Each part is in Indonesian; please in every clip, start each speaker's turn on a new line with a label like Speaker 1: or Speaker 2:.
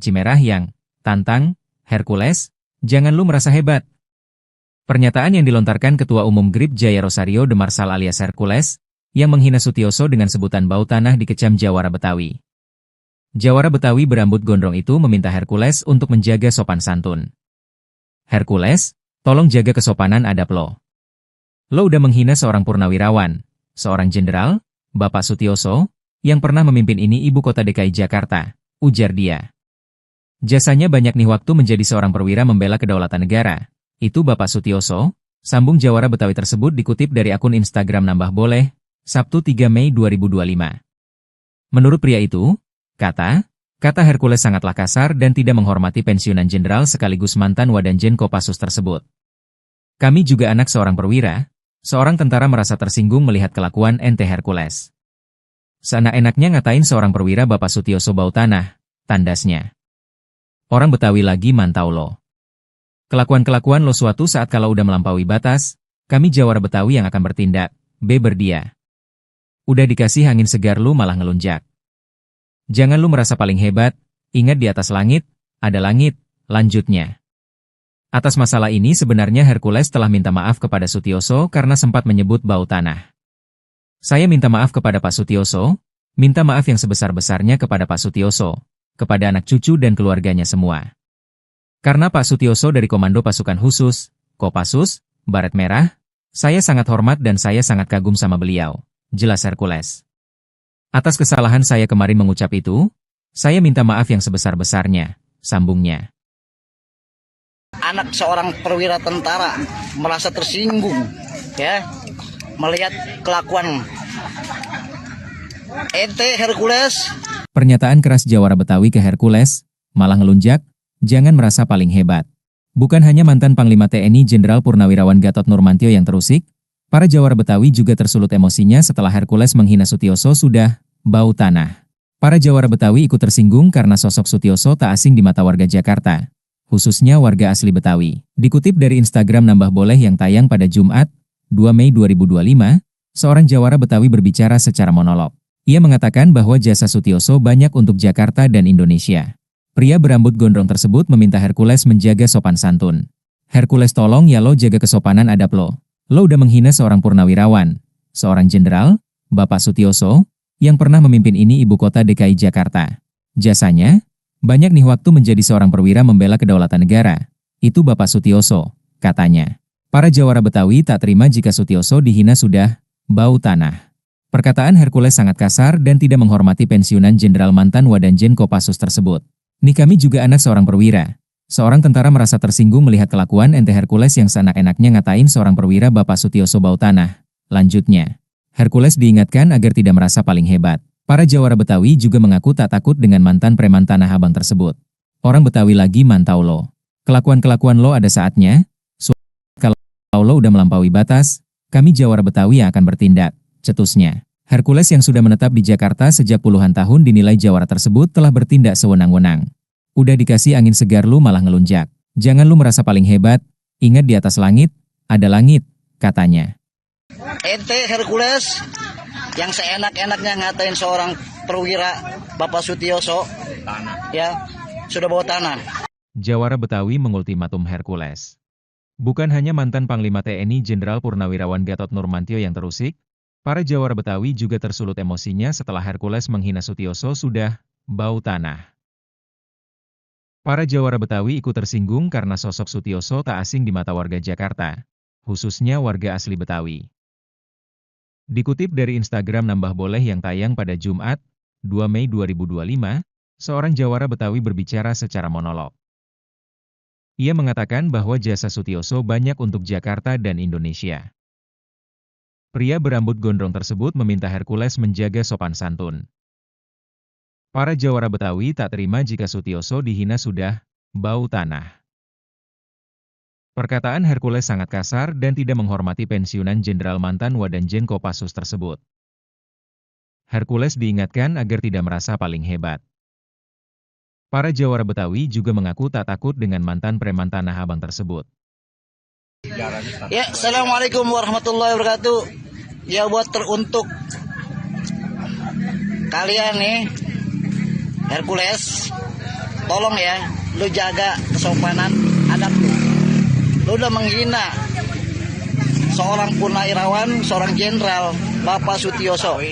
Speaker 1: Cimerah yang, "Tantang, Hercules, jangan lu merasa hebat." Pernyataan yang dilontarkan Ketua Umum GRIP Jaya Rosario de Marsal alias Hercules, yang menghina Sutioso dengan sebutan bau tanah dikecam Jawara Betawi. Jawara Betawi berambut gondrong itu meminta Hercules untuk menjaga sopan santun. "Hercules, tolong jaga kesopanan adab lo. Lo udah menghina seorang purnawirawan, seorang jenderal, Bapak Sutioso, yang pernah memimpin ini ibu kota DKI Jakarta," ujar dia. "Jasanya banyak nih waktu menjadi seorang perwira membela kedaulatan negara. Itu Bapak Sutioso," sambung Jawara Betawi tersebut dikutip dari akun Instagram Nambah Boleh, Sabtu 3 Mei 2025. Menurut pria itu, kata Hercules sangatlah kasar dan tidak menghormati pensiunan jenderal sekaligus mantan Wadanjen Kopassus tersebut. "Kami juga anak seorang perwira," seorang tentara merasa tersinggung melihat kelakuan ente Hercules. "Seenak-enaknya ngatain seorang perwira Bapak Sutioso bau tanah," tandasnya. "Orang Betawi lagi mantau lo. Kelakuan-kelakuan lo suatu saat kalau udah melampaui batas, kami Jawara Betawi yang akan bertindak," beber dia. "Udah dikasih angin segar lu malah ngelunjak. Jangan lu merasa paling hebat, ingat di atas langit, ada langit," lanjutnya. Atas masalah ini sebenarnya Hercules telah minta maaf kepada Sutioso karena sempat menyebut bau tanah. "Saya minta maaf kepada Pak Sutioso, minta maaf yang sebesar-besarnya kepada Pak Sutioso, kepada anak cucu dan keluarganya semua. Karena Pak Sutioso dari Komando Pasukan Khusus, Kopassus, Baret Merah, saya sangat hormat dan saya sangat kagum sama beliau," jelas Hercules. "Atas kesalahan saya kemarin mengucap itu, saya minta maaf yang sebesar-besarnya," sambungnya.
Speaker 2: Anak seorang perwira tentara merasa tersinggung ya melihat kelakuan ente Hercules.
Speaker 1: Pernyataan keras Jawara Betawi ke Hercules, malah ngelunjak, "Jangan merasa paling hebat." Bukan hanya mantan Panglima TNI Jenderal Purnawirawan Gatot Nurmantio yang terusik, para Jawara Betawi juga tersulut emosinya setelah Hercules menghina Sutioso sudah bau tanah. Para Jawara Betawi ikut tersinggung karena sosok Sutioso tak asing di mata warga Jakarta, khususnya warga asli Betawi. Dikutip dari Instagram Nambah Boleh yang tayang pada Jumat, 2 Mei 2025, seorang Jawara Betawi berbicara secara monolog. Ia mengatakan bahwa jasa Sutioso banyak untuk Jakarta dan Indonesia. Pria berambut gondrong tersebut meminta Hercules menjaga sopan santun. "Hercules tolong ya lo jaga kesopanan adab lo. Lo udah menghina seorang purnawirawan, seorang jenderal, Bapak Sutioso, yang pernah memimpin ini ibu kota DKI Jakarta. Jasanya banyak nih waktu menjadi seorang perwira membela kedaulatan negara. Itu Bapak Sutioso," katanya. Para Jawara Betawi tak terima jika Sutioso dihina sudah bau tanah. Perkataan Hercules sangat kasar dan tidak menghormati pensiunan jenderal mantan Wadanjen Kopassus tersebut. "Nih kami juga anak seorang perwira." Seorang tentara merasa tersinggung melihat kelakuan ente Hercules yang seenak-enaknya ngatain seorang perwira Bapak Sutioso bau tanah, lanjutnya. Hercules diingatkan agar tidak merasa paling hebat. Para Jawara Betawi juga mengaku tak takut dengan mantan preman Tanah Abang tersebut. "Orang Betawi lagi mantau lo. Kelakuan-kelakuan lo ada saatnya, kalau lo udah melampaui batas, kami Jawara Betawi yang akan bertindak," cetusnya. Hercules yang sudah menetap di Jakarta sejak puluhan tahun dinilai Jawara tersebut telah bertindak sewenang-wenang. "Udah dikasih angin segar lu malah ngelunjak. Jangan lu merasa paling hebat, ingat di atas langit, ada langit," katanya.
Speaker 2: Ente Hercules yang seenak-enaknya ngatain seorang perwira Bapak Sutioso ya sudah bawa tanah.
Speaker 1: Jawara Betawi mengultimatum Hercules. Bukan hanya mantan Panglima TNI Jenderal Purnawirawan Gatot Nurmantio yang terusik, para Jawara Betawi juga tersulut emosinya setelah Hercules menghina Sutioso sudah bau tanah. Para Jawara Betawi ikut tersinggung karena sosok Sutioso tak asing di mata warga Jakarta, khususnya warga asli Betawi. Dikutip dari Instagram Nambah Boleh yang tayang pada Jumat, 2 Mei 2025, seorang Jawara Betawi berbicara secara monolog. Ia mengatakan bahwa jasa Sutioso banyak untuk Jakarta dan Indonesia. Pria berambut gondrong tersebut meminta Hercules menjaga sopan santun. Para Jawara Betawi tak terima jika Sutioso dihina sudah bau tanah. Perkataan Hercules sangat kasar dan tidak menghormati pensiunan jenderal mantan Wadanjen Kopassus tersebut. Hercules diingatkan agar tidak merasa paling hebat. Para Jawara Betawi juga mengaku tak takut dengan mantan preman Tanah Abang tersebut.
Speaker 2: Ya, Assalamualaikum warahmatullahi wabarakatuh. Ya, buat teruntuk kalian nih, Hercules, tolong ya, lu jaga kesopanan adab lu. Lu udah menghina seorang purnawirawan, seorang jenderal, Bapak Sutioso,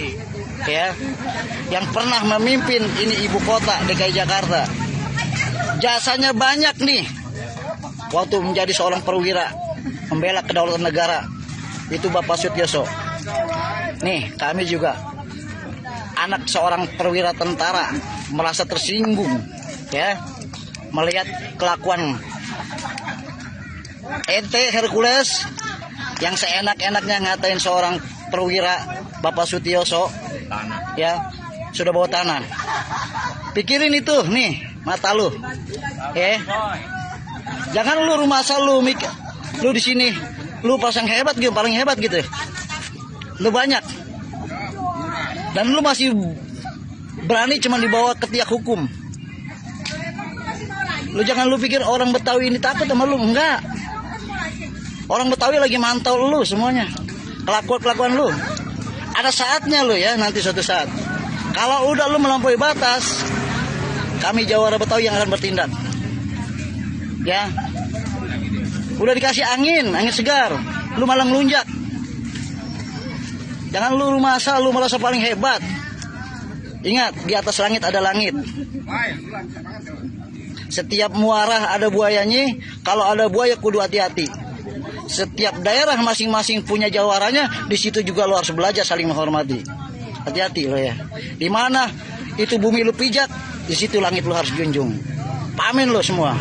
Speaker 2: ya, yang pernah memimpin ini ibu kota DKI Jakarta. Jasanya banyak nih, waktu menjadi seorang perwira, membela kedaulatan negara, itu Bapak Sutioso. Nih, kami juga anak seorang perwira tentara merasa tersinggung, ya, melihat kelakuan ente Hercules yang seenak-enaknya ngatain seorang perwira Bapak Sutioso, ya, sudah bawa tanah. Pikirin itu nih mata lu, ya. Jangan lu rumah asal lu di sini lu pasang hebat gitu, paling hebat gitu. Lu banyak. Dan lu masih berani cuma dibawa ke tiak hukum. Lu jangan lu pikir orang Betawi ini takut sama lu, enggak. Orang Betawi lagi mantau lu semuanya. Kelakuan lu. Ada saatnya lu ya, nanti suatu saat. Kalau udah lu melampaui batas, kami Jawara Betawi yang akan bertindak. Ya. Udah dikasih angin segar, lu malah ngelunjak. Jangan lu rumah asal lu merasa paling hebat. Ingat, di atas langit ada langit. Setiap muara ada buayanya, kalau ada buaya kudu hati-hati. Setiap daerah masing-masing punya jawaranya, di situ juga lo harus belajar saling menghormati. Hati-hati lo ya. Di mana itu bumi lu pijak, di situ langit lo harus junjung. Pamin lo semua.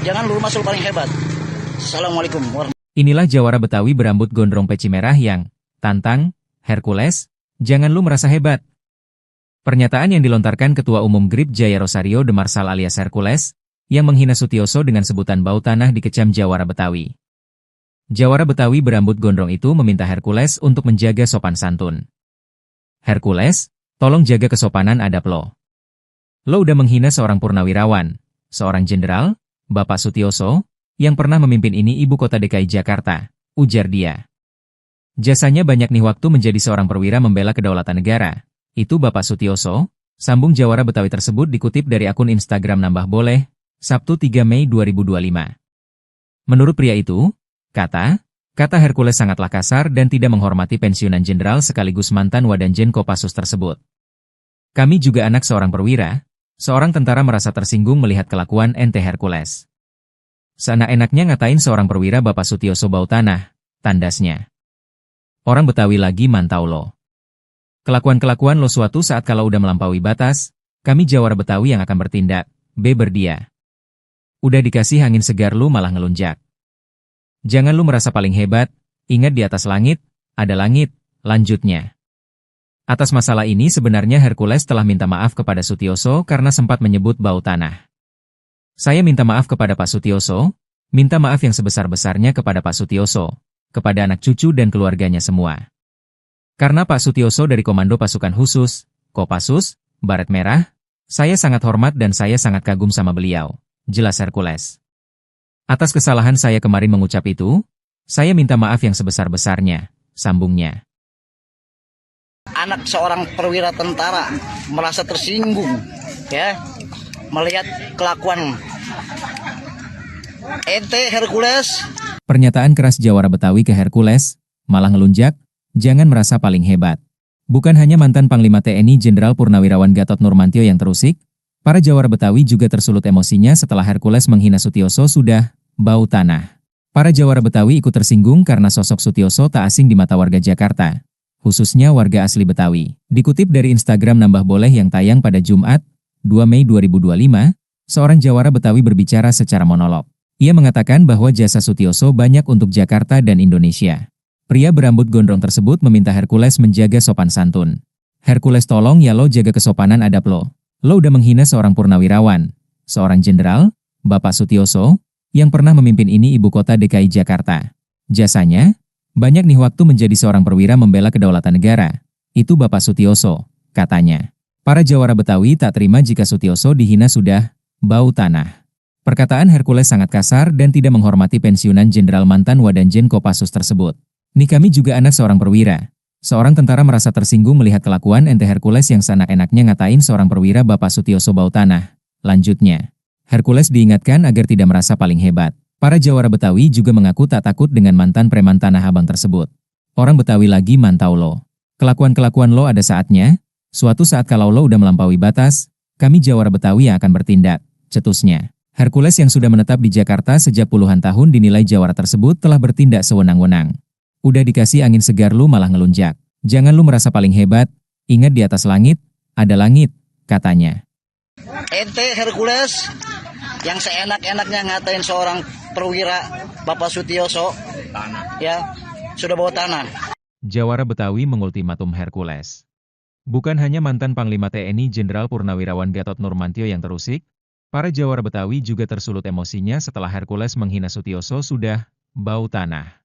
Speaker 2: Jangan lu rumah asal paling hebat. Assalamualaikum warahmatullahi wabarakatuh.
Speaker 1: Inilah Jawara Betawi berambut gondrong peci merah yang tantang Hercules, jangan lu merasa hebat. Pernyataan yang dilontarkan Ketua Umum GRIP Jaya Rosario de Marsal alias Hercules, yang menghina Sutioso dengan sebutan bau tanah dikecam Jawara Betawi. Jawara Betawi berambut gondrong itu meminta Hercules untuk menjaga sopan santun. Hercules, tolong jaga kesopanan adab lo. Lo udah menghina seorang purnawirawan, seorang jenderal, Bapak Sutioso, yang pernah memimpin ini ibu kota DKI Jakarta, ujar dia. Jasanya banyak nih waktu menjadi seorang perwira membela kedaulatan negara. Itu Bapak Sutioso, sambung Jawara Betawi tersebut dikutip dari akun Instagram Nambah Boleh, Sabtu 3 Mei 2025. Menurut pria itu, kata Hercules sangatlah kasar dan tidak menghormati pensiunan jenderal sekaligus mantan Wadanjen Kopassus tersebut. Kami juga anak seorang perwira, seorang tentara merasa tersinggung melihat kelakuan ente Hercules. Seenak-enaknya ngatain seorang perwira Bapak Sutioso bau tanah, tandasnya. Orang Betawi lagi mantau lo. Kelakuan-kelakuan lo suatu saat kalau udah melampaui batas, kami Jawara Betawi yang akan bertindak, beber dia. Udah dikasih angin segar lu malah ngelunjak. Jangan lu merasa paling hebat, ingat di atas langit, ada langit, lanjutnya. Atas masalah ini sebenarnya Hercules telah minta maaf kepada Sutioso karena sempat menyebut bau tanah. Saya minta maaf kepada Pak Sutioso, minta maaf yang sebesar-besarnya kepada Pak Sutioso, kepada anak cucu dan keluarganya semua. Karena Pak Sutioso dari Komando Pasukan Khusus, Kopassus, Baret Merah, saya sangat hormat dan saya sangat kagum sama beliau, jelas Hercules. Atas kesalahan saya kemarin mengucap itu, saya minta maaf yang sebesar-besarnya, sambungnya.
Speaker 2: Anak seorang perwira tentara merasa tersinggung, ya, melihat kelakuan ente Hercules.
Speaker 1: Pernyataan keras Jawara Betawi ke Hercules, malah ngelunjak, jangan merasa paling hebat. Bukan hanya mantan Panglima TNI Jenderal Purnawirawan Gatot Nurmantio yang terusik, para Jawara Betawi juga tersulut emosinya setelah Hercules menghina Sutioso sudah bau tanah. Para Jawara Betawi ikut tersinggung karena sosok Sutioso tak asing di mata warga Jakarta, khususnya warga asli Betawi. Dikutip dari Instagram Nambah Boleh yang tayang pada Jumat, 2 Mei 2025, seorang Jawara Betawi berbicara secara monolog. Ia mengatakan bahwa jasa Sutioso banyak untuk Jakarta dan Indonesia. Pria berambut gondrong tersebut meminta Hercules menjaga sopan santun. Hercules tolong ya lo jaga kesopanan adab lo. Lo udah menghina seorang purnawirawan, seorang jenderal, Bapak Sutioso, yang pernah memimpin ini ibu kota DKI Jakarta. Jasanya, banyak nih waktu menjadi seorang perwira membela kedaulatan negara. Itu Bapak Sutioso, katanya. Para Jawara Betawi tak terima jika Sutioso dihina sudah bau tanah. Perkataan Hercules sangat kasar dan tidak menghormati pensiunan jenderal mantan Wadanjen Kopassus tersebut. Nih kami juga anak seorang perwira. Seorang tentara merasa tersinggung melihat kelakuan ente Hercules yang seenak-enaknya ngatain seorang perwira Bapak Sutioso bau tanah. Lanjutnya. Hercules diingatkan agar tidak merasa paling hebat. Para jawara Betawi juga mengaku tak takut dengan mantan preman Tanah Abang tersebut. Orang Betawi lagi mantau lo. Kelakuan-kelakuan lo ada saatnya, suatu saat kalau lo udah melampaui batas, kami jawara Betawi yang akan bertindak, cetusnya. Hercules yang sudah menetap di Jakarta sejak puluhan tahun dinilai jawara tersebut telah bertindak sewenang-wenang. Udah dikasih angin segar lu malah ngelunjak. Jangan lu merasa paling hebat, ingat di atas langit, ada langit, katanya.
Speaker 2: Ente Hercules yang seenak-enaknya ngatain seorang perwira Bapak Sutioso, ya, sudah bawa tanah.
Speaker 1: Jawara Betawi mengultimatum Hercules. Bukan hanya mantan Panglima TNI Jenderal Purnawirawan Gatot Nurmantio yang terusik, para jawara Betawi juga tersulut emosinya setelah Hercules menghina Sutioso sudah bau tanah.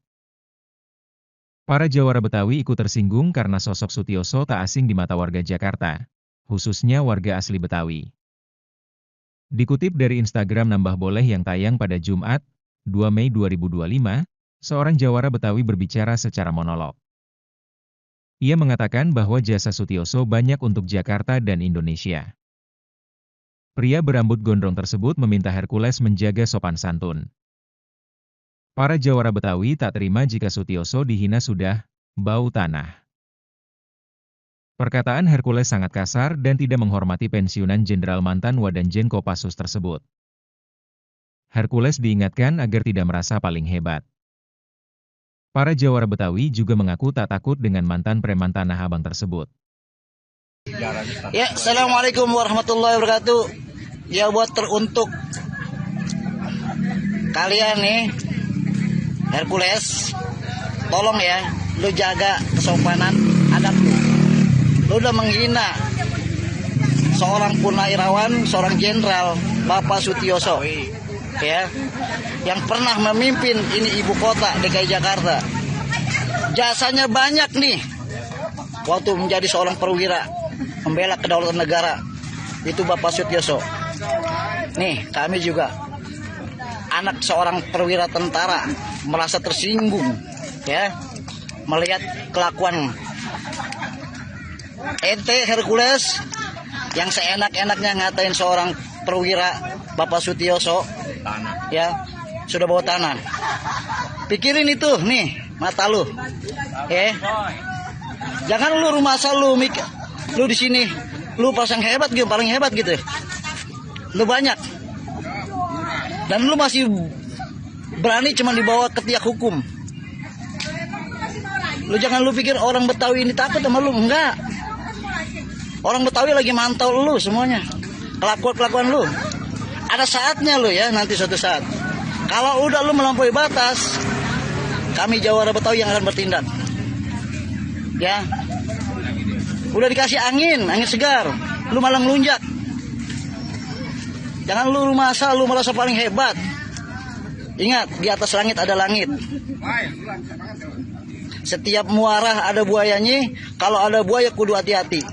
Speaker 1: Para jawara Betawi ikut tersinggung karena sosok Sutioso tak asing di mata warga Jakarta, khususnya warga asli Betawi. Dikutip dari Instagram Nambah Boleh yang tayang pada Jumat, 2 Mei 2025, seorang jawara Betawi berbicara secara monolog. Ia mengatakan bahwa jasa Sutioso banyak untuk Jakarta dan Indonesia. Pria berambut gondrong tersebut meminta Hercules menjaga sopan santun. Para jawara Betawi tak terima jika Sutioso dihina sudah bau tanah. Perkataan Hercules sangat kasar dan tidak menghormati pensiunan Jenderal mantan Wadanjen Kopassus tersebut. Hercules diingatkan agar tidak merasa paling hebat. Para jawara Betawi juga mengaku tak takut dengan mantan preman Tanah Abang tersebut.
Speaker 2: Ya, Assalamualaikum warahmatullahi wabarakatuh. Ya, buat teruntuk kalian nih, Hercules, tolong ya, lu jaga kesopanan adab lu. Lu udah menghina seorang purnawirawan, seorang jenderal, Bapak Sutioso, ya, yang pernah memimpin ini ibu kota DKI Jakarta. Jasanya banyak nih, waktu menjadi seorang perwira, membela kedaulatan negara, itu Bapak Sutioso. Nih, kami juga, anak seorang perwira tentara, merasa tersinggung, ya, melihat kelakuan ente Hercules yang seenak-enaknya ngatain seorang perwira Bapak Sutioso, ya, sudah bawa tanah. Pikirin itu nih mata lu, jangan lu rumah asal lu mikir lu di sini lu pasang hebat gitu, paling hebat gitu, lu banyak dan lu masih berani cuma dibawa ke tiak hukum. Lu jangan lu pikir orang Betawi ini takut sama lu, enggak. Orang Betawi lagi mantau lu semuanya. Kelakuan lu. Ada saatnya lu ya, nanti suatu saat. Kalau udah lu melampaui batas, kami jawara Betawi yang akan bertindak. Ya. Udah dikasih angin segar. Lu malah ngelunjak. Jangan lu rumah asal lu merasa paling hebat. Ingat, di atas langit ada langit. Setiap muara ada buayanya, kalau ada buaya kudu hati-hati.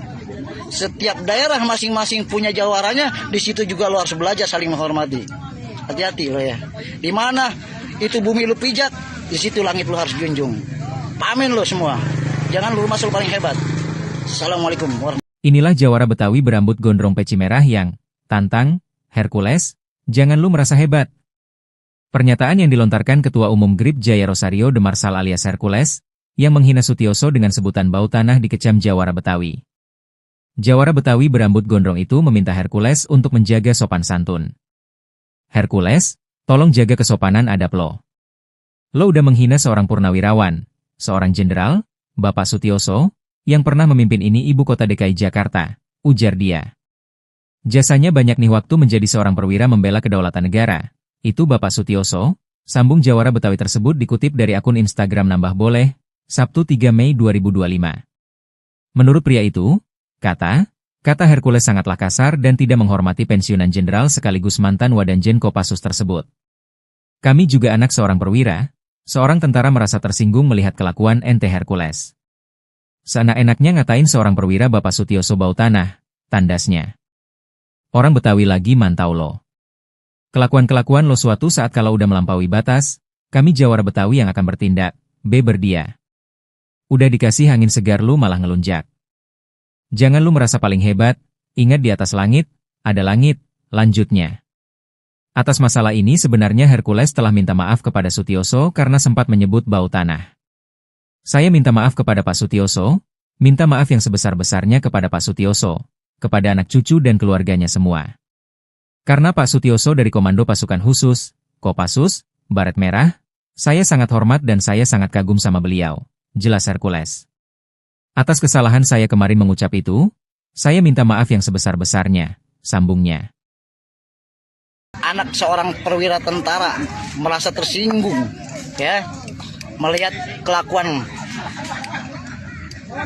Speaker 2: Setiap daerah masing-masing punya jawaranya, di situ juga lo harus belajar saling menghormati. Hati-hati lo ya. Di mana itu bumi lu pijak, di situ langit lo harus junjung. Pamin lo semua. Jangan lu rumah paling hebat. Assalamualaikum warahmatullahi wabarakatuh.
Speaker 1: Inilah jawara Betawi berambut gondrong peci merah yang tantang Hercules, jangan lu merasa hebat. Pernyataan yang dilontarkan Ketua Umum GRIP Jaya Rosario de Marsal alias Hercules, yang menghina Sutioso dengan sebutan bau tanah dikecam jawara Betawi. Jawara Betawi berambut gondrong itu meminta Hercules untuk menjaga sopan santun. Hercules, tolong jaga kesopanan adab lo. Lo udah menghina seorang purnawirawan, seorang jenderal, Bapak Sutioso, yang pernah memimpin ini ibu kota DKI Jakarta, ujar dia. Jasanya banyak nih waktu menjadi seorang perwira membela kedaulatan negara. Itu Bapak Sutioso, sambung jawara Betawi tersebut dikutip dari akun Instagram Nambah Boleh, Sabtu 3 Mei 2025. Menurut pria itu, kata Hercules sangatlah kasar dan tidak menghormati pensiunan jenderal sekaligus mantan Wadanjen Kopassus tersebut. Kami juga anak seorang perwira, seorang tentara merasa tersinggung melihat kelakuan ente Hercules. Seenak-enaknya ngatain seorang perwira Bapak Sutioso bau tanah, tandasnya. Orang Betawi lagi mantau lo. Kelakuan-kelakuan lo suatu saat kalau udah melampaui batas, kami jawara Betawi yang akan bertindak, berdia. Udah dikasih angin segar lu malah ngelunjak. Jangan lu merasa paling hebat, ingat di atas langit, ada langit, lanjutnya. Atas masalah ini sebenarnya Hercules telah minta maaf kepada Sutioso karena sempat menyebut bau tanah. Saya minta maaf kepada Pak Sutioso, minta maaf yang sebesar-besarnya kepada Pak Sutioso, kepada anak cucu dan keluarganya semua. Karena Pak Sutioso dari Komando Pasukan Khusus, Kopassus, Baret Merah, saya sangat hormat dan saya sangat kagum sama beliau, jelas Hercules. Atas kesalahan saya kemarin mengucap itu, saya minta maaf yang sebesar-besarnya, sambungnya.
Speaker 2: Anak seorang perwira tentara merasa tersinggung ya melihat kelakuan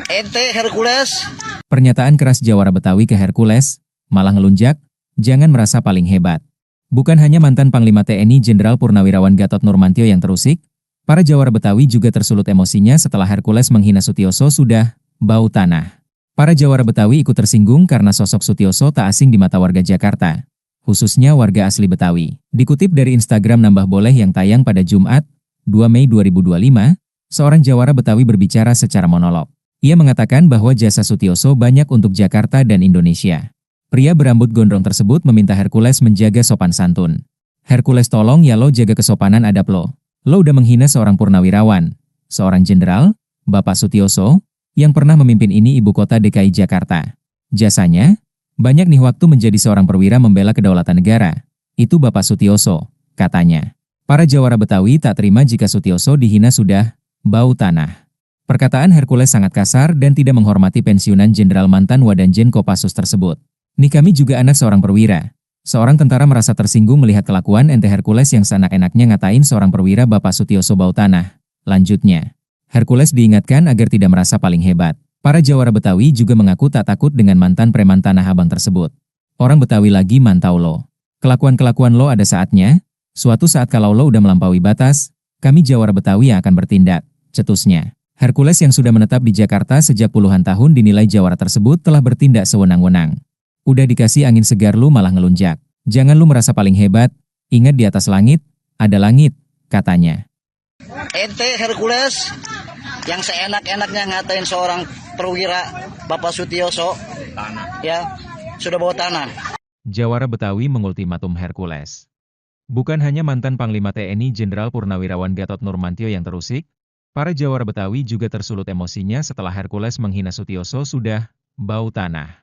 Speaker 2: ente Hercules.
Speaker 1: Pernyataan keras Jawara Betawi ke Hercules malah ngelunjak, jangan merasa paling hebat. Bukan hanya mantan Panglima TNI Jenderal Purnawirawan Gatot Nurmantio yang terusik, para Jawara Betawi juga tersulut emosinya setelah Hercules menghina Sutioso sudah bau tanah. Para Jawara Betawi ikut tersinggung karena sosok Sutioso tak asing di mata warga Jakarta, khususnya warga asli Betawi. Dikutip dari Instagram Nambah Boleh yang tayang pada Jumat, 2 Mei 2025, seorang Jawara Betawi berbicara secara monolog. Ia mengatakan bahwa jasa Sutioso banyak untuk Jakarta dan Indonesia. Pria berambut gondrong tersebut meminta Hercules menjaga sopan santun. Hercules tolong ya lo jaga kesopanan adab lo. Lo udah menghina seorang purnawirawan, seorang jenderal, Bapak Sutioso, yang pernah memimpin ini ibu kota DKI Jakarta. Jasanya, banyak nih waktu menjadi seorang perwira membela kedaulatan negara. Itu Bapak Sutioso, katanya. Para Jawara Betawi tak terima jika Sutioso dihina sudah bau tanah. Perkataan Hercules sangat kasar dan tidak menghormati pensiunan Jenderal mantan Wadanjen Kopassus tersebut. Nih kami juga anak seorang perwira. Seorang tentara merasa tersinggung melihat kelakuan ente Hercules yang seenak-enaknya ngatain seorang perwira Bapak Sutioso bau tanah. Lanjutnya, Hercules diingatkan agar tidak merasa paling hebat. Para Jawara Betawi juga mengaku tak takut dengan mantan preman Tanah Abang tersebut. Orang Betawi lagi mantau lo. Kelakuan-kelakuan lo ada saatnya, suatu saat kalau lo udah melampaui batas, kami Jawara Betawi yang akan bertindak, cetusnya. Hercules yang sudah menetap di Jakarta sejak puluhan tahun dinilai Jawara tersebut telah bertindak sewenang-wenang. Udah dikasih angin segar lu malah ngelunjak. Jangan lu merasa paling hebat, ingat di atas langit, ada langit, katanya.
Speaker 2: Ente Hercules yang seenak-enaknya ngatain seorang perwira Bapak Sutioso, ya, sudah bawa tanah.
Speaker 1: Jawara Betawi mengultimatum Hercules. Bukan hanya mantan Panglima TNI Jenderal Purnawirawan Gatot Nurmantio yang terusik, para Jawara Betawi juga tersulut emosinya setelah Hercules menghina Sutioso sudah bau tanah.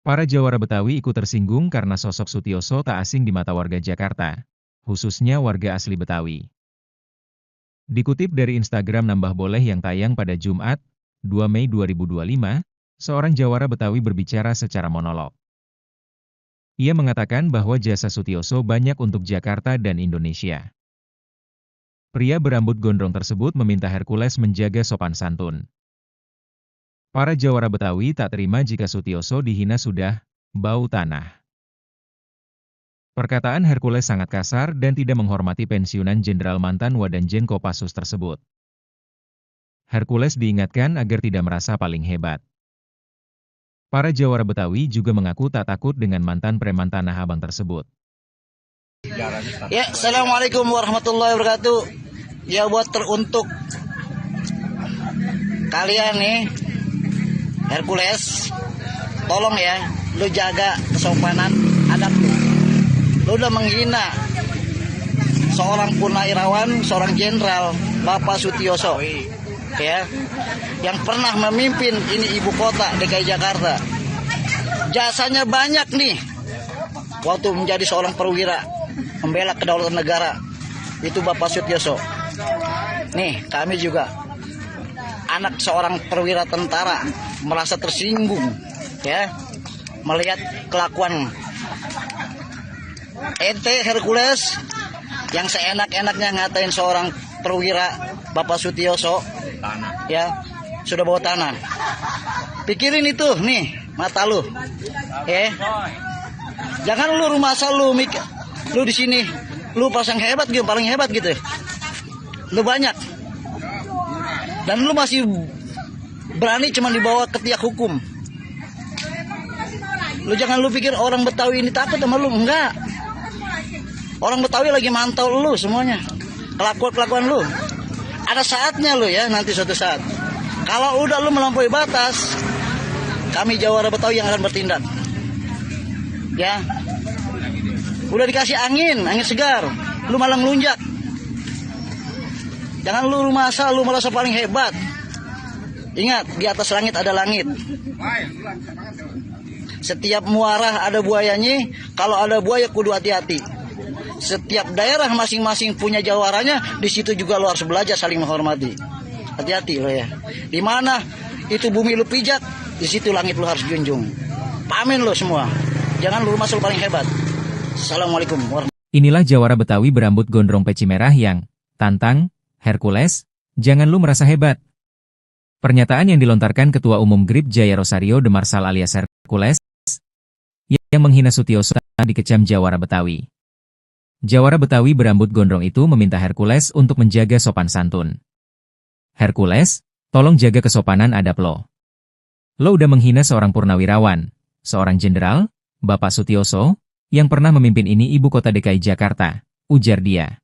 Speaker 1: Para Jawara Betawi ikut tersinggung karena sosok Sutioso tak asing di mata warga Jakarta, khususnya warga asli Betawi. Dikutip dari Instagram Nambah Boleh yang tayang pada Jumat, 2 Mei 2025, seorang Jawara Betawi berbicara secara monolog. Ia mengatakan bahwa jasa Sutioso banyak untuk Jakarta dan Indonesia. Pria berambut gondrong tersebut meminta Hercules menjaga sopan santun. Para Jawara Betawi tak terima jika Sutioso dihina sudah bau tanah. Perkataan Hercules sangat kasar dan tidak menghormati pensiunan Jenderal mantan Wadanjen Kopassus tersebut. Hercules diingatkan agar tidak merasa paling hebat. Para Jawara Betawi juga mengaku tak takut dengan mantan preman Tanah Abang tersebut.
Speaker 2: Ya, Assalamualaikum warahmatullahi wabarakatuh. Ya, buat teruntuk kalian nih, Hercules, tolong ya, lu jaga kesopanan adab lu. Lu udah menghina seorang purnawirawan, seorang jenderal, Bapak Sutioso, ya, yang pernah memimpin ini ibu kota DKI Jakarta. Jasanya banyak nih, waktu menjadi seorang perwira, membela kedaulatan negara, itu Bapak Sutioso. Nih, kami juga anak seorang perwira tentara merasa tersinggung ya melihat kelakuan ente Hercules yang seenak-enaknya ngatain seorang perwira Bapak Sutioso, ya, sudah bawa tanah. Pikirin itu nih mata lu, ya. Jangan lu rumah asal lu di sini lu pasang hebat gitu, paling hebat gitu. Lu banyak. Dan lu masih berani cuma dibawa ke tiak hukum. Lu jangan lu pikir orang Betawi ini takut sama lu, enggak. Orang Betawi lagi mantau lu semuanya. Kelakuan lu. Ada saatnya lu ya, nanti suatu saat. Kalau udah lu melampaui batas, kami Jawara Betawi yang akan bertindak. Ya. Udah dikasih angin segar, lu malah ngelunjak. Jangan lu merasa paling hebat. Ingat, di atas langit ada langit. Setiap muara ada buayanya, kalau ada buaya kudu hati-hati. Setiap daerah masing-masing punya jawarannya, di situ juga lo harus belajar saling menghormati. Hati-hati lo ya. Di mana itu bumi lu pijak, di situ langit lu harus junjung. Pamin lo semua. Jangan lu merasa paling hebat. Assalamualaikum warahmatullahi wabarakatuh.
Speaker 1: Inilah jawara Betawi berambut gondrong peci merah yang tantang Hercules, jangan lu merasa hebat. Pernyataan yang dilontarkan Ketua Umum GRIP Jaya Rosario de Marsal alias Hercules yang menghina Sutioso dikecam jawara Betawi. Jawara Betawi berambut gondrong itu meminta Hercules untuk menjaga sopan santun. Hercules, tolong jaga kesopanan adab lo. Lo udah menghina seorang purnawirawan, seorang jenderal, Bapak Sutioso, yang pernah memimpin ini ibu kota DKI Jakarta, ujar dia.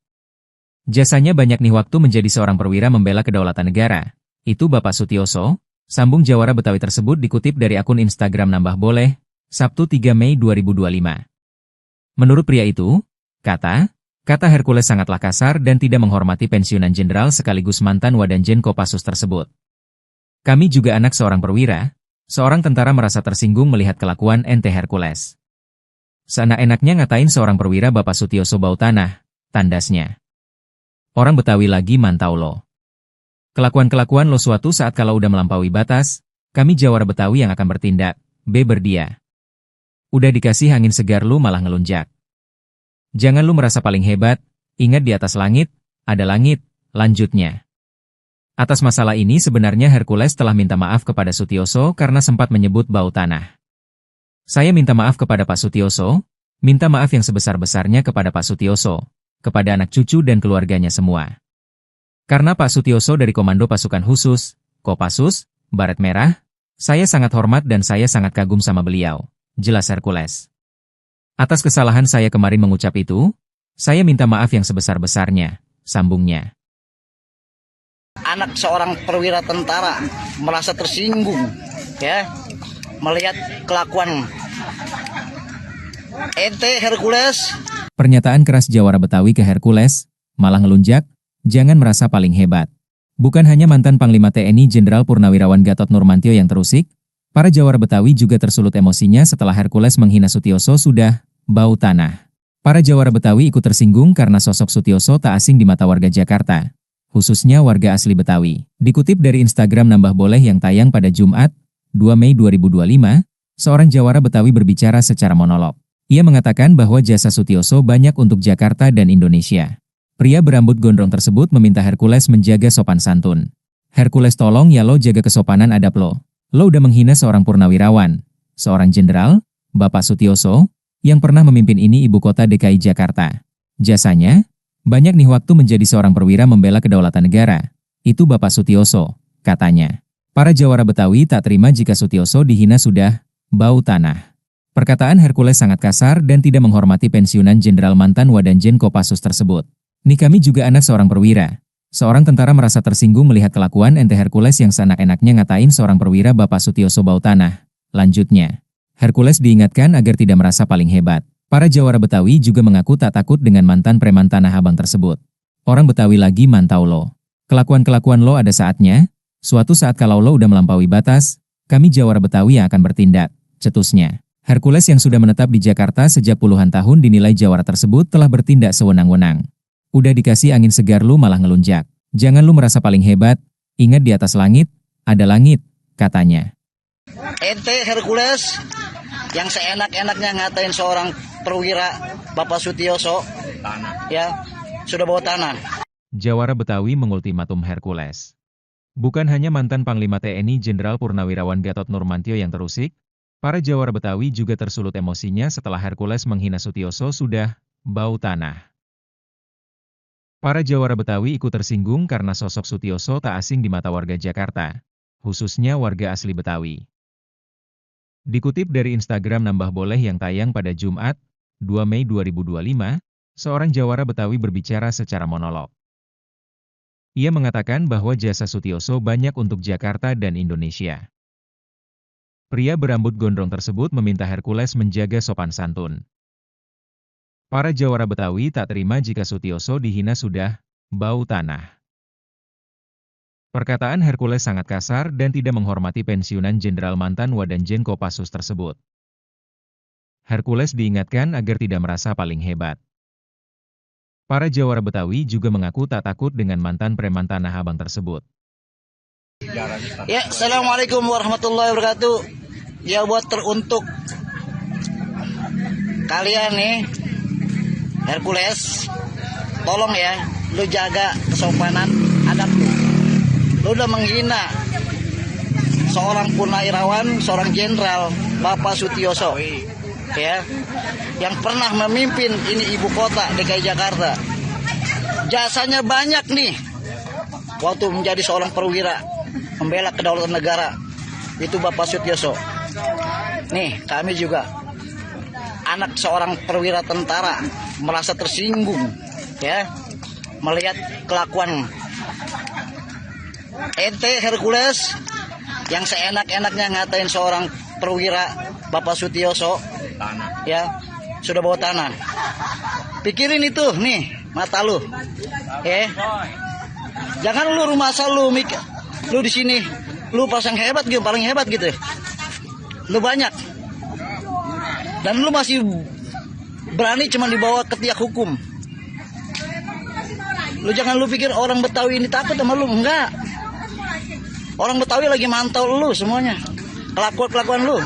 Speaker 1: Jasanya banyak nih waktu menjadi seorang perwira membela kedaulatan negara. Itu Bapak Sutioso, sambung jawara Betawi tersebut dikutip dari akun Instagram Nambah Boleh, Sabtu 3 Mei 2025. Menurut pria itu, kata Hercules sangatlah kasar dan tidak menghormati pensiunan jenderal sekaligus mantan Wadanjen Kopassus tersebut. Kami juga anak seorang perwira, seorang tentara merasa tersinggung melihat kelakuan ente Hercules. Seenak-enaknya ngatain seorang perwira Bapak Sutioso bau tanah, tandasnya. Orang Betawi lagi mantau lo. Kelakuan-kelakuan lo suatu saat kalau udah melampaui batas, kami jawara Betawi yang akan bertindak, berdia. Udah dikasih angin segar lu malah ngelunjak. Jangan lu merasa paling hebat, ingat di atas langit, ada langit, lanjutnya. Atas masalah ini sebenarnya Hercules telah minta maaf kepada Sutioso karena sempat menyebut bau tanah. Saya minta maaf kepada Pak Sutioso, minta maaf yang sebesar-besarnya kepada Pak Sutioso, kepada anak cucu dan keluarganya semua. Karena Pak Sutioso dari Komando Pasukan Khusus, Kopassus, Baret Merah, saya sangat hormat dan saya sangat kagum sama beliau, jelas Hercules. Atas kesalahan saya kemarin mengucap itu, saya minta maaf yang sebesar-besarnya, sambungnya.
Speaker 2: Anak seorang perwira tentara merasa tersinggung, ya, melihat kelakuan ente Hercules.
Speaker 1: Pernyataan keras jawara Betawi ke Hercules, malah ngelunjak, jangan merasa paling hebat. Bukan hanya mantan Panglima TNI Jenderal Purnawirawan Gatot Nurmantio yang terusik, para jawara Betawi juga tersulut emosinya setelah Hercules menghina Sutioso sudah bau tanah. Para jawara Betawi ikut tersinggung karena sosok Sutioso tak asing di mata warga Jakarta, khususnya warga asli Betawi. Dikutip dari Instagram Nambah Boleh yang tayang pada Jumat, 2 Mei 2025, seorang jawara Betawi berbicara secara monolog. Ia mengatakan bahwa jasa Sutioso banyak untuk Jakarta dan Indonesia. Pria berambut gondrong tersebut meminta Hercules menjaga sopan santun. Hercules tolong ya lo jaga kesopanan adab lo. Lo udah menghina seorang purnawirawan, seorang jenderal, Bapak Sutioso, yang pernah memimpin ini ibu kota DKI Jakarta. Jasanya, banyak nih waktu menjadi seorang perwira membela kedaulatan negara. Itu Bapak Sutioso, katanya. Para jawara Betawi tak terima jika Sutioso dihina sudah bau tanah. Perkataan Hercules sangat kasar dan tidak menghormati pensiunan jenderal mantan Wadanjen Kopassus tersebut. Nih kami juga anak seorang perwira. Seorang tentara merasa tersinggung melihat kelakuan ente Hercules yang seenak-enaknya ngatain seorang perwira Bapak Sutioso bau tanah. Lanjutnya, Hercules diingatkan agar tidak merasa paling hebat. Para jawara Betawi juga mengaku tak takut dengan mantan preman Tanah Abang tersebut. Orang Betawi lagi mantau lo. Kelakuan-kelakuan lo ada saatnya, suatu saat kalau lo udah melampaui batas, kami jawara Betawi yang akan bertindak, cetusnya. Hercules yang sudah menetap di Jakarta sejak puluhan tahun dinilai jawara tersebut telah bertindak sewenang-wenang. Udah dikasih angin segar lu malah ngelunjak. Jangan lu merasa paling hebat, ingat di atas langit, ada langit, katanya.
Speaker 2: Ente Hercules yang seenak-enaknya ngatain seorang perwira Bapak Sutioso, ya, sudah bawa tanah.
Speaker 1: Jawara Betawi mengultimatum Hercules. Bukan hanya mantan Panglima TNI Jenderal Purnawirawan Gatot Nurmantio yang terusik, para jawara Betawi juga tersulut emosinya setelah Hercules menghina Sutioso sudah bau tanah. Para jawara Betawi ikut tersinggung karena sosok Sutioso tak asing di mata warga Jakarta, khususnya warga asli Betawi. Dikutip dari Instagram Nambah Boleh yang tayang pada Jumat, 2 Mei 2025, seorang jawara Betawi berbicara secara monolog. Ia mengatakan bahwa jasa Sutioso banyak untuk Jakarta dan Indonesia. Pria berambut gondrong tersebut meminta Hercules menjaga sopan santun. Para jawara Betawi tak terima jika Sutioso dihina sudah bau tanah. Perkataan Hercules sangat kasar dan tidak menghormati pensiunan Jenderal mantan Wadanjen Kopassus tersebut. Hercules diingatkan agar tidak merasa paling hebat. Para jawara Betawi juga mengaku tak takut dengan mantan preman Tanah Abang tersebut.
Speaker 2: Ya, Assalamualaikum warahmatullahi wabarakatuh. Ya, buat teruntuk kalian nih, Hercules, tolong ya, lu jaga kesopanan adab lu. Lu udah menghina seorang purnawirawan, seorang jenderal, Bapak Sutioso, ya, yang pernah memimpin ini ibu kota DKI Jakarta. Jasanya banyak nih, waktu menjadi seorang perwira, membela kedaulatan negara, itu Bapak Sutioso. Nih, kami juga anak seorang perwira tentara merasa tersinggung, ya, melihat kelakuan ente Hercules yang seenak-enaknya ngatain seorang perwira Bapak Sutioso, ya, sudah bawa tanah. Pikirin itu nih mata lu, ya. Jangan lu rumah asal lu mikir, lu di sini lu pasang hebat gitu, paling hebat gitu. Lu banyak. Dan lu masih berani cuma dibawa ke tiak hukum. Lu jangan lu pikir orang Betawi ini takut sama lu, enggak. Orang Betawi lagi mantau lu semuanya. Kelakuan lu.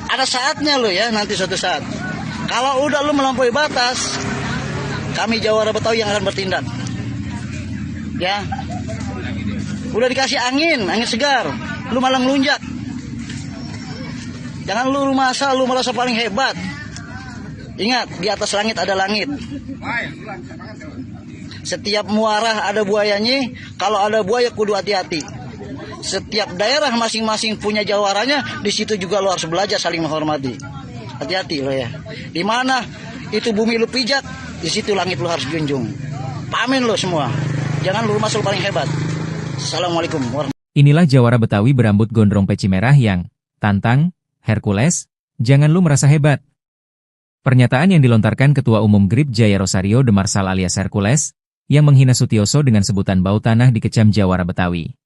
Speaker 2: Ada saatnya lu ya, nanti suatu saat. Kalau udah lu melampaui batas, kami jawara Betawi yang akan bertindak. Ya. Udah dikasih angin segar, lu malah ngelunjak. Jangan lu rumah asal lu merasa paling hebat. Ingat, di atas langit ada langit. Setiap muara ada buayanya, kalau ada buaya kudu hati-hati. Setiap daerah masing-masing punya jawaranya, di situ juga lu harus belajar saling menghormati. Hati-hati lo ya. Di mana itu bumi lu pijak, di situ langit lu harus junjung. Pamin lo semua. Jangan lu rumah asal paling hebat. Assalamualaikum warahmatullahi wabarakatuh.
Speaker 1: Inilah jawara Betawi berambut gondrong peci merah yang tantang Hercules, jangan lu merasa hebat. Pernyataan yang dilontarkan Ketua Umum GRIP Jaya Rosario de Marsal alias Hercules, yang menghina Sutioso dengan sebutan bau tanah dikecam jawara Betawi.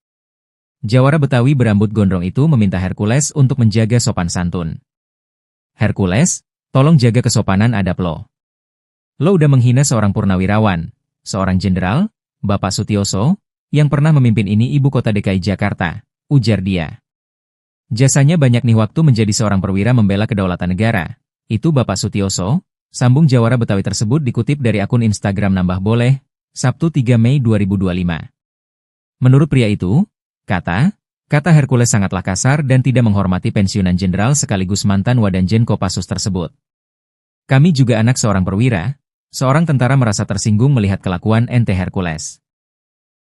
Speaker 1: Jawara Betawi berambut gondrong itu meminta Hercules untuk menjaga sopan santun. Hercules, tolong jaga kesopanan adab lo. Lo udah menghina seorang purnawirawan, seorang jenderal, Bapak Sutioso, yang pernah memimpin ini ibu kota DKI Jakarta, ujar dia. Jasanya banyak nih waktu menjadi seorang perwira membela kedaulatan negara. Itu Bapak Sutioso, sambung jawara Betawi tersebut dikutip dari akun Instagram Nambah Boleh, Sabtu 3 Mei 2025. Menurut pria itu, kata Hercules sangatlah kasar dan tidak menghormati pensiunan jenderal sekaligus mantan Wadanjen Kopassus tersebut. Kami juga anak seorang perwira, seorang tentara merasa tersinggung melihat kelakuan ente Hercules.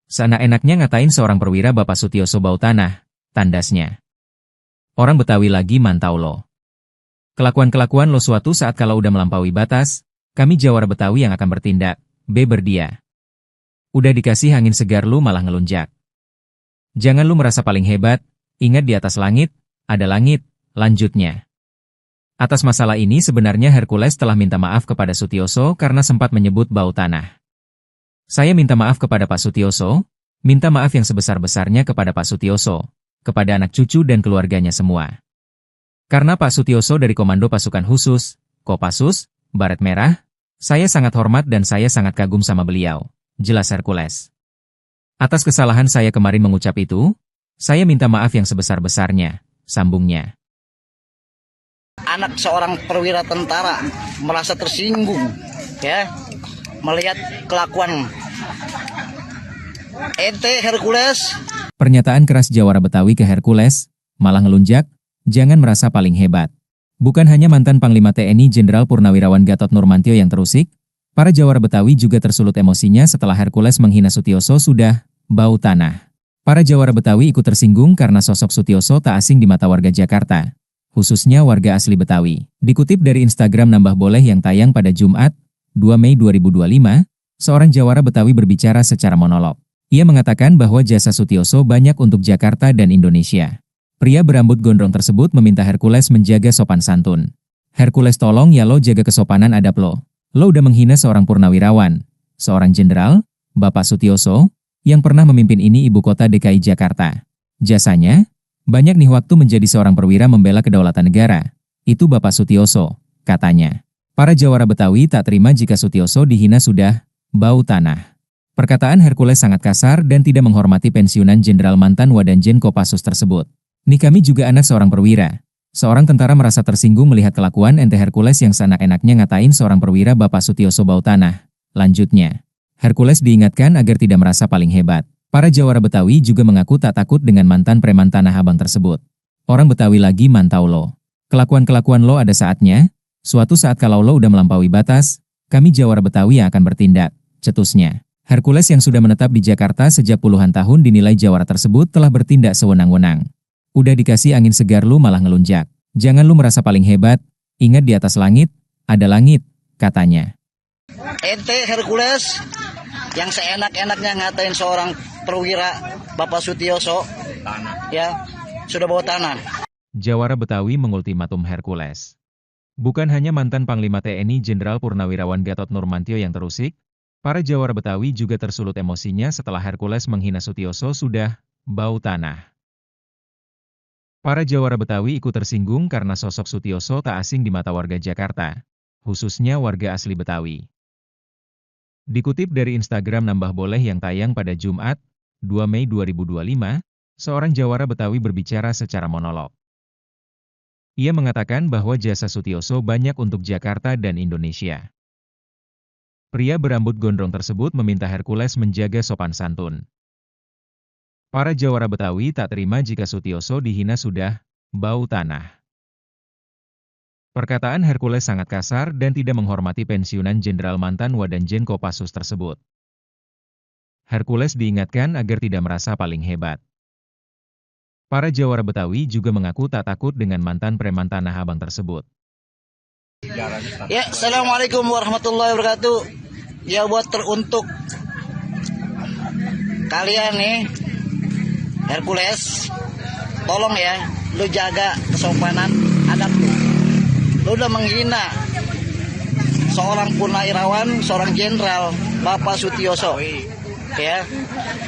Speaker 1: Seenak-enaknya ngatain seorang perwira Bapak Sutioso bau tanah, tandasnya. Orang Betawi lagi mantau lo. Kelakuan-kelakuan lo suatu saat kalau udah melampaui batas, kami jawara Betawi yang akan bertindak, beber dia. Udah dikasih angin segar lu malah ngelunjak. Jangan lu merasa paling hebat, ingat di atas langit, ada langit, lanjutnya. Atas masalah ini sebenarnya Hercules telah minta maaf kepada Sutioso karena sempat menyebut bau tanah. Saya minta maaf kepada Pak Sutioso, minta maaf yang sebesar-besarnya kepada Pak Sutioso, kepada anak cucu dan keluarganya semua. Karena Pak Sutioso dari Komando Pasukan Khusus, Kopassus, Baret Merah, saya sangat hormat dan saya sangat kagum sama beliau, jelas Hercules. Atas kesalahan saya kemarin mengucap itu, saya minta maaf yang sebesar-besarnya, sambungnya.
Speaker 2: Anak seorang perwira tentara merasa tersinggung, ya, melihat kelakuan ente Hercules.
Speaker 1: Pernyataan keras jawara Betawi ke Hercules, malah ngelunjak, jangan merasa paling hebat. Bukan hanya mantan Panglima TNI Jenderal Purnawirawan Gatot Nurmantio yang terusik, para jawara Betawi juga tersulut emosinya setelah Hercules menghina Sutioso sudah bau tanah. Para jawara Betawi ikut tersinggung karena sosok Sutioso tak asing di mata warga Jakarta, khususnya warga asli Betawi. Dikutip dari Instagram Nambah Boleh yang tayang pada Jumat, 2 Mei 2025, seorang jawara Betawi berbicara secara monolog. Ia mengatakan bahwa jasa Sutioso banyak untuk Jakarta dan Indonesia. Pria berambut gondrong tersebut meminta Hercules menjaga sopan santun. Hercules tolong ya lo jaga kesopanan adab lo. Lo udah menghina seorang purnawirawan, seorang jenderal, Bapak Sutioso, yang pernah memimpin ini ibu kota DKI Jakarta. Jasanya, banyak nih waktu menjadi seorang perwira membela kedaulatan negara. Itu Bapak Sutioso, katanya. Para jawara Betawi tak terima jika Sutioso dihina sudah bau tanah. Perkataan Hercules sangat kasar dan tidak menghormati pensiunan Jenderal mantan Wadanjen Kopassus tersebut. Nih kami juga anak seorang perwira. Seorang tentara merasa tersinggung melihat kelakuan ente Hercules yang seenak-enaknya ngatain seorang perwira Bapak Sutioso bau tanah. Lanjutnya, Hercules diingatkan agar tidak merasa paling hebat. Para jawara Betawi juga mengaku tak takut dengan mantan preman Tanah Abang tersebut. Orang Betawi lagi mantau lo. Kelakuan-kelakuan lo ada saatnya. Suatu saat kalau lo udah melampaui batas, kami jawara Betawi yang akan bertindak, cetusnya. Hercules yang sudah menetap di Jakarta sejak puluhan tahun dinilai jawara tersebut telah bertindak sewenang-wenang. Udah dikasih angin segar lu malah ngelunjak. Jangan lu merasa paling hebat, ingat di atas langit, ada langit, katanya.
Speaker 2: Ente Hercules yang seenak-enaknya ngatain seorang perwira Bapak Sutioso, ya, sudah bawa tanah.
Speaker 1: Jawara Betawi mengultimatum Hercules. Bukan hanya mantan Panglima TNI Jenderal Purnawirawan Gatot Nurmantio yang terusik, para jawara Betawi juga tersulut emosinya setelah Hercules menghina Sutioso sudah bau tanah. Para jawara Betawi ikut tersinggung karena sosok Sutioso tak asing di mata warga Jakarta, khususnya warga asli Betawi. Dikutip dari Instagram Nambah Boleh yang tayang pada Jumat, 2 Mei 2025, seorang jawara Betawi berbicara secara monolog. Ia mengatakan bahwa jasa Sutioso banyak untuk Jakarta dan Indonesia. Pria berambut gondrong tersebut meminta Hercules menjaga sopan santun. Para jawara Betawi tak terima jika Sutioso dihina sudah bau tanah. Perkataan Hercules sangat kasar dan tidak menghormati pensiunan Jenderal mantan Wadanjen Kopassus tersebut. Hercules diingatkan agar tidak merasa paling hebat. Para jawara Betawi juga mengaku tak takut dengan mantan preman Tanah Abang tersebut.
Speaker 2: Ya, Assalamualaikum warahmatullahi wabarakatuh. Ya, buat teruntuk kalian nih, Hercules, tolong ya, lu jaga kesopanan adab lu. Lu udah menghina seorang purnawirawan, seorang jenderal, Bapak Sutioso, ya,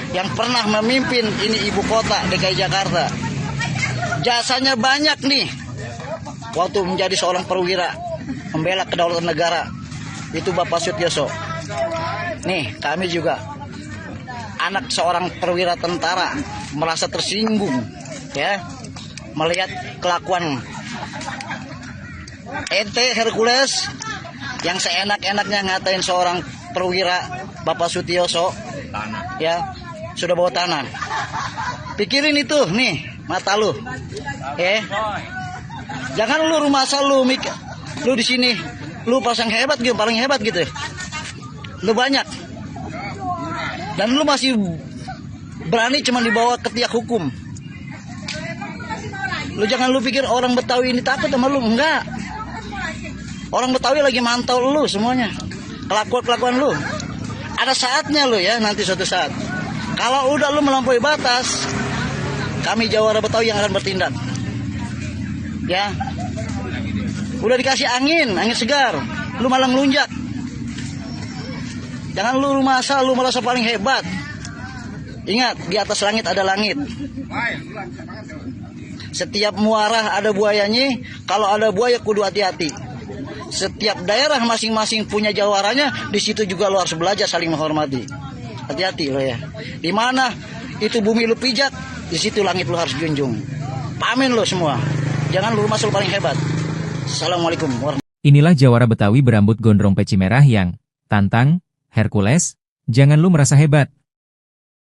Speaker 2: yang pernah memimpin ini ibu kota DKI Jakarta. Jasanya banyak nih, waktu menjadi seorang perwira, membela kedaulatan negara, itu Bapak Sutioso. Nih, kami juga anak seorang perwira tentara merasa tersinggung, ya, melihat kelakuan ente Hercules yang seenak-enaknya ngatain seorang perwira Bapak Sutioso, ya, sudah bawa tanah. Pikirin itu nih mata lu, jangan lu rumah asal lu mikir lu di sini lu pasang hebat gitu, paling hebat gitu, lu banyak. Dan lu masih berani cuma dibawa ke tiak hukum. Lu jangan lu pikir orang Betawi ini takut sama lu, enggak. Orang Betawi lagi mantau lu semuanya. Kelakuan lu. Ada saatnya lu ya, nanti suatu saat. Kalau udah lu melampaui batas, kami jawara Betawi yang akan bertindak. Ya. Udah dikasih angin segar, lu malah ngelunjak. Jangan lu rumah asal, lu merasa paling hebat. Ingat, di atas langit ada langit. Setiap muara ada buayanya, kalau ada buaya kudu hati-hati. Setiap daerah masing-masing punya jawaranya, di situ juga lu harus belajar saling menghormati. Hati-hati lo ya. Di mana itu bumi lu pijak, di situ langit lu harus junjung. Pamin lo semua. Jangan lu rumah asal paling hebat. Assalamualaikum warahmatullahi wabarakatuh.
Speaker 1: Inilah jawara Betawi berambut gondrong peci merah yang tantang Hercules, jangan lu merasa hebat.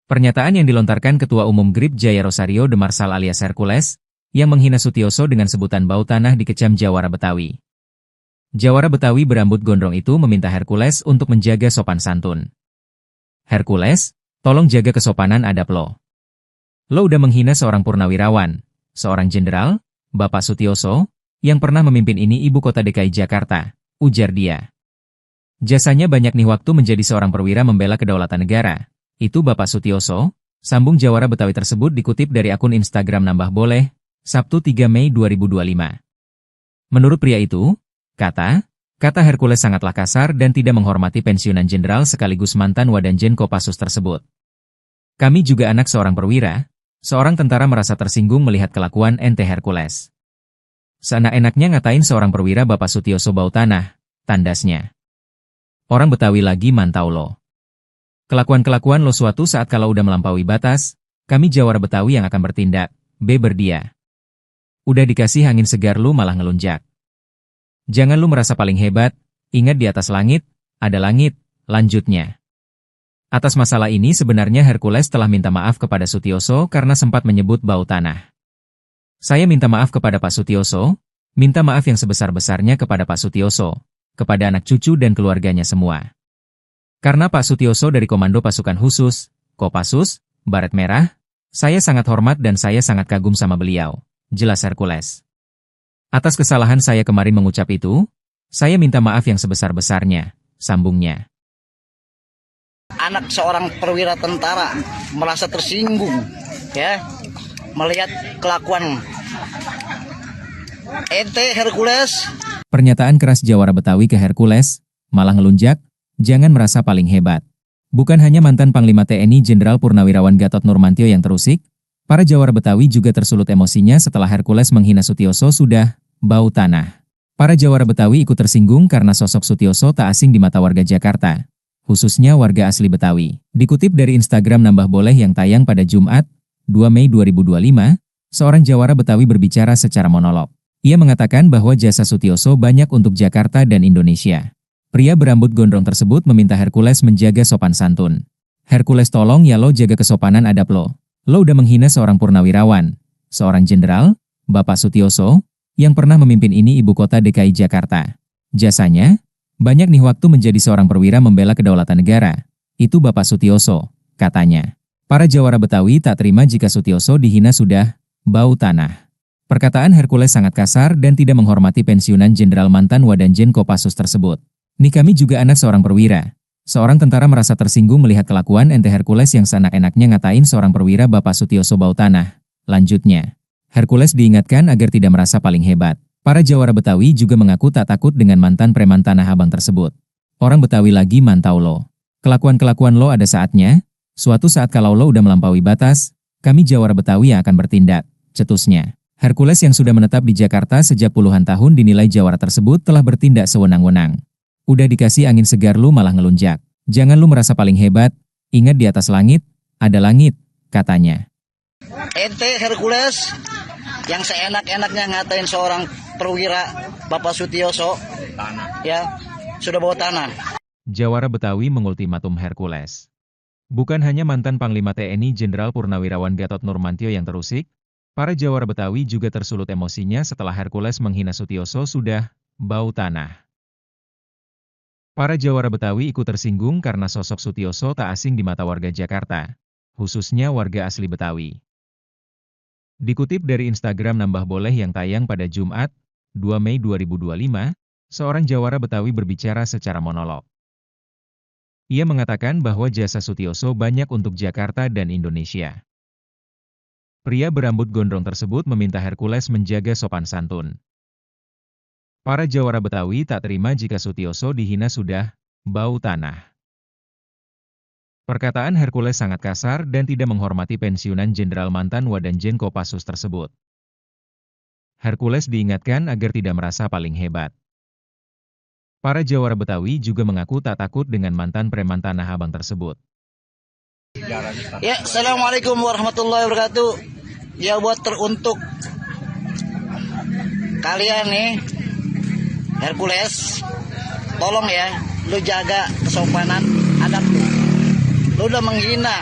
Speaker 1: Pernyataan yang dilontarkan Ketua Umum GRIP Jaya Rosario de Marsal alias Hercules, yang menghina Sutioso dengan sebutan bau tanah dikecam jawara Betawi. Jawara Betawi berambut gondrong itu meminta Hercules untuk menjaga sopan santun. Hercules, tolong jaga kesopanan adab lo. Lo udah menghina seorang purnawirawan, seorang jenderal, Bapak Sutioso, yang pernah memimpin ini ibu kota DKI Jakarta, ujar dia. Jasanya banyak nih waktu menjadi seorang perwira membela kedaulatan negara. Itu Bapak Sutioso, sambung jawara Betawi tersebut dikutip dari akun Instagram Nambah Boleh, Sabtu 3 Mei 2025. Menurut pria itu, kata, Kata Hercules sangatlah kasar dan tidak menghormati pensiunan jenderal sekaligus mantan Wadanjen Kopassus tersebut. Kami juga anak seorang perwira, seorang tentara merasa tersinggung melihat kelakuan ente Hercules. Seenak-enaknya ngatain seorang perwira Bapak Sutioso bau tanah, tandasnya. Orang Betawi lagi mantau lo. Kelakuan-kelakuan lo suatu saat kalau udah melampaui batas, kami Jawara Betawi yang akan bertindak, berdia. Udah dikasih angin segar lu malah ngelunjak. Jangan lu merasa paling hebat, ingat di atas langit, ada langit, lanjutnya. Atas masalah ini sebenarnya Hercules telah minta maaf kepada Sutioso karena sempat menyebut bau tanah. Saya minta maaf kepada Pak Sutioso, minta maaf yang sebesar-besarnya kepada Pak Sutioso, kepada anak cucu dan keluarganya semua. Karena Pak Sutioso dari Komando Pasukan Khusus, Kopassus, Baret Merah, saya sangat hormat dan saya sangat kagum sama beliau, jelas Hercules. Atas kesalahan saya kemarin mengucap itu, saya minta maaf yang sebesar-besarnya, sambungnya.
Speaker 2: Anak seorang perwira tentara merasa tersinggung, ya, melihat kelakuan ente Hercules.
Speaker 1: Pernyataan keras Jawara Betawi ke Hercules, malah ngelunjak, jangan merasa paling hebat. Bukan hanya mantan Panglima TNI Jenderal Purnawirawan Gatot Nurmantio yang terusik, para Jawara Betawi juga tersulut emosinya setelah Hercules menghina Sutioso sudah bau tanah. Para Jawara Betawi ikut tersinggung karena sosok Sutioso tak asing di mata warga Jakarta, khususnya warga asli Betawi. Dikutip dari Instagram Nambah Boleh yang tayang pada Jumat, 2 Mei 2025, seorang Jawara Betawi berbicara secara monolog. Ia mengatakan bahwa jasa Sutioso banyak untuk Jakarta dan Indonesia. Pria berambut gondrong tersebut meminta Hercules menjaga sopan santun. Hercules tolong ya lo jaga kesopanan adab lo. Lo udah menghina seorang purnawirawan, seorang jenderal, Bapak Sutioso, yang pernah memimpin ini ibu kota DKI Jakarta. Jasanya, banyak nih waktu menjadi seorang perwira membela kedaulatan negara. Itu Bapak Sutioso, katanya. Para Jawara Betawi tak terima jika Sutioso dihina sudah bau tanah. Perkataan Hercules sangat kasar dan tidak menghormati pensiunan jenderal mantan Wadanjen Kopassus tersebut. Nih kami juga anak seorang perwira. Seorang tentara merasa tersinggung melihat kelakuan ente Hercules yang seenak-enaknya ngatain seorang perwira Bapak Sutioso bau tanah. Lanjutnya, Hercules diingatkan agar tidak merasa paling hebat. Para Jawara Betawi juga mengaku tak takut dengan mantan preman Tanah Abang tersebut. Orang Betawi lagi mantau lo. Kelakuan-kelakuan lo ada saatnya, suatu saat kalau lo udah melampaui batas, kami Jawara Betawi yang akan bertindak, cetusnya. Hercules yang sudah menetap di Jakarta sejak puluhan tahun dinilai Jawara tersebut telah bertindak sewenang-wenang. Udah dikasih angin segar lu malah ngelunjak. Jangan lu merasa paling hebat, ingat di atas langit, ada langit, katanya.
Speaker 2: Ente Hercules yang seenak-enaknya ngatain seorang perwira Bapak Sutioso, ya, sudah bawa tanah.
Speaker 1: Jawara Betawi mengultimatum Hercules. Bukan hanya mantan Panglima TNI Jenderal Purnawirawan Gatot Nurmantio yang terusik, para Jawara Betawi juga tersulut emosinya setelah Hercules menghina Sutioso sudah bau tanah. Para Jawara Betawi ikut tersinggung karena sosok Sutioso tak asing di mata warga Jakarta, khususnya warga asli Betawi. Dikutip dari Instagram Nambah Boleh yang tayang pada Jumat, 2 Mei 2025, seorang Jawara Betawi berbicara secara monolog. Ia mengatakan bahwa jasa Sutioso banyak untuk Jakarta dan Indonesia. Pria berambut gondrong tersebut meminta Hercules menjaga sopan santun. Para Jawara Betawi tak terima jika Sutioso dihina sudah bau tanah. Perkataan Hercules sangat kasar dan tidak menghormati pensiunan jenderal mantan Wadanjen Kopassus tersebut. Hercules diingatkan agar tidak merasa paling hebat. Para Jawara Betawi juga mengaku tak takut dengan mantan preman Tanah Abang tersebut.
Speaker 2: Ya, Assalamualaikum warahmatullahi wabarakatuh. Ya, buat teruntuk kalian nih, Hercules, tolong ya, lu jaga kesopanan adab lu. Lu udah menghina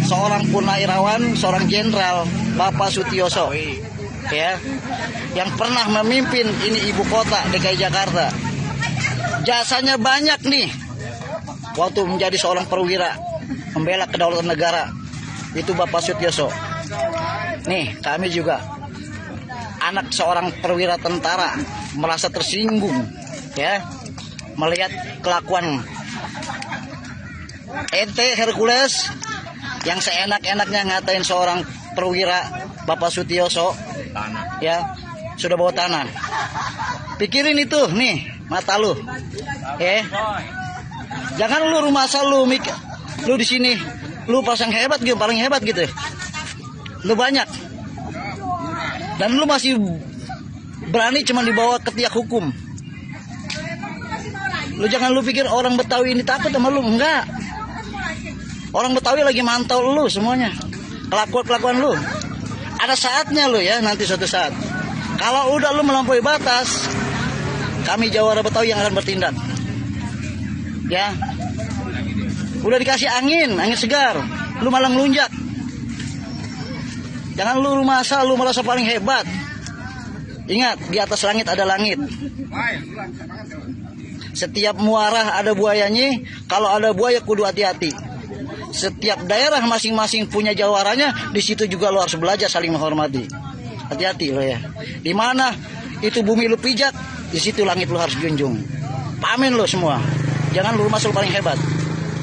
Speaker 2: seorang purnawirawan, seorang jenderal, Bapak Sutioso, ya, yang pernah memimpin ini ibu kota DKI Jakarta. Jasanya banyak nih, waktu menjadi seorang perwira, membela kedaulatan negara, itu Bapak Sutioso. Nih, kami juga anak seorang perwira tentara merasa tersinggung, ya, melihat kelakuan ente Hercules yang seenak-enaknya ngatain seorang perwira Bapak Sutioso, ya, sudah bawa tanah. Pikirin itu nih, mata lu. Jangan lu rumah asal lu lu di sini lu pasang hebat gitu, paling hebat gitu. Lu banyak. Dan lu masih berani cuma dibawa ke tiak hukum. Lu jangan lu pikir orang Betawi ini takut sama lu, enggak. Orang Betawi lagi mantau lu semuanya. Kelakuan lu. Ada saatnya lu ya, nanti suatu saat. Kalau udah lu melampaui batas, kami Jawara Betawi yang akan bertindak. Ya. Udah dikasih angin segar, lu malah ngelunjak. Jangan lu rumah asal lu merasa paling hebat. Ingat, di atas langit ada langit. Setiap muara ada buayanya, kalau ada buaya kudu hati-hati. Setiap daerah masing-masing punya jawaranya, di situ juga lu harus belajar saling menghormati. Hati-hati lo ya. Di mana itu bumi lu pijak, di situ langit lu harus junjung. Pamin lo semua. Jangan lu rumah asal paling hebat.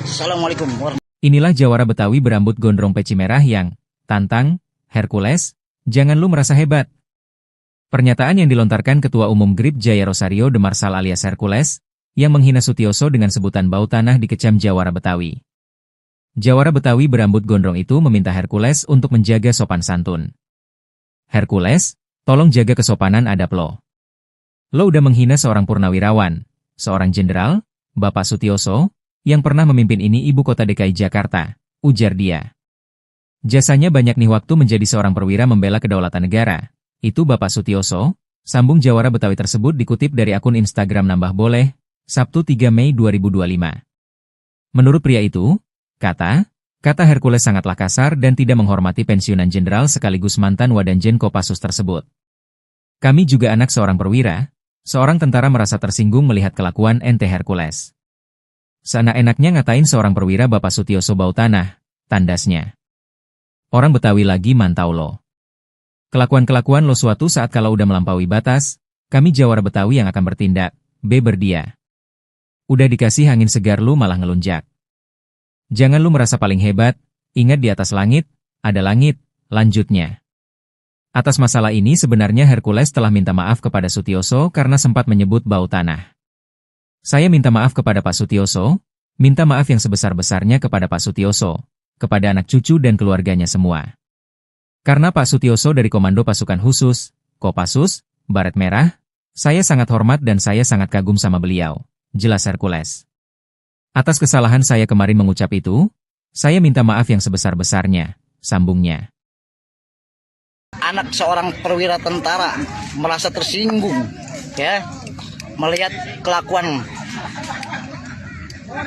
Speaker 2: Assalamualaikum warahmatullahi wabarakatuh.
Speaker 1: Inilah Jawara Betawi berambut gondrong peci merah yang tantang Hercules, jangan lu merasa hebat. Pernyataan yang dilontarkan Ketua Umum GRIP Jaya Rosario de Marsal alias Hercules, yang menghina Sutioso dengan sebutan bau tanah dikecam Jawara Betawi. Jawara Betawi berambut gondrong itu meminta Hercules untuk menjaga sopan santun. Hercules, tolong jaga kesopanan adab lo. Lo udah menghina seorang purnawirawan, seorang jenderal, Bapak Sutioso, yang pernah memimpin ini ibu kota DKI Jakarta, ujar dia. Jasanya banyak nih waktu menjadi seorang perwira membela kedaulatan negara. Itu Bapak Sutioso, sambung Jawara Betawi tersebut dikutip dari akun Instagram Nambah Boleh, Sabtu 3 Mei 2025. Menurut pria itu, kata Hercules sangatlah kasar dan tidak menghormati pensiunan jenderal sekaligus mantan Wadanjen Kopassus tersebut. Kami juga anak seorang perwira, seorang tentara merasa tersinggung melihat kelakuan ente Hercules. Seenak-enaknya ngatain seorang perwira Bapak Sutioso bau tanah, tandasnya. Orang Betawi lagi mantau lo. Kelakuan-kelakuan lo suatu saat kalau udah melampaui batas, kami Jawara Betawi yang akan bertindak, beber dia. Udah dikasih angin segar lu malah ngelunjak. Jangan lu merasa paling hebat, ingat di atas langit, ada langit, lanjutnya. Atas masalah ini sebenarnya Hercules telah minta maaf kepada Sutioso karena sempat menyebut bau tanah. Saya minta maaf kepada Pak Sutioso, minta maaf yang sebesar-besarnya kepada Pak Sutioso, kepada anak cucu dan keluarganya semua. Karena Pak Sutioso dari Komando Pasukan Khusus, Kopassus, Baret Merah, saya sangat hormat dan saya sangat kagum sama beliau, jelas Hercules. Atas kesalahan saya kemarin mengucap itu, saya minta maaf yang sebesar-besarnya, sambungnya.
Speaker 2: Anak seorang perwira tentara merasa tersinggung, ya, melihat kelakuan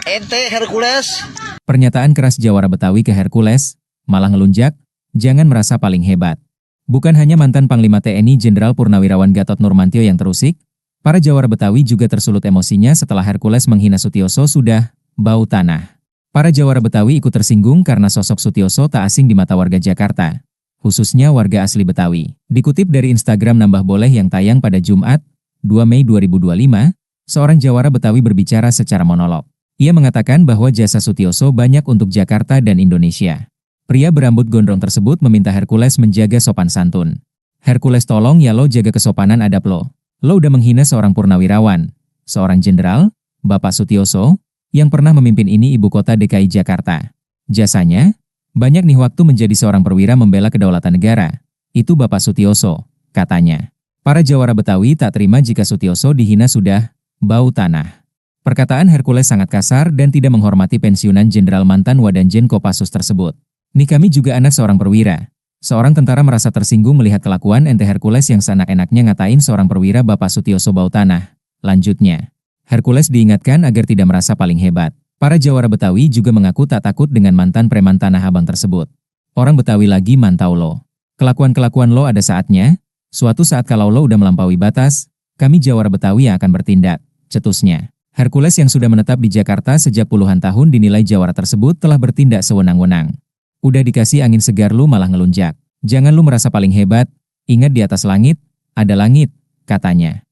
Speaker 2: ente Hercules.
Speaker 1: Pernyataan keras Jawara Betawi ke Hercules, malah ngelunjak, jangan merasa paling hebat. Bukan hanya mantan Panglima TNI Jenderal Purnawirawan Gatot Nurmantio yang terusik, para Jawara Betawi juga tersulut emosinya setelah Hercules menghina Sutioso sudah bau tanah. Para Jawara Betawi ikut tersinggung karena sosok Sutioso tak asing di mata warga Jakarta, khususnya warga asli Betawi. Dikutip dari Instagram Nambah Boleh yang tayang pada Jumat, 2 Mei 2025, seorang Jawara Betawi berbicara secara monolog. Ia mengatakan bahwa jasa Sutioso banyak untuk Jakarta dan Indonesia. Pria berambut gondrong tersebut meminta Hercules menjaga sopan santun. Hercules tolong ya lo jaga kesopanan adab lo. Lo udah menghina seorang purnawirawan, seorang jenderal, Bapak Sutioso, yang pernah memimpin ini ibu kota DKI Jakarta. Jasanya, banyak nih waktu menjadi seorang perwira membela kedaulatan negara. Itu Bapak Sutioso, katanya. Para Jawara Betawi tak terima jika Sutioso dihina sudah bau tanah. Perkataan Hercules sangat kasar dan tidak menghormati pensiunan jenderal mantan Wadanjen Kopassus tersebut. Nih kami juga anak seorang perwira. Seorang tentara merasa tersinggung melihat kelakuan ente Hercules yang seenak-enaknya ngatain seorang perwira Bapak Sutioso bau tanah. Lanjutnya, Hercules diingatkan agar tidak merasa paling hebat. Para Jawara Betawi juga mengaku tak takut dengan mantan preman Tanah Abang tersebut. Orang Betawi lagi mantau lo. Kelakuan-kelakuan lo ada saatnya, suatu saat kalau lo udah melampaui batas, kami Jawara Betawi yang akan bertindak, cetusnya. Hercules yang sudah menetap di Jakarta sejak puluhan tahun dinilai Jawara tersebut telah bertindak sewenang-wenang. Udah dikasih angin segar lu malah ngelunjak. Jangan lu merasa paling hebat, ingat di atas langit, ada langit, katanya.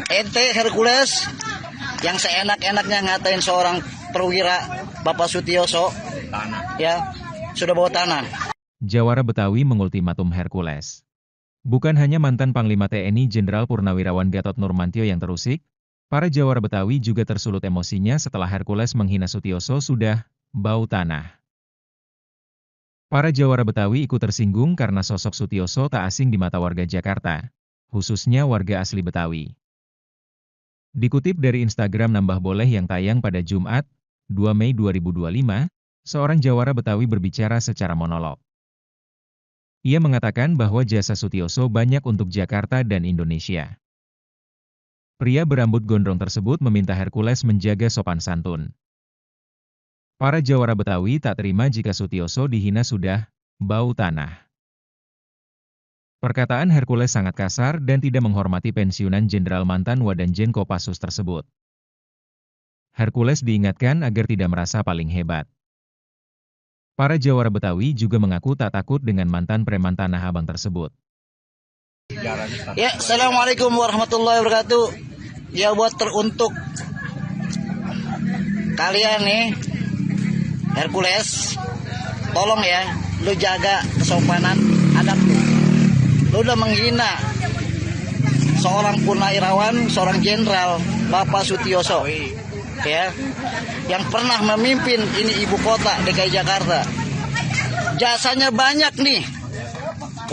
Speaker 2: Ente Hercules yang seenak-enaknya ngatain seorang perwira Bapak Sutioso, ya, sudah bawa tanah.
Speaker 1: Jawara Betawi mengultimatum Hercules. Bukan hanya mantan Panglima TNI Jenderal Purnawirawan Gatot Nurmantio yang terusik, Para jawara Betawi juga tersulut emosinya setelah Hercules menghina Sutioso sudah bau tanah. Para jawara Betawi ikut tersinggung karena sosok Sutioso tak asing di mata warga Jakarta, khususnya warga asli Betawi. Dikutip dari Instagram Nambah Boleh yang tayang pada Jumat, 2 Mei 2025, seorang jawara Betawi berbicara secara monolog. Ia mengatakan bahwa jasa Sutioso banyak untuk Jakarta dan Indonesia. Pria berambut gondrong tersebut meminta Hercules menjaga sopan santun. Para jawara Betawi tak terima jika Sutioso dihina sudah bau tanah. Perkataan Hercules sangat kasar dan tidak menghormati pensiunan Jenderal mantan Wadanjen Kopassus tersebut. Hercules diingatkan agar tidak merasa paling hebat. Para jawara Betawi juga mengaku tak takut dengan mantan preman Tanah Abang tersebut.
Speaker 2: Ya, Assalamualaikum warahmatullahi wabarakatuh. Ya, buat teruntuk kalian nih, Hercules, tolong ya, lu jaga kesopanan adab lu. Lu udah menghina seorang purnawirawan, seorang jenderal, Bapak Sutioso, ya, yang pernah memimpin ini ibu kota DKI Jakarta. Jasanya banyak nih,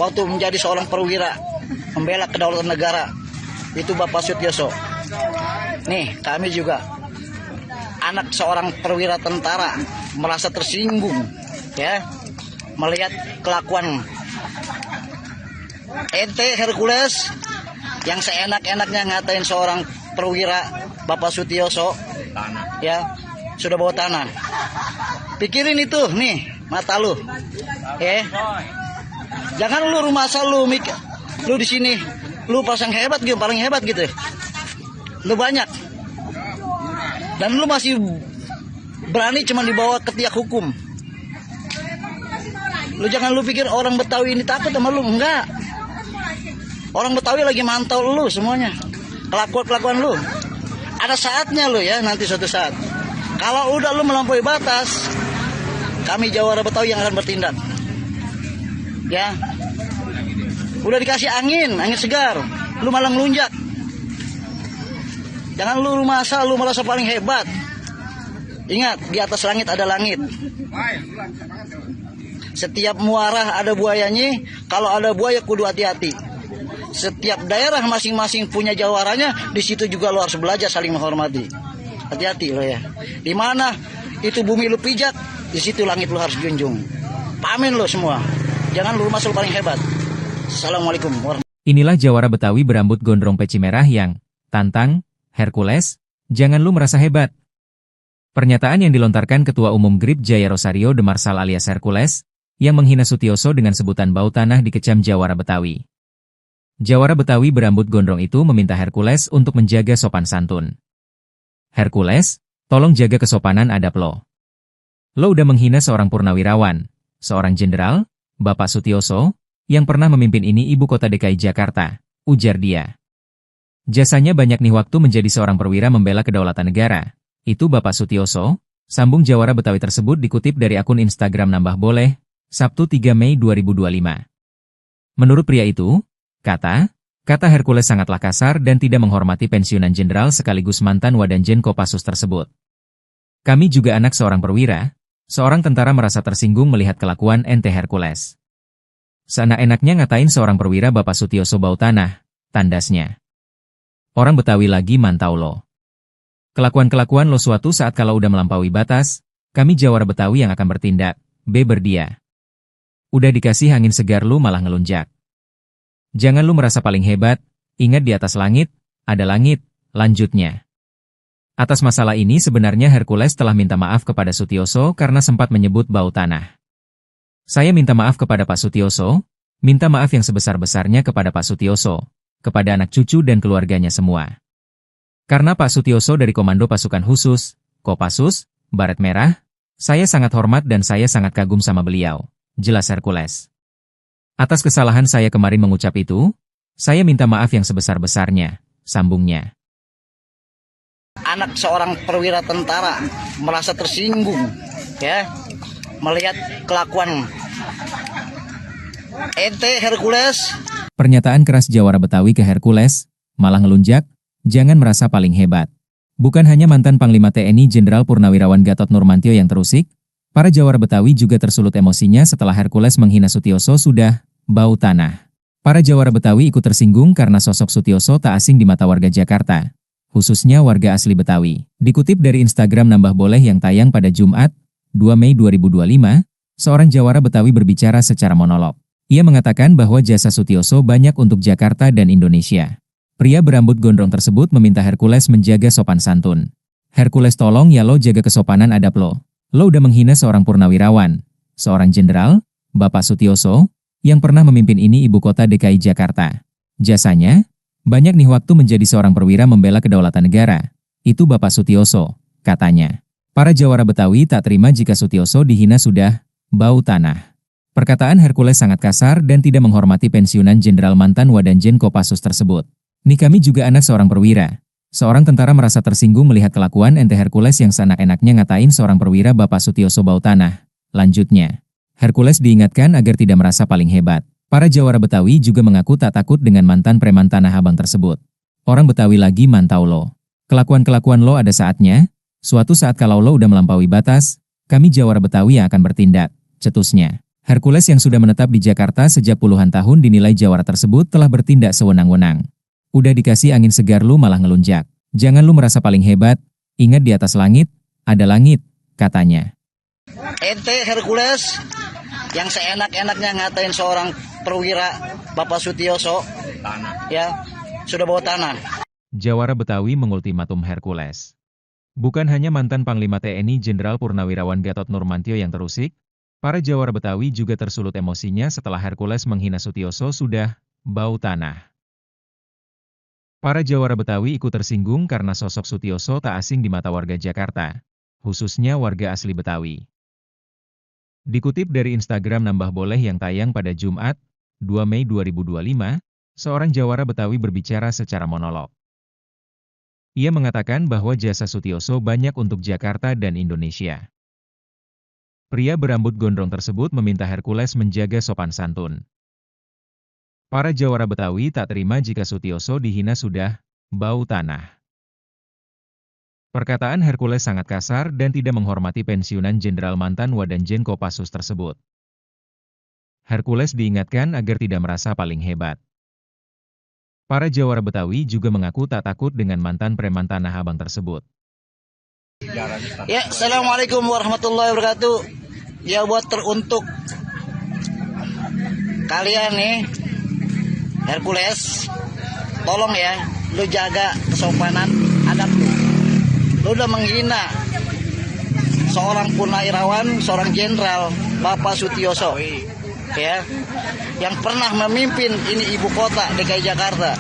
Speaker 2: waktu menjadi seorang perwira, membela kedaulatan negara, itu Bapak Sutioso. Nih, kami juga anak seorang perwira tentara merasa tersinggung, ya, melihat kelakuan ente Hercules yang seenak-enaknya ngatain seorang perwira Bapak Sutioso, ya, sudah bawa tanah. Pikirin itu, nih, mata lu, ya. Jangan lu rumah asal lu di sini, lu pasang hebat gitu, paling hebat gitu. Lu banyak. Dan lu masih berani cuma dibawa ke tiak hukum. Lu jangan lu pikir orang Betawi ini takut sama lu, enggak. Orang Betawi lagi mantau lu semuanya. Kelakuan lu. Ada saatnya lu ya, nanti suatu saat. Kalau udah lu melampaui batas, kami jawara Betawi yang akan bertindak. Ya. Udah dikasih angin segar, lu malah ngelunjak. Jangan lu rumah asal, lu merasa paling hebat. Ingat, di atas langit ada langit. Setiap muara ada buayanya, kalau ada buaya kudu hati-hati. Setiap daerah masing-masing punya jawaranya, di situ juga lu harus belajar saling menghormati. Hati-hati lo ya. Di mana itu bumi lu pijak, di situ langit lu harus junjung. Pamin lo semua. Jangan lu rumah asal paling hebat. Assalamualaikum warahmatullahi wabarakatuh.
Speaker 1: Inilah jawara Betawi berambut gondrong peci merah yang tantang Hercules, jangan lu merasa hebat. Pernyataan yang dilontarkan Ketua Umum GRIP Jaya Rosario de Marsal alias Hercules, yang menghina Sutioso dengan sebutan bau tanah dikecam jawara Betawi. Jawara Betawi berambut gondrong itu meminta Hercules untuk menjaga sopan santun. Hercules, tolong jaga kesopanan adab lo. Lo udah menghina seorang purnawirawan, seorang jenderal, Bapak Sutioso, yang pernah memimpin ini ibu kota DKI Jakarta, ujar dia. Jasanya banyak nih waktu menjadi seorang perwira membela kedaulatan negara. Itu Bapak Sutioso, sambung jawara Betawi tersebut dikutip dari akun Instagram Nambah Boleh, Sabtu 3 Mei 2025. Menurut pria itu, kata Hercules sangatlah kasar dan tidak menghormati pensiunan jenderal sekaligus mantan Wadanjen Kopassus tersebut. Kami juga anak seorang perwira, seorang tentara merasa tersinggung melihat kelakuan ente Hercules. Seenak-enaknya ngatain seorang perwira Bapak Sutioso bau tanah, tandasnya. Orang Betawi lagi mantau lo. Kelakuan-kelakuan lo suatu saat kalau udah melampaui batas, kami jawara Betawi yang akan bertindak, berdia. Udah dikasih angin segar lu malah ngelunjak. Jangan lu merasa paling hebat, ingat di atas langit, ada langit, lanjutnya. Atas masalah ini sebenarnya Hercules telah minta maaf kepada Sutioso karena sempat menyebut bau tanah. Saya minta maaf kepada Pak Sutioso, minta maaf yang sebesar-besarnya kepada Pak Sutioso, kepada anak cucu dan keluarganya semua. Karena Pak Sutioso dari Komando Pasukan Khusus, Kopassus, Baret Merah, saya sangat hormat dan saya sangat kagum sama beliau, jelas Hercules. Atas kesalahan saya kemarin mengucap itu, saya minta maaf yang sebesar-besarnya, sambungnya.
Speaker 2: Anak seorang perwira tentara merasa tersinggung, ya, melihat kelakuan ente Hercules.
Speaker 1: Pernyataan keras jawara Betawi ke Hercules, malah ngelunjak, jangan merasa paling hebat. Bukan hanya mantan Panglima TNI Jenderal Purnawirawan Gatot Nurmantio yang terusik, para Jawara Betawi juga tersulut emosinya setelah Hercules menghina Sutioso sudah bau tanah. Para Jawara Betawi ikut tersinggung karena sosok Sutioso tak asing di mata warga Jakarta, khususnya warga asli Betawi. Dikutip dari Instagram Nambah Boleh yang tayang pada Jumat, 2 Mei 2025, seorang Jawara Betawi berbicara secara monolog. Ia mengatakan bahwa jasa Sutioso banyak untuk Jakarta dan Indonesia. Pria berambut gondrong tersebut meminta Hercules menjaga sopan santun. Hercules, tolong ya lo jaga kesopanan adab lo. Lo udah menghina seorang purnawirawan, seorang jenderal, Bapak Sutioso, yang pernah memimpin ini ibu kota DKI Jakarta. Jasanya, banyak nih waktu menjadi seorang perwira membela kedaulatan negara. Itu Bapak Sutioso, katanya. Para Jawara Betawi tak terima jika Sutioso dihina sudah bau tanah. Perkataan Hercules sangat kasar dan tidak menghormati pensiunan Jenderal mantan Wadanjen Kopassus tersebut. Nih kami juga anak seorang perwira. Seorang tentara merasa tersinggung melihat kelakuan ente Hercules yang seenak-enaknya ngatain seorang perwira Bapak Sutioso bau tanah. Lanjutnya, Hercules diingatkan agar tidak merasa paling hebat. Para Jawara Betawi juga mengaku tak takut dengan mantan preman Tanah Abang tersebut. Orang Betawi lagi mantau lo. Kelakuan-kelakuan lo ada saatnya. Suatu saat kalau lo udah melampaui batas, kami Jawara Betawi yang akan bertindak, cetusnya. Hercules yang sudah menetap di Jakarta sejak puluhan tahun dinilai Jawara tersebut telah bertindak sewenang-wenang. Udah dikasih angin segar lu malah ngelunjak. Jangan lu merasa paling hebat, ingat di atas langit, ada langit, katanya.
Speaker 2: Ente Hercules yang seenak-enaknya ngatain seorang perwira Bapak Sutioso, ya, sudah bawa tanah.
Speaker 1: Jawara Betawi mengultimatum Hercules. Bukan hanya mantan Panglima TNI Jenderal Purnawirawan Gatot Nurmantio yang terusik, para Jawara Betawi juga tersulut emosinya setelah Hercules menghina Sutioso sudah bau tanah. Para Jawara Betawi ikut tersinggung karena sosok Sutioso tak asing di mata warga Jakarta, khususnya warga asli Betawi. Dikutip dari Instagram Nambah Boleh yang tayang pada Jumat, 2 Mei 2025, seorang Jawara Betawi berbicara secara monolog. Ia mengatakan bahwa jasa Sutioso banyak untuk Jakarta dan Indonesia. Pria berambut gondrong tersebut meminta Hercules menjaga sopan santun. Para Jawara Betawi tak terima jika Sutioso dihina sudah bau tanah. Perkataan Hercules sangat kasar dan tidak menghormati pensiunan Jenderal mantan Wadanjen Kopassus tersebut. Hercules diingatkan agar tidak merasa paling hebat. Para Jawara Betawi juga mengaku tak takut dengan mantan preman Tanah Abang tersebut.
Speaker 2: Ya, Assalamualaikum warahmatullahi wabarakatuh. Ya, buat teruntuk kalian nih, Hercules, tolong ya, lu jaga kesopanan adab lu. Lu udah menghina seorang purnawirawan, seorang jenderal, Bapak Sutioso, ya, yang pernah memimpin ini ibu kota DKI Jakarta.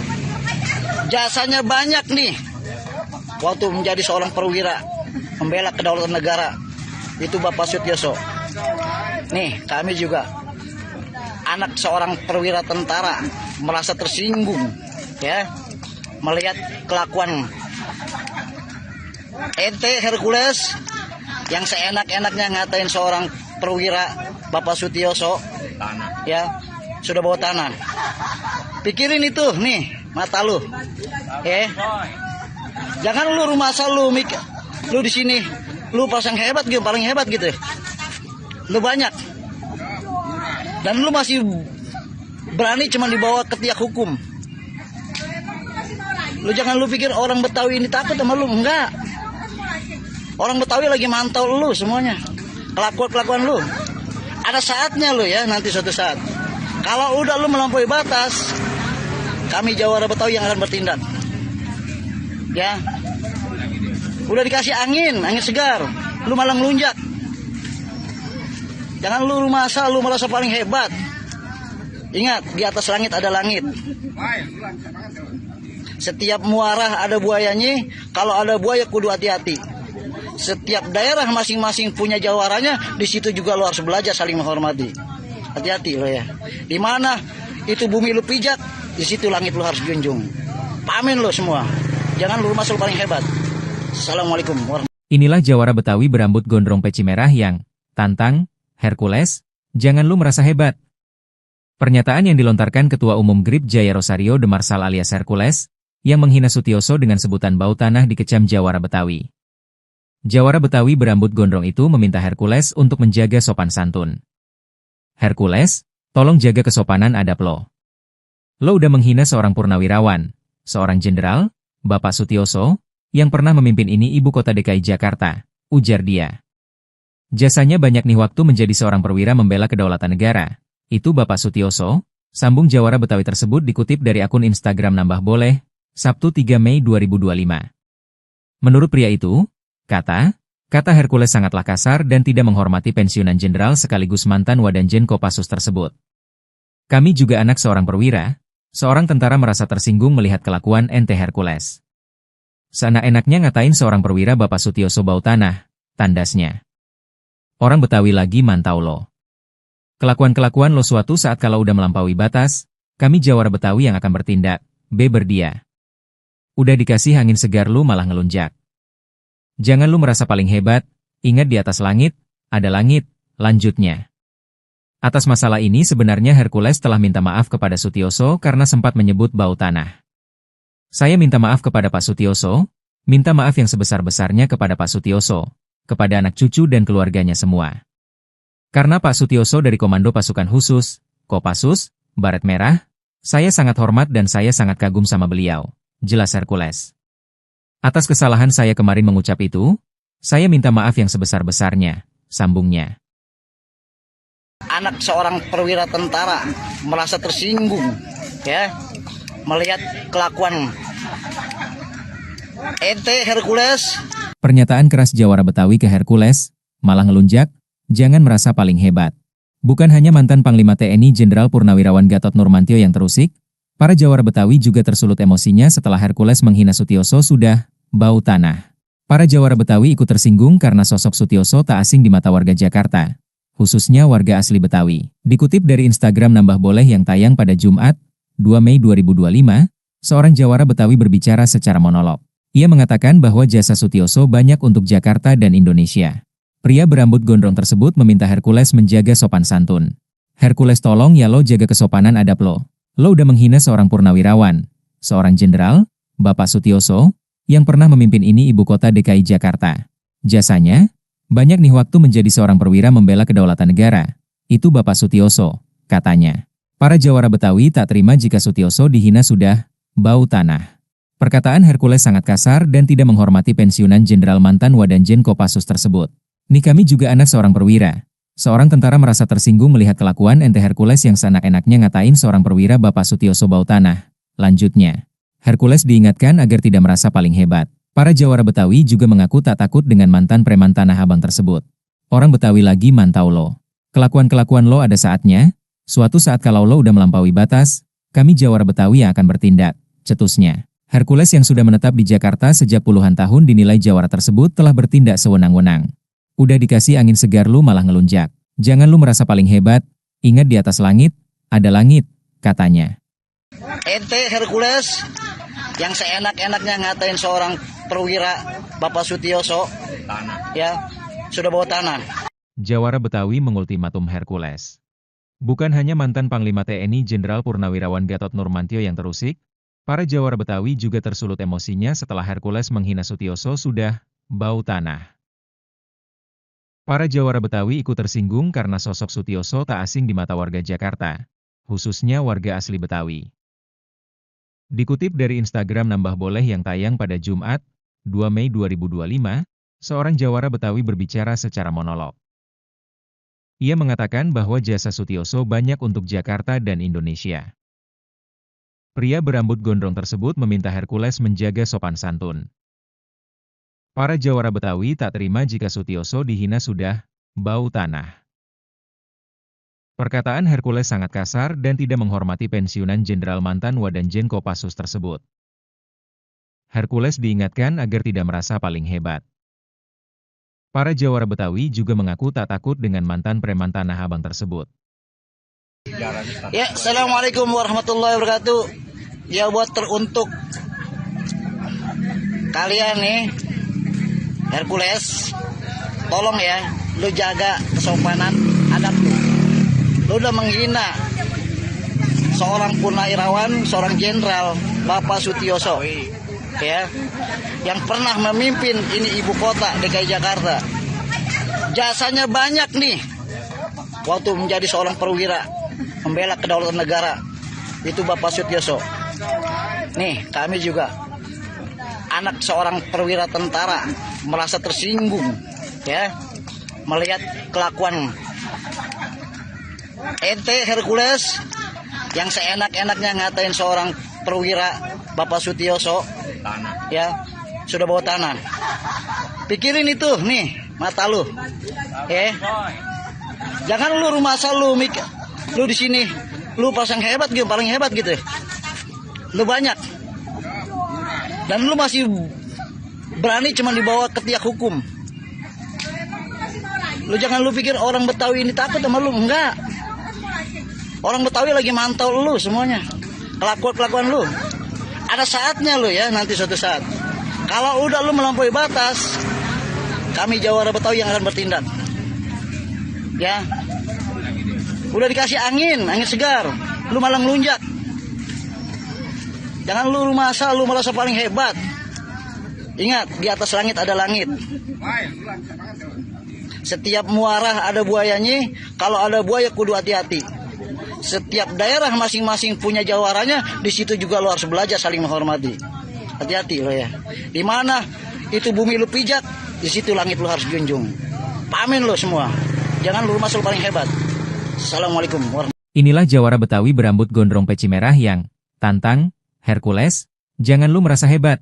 Speaker 2: Jasanya banyak nih, waktu menjadi seorang perwira membela kedaulatan negara, itu Bapak Sutioso. Nih, kami juga anak seorang perwira tentara merasa tersinggung, ya, melihat kelakuan ente Hercules yang seenak-enaknya ngatain seorang perwira Bapak Sutioso, ya, sudah bawa tanah. Pikirin itu nih mata lu, ya. Jangan lu rumah asal lu mikir, lu di sini lu pasang hebat gitu, paling hebat gitu. Lu banyak. Dan lu masih berani cuma dibawa ke tiak hukum. Lu jangan lu pikir orang Betawi ini takut sama lu, enggak. Orang Betawi lagi mantau lu semuanya. Kelakuan lu. Ada saatnya lu ya, nanti suatu saat. Kalau udah lu melampaui batas, kami Jawara Betawi yang akan bertindak. Ya. Udah dikasih angin segar, lu malah ngelunjak. Jangan lu masa lu merasa paling hebat. Ingat, di atas langit ada langit. Setiap muara ada buayanya, kalau ada buaya kudu hati-hati. Setiap daerah masing-masing punya jawaranya, di situ juga lu harus belajar saling menghormati. Hati-hati lo ya. Di mana itu bumi lu pijak, di situ langit lu harus junjung. Pamin lo semua. Jangan lu masuk paling hebat. Assalamualaikum warahmatullahi wabarakatuh.
Speaker 1: Inilah Jawara Betawi berambut gondrong peci merah yang tantang Hercules, jangan lu merasa hebat. Pernyataan yang dilontarkan Ketua Umum GRIP Jaya Rosario de Marsal alias Hercules, yang menghina Sutioso dengan sebutan bau tanah dikecam Jawara Betawi. Jawara Betawi berambut gondrong itu meminta Hercules untuk menjaga sopan santun. Hercules, tolong jaga kesopanan adab lo. Lo udah menghina seorang purnawirawan, seorang jenderal, Bapak Sutioso, yang pernah memimpin ini ibu kota DKI Jakarta, ujar dia. Jasanya banyak nih waktu menjadi seorang perwira membela kedaulatan negara. Itu Bapak Sutioso, sambung Jawara Betawi tersebut dikutip dari akun Instagram Nambah Boleh, Sabtu 3 Mei 2025. Menurut pria itu, kata Hercules sangatlah kasar dan tidak menghormati pensiunan jenderal sekaligus mantan Wadanjen Kopassus tersebut. Kami juga anak seorang perwira. Seorang tentara merasa tersinggung melihat kelakuan ente Hercules. Seenak-enaknya ngatain seorang perwira Bapak Sutioso bau tanah, tandasnya. Orang Betawi lagi mantau lo. Kelakuan-kelakuan lo suatu saat kalau udah melampaui batas, kami Jawara Betawi yang akan bertindak, berdia. Udah dikasih angin segar lu malah ngelunjak. Jangan lu merasa paling hebat, ingat di atas langit, ada langit, lanjutnya. Atas masalah ini sebenarnya Hercules telah minta maaf kepada Sutioso karena sempat menyebut bau tanah. Saya minta maaf kepada Pak Sutioso, minta maaf yang sebesar-besarnya kepada Pak Sutioso, kepada anak cucu dan keluarganya semua. Karena Pak Sutioso dari Komando Pasukan Khusus, Kopassus, Baret Merah, saya sangat hormat dan saya sangat kagum sama beliau, jelas Hercules. Atas kesalahan saya kemarin mengucap itu, saya minta maaf yang sebesar-besarnya, sambungnya.
Speaker 2: Anak seorang perwira tentara merasa tersinggung ya melihat kelakuan ente Hercules.
Speaker 1: Pernyataan keras Jawara Betawi ke Hercules malah ngelunjak, jangan merasa paling hebat. Bukan hanya mantan Panglima TNI Jenderal Purnawirawan Gatot Nurmantio yang terusik, para Jawara Betawi juga tersulut emosinya setelah Hercules menghina Sutioso sudah bau tanah. Para Jawara Betawi ikut tersinggung karena sosok Sutioso tak asing di mata warga Jakarta, khususnya warga asli Betawi. Dikutip dari Instagram Nambah Boleh yang tayang pada Jumat, 2 Mei 2025, seorang Jawara Betawi berbicara secara monolog. Ia mengatakan bahwa jasa Sutioso banyak untuk Jakarta dan Indonesia. Pria berambut gondrong tersebut meminta Hercules menjaga sopan santun. Hercules tolong ya lo jaga kesopanan adab lo. Lo udah menghina seorang purnawirawan, seorang jenderal, Bapak Sutioso, yang pernah memimpin ini ibu kota DKI Jakarta. Jasanya banyak nih waktu menjadi seorang perwira membela kedaulatan negara. Itu Bapak Sutioso, katanya. Para Jawara Betawi tak terima jika Sutioso dihina sudah bau tanah. Perkataan Hercules sangat kasar dan tidak menghormati pensiunan jenderal mantan Wadanjen Kopassus tersebut. Nih kami juga anak seorang perwira. Seorang tentara merasa tersinggung melihat kelakuan ente Hercules yang seenak-enaknya ngatain seorang perwira Bapak Sutioso bau tanah. Lanjutnya, Hercules diingatkan agar tidak merasa paling hebat. Para Jawara Betawi juga mengaku tak takut dengan mantan preman Tanah Abang tersebut. Orang Betawi lagi mantau lo. Kelakuan-kelakuan lo ada saatnya, suatu saat kalau lo udah melampaui batas, kami Jawara Betawi yang akan bertindak, cetusnya. Hercules yang sudah menetap di Jakarta sejak puluhan tahun dinilai Jawara tersebut telah bertindak sewenang-wenang. Udah dikasih angin segar lu malah ngelunjak. Jangan lu merasa paling hebat, ingat di atas langit, ada langit, katanya.
Speaker 2: Ente Hercules yang seenak-enaknya ngatain seorang perwira Bapak Sutioso, ya, sudah bawa tanah.
Speaker 1: Jawara Betawi mengultimatum Hercules. Bukan hanya mantan Panglima TNI Jenderal Purnawirawan Gatot Nurmantio yang terusik, para Jawara Betawi juga tersulut emosinya setelah Hercules menghina Sutioso sudah bau tanah. Para Jawara Betawi ikut tersinggung karena sosok Sutioso tak asing di mata warga Jakarta, khususnya warga asli Betawi. Dikutip dari Instagram Nambah Boleh yang tayang pada Jumat, 2 Mei 2025, seorang Jawara Betawi berbicara secara monolog. Ia mengatakan bahwa jasa Sutioso banyak untuk Jakarta dan Indonesia. Pria berambut gondrong tersebut meminta Hercules menjaga sopan santun. Para Jawara Betawi tak terima jika Sutioso dihina sudah bau tanah. Perkataan Hercules sangat kasar dan tidak menghormati pensiunan jenderal mantan Wadanjen Kopassus tersebut. Hercules diingatkan agar tidak merasa paling hebat. Para Jawara Betawi juga mengaku tak takut dengan mantan preman Tanah Abang tersebut.
Speaker 2: Ya, Assalamualaikum warahmatullahi wabarakatuh. Ya, buat teruntuk kalian nih, Hercules, tolong ya, lu jaga kesopanan adab lu. Lu udah menghina seorang purnawirawan, seorang jenderal, Bapak Sutioso, ya, yang pernah memimpin ini ibu kota DKI Jakarta. Jasanya banyak nih, waktu menjadi seorang perwira, membela kedaulatan negara, itu Bapak Sutioso. Nih, kami juga anak seorang perwira tentara merasa tersinggung, ya, melihat kelakuan ente Hercules yang seenak-enaknya ngatain seorang perwira Bapak Sutioso, ya, sudah bawa tanah. Pikirin itu nih mata lu, jangan lu rumah asal lu di sini lu pasang hebat gitu, paling hebat gitu, lu banyak, dan lu masih berani cuma dibawa ke tiak hukum. Lu jangan lu pikir orang Betawi ini takut sama lu, enggak. Orang Betawi lagi mantau lu semuanya, kelakuan lu. Ada saatnya lu ya, nanti suatu saat. Kalau udah lu melampaui batas, kami Jawara Betawi yang akan bertindak. Ya, udah dikasih angin segar, lu malah ngelunjak. Jangan lu rumah asal, lu merasa paling hebat. Ingat, di atas langit ada langit. Setiap muara ada buayanya, kalau ada buaya kudu hati-hati. Setiap daerah masing-masing punya jawaranya, di situ juga lo harus belajar saling menghormati. Hati-hati lo ya. Di mana itu bumi lu pijak, di situ langit lo harus junjung. Pamin lo semua. Jangan lu masuk paling hebat. Assalamualaikum warahmatullahi wabarakatuh.
Speaker 1: Inilah Jawara Betawi berambut gondrong peci merah yang tantang Hercules, jangan lu merasa hebat.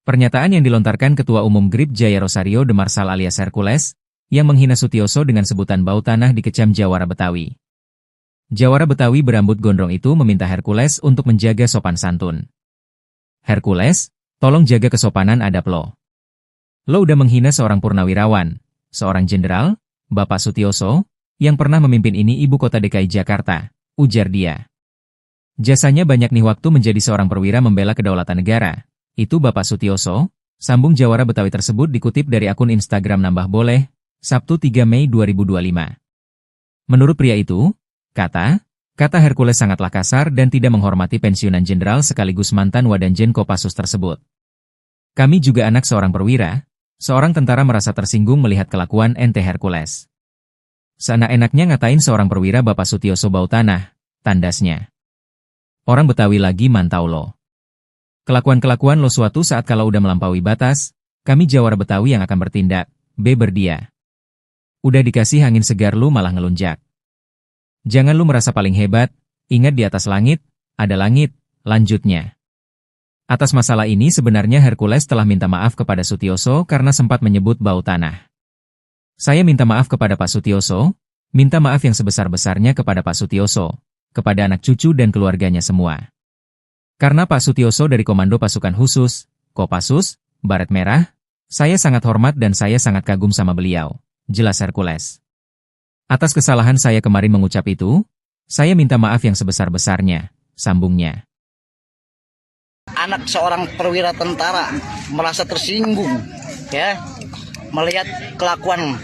Speaker 1: Pernyataan yang dilontarkan Ketua Umum GRIP Jaya Rosario de Marsal alias Hercules, yang menghina Sutioso dengan sebutan bau tanah dikecam Jawara Betawi. Jawara Betawi berambut gondrong itu meminta Hercules untuk menjaga sopan santun. Hercules, tolong jaga kesopanan adab lo. Lo udah menghina seorang purnawirawan, seorang jenderal, Bapak Sutioso, yang pernah memimpin ini ibu kota DKI Jakarta, ujar dia. Jasanya banyak nih waktu menjadi seorang perwira membela kedaulatan negara. Itu Bapak Sutioso, sambung Jawara Betawi tersebut dikutip dari akun Instagram Nambah Boleh, Sabtu 3 Mei 2025. Menurut pria itu, kata Hercules sangatlah kasar dan tidak menghormati pensiunan jenderal sekaligus mantan Wadanjen Kopassus tersebut. Kami juga anak seorang perwira, seorang tentara merasa tersinggung melihat kelakuan ente Hercules. Seenak-enaknya ngatain seorang perwira Bapak Sutioso bau tanah, tandasnya. Orang Betawi lagi mantau lo. Kelakuan-kelakuan lo suatu saat kalau udah melampaui batas, kami Jawara Betawi yang akan bertindak, beber dia. Udah dikasih angin segar lu malah ngelunjak. Jangan lu merasa paling hebat, ingat di atas langit, ada langit, lanjutnya. Atas masalah ini sebenarnya Hercules telah minta maaf kepada Sutioso karena sempat menyebut bau tanah. Saya minta maaf kepada Pak Sutioso, minta maaf yang sebesar-besarnya kepada Pak Sutioso, kepada anak cucu dan keluarganya semua. Karena Pak Sutioso dari Komando Pasukan Khusus, Kopassus, Baret Merah, saya sangat hormat dan saya sangat kagum sama beliau, jelas Hercules. Atas kesalahan saya kemarin mengucap itu, saya minta maaf yang sebesar-besarnya, sambungnya.
Speaker 2: Anak seorang perwira tentara merasa tersinggung, ya, melihat kelakuan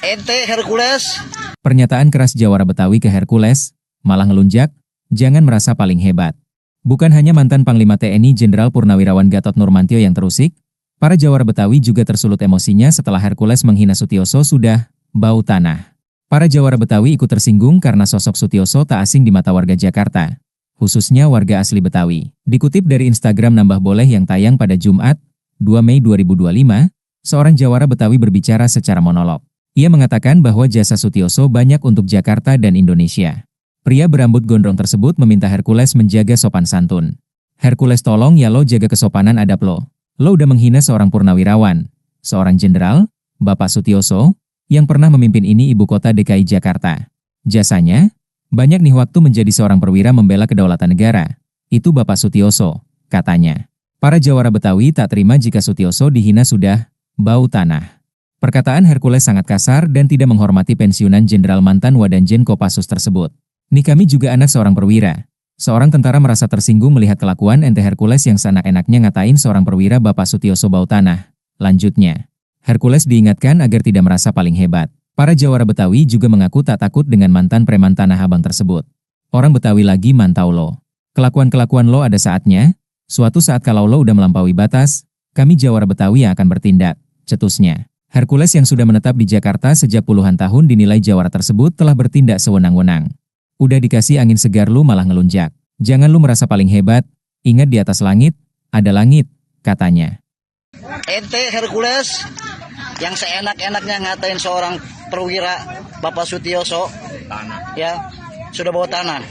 Speaker 2: ente Hercules.
Speaker 1: Pernyataan keras Jawara Betawi ke Hercules, malah ngelunjak, jangan merasa paling hebat. Bukan hanya mantan Panglima TNI Jenderal Purnawirawan Gatot Nurmantio yang terusik, para Jawara Betawi juga tersulut emosinya setelah Hercules menghina Sutioso sudah bau tanah. Para Jawara Betawi ikut tersinggung karena sosok Sutioso tak asing di mata warga Jakarta, khususnya warga asli Betawi. Dikutip dari Instagram Nambah Boleh yang tayang pada Jumat, 2 Mei 2025, seorang Jawara Betawi berbicara secara monolog. Ia mengatakan bahwa jasa Sutioso banyak untuk Jakarta dan Indonesia. Pria berambut gondrong tersebut meminta Hercules menjaga sopan santun. Hercules tolong ya lo jaga kesopanan adab lo. Lo udah menghina seorang purnawirawan, seorang jenderal, Bapak Sutioso, yang pernah memimpin ini ibu kota DKI Jakarta. Jasanya, banyak nih waktu menjadi seorang perwira membela kedaulatan negara. Itu Bapak Sutioso, katanya. Para Jawara Betawi tak terima jika Sutioso dihina sudah bau tanah. Perkataan Hercules sangat kasar dan tidak menghormati pensiunan jenderal mantan Wadanjen Kopassus tersebut. Nih kami juga anak seorang perwira. Seorang tentara merasa tersinggung melihat kelakuan ente Hercules yang seenak-enaknya ngatain seorang perwira Bapak Sutioso bau tanah. Lanjutnya, Hercules diingatkan agar tidak merasa paling hebat. Para jawara Betawi juga mengaku tak takut dengan mantan preman Tanah Abang tersebut. Orang Betawi lagi mantau lo. Kelakuan-kelakuan lo ada saatnya, suatu saat kalau lo udah melampaui batas, kami jawara Betawi yang akan bertindak, cetusnya. Hercules yang sudah menetap di Jakarta sejak puluhan tahun dinilai jawara tersebut telah bertindak sewenang-wenang. Udah dikasih angin segar lu malah ngelunjak. Jangan lu merasa paling hebat, ingat di atas langit, ada langit, katanya.
Speaker 2: Ente Hercules yang seenak-enaknya ngatain seorang perwira Bapak Sutioso, ya, sudah bawa tanah.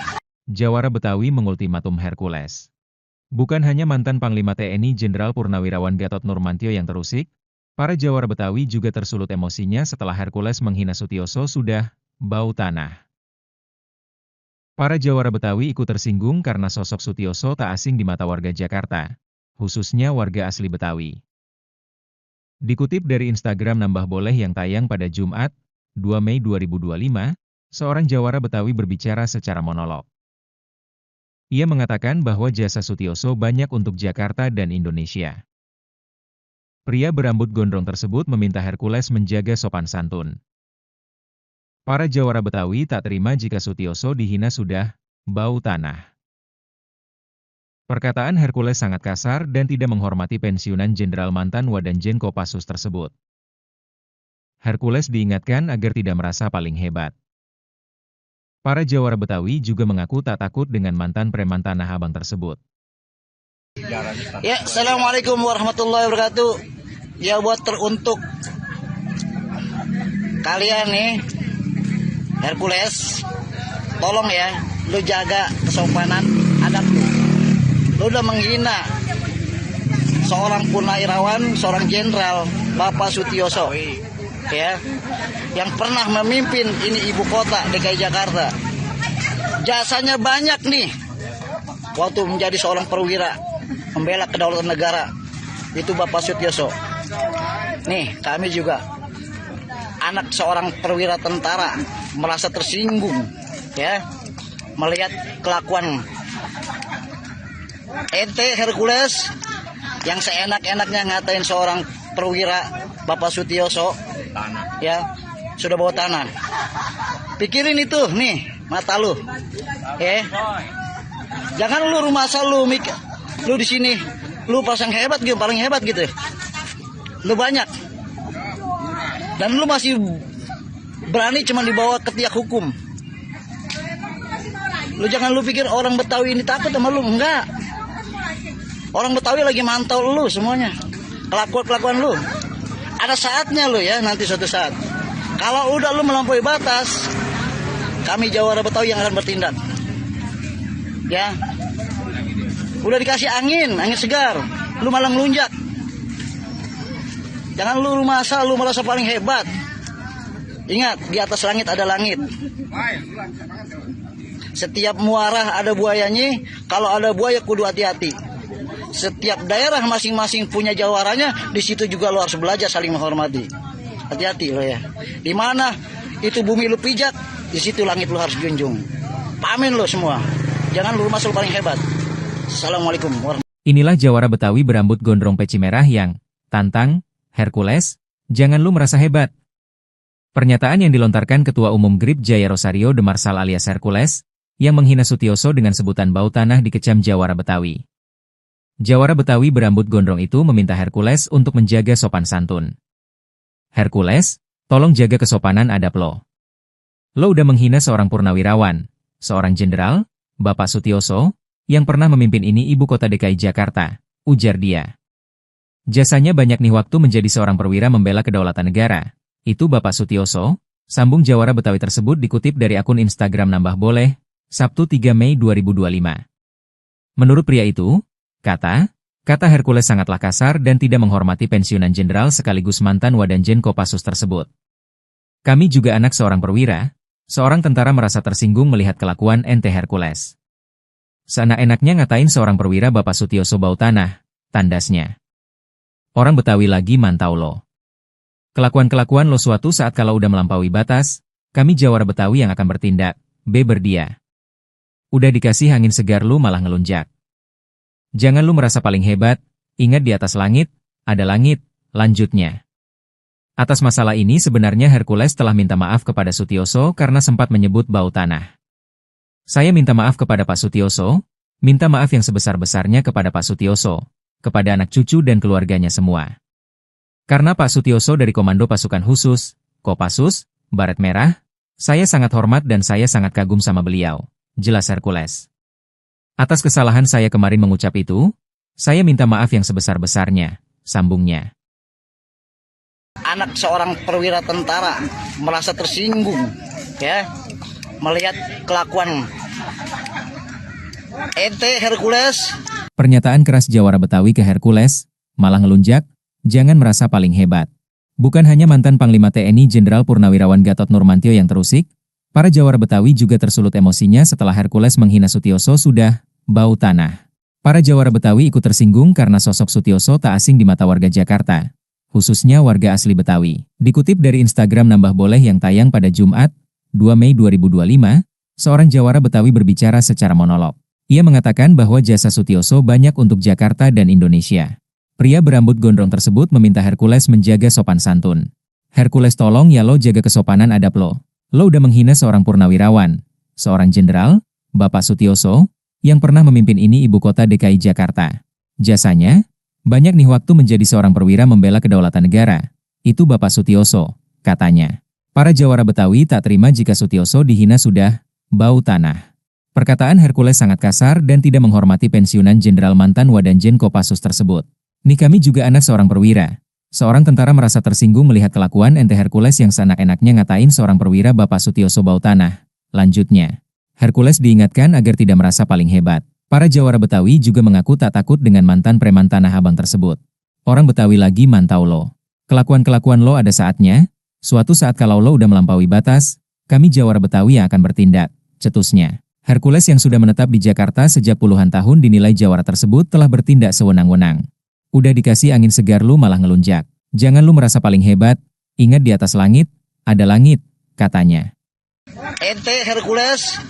Speaker 1: Jawara Betawi mengultimatum Hercules. Bukan hanya mantan Panglima TNI Jenderal Purnawirawan Gatot Nurmantio yang terusik, para jawara Betawi juga tersulut emosinya setelah Hercules menghina Sutioso sudah bau tanah. Para jawara Betawi ikut tersinggung karena sosok Sutioso tak asing di mata warga Jakarta, khususnya warga asli Betawi. Dikutip dari Instagram Nambah Boleh yang tayang pada Jumat, 2 Mei 2025, seorang jawara Betawi berbicara secara monolog. Ia mengatakan bahwa jasa Sutioso banyak untuk Jakarta dan Indonesia. Pria berambut gondrong tersebut meminta Hercules menjaga sopan santun. Para jawara Betawi tak terima jika Sutioso dihina sudah bau tanah. Perkataan Hercules sangat kasar dan tidak menghormati pensiunan Jenderal mantan Wadanjen Kopassus tersebut. Hercules diingatkan agar tidak merasa paling hebat. Para jawara Betawi juga mengaku tak takut dengan mantan preman Tanah Abang tersebut.
Speaker 2: Ya, Assalamualaikum warahmatullahi wabarakatuh. Ya, buat teruntuk kalian nih, Hercules, tolong ya, lu jaga kesopanan adab lu. Lu udah menghina seorang purnawirawan, seorang jenderal, Bapak Sutioso, ya, yang pernah memimpin ini ibu kota DKI Jakarta. Jasanya banyak nih, waktu menjadi seorang perwira, membela kedaulatan negara, itu Bapak Sutioso. Nih, kami juga anak seorang perwira tentara merasa tersinggung, ya, melihat kelakuan ente Hercules yang seenak-enaknya ngatain seorang perwira Bapak Sutioso, ya, sudah bawa tanah. Pikirin itu nih mata lu, jangan lu rumah asal lu mikir lu di sini lu pasang hebat gitu, paling hebat gitu, lu banyak dan lu masih berani cuma dibawa ke tiak hukum. Lu jangan lu pikir orang Betawi ini takut sama lu, enggak. Orang Betawi lagi mantau lu semuanya, kelakuan lu. Ada saatnya lu ya, nanti suatu saat. Kalau udah lu melampaui batas, kami jawara Betawi yang akan bertindak. Ya, udah dikasih angin segar, lu malah ngelunjak. Jangan lu masa lu merasa paling hebat. Ingat, di atas langit ada langit. Setiap muara ada buayanya, kalau ada buaya kudu hati-hati. Setiap daerah masing-masing punya jawaranya, di situ juga lo harus belajar saling menghormati. Hati-hati lo ya. Di mana itu bumi lu pijak, di situ langit lu harus junjung. Pamin lo semua. Jangan lu masuk paling hebat. Assalamualaikum warahmatullahi wabarakatuh.
Speaker 1: Inilah jawara Betawi berambut gondrong peci merah yang tantang Hercules, jangan lu merasa hebat. Pernyataan yang dilontarkan Ketua Umum GRIP Jaya Rosario de Marsal alias Hercules, yang menghina Sutioso dengan sebutan bau tanah dikecam jawara Betawi. Jawara Betawi berambut gondrong itu meminta Hercules untuk menjaga sopan santun. Hercules, tolong jaga kesopanan adab lo. Lo udah menghina seorang purnawirawan, seorang jenderal, Bapak Sutioso, yang pernah memimpin ini ibu kota DKI Jakarta, ujar dia. Jasanya banyak nih waktu menjadi seorang perwira membela kedaulatan negara. Itu Bapak Sutioso, sambung jawara Betawi tersebut dikutip dari akun Instagram Nambah Boleh, Sabtu 3 Mei 2025. Menurut pria itu, kata Hercules sangatlah kasar dan tidak menghormati pensiunan jenderal sekaligus mantan Wadanjen Kopassus tersebut. Kami juga anak seorang perwira, seorang tentara merasa tersinggung melihat kelakuan ente Hercules. Seenak-enaknya ngatain seorang perwira Bapak Sutioso bau tanah, tandasnya. Orang Betawi lagi mantau lo. Kelakuan-kelakuan lo suatu saat kalau udah melampaui batas, kami jawara Betawi yang akan bertindak, beber dia. Udah dikasih angin segar lu malah ngelunjak. Jangan lu merasa paling hebat, ingat di atas langit, ada langit, lanjutnya. Atas masalah ini sebenarnya Hercules telah minta maaf kepada Sutioso karena sempat menyebut bau tanah. Saya minta maaf kepada Pak Sutioso, minta maaf yang sebesar-besarnya kepada Pak Sutioso, kepada anak cucu dan keluarganya semua. Karena Pak Sutioso dari Komando Pasukan Khusus, Kopassus, Baret Merah, saya sangat hormat dan saya sangat kagum sama beliau, jelas Hercules. Atas kesalahan saya kemarin mengucap itu, saya minta maaf yang sebesar-besarnya, sambungnya.
Speaker 2: Anak seorang perwira tentara merasa tersinggung ya melihat kelakuan ente Hercules.
Speaker 1: Pernyataan keras Jawara Betawi ke Hercules, malah ngelunjak, jangan merasa paling hebat. Bukan hanya mantan Panglima TNI Jenderal Purnawirawan Gatot Nurmantio yang terusik, para Jawara Betawi juga tersulut emosinya setelah Hercules menghina Sutioso sudah bau tanah. Para Jawara Betawi ikut tersinggung karena sosok Sutioso tak asing di mata warga Jakarta, khususnya warga asli Betawi. Dikutip dari Instagram Nambah Boleh yang tayang pada Jumat, 2 Mei 2025, seorang Jawara Betawi berbicara secara monolog. Ia mengatakan bahwa jasa Sutioso banyak untuk Jakarta dan Indonesia. Pria berambut gondrong tersebut meminta Hercules menjaga sopan santun. Hercules tolong ya lo jaga kesopanan adab lo. Lo udah menghina seorang purnawirawan, seorang jenderal, Bapak Sutioso, yang pernah memimpin ini ibu kota DKI Jakarta. Jasanya, banyak nih waktu menjadi seorang perwira membela kedaulatan negara. Itu Bapak Sutioso, katanya. Para Jawara Betawi tak terima jika Sutioso dihina sudah bau tanah. Perkataan Hercules sangat kasar dan tidak menghormati pensiunan Jenderal mantan Wadanjen Kopassus tersebut. Nih kami juga anak seorang perwira. Seorang tentara merasa tersinggung melihat kelakuan ente Hercules yang seenak-enaknya ngatain seorang perwira Bapak Sutioso bau tanah. Lanjutnya, Hercules diingatkan agar tidak merasa paling hebat. Para Jawara Betawi juga mengaku tak takut dengan mantan preman Tanah Abang tersebut. Orang Betawi lagi mantau lo. Kelakuan-kelakuan lo ada saatnya, suatu saat kalau lo udah melampaui batas, kami Jawara Betawi yang akan bertindak, cetusnya. Hercules yang sudah menetap di Jakarta sejak puluhan tahun dinilai Jawara tersebut telah bertindak sewenang-wenang. Udah dikasih angin segar lu malah ngelunjak. Jangan lu merasa paling hebat, ingat di atas langit, ada langit, katanya.
Speaker 2: Ente Hercules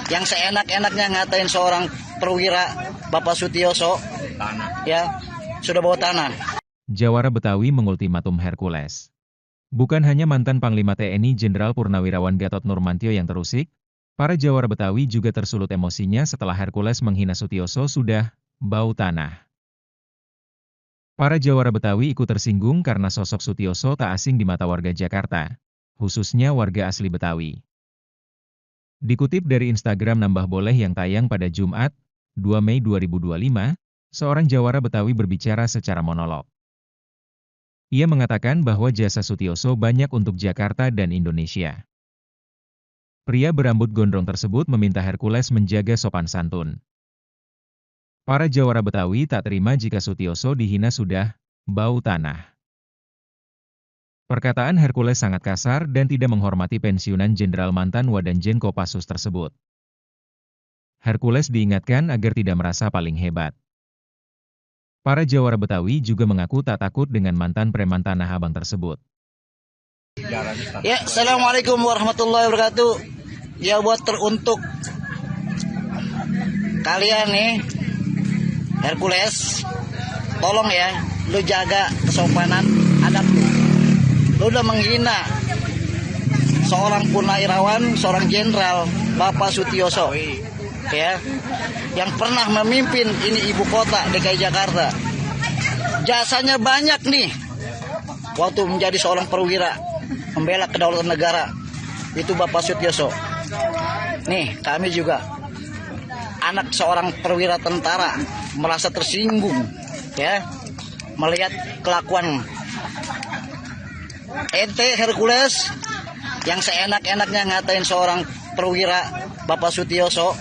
Speaker 2: yang seenak-enaknya ngatain seorang perwira Bapak Sutioso, ya, sudah bawa tanah.
Speaker 1: Jawara Betawi mengultimatum Hercules. Bukan hanya mantan Panglima TNI Jenderal Purnawirawan Gatot Nurmantio yang terusik, para Jawara Betawi juga tersulut emosinya setelah Hercules menghina Sutioso sudah bau tanah. Para Jawara Betawi ikut tersinggung karena sosok Sutioso tak asing di mata warga Jakarta, khususnya warga asli Betawi. Dikutip dari Instagram Nambah Boleh yang tayang pada Jumat, 2 Mei 2025, seorang Jawara Betawi berbicara secara monolog. Ia mengatakan bahwa jasa Sutioso banyak untuk Jakarta dan Indonesia. Pria berambut gondrong tersebut meminta Hercules menjaga sopan santun. Para Jawara Betawi tak terima jika Sutioso dihina sudah bau tanah. Perkataan Hercules sangat kasar dan tidak menghormati pensiunan Jenderal mantan Wadanjen Kopassus tersebut. Hercules diingatkan agar tidak merasa paling hebat. Para Jawara Betawi juga mengaku tak takut dengan mantan preman Tanah Abang tersebut.
Speaker 2: Ya, Assalamualaikum warahmatullahi wabarakatuh. Ya, buat teruntuk kalian nih, Hercules, tolong ya, lu jaga kesopanan adab lu. Lu udah menghina seorang purnawirawan, seorang jenderal, Bapak Sutioso, ya, yang pernah memimpin ini ibu kota DKI Jakarta. Jasanya banyak nih, waktu menjadi seorang perwira, membela kedaulatan negara, itu Bapak Sutioso. Nih, kami juga anak seorang perwira tentara merasa tersinggung, ya, melihat kelakuan ente Hercules yang seenak-enaknya ngatain seorang perwira Bapak Sutioso,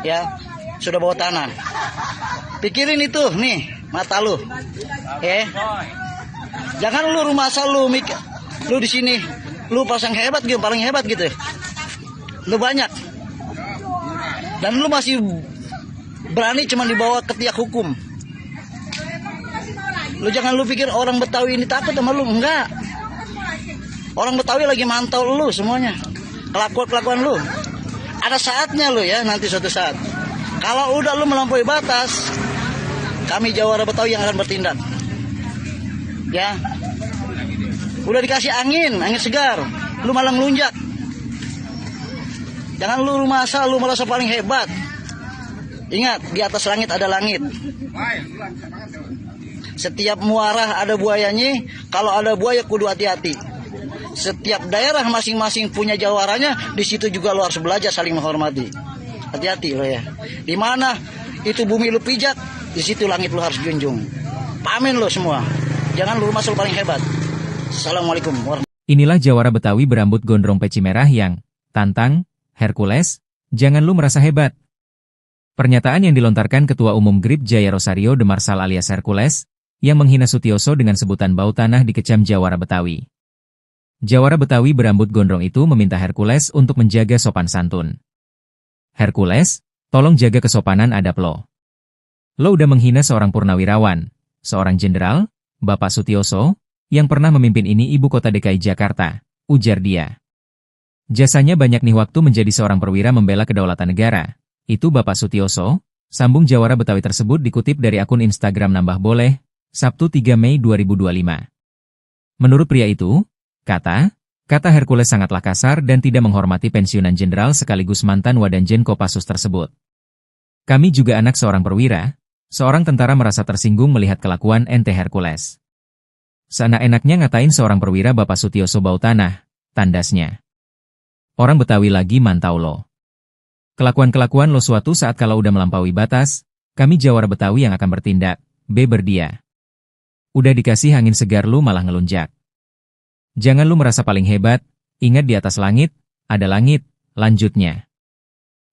Speaker 2: ya, sudah bawa tanah. Pikirin itu nih mata lu, ya. Jangan lu rumah asal lu di sini lu pasang hebat gitu, paling hebat gitu. Lu banyak dan lu masih berani cuma dibawa ke tiak hukum. Lu jangan lu pikir orang Betawi ini takut sama lu, enggak. Orang Betawi lagi mantau lu semuanya. Kelakuan lu. Ada saatnya lu ya, nanti suatu saat. Kalau udah lu melampaui batas, kami Jawara Betawi yang akan bertindak. Ya. Udah dikasih angin segar, lu malah ngelunjak. Jangan lu merasa paling hebat. Ingat, di atas langit ada langit. Setiap muara ada buayanya, kalau ada buaya kudu hati-hati. Setiap daerah masing-masing punya jawarannya, di situ juga lu harus belajar saling menghormati. Hati-hati lo ya. Di mana itu bumi lu pijak, di situ langit lu harus junjung. Pamin lo semua. Jangan lu merasa paling hebat. Assalamualaikum warahmatullahi wabarakatuh.
Speaker 1: Inilah jawara Betawi berambut gondrong peci merah yang tantang Hercules, jangan lu merasa hebat. Pernyataan yang dilontarkan Ketua Umum GRIP Jaya Rosario de Marsal alias Hercules, yang menghina Sutioso dengan sebutan bau tanah dikecam jawara Betawi. Jawara Betawi berambut gondrong itu meminta Hercules untuk menjaga sopan santun. Hercules, tolong jaga kesopanan adab lo. Lo udah menghina seorang purnawirawan, seorang jenderal, Bapak Sutioso, yang pernah memimpin ini ibu kota DKI Jakarta, ujar dia. Jasanya banyak nih waktu menjadi seorang perwira membela kedaulatan negara. Itu Bapak Sutioso, sambung jawara Betawi tersebut dikutip dari akun Instagram Nambah Boleh, Sabtu 3 Mei 2025. Menurut pria itu, kata Hercules sangatlah kasar dan tidak menghormati pensiunan jenderal sekaligus mantan Wadanjen Kopassus tersebut. Kami juga anak seorang perwira, seorang tentara merasa tersinggung melihat kelakuan ente Hercules. Seenak-enaknya ngatain seorang perwira Bapak Sutioso bau tanah, tandasnya. Orang Betawi lagi mantau lo. Kelakuan-kelakuan lo suatu saat kalau udah melampaui batas, kami jawara Betawi yang akan bertindak, berdia. Udah dikasih angin segar lu malah ngelunjak. Jangan lu merasa paling hebat, ingat di atas langit, ada langit, lanjutnya.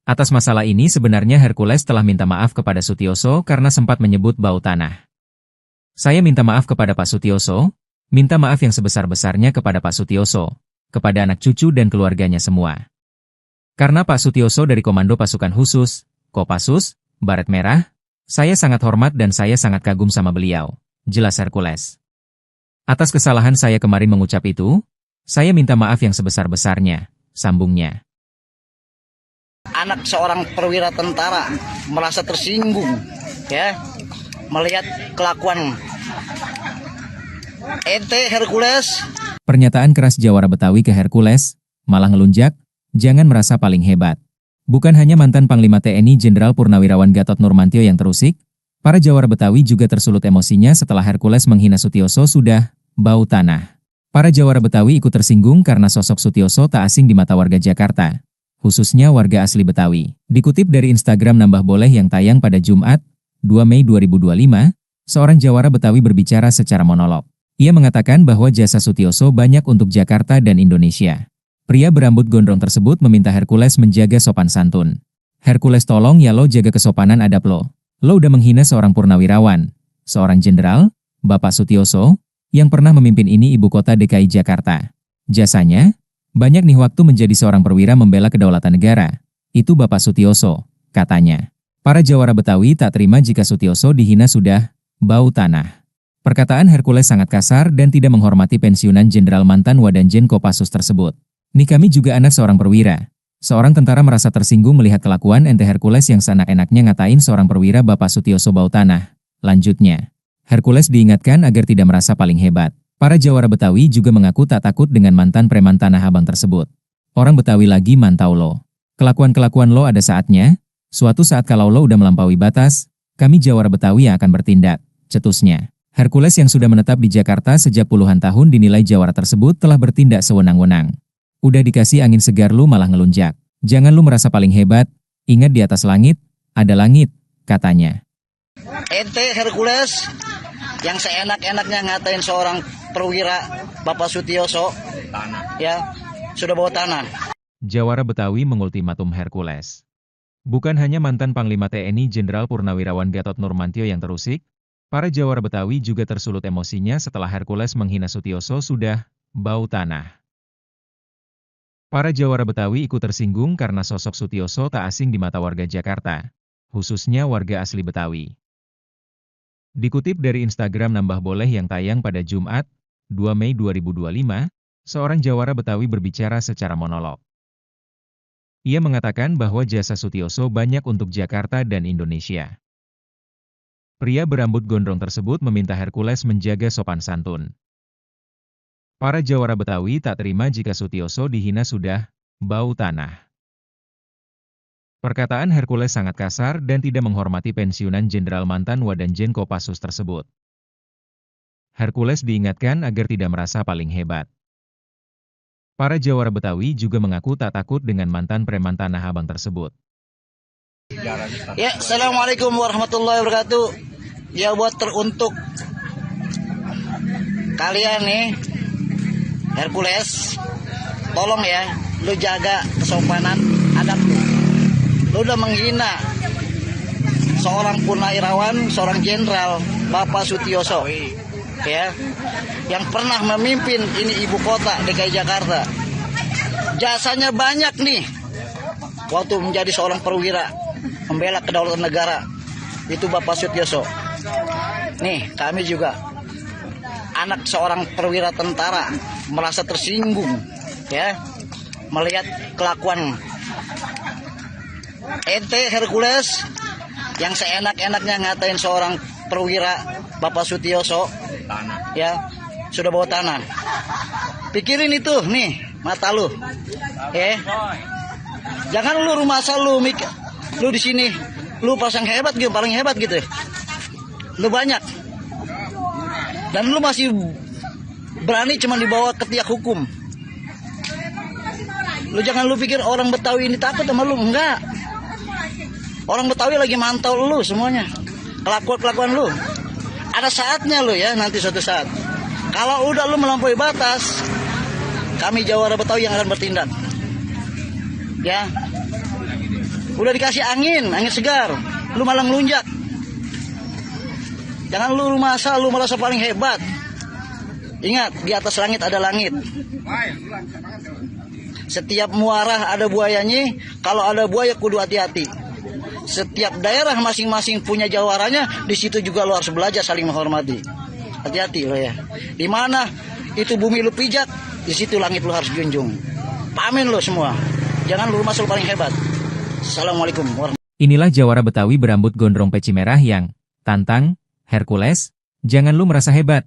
Speaker 1: Atas masalah ini sebenarnya Hercules telah minta maaf kepada Sutioso karena sempat menyebut bau tanah. Saya minta maaf kepada Pak Sutioso, minta maaf yang sebesar-besarnya kepada Pak Sutioso, kepada anak cucu dan keluarganya semua. Karena Pak Sutioso dari Komando Pasukan Khusus, Kopassus, Baret Merah, saya sangat hormat dan saya sangat kagum sama beliau, jelas Hercules. Atas kesalahan saya kemarin mengucap itu, saya minta maaf yang sebesar-besarnya, sambungnya.
Speaker 2: Anak seorang perwira tentara merasa tersinggung, ya, melihat kelakuan ente Hercules.
Speaker 1: Pernyataan keras jawara Betawi ke Hercules, malah ngelunjak, jangan merasa paling hebat. Bukan hanya mantan Panglima TNI Jenderal Purnawirawan Gatot Nurmantio yang terusik, para jawara Betawi juga tersulut emosinya setelah Hercules menghina Sutioso sudah bau tanah. Para jawara Betawi ikut tersinggung karena sosok Sutioso tak asing di mata warga Jakarta, khususnya warga asli Betawi. Dikutip dari Instagram Nambah Boleh yang tayang pada Jumat, 2 Mei 2025, seorang jawara Betawi berbicara secara monolog. Ia mengatakan bahwa jasa Sutioso banyak untuk Jakarta dan Indonesia. Pria berambut gondrong tersebut meminta Hercules menjaga sopan santun. Hercules tolong ya lo jaga kesopanan adab lo. Lo udah menghina seorang purnawirawan, seorang jenderal, Bapak Sutioso, yang pernah memimpin ini ibu kota DKI Jakarta. Jasanya, banyak nih waktu menjadi seorang perwira membela kedaulatan negara. Itu Bapak Sutioso, katanya. Para jawara Betawi tak terima jika Sutioso dihina sudah bau tanah. Perkataan Hercules sangat kasar dan tidak menghormati pensiunan jenderal mantan Wadanjen Kopassus tersebut. Nih kami juga anak seorang perwira. Seorang tentara merasa tersinggung melihat kelakuan ente Hercules yang seenak-enaknya ngatain seorang perwira Bapak Sutioso bau tanah. Lanjutnya, Hercules diingatkan agar tidak merasa paling hebat. Para jawara Betawi juga mengaku tak takut dengan mantan preman Tanah Abang tersebut. Orang Betawi lagi mantau lo. Kelakuan-kelakuan lo ada saatnya, suatu saat kalau lo udah melampaui batas, kami jawara Betawi yang akan bertindak, cetusnya. Hercules yang sudah menetap di Jakarta sejak puluhan tahun dinilai jawara tersebut telah bertindak sewenang-wenang. Udah dikasih angin segar lu malah ngelunjak. Jangan lu merasa paling hebat, ingat di atas langit, ada langit, katanya.
Speaker 2: Ente Hercules yang seenak-enaknya ngatain seorang perwira Bapak Sutioso, ya, sudah bawa tanah.
Speaker 1: Jawara Betawi mengultimatum Hercules. Bukan hanya mantan Panglima TNI Jenderal Purnawirawan Gatot Nurmantio yang terusik, para jawara Betawi juga tersulut emosinya setelah Hercules menghina Sutioso sudah bau tanah. Para jawara Betawi ikut tersinggung karena sosok Sutioso tak asing di mata warga Jakarta, khususnya warga asli Betawi. Dikutip dari Instagram Nambah Boleh yang tayang pada Jumat, 2 Mei 2025, seorang jawara Betawi berbicara secara monolog. Ia mengatakan bahwa jasa Sutioso banyak untuk Jakarta dan Indonesia. Pria berambut gondrong tersebut meminta Hercules menjaga sopan santun. Para jawara Betawi tak terima jika Sutioso dihina sudah bau tanah. Perkataan Hercules sangat kasar dan tidak menghormati pensiunan Jenderal mantan Wadanjen Kopassus tersebut. Hercules diingatkan agar tidak merasa paling hebat. Para jawara Betawi juga mengaku tak takut dengan mantan preman Tanah Abang tersebut.
Speaker 2: Ya, Assalamualaikum warahmatullahi wabarakatuh. Ya, buat teruntuk kalian nih, Hercules, tolong ya, lu jaga kesopanan adab lu. Lu udah menghina seorang purnawirawan, seorang jenderal, Bapak Sutioso, ya, yang pernah memimpin ini ibu kota DKI Jakarta. Jasanya banyak nih, waktu menjadi seorang perwira, membela kedaulatan negara, itu Bapak Sutioso. Nih, kami juga anak seorang perwira tentara merasa tersinggung, ya, melihat kelakuan ente Hercules yang seenak-enaknya ngatain seorang perwira Bapak Sutioso, ya, sudah bawa tanah. Pikirin itu nih mata lu, jangan lu rumah asal lu mikir lu di sini lu pasang hebat gitu, paling hebat gitu, lu banyak dan lu masih berani cuma dibawa ke tiak hukum. Lu jangan lu pikir orang Betawi ini takut sama lu, enggak. Orang Betawi lagi mantau lu semuanya, kelakuan lu. Ada saatnya lu ya, nanti suatu saat. Kalau udah lu melampaui batas, kami jawara Betawi yang akan bertindak. Ya, udah dikasih angin segar, lu malah ngelunjak. Jangan lu masa lu merasa paling hebat. Ingat, di atas langit ada langit. Setiap muarah ada buayanya, kalau ada buaya kudu hati-hati. Setiap daerah masing-masing punya jawaranya, di situ juga lo harus belajar saling menghormati. Hati-hati lo ya. Di mana itu bumi lu pijak, di situ langit lu harus junjung. Pamin lo semua. Jangan lu masuk paling hebat. Assalamualaikum warahmatullahi wabarakatuh.
Speaker 1: Inilah jawara Betawi berambut gondrong peci merah yang tantang Hercules, jangan lu merasa hebat.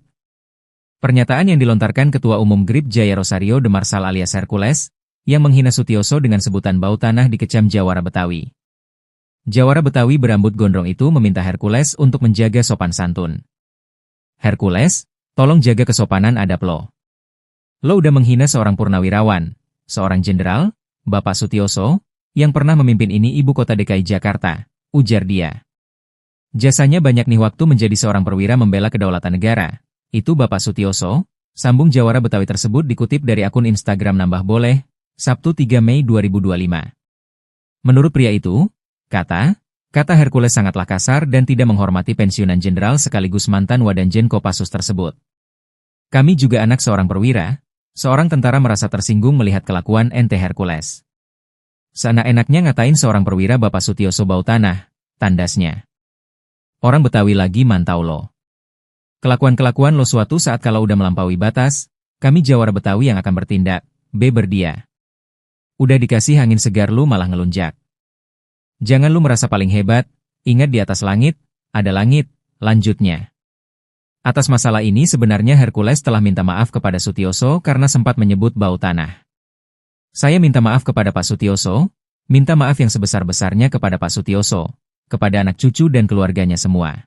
Speaker 1: Pernyataan yang dilontarkan Ketua Umum GRIP Jaya Rosario de Marsal alias Hercules, yang menghina Sutioso dengan sebutan bau tanah dikecam jawara Betawi. Jawara Betawi berambut gondrong itu meminta Hercules untuk menjaga sopan santun. Hercules, tolong jaga kesopanan adab lo. Lo udah menghina seorang purnawirawan, seorang jenderal, Bapak Sutioso, yang pernah memimpin ini ibu kota DKI Jakarta, ujar dia. Jasanya banyak nih waktu menjadi seorang perwira membela kedaulatan negara. Itu Bapak Sutioso, sambung jawara Betawi tersebut dikutip dari akun Instagram Nambah Boleh, Sabtu 3 Mei 2025. Menurut pria itu, kata Hercules sangatlah kasar dan tidak menghormati pensiunan jenderal sekaligus mantan Wadanjen Kopassus tersebut. Kami juga anak seorang perwira, seorang tentara merasa tersinggung melihat kelakuan ente Hercules. Seenak-enaknya ngatain seorang perwira Bapak Sutioso bau tanah, tandasnya. Orang Betawi lagi mantau lo. Kelakuan-kelakuan lo suatu saat kalau udah melampaui batas, kami jawara Betawi yang akan bertindak, berdia. Udah dikasih angin segar lu malah ngelunjak. Jangan lu merasa paling hebat, ingat di atas langit, ada langit, lanjutnya. Atas masalah ini sebenarnya Hercules telah minta maaf kepada Sutioso karena sempat menyebut bau tanah. Saya minta maaf kepada Pak Sutioso, minta maaf yang sebesar-besarnya kepada Pak Sutioso, kepada anak cucu dan keluarganya semua.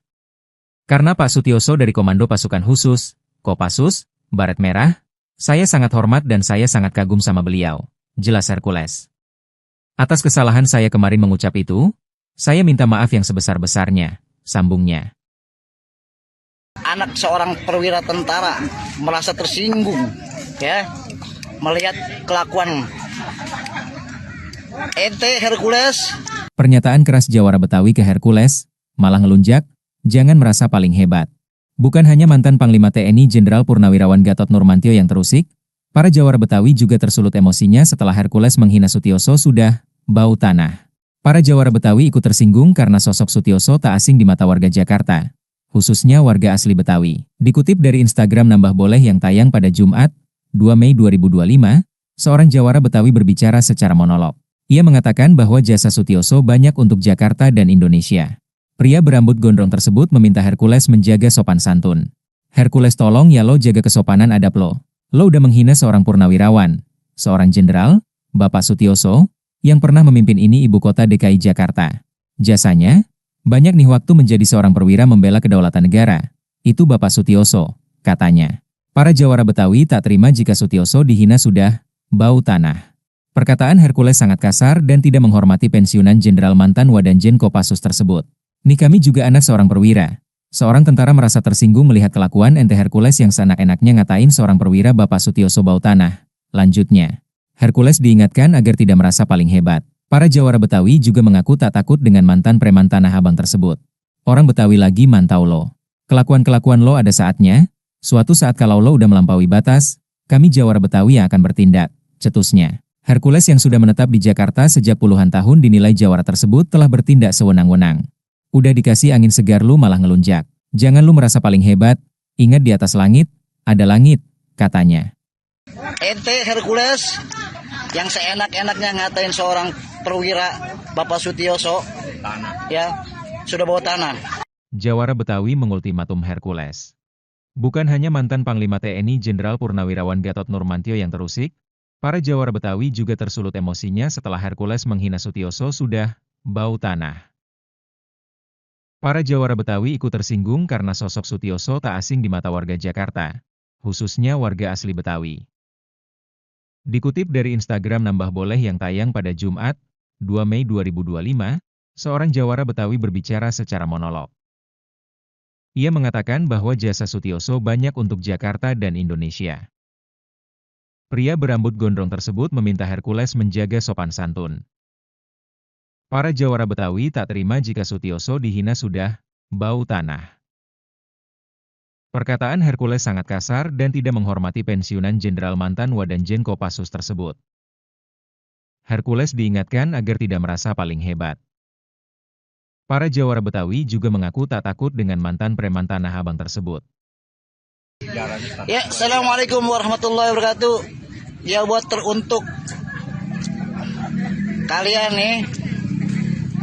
Speaker 1: Karena Pak Sutioso dari Komando Pasukan Khusus, Kopassus, Baret Merah, saya sangat hormat dan saya sangat kagum sama beliau, jelas Hercules. Atas kesalahan saya kemarin mengucap itu, saya minta maaf yang sebesar-besarnya, sambungnya.
Speaker 2: Anak seorang perwira tentara merasa tersinggung, ya, melihat kelakuan ente Hercules.
Speaker 1: Pernyataan keras jawara Betawi ke Hercules, malah ngelunjak, jangan merasa paling hebat. Bukan hanya mantan Panglima TNI Jenderal Purnawirawan Gatot Nurmantio yang terusik, para jawara Betawi juga tersulut emosinya setelah Hercules menghina Sutioso sudah bau tanah. Para jawara Betawi ikut tersinggung karena sosok Sutioso tak asing di mata warga Jakarta, khususnya warga asli Betawi. Dikutip dari Instagram Nambah Boleh yang tayang pada Jumat, 2 Mei 2025, seorang jawara Betawi berbicara secara monolog. Ia mengatakan bahwa jasa Sutioso banyak untuk Jakarta dan Indonesia. Pria berambut gondrong tersebut meminta Hercules menjaga sopan santun. Hercules tolong ya lo jaga kesopanan adab lo. Lo udah menghina seorang purnawirawan, seorang jenderal, Bapak Sutioso, yang pernah memimpin ini ibu kota DKI Jakarta. Jasanya, banyak nih waktu menjadi seorang perwira membela kedaulatan negara. Itu Bapak Sutioso, katanya. Para jawara Betawi tak terima jika Sutioso dihina sudah bau tanah. Perkataan Hercules sangat kasar dan tidak menghormati pensiunan Jenderal mantan Wadanjen Kopassus tersebut. Nih kami juga anak seorang perwira. Seorang tentara merasa tersinggung melihat kelakuan ente Hercules yang seenak-enaknya ngatain seorang perwira Bapak Sutioso bau tanah. Lanjutnya, Hercules diingatkan agar tidak merasa paling hebat. Para jawara Betawi juga mengaku tak takut dengan mantan preman Tanah Abang tersebut. Orang Betawi lagi mantau lo. Kelakuan-kelakuan lo ada saatnya, suatu saat kalau lo udah melampaui batas, kami jawara Betawi yang akan bertindak, cetusnya. Hercules yang sudah menetap di Jakarta sejak puluhan tahun dinilai jawara tersebut telah bertindak sewenang-wenang. Udah dikasih angin segar lu malah ngelunjak. Jangan lu merasa paling hebat, ingat di atas langit, ada langit, katanya.
Speaker 2: Ente Hercules yang seenak-enaknya ngatain seorang perwira Bapak Sutioso, ya, sudah bawa tanah.
Speaker 1: Jawara Betawi mengultimatum Hercules. Bukan hanya mantan Panglima TNI Jenderal Purnawirawan Gatot Nurmantio yang terusik, para jawara Betawi juga tersulut emosinya setelah Hercules menghina Sutioso sudah bau tanah. Para jawara Betawi ikut tersinggung karena sosok Sutioso tak asing di mata warga Jakarta, khususnya warga asli Betawi. Dikutip dari Instagram Nambah Boleh yang tayang pada Jumat, 2 Mei 2025, seorang jawara Betawi berbicara secara monolog. Ia mengatakan bahwa jasa Sutioso banyak untuk Jakarta dan Indonesia. Pria berambut gondrong tersebut meminta Hercules menjaga sopan santun. Para jawara Betawi tak terima jika Sutioso dihina sudah bau tanah. Perkataan Hercules sangat kasar dan tidak menghormati pensiunan Jenderal mantan Wadanjen Kopassus tersebut. Hercules diingatkan agar tidak merasa paling hebat. Para jawara Betawi juga mengaku tak takut dengan mantan preman Tanah Abang tersebut.
Speaker 2: Ya, Assalamualaikum warahmatullahi wabarakatuh. Ya, buat teruntuk kalian nih,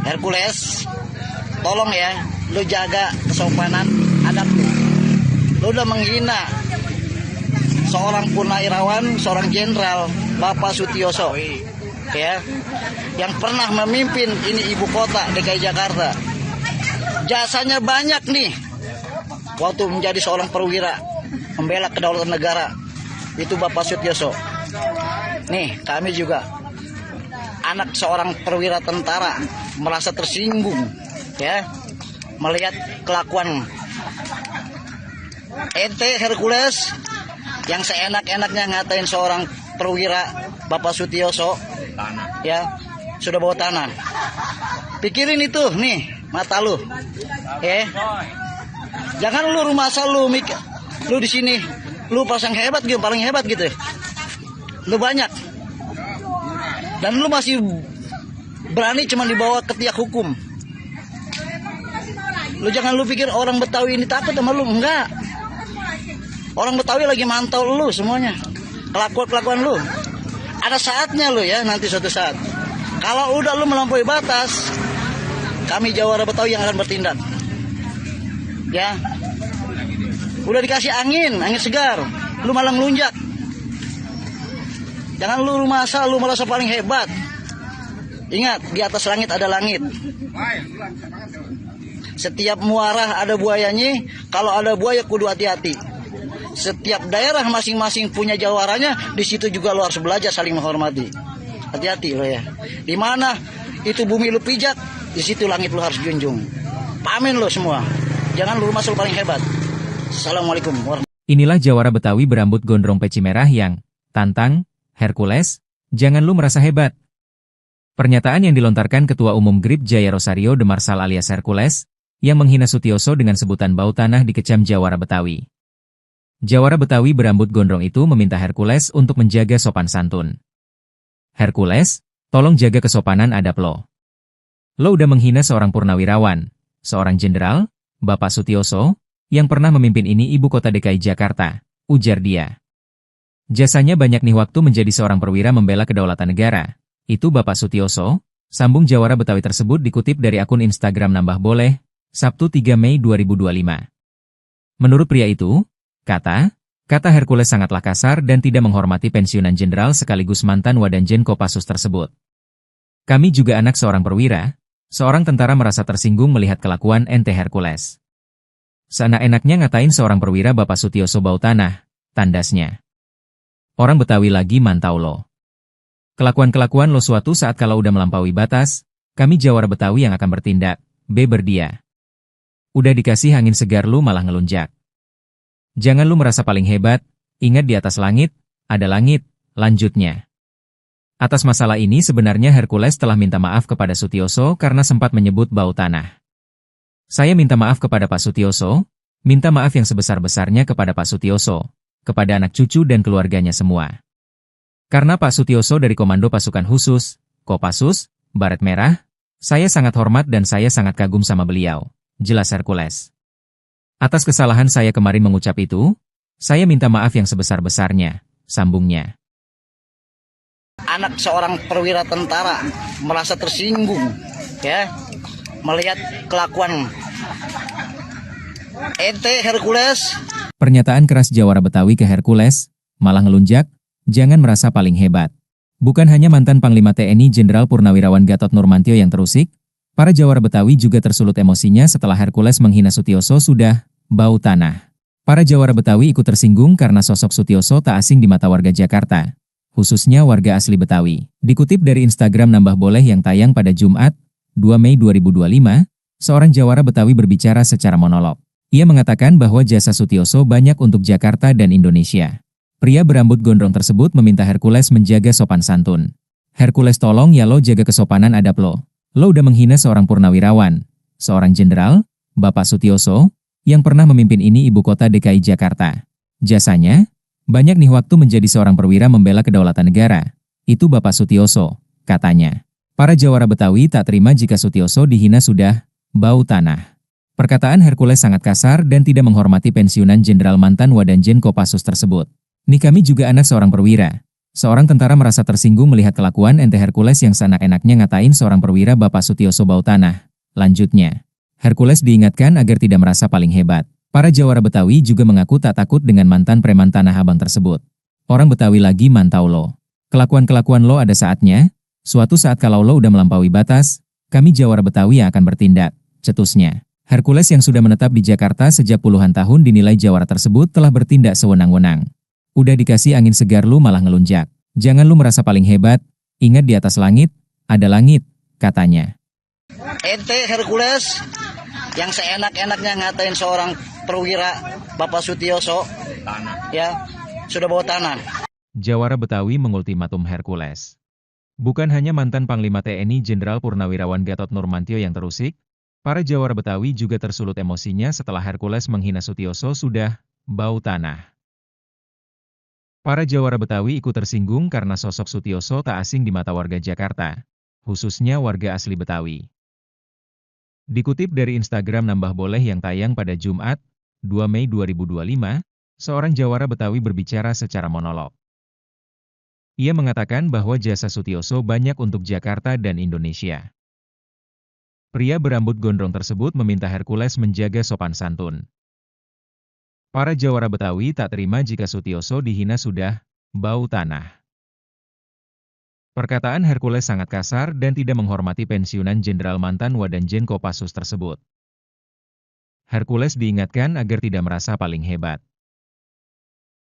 Speaker 2: Hercules, tolong ya, lu jaga kesopanan adab lu. Lu udah menghina seorang purnawirawan, seorang jenderal, Bapak Sutioso, ya, yang pernah memimpin ini ibu kota DKI Jakarta. Jasanya banyak nih, waktu menjadi seorang perwira membela kedaulatan negara, itu Bapak Sutioso. Nih, kami juga anak seorang perwira tentara merasa tersinggung, ya, melihat kelakuan ente Hercules yang seenak-enaknya ngatain seorang perwira Bapak Sutioso, ya, sudah bawa tanah. Pikirin itu nih mata lu, ya. Jangan lu rumah asal lu mikir, lu di sini, lu pasang hebat gitu, paling hebat gitu. Lu banyak. Dan lu masih berani cuma dibawa ke tiak hukum. Lu jangan lu pikir orang Betawi ini takut sama lu, enggak. Orang Betawi lagi mantau lu semuanya. Kelakuan lu. Ada saatnya lu ya, nanti suatu saat. Kalau udah lu melampaui batas, kami jawara Betawi yang akan bertindak. Ya. Udah dikasih angin segar, lu malah ngelunjak. Jangan lu rumah asal lu merasa paling hebat. Ingat, di atas langit ada langit. Setiap muara ada buayanya, kalau ada buaya kudu hati-hati. Setiap daerah masing-masing punya jawaranya, di situ juga lu harus belajar saling menghormati. Hati-hati lo ya. Di mana itu bumi lu pijak, di situ langit lu harus junjung. Pamin lo semua. Jangan lu rumah asal paling hebat. Assalamualaikum warahmatullahi wabarakatuh.
Speaker 1: Inilah jawara Betawi berambut gondrong peci merah yang tantang Hercules, jangan lu merasa hebat. Pernyataan yang dilontarkan Ketua Umum GRIP Jaya Rosario de Marsal alias Hercules, yang menghina Sutioso dengan sebutan bau tanah dikecam jawara Betawi. Jawara Betawi berambut gondrong itu meminta Hercules untuk menjaga sopan santun. Hercules, tolong jaga kesopanan adab lo. Lo udah menghina seorang purnawirawan, seorang jenderal, Bapak Sutioso, yang pernah memimpin ini ibu kota DKI Jakarta, ujar dia. Jasanya banyak nih waktu menjadi seorang perwira membela kedaulatan negara. Itu Bapak Sutioso, sambung jawara Betawi tersebut dikutip dari akun Instagram Nambah Boleh, Sabtu 3 Mei 2025. Menurut pria itu, kata, Kata Hercules sangatlah kasar dan tidak menghormati pensiunan jenderal sekaligus mantan Wadanjen Kopassus tersebut. Kami juga anak seorang perwira, seorang tentara merasa tersinggung melihat kelakuan ente Hercules. Seenak-enaknya ngatain seorang perwira Bapak Sutioso bau tanah, tandasnya. Orang Betawi lagi mantau lo. Kelakuan-kelakuan lo suatu saat kalau udah melampaui batas, kami Jawara Betawi yang akan bertindak, berdia. Udah dikasih angin segar lu malah ngelunjak. Jangan lu merasa paling hebat, ingat di atas langit, ada langit, lanjutnya. Atas masalah ini sebenarnya Hercules telah minta maaf kepada Sutioso karena sempat menyebut bau tanah. Saya minta maaf kepada Pak Sutioso, minta maaf yang sebesar-besarnya kepada Pak Sutioso, kepada anak cucu dan keluarganya semua. Karena Pak Sutioso dari Komando Pasukan Khusus, Kopassus, Baret Merah, saya sangat hormat dan saya sangat kagum sama beliau, jelas Hercules. Atas kesalahan saya kemarin mengucap itu, saya minta maaf yang sebesar-besarnya, sambungnya.
Speaker 2: Anak seorang perwira tentara merasa tersinggung, ya, melihat kelakuan ente Hercules.
Speaker 1: Pernyataan keras Jawara Betawi ke Hercules, malah ngelunjak, jangan merasa paling hebat. Bukan hanya mantan Panglima TNI Jenderal Purnawirawan Gatot Nurmantio yang terusik, para Jawara Betawi juga tersulut emosinya setelah Hercules menghina Sutioso sudah bau tanah. Para Jawara Betawi ikut tersinggung karena sosok Sutioso tak asing di mata warga Jakarta, khususnya warga asli Betawi. Dikutip dari Instagram Nambah Boleh yang tayang pada Jumat, 2 Mei 2025, seorang Jawara Betawi berbicara secara monolog. Ia mengatakan bahwa jasa Sutioso banyak untuk Jakarta dan Indonesia. Pria berambut gondrong tersebut meminta Hercules menjaga sopan santun. Hercules tolong ya lo jaga kesopanan adab lo. Lo udah menghina seorang purnawirawan, seorang jenderal, Bapak Sutioso, yang pernah memimpin ini ibu kota DKI Jakarta. Jasanya, banyak nih waktu menjadi seorang perwira membela kedaulatan negara. Itu Bapak Sutioso, katanya. Para Jawara Betawi tak terima jika Sutioso dihina sudah bau tanah. Perkataan Hercules sangat kasar dan tidak menghormati pensiunan jenderal mantan Wadanjen Kopassus tersebut. Nih kami juga anak seorang perwira. Seorang tentara merasa tersinggung melihat kelakuan ente Hercules yang seenak-enaknya ngatain seorang perwira Bapak Sutioso bau tanah. Lanjutnya, Hercules diingatkan agar tidak merasa paling hebat. Para Jawara Betawi juga mengaku tak takut dengan mantan preman Tanah Abang tersebut. Orang Betawi lagi mantau lo. Kelakuan-kelakuan lo ada saatnya, suatu saat kalau lo udah melampaui batas, kami Jawara Betawi yang akan bertindak, cetusnya. Hercules yang sudah menetap di Jakarta sejak puluhan tahun dinilai Jawara tersebut telah bertindak sewenang-wenang. Udah dikasih angin segar lu malah ngelunjak. Jangan lu merasa paling hebat, ingat di atas langit, ada langit, katanya.
Speaker 2: Ente Hercules yang seenak-enaknya ngatain seorang perwira Bapak Sutioso, ya, sudah bawa tanah.
Speaker 1: Jawara Betawi mengultimatum Hercules. Bukan hanya mantan Panglima TNI Jenderal Purnawirawan Gatot Nurmantio yang terusik, para Jawara Betawi juga tersulut emosinya setelah Hercules menghina Sutioso sudah bau tanah. Para Jawara Betawi ikut tersinggung karena sosok Sutioso tak asing di mata warga Jakarta, khususnya warga asli Betawi. Dikutip dari Instagram Nambah Boleh yang tayang pada Jumat, 2 Mei 2025, seorang Jawara Betawi berbicara secara monolog. Ia mengatakan bahwa jasa Sutioso banyak untuk Jakarta dan Indonesia. Pria berambut gondrong tersebut meminta Hercules menjaga sopan santun. Para Jawara Betawi tak terima jika Sutioso dihina sudah bau tanah. Perkataan Hercules sangat kasar dan tidak menghormati pensiunan jenderal mantan Wadanjen Kopassus tersebut. Hercules diingatkan agar tidak merasa paling hebat.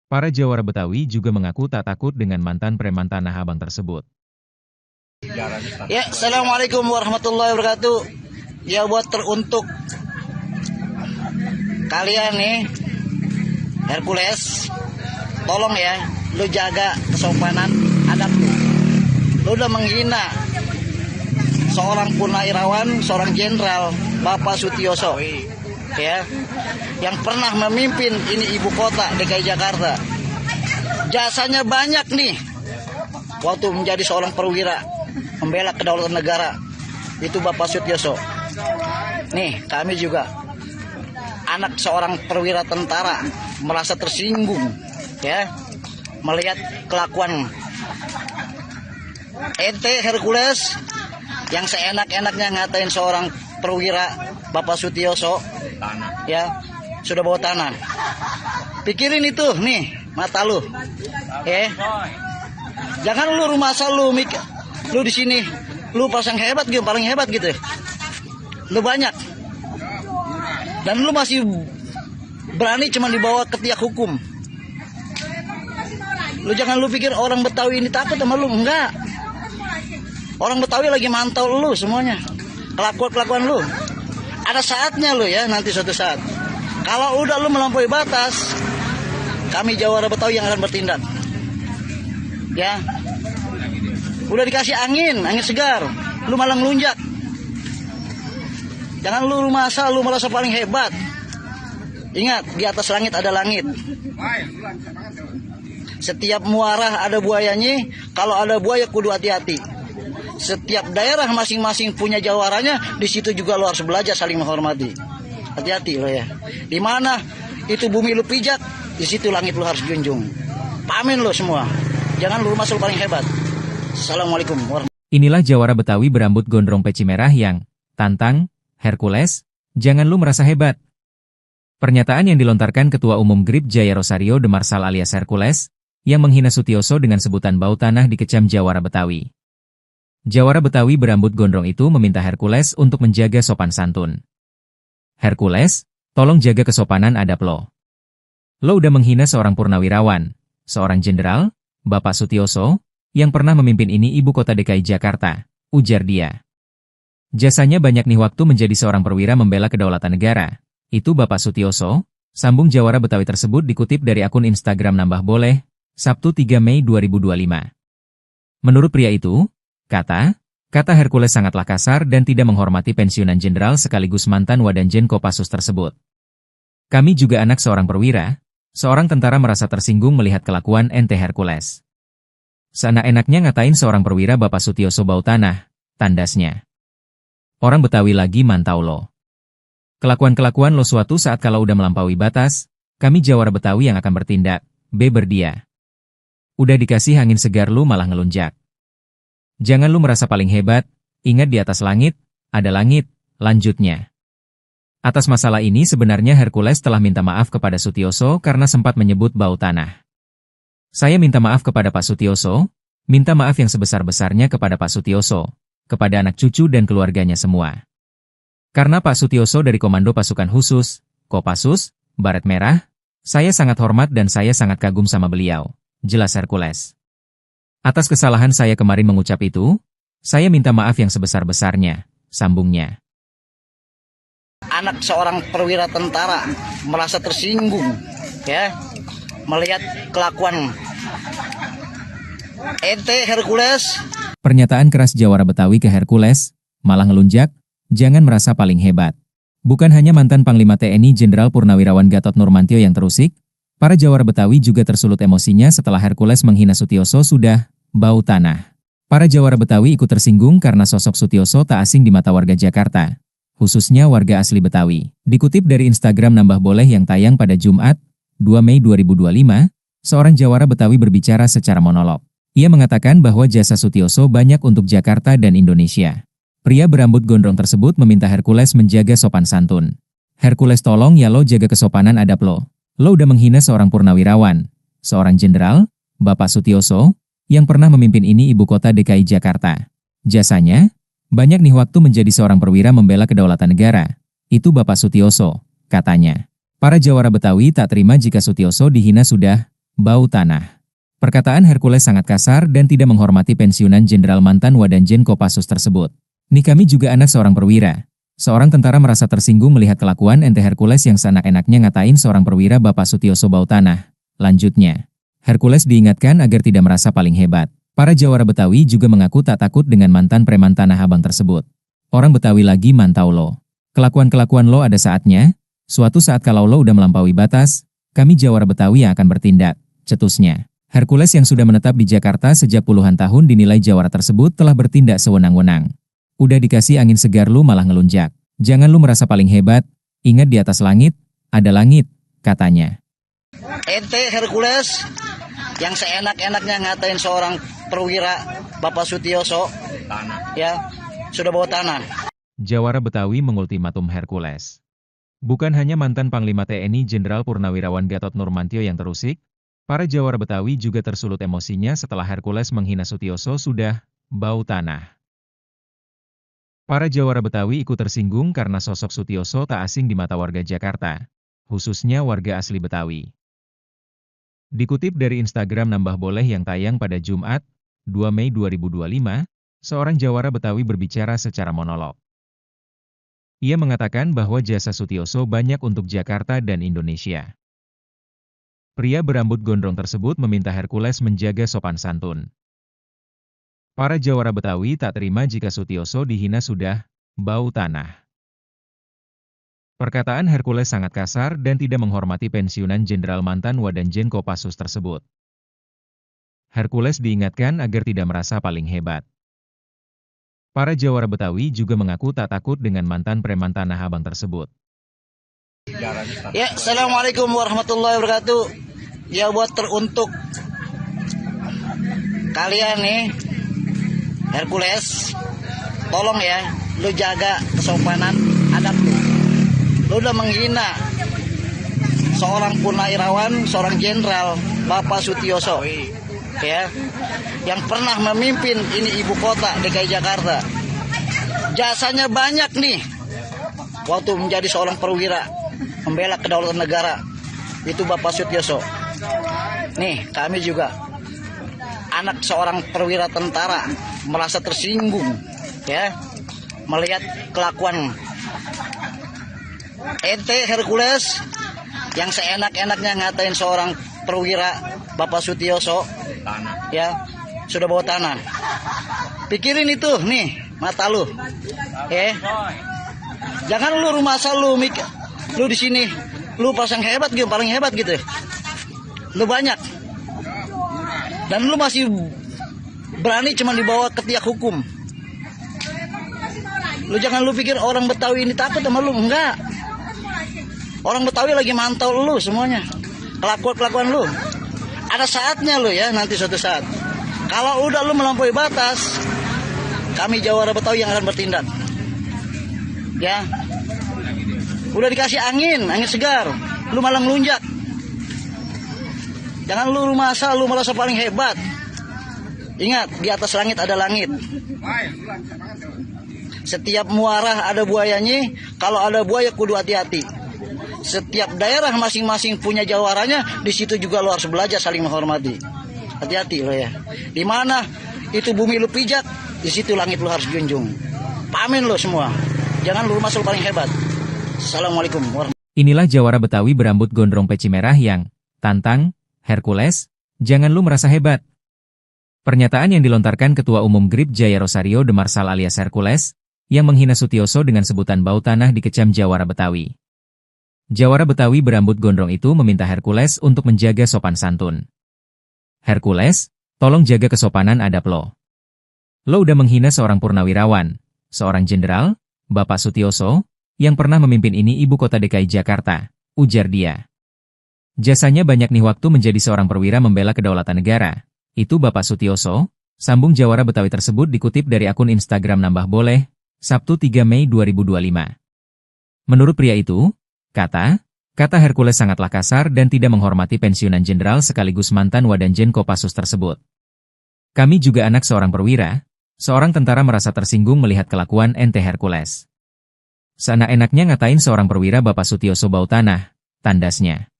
Speaker 1: Para Jawara Betawi juga mengaku tak takut dengan mantan preman Tanah Abang tersebut.
Speaker 2: Ya, Assalamualaikum warahmatullahi wabarakatuh. Ya, buat teruntuk kalian nih, Hercules, tolong ya, lu jaga kesopanan adab lu. Lu udah menghina seorang purnawirawan, seorang jenderal, Bapak Sutioso, ya, yang pernah memimpin ini ibu kota DKI Jakarta. Jasanya banyak nih, waktu menjadi seorang perwira, membela kedaulatan negara, itu Bapak Sutioso. Nih, kami juga anak seorang perwira tentara merasa tersinggung, ya, melihat kelakuan ente Hercules yang seenak-enaknya ngatain seorang perwira Bapak Sutioso, ya, sudah bawa tanah. Pikirin itu, nih, mata lu. Jangan lu rumah asal lu mikir, lu di sini, lu pasang hebat gitu, paling hebat gitu. Lu banyak. Dan lu masih berani cuma dibawa ke tiak hukum. Lu jangan lu pikir orang Betawi ini takut sama lu, enggak. Orang Betawi lagi mantau lu semuanya. Kelakuan lu. Ada saatnya lu ya, nanti suatu saat. Kalau udah lu melampaui batas, kami Jawara Betawi yang akan bertindak. Ya. Udah dikasih angin segar, lu malah ngelunjak. Jangan lu rumah asal, lu merasa paling hebat. Ingat, di atas langit ada langit. Setiap muara ada buayanya, kalau ada buaya kudu hati-hati. Setiap daerah masing-masing punya jawaranya, di situ juga lo harus belajar saling menghormati. Hati-hati lo ya. Di mana itu bumi lu pijak, di situ langit lu harus junjung. Pamin lo semua. Jangan lu rumah asal paling hebat. Assalamualaikum warahmatullahi wabarakatuh.
Speaker 1: Inilah Jawara Betawi berambut gondrong peci merah yang tantang Hercules, jangan lu merasa hebat. Pernyataan yang dilontarkan Ketua Umum GRIP Jaya Rosario de Marsal alias Hercules, yang menghina Sutioso dengan sebutan bau tanah dikecam Jawara Betawi. Jawara Betawi berambut gondrong itu meminta Hercules untuk menjaga sopan santun. Hercules, tolong jaga kesopanan adab lo. Lo udah menghina seorang purnawirawan, seorang jenderal, Bapak Sutioso, yang pernah memimpin ini ibu kota DKI Jakarta, ujar dia. Jasanya banyak nih waktu menjadi seorang perwira membela kedaulatan negara. Itu Bapak Sutioso, sambung Jawara Betawi tersebut dikutip dari akun Instagram Nambah Boleh, Sabtu 3 Mei 2025. Menurut pria itu, kata Hercules sangatlah kasar dan tidak menghormati pensiunan jenderal sekaligus mantan Wadanjen Kopassus tersebut. Kami juga anak seorang perwira, seorang tentara merasa tersinggung melihat kelakuan ente Hercules. Seenak-enaknya ngatain seorang perwira Bapak Sutioso bau tanah, tandasnya. Orang Betawi lagi mantau lo. Kelakuan-kelakuan lo suatu saat kalau udah melampaui batas, kami Jawara Betawi yang akan bertindak, berdia. Udah dikasih angin segar lu malah ngelunjak. Jangan lu merasa paling hebat, ingat di atas langit, ada langit, lanjutnya. Atas masalah ini sebenarnya Hercules telah minta maaf kepada Sutioso karena sempat menyebut bau tanah. Saya minta maaf kepada Pak Sutioso, minta maaf yang sebesar-besarnya kepada Pak Sutioso, kepada anak cucu dan keluarganya semua. Karena Pak Sutioso dari Komando Pasukan Khusus, Kopassus, Baret Merah, saya sangat hormat dan saya sangat kagum sama beliau, jelas Hercules. Atas kesalahan saya kemarin mengucap itu, saya minta maaf yang sebesar-besarnya, sambungnya.
Speaker 2: Anak seorang perwira tentara merasa tersinggung, ya, melihat kelakuan ente Hercules.
Speaker 1: Pernyataan keras Jawara Betawi ke Hercules, malah ngelunjak, jangan merasa paling hebat. Bukan hanya mantan Panglima TNI Jenderal Purnawirawan Gatot Nurmantio yang terusik, para Jawara Betawi juga tersulut emosinya setelah Hercules menghina Sutioso sudah bau tanah. Para Jawara Betawi ikut tersinggung karena sosok Sutioso tak asing di mata warga Jakarta, khususnya warga asli Betawi. Dikutip dari Instagram Nambah Boleh yang tayang pada Jumat, 2 Mei 2025, seorang Jawara Betawi berbicara secara monolog. Ia mengatakan bahwa jasa Sutioso banyak untuk Jakarta dan Indonesia. Pria berambut gondrong tersebut meminta Hercules menjaga sopan santun. Hercules tolong ya lo jaga kesopanan adab lo. Lo udah menghina seorang purnawirawan, seorang jenderal, Bapak Sutioso, yang pernah memimpin ini ibu kota DKI Jakarta. Jasanya, banyak nih waktu menjadi seorang perwira membela kedaulatan negara. Itu Bapak Sutioso, katanya. Para Jawara Betawi tak terima jika Sutioso dihina sudah bau tanah. Perkataan Hercules sangat kasar dan tidak menghormati pensiunan jenderal mantan Wadanjen Kopassus tersebut. Nih kami juga anak seorang perwira. Seorang tentara merasa tersinggung melihat kelakuan ente Hercules yang seenak-enaknya ngatain seorang perwira Bapak Sutioso bau tanah. Lanjutnya, Hercules diingatkan agar tidak merasa paling hebat. Para Jawara Betawi juga mengaku tak takut dengan mantan preman Tanah Abang tersebut. Orang Betawi lagi mantau lo. Kelakuan-kelakuan lo ada saatnya, suatu saat kalau lo udah melampaui batas, kami Jawara Betawi yang akan bertindak, cetusnya. Hercules yang sudah menetap di Jakarta sejak puluhan tahun dinilai Jawara tersebut telah bertindak sewenang-wenang. Udah dikasih angin segar lu malah ngelunjak. Jangan lu merasa paling hebat, ingat di atas langit, ada langit, katanya.
Speaker 2: Ente Hercules yang seenak-enaknya ngatain seorang perwira Bapak Sutioso, ya, sudah bawa tanah.
Speaker 1: Jawara Betawi mengultimatum Hercules. Bukan hanya mantan Panglima TNI Jenderal Purnawirawan Gatot Nurmantio yang terusik, para Jawara Betawi juga tersulut emosinya setelah Hercules menghina Sutioso sudah bau tanah. Para Jawara Betawi ikut tersinggung karena sosok Sutioso tak asing di mata warga Jakarta, khususnya warga asli Betawi. Dikutip dari Instagram Nambah Boleh yang tayang pada Jumat, 2 Mei 2025, seorang Jawara Betawi berbicara secara monolog. Ia mengatakan bahwa jasa Sutioso banyak untuk Jakarta dan Indonesia. Pria berambut gondrong tersebut meminta Hercules menjaga sopan santun. Para Jawara Betawi tak terima jika Sutioso dihina sudah bau tanah. Perkataan Hercules sangat kasar dan tidak menghormati pensiunan Jenderal mantan Wadanjen Kopassus tersebut. Hercules diingatkan agar tidak merasa paling hebat. Para Jawara Betawi juga mengaku tak takut dengan mantan preman Tanah Abang tersebut.
Speaker 2: Ya, Assalamualaikum warahmatullahi wabarakatuh. Ya, buat teruntuk kalian nih, Hercules, tolong ya, lu jaga kesopanan adab lu. Lu udah menghina seorang purnawirawan, seorang jenderal, Bapak Sutioso, ya, yang pernah memimpin ini ibu kota DKI Jakarta. Jasanya banyak nih waktu menjadi seorang perwira membela kedaulatan negara, itu Bapak Sutioso. Nih, kami juga anak seorang perwira tentara merasa tersinggung ya melihat kelakuan ente Hercules yang seenak-enaknya ngatain seorang perwira Bapak Sutioso ya sudah bawa tanah. Pikirin itu nih mata lu, jangan lu rumah asal lu lu di sini lu pasang hebat gitu, paling hebat gitu, lu banyak dan lu masih berani cuma dibawa ke tiak hukum. Lu jangan lu pikir orang Betawi ini takut sama lu, enggak. Orang Betawi lagi mantau lu semuanya, kelakuan lu. Ada saatnya lu ya, nanti suatu saat. Kalau udah lu melampaui batas, kami Jawara Betawi yang akan bertindak. Ya. Udah dikasih angin segar, lu malah ngelunjak. Jangan lu rumah asal, lu merasa paling hebat. Ingat, di atas langit ada langit. Setiap muara ada buayanya, kalau ada buaya kudu hati-hati. Setiap daerah masing-masing punya jawaranya, di situ juga lo harus belajar saling menghormati. Hati-hati lo ya. Di mana itu bumi lu pijak, di situ langit lo harus junjung. Pamin lo semua. Jangan lu masuk paling hebat. Assalamualaikum warahmatullahi wabarakatuh.
Speaker 1: Inilah Jawara Betawi berambut gondrong peci merah yang tantang Hercules, jangan lu merasa hebat. Pernyataan yang dilontarkan Ketua Umum GRIP Jaya Rosario Demarsal alias Hercules, yang menghina Sutioso dengan sebutan bau tanah dikecam Jawara Betawi. Jawara Betawi berambut gondrong itu meminta Hercules untuk menjaga sopan santun. Hercules, tolong jaga kesopanan adab lo. Lo udah menghina seorang purnawirawan, seorang jenderal, Bapak Sutioso, yang pernah memimpin ini ibu kota DKI Jakarta, ujar dia. Jasanya banyak nih waktu menjadi seorang perwira membela kedaulatan negara. Itu Bapak Sutioso, sambung Jawara Betawi tersebut dikutip dari akun Instagram Nambah Boleh, Sabtu 3 Mei 2025. Menurut pria itu, kata Hercules sangatlah kasar dan tidak menghormati pensiunan jenderal sekaligus mantan Wadanjen Kopassus tersebut. Kami juga anak seorang perwira, seorang tentara merasa tersinggung melihat kelakuan ente Hercules. Seenak-enaknya ngatain seorang perwira Bapak Sutioso bau tanah, tandasnya.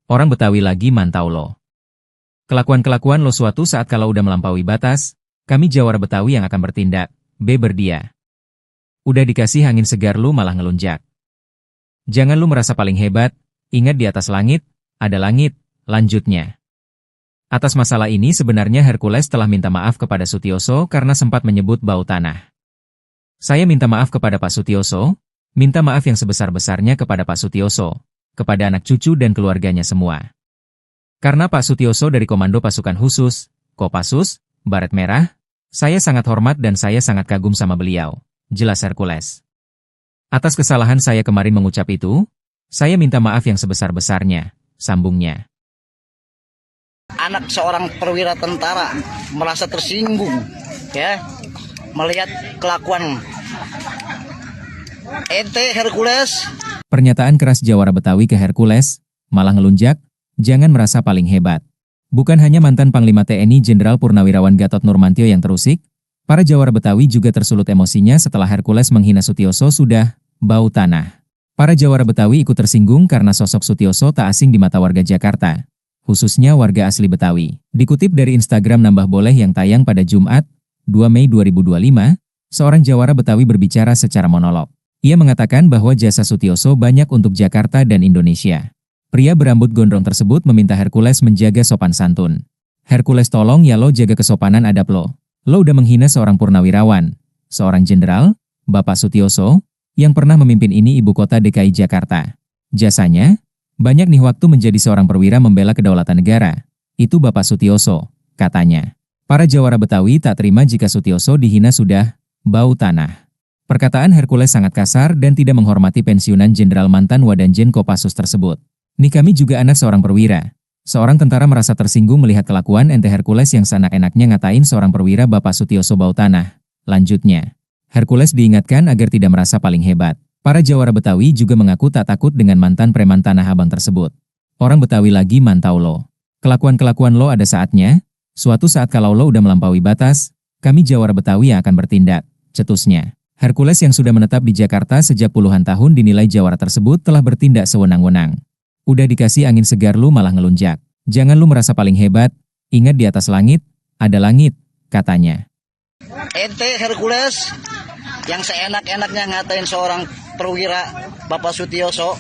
Speaker 1: Orang Betawi lagi mantau lo. Kelakuan-kelakuan lo suatu saat kalau udah melampaui batas, kami Jawara Betawi yang akan bertindak, beber dia. Udah dikasih angin segar lu malah ngelunjak. Jangan lu merasa paling hebat, ingat di atas langit, ada langit, lanjutnya. Atas masalah ini sebenarnya Hercules telah minta maaf kepada Sutioso karena sempat menyebut bau tanah. Saya minta maaf kepada Pak Sutioso, minta maaf yang sebesar-besarnya kepada Pak Sutioso, kepada anak cucu dan keluarganya semua. Karena Pak Sutioso dari Komando Pasukan Khusus, Kopassus, Baret Merah, saya sangat hormat dan saya sangat kagum sama beliau, jelas Hercules. Atas kesalahan saya kemarin mengucap itu, saya minta maaf yang sebesar-besarnya, sambungnya.
Speaker 2: Anak seorang perwira tentara merasa tersinggung ya melihat kelakuan ente Hercules
Speaker 1: Pernyataan keras Jawara Betawi ke Hercules, malah ngelunjak, jangan merasa paling hebat. Bukan hanya mantan Panglima TNI Jenderal Purnawirawan Gatot Nurmantio yang terusik, para Jawara Betawi juga tersulut emosinya setelah Hercules menghina Sutioso sudah bau tanah. Para Jawara Betawi ikut tersinggung karena sosok Sutioso tak asing di mata warga Jakarta, khususnya warga asli Betawi. Dikutip dari Instagram Nambah Boleh yang tayang pada Jumat, 2 Mei 2025, seorang Jawara Betawi berbicara secara monolog. Ia mengatakan bahwa jasa Sutioso banyak untuk Jakarta dan Indonesia. Pria berambut gondrong tersebut meminta Hercules menjaga sopan santun. Hercules, tolong ya lo jaga kesopanan adab lo. Lo udah menghina seorang purnawirawan, seorang jenderal, Bapak Sutioso, yang pernah memimpin ini ibu kota DKI Jakarta. Jasanya, banyak nih waktu menjadi seorang perwira membela kedaulatan negara. Itu Bapak Sutioso, katanya. Para Jawara Betawi tak terima jika Sutioso dihina sudah bau tanah. Perkataan Hercules sangat kasar dan tidak menghormati pensiunan Jenderal mantan Wadanjen Kopassus tersebut. Nih kami juga anak seorang perwira. Seorang tentara merasa tersinggung melihat kelakuan ente Hercules yang seenak-enaknya ngatain seorang perwira Bapak Sutioso bau tanah. Lanjutnya, Hercules diingatkan agar tidak merasa paling hebat. Para Jawara Betawi juga mengaku tak takut dengan mantan preman Tanah Abang tersebut. Orang Betawi lagi mantau lo. Kelakuan-kelakuan lo ada saatnya, suatu saat kalau lo udah melampaui batas, kami Jawara Betawi yang akan bertindak, cetusnya. Hercules yang sudah menetap di Jakarta sejak puluhan tahun dinilai Jawara tersebut telah bertindak sewenang-wenang. Udah dikasih angin segar lu malah ngelunjak. Jangan lu merasa paling hebat, ingat di atas langit, ada langit, katanya.
Speaker 2: Ente Hercules yang seenak-enaknya ngatain seorang perwira Bapak Sutioso,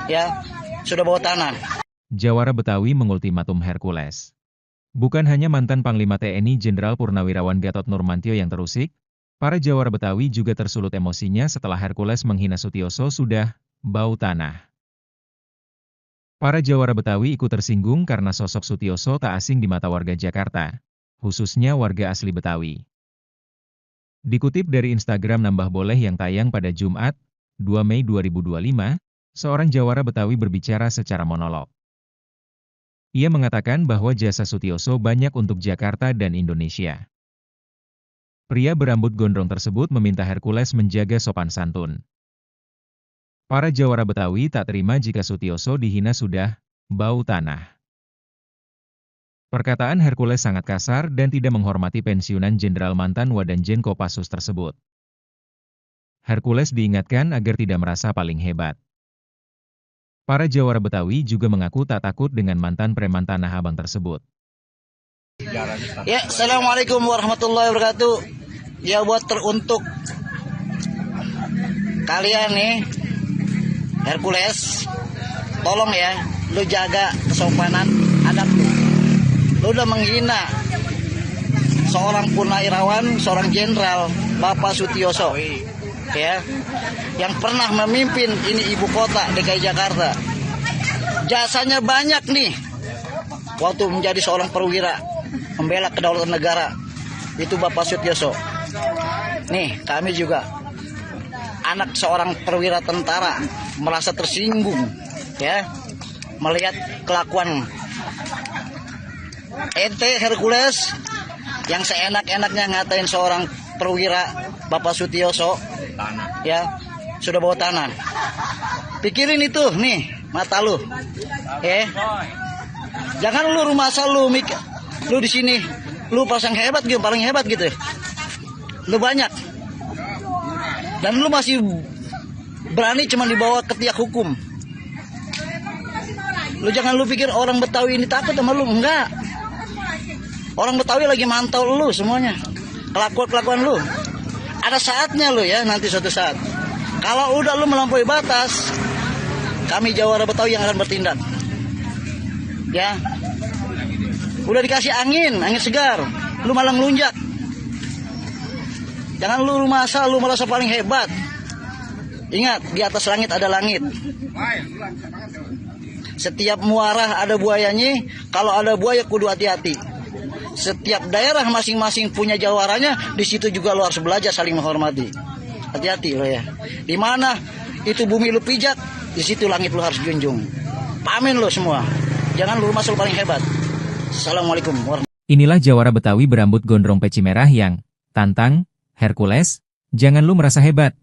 Speaker 2: ya, sudah bawa tanah.
Speaker 1: Jawara Betawi mengultimatum Hercules. Bukan hanya mantan Panglima TNI Jenderal Purnawirawan Gatot Nurmantio yang terusik, para Jawara Betawi juga tersulut emosinya setelah Hercules menghina Sutioso sudah bau tanah. Para Jawara Betawi ikut tersinggung karena sosok Sutioso tak asing di mata warga Jakarta, khususnya warga asli Betawi. Dikutip dari Instagram Nambah Boleh yang tayang pada Jumat, 2 Mei 2025, seorang Jawara Betawi berbicara secara monolog. Ia mengatakan bahwa jasa Sutioso banyak untuk Jakarta dan Indonesia. Pria berambut gondrong tersebut meminta Hercules menjaga sopan santun. Para Jawara Betawi tak terima jika Sutioso dihina sudah bau tanah. Perkataan Hercules sangat kasar dan tidak menghormati pensiunan Jenderal mantan Wadanjen Kopassus tersebut. Hercules diingatkan agar tidak merasa paling hebat. Para Jawara Betawi juga mengaku tak takut dengan mantan preman Tanah Abang tersebut.
Speaker 2: Ya, Assalamualaikum warahmatullahi wabarakatuh. Ya, buat teruntuk kalian nih, Hercules, tolong ya, lu jaga kesopanan adab lu. Lu udah menghina seorang purnawirawan, seorang jenderal, Bapak Sutioso, ya, yang pernah memimpin ini ibu kota DKI Jakarta. Jasanya banyak nih, waktu menjadi seorang perwira membela kedaulatan negara, itu Bapak Sutioso. Nih, kami juga anak seorang perwira tentara merasa tersinggung, ya, melihat kelakuan ente Hercules yang seenak-enaknya ngatain seorang perwira Bapak Sutioso, ya, sudah bawa tanah. Pikirin itu nih mata lu, jangan lu rumah asal lu mikir lu di sini lu pasang hebat gitu, paling hebat gitu, lu banyak dan lu masih berani cuma dibawa ke tiak hukum. Lu jangan lu pikir orang Betawi ini takut sama lu, enggak. Orang Betawi lagi mantau lu semuanya. Kelakuan lu. Ada saatnya lu ya, nanti suatu saat. Kalau udah lu melampaui batas, kami Jawara Betawi yang akan bertindak. Ya. Udah dikasih angin segar, lu malah ngelunjak. Jangan lu rumah asal lu merasa paling hebat. Ingat, di atas langit ada langit. Setiap muara ada buayanya, kalau ada buaya kudu hati-hati. Setiap daerah masing-masing punya jawaranya, di situ juga lo harus belajar saling menghormati. Hati-hati lo ya. Di mana itu bumi lu pijak, di situ langit lo harus junjung. Pamin lo semua. Jangan lu rumah paling hebat. Assalamualaikum warahmatullahi wabarakatuh.
Speaker 1: Inilah Jawara Betawi berambut gondrong peci merah yang tantang Hercules, jangan lu merasa hebat.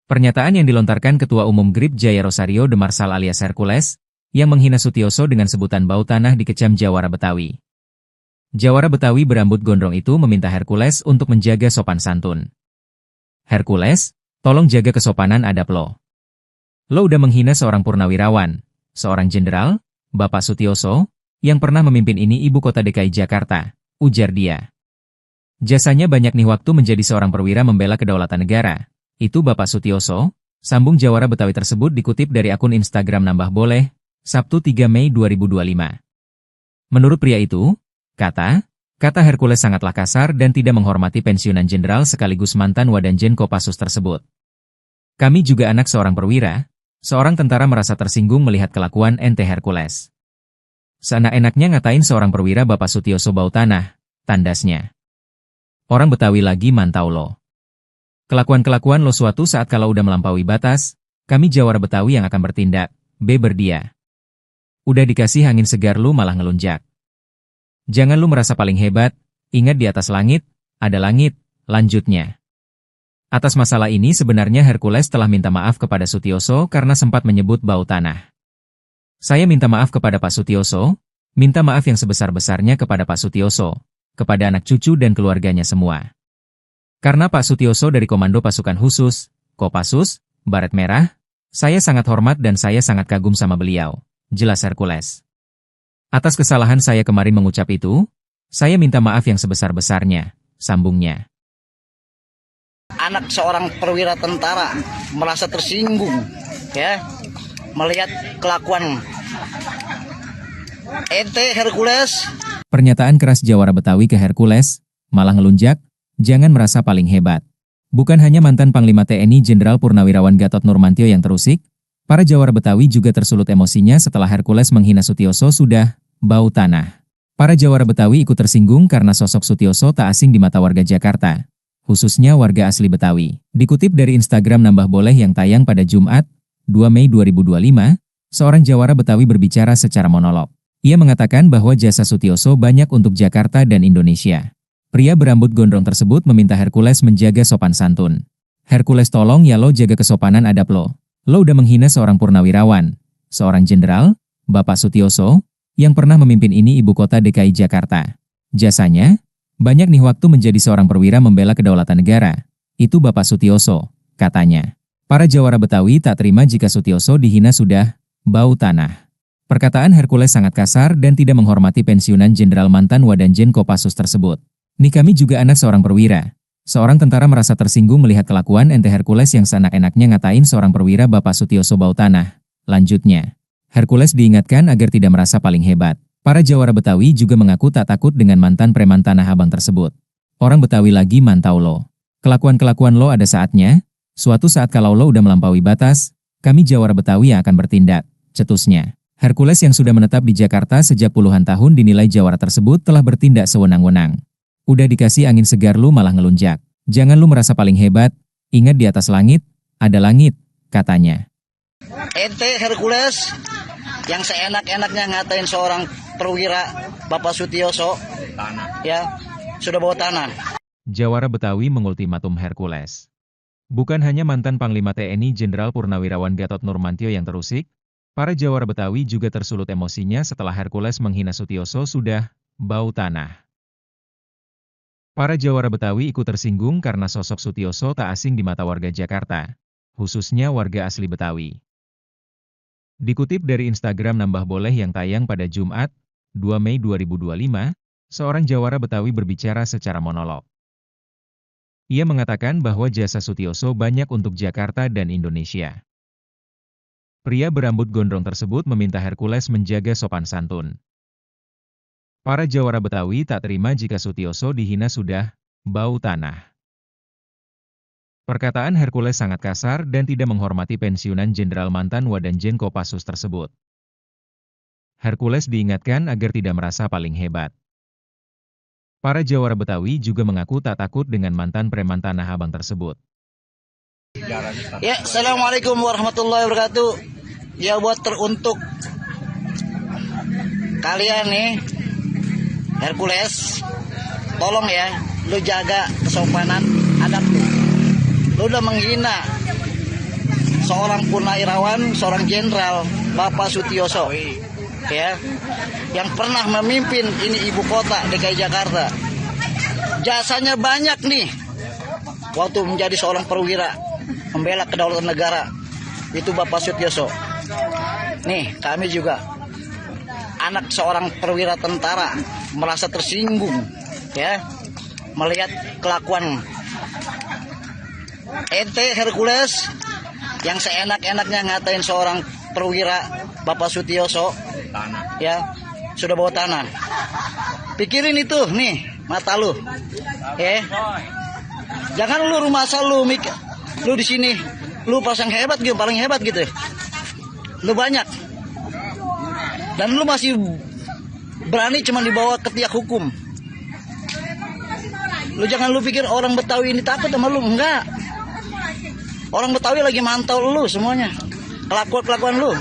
Speaker 1: Pernyataan yang dilontarkan Ketua Umum GRIP Jaya Rosario de Marsal alias Hercules, yang menghina Sutioso dengan sebutan bau tanah dikecam Jawara Betawi. Jawara Betawi berambut gondrong itu meminta Hercules untuk menjaga sopan santun. Hercules, tolong jaga kesopanan adab lo. Lo udah menghina seorang purnawirawan, seorang jenderal, Bapak Sutioso, yang pernah memimpin ini ibu kota DKI Jakarta, ujar dia. Jasanya banyak nih waktu menjadi seorang perwira membela kedaulatan negara. Itu Bapak Sutioso, sambung Jawara Betawi tersebut dikutip dari akun Instagram Nambah Boleh, Sabtu 3 Mei 2025. Menurut pria itu, kata Hercules sangatlah kasar dan tidak menghormati pensiunan jenderal sekaligus mantan Wadanjen Kopassus tersebut. Kami juga anak seorang perwira, seorang tentara merasa tersinggung melihat kelakuan ente Hercules. Seenak-enaknya ngatain seorang perwira Bapak Sutioso bau tanah, tandasnya. Orang Betawi lagi mantau lo. Kelakuan-kelakuan lo suatu saat kalau udah melampaui batas, kami Jawara Betawi yang akan bertindak, berdia. Udah dikasih angin segar lu malah ngelunjak. Jangan lu merasa paling hebat, ingat di atas langit, ada langit, lanjutnya. Atas masalah ini sebenarnya Hercules telah minta maaf kepada Sutioso karena sempat menyebut bau tanah. Saya minta maaf kepada Pak Sutioso, minta maaf yang sebesar-besarnya kepada Pak Sutioso, kepada anak cucu dan keluarganya semua. Karena Pak Sutioso dari Komando Pasukan Khusus, Kopassus, Baret Merah, saya sangat hormat dan saya sangat kagum sama beliau, jelas Hercules. Atas kesalahan saya kemarin mengucap itu, saya minta maaf yang sebesar-besarnya, sambungnya.
Speaker 2: Anak seorang perwira tentara merasa tersinggung, ya, melihat kelakuan ente Hercules.
Speaker 1: Pernyataan keras Jawara Betawi ke Hercules, malah ngelunjak, jangan merasa paling hebat. Bukan hanya mantan Panglima TNI Jenderal Purnawirawan Gatot Nurmantio yang terusik, para Jawara Betawi juga tersulut emosinya setelah Hercules menghina Sutioso sudah bau tanah. Para Jawara Betawi ikut tersinggung karena sosok Sutioso tak asing di mata warga Jakarta, khususnya warga asli Betawi. Dikutip dari Instagram Nambah Boleh yang tayang pada Jumat, 2 Mei 2025, seorang Jawara Betawi berbicara secara monolog. Ia mengatakan bahwa jasa Sutioso banyak untuk Jakarta dan Indonesia. Pria berambut gondrong tersebut meminta Hercules menjaga sopan santun. Hercules tolong ya lo jaga kesopanan adab lo. Lo udah menghina seorang purnawirawan, seorang jenderal, Bapak Sutioso, yang pernah memimpin ini ibu kota DKI Jakarta. Jasanya, banyak nih waktu menjadi seorang perwira membela kedaulatan negara. Itu Bapak Sutioso, katanya. Para Jawara Betawi tak terima jika Sutioso dihina sudah bau tanah. Perkataan Hercules sangat kasar dan tidak menghormati pensiunan jenderal mantan Wadanjen Kopassus tersebut. Nih kami juga anak seorang perwira. Seorang tentara merasa tersinggung melihat kelakuan ente Hercules yang seenak-enaknya ngatain seorang perwira Bapak Sutioso bau tanah. Lanjutnya, Hercules diingatkan agar tidak merasa paling hebat. Para Jawara Betawi juga mengaku tak takut dengan mantan preman Tanah Abang tersebut. Orang Betawi lagi mantau lo. Kelakuan-kelakuan lo ada saatnya, suatu saat kalau lo udah melampaui batas, kami Jawara Betawi yang akan bertindak, cetusnya. Hercules yang sudah menetap di Jakarta sejak puluhan tahun dinilai Jawara tersebut telah bertindak sewenang-wenang. Udah dikasih angin segar lu malah ngelunjak. Jangan lu merasa paling hebat, ingat di atas langit, ada langit, katanya.
Speaker 2: Ente Hercules yang seenak-enaknya ngatain seorang perwira Bapak Sutioso, ya, sudah bawa tanah.
Speaker 1: Jawara Betawi mengultimatum Hercules. Bukan hanya mantan Panglima TNI Jenderal Purnawirawan Gatot Nurmantio yang terusik, para Jawara Betawi juga tersulut emosinya setelah Hercules menghina Sutioso sudah bau tanah. Para Jawara Betawi ikut tersinggung karena sosok Sutioso tak asing di mata warga Jakarta, khususnya warga asli Betawi. Dikutip dari Instagram Nambah Boleh yang tayang pada Jumat, 2 Mei 2025, seorang Jawara Betawi berbicara secara monolog. Ia mengatakan bahwa jasa Sutioso banyak untuk Jakarta dan Indonesia. Pria berambut gondrong tersebut meminta Hercules menjaga sopan santun. Para Jawara Betawi tak terima jika Sutioso dihina sudah bau tanah. Perkataan Hercules sangat kasar dan tidak menghormati pensiunan jenderal mantan Wadanjen Kopassus tersebut. Hercules diingatkan agar tidak merasa paling hebat. Para Jawara Betawi juga mengaku tak takut dengan mantan preman Tanah Abang tersebut.
Speaker 2: Ya, Assalamualaikum warahmatullahi wabarakatuh. Ya, buat teruntuk kalian nih, Hercules, tolong ya, lu jaga kesopanan adab lu. Lu udah menghina seorang purnawirawan, seorang jenderal, Bapak Sutioso, ya, yang pernah memimpin ini ibu kota DKI Jakarta. Jasanya banyak nih, waktu menjadi seorang perwira, membela kedaulatan negara, itu Bapak Sutioso. Nih, kami juga anak seorang perwira tentara merasa tersinggung, ya, melihat kelakuan ente Hercules yang seenak-enaknya ngatain seorang perwira Bapak Sutioso, ya, sudah bawa tanah. Pikirin itu nih mata lu, ya. Jangan lu rumah asal lu di sini lu pasang hebat gitu, paling hebat gitu. Lu banyak. Dan lu masih berani cuma dibawa ke tiak hukum. Lu jangan lu pikir orang Betawi ini takut sama lu, enggak. Orang Betawi lagi mantau lu semuanya. Kelakuan lu.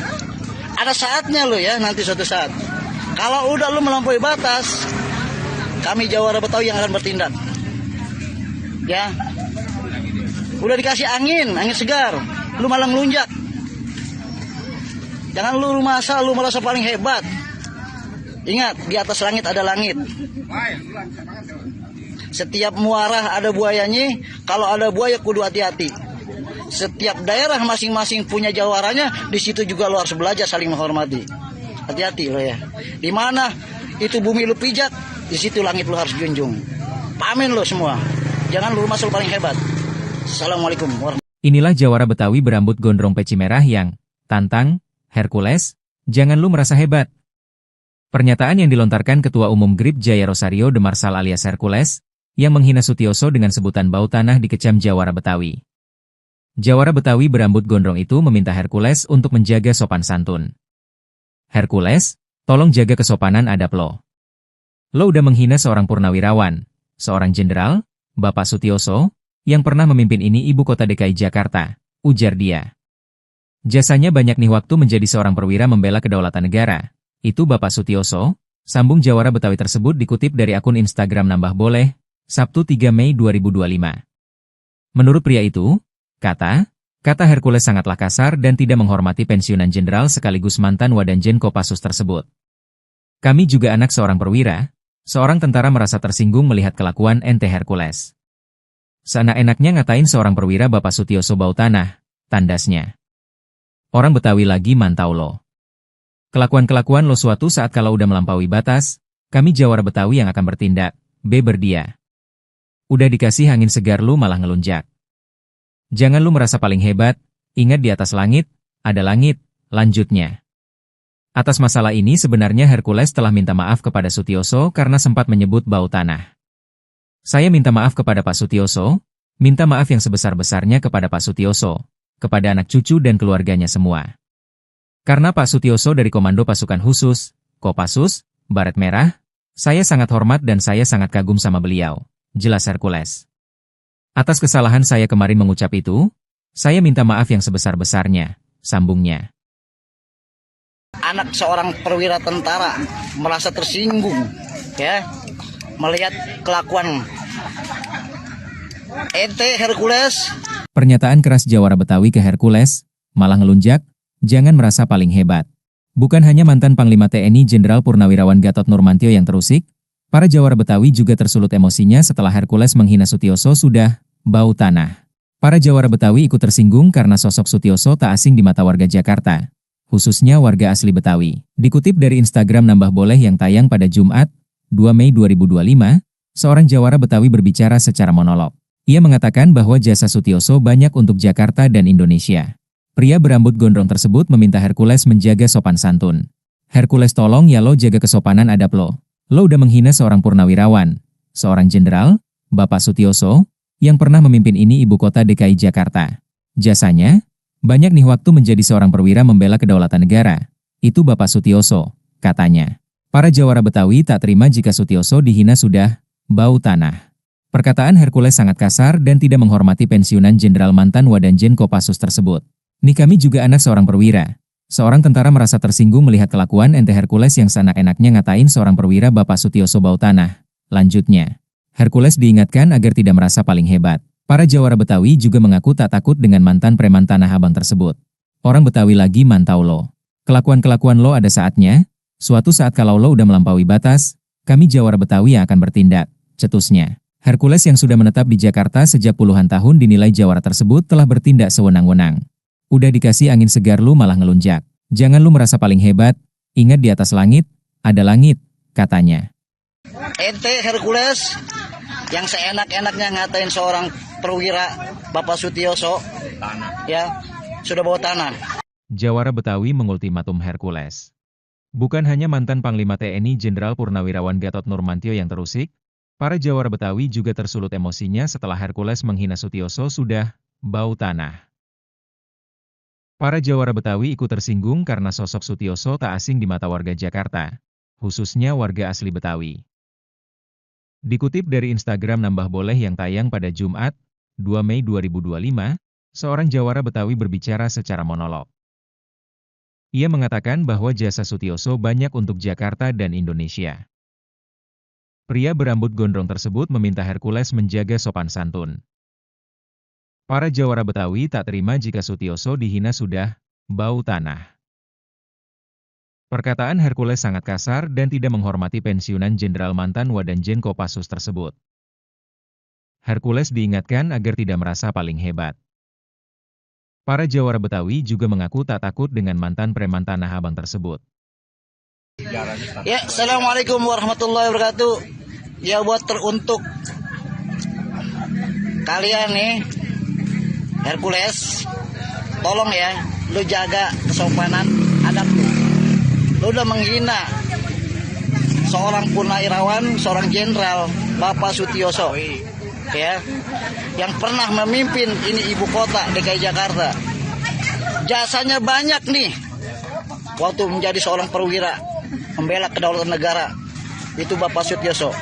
Speaker 2: Ada saatnya lu ya, nanti suatu saat. Kalau udah lu melampaui batas, kami Jawara Betawi yang akan bertindak. Ya. Udah dikasih angin segar, lu malah ngelunjak. Jangan lu masa lu merasa paling hebat. Ingat, di atas langit ada langit. Setiap muara ada buayanya, kalau ada buaya kudu hati-hati. Setiap daerah masing-masing punya jawaranya, di situ juga lu harus belajar saling menghormati. Hati-hati lo ya. Di mana itu bumi lu pijak, di situ langit lu harus junjung. Pamin lo semua. Jangan lu merasa lu paling hebat. Assalamualaikum warahmatullahi wabarakatuh.
Speaker 1: Inilah Jawara Betawi berambut gondrong peci merah yang tantang Hercules, jangan lu merasa hebat. Pernyataan yang dilontarkan Ketua Umum GRIP Jaya Rosario de Marsal alias Hercules, yang menghina Sutioso dengan sebutan bau tanah dikecam Jawara Betawi. Jawara Betawi berambut gondrong itu meminta Hercules untuk menjaga sopan santun. Hercules, tolong jaga kesopanan adab lo. Lo udah menghina seorang purnawirawan, seorang jenderal, Bapak Sutioso, yang pernah memimpin ini ibu kota DKI Jakarta, ujar dia. Jasanya banyak nih waktu menjadi seorang perwira membela kedaulatan negara. Itu Bapak Sutioso, sambung Jawara Betawi tersebut dikutip dari akun Instagram Nambah Boleh, Sabtu 3 Mei 2025. Menurut pria itu, kata Hercules sangatlah kasar dan tidak menghormati pensiunan jenderal sekaligus mantan Wadanjen Kopassus tersebut. Kami juga anak seorang perwira, seorang tentara merasa tersinggung melihat kelakuan ente Hercules. Seenak-enaknya ngatain seorang perwira Bapak Sutioso bau tanah, tandasnya. Orang Betawi lagi mantau lo. Kelakuan-kelakuan lo suatu saat kalau udah melampaui batas, kami Jawara Betawi yang akan bertindak, beber dia. Udah dikasih angin segar lu malah ngelunjak. Jangan lu merasa paling hebat, ingat di atas langit, ada langit, lanjutnya. Atas masalah ini sebenarnya Hercules telah minta maaf kepada Sutioso karena sempat menyebut bau tanah. Saya minta maaf kepada Pak Sutioso, minta maaf yang sebesar-besarnya kepada Pak Sutioso, kepada anak cucu dan keluarganya semua. Karena Pak Sutioso dari Komando Pasukan Khusus, Kopassus, Baret Merah, saya sangat hormat dan saya sangat kagum sama beliau, jelas Hercules. Atas kesalahan saya kemarin mengucap itu, saya minta maaf yang sebesar-besarnya, sambungnya.
Speaker 2: Anak seorang perwira tentara merasa tersinggung, ya, melihat kelakuan ente Hercules.
Speaker 1: Pernyataan keras Jawara Betawi ke Hercules, malah ngelunjak, jangan merasa paling hebat. Bukan hanya mantan Panglima TNI Jenderal Purnawirawan Gatot Nurmantio yang terusik, para Jawara Betawi juga tersulut emosinya setelah Hercules menghina Sutioso sudah bau tanah. Para Jawara Betawi ikut tersinggung karena sosok Sutioso tak asing di mata warga Jakarta, khususnya warga asli Betawi. Dikutip dari Instagram Nambah Boleh yang tayang pada Jumat, 2 Mei 2025, seorang Jawara Betawi berbicara secara monolog. Ia mengatakan bahwa jasa Sutioso banyak untuk Jakarta dan Indonesia. Pria berambut gondrong tersebut meminta Hercules menjaga sopan santun. Hercules tolong ya lo jaga kesopanan adab lo. Lo udah menghina seorang purnawirawan, seorang jenderal, Bapak Sutioso, yang pernah memimpin ini ibu kota DKI Jakarta. Jasanya, banyak nih waktu menjadi seorang perwira membela kedaulatan negara. Itu Bapak Sutioso, katanya. Para Jawara Betawi tak terima jika Sutioso dihina sudah bau tanah. Perkataan Hercules sangat kasar dan tidak menghormati pensiunan jenderal mantan Wadanjen Kopassus tersebut. Nih kami juga anak seorang perwira. Seorang tentara merasa tersinggung melihat kelakuan ente Hercules yang seenak-enaknya ngatain seorang perwira Bapak Sutioso bau tanah. Lanjutnya, Hercules diingatkan agar tidak merasa paling hebat. Para jawara Betawi juga mengaku tak takut dengan mantan preman Tanah Abang tersebut. Orang Betawi lagi mantau lo. Kelakuan-kelakuan lo ada saatnya, suatu saat kalau lo udah melampaui batas, kami jawara Betawi yang akan bertindak, cetusnya. Hercules yang sudah menetap di Jakarta sejak puluhan tahun dinilai jawara tersebut telah bertindak sewenang-wenang. Udah dikasih angin segar lu malah ngelunjak. Jangan lu merasa paling hebat, ingat di atas langit, ada langit, katanya.
Speaker 2: Ente Hercules yang seenak-enaknya ngatain seorang perwira Bapak Sutioso, ya, sudah bawa tanah.
Speaker 1: Jawara Betawi mengultimatum Hercules. Bukan hanya mantan Panglima TNI Jenderal Purnawirawan Gatot Nurmantio yang terusik, para jawara Betawi juga tersulut emosinya setelah Hercules menghina Sutioso sudah bau tanah. Para jawara Betawi ikut tersinggung karena sosok Sutioso tak asing di mata warga Jakarta, khususnya warga asli Betawi. Dikutip dari Instagram Nambah Boleh yang tayang pada Jumat, 2 Mei 2025, seorang jawara Betawi berbicara secara monolog. Ia mengatakan bahwa jasa Sutioso banyak untuk Jakarta dan Indonesia. Pria berambut gondrong tersebut meminta Hercules menjaga sopan santun. Para jawara Betawi tak terima jika Sutioso dihina sudah bau tanah. Perkataan Hercules sangat kasar dan tidak menghormati pensiunan Jenderal mantan Wadanjen Kopassus tersebut. Hercules diingatkan agar tidak merasa paling hebat. Para jawara Betawi juga mengaku tak takut dengan mantan preman Tanah Abang tersebut.
Speaker 2: Ya, Assalamualaikum warahmatullahi wabarakatuh. Ya, buat teruntuk kalian nih, Hercules, tolong ya, lu jaga kesopanan adab lu. Lu udah menghina seorang purnawirawan, seorang jenderal, Bapak Sutioso, ya, yang pernah memimpin ini ibu kota DKI Jakarta. Jasanya banyak nih, waktu menjadi seorang perwira, membela kedaulatan negara, itu Bapak Sutioso.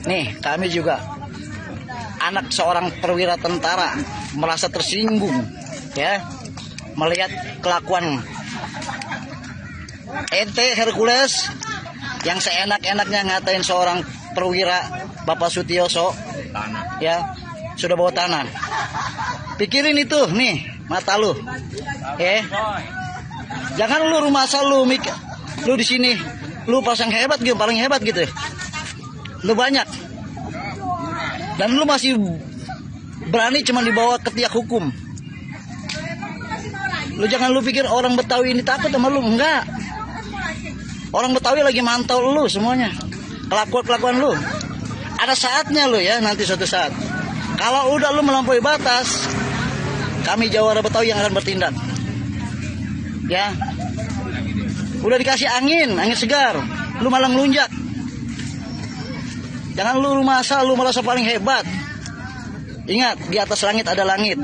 Speaker 2: Nih, kami juga anak seorang perwira tentara merasa tersinggung, ya, melihat kelakuan ente Hercules yang seenak-enaknya ngatain seorang perwira Bapak Sutioso, ya, sudah bawa tanah. Pikirin itu, nih, mata lu, jangan lu rumah asal lu di sini, lu pasang hebat gitu, paling hebat gitu, lu banyak, dan lu masih berani cuma dibawa ke tiak hukum. Lu jangan lu pikir orang Betawi ini takut sama lu, enggak. Orang Betawi lagi mantau lu semuanya, kelakuan lu. Ada saatnya lu ya, nanti suatu saat. Kalau udah lu melampaui batas, kami jawara Betawi yang akan bertindak. Ya, udah dikasih angin segar, lu malah ngelunjak. Jangan lu rumah asal, lu merasa paling hebat. Ingat, di atas langit ada langit.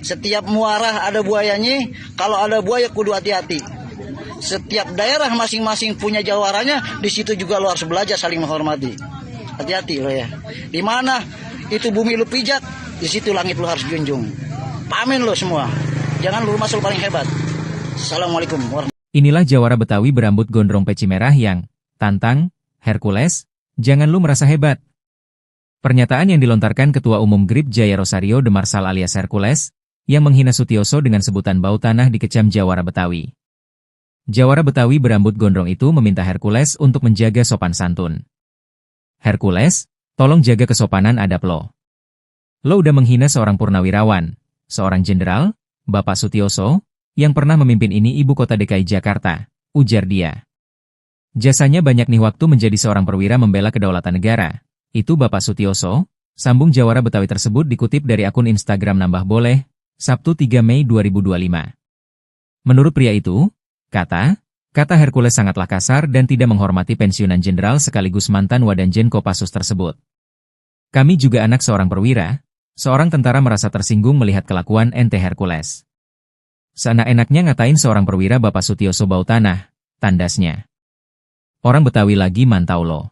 Speaker 2: Setiap muara ada buayanya, kalau ada buaya kudu hati-hati. Setiap daerah masing-masing punya jawaranya, di situ juga lu harus belajar saling menghormati. Hati-hati lo ya. Di mana itu bumi lu pijak, di situ langit lu harus junjung. Pamin lo semua. Jangan lu rumah asal paling hebat. Assalamualaikum warahmatullahi wabarakatuh.
Speaker 1: Inilah jawara Betawi berambut gondrong peci merah yang tantang Hercules, jangan lu merasa hebat. Pernyataan yang dilontarkan Ketua Umum GRIP Jaya Rosario de Marsal alias Hercules, yang menghina Sutioso dengan sebutan bau tanah dikecam jawara Betawi. Jawara Betawi berambut gondrong itu meminta Hercules untuk menjaga sopan santun. Hercules, tolong jaga kesopanan adab lo. Lo udah menghina seorang purnawirawan, seorang jenderal, Bapak Sutioso, yang pernah memimpin ini ibu kota DKI Jakarta, ujar dia. Jasanya banyak nih waktu menjadi seorang perwira membela kedaulatan negara. Itu Bapak Sutioso, sambung jawara Betawi tersebut dikutip dari akun Instagram Nambah Boleh, Sabtu 3 Mei 2025. Menurut pria itu, kata Hercules sangatlah kasar dan tidak menghormati pensiunan jenderal sekaligus mantan Wadanjen Kopassus tersebut. Kami juga anak seorang perwira, seorang tentara merasa tersinggung melihat kelakuan ente Hercules. Seenak-enaknya ngatain seorang perwira Bapak Sutioso bau tanah, tandasnya. Orang Betawi lagi mantau lo.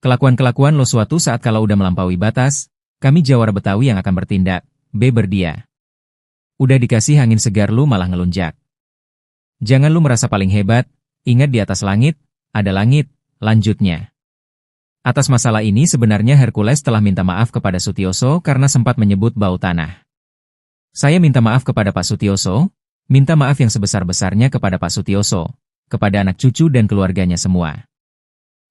Speaker 1: Kelakuan-kelakuan lo suatu saat kalau udah melampaui batas, kami jawara Betawi yang akan bertindak, beber dia. Udah dikasih angin segar lu malah ngelunjak. Jangan lu merasa paling hebat, ingat di atas langit, ada langit, lanjutnya. Atas masalah ini sebenarnya Hercules telah minta maaf kepada Sutioso karena sempat menyebut bau tanah. Saya minta maaf kepada Pak Sutioso, minta maaf yang sebesar-besarnya kepada Pak Sutioso, kepada anak cucu dan keluarganya semua.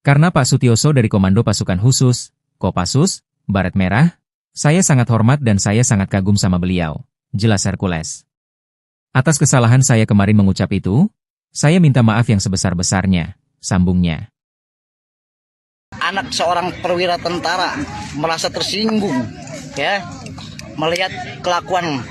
Speaker 1: Karena Pak Sutioso dari Komando Pasukan Khusus, Kopassus, Baret Merah, saya sangat hormat dan saya sangat kagum sama beliau, jelas Hercules. Atas kesalahan saya kemarin mengucap itu, saya minta maaf yang sebesar-besarnya, sambungnya.
Speaker 2: Anak seorang perwira tentara merasa tersinggung, ya, melihat kelakuan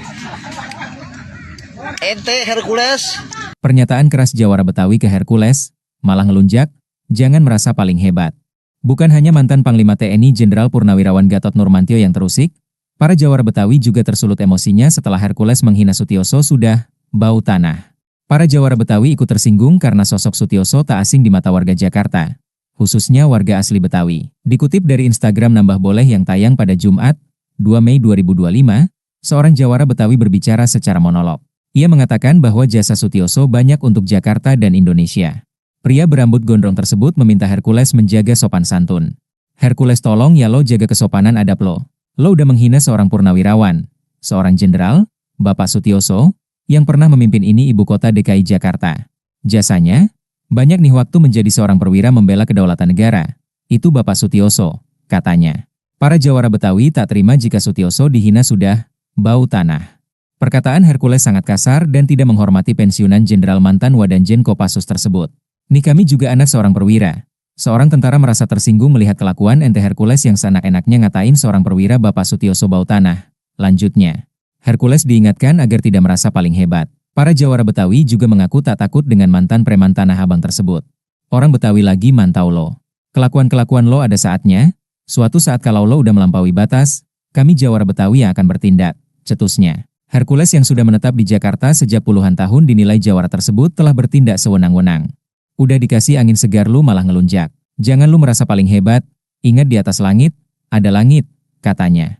Speaker 2: ente Hercules.
Speaker 1: Pernyataan keras Jawara Betawi ke Hercules, malah ngelunjak, jangan merasa paling hebat. Bukan hanya mantan Panglima TNI Jenderal Purnawirawan Gatot Nurmantio yang terusik, para Jawara Betawi juga tersulut emosinya setelah Hercules menghina Sutioso sudah bau tanah. Para Jawara Betawi ikut tersinggung karena sosok Sutioso tak asing di mata warga Jakarta, khususnya warga asli Betawi. Dikutip dari Instagram Nambah Boleh yang tayang pada Jumat, 2 Mei 2025, seorang Jawara Betawi berbicara secara monolog. Ia mengatakan bahwa jasa Sutioso banyak untuk Jakarta dan Indonesia. Pria berambut gondrong tersebut meminta Hercules menjaga sopan santun. Hercules tolong ya lo jaga kesopanan adab lo. Lo udah menghina seorang purnawirawan, seorang jenderal, Bapak Sutioso, yang pernah memimpin ini ibu kota DKI Jakarta. Jasanya, banyak nih waktu menjadi seorang perwira membela kedaulatan negara. Itu Bapak Sutioso, katanya. Para Jawara Betawi tak terima jika Sutioso dihina sudah bau tanah. Perkataan Hercules sangat kasar dan tidak menghormati pensiunan Jenderal mantan Wadanjen Kopassus tersebut. Nih kami juga anak seorang perwira. Seorang tentara merasa tersinggung melihat kelakuan ente Hercules yang seenak-enaknya ngatain seorang perwira Bapak Sutioso bau tanah. Lanjutnya, Hercules diingatkan agar tidak merasa paling hebat. Para Jawara Betawi juga mengaku tak takut dengan mantan preman Tanah Abang tersebut. Orang Betawi lagi mantau lo. Kelakuan-kelakuan lo ada saatnya. Suatu saat kalau lo udah melampaui batas, kami Jawara Betawi yang akan bertindak, cetusnya. Hercules yang sudah menetap di Jakarta sejak puluhan tahun dinilai Jawara tersebut telah bertindak sewenang-wenang. Udah dikasih angin segar lu malah ngelunjak. Jangan lu merasa paling hebat, ingat di atas langit, ada langit, katanya.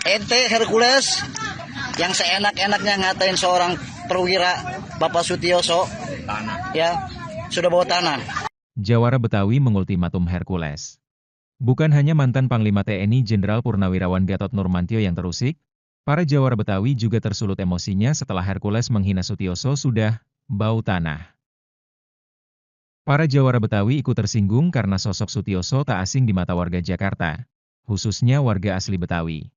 Speaker 2: Ente Hercules yang seenak-enaknya ngatain seorang perwira Bapak Sutioso, ya, sudah bawa tanah.
Speaker 1: Jawara Betawi mengultimatum Hercules. Bukan hanya mantan Panglima TNI Jenderal Purnawirawan Gatot Nurmantio yang terusik, para Jawara Betawi juga tersulut emosinya setelah Hercules menghina Sutioso sudah bau tanah. Para Jawara Betawi ikut tersinggung karena sosok Sutioso tak asing di mata warga Jakarta, khususnya warga asli Betawi.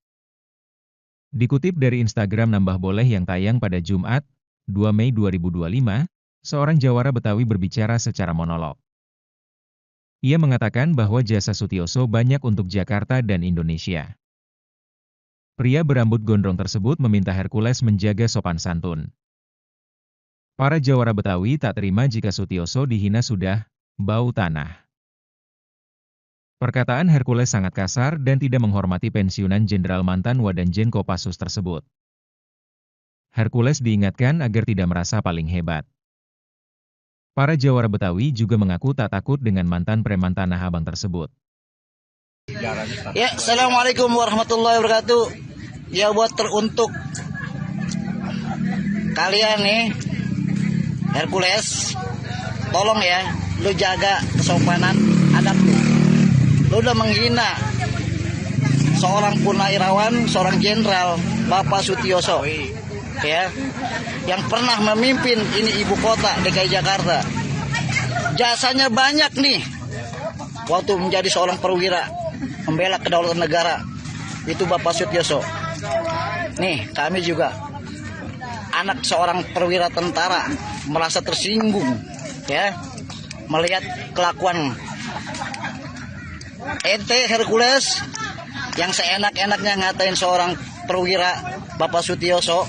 Speaker 1: Dikutip dari Instagram Nambah Boleh yang tayang pada Jumat, 2 Mei 2025, seorang Jawara Betawi berbicara secara monolog. Ia mengatakan bahwa jasa Sutioso banyak untuk Jakarta dan Indonesia. Pria berambut gondrong tersebut meminta Hercules menjaga sopan santun. Para Jawara Betawi tak terima jika Sutioso dihina sudah bau tanah. Perkataan Hercules sangat kasar dan tidak menghormati pensiunan Jenderal mantan Wadanjen Kopassus tersebut. Hercules diingatkan agar tidak merasa paling hebat. Para Jawara Betawi juga mengaku tak takut dengan mantan preman Tanah Abang tersebut.
Speaker 2: Ya, Assalamualaikum warahmatullahi wabarakatuh. Ya, buat teruntuk kalian nih, Hercules, tolong ya, lu jaga kesopanan adab lu. Lu udah menghina seorang purnawirawan, seorang jenderal, Bapak Sutioso, ya, yang pernah memimpin ini ibu kota DKI Jakarta. Jasanya banyak nih, waktu menjadi seorang perwira membela kedaulatan negara, itu Bapak Sutioso. Nih, kami juga anak seorang perwira tentara merasa tersinggung, ya, melihat kelakuan ente Hercules yang seenak-enaknya ngatain seorang perwira Bapak Sutioso,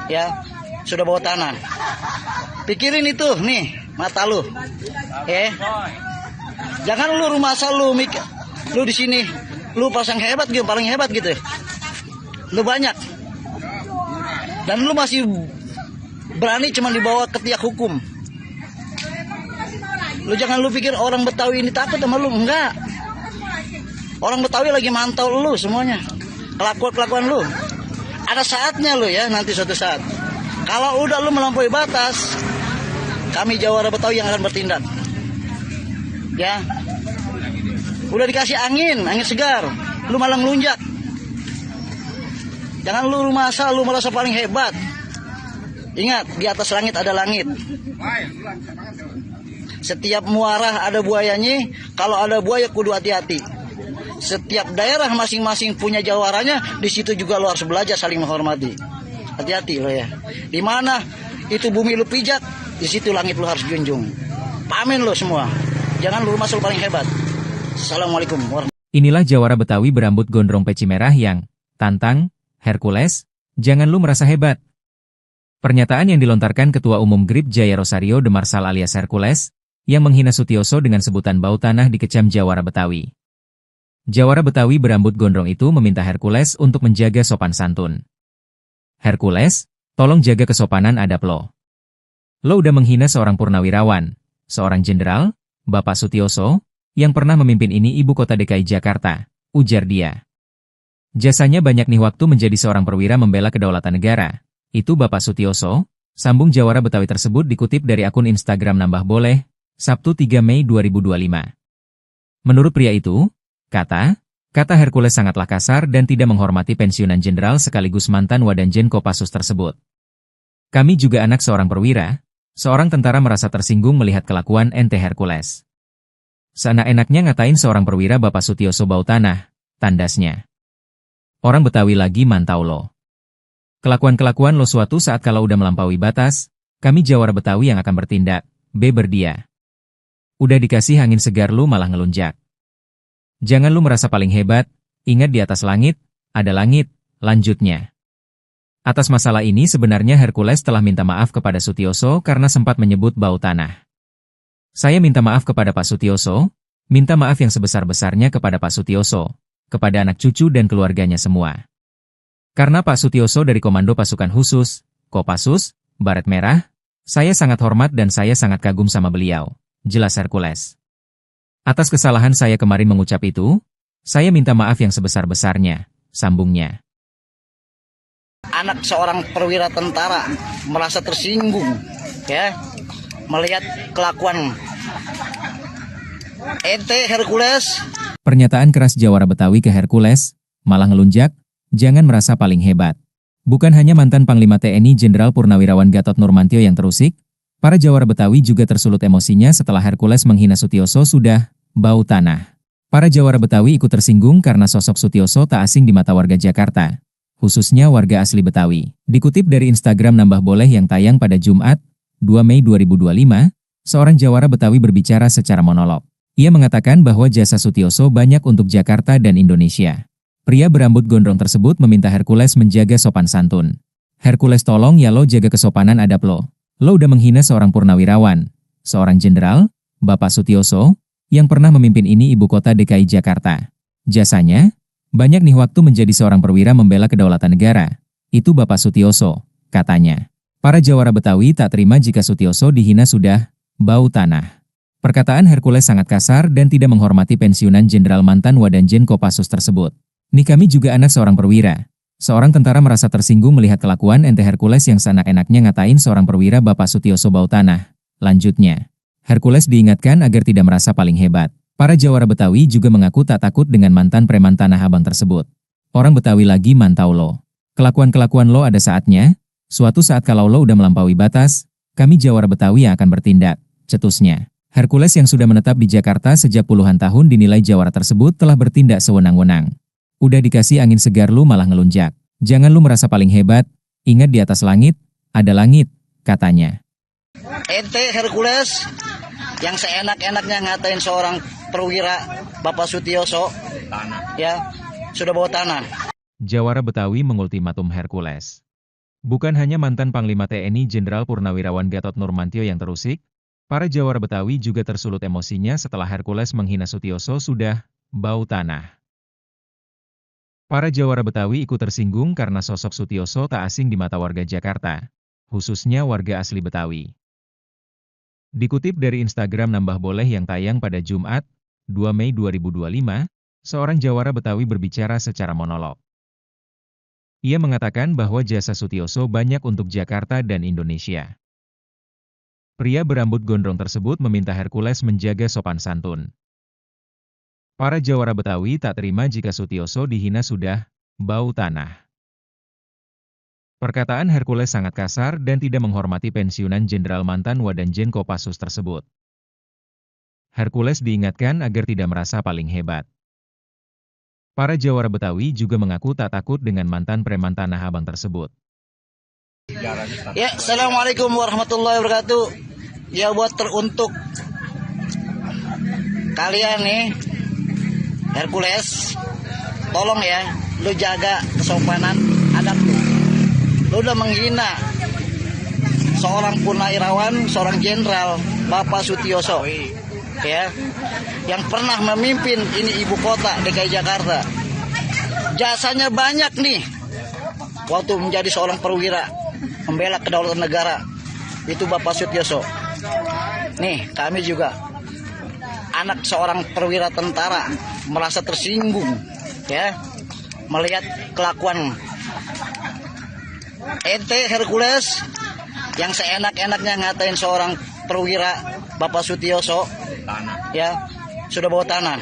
Speaker 2: ya, sudah bawa tanah. Pikirin itu nih, mata lu, ya. Jangan lu rumah asal lu mikir, lu di sini, lu pasang hebat gitu, paling hebat gitu. Lu banyak, dan lu masih berani cuma dibawa ke tiak hukum. Lu jangan lu pikir orang Betawi ini takut sama lu, enggak. Orang Betawi lagi mantau lu semuanya, kelakuan lu. Ada saatnya lu ya, nanti suatu saat. Kalau udah lu melampaui batas, kami Jawara Betawi yang akan bertindak. Ya, Udah dikasih angin segar, lu malah ngelunjak. Jangan lu merasa paling hebat. Ingat, di atas langit ada langit. Setiap muara ada buayanya, kalau ada buaya kudu hati-hati. Setiap daerah masing-masing punya jawaranya, di situ juga lo harus belajar saling menghormati. Hati-hati lo ya. Di mana itu bumi lu pijak, di situ langit lu harus junjung. Pamin lo semua. Jangan lu merasa paling hebat. Assalamualaikum warahmatullahi wabarakatuh.
Speaker 1: Inilah jawara Betawi berambut gondrong peci merah yang tantang Hercules, jangan lu merasa hebat. Pernyataan yang dilontarkan Ketua Umum GRIP Jaya Rosario de Marsal alias Hercules, yang menghina Sutioso dengan sebutan bau tanah dikecam jawara Betawi. Jawara Betawi berambut gondrong itu meminta Hercules untuk menjaga sopan santun. Hercules, tolong jaga kesopanan adab lo. Lo udah menghina seorang purnawirawan, seorang jenderal, Bapak Sutioso, yang pernah memimpin ini ibu kota DKI Jakarta, ujar dia. Jasanya banyak nih waktu menjadi seorang perwira membela kedaulatan negara. Itu Bapak Sutioso, sambung jawara Betawi tersebut dikutip dari akun Instagram Nambah Boleh, Sabtu 3 Mei 2025. Menurut pria itu, kata Hercules sangatlah kasar dan tidak menghormati pensiunan jenderal sekaligus mantan Wadanjen Kopassus tersebut. Kami juga anak seorang perwira, seorang tentara merasa tersinggung melihat kelakuan ente Hercules. Seenak-enaknya ngatain seorang perwira Bapak Sutioso bau tanah, tandasnya. Orang Betawi lagi mantau lo. Kelakuan-kelakuan lo suatu saat kalau udah melampaui batas, kami jawara Betawi yang akan bertindak, berdia. Udah dikasih angin segar lu malah ngelunjak. Jangan lu merasa paling hebat, ingat di atas langit, ada langit, lanjutnya. Atas masalah ini sebenarnya Hercules telah minta maaf kepada Sutioso karena sempat menyebut bau tanah. Saya minta maaf kepada Pak Sutioso, minta maaf yang sebesar-besarnya kepada Pak Sutioso, kepada anak cucu dan keluarganya semua. Karena Pak Sutioso dari Komando Pasukan Khusus, Kopassus, Baret Merah, saya sangat hormat dan saya sangat kagum sama beliau, jelas Hercules. Atas kesalahan saya kemarin mengucap itu, saya minta maaf yang sebesar-besarnya, sambungnya.
Speaker 2: Anak seorang perwira tentara merasa tersinggung, ya, melihat kelakuan ente Hercules.
Speaker 1: Pernyataan keras jawara Betawi ke Hercules, malah ngelunjak, jangan merasa paling hebat. Bukan hanya mantan Panglima TNI Jenderal Purnawirawan Gatot Nurmantio yang terusik, para jawara Betawi juga tersulut emosinya setelah Hercules menghina Sutioso sudah bau tanah. Para jawara Betawi ikut tersinggung karena sosok Sutioso tak asing di mata warga Jakarta, khususnya warga asli Betawi. Dikutip dari Instagram Nambah Boleh yang tayang pada Jumat, 2 Mei 2025, seorang jawara Betawi berbicara secara monolog. Ia mengatakan bahwa jasa Sutioso banyak untuk Jakarta dan Indonesia. Pria berambut gondrong tersebut meminta Hercules menjaga sopan santun. Hercules tolong ya lo jaga kesopanan adab lo. Lo udah menghina seorang purnawirawan, seorang jenderal, Bapak Sutioso, yang pernah memimpin ini ibu kota DKI Jakarta. Jasanya, banyak nih waktu menjadi seorang perwira membela kedaulatan negara. Itu Bapak Sutioso, katanya. Para jawara Betawi tak terima jika Sutioso dihina sudah bau tanah. Perkataan Hercules sangat kasar dan tidak menghormati pensiunan jenderal mantan Wadanjen Kopassus tersebut. Nih kami juga anak seorang perwira. Seorang tentara merasa tersinggung melihat kelakuan ente Hercules yang seenak-enaknya ngatain seorang perwira Bapak Sutioso bau tanah. Lanjutnya, Hercules diingatkan agar tidak merasa paling hebat. Para jawara Betawi juga mengaku tak takut dengan mantan preman Tanah Abang tersebut. Orang Betawi lagi mantau lo. Kelakuan-kelakuan lo ada saatnya, suatu saat kalau lo udah melampaui batas, kami jawara Betawi yang akan bertindak, cetusnya. Hercules yang sudah menetap di Jakarta sejak puluhan tahun dinilai jawara tersebut telah bertindak sewenang-wenang. Udah dikasih angin segar lu malah ngelunjak. Jangan lu merasa paling hebat, ingat di atas langit, ada langit, katanya.
Speaker 2: Ente Hercules yang seenak-enaknya ngatain seorang perwira Bapak Sutioso, ya, sudah bawa tanah.
Speaker 1: Jawara Betawi mengultimatum Hercules. Bukan hanya mantan Panglima TNI Jenderal Purnawirawan Gatot Nurmantio yang terusik, para jawara Betawi juga tersulut emosinya setelah Hercules menghina Sutioso sudah bau tanah. Para jawara Betawi ikut tersinggung karena sosok Sutioso tak asing di mata warga Jakarta, khususnya warga asli Betawi. Dikutip dari Instagram Nambah Boleh yang tayang pada Jumat, 2 Mei 2025, seorang jawara Betawi berbicara secara monolog. Ia mengatakan bahwa jasa Sutioso banyak untuk Jakarta dan Indonesia. Pria berambut gondrong tersebut meminta Hercules menjaga sopan santun. Para jawara Betawi tak terima jika Sutioso dihina sudah bau tanah. Perkataan Hercules sangat kasar dan tidak menghormati pensiunan Jenderal mantan Wadanjen Kopassus tersebut. Hercules diingatkan agar tidak merasa paling hebat. Para jawara Betawi juga mengaku tak takut dengan mantan preman Tanah Abang tersebut.
Speaker 2: Ya, Assalamualaikum warahmatullahi wabarakatuh. Ya, buat teruntuk kalian nih, Hercules, tolong ya, lu jaga kesopanan adab lu. Lu udah menghina seorang purnawirawan, seorang jenderal, Bapak Sutioso, ya, yang pernah memimpin ini ibu kota DKI Jakarta. Jasanya banyak nih, waktu menjadi seorang perwira, membela kedaulatan negara, itu Bapak Sutioso. Nih, kami juga anak seorang perwira tentara merasa tersinggung, ya, melihat kelakuan ente Hercules yang seenak-enaknya ngatain seorang perwira Bapak Sutioso, ya, sudah bawa tanah.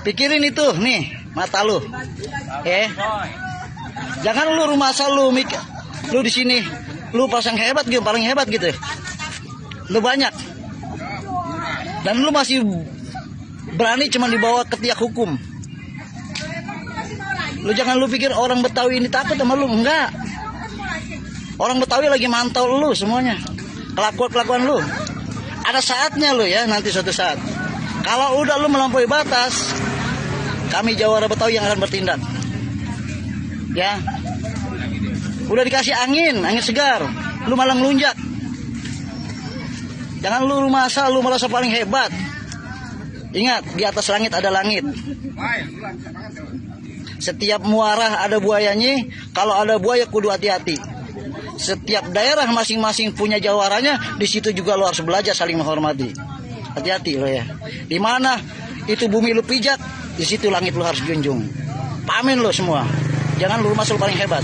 Speaker 2: Pikirin itu nih mata lu, jangan lu rumah asal lu di sini lu pasang hebat gitu, paling hebat gitu, lu banyak, dan lu masih berani cuma dibawa ke tiak hukum. Lu jangan lu pikir orang Betawi ini takut sama lu, enggak. Orang Betawi lagi mantau lu semuanya, kelakuan lu. Ada saatnya lu ya, nanti suatu saat. Kalau udah lu melampaui batas, kami jawara Betawi yang akan bertindak. Ya, udah dikasih angin segar, lu malah ngelunjak. Jangan lu rumah asal, lu merasa paling hebat. Ingat, di atas langit ada langit. Setiap muarah ada buayanya, kalau ada buaya kudu hati-hati. Setiap daerah masing-masing punya jawaranya, di situ juga lo harus belajar saling menghormati. Hati-hati lo ya. Di mana itu bumi lu pijak, di situ langit lo harus junjung. Pamin lo semua. Jangan lu masuk paling hebat.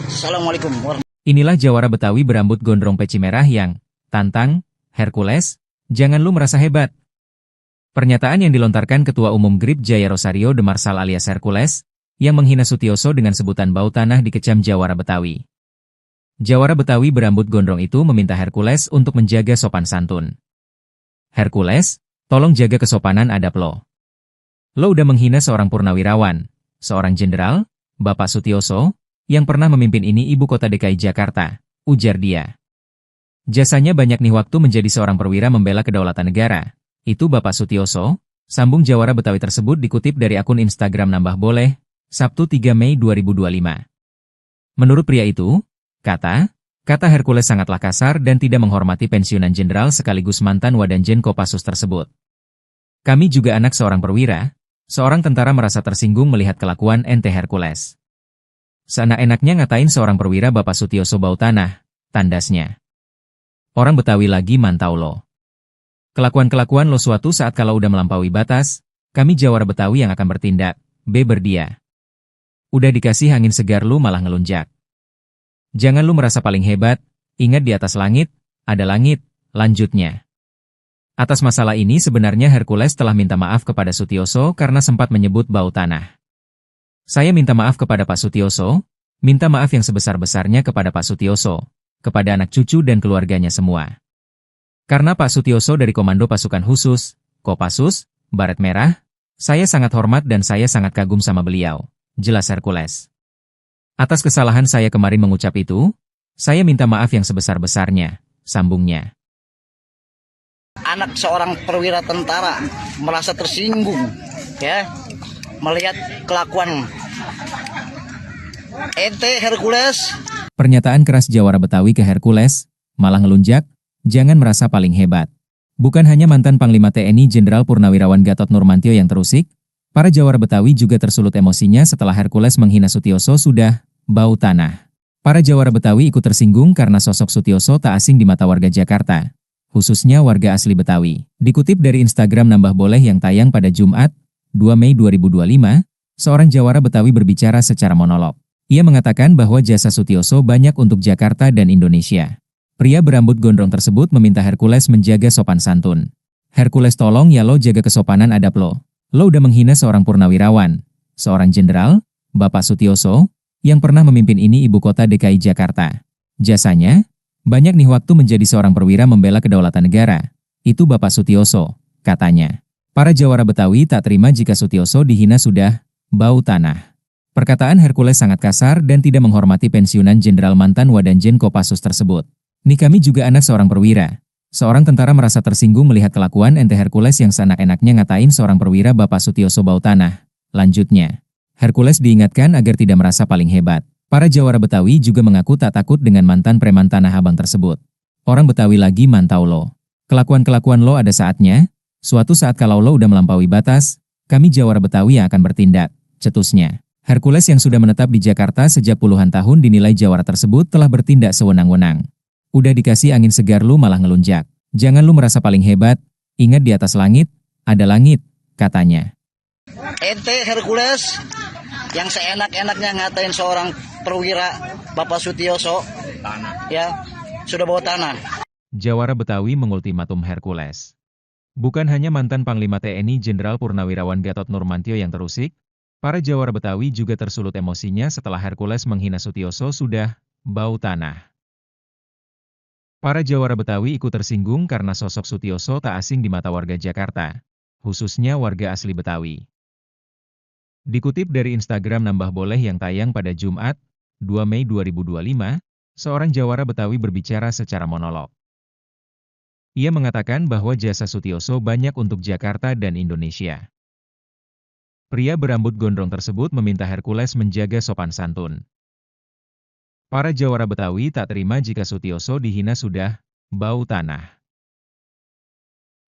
Speaker 2: Assalamualaikum warahmatullahi wabarakatuh.
Speaker 1: Inilah jawara Betawi berambut gondrong peci merah yang tantang Hercules, jangan lu merasa hebat. Pernyataan yang dilontarkan Ketua Umum GRIP Jaya Rosario de Marsal alias Hercules, yang menghina Sutioso dengan sebutan bau tanah dikecam jawara Betawi. Jawara Betawi berambut gondrong itu meminta Hercules untuk menjaga sopan santun. Hercules, tolong jaga kesopanan adab lo. Lo udah menghina seorang purnawirawan, seorang jenderal, Bapak Sutioso, yang pernah memimpin ini ibu kota DKI Jakarta, ujar dia. Jasanya banyak nih waktu menjadi seorang perwira membela kedaulatan negara. Itu Bapak Sutioso, sambung jawara Betawi tersebut dikutip dari akun Instagram Nambah Boleh, Sabtu 3 Mei 2025. Menurut pria itu, kata Hercules sangatlah kasar dan tidak menghormati pensiunan jenderal sekaligus mantan Wadanjen Kopassus tersebut. Kami juga anak seorang perwira, seorang tentara merasa tersinggung melihat kelakuan ente Hercules. Seenak-enaknya ngatain seorang perwira Bapak Sutioso bau tanah, tandasnya. Orang Betawi lagi mantau lo. Kelakuan-kelakuan lo suatu saat kalau udah melampaui batas, kami jawara Betawi yang akan bertindak, beber dia. Udah dikasih angin segar lu malah ngelunjak. Jangan lu merasa paling hebat, ingat di atas langit, ada langit, lanjutnya. Atas masalah ini sebenarnya Hercules telah minta maaf kepada Sutioso karena sempat menyebut bau tanah. Saya minta maaf kepada Pak Sutioso, minta maaf yang sebesar-besarnya kepada Pak Sutioso, kepada anak cucu dan keluarganya semua. Karena Pak Sutioso dari Komando Pasukan Khusus, Kopassus, Baret Merah, saya sangat hormat dan saya sangat kagum sama beliau, jelas Hercules. Atas kesalahan saya kemarin mengucap itu, saya minta maaf yang sebesar-besarnya, sambungnya.
Speaker 2: Anak seorang perwira tentara merasa tersinggung, ya, melihat kelakuan ente Hercules.
Speaker 1: Pernyataan keras jawara Betawi ke Hercules, malah ngelunjak, jangan merasa paling hebat. Bukan hanya mantan Panglima TNI Jenderal Purnawirawan Gatot Nurmantio yang terusik, para jawara Betawi juga tersulut emosinya setelah Hercules menghina Sutioso sudah bau tanah. Para jawara Betawi ikut tersinggung karena sosok Sutioso tak asing di mata warga Jakarta, khususnya warga asli Betawi. Dikutip dari Instagram Nambah Boleh yang tayang pada Jumat, 2 Mei 2025, seorang jawara Betawi berbicara secara monolog. Ia mengatakan bahwa jasa Sutioso banyak untuk Jakarta dan Indonesia. Pria berambut gondrong tersebut meminta Hercules menjaga sopan santun. Hercules tolong ya lo jaga kesopanan adab lo. Lo udah menghina seorang purnawirawan, seorang jenderal, Bapak Sutioso, yang pernah memimpin ini ibu kota DKI Jakarta. Jasanya, banyak nih waktu menjadi seorang perwira membela kedaulatan negara. Itu Bapak Sutioso, katanya. Para jawara Betawi tak terima jika Sutioso dihina sudah bau tanah. Perkataan Hercules sangat kasar dan tidak menghormati pensiunan Jenderal mantan Wadanjen Kopassus tersebut. Nih kami juga anak seorang perwira. Seorang tentara merasa tersinggung melihat kelakuan ente Hercules yang seenak-enaknya ngatain seorang perwira Bapak Sutioso bau tanah. Lanjutnya, Hercules diingatkan agar tidak merasa paling hebat. Para jawara Betawi juga mengaku tak takut dengan mantan preman Tanah Abang tersebut. Orang Betawi lagi mantau lo. Kelakuan-kelakuan lo ada saatnya. Suatu saat kalau lo udah melampaui batas, kami jawara Betawi yang akan bertindak, cetusnya. Hercules yang sudah menetap di Jakarta sejak puluhan tahun dinilai jawara tersebut telah bertindak sewenang-wenang. Udah dikasih angin segar lu malah ngelunjak. Jangan lu merasa paling hebat, ingat di atas langit, ada langit, katanya.
Speaker 2: Ente Hercules yang seenak-enaknya ngatain seorang perwira Bapak Sutioso, ya, sudah bawa tanah.
Speaker 1: Jawara Betawi mengultimatum Hercules. Bukan hanya mantan Panglima TNI Jenderal Purnawirawan Gatot Nurmantio yang terusik, para jawara Betawi juga tersulut emosinya setelah Hercules menghina Sutioso sudah bau tanah. Para jawara Betawi ikut tersinggung karena sosok Sutioso tak asing di mata warga Jakarta, khususnya warga asli Betawi. Dikutip dari Instagram Nambah Boleh yang tayang pada Jumat, 2 Mei 2025, seorang jawara Betawi berbicara secara monolog. Ia mengatakan bahwa jasa Sutioso banyak untuk Jakarta dan Indonesia. Pria berambut gondrong tersebut meminta Hercules menjaga sopan santun. Para jawara Betawi tak terima jika Sutioso dihina sudah bau tanah.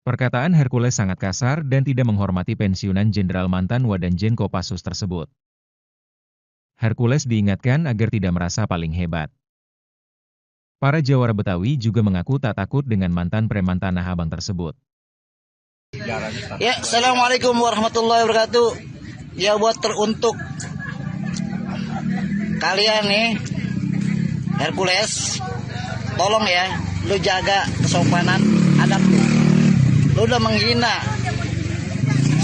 Speaker 1: Perkataan Hercules sangat kasar dan tidak menghormati pensiunan Jenderal mantan Wadanjen Kopassus tersebut. Hercules diingatkan agar tidak merasa paling hebat. Para jawara Betawi juga mengaku tak takut dengan mantan preman Tanah Abang tersebut.
Speaker 2: Ya, Assalamualaikum warahmatullahi wabarakatuh. Ya, buat teruntuk kalian nih, Hercules, tolong ya, lu jaga kesopanan adab lu. Lu udah menghina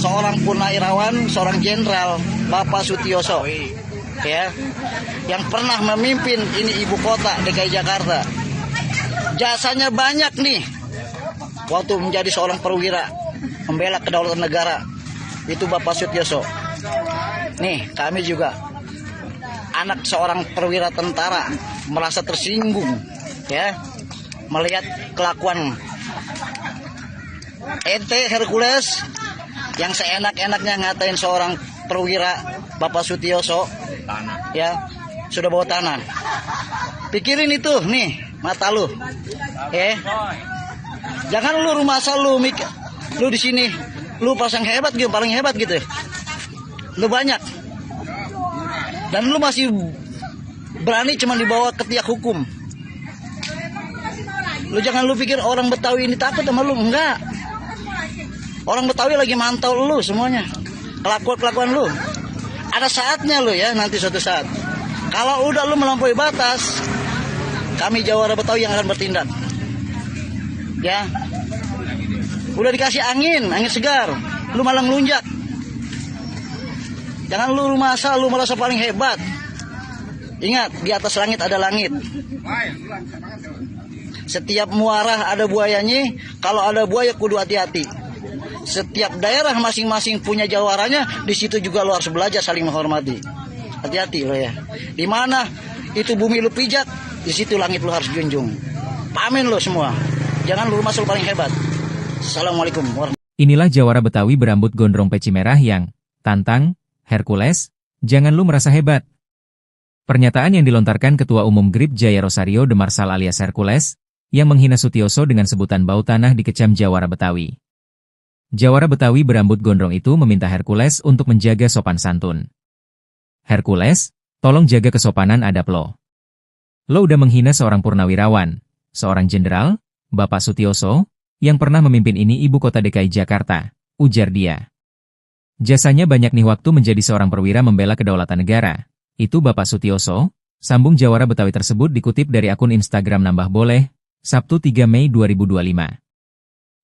Speaker 2: seorang purnawirawan, seorang jenderal, Bapak Sutioso, ya, yang pernah memimpin ini ibu kota DKI Jakarta. Jasanya banyak nih, waktu menjadi seorang perwira membela kedaulatan negara, itu Bapak Sutioso. Nih, kami juga anak seorang perwira tentara merasa tersinggung, ya, melihat kelakuan ente Hercules yang seenak-enaknya ngatain seorang perwira Bapak Sutioso, ya, sudah bawa tanah. Pikirin itu nih mata lu, jangan lu rumah asal lu mikir lu di sini lu pasang hebat gitu, paling hebat gitu, lu banyak dan lu masih berani cuma dibawa ke tiak hukum. Lu jangan lu pikir orang Betawi ini takut sama lu, enggak. Orang Betawi lagi mantau lu semuanya, kelakuan lu. Ada saatnya lu ya, nanti suatu saat. Kalau udah lu melampaui batas, kami jawara Betawi yang akan bertindak. Ya, udah dikasih angin segar, lu malah ngelunjak. Jangan lu rumah asal, lu merasa paling hebat. Ingat, di atas langit ada langit. Setiap muara ada buayanya, kalau ada buaya kudu hati-hati. Setiap daerah masing-masing punya jawaranya, di situ juga lo harus belajar saling menghormati. Hati-hati lo ya. Di mana itu bumi lu pijak, di situ langit lu harus junjung. Pamin lo semua. Jangan lu masuk paling hebat. Assalamualaikum warahmatullahi wabarakatuh.
Speaker 1: Inilah jawara Betawi berambut gondrong peci merah yang tantang Hercules, jangan lu merasa hebat. Pernyataan yang dilontarkan Ketua Umum GRIP Jaya Rosario de Marsal alias Hercules, yang menghina Sutioso dengan sebutan bau tanah dikecam jawara Betawi. Jawara Betawi berambut gondrong itu meminta Hercules untuk menjaga sopan santun. Hercules, tolong jaga kesopanan adab lo. Lo udah menghina seorang purnawirawan, seorang jenderal, Bapak Sutioso, yang pernah memimpin ini ibu kota DKI Jakarta, ujar dia. Jasanya banyak nih waktu menjadi seorang perwira membela kedaulatan negara. Itu Bapak Sutioso, sambung jawara Betawi tersebut dikutip dari akun Instagram Nambah Boleh, Sabtu 3 Mei 2025.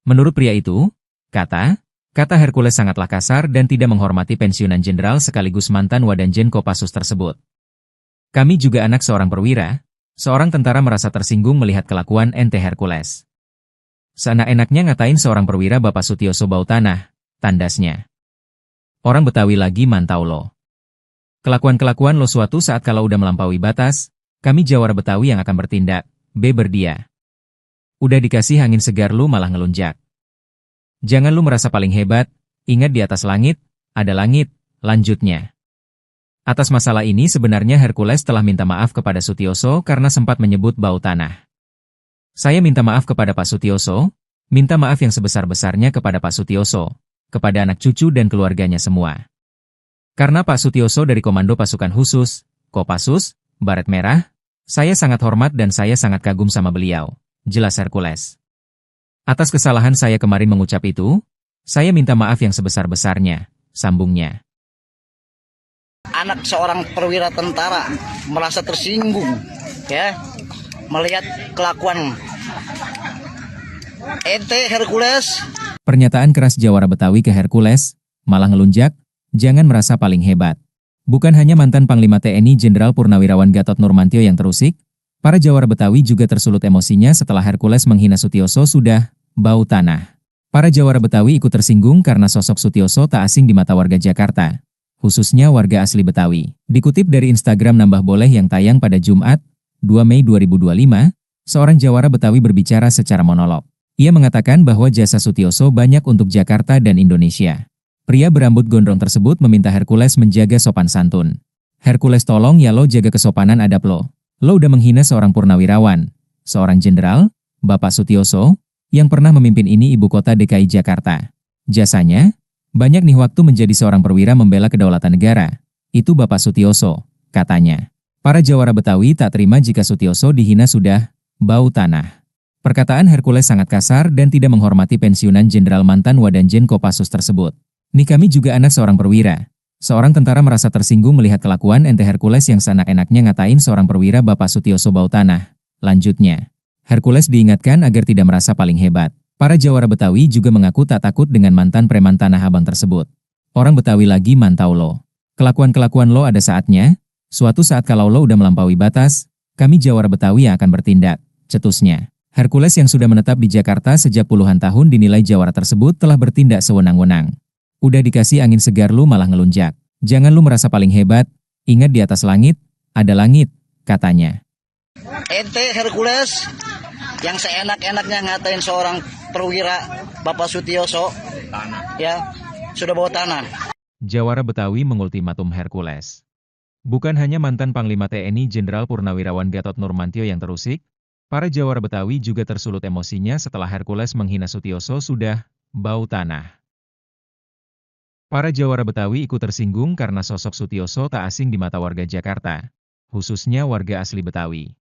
Speaker 1: Menurut pria itu, kata, Kata Hercules sangatlah kasar dan tidak menghormati pensiunan jenderal sekaligus mantan Wadanjen Kopassus tersebut. Kami juga anak seorang perwira, seorang tentara merasa tersinggung melihat kelakuan ente Hercules. Seenak-enaknya ngatain seorang perwira Bapak Sutioso bau tanah, tandasnya. Orang Betawi lagi mantau lo. Kelakuan-kelakuan lo suatu saat kalau udah melampaui batas, kami Jawara Betawi yang akan bertindak, berdia. Udah dikasih angin segar lu malah ngelunjak. Jangan lu merasa paling hebat, ingat di atas langit, ada langit, lanjutnya. Atas masalah ini sebenarnya Hercules telah minta maaf kepada Sutioso karena sempat menyebut bau tanah. Saya minta maaf kepada Pak Sutioso, minta maaf yang sebesar-besarnya kepada Pak Sutioso, kepada anak cucu dan keluarganya semua. Karena Pak Sutioso dari Komando Pasukan Khusus, Kopassus, Baret Merah, saya sangat hormat dan saya sangat kagum sama beliau, jelas Hercules. Atas kesalahan saya kemarin mengucap itu, saya minta maaf yang sebesar-besarnya, sambungnya.
Speaker 2: Anak seorang perwira tentara merasa tersinggung, ya, melihat kelakuan ente Hercules.
Speaker 1: Pernyataan keras Jawara Betawi ke Hercules, malah ngelunjak, jangan merasa paling hebat. Bukan hanya mantan Panglima TNI Jenderal Purnawirawan Gatot Nurmantio yang terusik, para Jawara Betawi juga tersulut emosinya setelah Hercules menghina Sutioso sudah bau tanah. Para Jawara Betawi ikut tersinggung karena sosok Sutioso tak asing di mata warga Jakarta, khususnya warga asli Betawi. Dikutip dari Instagram Nambah Boleh yang tayang pada Jumat, 2 Mei 2025, seorang Jawara Betawi berbicara secara monolog. Ia mengatakan bahwa jasa Sutioso banyak untuk Jakarta dan Indonesia. Pria berambut gondrong tersebut meminta Hercules menjaga sopan santun. Hercules tolong ya lo jaga kesopanan adab lo. Lo udah menghina seorang purnawirawan, seorang jenderal, Bapak Sutioso, yang pernah memimpin ini ibu kota DKI Jakarta. Jasanya, banyak nih waktu menjadi seorang perwira membela kedaulatan negara. Itu Bapak Sutioso, katanya. Para Jawara Betawi tak terima jika Sutioso dihina sudah bau tanah. Perkataan Hercules sangat kasar dan tidak menghormati pensiunan jenderal mantan Wadanjen Kopassus tersebut. Nih kami juga anak seorang perwira. Seorang tentara merasa tersinggung melihat kelakuan ente Hercules yang seenak-enaknya ngatain seorang perwira Bapak Sutioso bau tanah. Lanjutnya, Hercules diingatkan agar tidak merasa paling hebat. Para Jawara Betawi juga mengaku tak takut dengan mantan preman Tanah Abang tersebut. Orang Betawi lagi mantau lo. Kelakuan-kelakuan lo ada saatnya, suatu saat kalau lo udah melampaui batas, kami Jawara Betawi yang akan bertindak, cetusnya. Hercules yang sudah menetap di Jakarta sejak puluhan tahun dinilai Jawara tersebut telah bertindak sewenang-wenang. Udah dikasih angin segar lu malah ngelunjak. Jangan lu merasa paling hebat, ingat di atas langit, ada langit, katanya.
Speaker 2: Ente Hercules yang seenak-enaknya ngatain seorang perwira Bapak Sutioso, ya, sudah bawa tanah.
Speaker 1: Jawara Betawi mengultimatum Hercules. Bukan hanya mantan Panglima TNI Jenderal Purnawirawan Gatot Nurmantio yang terusik, para Jawara Betawi juga tersulut emosinya setelah Hercules menghina Sutioso sudah bau tanah. Para Jawara Betawi ikut tersinggung karena sosok Sutioso tak asing di mata warga Jakarta, khususnya warga asli Betawi.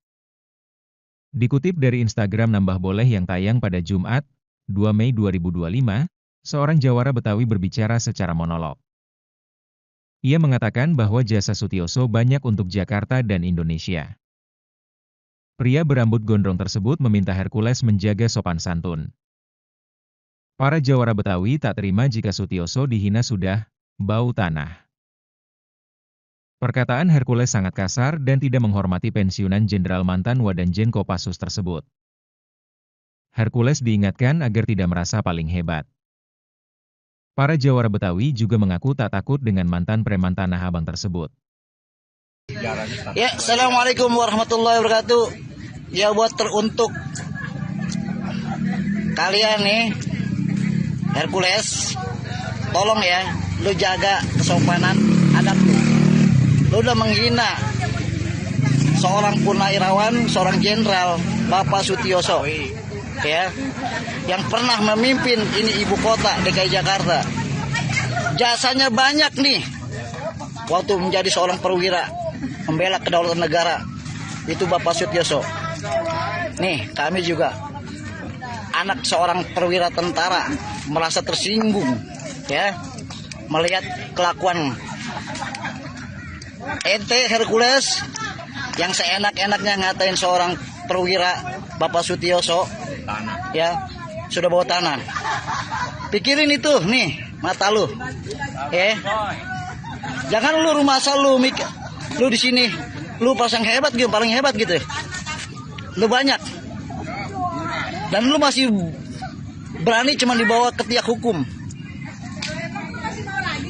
Speaker 1: Dikutip dari Instagram Nambah Boleh yang tayang pada Jumat, 2 Mei 2025, seorang Jawara Betawi berbicara secara monolog. Ia mengatakan bahwa jasa Sutioso banyak untuk Jakarta dan Indonesia. Pria berambut gondrong tersebut meminta Hercules menjaga sopan santun. Para Jawara Betawi tak terima jika Sutioso dihina sudah bau tanah. Perkataan Hercules sangat kasar dan tidak menghormati pensiunan jenderal mantan Wadanjen Kopassus tersebut. Hercules diingatkan agar tidak merasa paling hebat. Para Jawara Betawi juga mengaku tak takut dengan mantan preman Tanah Abang tersebut.
Speaker 2: Ya, Assalamualaikum warahmatullahi wabarakatuh. Ya, buat teruntuk kalian nih, Hercules, tolong ya, lu jaga kesopanan adab lu. Lu udah menghina seorang purnawirawan, seorang jenderal, Bapak Sutioso, ya, yang pernah memimpin ini ibu kota DKI Jakarta. Jasanya banyak nih, waktu menjadi seorang perwira, membela kedaulatan negara, itu Bapak Sutioso. Nih, kami juga anak seorang perwira tentara merasa tersinggung, ya, melihat kelakuan ente Hercules yang seenak-enaknya ngatain seorang perwira Bapak Sutioso, ya, sudah bawa tanah. Pikirin itu nih, mata lu. Jangan lu rumah asal lu lu di sini lu pasang hebat gitu, paling hebat gitu. Lu banyak. Dan lu masih berani cuma dibawa ke tiak hukum.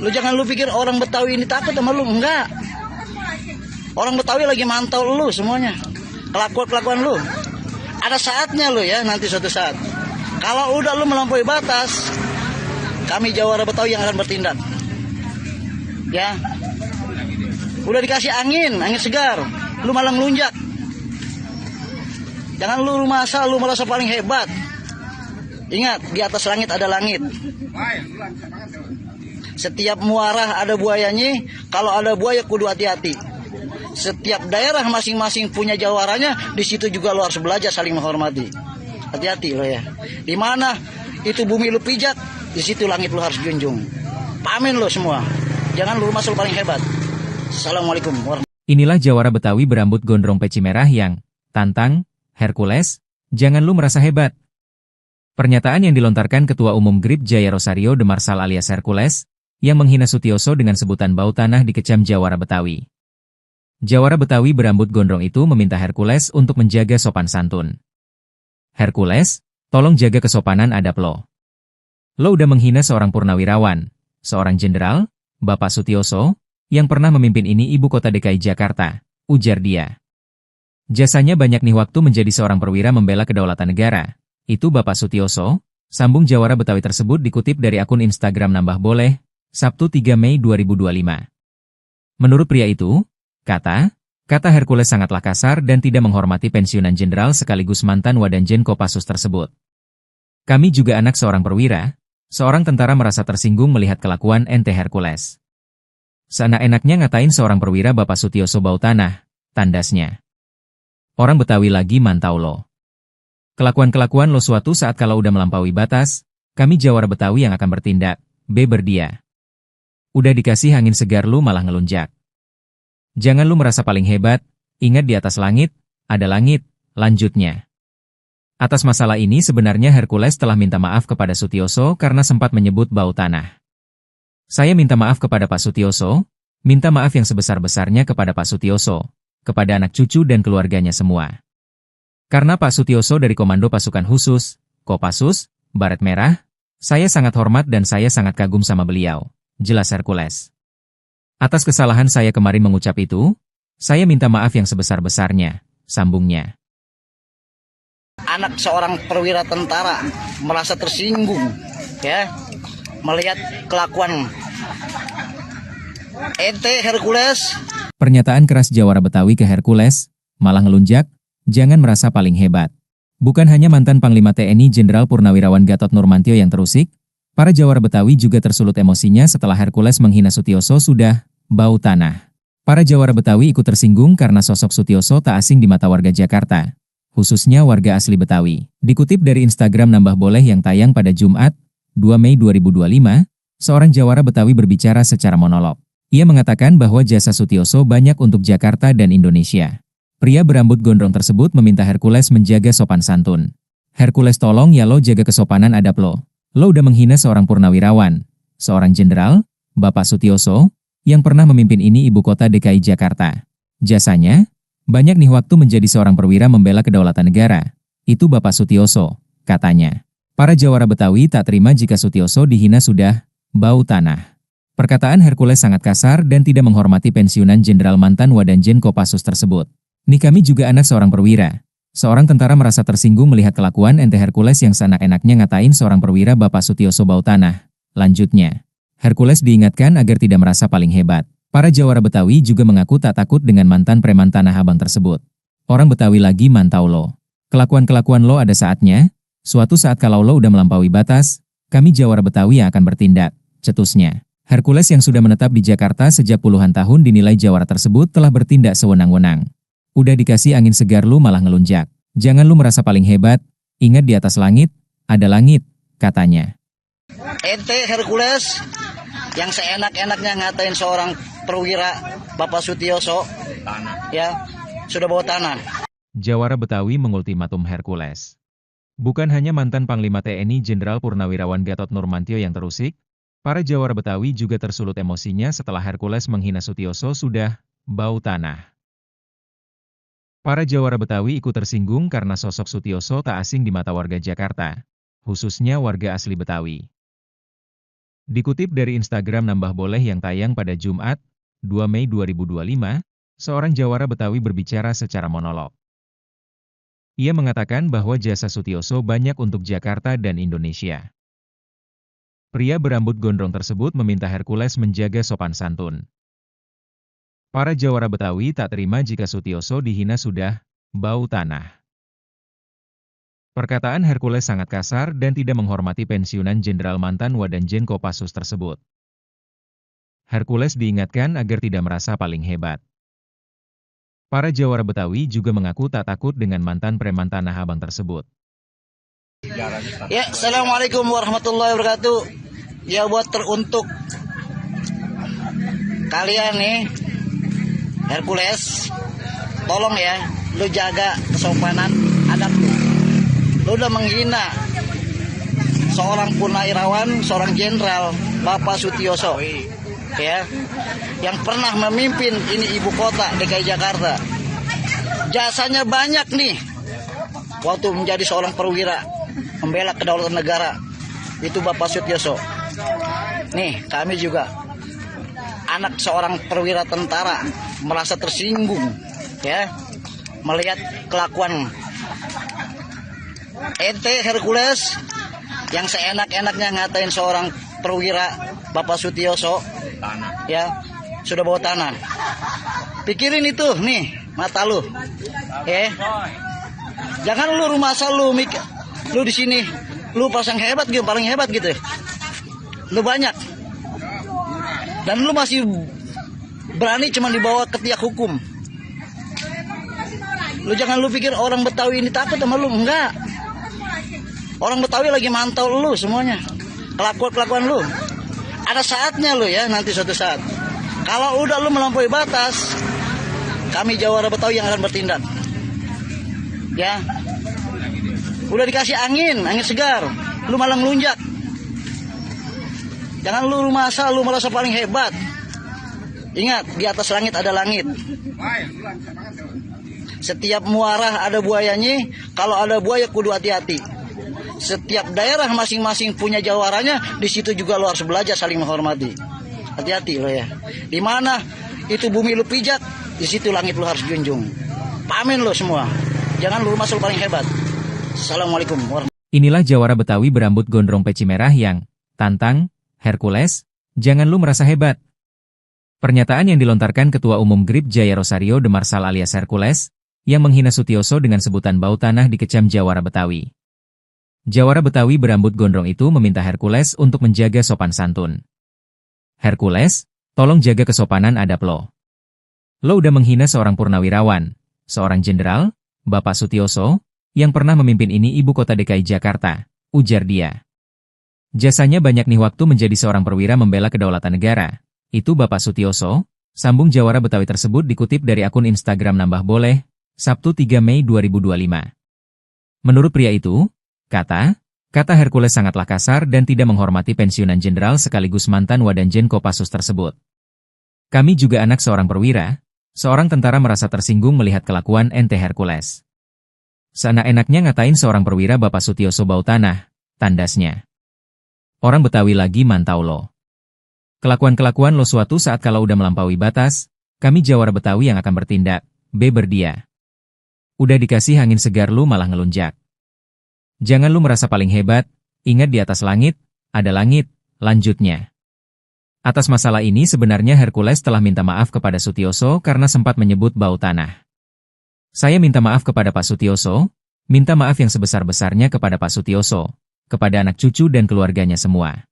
Speaker 2: Lu jangan lu pikir orang Betawi ini takut sama lu, enggak. Orang Betawi lagi mantau lu semuanya. Kelakuan lu. Ada saatnya lu ya, nanti suatu saat. Kalau udah lu melampaui batas, kami Jawara Betawi yang akan bertindak. Ya. Udah dikasih angin segar, lu malah ngelunjak. Jangan lu rumah asal lu merasa paling hebat. Ingat, di atas langit ada langit. Setiap muara ada buayanya, kalau ada buaya kudu hati-hati. Setiap daerah masing-masing punya jawaranya, di situ juga lu harus belajar saling menghormati. Hati-hati lo ya. Di mana itu bumi lu pijak, di situ langit lu harus junjung. Pamin lo semua. Jangan lu rumah asal paling hebat. Assalamualaikum warahmatullahi.
Speaker 1: Inilah Jawara Betawi berambut gondrong peci merah yang tantang Hercules, jangan lu merasa hebat. Pernyataan yang dilontarkan Ketua Umum GRIP Jaya Rosario de Marsal alias Hercules, yang menghina Sutioso dengan sebutan bau tanah dikecam Jawara Betawi. Jawara Betawi berambut gondrong itu meminta Hercules untuk menjaga sopan santun. Hercules, tolong jaga kesopanan adab lo. Lo udah menghina seorang purnawirawan, seorang jenderal, Bapak Sutioso, yang pernah memimpin ini ibu kota DKI Jakarta, ujar dia. Jasanya banyak nih waktu menjadi seorang perwira membela kedaulatan negara. Itu Bapak Sutioso, sambung Jawara Betawi tersebut dikutip dari akun Instagram Nambah Boleh, Sabtu 3 Mei 2025. Menurut pria itu, kata Hercules sangatlah kasar dan tidak menghormati pensiunan jenderal sekaligus mantan Wadanjen Kopassus tersebut. Kami juga anak seorang perwira, seorang tentara merasa tersinggung melihat kelakuan ente Hercules. Seenak-enaknya ngatain seorang perwira Bapak Sutioso bau tanah, tandasnya. Orang Betawi lagi mantau lo. Kelakuan-kelakuan lo suatu saat kalau udah melampaui batas, kami Jawara Betawi yang akan bertindak, berdia. Udah dikasih angin segar lu malah ngelunjak. Jangan lu merasa paling hebat, ingat di atas langit, ada langit, lanjutnya. Atas masalah ini sebenarnya Hercules telah minta maaf kepada Sutioso karena sempat menyebut bau tanah. Saya minta maaf kepada Pak Sutioso, minta maaf yang sebesar-besarnya kepada Pak Sutioso, kepada anak cucu dan keluarganya semua. Karena Pak Sutioso dari Komando Pasukan Khusus, Kopassus, Baret Merah, saya sangat hormat dan saya sangat kagum sama beliau, jelas Hercules. Atas kesalahan saya kemarin mengucap itu, saya minta maaf yang sebesar-besarnya, sambungnya.
Speaker 2: Anak seorang perwira tentara merasa tersinggung, ya, melihat kelakuan ente Hercules.
Speaker 1: Pernyataan keras Jawara Betawi ke Hercules, malah ngelunjak, jangan merasa paling hebat. Bukan hanya mantan Panglima TNI Jenderal Purnawirawan Gatot Nurmantio yang terusik, para Jawara Betawi juga tersulut emosinya setelah Hercules menghina Sutioso sudah bau tanah. Para Jawara Betawi ikut tersinggung karena sosok Sutioso tak asing di mata warga Jakarta, khususnya warga asli Betawi. Dikutip dari Instagram Nambah Boleh yang tayang pada Jumat, 2 Mei 2025, seorang Jawara Betawi berbicara secara monolog. Ia mengatakan bahwa jasa Sutioso banyak untuk Jakarta dan Indonesia. Pria berambut gondrong tersebut meminta Hercules menjaga sopan santun. Hercules tolong ya lo jaga kesopanan adab lo. Lo udah menghina seorang purnawirawan, seorang jenderal, Bapak Sutioso, yang pernah memimpin ini ibu kota DKI Jakarta. Jasanya, banyak nih waktu menjadi seorang perwira membela kedaulatan negara. Itu Bapak Sutioso, katanya. Para Jawara Betawi tak terima jika Sutioso dihina sudah bau tanah. Perkataan Hercules sangat kasar dan tidak menghormati pensiunan jenderal mantan Wadanjen Kopassus tersebut. Nih kami juga anak seorang perwira. Seorang tentara merasa tersinggung melihat kelakuan ente Hercules yang seenak-enaknya ngatain seorang perwira Bapak Sutioso bau tanah. Lanjutnya, Hercules diingatkan agar tidak merasa paling hebat. Para Jawara Betawi juga mengaku tak takut dengan mantan preman Tanah Abang tersebut. Orang Betawi lagi mantau lo. Kelakuan-kelakuan lo ada saatnya, suatu saat kalau lo udah melampaui batas, kami Jawara Betawi yang akan bertindak, cetusnya. Hercules yang sudah menetap di Jakarta sejak puluhan tahun dinilai Jawara tersebut telah bertindak sewenang-wenang. Udah dikasih angin segar lu malah ngelunjak. Jangan lu merasa paling hebat, ingat di atas langit, ada langit, katanya.
Speaker 2: Ente Hercules yang seenak-enaknya ngatain seorang perwira Bapak Sutioso, ya, sudah bawa tanah.
Speaker 1: Jawara Betawi mengultimatum Hercules. Bukan hanya mantan Panglima TNI Jenderal Purnawirawan Gatot Nurmantio yang terusik, Para jawara Betawi juga tersulut emosinya setelah Hercules menghina Sutioso sudah bau tanah. Para jawara Betawi ikut tersinggung karena sosok Sutioso tak asing di mata warga Jakarta, khususnya warga asli Betawi. Dikutip dari Instagram Nambah Boleh yang tayang pada Jumat, 2 Mei 2025, seorang jawara Betawi berbicara secara monolog. Ia mengatakan bahwa jasa Sutioso banyak untuk Jakarta dan Indonesia. Pria berambut gondrong tersebut meminta Hercules menjaga sopan santun. Para jawara Betawi tak terima jika Sutioso dihina sudah bau tanah. Perkataan Hercules sangat kasar dan tidak menghormati pensiunan Jenderal mantan Wadanjen Kopassus tersebut. Hercules diingatkan agar tidak merasa paling hebat. Para jawara Betawi juga mengaku tak takut dengan mantan preman Tanah Abang tersebut.
Speaker 2: Ya, Assalamualaikum warahmatullahi wabarakatuh. Ya, buat teruntuk kalian nih, Hercules, tolong ya, lu jaga kesopanan adab lu. Lu udah menghina seorang purnawirawan, seorang jenderal, Bapak Sutioso, ya, yang pernah memimpin ini ibu kota DKI Jakarta. Jasanya banyak nih, waktu menjadi seorang perwira, membela kedaulatan negara, itu Bapak Sutioso. Nih, kami juga anak seorang perwira tentara merasa tersinggung ya melihat kelakuan ente Hercules yang seenak-enaknya ngatain seorang perwira Bapak Sutioso ya sudah bawa tanah. Pikirin itu nih mata lu. Jangan lu rumah asal lu mikir lu di sini lu pasang hebat gitu, paling hebat gitu. Lu banyak. Dan lu masih berani cuma dibawa ke tiak hukum. Lu jangan lu pikir orang Betawi ini takut sama lu, enggak. Orang Betawi lagi mantau lu semuanya. Kelakuan lu. Ada saatnya lu ya, nanti suatu saat. Kalau udah lu melampaui batas, kami jawara Betawi yang akan bertindak. Ya. Udah dikasih angin segar, lu malah ngelunjak. Jangan lu rumah asal, lu merasa paling hebat. Ingat, di atas langit ada langit. Setiap muara ada buayanya, kalau ada buaya kudu hati-hati. Setiap daerah masing-masing punya jawaranya, di situ juga lu harus belajar saling menghormati. Hati-hati lo ya. Di mana itu bumi lu pijak, di situ langit lu harus junjung. Pamin lo semua. Jangan lu rumah asal paling hebat. Assalamualaikum warahmatullahi wabarakatuh.
Speaker 1: Inilah jawara Betawi berambut gondrong peci merah yang tantang Hercules, jangan lu merasa hebat. Pernyataan yang dilontarkan Ketua Umum GRIP Jaya Rosario de Marsal alias Hercules, yang menghina Sutioso dengan sebutan bau tanah dikecam jawara Betawi. Jawara Betawi berambut gondrong itu meminta Hercules untuk menjaga sopan santun. Hercules, tolong jaga kesopanan adab lo. Lo udah menghina seorang purnawirawan, seorang jenderal, Bapak Sutioso, yang pernah memimpin ini ibu kota DKI Jakarta, ujar dia. Jasanya banyak nih waktu menjadi seorang perwira membela kedaulatan negara. Itu Bapak Sutioso, sambung jawara Betawi tersebut dikutip dari akun Instagram Nambah Boleh, Sabtu 3 Mei 2025. Menurut pria itu, kata Hercules sangatlah kasar dan tidak menghormati pensiunan jenderal sekaligus mantan Wadanjen Kopassus tersebut. Kami juga anak seorang perwira, seorang tentara merasa tersinggung melihat kelakuan ente Hercules. Seenak-enaknya ngatain seorang perwira Bapak Sutioso bau tanah, tandasnya. Orang Betawi lagi mantau lo. Kelakuan-kelakuan lo suatu saat kalau udah melampaui batas, kami jawara Betawi yang akan bertindak, berdia. Udah dikasih angin segar lu malah ngelunjak. Jangan lu merasa paling hebat, ingat di atas langit, ada langit, lanjutnya. Atas masalah ini sebenarnya Hercules telah minta maaf kepada Sutioso karena sempat menyebut bau tanah. Saya minta maaf kepada Pak Sutioso, minta maaf yang sebesar-besarnya kepada Pak Sutioso, kepada anak cucu dan keluarganya semua.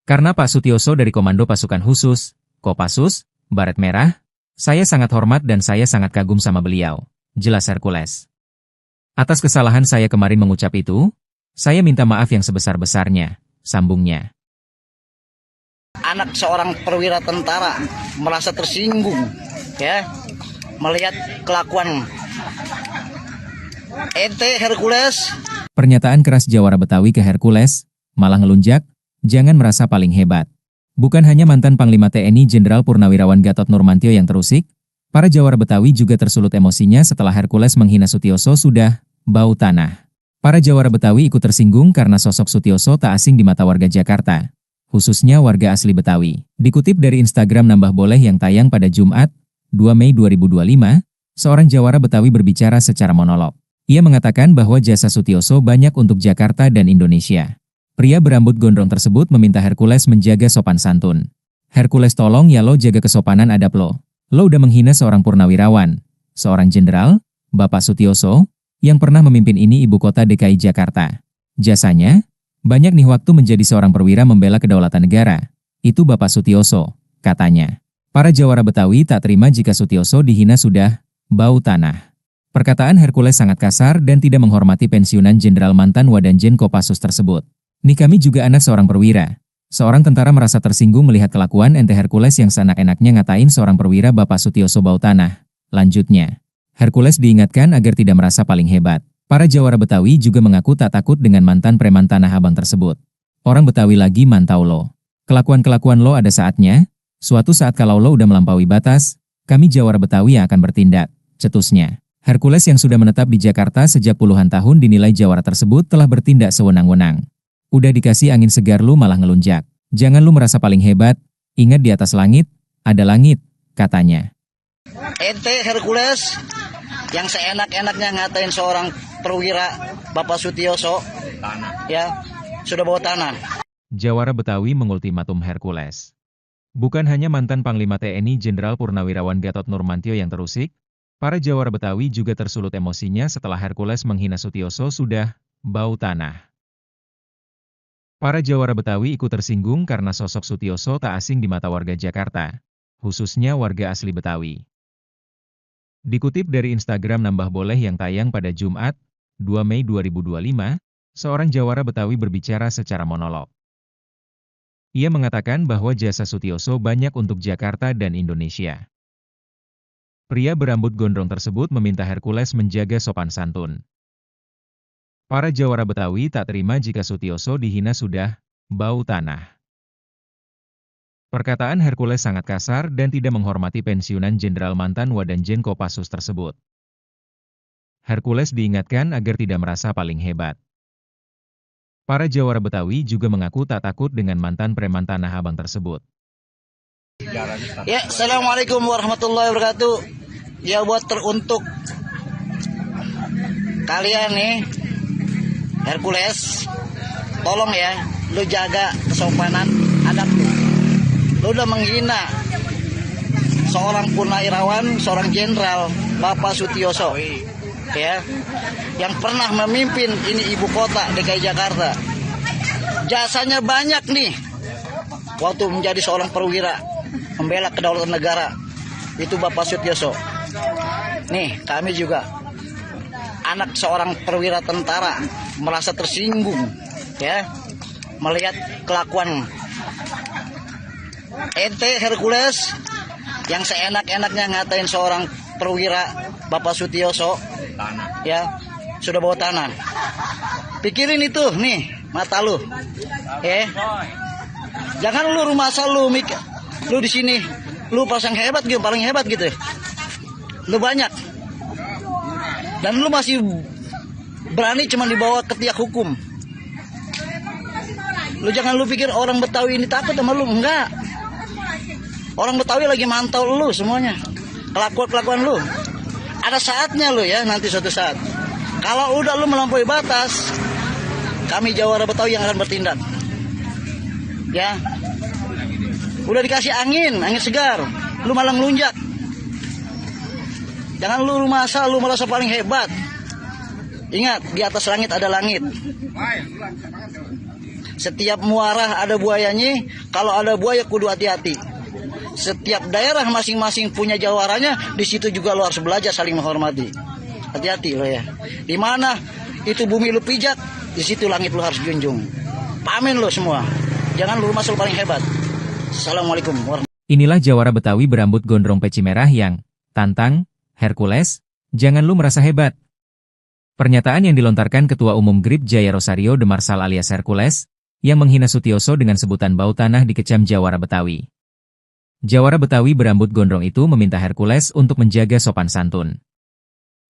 Speaker 1: Karena Pak Sutioso dari Komando Pasukan Khusus, Kopassus, Baret Merah, saya sangat hormat dan saya sangat kagum sama beliau, jelas Hercules. Atas kesalahan saya kemarin mengucap itu, saya minta maaf yang sebesar-besarnya, sambungnya.
Speaker 2: Anak seorang perwira tentara merasa tersinggung, ya, melihat kelakuan ente Hercules.
Speaker 1: Pernyataan keras jawara Betawi ke Hercules, malah ngelunjak, Jangan merasa paling hebat. Bukan hanya mantan Panglima TNI Jenderal Purnawirawan Gatot Nurmantio yang terusik, para Jawara Betawi juga tersulut emosinya setelah Hercules menghina Sutioso sudah bau tanah. Para Jawara Betawi ikut tersinggung karena sosok Sutioso tak asing di mata warga Jakarta, khususnya warga asli Betawi. Dikutip dari Instagram Nambah Boleh yang tayang pada Jumat, 2 Mei 2025, seorang Jawara Betawi berbicara secara monolog. Ia mengatakan bahwa jasa Sutioso banyak untuk Jakarta dan Indonesia. Pria berambut gondrong tersebut meminta Hercules menjaga sopan santun. Hercules, tolong ya lo jaga kesopanan adab lo. Lo udah menghina seorang purnawirawan, seorang jenderal, Bapak Sutioso, yang pernah memimpin ini ibu kota DKI Jakarta. Jasanya, banyak nih waktu menjadi seorang perwira membela kedaulatan negara. Itu Bapak Sutioso, katanya. Para Jawara Betawi tak terima jika Sutioso dihina sudah bau tanah. Perkataan Hercules sangat kasar dan tidak menghormati pensiunan Jenderal mantan Wadanjen Kopassus tersebut. Nih kami juga anak seorang perwira. Seorang tentara merasa tersinggung melihat kelakuan ente Hercules yang seenak-enaknya ngatain seorang perwira Bapak Sutioso bau tanah. Lanjutnya, Hercules diingatkan agar tidak merasa paling hebat. Para Jawara Betawi juga mengaku tak takut dengan mantan preman Tanah Abang tersebut. Orang Betawi lagi mantau lo. Kelakuan-kelakuan lo ada saatnya. Suatu saat kalau lo udah melampaui batas, kami Jawara Betawi yang akan bertindak, cetusnya. Hercules yang sudah menetap di Jakarta sejak puluhan tahun dinilai Jawara tersebut telah bertindak sewenang-wenang. Udah dikasih angin segar lu malah ngelunjak. Jangan lu merasa paling hebat, ingat di atas langit, ada langit, katanya.
Speaker 2: Ente Hercules yang seenak-enaknya ngatain seorang perwira Bapak Sutioso, ya, sudah bawa tanah.
Speaker 1: Jawara Betawi mengultimatum Hercules. Bukan hanya mantan Panglima TNI Jenderal Purnawirawan Gatot Nurmantio yang terusik, para Jawara Betawi juga tersulut emosinya setelah Hercules menghina Sutioso sudah bau tanah. Para Jawara Betawi ikut tersinggung karena sosok Sutioso tak asing di mata warga Jakarta, khususnya warga asli Betawi. Dikutip dari Instagram Nambah Boleh yang tayang pada Jumat, 2 Mei 2025, seorang Jawara Betawi berbicara secara monolog. Ia mengatakan bahwa jasa Sutioso banyak untuk Jakarta dan Indonesia. Pria berambut gondrong tersebut meminta Hercules menjaga sopan santun. Para Jawara Betawi tak terima jika Sutioso dihina sudah bau tanah. Perkataan Hercules sangat kasar dan tidak menghormati pensiunan Jenderal mantan Wadanjen Kopassus tersebut. Hercules diingatkan agar tidak merasa paling hebat. Para Jawara Betawi juga mengaku tak takut dengan mantan preman Tanah Abang tersebut.
Speaker 2: Ya, Assalamualaikum warahmatullahi wabarakatuh. Ya, buat teruntuk kalian nih, Hercules, tolong ya, lu jaga kesopanan adab lu. Lu udah menghina seorang purnawirawan, seorang jenderal, Bapak Sutioso, ya, yang pernah memimpin ini ibu kota DKI Jakarta. Jasanya banyak nih, waktu menjadi seorang perwira membela kedaulatan negara, itu Bapak Sutioso. Nih, kami juga anak seorang perwira tentara merasa tersinggung, ya, melihat kelakuan ente Hercules yang seenak-enaknya ngatain seorang perwira Bapak Sutioso, ya, sudah bawa tanah. Pikirin itu nih mata lu, ya. Jangan lu rumah asal lu mikir, lu di sini, lu pasang hebat gitu, paling hebat gitu. Lu banyak. Dan lu masih berani cuma dibawa ke tiak hukum. Lu jangan lu pikir orang Betawi ini takut sama lu, enggak. Orang Betawi lagi mantau lu semuanya. Kelakuan lu. Ada saatnya lu ya, nanti suatu saat. Kalau udah lu melampaui batas, kami Jawara Betawi yang akan bertindak. Ya. Udah dikasih angin segar, lu malah ngelunjak. Jangan lu rumah asal lu merasa paling hebat. Ingat, di atas langit ada langit. Setiap muara ada buayanya, kalau ada buaya kudu hati-hati. Setiap daerah masing-masing punya jawaranya, di situ juga lu harus belajar saling menghormati. Hati-hati lo ya. Di mana itu bumi lu pijak, di situ langit lu harus junjung. Pamin lo semua. Jangan lu rumah asal paling hebat. Assalamualaikum warahmatullahi wabarakatuh.
Speaker 1: Inilah Jawara Betawi berambut gondrong peci merah yang tantang Hercules, jangan lu merasa hebat. Pernyataan yang dilontarkan Ketua Umum GRIP Jaya Rosario de Marsal alias Hercules, yang menghina Sutioso dengan sebutan bau tanah dikecam Jawara Betawi. Jawara Betawi berambut gondrong itu meminta Hercules untuk menjaga sopan santun.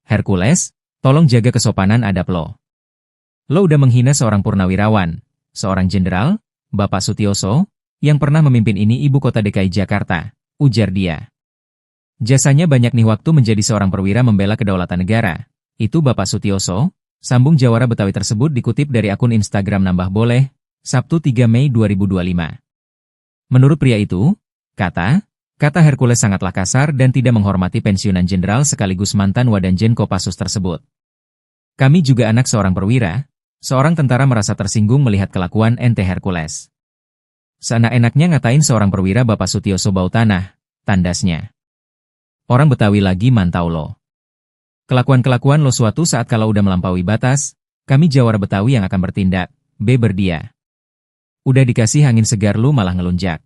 Speaker 1: Hercules, tolong jaga kesopanan adab lo. Lo udah menghina seorang purnawirawan, seorang jenderal, Bapak Sutioso, yang pernah memimpin ini ibu kota DKI Jakarta, ujar dia. Jasanya banyak nih waktu menjadi seorang perwira membela kedaulatan negara. Itu Bapak Sutioso, sambung Jawara Betawi tersebut dikutip dari akun Instagram Nambah Boleh, Sabtu 3 Mei 2025. Menurut pria itu, kata Hercules sangatlah kasar dan tidak menghormati pensiunan jenderal sekaligus mantan Wadanjen Kopassus tersebut. Kami juga anak seorang perwira, seorang tentara merasa tersinggung melihat kelakuan ente Hercules. Seenak-enaknya ngatain seorang perwira Bapak Sutioso bau tanah, tandasnya. Orang Betawi lagi mantau lo. Kelakuan-kelakuan lo suatu saat kalau udah melampaui batas, kami Jawara Betawi yang akan bertindak, berdia. Udah dikasih angin segar lu malah ngelunjak.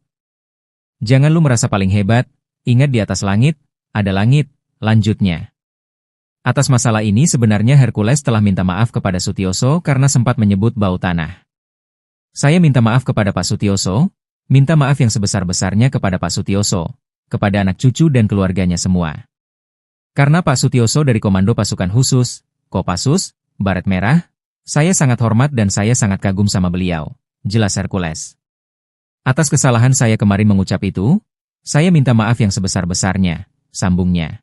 Speaker 1: Jangan lu merasa paling hebat, ingat di atas langit, ada langit, lanjutnya. Atas masalah ini sebenarnya Hercules telah minta maaf kepada Sutioso karena sempat menyebut bau tanah. Saya minta maaf kepada Pak Sutioso, minta maaf yang sebesar-besarnya kepada Pak Sutioso, kepada anak cucu dan keluarganya semua. Karena Pak Sutioso dari Komando Pasukan Khusus, Kopassus, Baret Merah, saya sangat hormat dan saya sangat kagum sama beliau, jelas Hercules. Atas kesalahan saya kemarin mengucap itu, saya minta maaf yang sebesar-besarnya, sambungnya.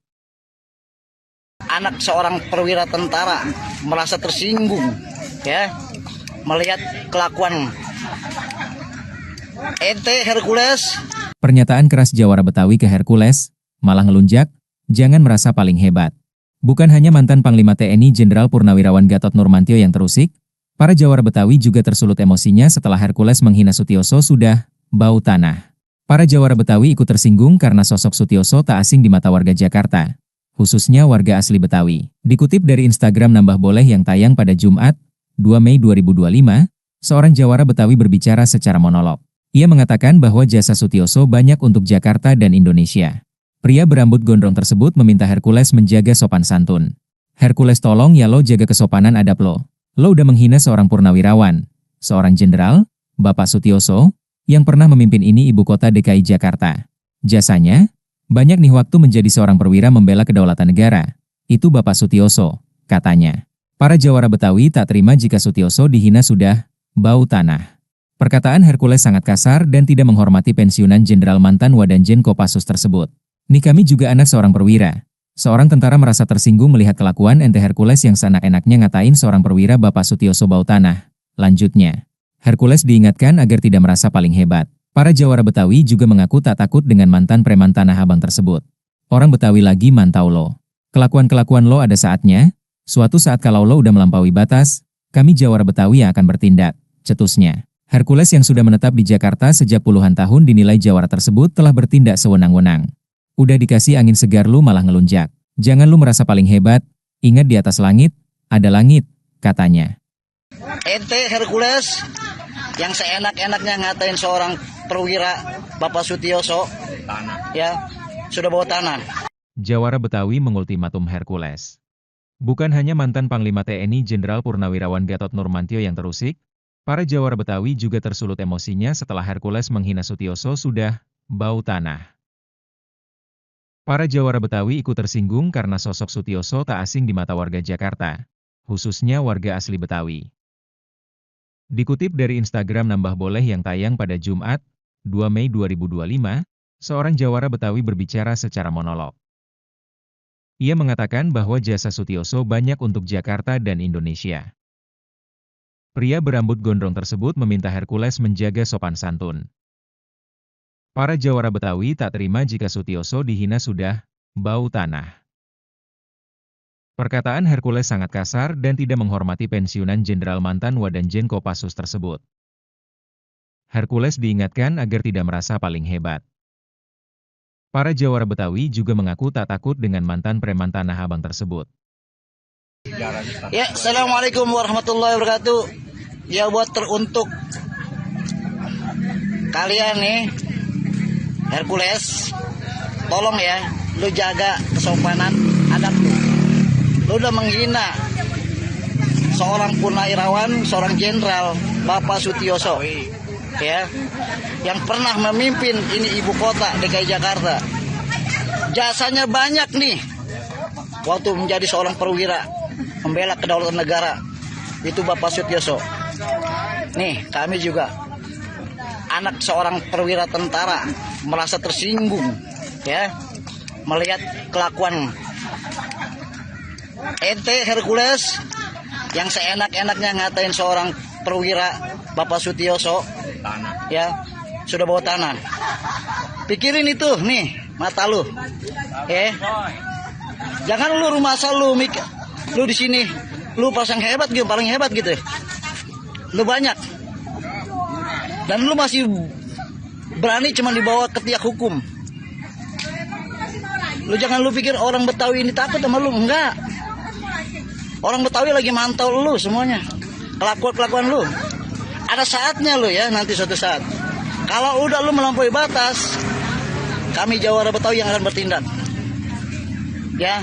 Speaker 2: Anak seorang perwira tentara merasa tersinggung, ya, melihat kelakuan ente Hercules.
Speaker 1: Pernyataan keras Jawara Betawi ke Hercules, malah ngelunjak, jangan merasa paling hebat. Bukan hanya mantan Panglima TNI Jenderal Purnawirawan Gatot Nurmantio yang terusik, para Jawara Betawi juga tersulut emosinya setelah Hercules menghina Sutioso sudah bau tanah. Para Jawara Betawi ikut tersinggung karena sosok Sutioso tak asing di mata warga Jakarta, khususnya warga asli Betawi. Dikutip dari Instagram Nambah Boleh yang tayang pada Jumat, 2 Mei 2025, seorang Jawara Betawi berbicara secara monolog. Ia mengatakan bahwa jasa Sutioso banyak untuk Jakarta dan Indonesia. Pria berambut gondrong tersebut meminta Hercules menjaga sopan santun. Hercules tolong ya lo jaga kesopanan adab lo. Lo udah menghina seorang purnawirawan, seorang jenderal, Bapak Sutioso, yang pernah memimpin ini ibu kota DKI Jakarta. Jasanya, banyak nih waktu menjadi seorang perwira membela kedaulatan negara. Itu Bapak Sutioso, katanya. Para Jawara Betawi tak terima jika Sutioso dihina sudah bau tanah. Perkataan Hercules sangat kasar dan tidak menghormati pensiunan jenderal mantan Wadanjen Kopassus tersebut. Nih kami juga anak seorang perwira. Seorang tentara merasa tersinggung melihat kelakuan ente Hercules yang seenak-enaknya ngatain seorang perwira Bapak Sutioso bau tanah. Lanjutnya, Hercules diingatkan agar tidak merasa paling hebat. Para Jawara Betawi juga mengaku tak takut dengan mantan preman Tanah Abang tersebut. Orang Betawi lagi mantau lo. Kelakuan-kelakuan lo ada saatnya. Suatu saat kalau lo udah melampaui batas, kami Jawara Betawi yang akan bertindak, cetusnya. Hercules yang sudah menetap di Jakarta sejak puluhan tahun dinilai Jawara tersebut telah bertindak sewenang-wenang. Udah dikasih angin segar lu malah ngelunjak. Jangan lu merasa paling hebat, ingat di atas langit, ada langit, katanya.
Speaker 2: Ente Hercules yang seenak-enaknya ngatain seorang perwira Bapak Sutioso, ya, sudah bawa tanah.
Speaker 1: Jawara Betawi mengultimatum Hercules. Bukan hanya mantan Panglima TNI Jenderal Purnawirawan Gatot Nurmantio yang terusik, para Jawara Betawi juga tersulut emosinya setelah Hercules menghina Sutioso sudah bau tanah. Para Jawara Betawi ikut tersinggung karena sosok Sutioso tak asing di mata warga Jakarta, khususnya warga asli Betawi. Dikutip dari Instagram Nambah Boleh yang tayang pada Jumat, 2 Mei 2025, seorang Jawara Betawi berbicara secara monolog. Ia mengatakan bahwa jasa Sutioso banyak untuk Jakarta dan Indonesia. Pria berambut gondrong tersebut meminta Hercules menjaga sopan santun. Para Jawara Betawi tak terima jika Sutioso dihina sudah bau tanah. Perkataan Hercules sangat kasar dan tidak menghormati pensiunan jenderal mantan Wadanjen Kopassus tersebut. Hercules diingatkan agar tidak merasa paling hebat. Para Jawara Betawi juga mengaku tak takut dengan mantan preman Tanah Abang tersebut.
Speaker 2: Ya, Assalamualaikum warahmatullahi wabarakatuh. Ya, buat teruntuk kalian nih, Hercules, tolong ya, lu jaga kesopanan adab lu. Lu udah menghina seorang purnawirawan, seorang jenderal, Bapak Sutioso, ya, yang pernah memimpin ini ibu kota DKI Jakarta. Jasanya banyak nih waktu menjadi seorang perwira membela kedaulatan negara, itu Bapak Sutioso. Nih, kami juga anak seorang perwira tentara merasa tersinggung, ya, melihat kelakuan ente Hercules yang seenak-enaknya ngatain seorang perwira Bapak Sutioso, ya, sudah bawa tanah. Pikirin itu nih mata lu, jangan lu rumah asal lu mikir lu di sini lu pasang hebat gitu, paling hebat gitu, lu banyak dan lu masih berani cuma dibawa ke tiak hukum. Lu jangan lu pikir orang Betawi ini takut sama lu, enggak. Orang Betawi lagi mantau lu semuanya, kelakuan lu. Ada saatnya lu ya, nanti suatu saat kalau udah lu melampaui batas, kami Jawara Betawi yang akan bertindak. Ya,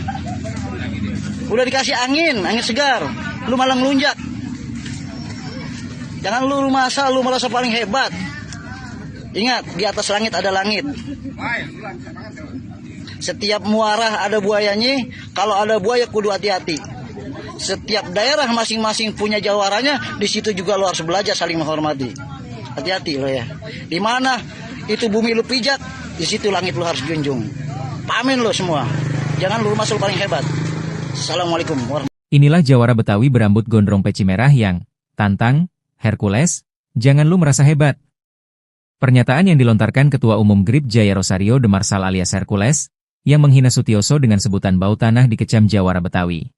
Speaker 2: udah dikasih angin segar, lu malah ngelunjak. Jangan lu rumah asal lu merasa paling hebat. Ingat, di atas langit ada langit. Setiap muara ada buayanya, kalau ada buaya kudu hati-hati. Setiap daerah masing-masing punya jawaranya, di situ juga lo harus belajar saling menghormati. Hati-hati lo ya. Di mana itu bumi lu pijak, di situ langit lo harus junjung. Pamin lo semua. Jangan lu masuk paling hebat. Assalamualaikum warahmatullahi wabarakatuh.
Speaker 1: Inilah Jawara Betawi berambut gondrong peci merah yang tantang Hercules, jangan lu merasa hebat. Pernyataan yang dilontarkan Ketua Umum GRIP Jaya Rosario de Marsal alias Hercules, yang menghina Sutioso dengan sebutan bau tanah dikecam Jawara Betawi.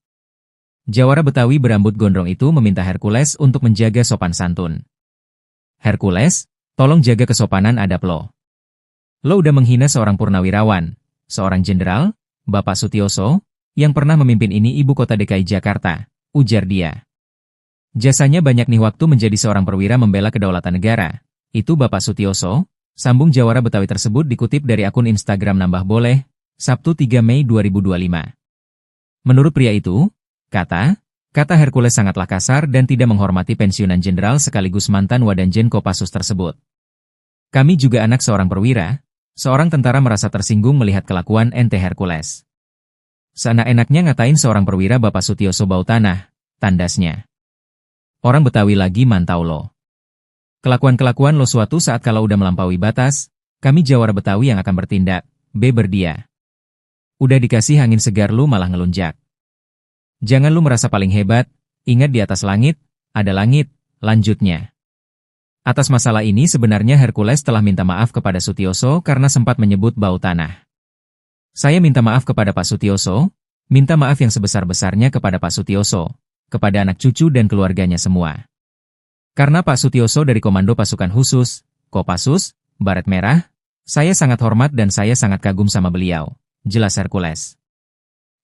Speaker 1: Jawara Betawi berambut gondrong itu meminta Hercules untuk menjaga sopan santun. Hercules, tolong jaga kesopanan adab lo. Lo udah menghina seorang purnawirawan, seorang jenderal, Bapak Sutioso, yang pernah memimpin ini ibu kota DKI Jakarta, ujar dia. Jasanya banyak nih waktu menjadi seorang perwira membela kedaulatan negara. Itu Bapak Sutioso, sambung Jawara Betawi tersebut dikutip dari akun Instagram Nambah Boleh, Sabtu 3 Mei 2025. Menurut pria itu, kata Hercules sangatlah kasar dan tidak menghormati pensiunan jenderal sekaligus mantan Wadanjen Kopassus tersebut. Kami juga anak seorang perwira, seorang tentara merasa tersinggung melihat kelakuan ente Hercules. Seenak-enaknya ngatain seorang perwira Bapak Sutioso bau tanah, tandasnya. Orang Betawi lagi mantau lo. Kelakuan-kelakuan lo suatu saat kalau udah melampaui batas, kami Jawara Betawi yang akan bertindak, berdia. Udah dikasih angin segar lu malah ngelunjak. Jangan lu merasa paling hebat, ingat di atas langit, ada langit, lanjutnya. Atas masalah ini sebenarnya Hercules telah minta maaf kepada Sutioso karena sempat menyebut bau tanah. Saya minta maaf kepada Pak Sutioso, minta maaf yang sebesar-besarnya kepada Pak Sutioso, kepada anak cucu dan keluarganya semua. Karena Pak Sutioso dari Komando Pasukan Khusus, Kopassus, Baret Merah, saya sangat hormat dan saya sangat kagum sama beliau, jelas Hercules.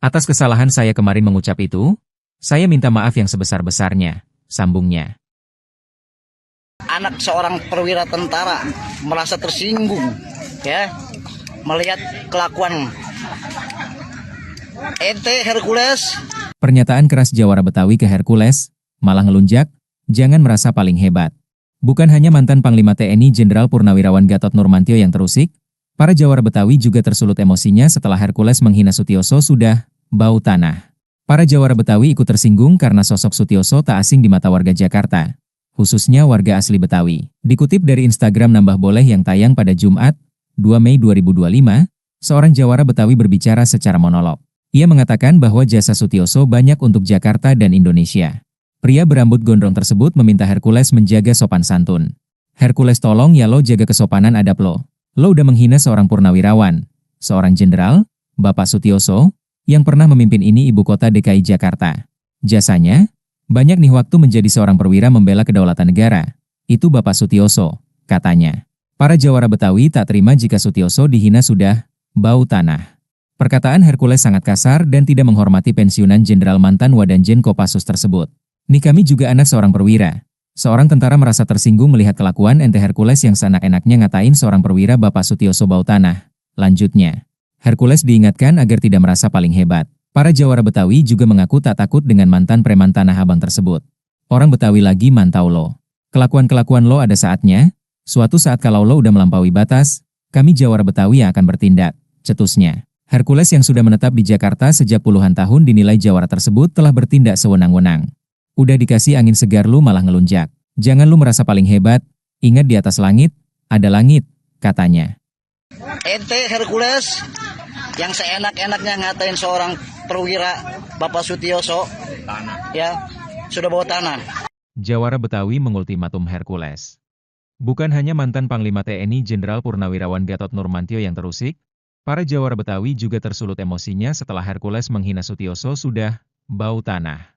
Speaker 1: Atas kesalahan saya kemarin mengucap itu, saya minta maaf yang sebesar-besarnya, sambungnya.
Speaker 2: Anak seorang perwira tentara merasa tersinggung, ya, melihat kelakuan ente Hercules.
Speaker 1: Pernyataan keras Jawara Betawi ke Hercules, malah ngelunjak, jangan merasa paling hebat. Bukan hanya mantan Panglima TNI Jenderal Purnawirawan Gatot Nurmantio yang terusik, para Jawara Betawi juga tersulut emosinya setelah Hercules menghina Sutioso sudah bau tanah. Para Jawara Betawi ikut tersinggung karena sosok Sutioso tak asing di mata warga Jakarta, khususnya warga asli Betawi. Dikutip dari Instagram Nambah Boleh yang tayang pada Jumat, 2 Mei 2025, seorang Jawara Betawi berbicara secara monolog. Ia mengatakan bahwa jasa Sutioso banyak untuk Jakarta dan Indonesia. Pria berambut gondrong tersebut meminta Hercules menjaga sopan santun. Hercules tolong ya lo jaga kesopanan adab lo. Lo udah menghina seorang purnawirawan, seorang jenderal, Bapak Sutioso, yang pernah memimpin ini ibu kota DKI Jakarta. Jasanya, banyak nih waktu menjadi seorang perwira membela kedaulatan negara. Itu Bapak Sutioso, katanya. Para Jawara Betawi tak terima jika Sutioso dihina sudah bau tanah. Perkataan Hercules sangat kasar dan tidak menghormati pensiunan jenderal mantan Wadanjen Kopassus tersebut. Nih kami juga anak seorang perwira. Seorang tentara merasa tersinggung melihat kelakuan ente Hercules yang seenak-enaknya ngatain seorang perwira Bapak Sutioso bau tanah. Lanjutnya, Hercules diingatkan agar tidak merasa paling hebat. Para Jawara Betawi juga mengaku tak takut dengan mantan preman Tanah Abang tersebut. Orang Betawi lagi mantau lo. Kelakuan-kelakuan lo ada saatnya, suatu saat kalau lo udah melampaui batas, kami Jawara Betawi yang akan bertindak, cetusnya. Hercules yang sudah menetap di Jakarta sejak puluhan tahun dinilai Jawara tersebut telah bertindak sewenang-wenang. Udah dikasih angin segar lu malah ngelunjak. Jangan lu merasa paling hebat, ingat di atas langit, ada langit, katanya.
Speaker 2: Ente Hercules yang seenak-enaknya ngatain seorang perwira Bapak Sutioso, ya, sudah bawa tanah.
Speaker 1: Jawara Betawi mengultimatum Hercules. Bukan hanya mantan Panglima TNI Jenderal Purnawirawan Gatot Nurmantio yang terusik, para Jawara Betawi juga tersulut emosinya setelah Hercules menghina Sutioso sudah bau tanah.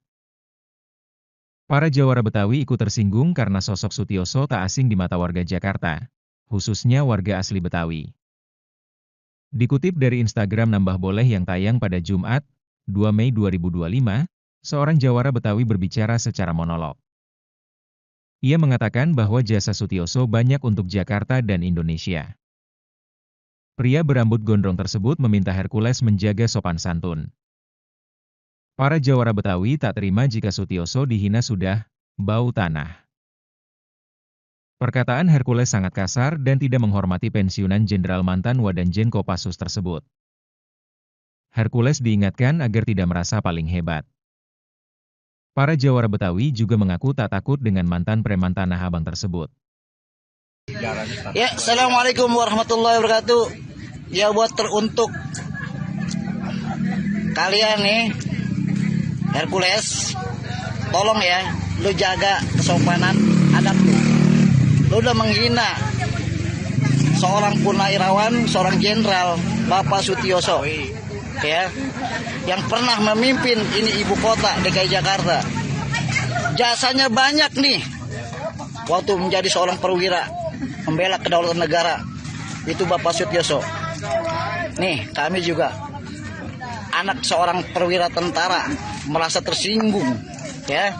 Speaker 1: Para Jawara Betawi ikut tersinggung karena sosok Sutioso tak asing di mata warga Jakarta, khususnya warga asli Betawi. Dikutip dari Instagram Nambah Boleh yang tayang pada Jumat, 2 Mei 2025, seorang Jawara Betawi berbicara secara monolog. Ia mengatakan bahwa jasa Sutioso banyak untuk Jakarta dan Indonesia. Pria berambut gondrong tersebut meminta Hercules menjaga sopan santun. Para Jawara Betawi tak terima jika Sutioso dihina sudah bau tanah. Perkataan Hercules sangat kasar dan tidak menghormati pensiunan Jenderal mantan Wadanjen Kopassus tersebut. Hercules diingatkan agar tidak merasa paling hebat. Para Jawara Betawi juga mengaku tak takut dengan mantan preman Tanah Abang tersebut.
Speaker 2: Ya, Assalamualaikum warahmatullahi wabarakatuh. Ya, buat teruntuk kalian nih, Hercules, tolong ya, lu jaga kesopanan adab lu. Lu udah menghina seorang purnawirawan, seorang jenderal, Bapak Sutioso, ya, yang pernah memimpin ini ibu kota DKI Jakarta. Jasanya banyak nih waktu menjadi seorang perwira membela kedaulatan negara, itu Bapak Sutioso. Nih, kami juga anak seorang perwira tentara merasa tersinggung, ya,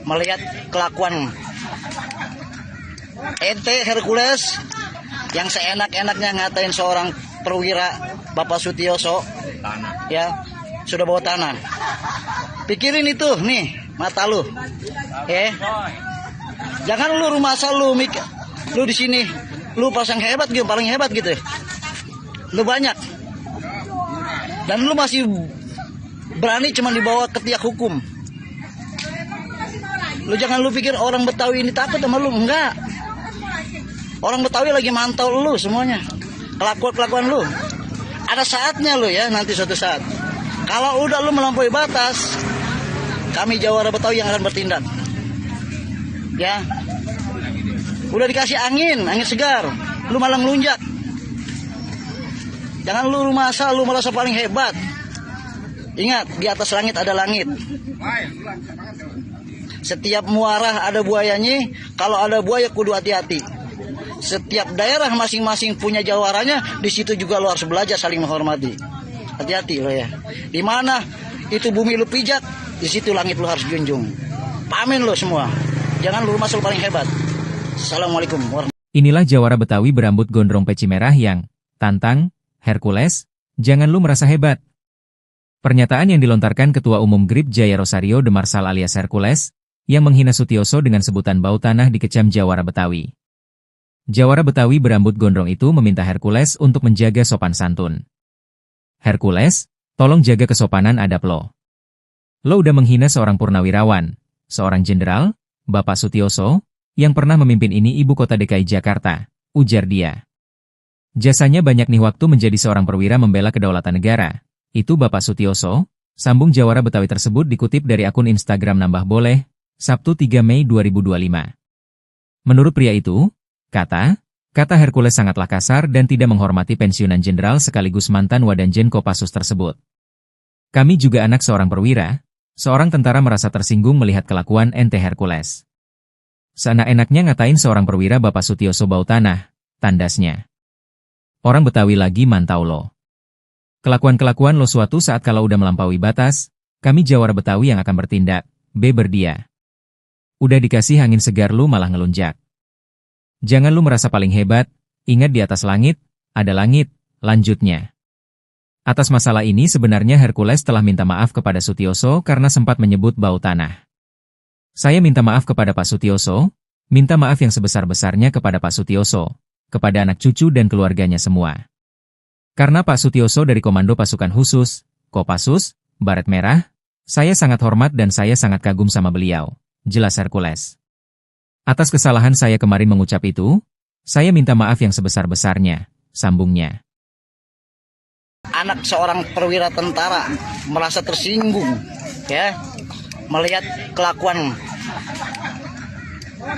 Speaker 2: melihat kelakuan ente Hercules yang seenak-enaknya ngatain seorang perwira Bapak Sutioso, ya, sudah bawa tanah. Pikirin itu nih mata lu, ya. Jangan lu rumah asal lu lu di sini lu pasang hebat gitu, paling hebat gitu. Lu banyak. Dan lu masih berani cuma dibawa ke tiak hukum. Lu jangan lu pikir orang Betawi ini takut sama lu, enggak. Orang Betawi lagi mantau lu semuanya. Kelakuan lu. Ada saatnya lu ya, nanti suatu saat. Kalau udah lu melampaui batas, kami Jawara Betawi yang akan bertindak. Ya. Udah dikasih angin segar, lu malah ngelunjak. Jangan lu rumah asal lu merasa paling hebat. Ingat, di atas langit ada langit. Setiap muara ada buayanya, kalau ada buaya kudu hati-hati. Setiap daerah masing-masing punya jawaranya, di situ juga lo harus belajar saling menghormati. Hati-hati lo ya. Di mana itu bumi lu pijak, di situ langit lu harus junjung. Pamin lo semua. Jangan lu rumah asal paling hebat. Assalamualaikum warahmatullahi wabarakatuh.
Speaker 1: Inilah Jawara Betawi berambut gondrong peci merah yang tantang Hercules, jangan lu merasa hebat. Pernyataan yang dilontarkan Ketua Umum GRIP Jaya Rosario Demarsal alias Hercules, yang menghina Sutioso dengan sebutan bau tanah dikecam Jawara Betawi. Jawara Betawi berambut gondrong itu meminta Hercules untuk menjaga sopan santun. Hercules, tolong jaga kesopanan adab lo. Lo udah menghina seorang purnawirawan, seorang jenderal, Bapak Sutioso, yang pernah memimpin ini ibu kota DKI Jakarta, ujar dia. Jasanya banyak nih waktu menjadi seorang perwira membela kedaulatan negara. Itu Bapak Sutioso, sambung Jawara Betawi tersebut dikutip dari akun Instagram Nambah Boleh, Sabtu 3 Mei 2025. Menurut pria itu, kata Hercules sangatlah kasar dan tidak menghormati pensiunan jenderal sekaligus mantan Wadanjen Kopassus tersebut. Kami juga anak seorang perwira, seorang tentara merasa tersinggung melihat kelakuan ente Hercules. Seenak-enaknya ngatain seorang perwira Bapak Sutioso bau tanah, tandasnya. Orang Betawi lagi mantau lo. Kelakuan-kelakuan lo suatu saat kalau udah melampaui batas, kami Jawara Betawi yang akan bertindak, beber dia. Udah dikasih angin segar lu malah ngelunjak. Jangan lu merasa paling hebat, ingat di atas langit, ada langit, lanjutnya. Atas masalah ini sebenarnya Hercules telah minta maaf kepada Sutioso karena sempat menyebut bau tanah. Saya minta maaf kepada Pak Sutioso, Minta maaf yang sebesar-besarnya kepada Pak Sutioso, kepada anak cucu dan keluarganya semua. Karena Pak Sutioso dari Komando Pasukan Khusus, Kopassus, Baret Merah, saya sangat hormat dan saya sangat kagum sama beliau, jelas Hercules. Atas kesalahan saya kemarin mengucap itu, saya minta maaf yang sebesar-besarnya, sambungnya.
Speaker 2: Anak seorang perwira tentara merasa tersinggung, ya, melihat kelakuan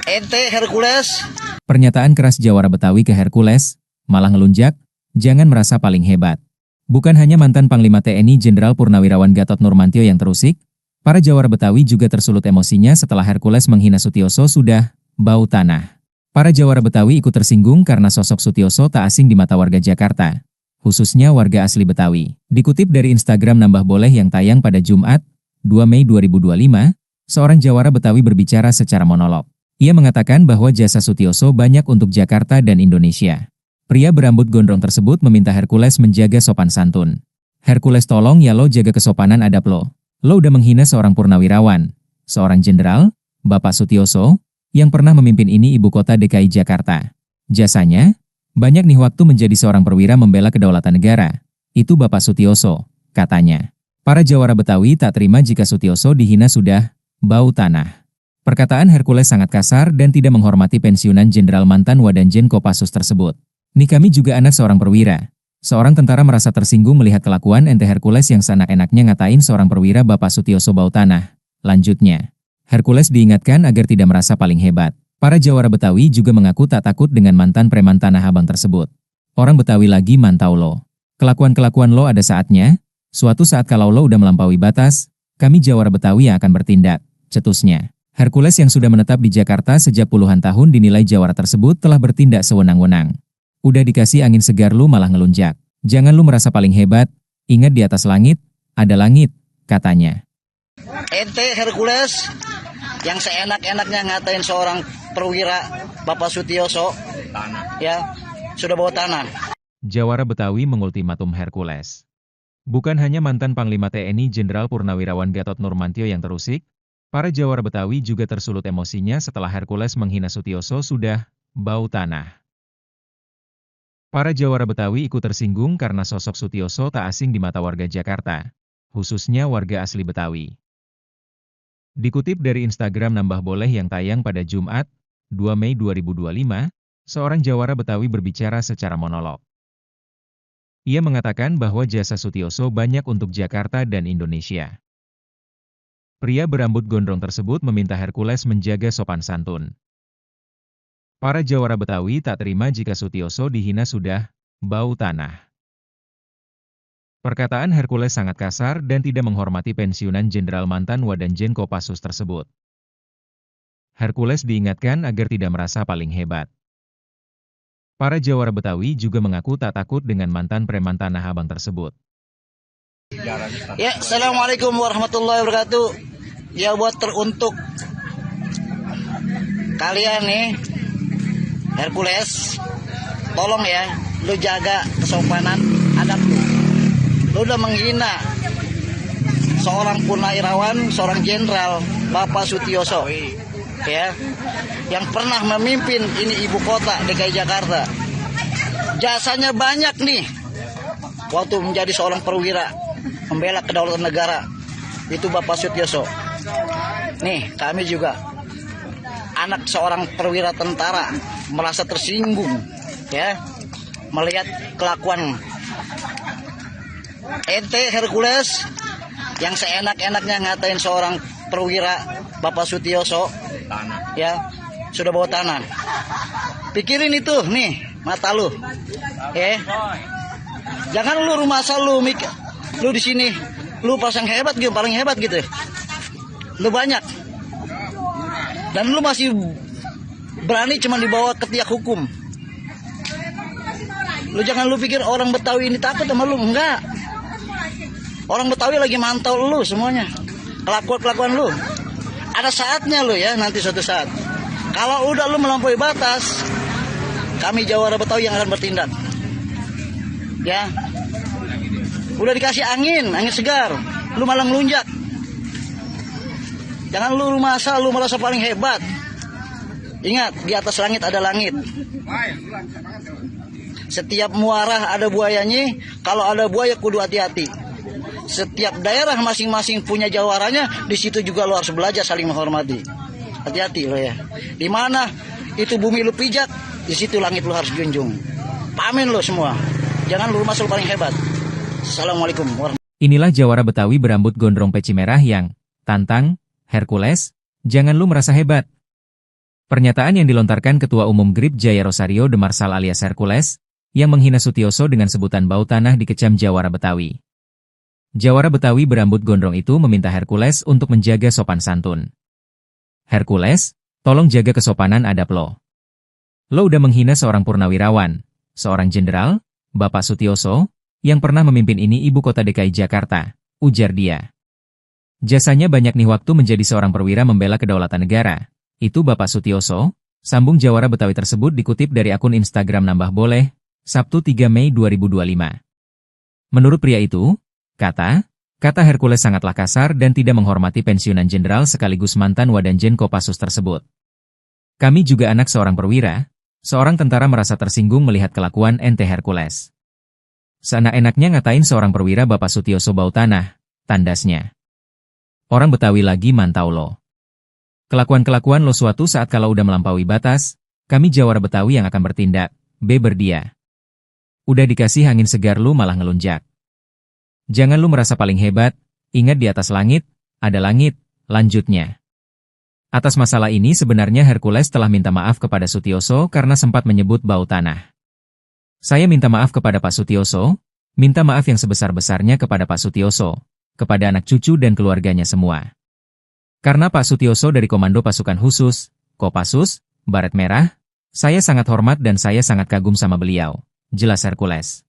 Speaker 2: ente Hercules.
Speaker 1: Pernyataan keras Jawara Betawi ke Hercules, malah ngelunjak, jangan merasa paling hebat. Bukan hanya mantan Panglima TNI Jenderal Purnawirawan Gatot Nurmantio yang terusik, para Jawara Betawi juga tersulut emosinya setelah Hercules menghina Sutioso sudah bau tanah. Para Jawara Betawi ikut tersinggung karena sosok Sutioso tak asing di mata warga Jakarta, khususnya warga asli Betawi. Dikutip dari Instagram Nambah Boleh yang tayang pada Jumat, 2 Mei 2025, seorang Jawara Betawi berbicara secara monolog. Ia mengatakan bahwa jasa Sutioso banyak untuk Jakarta dan Indonesia. Pria berambut gondrong tersebut meminta Hercules menjaga sopan santun. Hercules, tolong ya lo jaga kesopanan adab lo. Lo udah menghina seorang purnawirawan, seorang jenderal, Bapak Sutioso, yang pernah memimpin ini ibu kota DKI Jakarta. Jasanya, banyak nih waktu menjadi seorang perwira membela kedaulatan negara. Itu Bapak Sutioso, katanya. Para Jawara Betawi tak terima jika Sutioso dihina sudah bau tanah. Perkataan Hercules sangat kasar dan tidak menghormati pensiunan Jenderal mantan Wadanjen Kopassus tersebut. Nih kami juga anak seorang perwira. Seorang tentara merasa tersinggung melihat kelakuan ente Hercules yang seenak-enaknya ngatain seorang perwira Bapak Sutioso bau tanah. Lanjutnya, Hercules diingatkan agar tidak merasa paling hebat. Para Jawara Betawi juga mengaku tak takut dengan mantan preman Tanah Abang tersebut. Orang Betawi lagi mantau lo. Kelakuan-kelakuan lo ada saatnya, suatu saat kalau lo udah melampaui batas, kami Jawara Betawi yang akan bertindak, cetusnya. Hercules yang sudah menetap di Jakarta sejak puluhan tahun dinilai Jawara tersebut telah bertindak sewenang-wenang. Udah dikasih angin segar lu malah ngelunjak. Jangan lu merasa paling hebat, ingat di atas langit, ada langit, katanya.
Speaker 2: Ente Hercules yang seenak-enaknya ngatain seorang perwira Bapak Sutioso, ya, sudah bawa tanah.
Speaker 1: Jawara Betawi mengultimatum Hercules. Bukan hanya mantan Panglima TNI Jenderal Purnawirawan Gatot Nurmantio yang terusik, para Jawara Betawi juga tersulut emosinya setelah Hercules menghina Sutioso sudah bau tanah. Para Jawara Betawi ikut tersinggung karena sosok Sutioso tak asing di mata warga Jakarta, khususnya warga asli Betawi. Dikutip dari Instagram Nambah Boleh yang tayang pada Jumat, 2 Mei 2025, seorang Jawara Betawi berbicara secara monolog. Ia mengatakan bahwa jasa Sutioso banyak untuk Jakarta dan Indonesia. Pria berambut gondrong tersebut meminta Hercules menjaga sopan santun. Para Jawara Betawi tak terima jika Sutioso dihina sudah bau tanah. Perkataan Hercules sangat kasar dan tidak menghormati pensiunan Jenderal mantan Wadanjen Kopassus tersebut. Hercules diingatkan agar tidak merasa paling hebat. Para Jawara Betawi juga mengaku tak takut dengan mantan preman Tanah Abang tersebut.
Speaker 2: Ya, Assalamualaikum warahmatullahi wabarakatuh. Ya, buat teruntuk kalian nih, Hercules, tolong ya, lu jaga kesopanan adab lu. Lu udah menghina seorang purnawirawan, seorang jenderal, Bapak Sutioso, ya, yang pernah memimpin ini ibu kota DKI Jakarta. Jasanya banyak nih, waktu menjadi seorang perwira membela kedaulatan negara, itu Bapak Sutioso. Nih, kami juga anak seorang perwira tentara merasa tersinggung, ya, melihat kelakuan ente Hercules yang seenak-enaknya ngatain seorang perwira Bapak Sutioso, ya, sudah bawa tanah. Pikirin itu nih mata lu, ya. Jangan lu rumah asal lu mikir, lu di sini, lu pasang hebat gitu, paling hebat gitu. Lu banyak. Dan lu masih berani cuma dibawa ke tiak hukum. Lu jangan lu pikir orang Betawi ini takut sama lu, enggak. Orang Betawi lagi mantau lu semuanya. Kelakuan lu. Ada saatnya lu ya, nanti suatu saat. Kalau udah lu melampaui batas, kami Jawara Betawi yang akan bertindak. Ya. Udah dikasih angin segar, lu malah ngelunjak. Jangan lu merasa paling hebat. Ingat, di atas langit ada langit. Setiap muara ada buayanya. Kalau ada buaya kudu hati-hati. Setiap daerah masing-masing punya jawarannya. Di situ juga lo harus belajar saling menghormati. Hati-hati lo ya. Di mana itu bumi lo pijak, di situ langit lo harus junjung. Pamin lo semua. Jangan lu masuk paling hebat. Assalamualaikum warahmatullahi wabarakatuh.
Speaker 1: Inilah jawara Betawi berambut gondrong peci merah yang tantang Hercules, jangan lu merasa hebat. Pernyataan yang dilontarkan Ketua Umum GRIP Jaya Rosario de Marsal alias Hercules, yang menghina Sutioso dengan sebutan bau tanah dikecam jawara Betawi. Jawara Betawi berambut gondrong itu meminta Hercules untuk menjaga sopan santun. Hercules, tolong jaga kesopanan adab lo. Lo udah menghina seorang purnawirawan, seorang jenderal, Bapak Sutioso, yang pernah memimpin ini ibu kota DKI Jakarta, ujar dia. Jasanya banyak nih waktu menjadi seorang perwira membela kedaulatan negara. Itu Bapak Sutioso, sambung jawara Betawi tersebut dikutip dari akun Instagram Nambah Boleh, Sabtu 3 Mei 2025. Menurut pria itu, kata Hercules sangatlah kasar dan tidak menghormati pensiunan jenderal sekaligus mantan Wadanjen Kopassus tersebut. Kami juga anak seorang perwira, seorang tentara merasa tersinggung melihat kelakuan ente Hercules. Seenak-enaknya ngatain seorang perwira Bapak Sutioso bau tanah, tandasnya. Orang Betawi lagi mantau lo. Kelakuan-kelakuan lo suatu saat kalau udah melampaui batas, kami jawara Betawi yang akan bertindak, berdia. Udah dikasih angin segar lu malah ngelunjak. Jangan lu merasa paling hebat, ingat di atas langit, ada langit, lanjutnya. Atas masalah ini sebenarnya Hercules telah minta maaf kepada Sutioso karena sempat menyebut bau tanah. Saya minta maaf kepada Pak Sutioso, minta maaf yang sebesar-besarnya kepada Pak Sutioso, kepada anak cucu dan keluarganya semua. Karena Pak Sutioso dari Komando Pasukan Khusus, Kopassus, Baret Merah, saya sangat hormat dan saya sangat kagum sama beliau, jelas Hercules.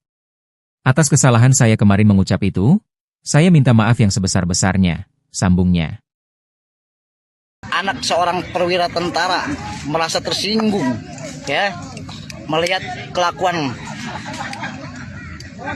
Speaker 1: Atas kesalahan saya kemarin mengucap itu, saya minta maaf yang sebesar-besarnya, sambungnya.
Speaker 2: Anak seorang perwira tentara merasa tersinggung, ya, melihat kelakuan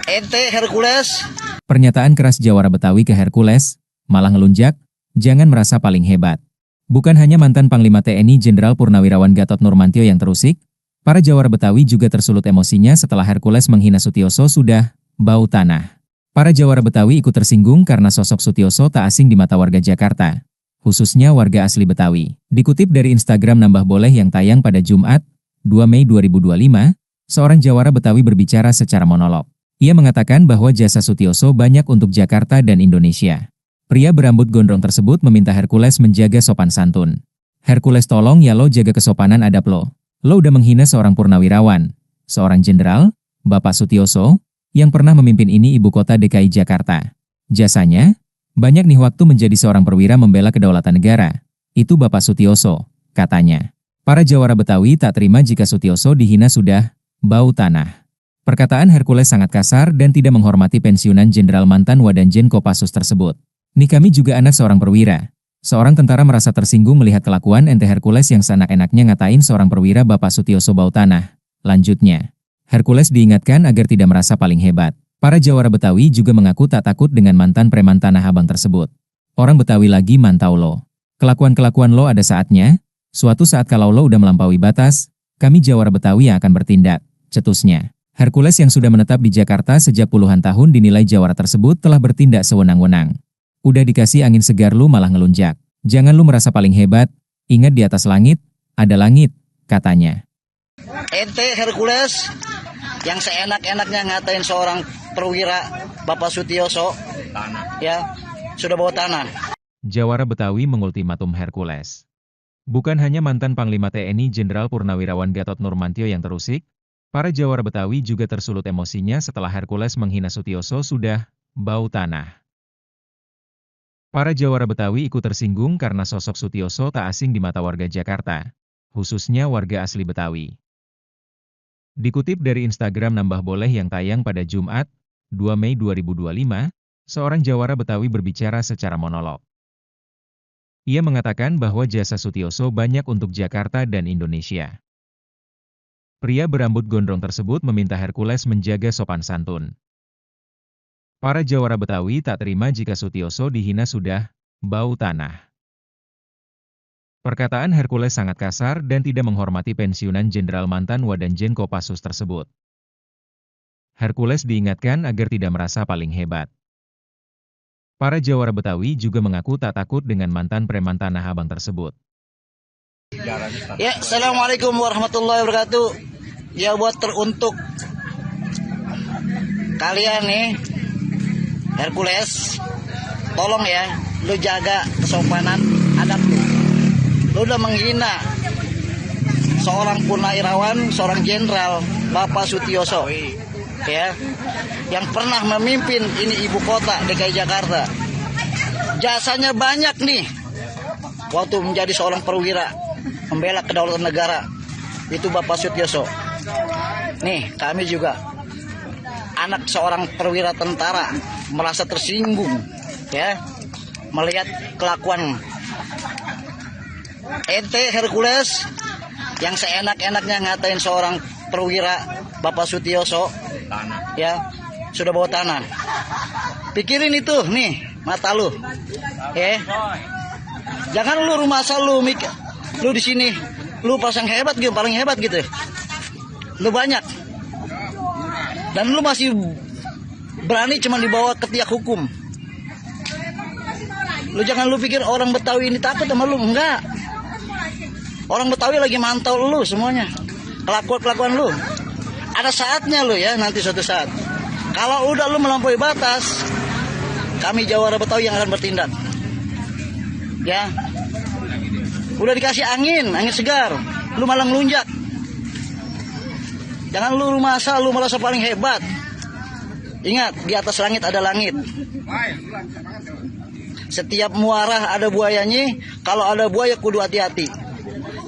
Speaker 2: ente Hercules.
Speaker 1: Pernyataan keras jawara Betawi ke Hercules, malah ngelunjak, jangan merasa paling hebat. Bukan hanya mantan Panglima TNI Jenderal Purnawirawan Gatot Nurmantio yang terusik, para jawara Betawi juga tersulut emosinya setelah Hercules menghina Sutioso sudah bau tanah. Para jawara Betawi ikut tersinggung karena sosok Sutioso tak asing di mata warga Jakarta, khususnya warga asli Betawi. Dikutip dari Instagram Nambah Boleh yang tayang pada Jumat, 2 Mei 2025, seorang jawara Betawi berbicara secara monolog. Ia mengatakan bahwa jasa Sutioso banyak untuk Jakarta dan Indonesia. Pria berambut gondrong tersebut meminta Hercules menjaga sopan santun. Hercules tolong ya lo jaga kesopanan adab lo. Lo udah menghina seorang purnawirawan, seorang jenderal, Bapak Sutioso, yang pernah memimpin ini ibu kota DKI Jakarta. Jasanya, banyak nih waktu menjadi seorang perwira membela kedaulatan negara. Itu Bapak Sutioso, katanya. Para jawara Betawi tak terima jika Sutioso dihina sudah bau tanah. Perkataan Hercules sangat kasar dan tidak menghormati pensiunan jenderal mantan Wadanjen Kopassus tersebut. Nih kami juga anak seorang perwira. Seorang tentara merasa tersinggung melihat kelakuan ente Hercules yang seenak-enaknya ngatain seorang perwira Bapak Sutioso bau tanah. Lanjutnya, Hercules diingatkan agar tidak merasa paling hebat. Para jawara Betawi juga mengaku tak takut dengan mantan preman Tanah Abang tersebut. Orang Betawi lagi mantau lo. Kelakuan-kelakuan lo ada saatnya, suatu saat kalau lo udah melampaui batas, kami jawara Betawi yang akan bertindak, cetusnya. Hercules yang sudah menetap di Jakarta sejak puluhan tahun dinilai jawara tersebut telah bertindak sewenang-wenang. Udah dikasih angin segar lu malah ngelunjak. Jangan lu merasa paling hebat, ingat di atas langit, ada langit, katanya.
Speaker 2: Ente Hercules yang seenak-enaknya ngatain seorang perwira Bapak Sutioso, ya, sudah bawa tanah.
Speaker 1: Jawara Betawi mengultimatum Hercules. Bukan hanya mantan Panglima TNI Jenderal Purnawirawan Gatot Nurmantio yang terusik, para jawara Betawi juga tersulut emosinya setelah Hercules menghina Sutioso sudah bau tanah. Para jawara Betawi ikut tersinggung karena sosok Sutioso tak asing di mata warga Jakarta, khususnya warga asli Betawi. Dikutip dari Instagram Nambah Boleh yang tayang pada Jumat, 2 Mei 2025, seorang jawara Betawi berbicara secara monolog. Ia mengatakan bahwa jasa Sutioso banyak untuk Jakarta dan Indonesia. Pria berambut gondrong tersebut meminta Hercules menjaga sopan santun. Para jawara Betawi tak terima jika Sutioso dihina sudah bau tanah. Perkataan Hercules sangat kasar dan tidak menghormati pensiunan Jenderal mantan Wadanjen Kopassus tersebut. Hercules diingatkan agar tidak merasa paling hebat. Para jawara Betawi juga mengaku tak takut dengan mantan preman Tanah Abang tersebut.
Speaker 2: Ya, Assalamualaikum warahmatullahi wabarakatuh. Ya, buat teruntuk kalian nih, Hercules, tolong ya, lu jaga kesopanan adab lu. Lu udah menghina seorang purnawirawan, seorang jenderal, Bapak Sutioso, ya, yang pernah memimpin ini ibu kota DKI Jakarta. Jasanya banyak nih, waktu menjadi seorang perwira, membela kedaulatan negara, itu Bapak Sutioso. Nih, kami juga anak seorang perwira tentara merasa tersinggung, ya, melihat kelakuan ente Hercules yang seenak-enaknya ngatain seorang perwira Bapak Sutioso, ya, sudah bawa tanah. Pikirin itu nih mata lu, ya. Jangan lu rumah asal lu lu di sini lu pasang hebat gitu, paling hebat gitu. Lu banyak. Dan lu masih berani cuma dibawa ke tiak hukum. Lu jangan lu pikir orang Betawi ini takut sama lu, enggak. Orang Betawi lagi mantau lu semuanya. Kelakuan lu. Ada saatnya lu ya, nanti suatu saat. Kalau udah lu melampaui batas, kami jawara Betawi yang akan bertindak. Ya. Udah dikasih angin segar, lu malah ngelunjak. Jangan lu rumah asal lu merasa paling hebat. Ingat, di atas langit ada langit. Setiap muara ada buayanya, kalau ada buaya kudu hati-hati.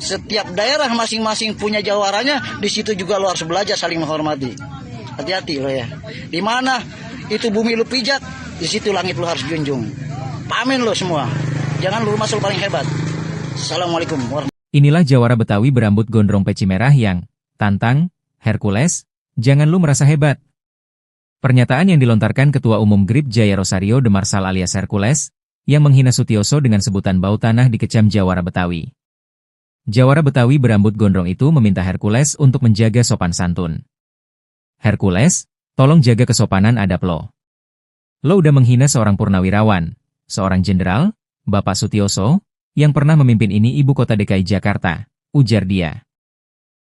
Speaker 2: Setiap daerah masing-masing punya jawarannya, di situ juga lu harus belajar saling menghormati. Hati-hati lo ya. Di mana itu bumi lu pijak, di situ langit lu harus junjung. Pamin lo semua. Jangan lu rumah asal paling hebat. Assalamualaikum warahmatullahi wabarakatuh.
Speaker 1: Inilah jawara Betawi berambut gondrong peci merah yang tantang Hercules, jangan lu merasa hebat. Pernyataan yang dilontarkan Ketua Umum GRIP Jaya Rosario de Marsal alias Hercules, yang menghina Sutioso dengan sebutan bau tanah dikecam jawara Betawi. Jawara Betawi berambut gondrong itu meminta Hercules untuk menjaga sopan santun. Hercules, tolong jaga kesopanan adab lo. Lo udah menghina seorang purnawirawan, seorang jenderal, Bapak Sutioso, yang pernah memimpin ini ibu kota DKI Jakarta, ujar dia.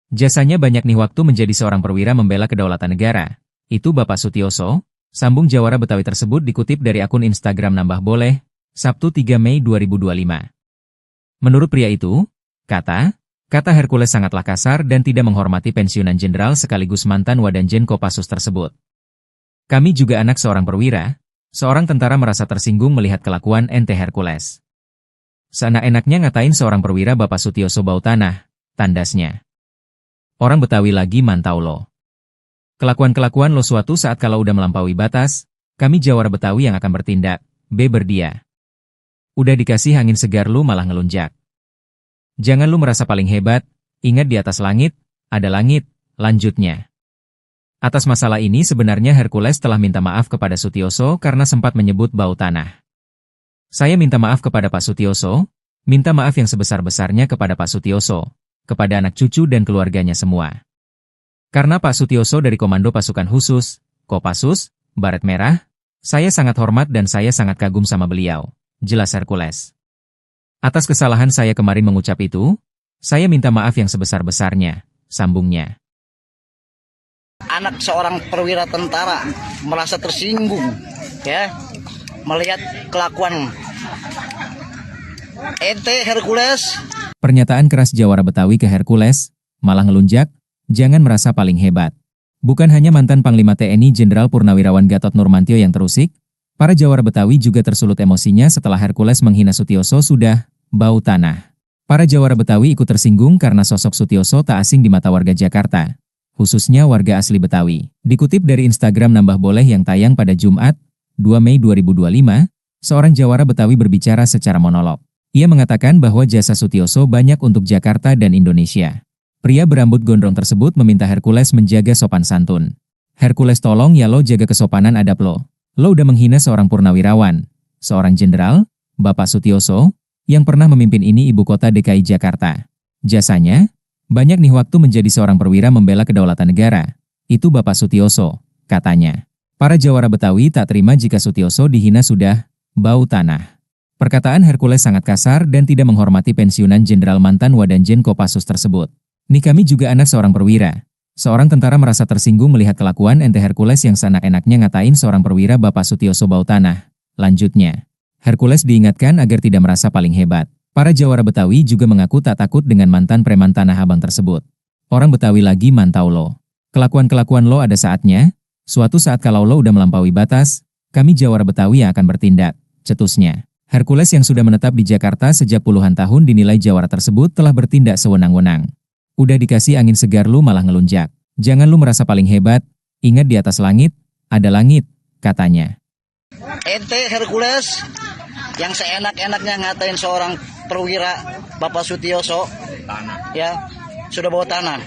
Speaker 1: Jasanya banyak nih waktu menjadi seorang perwira membela kedaulatan negara. Itu Bapak Sutioso, sambung jawara Betawi tersebut dikutip dari akun Instagram Nambah Boleh, Sabtu 3 Mei 2025. Menurut pria itu, kata Hercules sangatlah kasar dan tidak menghormati pensiunan jenderal sekaligus mantan Wadanjen Kopassus tersebut. Kami juga anak seorang perwira, seorang tentara merasa tersinggung melihat kelakuan ente Hercules. Seenak-enaknya ngatain seorang perwira Bapak Sutioso bau tanah, tandasnya. Orang Betawi lagi mantau lo. Kelakuan-kelakuan lo suatu saat kalau udah melampaui batas, kami jawara Betawi yang akan bertindak, beber dia. Udah dikasih angin segar lu malah ngelunjak. Jangan lu merasa paling hebat, ingat di atas langit, ada langit, lanjutnya. Atas masalah ini sebenarnya Hercules telah minta maaf kepada Sutioso karena sempat menyebut bau tanah. Saya minta maaf kepada Pak Sutioso, minta maaf yang sebesar-besarnya kepada Pak Sutioso, kepada anak cucu dan keluarganya semua. Karena Pak Sutioso dari Komando Pasukan Khusus, Kopassus, Baret Merah, saya sangat hormat dan saya sangat kagum sama beliau, jelas Hercules. Atas kesalahan saya kemarin mengucap itu, saya minta maaf yang sebesar-besarnya, sambungnya.
Speaker 2: Anak seorang perwira tentara merasa tersinggung, ya, melihat kelakuan ente Hercules.
Speaker 1: Pernyataan keras jawara Betawi ke Hercules, malah ngelunjak, jangan merasa paling hebat. Bukan hanya mantan Panglima TNI Jenderal Purnawirawan Gatot Nurmantio yang terusik, para jawara Betawi juga tersulut emosinya setelah Hercules menghina Sutioso sudah bau tanah. Para jawara Betawi ikut tersinggung karena sosok Sutioso tak asing di mata warga Jakarta, khususnya warga asli Betawi. Dikutip dari Instagram Nambah Boleh yang tayang pada Jumat, 2 Mei 2025, seorang jawara Betawi berbicara secara monolog. Ia mengatakan bahwa jasa Sutioso banyak untuk Jakarta dan Indonesia. Pria berambut gondrong tersebut meminta Hercules menjaga sopan santun. Hercules tolong ya lo jaga kesopanan adab lo. Lo udah menghina seorang purnawirawan, seorang jenderal, Bapak Sutioso, yang pernah memimpin ini ibu kota DKI Jakarta. Jasanya, banyak nih waktu menjadi seorang perwira membela kedaulatan negara. Itu Bapak Sutioso, katanya. Para jawara Betawi tak terima jika Sutioso dihina sudah bau tanah. Perkataan Hercules sangat kasar dan tidak menghormati pensiunan Jenderal mantan Wadanjen Kopassus tersebut. Nih kami juga anak seorang perwira. Seorang tentara merasa tersinggung melihat kelakuan ente Hercules yang seenak-enaknya ngatain seorang perwira Bapak Sutioso bau tanah. Lanjutnya, Hercules diingatkan agar tidak merasa paling hebat. Para jawara Betawi juga mengaku tak takut dengan mantan preman Tanah Abang tersebut. Orang Betawi lagi mantau lo. Kelakuan-kelakuan lo ada saatnya. Suatu saat kalau lo udah melampaui batas, kami jawara Betawi yang akan bertindak, cetusnya. Hercules yang sudah menetap di Jakarta sejak puluhan tahun dinilai jawara tersebut telah bertindak sewenang-wenang. Udah dikasih angin segar lu malah ngelunjak. Jangan lu merasa paling hebat, ingat di atas langit, ada langit, katanya.
Speaker 2: Ente Hercules yang seenak-enaknya ngatain seorang perwira Bapak Sutioso, ya, sudah bawa tanah.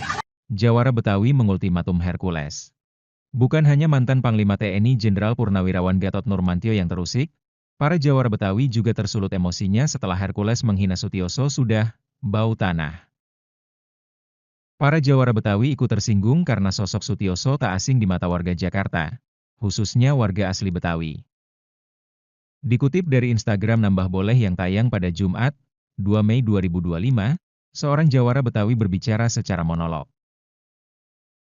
Speaker 1: Jawara Betawi mengultimatum Hercules. Bukan hanya mantan Panglima TNI Jenderal Purnawirawan Gatot Nurmantio yang terusik, para jawara Betawi juga tersulut emosinya setelah Hercules menghina Sutioso sudah bau tanah. Para jawara Betawi ikut tersinggung karena sosok Sutioso tak asing di mata warga Jakarta, khususnya warga asli Betawi. Dikutip dari Instagram Nambah Boleh yang tayang pada Jumat, 2 Mei 2025, seorang jawara Betawi berbicara secara monolog.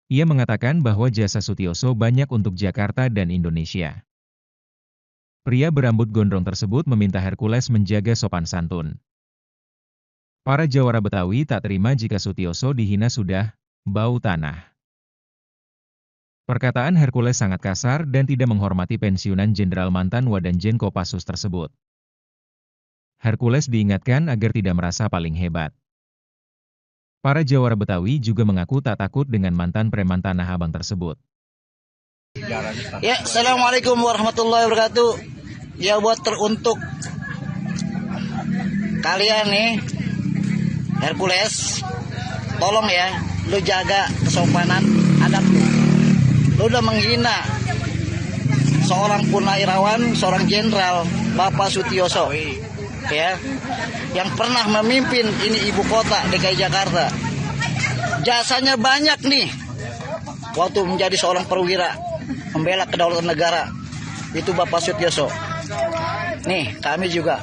Speaker 1: Ia mengatakan bahwa jasa Sutioso banyak untuk Jakarta dan Indonesia. Pria berambut gondrong tersebut meminta Hercules menjaga sopan santun. Para jawara Betawi tak terima jika Sutioso dihina sudah bau tanah. Perkataan Hercules sangat kasar dan tidak menghormati pensiunan Jenderal mantan Wadanjen Kopassus tersebut. Hercules diingatkan agar tidak merasa paling hebat. Para jawara Betawi juga mengaku tak takut dengan mantan preman Tanah Abang tersebut.
Speaker 2: Ya, Assalamualaikum warahmatullahi wabarakatuh. Ya, buat teruntuk kalian nih, Hercules, tolong ya, lu jaga kesopanan adab lu. Lu udah menghina seorang purnawirawan, seorang jenderal, Bapak Sutioso, ya, yang pernah memimpin ini ibu kota DKI Jakarta. Jasanya banyak nih waktu menjadi seorang perwira membela kedaulatan negara, itu Bapak Sutioso. Nih kami juga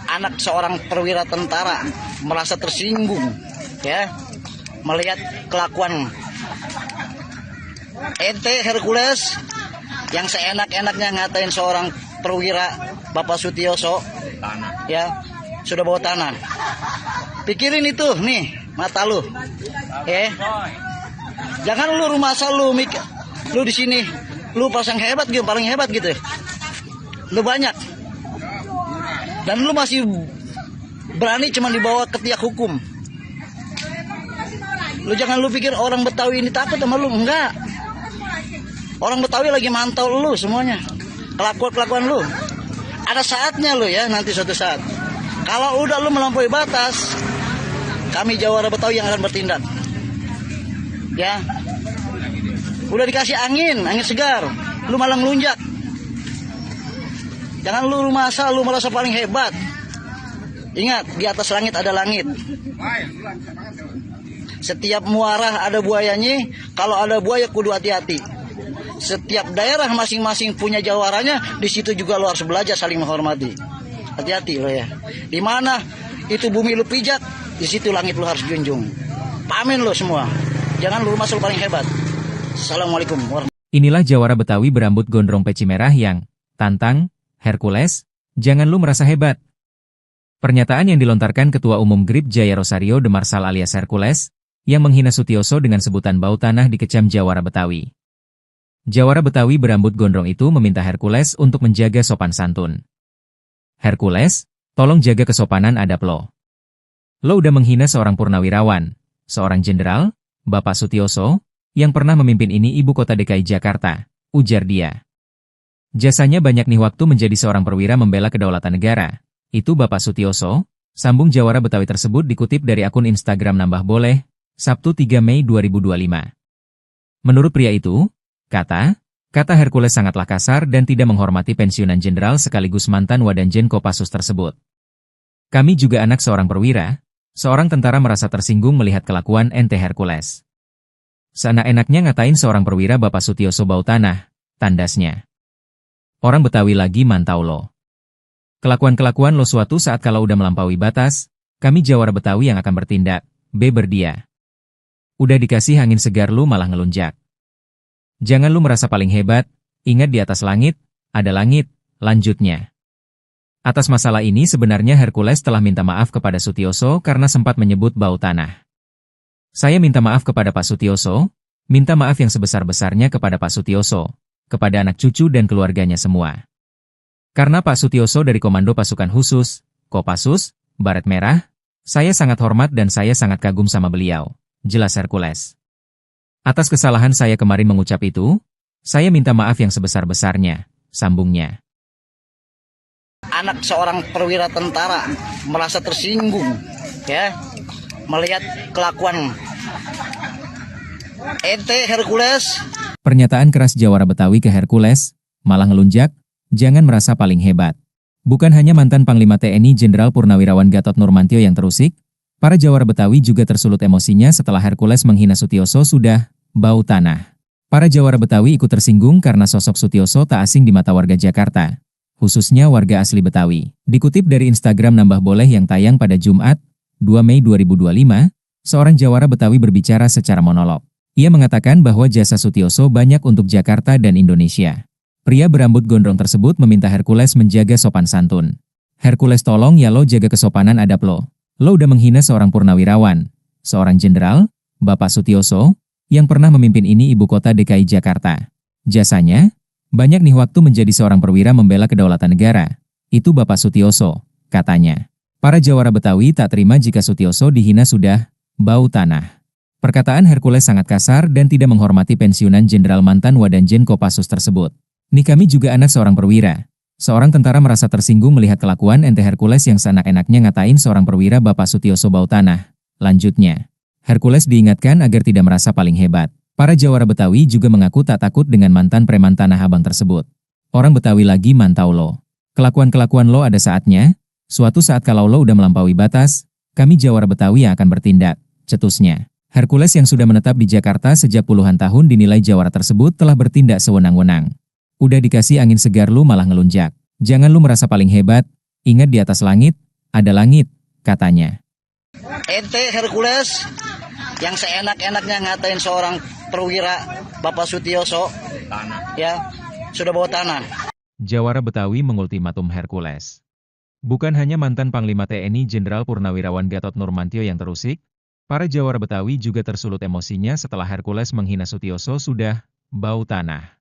Speaker 2: anak seorang perwira tentara merasa tersinggung, ya, melihat kelakuan ente Hercules yang seenak-enaknya ngatain seorang perwira Bapak Sutioso, ya, sudah bawa tanah. Pikirin itu nih mata lu, jangan lu rumah asal lu di sini lu pasang hebat gitu, paling hebat gitu, lu banyak, dan lu masih berani cuma dibawa ke tiak hukum. Lu jangan lu pikir orang Betawi ini takut sama lu, enggak. Orang Betawi lagi mantau lu semuanya, kelakuan lu. Ada saatnya lu ya, nanti suatu saat. Kalau udah lu melampaui batas, kami jawara Betawi yang akan bertindak. Ya. Udah dikasih angin segar, lu malah ngelunjak. Jangan lu rumah asal lu merasa paling hebat. Ingat, di atas langit ada langit. Setiap muara ada buayanya, kalau ada buaya kudu hati-hati. Setiap daerah masing-masing punya jawaranya, di situ juga lo harus belajar saling menghormati. Hati-hati lo ya. Di mana itu bumi lu pijak, di situ langit lo harus junjung. Pamin lo semua. Jangan lu masuk paling hebat. Assalamualaikum warahmatullahi wabarakatuh.
Speaker 1: Inilah jawara Betawi berambut gondrong peci merah yang tantang Hercules, jangan lu merasa hebat. Pernyataan yang dilontarkan Ketua Umum GRIP Jaya Rosario de Marsal alias Hercules, yang menghina Sutioso dengan sebutan bau tanah dikecam jawara Betawi. Jawara Betawi berambut gondrong itu meminta Hercules untuk menjaga sopan santun. Hercules, tolong jaga kesopanan adab lo. Lo udah menghina seorang purnawirawan, seorang jenderal, Bapak Sutioso, yang pernah memimpin ini ibu kota DKI Jakarta, ujar dia. Jasanya banyak nih waktu menjadi seorang perwira membela kedaulatan negara. Itu Bapak Sutioso, sambung jawara Betawi tersebut dikutip dari akun Instagram Nambah Boleh, Sabtu 3 Mei 2025. Menurut pria itu, kata Hercules sangatlah kasar dan tidak menghormati pensiunan jenderal sekaligus mantan Wadanjen Kopassus tersebut. Kami juga anak seorang perwira. Seorang tentara merasa tersinggung melihat kelakuan ente Hercules. Seenak-enaknya ngatain seorang perwira Bapak Sutioso bau tanah, tandasnya. Orang Betawi lagi mantau lo. Kelakuan-kelakuan lo suatu saat kalau udah melampaui batas, kami Jawara Betawi yang akan bertindak, berdia. Udah dikasih angin segar lu malah ngelunjak. Jangan lu merasa paling hebat, ingat di atas langit, ada langit, lanjutnya. Atas masalah ini sebenarnya Hercules telah minta maaf kepada Sutioso karena sempat menyebut bau tanah. Saya minta maaf kepada Pak Sutioso, minta maaf yang sebesar-besarnya kepada Pak Sutioso, kepada anak cucu dan keluarganya semua. Karena Pak Sutioso dari Komando Pasukan Khusus, Kopassus, Baret Merah, saya sangat hormat dan saya sangat kagum sama beliau, jelas Hercules. Atas kesalahan saya kemarin mengucap itu, saya minta maaf yang sebesar-besarnya, sambungnya.
Speaker 2: Anak seorang perwira tentara merasa tersinggung, ya, melihat kelakuan ente Hercules.
Speaker 1: Pernyataan keras Jawara Betawi ke Hercules, malah ngelunjak, jangan merasa paling hebat. Bukan hanya mantan Panglima TNI Jenderal Purnawirawan Gatot Nurmantio yang terusik, para Jawara Betawi juga tersulut emosinya setelah Hercules menghina Sutioso sudah bau tanah. Para Jawara Betawi ikut tersinggung karena sosok Sutioso tak asing di mata warga Jakarta, khususnya warga asli Betawi. Dikutip dari Instagram Nambah Boleh yang tayang pada Jumat, 2 Mei 2025, seorang Jawara Betawi berbicara secara monolog. Ia mengatakan bahwa jasa Sutioso banyak untuk Jakarta dan Indonesia. Pria berambut gondrong tersebut meminta Hercules menjaga sopan santun. Hercules tolong ya lo jaga kesopanan adab lo. Lo udah menghina seorang purnawirawan, seorang jenderal, Bapak Sutioso, yang pernah memimpin ini ibu kota DKI Jakarta. Jasanya, banyak nih waktu menjadi seorang perwira membela kedaulatan negara. Itu Bapak Sutioso, katanya. Para Jawara Betawi tak terima jika Sutioso dihina sudah bau tanah. Perkataan Hercules sangat kasar dan tidak menghormati pensiunan Jenderal mantan Wadanjen Kopassus tersebut. Nih kami juga anak seorang perwira. Seorang tentara merasa tersinggung melihat kelakuan ente Hercules yang seenak-enaknya ngatain seorang perwira Bapak Sutioso bau tanah. Lanjutnya, Hercules diingatkan agar tidak merasa paling hebat. Para Jawara Betawi juga mengaku tak takut dengan mantan preman Tanah Abang tersebut. Orang Betawi lagi mantau lo. Kelakuan-kelakuan lo ada saatnya. Suatu saat kalau lo udah melampaui batas, kami Jawara Betawi yang akan bertindak, cetusnya. Hercules yang sudah menetap di Jakarta sejak puluhan tahun dinilai Jawara tersebut telah bertindak sewenang-wenang. Udah dikasih angin segar lu malah ngelunjak. Jangan lu merasa paling hebat, ingat di atas langit, ada langit, katanya.
Speaker 2: Ente Hercules yang seenak-enaknya ngatain seorang perwira Bapak Sutioso, ya, sudah bawa tanah.
Speaker 1: Jawara Betawi mengultimatum Hercules. Bukan hanya mantan Panglima TNI Jenderal Purnawirawan Gatot Nurmantio yang terusik, para Jawara Betawi juga tersulut emosinya setelah Hercules menghina Sutioso sudah bau tanah.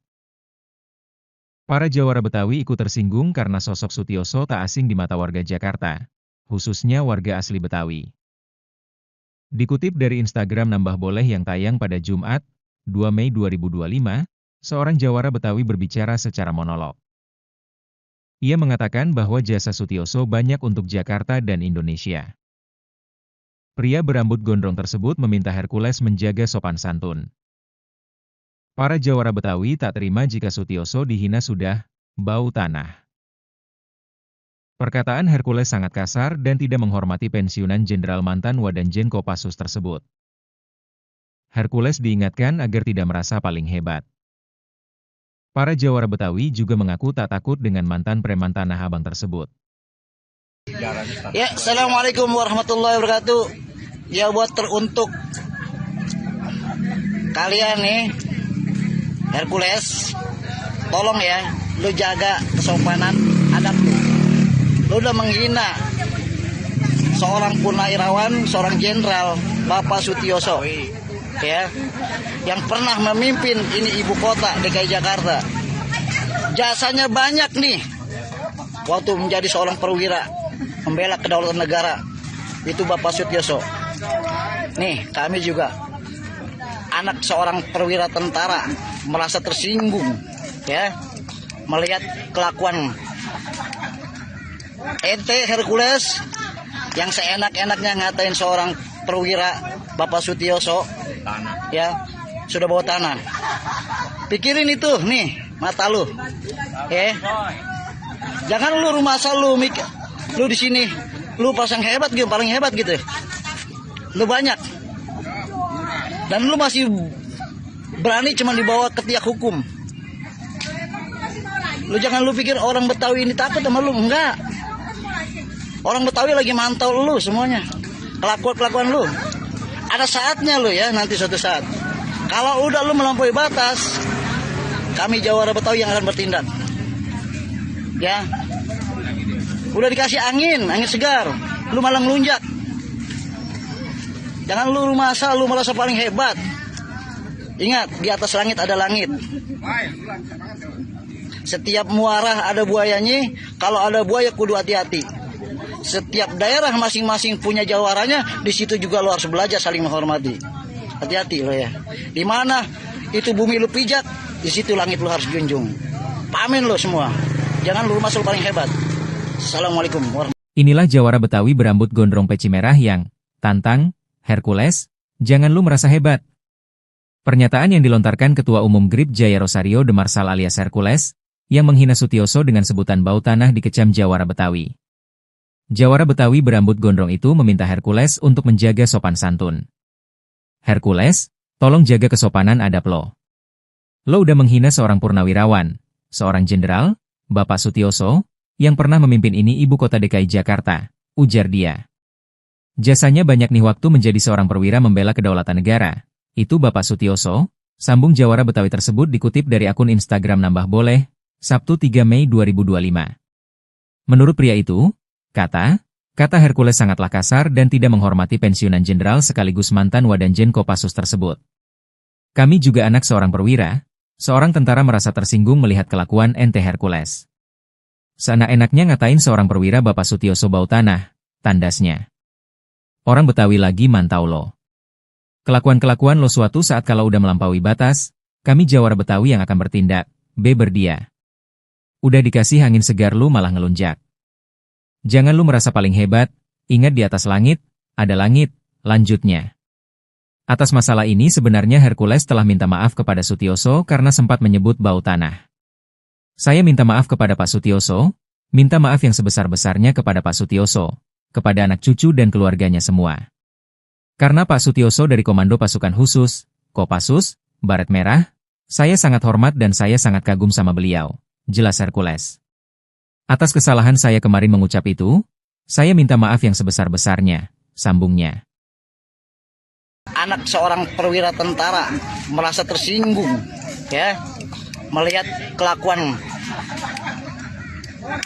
Speaker 1: Para Jawara Betawi ikut tersinggung karena sosok Sutioso tak asing di mata warga Jakarta, khususnya warga asli Betawi. Dikutip dari Instagram Nambah Boleh yang tayang pada Jumat, 2 Mei 2025, seorang Jawara Betawi berbicara secara monolog. Ia mengatakan bahwa jasa Sutioso banyak untuk Jakarta dan Indonesia. Pria berambut gondrong tersebut meminta Hercules menjaga sopan santun. Para Jawara Betawi tak terima jika Sutioso dihina sudah bau tanah. Perkataan Hercules sangat kasar dan tidak menghormati pensiunan Jenderal mantan Wadanjen Kopassus tersebut. Hercules diingatkan agar tidak merasa paling hebat. Para Jawara Betawi juga mengaku tak takut dengan mantan preman Tanah Abang tersebut.
Speaker 2: Ya, Assalamualaikum warahmatullahi wabarakatuh. Ya, buat teruntuk kalian nih, Hercules, tolong ya, lu jaga kesopanan adab lu. Lu udah menghina seorang purnawirawan, seorang jenderal, Bapak Sutioso, ya, yang pernah memimpin ini ibu kota DKI Jakarta. Jasanya banyak nih, waktu menjadi seorang perwira, membela kedaulatan negara, itu Bapak Sutioso. Nih, kami juga anak seorang perwira tentara merasa tersinggung, ya, melihat kelakuan ente Hercules yang seenak-enaknya ngatain seorang perwira Bapak Sutioso, ya, sudah bawa tanah. Pikirin itu nih mata lu, ya. Jangan lu rumah asal lu di sini Lu pasang hebat gitu, paling hebat gitu. Lu banyak. Dan lu masih berani cuma dibawa ke tiak hukum. Lu jangan lu pikir orang Betawi ini takut sama lu, enggak. Orang Betawi lagi mantau lu semuanya. Kelakuan lu. Ada saatnya lu ya, nanti suatu saat. Kalau udah lu melampaui batas, kami Jawara Betawi yang akan bertindak. Ya. Udah dikasih angin segar, lu malah ngelunjak. Jangan lu merasa paling hebat. Ingat, di atas langit ada langit. Setiap muara ada buayanya, kalau ada buaya kudu hati-hati. Setiap daerah masing-masing punya jawaranya, di situ juga lu harus belajar saling menghormati. Hati-hati lo ya. Di mana itu bumi lu pijak, di situ langit lu harus junjung. Pamin lo semua. Jangan lu merasa paling hebat. Assalamualaikum warahmatullahi.
Speaker 1: Inilah Jawara Betawi berambut gondrong peci merah yang tantang Hercules, jangan lu merasa hebat. Pernyataan yang dilontarkan Ketua Umum GRIP Jaya Rosario de Marsal alias Hercules, yang menghina Sutioso dengan sebutan bau tanah dikecam Jawara Betawi. Jawara Betawi berambut gondrong itu meminta Hercules untuk menjaga sopan santun. Hercules, tolong jaga kesopanan adab lo. Lo udah menghina seorang purnawirawan, seorang jenderal, Bapak Sutioso, yang pernah memimpin ini ibu kota DKI Jakarta, ujar dia. Jasanya banyak nih waktu menjadi seorang perwira membela kedaulatan negara. Itu Bapak Sutioso, sambung Jawara Betawi tersebut dikutip dari akun Instagram Nambah Boleh, Sabtu 3 Mei 2025. Menurut pria itu, kata Hercules sangatlah kasar dan tidak menghormati pensiunan jenderal sekaligus mantan Wadanjen Kopassus tersebut. Kami juga anak seorang perwira, seorang tentara merasa tersinggung melihat kelakuan ente Hercules. Seenak-enaknya ngatain seorang perwira Bapak Sutioso bau tanah, tandasnya. Orang Betawi lagi mantau lo. Kelakuan-kelakuan lo suatu saat kalau udah melampaui batas, kami Jawara Betawi yang akan bertindak, berdia. Udah dikasih angin segar lu malah ngelunjak. Jangan lu merasa paling hebat, ingat di atas langit, ada langit, lanjutnya. Atas masalah ini sebenarnya Hercules telah minta maaf kepada Sutioso karena sempat menyebut bau tanah. Saya minta maaf kepada Pak Sutioso, minta maaf yang sebesar-besarnya kepada Pak Sutioso, kepada anak cucu dan keluarganya semua. Karena Pak Sutioso dari Komando Pasukan Khusus, Kopassus, Baret Merah, saya sangat hormat dan saya sangat kagum sama beliau, jelas Hercules. Atas kesalahan saya kemarin mengucap itu, saya minta maaf yang sebesar-besarnya, sambungnya.
Speaker 2: Anak seorang perwira tentara merasa tersinggung, ya. Melihat kelakuan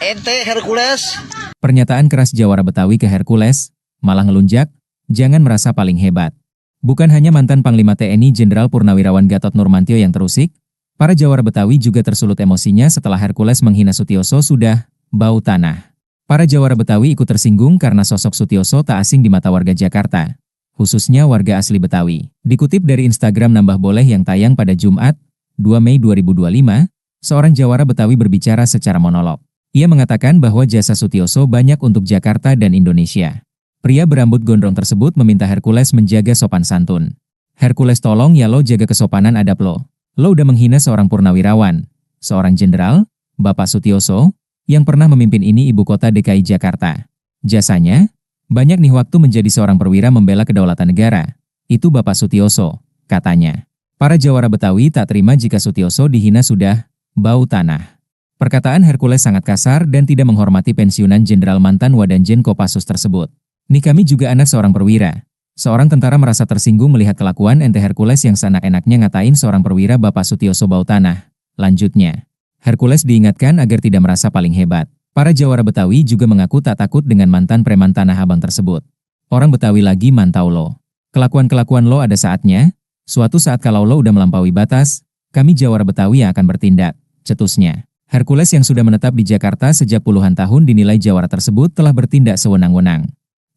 Speaker 2: ente Hercules.
Speaker 1: Pernyataan keras Jawara Betawi ke Hercules, malah ngelunjak, jangan merasa paling hebat. Bukan hanya mantan Panglima TNI Jenderal Purnawirawan Gatot Nurmantio yang terusik, para Jawara Betawi juga tersulut emosinya setelah Hercules menghina Sutioso sudah bau tanah. Para Jawara Betawi ikut tersinggung karena sosok Sutioso tak asing di mata warga Jakarta, khususnya warga asli Betawi. Dikutip dari Instagram Nambah Boleh yang tayang pada Jumat, 2 Mei 2025, seorang Jawara Betawi berbicara secara monolog. Ia mengatakan bahwa jasa Sutioso banyak untuk Jakarta dan Indonesia. Pria berambut gondrong tersebut meminta Hercules menjaga sopan santun. Hercules tolong ya lo jaga kesopanan adab lo. Lo udah menghina seorang purnawirawan, seorang jenderal, Bapak Sutioso, yang pernah memimpin ini ibu kota DKI Jakarta. Jasanya, banyak nih waktu menjadi seorang perwira membela kedaulatan negara. Itu Bapak Sutioso, katanya. Para Jawara Betawi tak terima jika Sutioso dihina sudah bau tanah. Perkataan Hercules sangat kasar dan tidak menghormati pensiunan jenderal mantan Wadanjen Kopassus tersebut. Nih kami juga anak seorang perwira. Seorang tentara merasa tersinggung melihat kelakuan ente Hercules yang seenak-enaknya ngatain seorang perwira Bapak Sutioso bau tanah. Lanjutnya, Hercules diingatkan agar tidak merasa paling hebat. Para Jawara Betawi juga mengaku tak takut dengan mantan preman Tanah Abang tersebut. Orang Betawi lagi mantau lo. Kelakuan-kelakuan lo ada saatnya. Suatu saat kalau lo udah melampaui batas, kami Jawara Betawi yang akan bertindak, cetusnya. Hercules yang sudah menetap di Jakarta sejak puluhan tahun dinilai Jawara tersebut telah bertindak sewenang-wenang.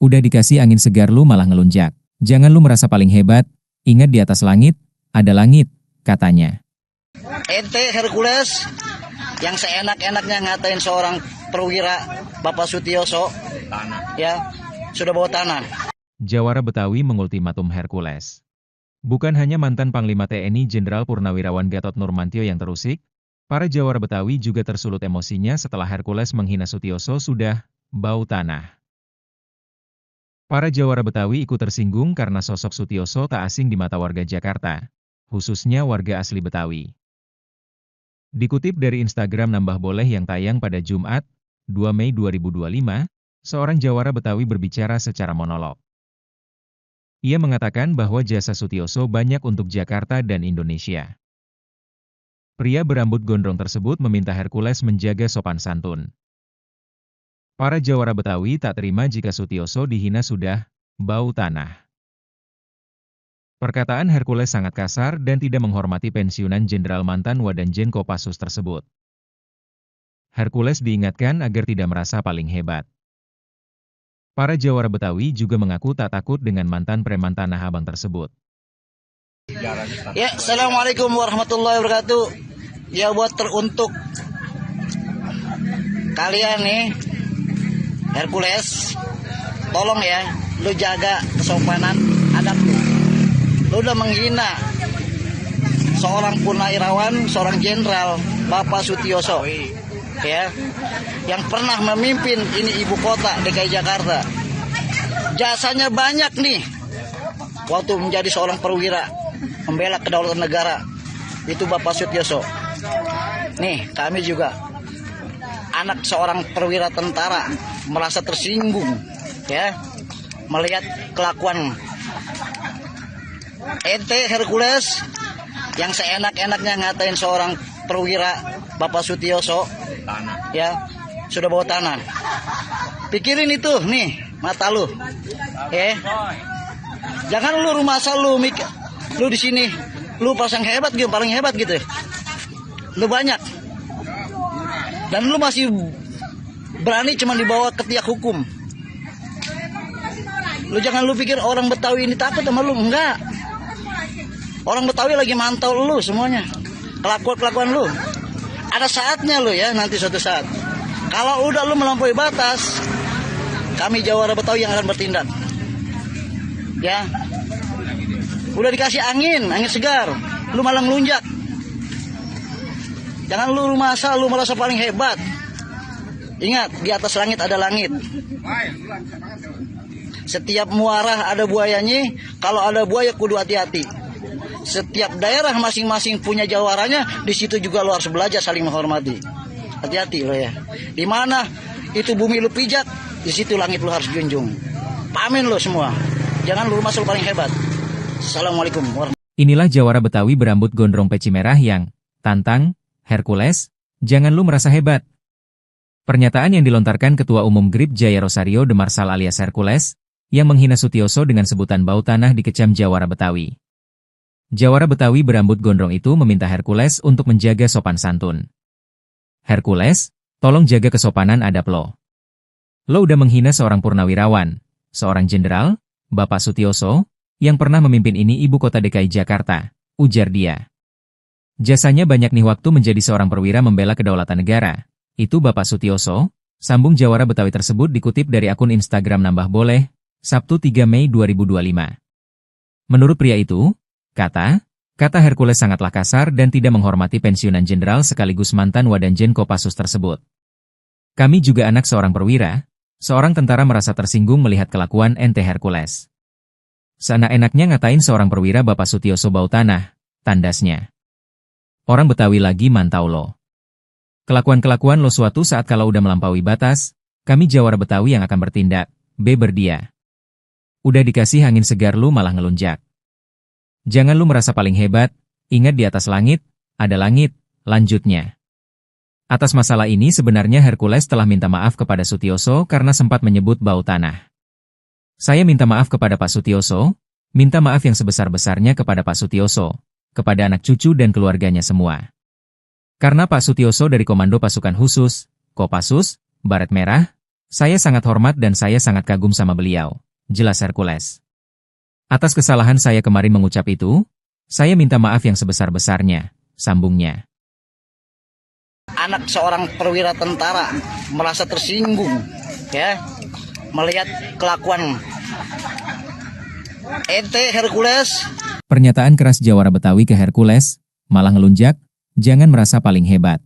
Speaker 1: Udah dikasih angin segar lu malah ngelunjak. Jangan lu merasa paling hebat, ingat di atas langit, ada langit, katanya.
Speaker 2: Ente Hercules yang seenak-enaknya ngatain seorang perwira Bapak Sutioso, ya, sudah bawa tanah.
Speaker 1: Jawara Betawi mengultimatum Hercules. Bukan hanya mantan Panglima TNI Jenderal Purnawirawan Gatot Nurmantio yang terusik, para Jawara Betawi juga tersulut emosinya setelah Hercules menghina Sutioso sudah bau tanah. Para jawara Betawi ikut tersinggung karena sosok Sutioso tak asing di mata warga Jakarta, khususnya warga asli Betawi. Dikutip dari Instagram Nambah Boleh yang tayang pada Jumat, 2 Mei 2025, seorang jawara Betawi berbicara secara monolog. Ia mengatakan bahwa jasa Sutioso banyak untuk Jakarta dan Indonesia. Pria berambut gondrong tersebut meminta Hercules menjaga sopan santun. Para jawara Betawi tak terima jika Sutioso dihina sudah bau tanah. Perkataan Hercules sangat kasar dan tidak menghormati pensiunan Jenderal mantan Wadanjen Kopassus tersebut. Hercules diingatkan agar tidak merasa paling hebat. Para jawara Betawi juga mengaku tak takut dengan mantan preman Tanah Abang tersebut.
Speaker 2: Ya, Assalamualaikum warahmatullahi wabarakatuh. Ya, buat teruntuk kalian nih, Hercules, tolong ya, lu jaga kesopanan adab lu. Lu udah menghina seorang purnawirawan, seorang jenderal, Bapak Sutioso, ya, yang pernah memimpin ini ibu kota DKI Jakarta. Jasanya banyak nih, waktu menjadi seorang perwira, membela kedaulatan negara, itu Bapak Sutioso. Nih, kami juga anak seorang perwira tentara merasa tersinggung ya melihat kelakuan ente Hercules yang seenak-enaknya ngatain seorang perwira Bapak Sutioso ya sudah bawa tanah. Pikirin itu nih mata lu. Jangan lu rumah asal lu di sini lu pasang hebat gitu, paling hebat gitu. Lu banyak. Dan lu masih berani cuma dibawa ke tiak hukum. Lu jangan lu pikir orang Betawi ini takut sama lu, enggak. Orang Betawi lagi mantau lu semuanya. Kelakuan lu. Ada saatnya lu ya nanti suatu saat. Kalau udah lu melampaui batas, kami jawara Betawi yang akan bertindak. Ya. Udah dikasih angin segar, lu malah ngelunjak. Jangan lu masa lu merasa paling hebat. Ingat, di atas langit ada langit. Setiap muara ada buayanya, kalau ada buaya kudu hati-hati. Setiap daerah masing-masing punya jawaranya, di situ juga lu harus belajar saling menghormati. Hati-hati lo ya. Di mana itu bumi lu pijak, di situ langit lu harus junjung. Pamin lo semua. Jangan lu masuk paling hebat. Assalamualaikum warahmatullahi wabarakatuh.
Speaker 1: Inilah jawara Betawi berambut gondrong peci merah yang tantang Hercules, jangan lu merasa hebat. Pernyataan yang dilontarkan Ketua Umum GRIP Jaya Rosario Demarsal alias Hercules, yang menghina Sutioso dengan sebutan bau tanah dikecam jawara Betawi. Jawara Betawi berambut gondrong itu meminta Hercules untuk menjaga sopan santun. Hercules, tolong jaga kesopanan adab lo. Lo udah menghina seorang purnawirawan, seorang jenderal, Bapak Sutioso, yang pernah memimpin ini ibu kota DKI Jakarta, ujar dia. Jasanya banyak nih waktu menjadi seorang perwira membela kedaulatan negara. Itu Bapak Sutioso, sambung jawara Betawi tersebut dikutip dari akun Instagram Nambah Boleh, Sabtu 3 Mei 2025. Menurut pria itu, kata Hercules sangatlah kasar dan tidak menghormati pensiunan jenderal sekaligus mantan Wadanjen Kopassus tersebut. Kami juga anak seorang perwira, seorang tentara merasa tersinggung melihat kelakuan ente Hercules. Seenak-enaknya ngatain seorang perwira Bapak Sutioso bau tanah, tandasnya. Orang Betawi lagi mantau lo. Kelakuan-kelakuan lo suatu saat kalau udah melampaui batas, kami jawara Betawi yang akan bertindak, berdia. Udah dikasih angin segar lu malah ngelunjak. Jangan lu merasa paling hebat, ingat di atas langit, ada langit, lanjutnya. Atas masalah ini sebenarnya Hercules telah minta maaf kepada Sutioso karena sempat menyebut bau tanah. Saya minta maaf kepada Pak Sutioso, minta maaf yang sebesar-besarnya kepada Pak Sutioso, kepada anak cucu dan keluarganya semua. Karena Pak Sutioso dari Komando Pasukan Khusus, Kopassus, Baret Merah, saya sangat hormat dan saya sangat kagum sama beliau, jelas Hercules. Atas kesalahan saya kemarin mengucap itu, saya minta maaf yang sebesar-besarnya, sambungnya.
Speaker 2: Anak seorang perwira tentara merasa tersinggung, ya, melihat kelakuan ente Hercules.
Speaker 1: Pernyataan keras jawara Betawi ke Hercules, malah ngelunjak, jangan merasa paling hebat.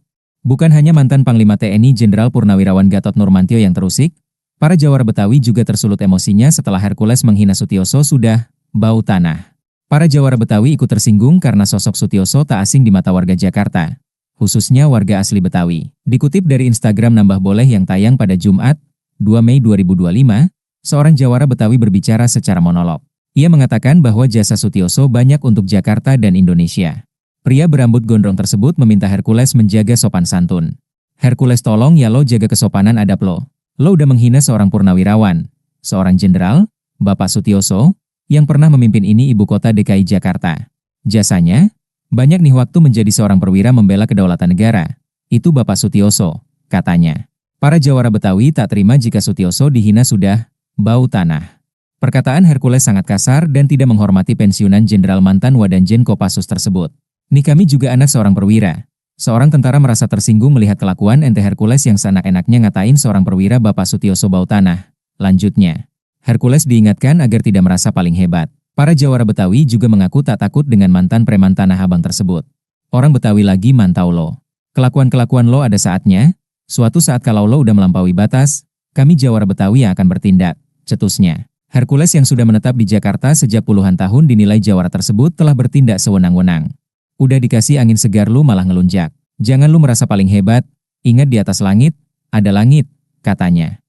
Speaker 1: Bukan hanya mantan Panglima TNI Jenderal Purnawirawan Gatot Nurmantio yang terusik, Para jawara Betawi juga tersulut emosinya setelah Hercules menghina Sutioso sudah bau tanah. Para jawara Betawi ikut tersinggung karena sosok Sutioso tak asing di mata warga Jakarta, khususnya warga asli Betawi. Dikutip dari Instagram Nambah Boleh yang tayang pada Jumat, 2 Mei 2025, seorang jawara Betawi berbicara secara monolog. Ia mengatakan bahwa jasa Sutioso banyak untuk Jakarta dan Indonesia. Pria berambut gondrong tersebut meminta Hercules menjaga sopan santun. Hercules, tolong ya lo jaga kesopanan adab lo. Lo udah menghina seorang purnawirawan, seorang jenderal, Bapak Sutioso, yang pernah memimpin ini ibu kota DKI Jakarta. Jasanya, banyak nih waktu menjadi seorang perwira membela kedaulatan negara. Itu Bapak Sutioso, katanya. Para jawara Betawi tak terima jika Sutioso dihina sudah bau tanah. Perkataan Hercules sangat kasar dan tidak menghormati pensiunan Jenderal mantan Wadanjen Kopassus tersebut. Nih kami juga anak seorang perwira. Seorang tentara merasa tersinggung melihat kelakuan ente Hercules yang seenak-enaknya ngatain seorang perwira Bapak Sutioso bau tanah. Lanjutnya, Hercules diingatkan agar tidak merasa paling hebat. Para jawara Betawi juga mengaku tak takut dengan mantan preman Tanah Abang tersebut. Orang Betawi lagi mantau lo. Kelakuan-kelakuan lo ada saatnya. Suatu saat kalau lo udah melampaui batas, kami jawara Betawi yang akan bertindak, cetusnya. Hercules yang sudah menetap di Jakarta sejak puluhan tahun dinilai jawara tersebut telah bertindak sewenang-wenang. Udah dikasih angin segar lu malah ngelunjak. Jangan lu merasa paling hebat, ingat di atas langit, ada langit, katanya.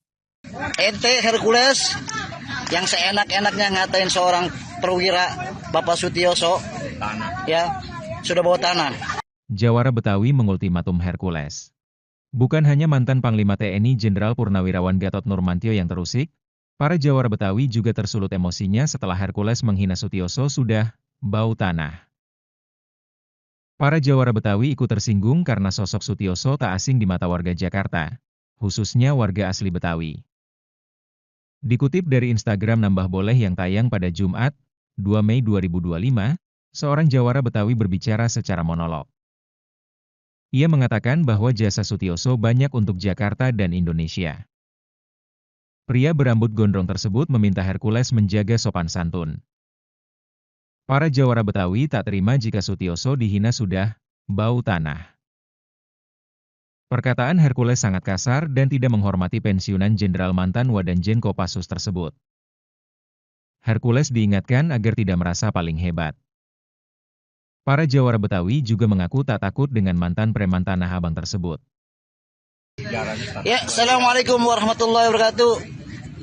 Speaker 2: Ente Hercules yang seenak-enaknya ngatain seorang perwira Bapak Sutioso, ya, sudah bawa tanah.
Speaker 1: Jawara Betawi mengultimatum Hercules. Bukan hanya mantan Panglima TNI Jenderal Purnawirawan Gatot Nurmantio yang terusik, para jawara Betawi juga tersulut emosinya setelah Hercules menghina Sutioso sudah bau tanah. Para jawara Betawi ikut tersinggung karena sosok Sutioso tak asing di mata warga Jakarta, khususnya warga asli Betawi. Dikutip dari Instagram Nambah Boleh yang tayang pada Jumat, 2 Mei 2025, seorang jawara Betawi berbicara secara monolog. Ia mengatakan bahwa jasa Sutioso banyak untuk Jakarta dan Indonesia. Pria berambut gondrong tersebut meminta Hercules menjaga sopan santun. Para jawara Betawi tak terima jika Sutioso dihina sudah bau tanah. Perkataan Hercules sangat kasar dan tidak menghormati pensiunan Jenderal mantan Wadanjen Kopassus tersebut. Hercules diingatkan agar tidak merasa paling hebat. Para jawara Betawi juga mengaku tak takut dengan mantan preman Tanah Abang tersebut.
Speaker 2: Ya, Assalamualaikum warahmatullahi wabarakatuh.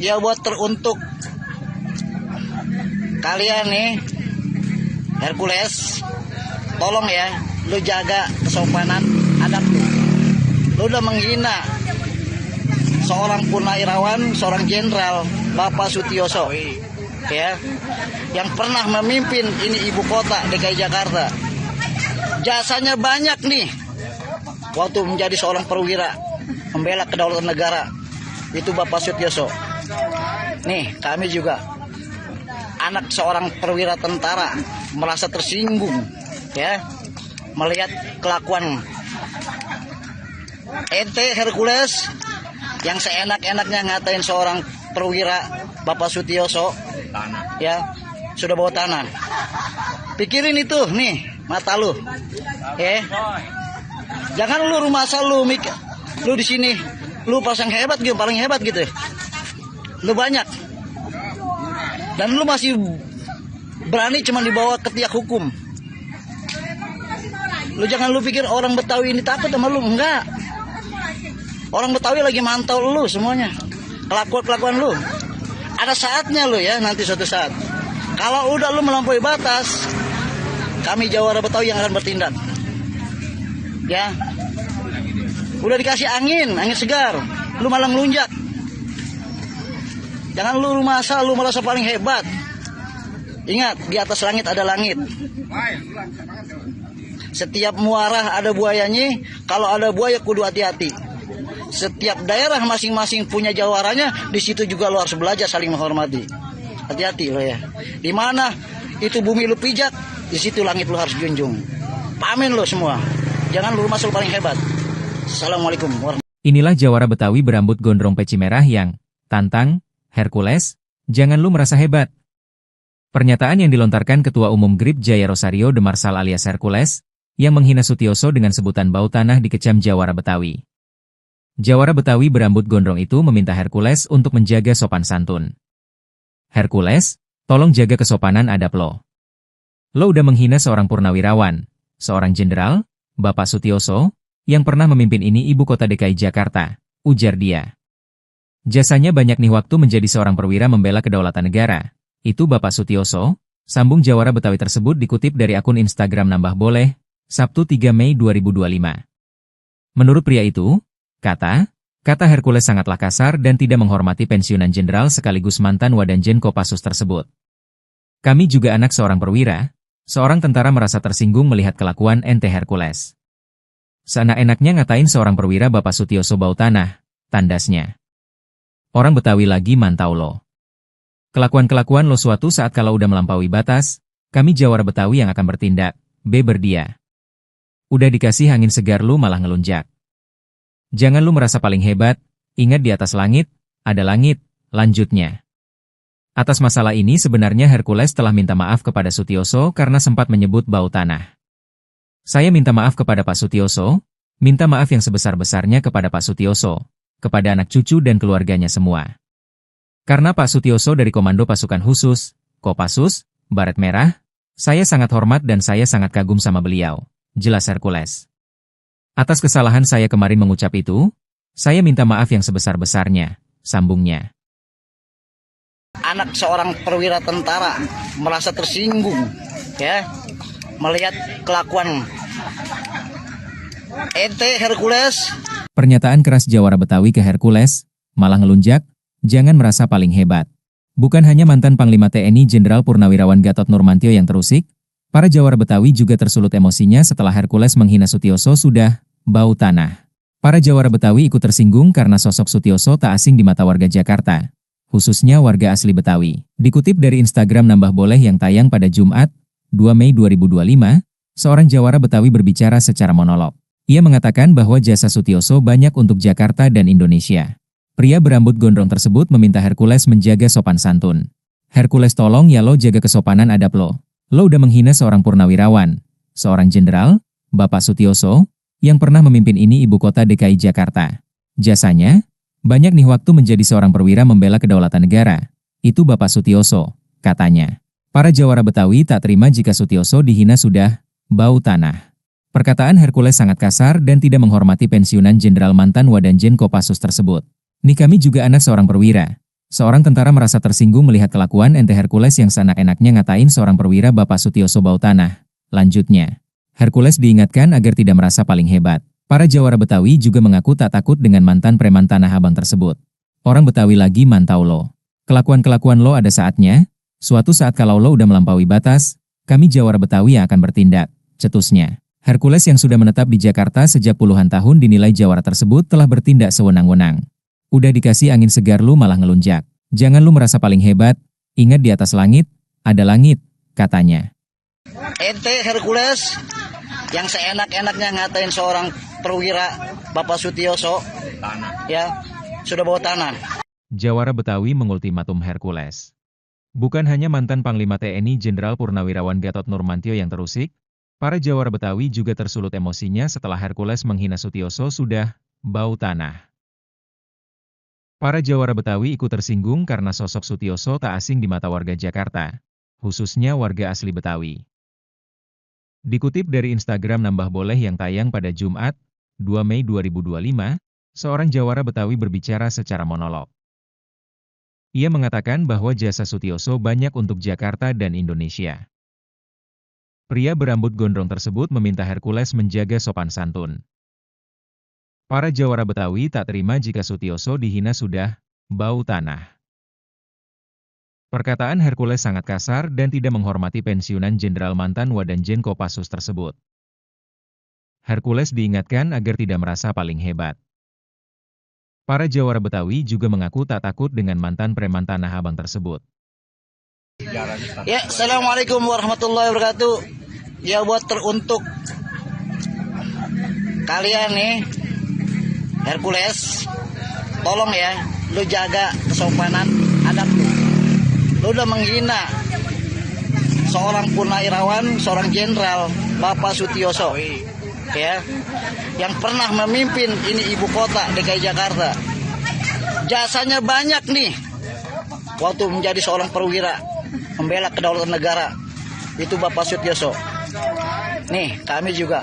Speaker 2: Ya, buat teruntuk kalian nih, Hercules, tolong ya, lu jaga kesopanan adab lu. Lu udah menghina seorang purnawirawan, seorang jenderal, Bapak Sutioso, ya, yang pernah memimpin ini ibu kota DKI Jakarta. Jasanya banyak nih, waktu menjadi seorang perwira membela kedaulatan negara, itu Bapak Sutioso. Nih, kami juga anak seorang perwira tentara merasa tersinggung, ya, melihat kelakuan ente Hercules yang seenak-enaknya ngatain seorang perwira Bapak Sutioso, ya, sudah bawa tanah. Pikirin itu nih mata lu, ya. Jangan lu rumah asal lu mikir, lu di sini lu pasang hebat gitu, paling hebat gitu. Lu banyak. Dan lu masih berani cuma dibawa ke tiak hukum. Lu jangan lu pikir orang Betawi ini takut sama lu, enggak. Orang Betawi lagi mantau lu semuanya. Kelakuan lu. Ada saatnya lu ya, nanti suatu saat. Kalau udah lu melampaui batas, kami jawara Betawi yang akan bertindak. Ya. Udah dikasih angin segar, lu malah ngelunjak. Jangan lu rumah asal lu merasa paling hebat. Ingat, di atas langit ada langit. Setiap muara ada buayanya, kalau ada buaya kudu hati-hati. Setiap daerah masing-masing punya jawaranya, di situ juga lo harus belajar saling menghormati. Hati-hati lo ya. Di mana itu bumi lu pijak, di situ langit lu harus junjung. Pamin lo semua. Jangan lu rumah asal paling hebat. Assalamualaikum warahmatullahi wabarakatuh.
Speaker 1: Inilah jawara Betawi berambut gondrong peci merah yang tantang Hercules, jangan lu merasa hebat. Pernyataan yang dilontarkan Ketua Umum GRIP Jaya Rosario de Marsal alias Hercules, yang menghina Sutioso dengan sebutan bau tanah dikecam jawara Betawi. Jawara Betawi berambut gondrong itu meminta Hercules untuk menjaga sopan santun. Hercules, tolong jaga kesopanan adab lo. Lo udah menghina seorang purnawirawan, seorang jenderal, Bapak Sutioso, yang pernah memimpin ini ibu kota DKI Jakarta, ujar dia. Jasanya banyak nih waktu menjadi seorang perwira membela kedaulatan negara. Itu Bapak Sutioso, sambung Jawara Betawi tersebut dikutip dari akun Instagram Nambah Boleh, Sabtu 3 Mei 2025. Menurut pria itu, kata Hercules sangatlah kasar dan tidak menghormati pensiunan jenderal sekaligus mantan Wadanjen Kopassus tersebut. Kami juga anak seorang perwira, seorang tentara merasa tersinggung melihat kelakuan ente Hercules. Seenak-enaknya ngatain seorang perwira Bapak Sutioso bau tanah, tandasnya. Orang Betawi lagi mantau lo. Kelakuan-kelakuan lo suatu saat kalau udah melampaui batas, kami Jawara Betawi yang akan bertindak, berdia. Udah dikasih angin segar lu malah ngelunjak. Jangan lu merasa paling hebat, ingat di atas langit, ada langit, lanjutnya. Atas masalah ini sebenarnya Hercules telah minta maaf kepada Sutioso karena sempat menyebut bau tanah. Saya minta maaf kepada Pak Sutioso, minta maaf yang sebesar-besarnya kepada Pak Sutioso, kepada anak cucu dan keluarganya semua. Karena Pak Sutioso dari Komando Pasukan Khusus, Kopassus, Baret Merah, saya sangat hormat dan saya sangat kagum sama beliau, jelas Hercules. Atas kesalahan saya kemarin mengucap itu, saya minta maaf yang sebesar-besarnya, sambungnya.
Speaker 2: Anak seorang perwira tentara merasa tersinggung, ya, melihat kelakuan ente Hercules.
Speaker 1: Pernyataan keras Jawara Betawi ke Hercules, malah ngelunjak, jangan merasa paling hebat. Bukan hanya mantan Panglima TNI Jenderal Purnawirawan Gatot Nurmantio yang terusik, para Jawara Betawi juga tersulut emosinya setelah Hercules menghina Sutioso sudah bau tanah. Para Jawara Betawi ikut tersinggung karena sosok Sutioso tak asing di mata warga Jakarta, khususnya warga asli Betawi. Dikutip dari Instagram Nambah Boleh yang tayang pada Jumat, 2 Mei 2025, seorang Jawara Betawi berbicara secara monolog. Ia mengatakan bahwa jasa Sutioso banyak untuk Jakarta dan Indonesia. Pria berambut gondrong tersebut meminta Hercules menjaga sopan santun. Hercules tolong ya lo jaga kesopanan adab lo. Lo udah menghina seorang purnawirawan, seorang jenderal, Bapak Sutioso, yang pernah memimpin ini ibu kota DKI Jakarta. Jasanya, banyak nih waktu menjadi seorang perwira membela kedaulatan negara. Itu Bapak Sutioso, katanya. Para Jawara Betawi tak terima jika Sutioso dihina sudah bau tanah. Perkataan Hercules sangat kasar dan tidak menghormati pensiunan jenderal mantan Wadanjen Kopassus tersebut. Nih kami juga anak seorang perwira. Seorang tentara merasa tersinggung melihat kelakuan ente Hercules yang seenak-enaknya ngatain seorang perwira Bapak Sutioso bau tanah. Lanjutnya, Hercules diingatkan agar tidak merasa paling hebat. Para Jawara Betawi juga mengaku tak takut dengan mantan preman Tanah Abang tersebut. Orang Betawi lagi mantau lo. Kelakuan-kelakuan lo ada saatnya, suatu saat kalau lo udah melampaui batas, kami Jawara Betawi yang akan bertindak, cetusnya. Hercules yang sudah menetap di Jakarta sejak puluhan tahun dinilai Jawara tersebut telah bertindak sewenang-wenang. Udah dikasih angin segar lu malah ngelunjak. Jangan lu merasa paling hebat, ingat di atas langit, ada langit, katanya.
Speaker 2: Ente Hercules yang seenak-enaknya ngatain seorang perwira Bapak Sutioso, ya, sudah bawa tanah.
Speaker 1: Jawara Betawi mengultimatum Hercules. Bukan hanya mantan Panglima TNI Jenderal Purnawirawan Gatot Nurmantio yang terusik, para Jawara Betawi juga tersulut emosinya setelah Hercules menghina Sutioso sudah bau tanah. Para Jawara Betawi ikut tersinggung karena sosok Sutioso tak asing di mata warga Jakarta, khususnya warga asli Betawi. Dikutip dari Instagram Nambah Boleh yang tayang pada Jumat, 2 Mei 2025, seorang Jawara Betawi berbicara secara monolog. Ia mengatakan bahwa jasa Sutioso banyak untuk Jakarta dan Indonesia. Pria berambut gondrong tersebut meminta Hercules menjaga sopan santun. Para Jawara Betawi tak terima jika Sutioso dihina sudah bau tanah. Perkataan Hercules sangat kasar dan tidak menghormati pensiunan jenderal mantan Wadanjen Kopassus tersebut. Hercules diingatkan agar tidak merasa paling hebat. Para Jawara Betawi juga mengaku tak takut dengan mantan preman Tanah Abang tersebut.
Speaker 2: Ya, Assalamualaikum warahmatullahi wabarakatuh. Ya, buat teruntuk kalian nih, Hercules, tolong ya, lu jaga kesopanan adab lu. Lu udah menghina seorang purnawirawan, seorang jenderal, Bapak Sutioso, ya, yang pernah memimpin ini ibu kota DKI Jakarta. Jasanya banyak nih waktu menjadi seorang perwira membela kedaulatan negara, itu Bapak Sutioso. Nih, kami juga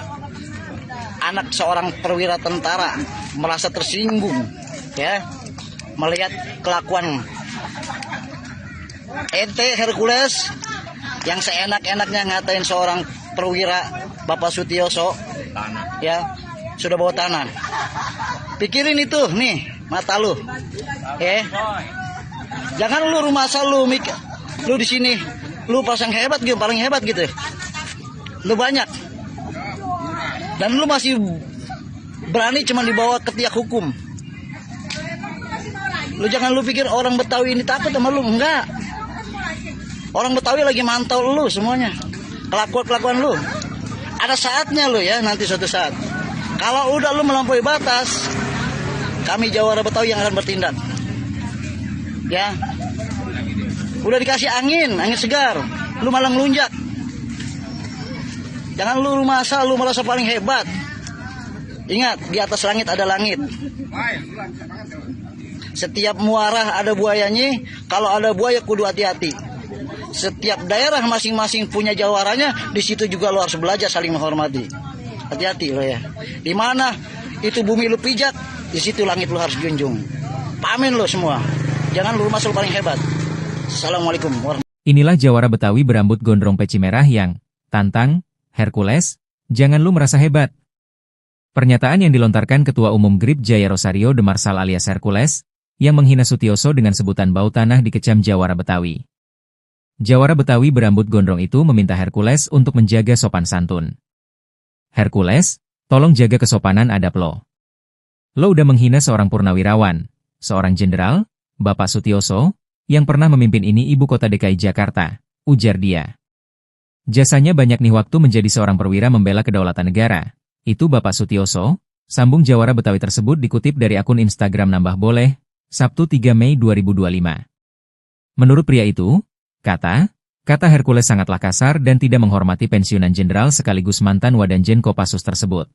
Speaker 2: anak seorang perwira tentara merasa tersinggung ya melihat kelakuan ente Hercules yang seenak-enaknya ngatain seorang perwira Bapak Sutioso ya sudah bawa tanah. Pikirin itu nih mata lu ya. Jangan lu rumah asal lu di sini lu pasang hebat gitu, paling hebat gitu. Lu banyak. Dan lu masih berani cuma dibawa ke tiak hukum. Lu jangan lu pikir orang Betawi ini takut sama lu, enggak. Orang Betawi lagi mantau lu semuanya. Kelakuan lu. Ada saatnya lu ya nanti suatu saat. Kalau udah lu melampaui batas, kami Jawara Betawi yang akan bertindak. Ya. Udah dikasih angin segar, lu malah ngelunjak. Jangan lu rumah asal lu merasa paling hebat. Ingat, di atas langit ada langit. Setiap muara ada buayanya, kalau ada buaya kudu hati-hati. Setiap daerah masing-masing punya jawaranya, di situ juga lu harus belajar saling menghormati. Hati-hati lo ya. Di mana itu bumi lu pijak, di situ langit lu harus junjung. Pamin lo semua. Jangan lu rumah asal paling hebat. Assalamualaikum warahmatullahi wabarakatuh.
Speaker 1: Inilah Jawara Betawi berambut gondrong peci merah yang tantang Hercules, jangan lu merasa hebat. Pernyataan yang dilontarkan Ketua Umum GRIP Jaya Rosario de Marsal alias Hercules, yang menghina Sutioso dengan sebutan bau tanah dikecam Jawara Betawi. Jawara Betawi berambut gondrong itu meminta Hercules untuk menjaga sopan santun. Hercules, tolong jaga kesopanan adab lo. Lo udah menghina seorang purnawirawan, seorang jenderal, Bapak Sutioso, yang pernah memimpin ini ibu kota DKI Jakarta, ujar dia. Jasanya banyak nih waktu menjadi seorang perwira membela kedaulatan negara. Itu Bapak Sutioso, sambung Jawara Betawi tersebut dikutip dari akun Instagram Nambah Boleh, Sabtu 3 Mei 2025. Menurut pria itu, kata Hercules sangatlah kasar dan tidak menghormati pensiunan jenderal sekaligus mantan Wadanjen Kopassus tersebut.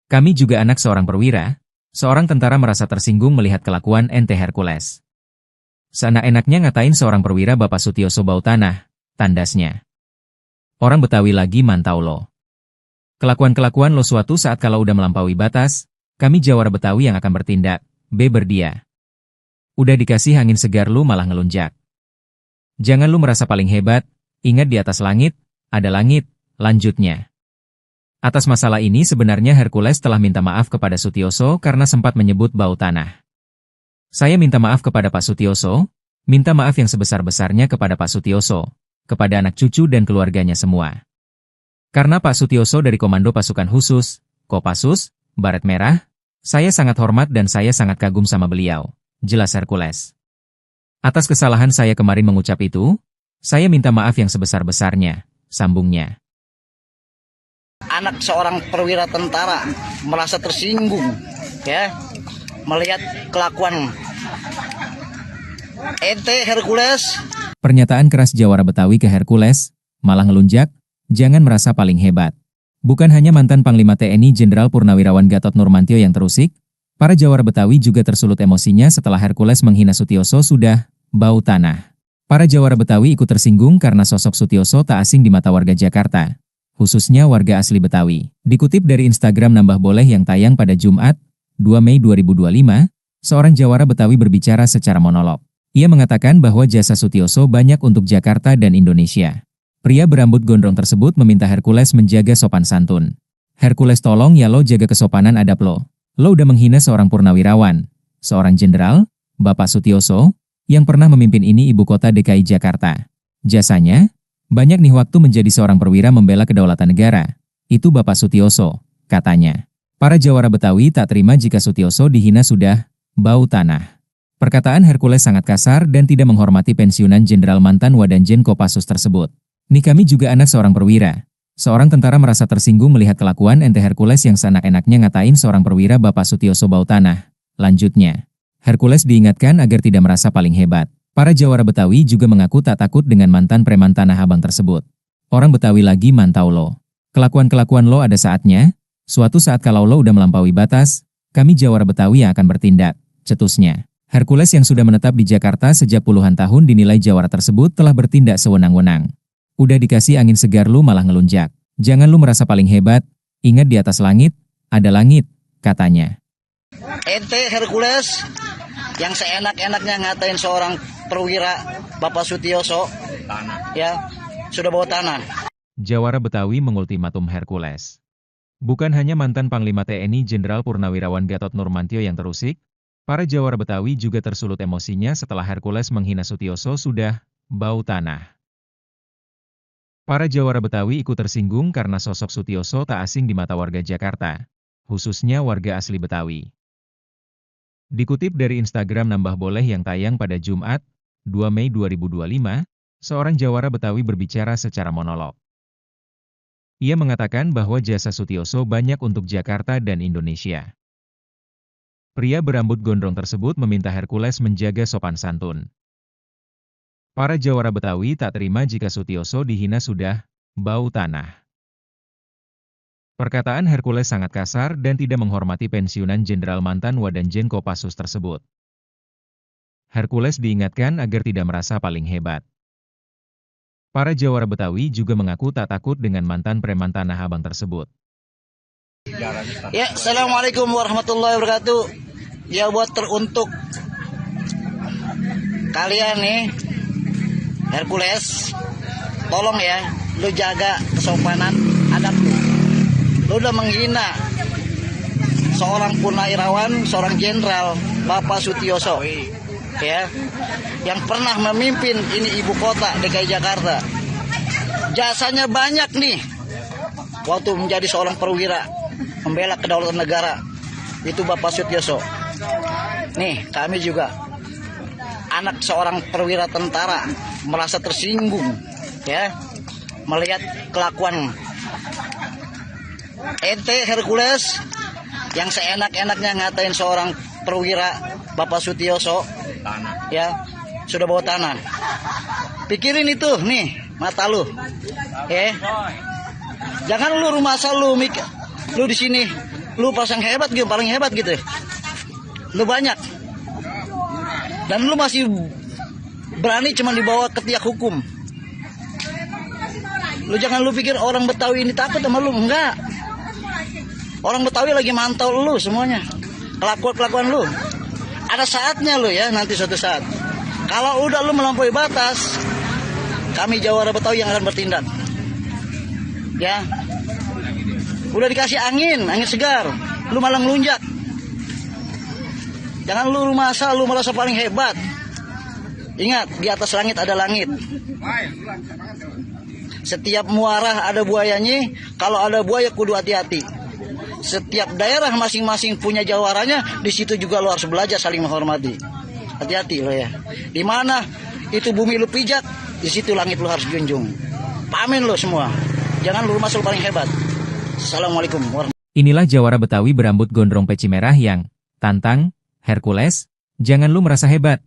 Speaker 1: Kami juga anak seorang perwira, seorang tentara merasa tersinggung melihat kelakuan ente Hercules. Seenak-enaknya ngatain seorang perwira Bapak Sutioso bau tanah, tandasnya. Orang Betawi lagi mantau lo. Kelakuan-kelakuan lo suatu saat kalau udah melampaui batas, kami Jawara Betawi yang akan bertindak, beber dia. Udah dikasih angin segar lu malah ngelunjak. Jangan lu merasa paling hebat, ingat di atas langit, ada langit, lanjutnya. Atas masalah ini sebenarnya Hercules telah minta maaf kepada Sutioso karena sempat menyebut bau tanah. Saya minta maaf kepada Pak Sutioso, minta maaf yang sebesar-besarnya kepada Pak Sutioso, kepada anak cucu dan keluarganya semua. Karena Pak Sutioso dari Komando Pasukan Khusus, Kopassus, Baret Merah, saya sangat hormat dan saya sangat kagum sama beliau, jelas Hercules. Atas kesalahan saya kemarin mengucap itu, saya minta maaf yang sebesar-besarnya, sambungnya.
Speaker 2: Anak seorang perwira tentara merasa tersinggung ya melihat kelakuan ente Hercules.
Speaker 1: Pernyataan keras Jawara Betawi ke Hercules, malah ngelunjak, jangan merasa paling hebat. Bukan hanya mantan Panglima TNI Jenderal Purnawirawan Gatot Nurmantio yang terusik, para Jawara Betawi juga tersulut emosinya setelah Hercules menghina Sutioso sudah bau tanah. Para Jawara Betawi ikut tersinggung karena sosok Sutioso tak asing di mata warga Jakarta, khususnya warga asli Betawi. Dikutip dari Instagram Nambah Boleh yang tayang pada Jumat, 2 Mei 2025, seorang Jawara Betawi berbicara secara monolog. Ia mengatakan bahwa jasa Sutioso banyak untuk Jakarta dan Indonesia. Pria berambut gondrong tersebut meminta Hercules menjaga sopan santun. Hercules tolong ya lo jaga kesopanan adab lo. Lo udah menghina seorang purnawirawan, seorang jenderal, Bapak Sutioso, yang pernah memimpin ini ibu kota DKI Jakarta. Jasanya, banyak nih waktu menjadi seorang perwira membela kedaulatan negara. Itu Bapak Sutioso, katanya. Para Jawara Betawi tak terima jika Sutioso dihina sudah bau tanah. Perkataan Hercules sangat kasar dan tidak menghormati pensiunan jenderal mantan Wadanjen Kopassus tersebut. Nih kami juga anak seorang perwira. Seorang tentara merasa tersinggung melihat kelakuan ente Hercules yang seenak-enaknya ngatain seorang perwira Bapak Sutioso bau tanah. Lanjutnya, Hercules diingatkan agar tidak merasa paling hebat. Para Jawara Betawi juga mengaku tak takut dengan mantan preman Tanah Abang tersebut. Orang Betawi lagi mantau lo. Kelakuan-kelakuan lo ada saatnya, Suatu saat kalau lo udah melampaui batas, kami Jawara Betawi yang akan bertindak, cetusnya. Hercules yang sudah menetap di Jakarta sejak puluhan tahun dinilai Jawara tersebut telah bertindak sewenang-wenang. Udah dikasih angin segar lu malah ngelunjak. Jangan lu merasa paling hebat, ingat di atas langit, ada langit, katanya.
Speaker 2: Ente Hercules yang seenak-enaknya ngatain seorang perwira Bapak Sutioso, ya, sudah bawa tanah.
Speaker 1: Jawara Betawi mengultimatum Hercules. Bukan hanya mantan Panglima TNI Jenderal Purnawirawan Gatot Nurmantio yang terusik, para Jawara Betawi juga tersulut emosinya setelah Hercules menghina Sutioso sudah bau tanah. Para Jawara Betawi ikut tersinggung karena sosok Sutioso tak asing di mata warga Jakarta, khususnya warga asli Betawi. Dikutip dari Instagram Nambah Boleh yang tayang pada Jumat, 2 Mei 2025, seorang Jawara Betawi berbicara secara monolog. Ia mengatakan bahwa jasa Sutioso banyak untuk Jakarta dan Indonesia. Pria berambut gondrong tersebut meminta Hercules menjaga sopan santun. Para Jawara Betawi tak terima jika Sutioso dihina sudah bau tanah. Perkataan Hercules sangat kasar dan tidak menghormati pensiunan Jenderal mantan Wadanjen Kopassus tersebut. Hercules diingatkan agar tidak merasa paling hebat. Para Jawara Betawi juga mengaku tak takut dengan mantan preman Tanah Abang tersebut.
Speaker 2: Ya, Assalamualaikum warahmatullahi wabarakatuh. Ya, buat teruntuk kalian nih, Hercules, tolong ya, lu jaga kesopanan adab lu. Lu udah menghina seorang purnawirawan, seorang jenderal, Bapak Sutioso, ya, yang pernah memimpin ini ibu kota DKI Jakarta. Jasanya banyak nih, waktu menjadi seorang perwira, membela kedaulatan negara, itu Bapak Sutioso. Nih, kami juga anak seorang perwira tentara merasa tersinggung, ya, melihat kelakuan ente Hercules yang seenak-enaknya ngatain seorang perwira Bapak Sutioso, ya, sudah bawa tanah. Pikirin itu nih, mata lu, jangan lu rumah asal lu mikir, lu di sini, lu pasang hebat gitu, paling hebat gitu, lu banyak, dan lu masih berani cuma dibawa ke tiak hukum. Lu jangan lu pikir orang Betawi ini takut sama lu, enggak. Orang Betawi lagi mantau lu semuanya, kelakuan lu. Ada saatnya lu ya, nanti suatu saat. Kalau udah lu melampaui batas, kami Jawara Betawi yang akan bertindak. Ya, udah dikasih angin segar, lu malah ngelunjak. Jangan lu rumah asal, lu merasa paling hebat. Ingat, di atas langit ada langit. Setiap muara ada buayanya, kalau ada buaya kudu hati-hati. Setiap daerah masing-masing punya jawaranya, di situ juga lo harus belajar saling menghormati. Hati-hati lo ya. Di mana itu bumi lu pijak, di situ langit lo harus junjung. Pamin lo semua. Jangan lu rumah paling hebat. Assalamualaikum warahmatullahi wabarakatuh.
Speaker 1: Inilah Jawara Betawi berambut gondrong peci merah yang tantang Hercules, jangan lu merasa hebat.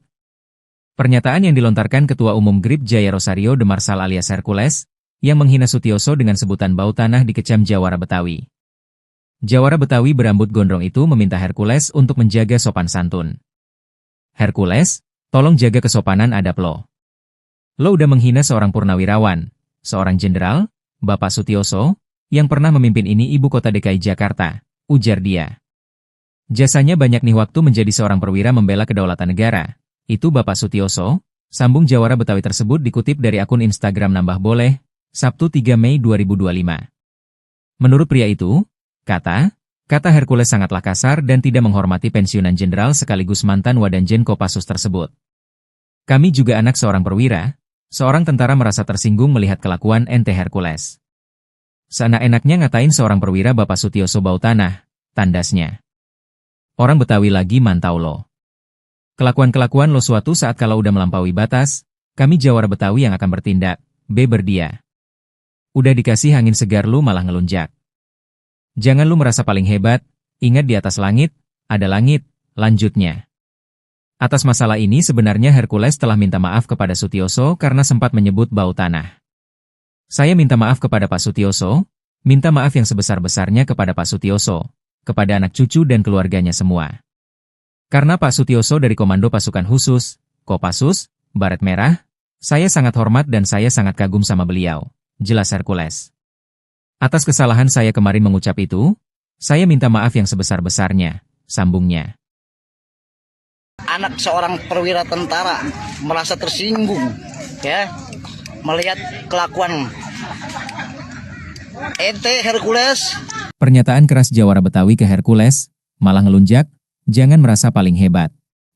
Speaker 1: Pernyataan yang dilontarkan Ketua Umum GRIP Jaya Rosario de Marsal alias Hercules, yang menghina Sutioso dengan sebutan bau tanah dikecam Jawara Betawi. Jawara Betawi berambut gondrong itu meminta Hercules untuk menjaga sopan santun. Hercules, tolong jaga kesopanan adab lo. Lo udah menghina seorang purnawirawan, seorang jenderal, Bapak Sutioso, yang pernah memimpin ini ibu kota DKI Jakarta, ujar dia. Jasanya banyak nih waktu menjadi seorang perwira membela kedaulatan negara. Itu Bapak Sutioso, sambung Jawara Betawi tersebut dikutip dari akun Instagram Nambah Boleh, Sabtu 3 Mei 2025. Menurut pria itu, kata Hercules sangatlah kasar dan tidak menghormati pensiunan jenderal sekaligus mantan Wadanjen Kopassus tersebut. Kami juga anak seorang perwira, seorang tentara merasa tersinggung melihat kelakuan ente Hercules. Seenak-enaknya ngatain seorang perwira Bapak Sutioso bau tanah, tandasnya. Orang Betawi lagi mantau lo. Kelakuan-kelakuan lo suatu saat kalau udah melampaui batas, kami Jawara Betawi yang akan bertindak, berdia. Udah dikasih angin segar lu malah ngelunjak. Jangan lu merasa paling hebat, ingat di atas langit, ada langit, lanjutnya. Atas masalah ini sebenarnya Hercules telah minta maaf kepada Sutioso karena sempat menyebut bau tanah. Saya minta maaf kepada Pak Sutioso, Minta maaf yang sebesar-besarnya kepada Pak Sutioso, kepada anak cucu dan keluarganya semua. Karena Pak Sutioso dari Komando Pasukan Khusus, Kopassus, Baret Merah, saya sangat hormat dan saya sangat kagum sama beliau, jelas Hercules. Atas kesalahan saya kemarin mengucap itu, saya minta maaf yang sebesar-besarnya, sambungnya.
Speaker 2: Anak seorang perwira tentara merasa tersinggung, ya, melihat kelakuan ente Hercules.
Speaker 1: Pernyataan keras Jawara Betawi ke Hercules, malah ngelunjak, jangan merasa paling hebat.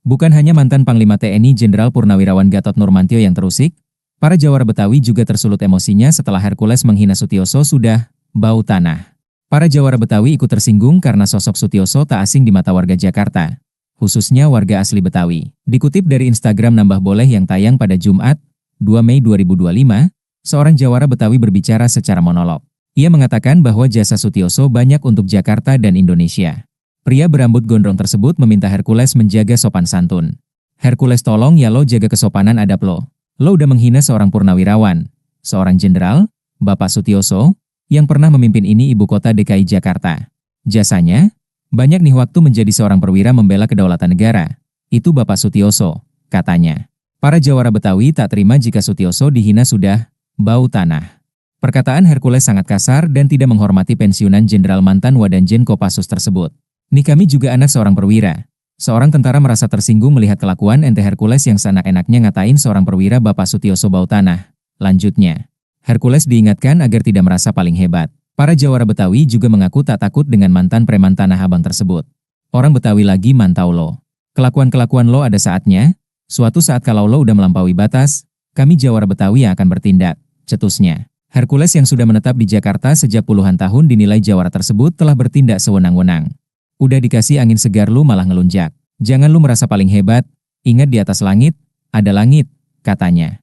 Speaker 1: Bukan hanya mantan Panglima TNI Jenderal Purnawirawan Gatot Nurmantio yang terusik, para Jawara Betawi juga tersulut emosinya setelah Hercules menghina Sutioso sudah bau tanah. Para Jawara Betawi ikut tersinggung karena sosok Sutioso tak asing di mata warga Jakarta, khususnya warga asli Betawi. Dikutip dari Instagram Nambah Boleh yang tayang pada Jumat, 2 Mei 2025, seorang Jawara Betawi berbicara secara monolog. Ia mengatakan bahwa jasa Sutioso banyak untuk Jakarta dan Indonesia. Pria berambut gondrong tersebut meminta Hercules menjaga sopan santun. Hercules, tolong ya lo jaga kesopanan adab lo. Lo udah menghina seorang purnawirawan, seorang jenderal, Bapak Sutioso, yang pernah memimpin ini ibu kota DKI Jakarta. Jasanya, banyak nih waktu menjadi seorang perwira membela kedaulatan negara. Itu Bapak Sutioso, katanya. Para Jawara Betawi tak terima jika Sutioso dihina sudah bau tanah. Perkataan Hercules sangat kasar dan tidak menghormati pensiunan Jenderal mantan Wadanjen Kopassus tersebut. Nih kami juga anak seorang perwira. Seorang tentara merasa tersinggung melihat kelakuan ente Hercules yang seenak-enaknya ngatain seorang perwira Bapak Sutioso bau tanah. Lanjutnya, Hercules diingatkan agar tidak merasa paling hebat. Para Jawara Betawi juga mengaku tak takut dengan mantan preman Tanah Abang tersebut. Orang Betawi lagi mantau lo. Kelakuan-kelakuan lo ada saatnya, suatu saat kalau lo udah melampaui batas, kami Jawara Betawi yang akan bertindak, cetusnya. Hercules yang sudah menetap di Jakarta sejak puluhan tahun dinilai Jawara tersebut telah bertindak sewenang-wenang. Udah dikasih angin segar lu malah ngelunjak. Jangan lu merasa paling hebat, ingat di atas langit, ada langit, katanya.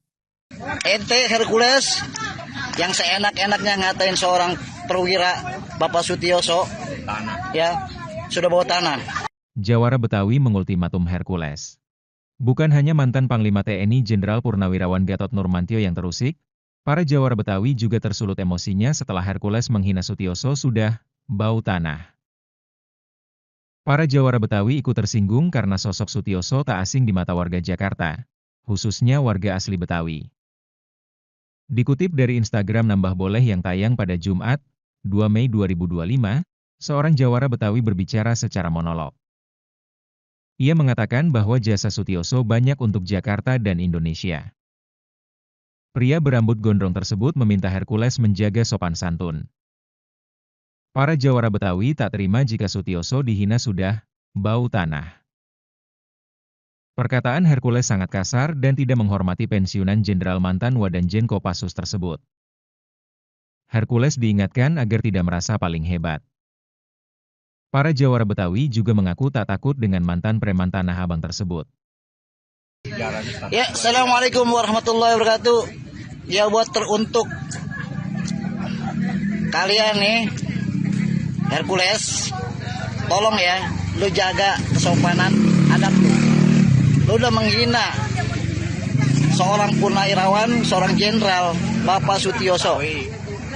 Speaker 2: Ente Hercules yang seenak-enaknya ngatain seorang perwira Bapak Sutioso, ya, sudah bawa tanah.
Speaker 1: Jawara Betawi mengultimatum Hercules. Bukan hanya mantan Panglima TNI Jenderal Purnawirawan Gatot Nurmantio yang terusik, para Jawara Betawi juga tersulut emosinya setelah Hercules menghina Sutioso sudah bau tanah. Para Jawara Betawi ikut tersinggung karena sosok Sutioso tak asing di mata warga Jakarta, khususnya warga asli Betawi. Dikutip dari Instagram Nambah Boleh yang tayang pada Jumat, 2 Mei 2025, seorang Jawara Betawi berbicara secara monolog. Ia mengatakan bahwa jasa Sutioso banyak untuk Jakarta dan Indonesia. Pria berambut gondrong tersebut meminta Hercules menjaga sopan santun. Para Jawara Betawi tak terima jika Sutioso dihina sudah bau tanah. Perkataan Hercules sangat kasar dan tidak menghormati pensiunan Jenderal mantan Wadanjen Kopassus tersebut. Hercules diingatkan agar tidak merasa paling hebat. Para Jawara Betawi juga mengaku tak takut dengan mantan preman Tanah Abang tersebut.
Speaker 2: Ya, Assalamualaikum warahmatullahi wabarakatuh. Ya, buat teruntuk kalian nih, Hercules, tolong ya, lu jaga kesopanan adab lu. Lu udah menghina seorang purnawirawan, seorang jenderal, Bapak Sutioso,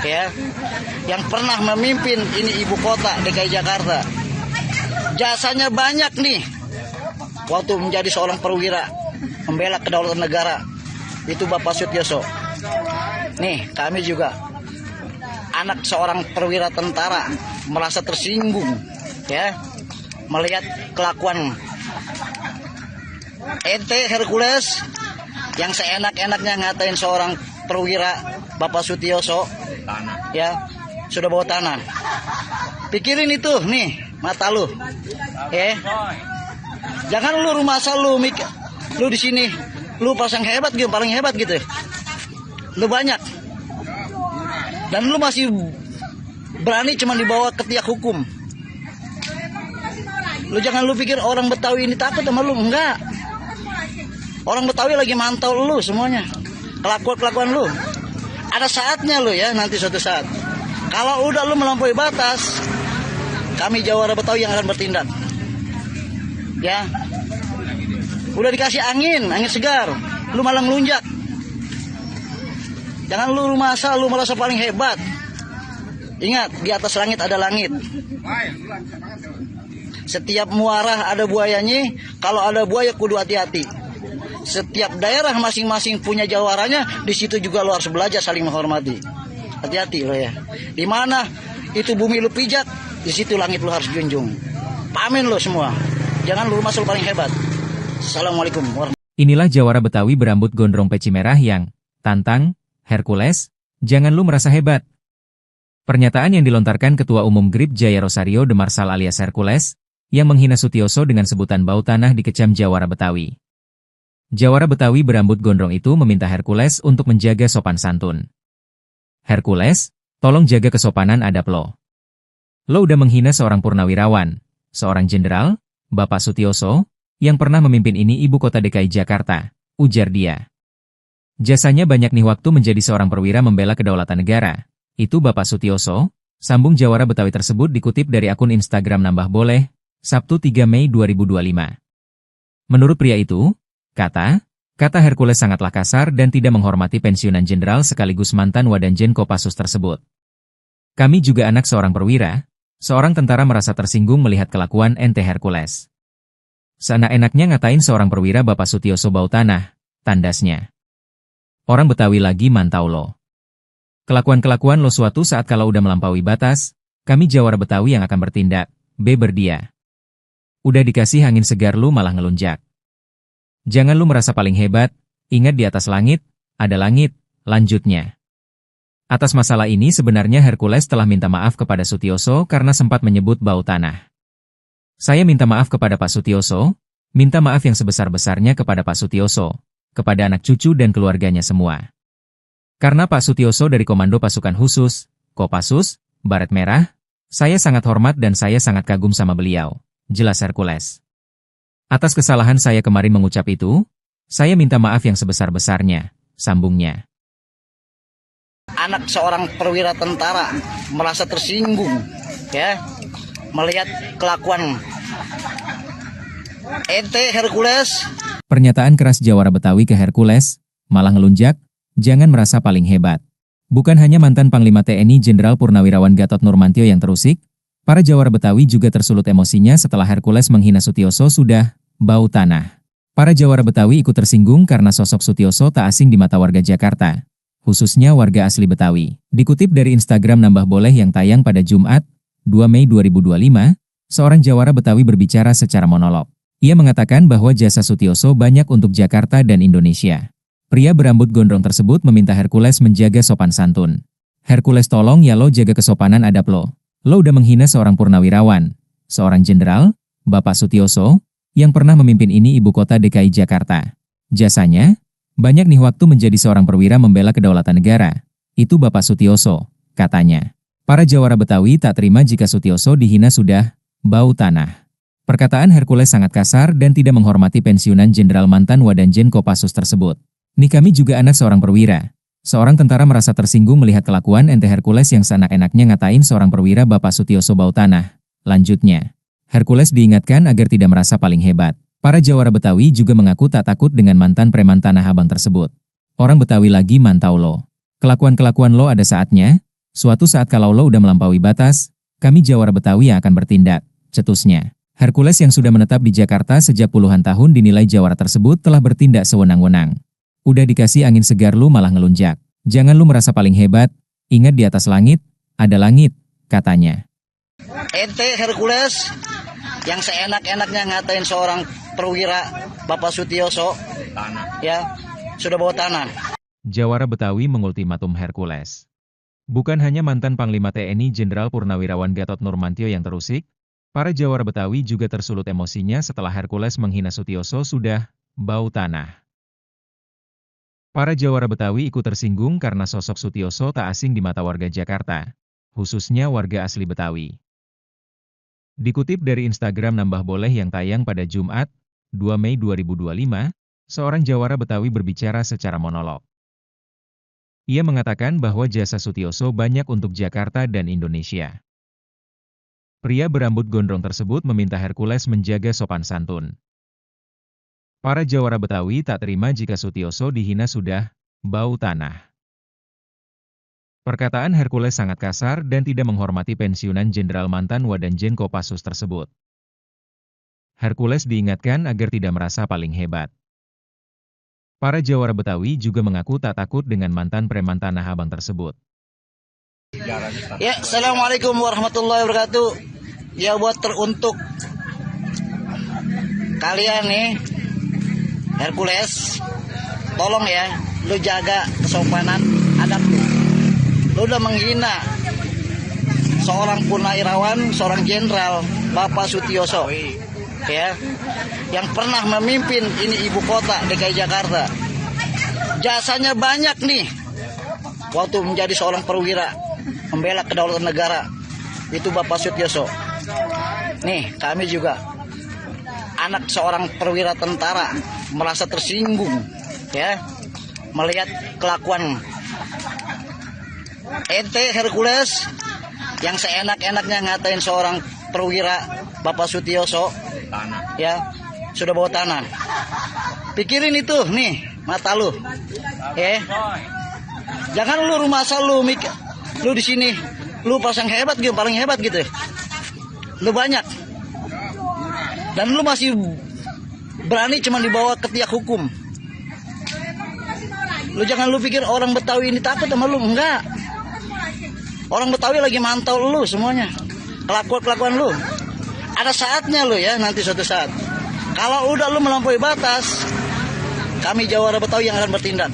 Speaker 2: ya, yang pernah memimpin ini ibu kota DKI Jakarta. Jasanya banyak nih, waktu menjadi seorang perwira membela kedaulatan negara, itu Bapak Sutioso. Nih, kami juga anak seorang perwira tentara merasa tersinggung, ya, melihat kelakuan ente Hercules yang seenak-enaknya ngatain seorang perwira Bapak Sutioso, ya, sudah bawa tanah. Pikirin itu, nih, mata lu, ya. Jangan lu rumah asal lu mikir, lu di sini, lu pasang hebat gitu, paling hebat gitu. Lu banyak. Dan lu masih berani cuma dibawa ke tiak hukum. Lu jangan lu pikir orang Betawi ini takut sama lu, enggak. Orang Betawi lagi mantau lu semuanya. Kelakuan lu. Ada saatnya lu ya, nanti suatu saat. Kalau udah lu melampaui batas, kami Jawara Betawi yang akan bertindak. Ya. Udah dikasih angin segar, lu malah ngelunjak. Jangan lu merasa lu merasa paling hebat. Ingat, di atas langit ada langit. Setiap muara ada buayanya. Kalau ada buaya kudu hati-hati. Setiap daerah masing-masing punya jawarannya. Di situ juga lo harus belajar saling menghormati. Hati-hati lo ya. Di mana itu bumi lu pijak, di situ langit lu harus junjung. Pamin lo semua. Jangan lu masuk paling hebat. Assalamualaikum warahmatullahi wabarakatuh.
Speaker 1: Inilah jawara Betawi berambut gondrong peci merah yang tantang Hercules, jangan lu merasa hebat. Pernyataan yang dilontarkan Ketua Umum GRIP Jaya Rosario de Marsal alias Hercules, yang menghina Sutioso dengan sebutan bau tanah dikecam jawara Betawi. Jawara Betawi berambut gondrong itu meminta Hercules untuk menjaga sopan santun. Hercules, tolong jaga kesopanan adab lo. Lo udah menghina seorang purnawirawan, seorang jenderal, Bapak Sutioso, yang pernah memimpin ini ibu kota DKI Jakarta, ujar dia. Jasanya banyak nih waktu menjadi seorang perwira membela kedaulatan negara. Itu Bapak Sutioso, sambung jawara Betawi tersebut dikutip dari akun Instagram Nambah Boleh, Sabtu 3 Mei 2025. Menurut pria itu, kata Hercules sangatlah kasar dan tidak menghormati pensiunan jenderal sekaligus mantan Wadanjen Kopassus tersebut. Kami juga anak seorang perwira, seorang tentara merasa tersinggung melihat kelakuan ente Hercules. Seenak-enaknya ngatain seorang perwira Bapak Sutioso bau tanah, tandasnya. Orang Betawi lagi mantau lo. Kelakuan-kelakuan lo suatu saat kalau udah melampaui batas, kami jawara Betawi yang akan bertindak, berdia. Udah dikasih angin segar lu malah ngelunjak. Jangan lu merasa paling hebat, ingat di atas langit, ada langit, lanjutnya. Atas masalah ini sebenarnya Hercules telah minta maaf kepada Sutioso karena sempat menyebut bau tanah. Saya minta maaf kepada Pak Sutioso, minta maaf yang sebesar-besarnya kepada Pak Sutioso, kepada anak cucu dan keluarganya semua. Karena Pak Sutioso dari Komando Pasukan Khusus, Kopassus, Baret Merah, saya sangat hormat dan saya sangat kagum sama beliau, jelas Hercules. Atas kesalahan saya kemarin mengucap itu, saya minta maaf yang sebesar-besarnya, sambungnya.
Speaker 2: Anak seorang perwira tentara merasa tersinggung, ya, melihat kelakuan ente Hercules.
Speaker 1: Pernyataan keras jawara Betawi ke Hercules, malah ngelunjak, jangan merasa paling hebat. Bukan hanya mantan Panglima TNI Jenderal Purnawirawan Gatot Nurmantio yang terusik, para jawara Betawi juga tersulut emosinya setelah Hercules menghina Sutioso sudah bau tanah. Para jawara Betawi ikut tersinggung karena sosok Sutioso tak asing di mata warga Jakarta, khususnya warga asli Betawi. Dikutip dari Instagram Nambah Boleh yang tayang pada Jumat, 2 Mei 2025, seorang jawara Betawi berbicara secara monolog. Ia mengatakan bahwa jasa Sutioso banyak untuk Jakarta dan Indonesia. Pria berambut gondrong tersebut meminta Hercules menjaga sopan santun. Hercules tolong ya lo jaga kesopanan adab lo. Lo udah menghina seorang purnawirawan, seorang jenderal, Bapak Sutioso, yang pernah memimpin ini ibu kota DKI Jakarta. Jasanya, banyak nih waktu menjadi seorang perwira membela kedaulatan negara. Itu Bapak Sutioso, katanya. Para jawara Betawi tak terima jika Sutioso dihina sudah bau tanah. Perkataan Hercules sangat kasar dan tidak menghormati pensiunan jenderal mantan Wadanjen Kopassus tersebut. Nih kami juga anak seorang perwira. Seorang tentara merasa tersinggung melihat kelakuan ente Hercules yang seenak-enaknya ngatain seorang perwira Bapak Sutioso bau tanah. Lanjutnya, Hercules diingatkan agar tidak merasa paling hebat. Para jawara Betawi juga mengaku tak takut dengan mantan preman Tanah Abang tersebut. Orang Betawi lagi mantau lo. Kelakuan-kelakuan lo ada saatnya. Suatu saat kalau lo udah melampaui batas, kami jawara Betawi yang akan bertindak, cetusnya. Hercules yang sudah menetap di Jakarta sejak puluhan tahun dinilai jawara tersebut telah bertindak sewenang-wenang. Udah dikasih angin segar lu malah ngelunjak. Jangan lu merasa paling hebat, ingat di atas langit, ada langit, katanya.
Speaker 2: Ente Hercules yang seenak-enaknya ngatain seorang perwira Bapak Sutioso, ya, sudah bawa tanah.
Speaker 1: Jawara Betawi mengultimatum Hercules. Bukan hanya mantan Panglima TNI Jenderal Purnawirawan Gatot Nurmantio yang terusik, para jawara Betawi juga tersulut emosinya setelah Hercules menghina Sutioso sudah bau tanah. Para jawara Betawi ikut tersinggung karena sosok Sutioso tak asing di mata warga Jakarta, khususnya warga asli Betawi. Dikutip dari Instagram Nambah Boleh yang tayang pada Jumat, 2 Mei 2025, seorang jawara Betawi berbicara secara monolog. Ia mengatakan bahwa jasa Sutioso banyak untuk Jakarta dan Indonesia. Pria berambut gondrong tersebut meminta Hercules menjaga sopan santun. Para jawara Betawi tak terima jika Sutioso dihina sudah bau tanah. Perkataan Hercules sangat kasar dan tidak menghormati pensiunan Jenderal mantan Wadanjen Kopassus tersebut. Hercules diingatkan agar tidak merasa paling hebat. Para jawara Betawi juga mengaku tak takut dengan mantan preman Tanah Abang tersebut.
Speaker 2: Ya, Assalamualaikum warahmatullahi wabarakatuh. Ya, buat teruntuk kalian nih, Hercules, tolong ya, lu jaga kesopanan adab lu. Lu udah menghina seorang purnawirawan, seorang jenderal, Bapak Sutioso, ya, yang pernah memimpin ini ibu kota DKI Jakarta. Jasanya banyak nih, waktu menjadi seorang perwira, membela kedaulatan negara, itu Bapak Sutioso. Nih, kami juga anak seorang perwira tentara merasa tersinggung, ya, melihat kelakuan ente Hercules yang seenak-enaknya ngatain seorang perwira Bapak Sutioso, ya, sudah bawa tanah. Pikirin itu nih mata lu, jangan lu rumah asal lu mikir lu di sini lu pasang hebat gitu, paling hebat gitu, lu banyak dan lu masih berani cuma dibawa ke tiak hukum. Lu jangan lu pikir orang Betawi ini takut sama lu, enggak. Orang Betawi lagi mantau lu semuanya, kelakuan lu. Ada saatnya lu ya, nanti suatu saat. Kalau udah lu melampaui batas, kami jawara Betawi yang akan bertindak.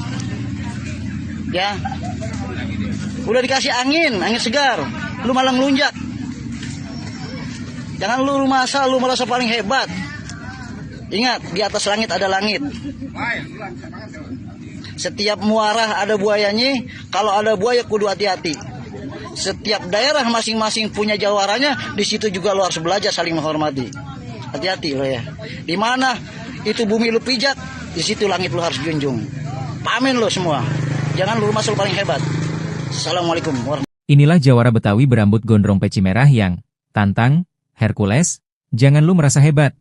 Speaker 2: Ya, udah dikasih angin segar, lu malah ngelunjak. Jangan lu rumah asal, lu merasa paling hebat. Ingat, di atas langit ada langit. Setiap muarah ada buayanya, kalau ada buaya kudu hati-hati. Setiap daerah masing-masing punya jawaranya, di situ juga lo harus belajar saling menghormati. Hati-hati lo ya. Di mana itu bumi lu pijak, di situ langit lo harus junjung. Pamin lo semua. Jangan lu rumah paling hebat. Assalamualaikum warahmatullahi wabarakatuh.
Speaker 1: Inilah jawara Betawi berambut gondrong peci merah yang tantang Hercules, jangan lu merasa hebat.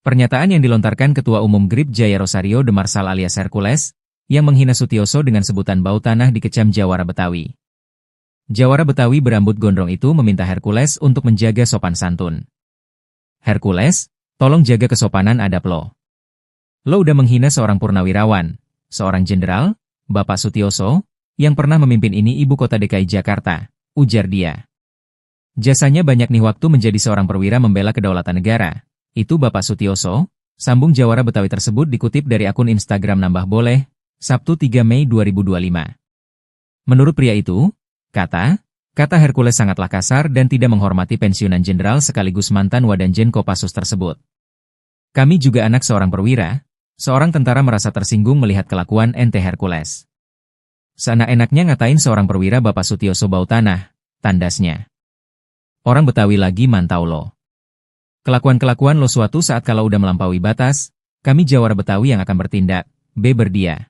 Speaker 1: Pernyataan yang dilontarkan Ketua Umum GRIP Jaya Rosario de Marsal alias Hercules, yang menghina Sutioso dengan sebutan bau tanah dikecam jawara Betawi. Jawara Betawi berambut gondrong itu meminta Hercules untuk menjaga sopan santun. Hercules, tolong jaga kesopanan adab lo. Lo udah menghina seorang purnawirawan, seorang jenderal, Bapak Sutioso, yang pernah memimpin ini ibu kota DKI Jakarta, ujar dia. Jasanya banyak nih waktu menjadi seorang perwira membela kedaulatan negara. Itu Bapak Sutioso, sambung jawara Betawi tersebut dikutip dari akun Instagram Nambah Boleh, Sabtu 3 Mei 2025. Menurut pria itu, kata Hercules sangatlah kasar dan tidak menghormati pensiunan jenderal sekaligus mantan Wadanjen Kopassus tersebut. Kami juga anak seorang perwira, seorang tentara merasa tersinggung melihat kelakuan ente Hercules. Seenak-enaknya ngatain seorang perwira Bapak Sutioso bau tanah, tandasnya. Orang Betawi lagi mantau lo. Kelakuan-kelakuan lo suatu saat kalau udah melampaui batas, kami jawara Betawi yang akan bertindak, berdia.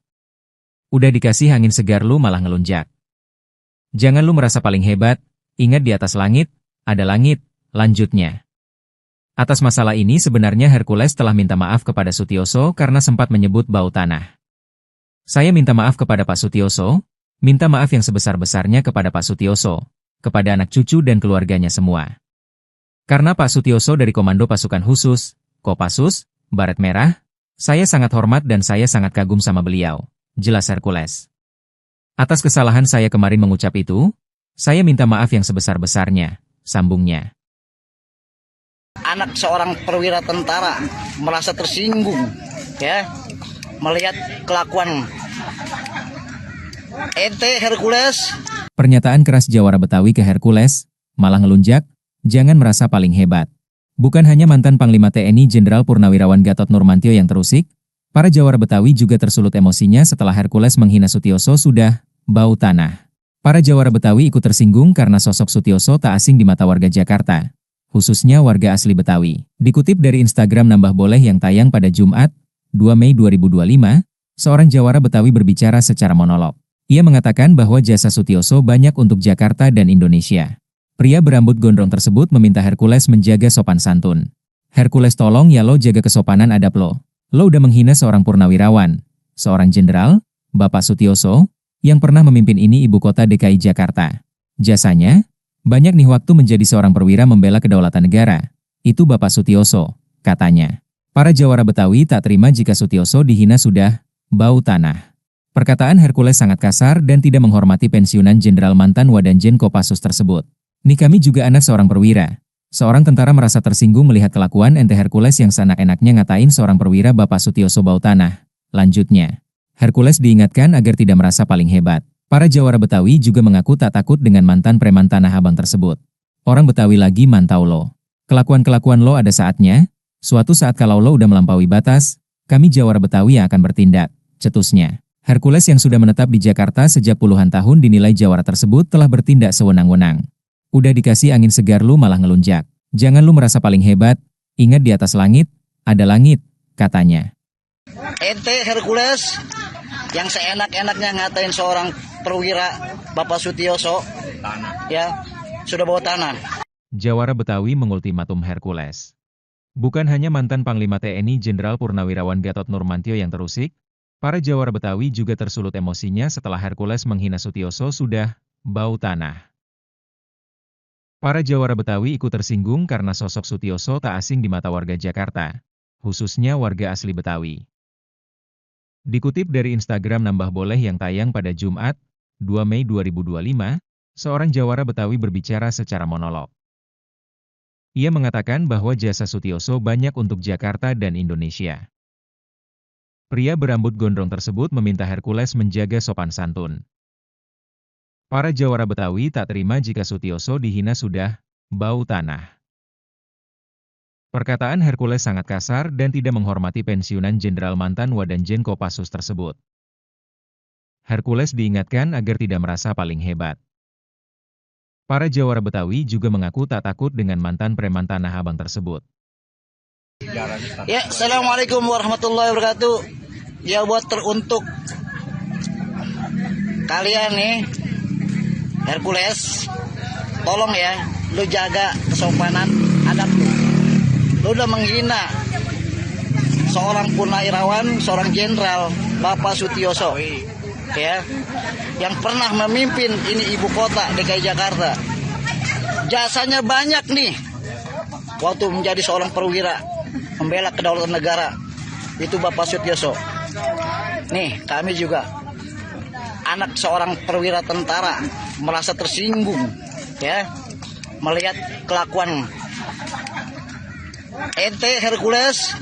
Speaker 1: Udah dikasih angin segar lu malah ngelunjak. Jangan lu merasa paling hebat, ingat di atas langit, ada langit, lanjutnya. Atas masalah ini sebenarnya Hercules telah minta maaf kepada Sutioso karena sempat menyebut bau tanah. Saya minta maaf kepada Pak Sutioso, minta maaf yang sebesar-besarnya kepada Pak Sutioso, kepada anak cucu dan keluarganya semua. Karena Pak Sutioso dari Komando Pasukan Khusus, Kopassus, Baret Merah, saya sangat hormat dan saya sangat kagum sama beliau, jelas Hercules. Atas kesalahan saya kemarin mengucap itu, saya minta maaf yang sebesar-besarnya, sambungnya.
Speaker 2: Anak seorang perwira tentara merasa tersinggung, ya, melihat kelakuan ente Hercules.
Speaker 1: Pernyataan keras jawara Betawi ke Hercules, malah ngelunjak, jangan merasa paling hebat. Bukan hanya mantan Panglima TNI Jenderal Purnawirawan Gatot Nurmantio yang terusik, para jawara Betawi juga tersulut emosinya setelah Hercules menghina Sutioso sudah bau tanah. Para jawara Betawi ikut tersinggung karena sosok Sutioso tak asing di mata warga Jakarta, khususnya warga asli Betawi. Dikutip dari Instagram Nambah Boleh yang tayang pada Jumat, 2 Mei 2025, seorang jawara Betawi berbicara secara monolog. Ia mengatakan bahwa jasa Sutioso banyak untuk Jakarta dan Indonesia. Pria berambut gondrong tersebut meminta Hercules menjaga sopan santun. Hercules tolong ya lo jaga kesopanan adab lo. Lo udah menghina seorang purnawirawan, seorang jenderal, Bapak Sutioso, yang pernah memimpin ini ibu kota DKI Jakarta. Jasanya, banyak nih waktu menjadi seorang perwira membela kedaulatan negara. Itu Bapak Sutioso, katanya. Para jawara Betawi tak terima jika Sutioso dihina sudah bau tanah. Perkataan Hercules sangat kasar dan tidak menghormati pensiunan Jenderal mantan Wadanjen Kopassus tersebut. Nih kami juga anak seorang perwira. Seorang tentara merasa tersinggung melihat kelakuan ente Hercules yang seenak-enaknya ngatain seorang perwira Bapak Sutioso bau tanah. Lanjutnya, Hercules diingatkan agar tidak merasa paling hebat. Para jawara Betawi juga mengaku tak takut dengan mantan preman Tanah Abang tersebut. Orang Betawi lagi mantau lo. Kelakuan-kelakuan lo ada saatnya, suatu saat kalau lo udah melampaui batas, kami jawara Betawi yang akan bertindak, cetusnya. Hercules yang sudah menetap di Jakarta sejak puluhan tahun dinilai jawara tersebut telah bertindak sewenang-wenang. Udah dikasih angin segar lu malah ngelunjak. Jangan lu merasa paling hebat, ingat di atas langit, ada langit, katanya.
Speaker 2: Ente Hercules yang seenak-enaknya ngatain seorang perwira Bapak Sutioso, ya, sudah bawa tanah.
Speaker 1: Jawara Betawi mengultimatum Hercules. Bukan hanya mantan Panglima TNI Jenderal Purnawirawan Gatot Nurmantio yang terusik, para jawara Betawi juga tersulut emosinya setelah Hercules menghina Sutioso sudah bau tanah. Para jawara Betawi ikut tersinggung karena sosok Sutioso tak asing di mata warga Jakarta, khususnya warga asli Betawi. Dikutip dari Instagram Nambah Boleh yang tayang pada Jumat, 2 Mei 2025, seorang jawara Betawi berbicara secara monolog. Ia mengatakan bahwa jasa Sutioso banyak untuk Jakarta dan Indonesia. Pria berambut gondrong tersebut meminta Hercules menjaga sopan santun. Para jawara Betawi tak terima jika Sutioso dihina sudah bau tanah. Perkataan Hercules sangat kasar dan tidak menghormati pensiunan Jenderal mantan Wadanjen Kopassus tersebut. Hercules diingatkan agar tidak merasa paling hebat. Para jawara Betawi juga mengaku tak takut dengan mantan preman Tanah Abang tersebut.
Speaker 2: Ya, Assalamualaikum warahmatullahi wabarakatuh. Ya, buat teruntuk kalian nih, Hercules, tolong ya, lu jaga kesopanan adab lu. Lu udah menghina seorang purnawirawan, seorang jenderal, Bapak Sutioso, ya, yang pernah memimpin ini ibu kota DKI Jakarta. Jasanya banyak nih, waktu menjadi seorang perwira, membela kedaulatan negara, itu Bapak Sutioso. Nih, kami juga anak seorang perwira tentara merasa tersinggung, ya, melihat kelakuan ente Hercules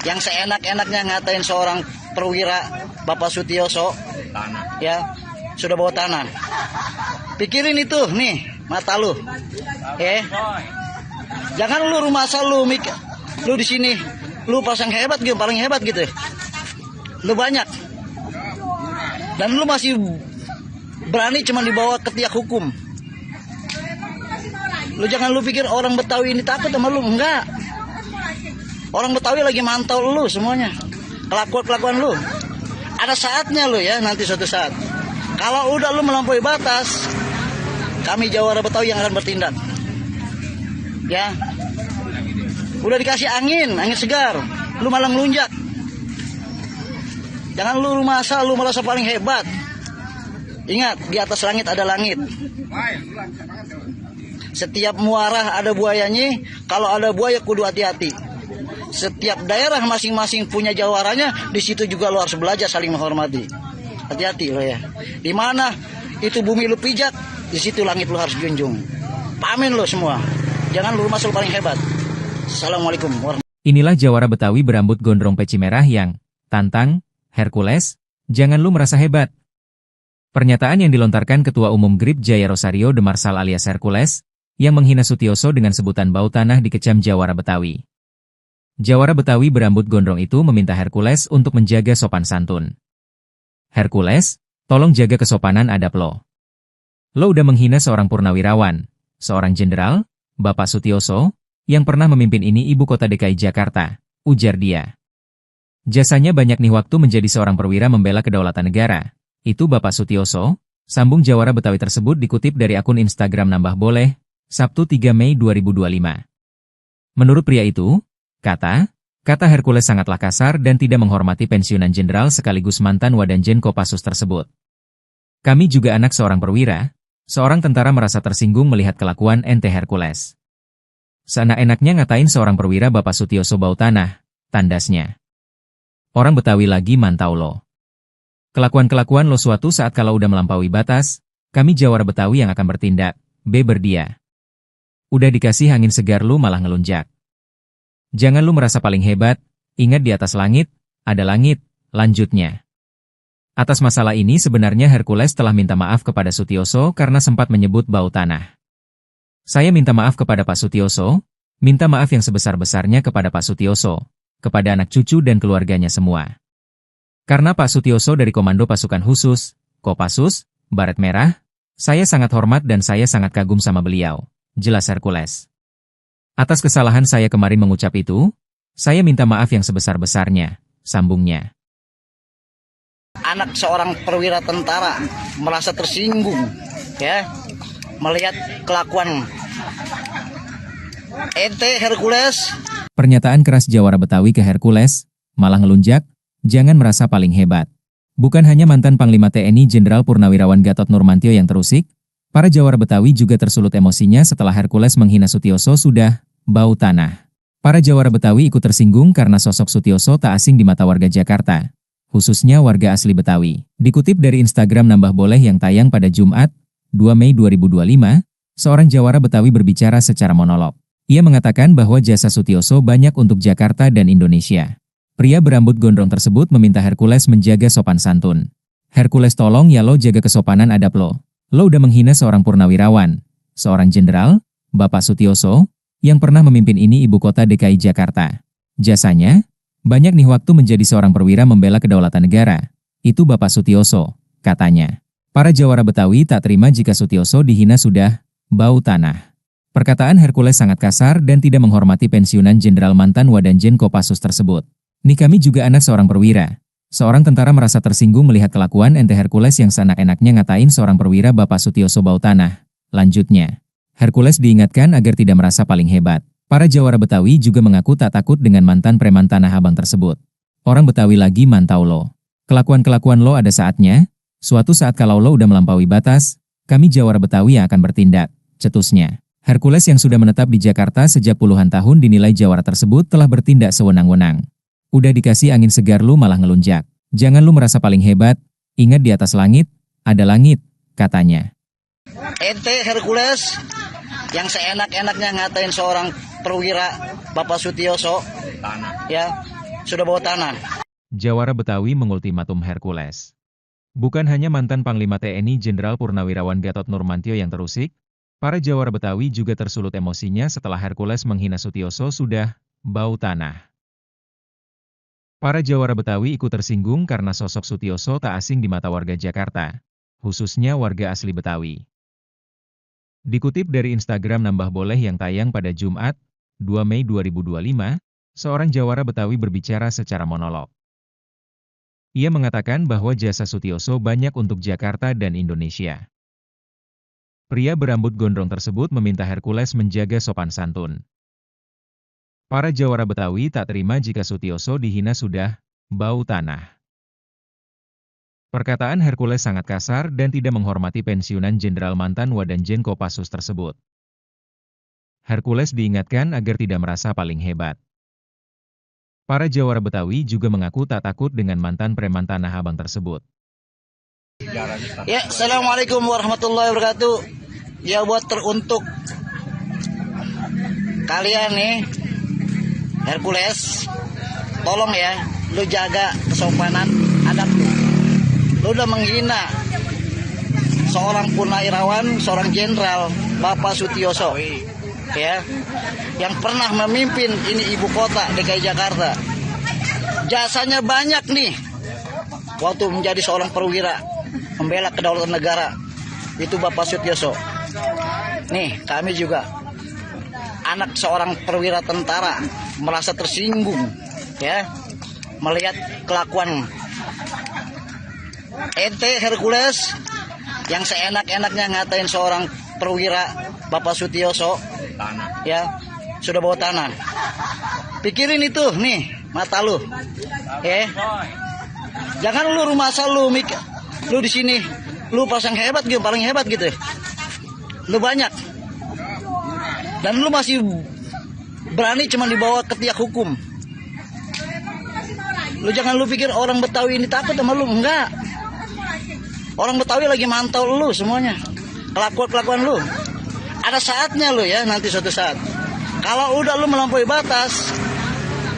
Speaker 2: yang seenak-enaknya ngatain seorang perwira Bapak Sutioso, ya, sudah bawa tanah. Pikirin itu nih mata lu, ya. Jangan lu rumah asal lu di sini lu pasang hebat gitu, paling hebat gitu. Lu banyak dan lu masih berani cuma dibawa ke tiak hukum. Lu jangan lu pikir orang Betawi ini takut sama lu, enggak. Orang Betawi lagi mantau lu semuanya. Kelakuan lu. Ada saatnya lu ya, nanti suatu saat. Kalau udah lu melampaui batas, kami jawara Betawi yang akan bertindak. Ya. Udah dikasih angin segar, lu malah ngelunjak. Jangan lu rumah asal lu merasa paling hebat. Ingat, di atas langit ada langit. Setiap muara ada buayanya, kalau ada buaya kudu hati-hati. Setiap daerah masing-masing punya jawaranya, di situ juga lo harus belajar saling menghormati. Hati-hati lo ya. Di mana itu bumi lu pijak, di situ langit lu harus junjung. Pamin lo semua. Jangan lu masuk paling hebat. Assalamualaikum warahmatullahi wabarakatuh.
Speaker 1: Inilah jawara Betawi berambut gondrong peci merah yang tantang Hercules, jangan lu merasa hebat. Pernyataan yang dilontarkan Ketua Umum GRIP Jaya Rosario de Marsal alias Hercules, yang menghina Sutioso dengan sebutan bau tanah dikecam jawara Betawi. Jawara Betawi berambut gondrong itu meminta Hercules untuk menjaga sopan santun. Hercules, tolong jaga kesopanan adab lo. Lo udah menghina seorang purnawirawan, seorang jenderal, Bapak Sutioso, yang pernah memimpin ini ibu kota DKI Jakarta, ujar dia. Jasanya banyak nih waktu menjadi seorang perwira membela kedaulatan negara. Itu Bapak Sutioso, sambung jawara Betawi tersebut dikutip dari akun Instagram Nambah Boleh, Sabtu 3 Mei 2025. Menurut pria itu, kata Hercules sangatlah kasar dan tidak menghormati pensiunan jenderal sekaligus mantan Wadanjen Kopassus tersebut. Kami juga anak seorang perwira. Seorang tentara merasa tersinggung melihat kelakuan ente Hercules. Seenak-enaknya ngatain seorang perwira Bapak Sutioso bau tanah, tandasnya. Orang Betawi lagi mantau lo. Kelakuan-kelakuan lo suatu saat kalau udah melampaui batas, kami Jawara Betawi yang akan bertindak, berdia. Udah dikasih angin segar lu malah ngelunjak. Jangan lu merasa paling hebat, ingat di atas langit, ada langit, lanjutnya. Atas masalah ini sebenarnya Hercules telah minta maaf kepada Sutioso karena sempat menyebut bau tanah. Saya minta maaf kepada Pak Sutioso, minta maaf yang sebesar-besarnya kepada Pak Sutioso, kepada anak cucu dan keluarganya semua. Karena Pak Sutioso dari Komando Pasukan Khusus, Kopassus, Baret Merah, saya sangat hormat dan saya sangat kagum sama beliau, jelas Hercules. Atas kesalahan saya kemarin mengucap itu, saya minta maaf yang sebesar-besarnya, sambungnya.
Speaker 2: Anak seorang perwira tentara merasa tersinggung ya melihat kelakuan ente Hercules.
Speaker 1: Pernyataan keras Jawara Betawi ke Hercules, malah ngelunjak, jangan merasa paling hebat. Bukan hanya mantan Panglima TNI Jenderal Purnawirawan Gatot Nurmantio yang terusik, para Jawara Betawi juga tersulut emosinya setelah Hercules menghina Sutioso sudah bau tanah. Para Jawara Betawi ikut tersinggung karena sosok Sutioso tak asing di mata warga Jakarta, khususnya warga asli Betawi. Dikutip dari Instagram Nambah Boleh yang tayang pada Jumat, 2 Mei 2025, seorang Jawara Betawi berbicara secara monolog. Ia mengatakan bahwa jasa Sutioso banyak untuk Jakarta dan Indonesia. Pria berambut gondrong tersebut meminta Hercules menjaga sopan santun. Hercules tolong ya lo jaga kesopanan adab lo. Lo udah menghina seorang purnawirawan, seorang jenderal, Bapak Sutioso, yang pernah memimpin ini ibu kota DKI Jakarta. Jasanya, banyak nih waktu menjadi seorang perwira membela kedaulatan negara. Itu Bapak Sutioso, katanya. Para Jawara Betawi tak terima jika Sutioso dihina sudah bau tanah. Perkataan Hercules sangat kasar dan tidak menghormati pensiunan Jenderal mantan Wadanjen Kopassus tersebut. Nih kami juga anak seorang perwira. Seorang tentara merasa tersinggung melihat kelakuan ente Hercules yang seenak-enaknya ngatain seorang perwira Bapak Sutioso bau tanah. Lanjutnya, Hercules diingatkan agar tidak merasa paling hebat. Para Jawara Betawi juga mengaku tak takut dengan mantan preman Tanah Abang tersebut. Orang Betawi lagi mantau lo. Kelakuan-kelakuan lo ada saatnya, suatu saat kalau lo udah melampaui batas, kami Jawara Betawi yang akan bertindak, cetusnya. Hercules yang sudah menetap di Jakarta sejak puluhan tahun dinilai Jawara tersebut telah bertindak sewenang-wenang. Udah dikasih angin segar lu malah ngelunjak. Jangan lu merasa paling hebat, ingat di atas langit, ada langit, katanya.
Speaker 2: Ente Hercules yang seenak-enaknya ngatain seorang perwira Bapak Sutioso ya sudah bawa tanah.
Speaker 1: Jawara Betawi mengultimatum Hercules. Bukan hanya mantan Panglima TNI Jenderal Purnawirawan Gatot Nurmantio yang terusik, para Jawara Betawi juga tersulut emosinya setelah Hercules menghina Sutioso sudah bau tanah. Para Jawara Betawi ikut tersinggung karena sosok Sutioso tak asing di mata warga Jakarta, khususnya warga asli Betawi. Dikutip dari Instagram Nambah Boleh yang tayang pada Jumat, 2 Mei 2025, seorang Jawara Betawi berbicara secara monolog. Ia mengatakan bahwa jasa Sutioso banyak untuk Jakarta dan Indonesia. Pria berambut gondrong tersebut meminta Hercules menjaga sopan santun. Para Jawara Betawi tak terima jika Sutioso dihina sudah bau tanah. Perkataan Hercules sangat kasar dan tidak menghormati pensiunan Jenderal mantan Wadanjen Kopassus tersebut. Hercules diingatkan agar tidak merasa paling hebat. Para Jawara Betawi juga mengaku tak takut dengan mantan preman Tanah Abang tersebut.
Speaker 2: Ya, Assalamualaikum warahmatullahi wabarakatuh. Ya buat teruntuk kalian nih, Hercules, tolong ya, lu jaga kesopanan adab lu. Lu udah menghina seorang purnawirawan, seorang jenderal, Bapak Sutioso, ya, yang pernah memimpin ini ibu kota DKI Jakarta. Jasanya banyak nih, waktu menjadi seorang perwira, membela kedaulatan negara, itu Bapak Sutioso. Nih, kami juga anak seorang perwira tentara merasa tersinggung, ya, melihat kelakuan ente Hercules yang seenak-enaknya ngatain seorang perwira Bapak Sutioso ya sudah bawa tanah. Pikirin itu nih mata lu, ya. Jangan lu rumah asal lu di sini Lu pasang hebat gitu, paling hebat gitu. Lu banyak. Dan lu masih berani cuma dibawa ke tiak hukum. Lu jangan lu pikir orang Betawi ini takut sama lu, enggak. Orang Betawi lagi mantau lu semuanya. Kelakuan lu. Ada saatnya lu ya, nanti suatu saat. Kalau udah lu melampaui batas,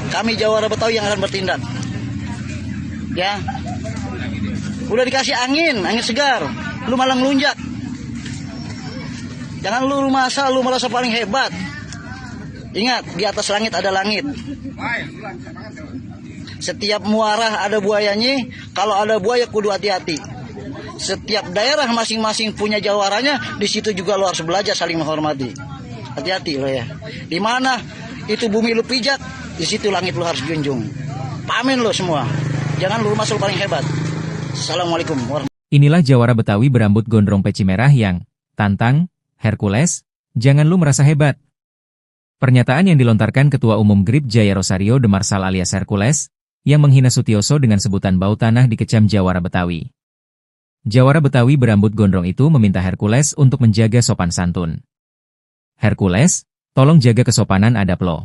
Speaker 2: kami Jawara Betawi yang akan bertindak. Ya. Udah dikasih angin segar, lu malah ngelunjak. Jangan lu merasa paling hebat. Ingat, di atas langit ada langit. Setiap muara ada buayanya, kalau ada buaya kudu hati-hati. Setiap daerah masing-masing punya jawaranya, di situ juga lo harus belajar saling menghormati. Hati-hati lo ya. Di mana itu bumi lu pijak, di situ langit lo harus junjung. Pamin lo semua. Jangan lu masuk paling hebat. Assalamualaikum warahmatullahi wabarakatuh.
Speaker 1: Inilah Jawara Betawi berambut gondrong peci merah yang tantang Hercules, jangan lu merasa hebat. Pernyataan yang dilontarkan Ketua Umum GRIP Jaya Rosario de Marsal alias Hercules, yang menghina Sutioso dengan sebutan bau tanah dikecam Jawara Betawi. Jawara Betawi berambut gondrong itu meminta Hercules untuk menjaga sopan santun. Hercules, tolong jaga kesopanan adab lo.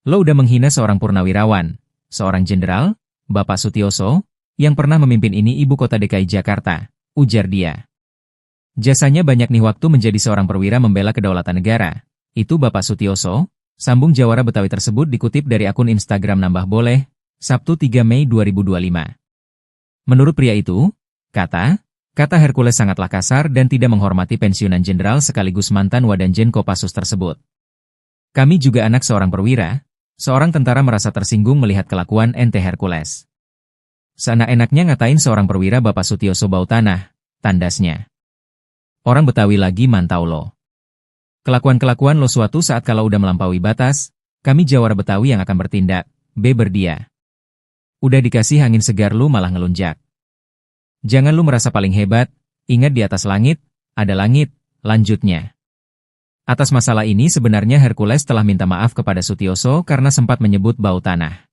Speaker 1: Lo udah menghina seorang purnawirawan, seorang jenderal, Bapak Sutioso, yang pernah memimpin ini ibu kota DKI Jakarta, ujar dia. Jasanya banyak nih waktu menjadi seorang perwira membela kedaulatan negara. Itu Bapak Sutioso, sambung Jawara Betawi tersebut dikutip dari akun Instagram Nambah Boleh, Sabtu 3 Mei 2025. Menurut pria itu, kata Hercules sangatlah kasar dan tidak menghormati pensiunan jenderal sekaligus mantan Wadanjen Kopassus tersebut. Kami juga anak seorang perwira, seorang tentara merasa tersinggung melihat kelakuan ente Hercules. Seenak-enaknya ngatain seorang perwira Bapak Sutioso bau tanah, tandasnya. Orang Betawi lagi mantau lo. Kelakuan-kelakuan lo suatu saat kalau udah melampaui batas, kami Jawara Betawi yang akan bertindak, berdia. Udah dikasih angin segar lu malah ngelunjak. Jangan lu merasa paling hebat, ingat di atas langit, ada langit, lanjutnya. Atas masalah ini sebenarnya Hercules telah minta maaf kepada Sutioso karena sempat menyebut bau tanah.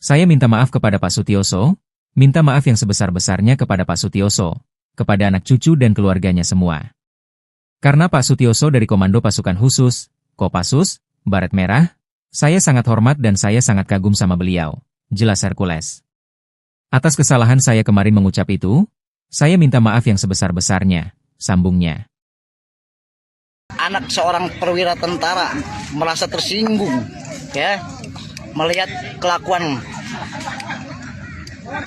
Speaker 1: Saya minta maaf kepada Pak Sutioso, minta maaf yang sebesar-besarnya kepada Pak Sutioso, kepada anak cucu dan keluarganya semua. Karena Pak Sutioso dari Komando Pasukan Khusus, Kopassus, Baret Merah, saya sangat hormat dan saya sangat kagum sama beliau, jelas Hercules. Atas kesalahan saya kemarin mengucap itu, saya minta maaf yang sebesar-besarnya, sambungnya.
Speaker 2: Anak seorang perwira tentara merasa tersinggung, ya, melihat kelakuan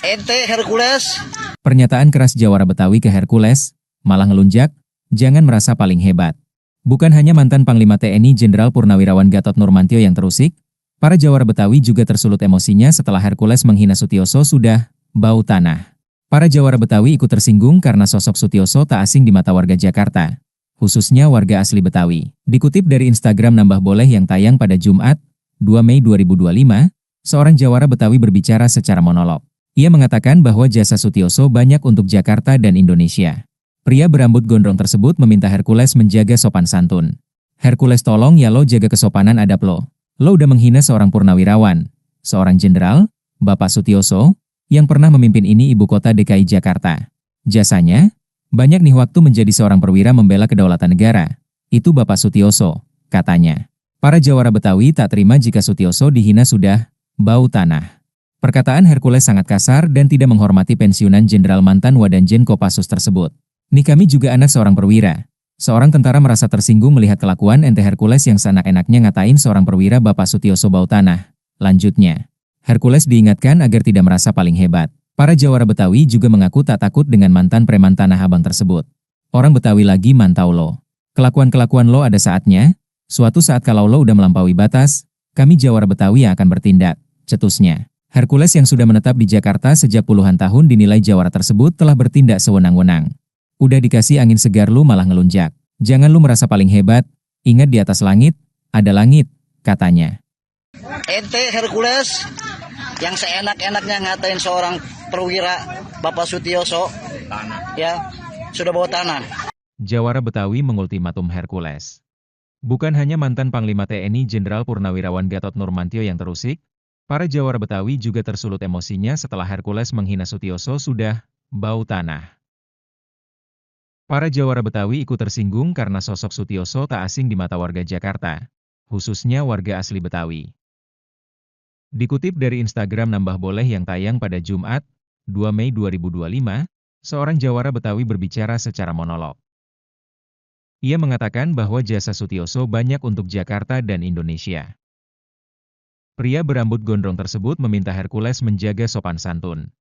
Speaker 2: ente Hercules.
Speaker 1: Pernyataan keras Jawara Betawi ke Hercules, malah ngelunjak, jangan merasa paling hebat. Bukan hanya mantan Panglima TNI Jenderal Purnawirawan Gatot Nurmantio yang terusik, para Jawara Betawi juga tersulut emosinya setelah Hercules menghina Sutioso sudah bau tanah. Para Jawara Betawi ikut tersinggung karena sosok Sutioso tak asing di mata warga Jakarta, khususnya warga asli Betawi. Dikutip dari Instagram Nambah Boleh yang tayang pada Jumat, 2 Mei 2025, seorang Jawara Betawi berbicara secara monolog. Ia mengatakan bahwa jasa Sutioso banyak untuk Jakarta dan Indonesia. Pria berambut gondrong tersebut meminta Hercules menjaga sopan santun. Hercules tolong ya lo jaga kesopanan adab lo. Lo udah menghina seorang purnawirawan, seorang jenderal, Bapak Sutioso, yang pernah memimpin ini ibu kota DKI Jakarta. Jasanya, banyak nih waktu menjadi seorang perwira membela kedaulatan negara. Itu Bapak Sutioso, katanya. Para Jawara Betawi tak terima jika Sutioso dihina sudah bau tanah. Perkataan Hercules sangat kasar dan tidak menghormati pensiunan jenderal mantan Wadanjen Kopassus tersebut. Nih kami juga anak seorang perwira. Seorang tentara merasa tersinggung melihat kelakuan ente Hercules yang seenak-enaknya ngatain seorang perwira Bapak Sutioso bau tanah. Lanjutnya, Hercules diingatkan agar tidak merasa paling hebat. Para Jawara Betawi juga mengaku tak takut dengan mantan preman Tanah Abang tersebut. Orang Betawi lagi mantau lo. Kelakuan-kelakuan lo ada saatnya. Suatu saat kalau lo udah melampaui batas, kami Jawara Betawi yang akan bertindak, cetusnya. Hercules yang sudah menetap di Jakarta sejak puluhan tahun dinilai Jawara tersebut telah bertindak sewenang-wenang. Udah dikasih angin segar lu malah ngelunjak. Jangan lu merasa paling hebat, ingat di atas langit, ada langit, katanya.
Speaker 2: Ente Hercules yang seenak-enaknya ngatain seorang perwira Bapak Sutioso, ya, sudah bawa tanah.
Speaker 1: Jawara Betawi mengultimatum Hercules. Bukan hanya mantan Panglima TNI Jenderal Purnawirawan Gatot Nurmantio yang terusik, para Jawara Betawi juga tersulut emosinya setelah Hercules menghina Sutioso sudah bau tanah. Para Jawara Betawi ikut tersinggung karena sosok Sutioso tak asing di mata warga Jakarta, khususnya warga asli Betawi. Dikutip dari Instagram Nambah Boleh yang tayang pada Jumat, 2 Mei 2025, seorang Jawara Betawi berbicara secara monolog. Ia mengatakan bahwa jasa Sutioso banyak untuk Jakarta dan Indonesia. Pria berambut gondrong tersebut meminta Hercules menjaga sopan santun.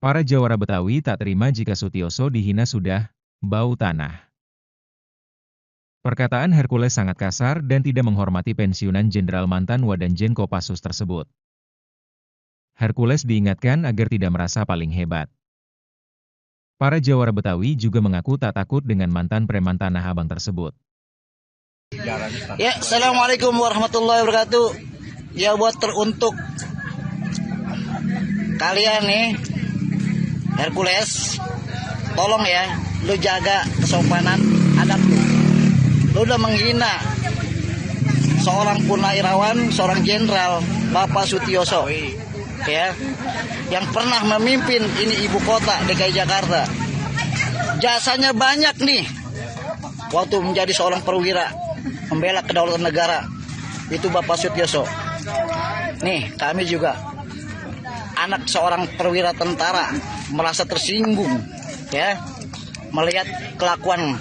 Speaker 1: Para Jawara Betawi tak terima jika Sutioso dihina sudah bau tanah. Perkataan Hercules sangat kasar dan tidak menghormati pensiunan Jenderal mantan Wadanjen Kopassus tersebut. Hercules diingatkan agar tidak merasa paling hebat. Para Jawara Betawi juga mengaku tak takut dengan mantan preman Tanah Abang tersebut.
Speaker 2: Ya, Assalamualaikum warahmatullahi wabarakatuh. Ya, buat teruntuk kalian nih, Hercules, tolong ya, lu jaga kesopanan adab lu. Lu udah menghina seorang purnawirawan, seorang jenderal, Bapak Sutioso, ya, yang pernah memimpin ini ibu kota DKI Jakarta. Jasanya banyak nih, waktu menjadi seorang perwira, membela kedaulatan negara, itu Bapak Sutioso. Nih, kami juga anak seorang perwira tentara merasa tersinggung, ya, melihat kelakuan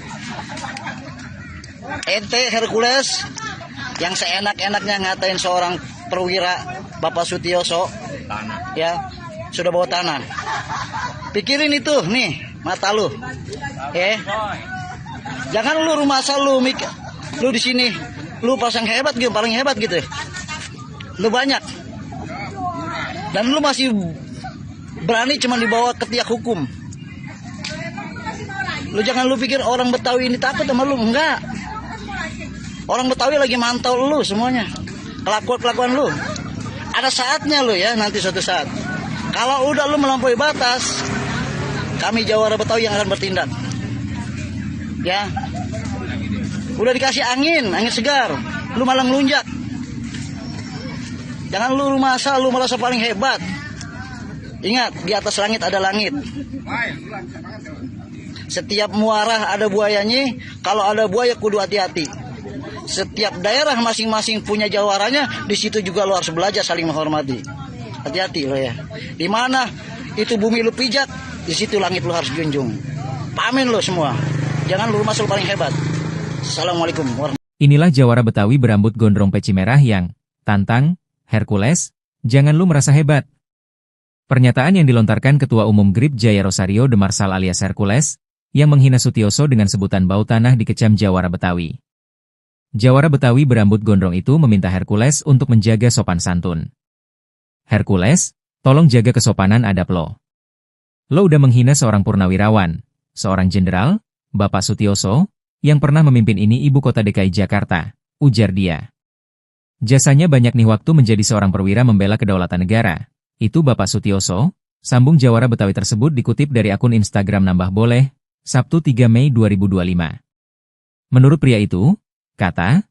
Speaker 2: ente Hercules yang seenak-enaknya ngatain seorang perwira Bapak Sutioso, ya, sudah bawa tanah. Pikirin itu nih mata lu, ya. Jangan lu rumah asal lu di sini lu pasang hebat gitu, paling hebat gitu. Lu banyak. Dan lu masih berani cuma dibawa ke tiak hukum. Lu jangan lu pikir orang Betawi ini takut sama lu, enggak. Orang Betawi lagi mantau lu semuanya. Kelakuan lu. Ada saatnya lu ya, nanti suatu saat. Kalau udah lu melampaui batas, kami Jawara Betawi yang akan bertindak. Ya. Udah dikasih angin segar, lu malah ngelunjak. Jangan lu masa lu merasa paling hebat. Ingat, di atas langit ada langit. Setiap muara ada buayanya, kalau ada buaya kudu hati-hati. Setiap daerah masing-masing punya jawaranya, di situ juga lu harus belajar saling menghormati. Hati-hati lo ya. Di mana itu bumi lu pijak, di situ langit lu harus junjung. Pamin lo semua. Jangan lu masuk paling hebat. Assalamualaikum warahmatullahi wabarakatuh.
Speaker 1: Inilah Jawara Betawi berambut gondrong peci merah yang tantang Hercules, jangan lu merasa hebat. Pernyataan yang dilontarkan Ketua Umum GRIP Jaya Rosario de Marsal alias Hercules, yang menghina Sutioso dengan sebutan bau tanah dikecam Jawara Betawi. Jawara Betawi berambut gondrong itu meminta Hercules untuk menjaga sopan santun. Hercules, tolong jaga kesopanan adab lo. Lo udah menghina seorang purnawirawan, seorang jenderal, Bapak Sutioso, yang pernah memimpin ini ibu kota DKI Jakarta, ujar dia. Jasanya banyak nih waktu menjadi seorang perwira membela kedaulatan negara. Itu Bapak Sutioso, sambung Jawara Betawi tersebut dikutip dari akun Instagram Nambah Boleh, Sabtu 3 Mei 2025. Menurut pria itu, kata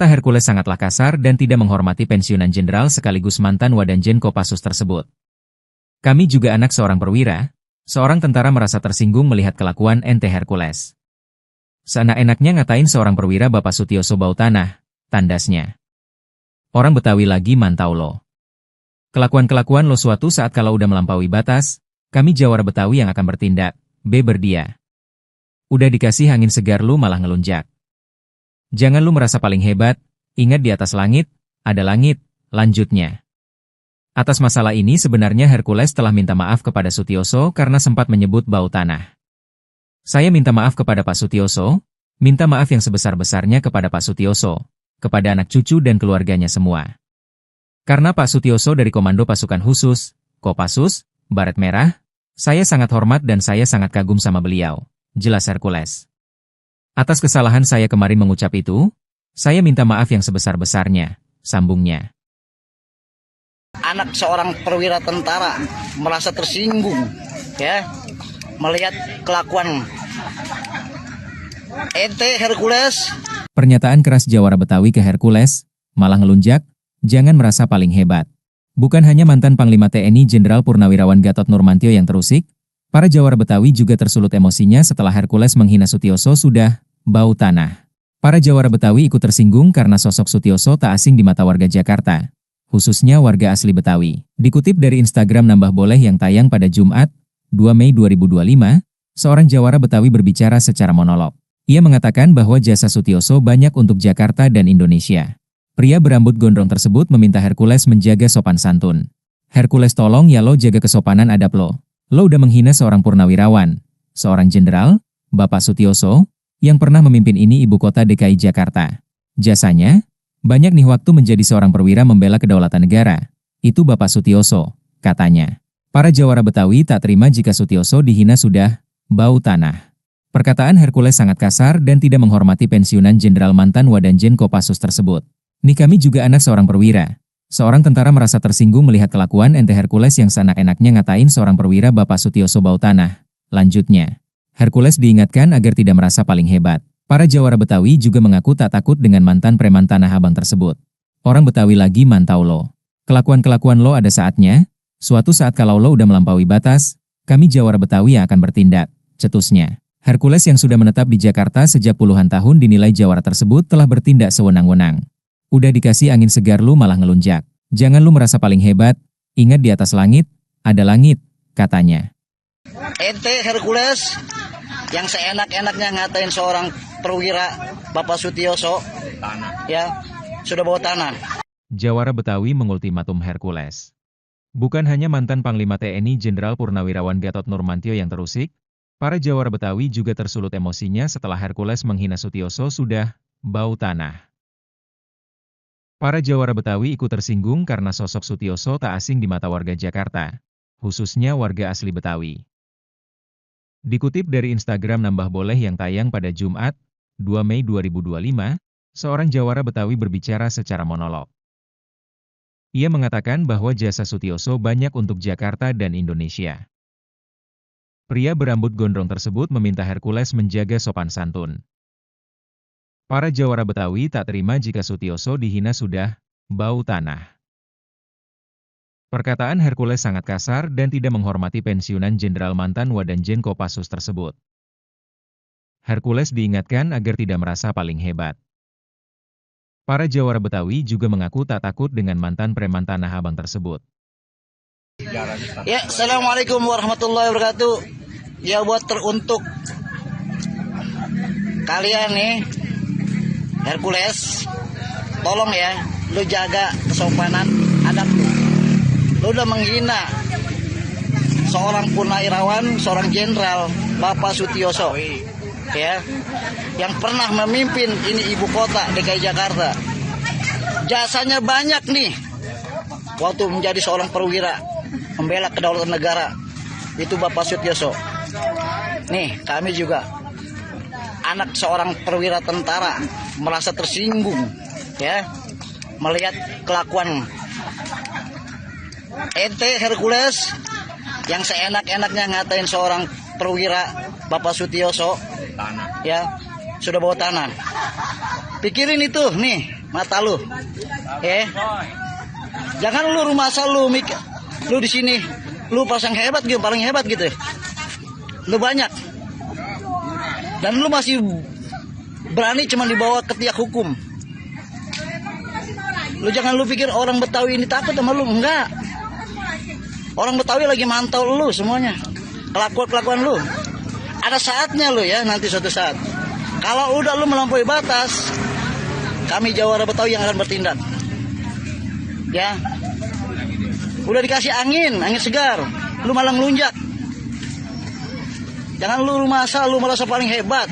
Speaker 1: Hercules sangatlah kasar dan tidak menghormati pensiunan jenderal sekaligus mantan Wadanjen Kopassus tersebut. Kami juga anak seorang perwira, seorang tentara merasa tersinggung melihat kelakuan ente Hercules. Seenak-enaknya ngatain seorang perwira Bapak Sutioso bau tanah, tandasnya. Orang Betawi lagi mantau lo. Kelakuan-kelakuan lo suatu saat kalau udah melampaui batas, kami Jawara Betawi yang akan bertindak, berdia. Udah dikasih angin segar lu malah ngelunjak. Jangan lu merasa paling hebat, ingat di atas langit, ada langit, lanjutnya. Atas masalah ini sebenarnya Hercules telah minta maaf kepada Sutioso karena sempat menyebut bau tanah. Saya minta maaf kepada Pak Sutioso, minta maaf yang sebesar-besarnya kepada Pak Sutioso, kepada anak cucu dan keluarganya semua. Karena Pak Sutioso dari Komando Pasukan Khusus, Kopassus, Baret Merah, saya sangat hormat dan saya sangat kagum sama beliau, jelas Hercules. Atas kesalahan saya kemarin mengucap itu, saya minta maaf yang sebesar-besarnya, sambungnya.
Speaker 2: Anak seorang perwira tentara merasa tersinggung, ya, melihat kelakuan ente Hercules.
Speaker 1: Pernyataan keras Jawara Betawi ke Hercules, malah ngelunjak, jangan merasa paling hebat. Bukan hanya mantan Panglima TNI Jenderal Purnawirawan Gatot Nurmantio yang terusik, Para jawara Betawi juga tersulut emosinya setelah Hercules menghina Sutioso sudah bau tanah. Para jawara Betawi ikut tersinggung karena sosok Sutioso tak asing di mata warga Jakarta, khususnya warga asli Betawi. Dikutip dari Instagram Nambah Boleh yang tayang pada Jumat, 2 Mei 2025, seorang jawara Betawi berbicara secara monolog. Ia mengatakan bahwa jasa Sutioso banyak untuk Jakarta dan Indonesia. Pria berambut gondrong tersebut meminta Hercules menjaga sopan santun. Hercules, tolong ya lo jaga kesopanan adab lo. Lo udah menghina seorang purnawirawan, seorang jenderal, Bapak Sutioso, yang pernah memimpin ini ibu kota DKI Jakarta. Jasanya, banyak nih waktu menjadi seorang perwira membela kedaulatan negara. Itu Bapak Sutioso, katanya. Para jawara Betawi tak terima jika Sutioso dihina sudah bau tanah. Perkataan Hercules sangat kasar dan tidak menghormati pensiunan Jenderal mantan Wadanjen Kopassus tersebut. Nih kami juga anak seorang perwira. Seorang tentara merasa tersinggung melihat kelakuan ente Hercules yang seenak-enaknya ngatain seorang perwira Bapak Sutioso bau tanah. Lanjutnya, Hercules diingatkan agar tidak merasa paling hebat. Para jawara Betawi juga mengaku tak takut dengan mantan preman Tanah Abang tersebut. Orang Betawi lagi mantau lo. Kelakuan-kelakuan lo ada saatnya, suatu saat kalau lo udah melampaui batas, kami jawara Betawi yang akan bertindak, cetusnya. Hercules yang sudah menetap di Jakarta sejak puluhan tahun dinilai jawara tersebut telah bertindak sewenang-wenang. Udah dikasih angin segar lu malah ngelunjak. Jangan lu merasa paling hebat, ingat di atas langit, ada langit, katanya.
Speaker 2: Ente Hercules yang seenak-enaknya ngatain seorang perwira Bapak Sutioso, ya, sudah bawa tanah.
Speaker 1: Jawara Betawi mengultimatum Hercules. Bukan hanya mantan Panglima TNI Jenderal Purnawirawan Gatot Nurmantio yang terusik, para jawara Betawi juga tersulut emosinya setelah Hercules menghina Sutioso sudah bau tanah. Para jawara Betawi ikut tersinggung karena sosok Sutioso tak asing di mata warga Jakarta, khususnya warga asli Betawi. Dikutip dari Instagram Nambah Boleh yang tayang pada Jumat, 2 Mei 2025, seorang jawara Betawi berbicara secara monolog. Ia mengatakan bahwa jasa Sutioso banyak untuk Jakarta dan Indonesia. Pria berambut gondrong tersebut meminta Hercules menjaga sopan santun. Para jawara Betawi tak terima jika Sutioso dihina sudah bau tanah. Perkataan Hercules sangat kasar dan tidak menghormati pensiunan Jenderal mantan Wadanjen Kopassus tersebut. Hercules diingatkan agar tidak merasa paling hebat. Para jawara Betawi juga mengaku tak takut dengan mantan preman Tanah Abang tersebut.
Speaker 2: Ya, Assalamualaikum warahmatullahi wabarakatuh. Ya, buat teruntuk kalian nih, Hercules, tolong ya, lu jaga kesopanan adab lu. Lu udah menghina seorang purnawirawan, seorang jenderal, Bapak Sutioso, ya, yang pernah memimpin ini ibu kota DKI Jakarta. Jasanya banyak nih, waktu menjadi seorang perwira, membela kedaulatan negara, itu Bapak Sutioso. Nih, kami juga anak seorang perwira tentara merasa tersinggung, ya, melihat kelakuan ente Hercules yang seenak-enaknya ngatain seorang perwira Bapak Sutioso, ya, sudah bawa tanah. Pikirin itu nih mata lu, jangan lu rumah asal lu di sini lu pasang hebat gitu, paling hebat gitu, lu banyak. Dan lu masih berani cuma dibawa ke tiak hukum. Lu jangan lu pikir orang Betawi ini takut sama lu, enggak. Orang Betawi lagi mantau lu semuanya. Kelakuan lu. Ada saatnya lu ya, nanti suatu saat. Kalau udah lu melampaui batas, kami jawara Betawi yang akan bertindak. Ya. Udah dikasih angin segar, lu malah ngelunjak. Jangan lu masa lu merasa paling hebat.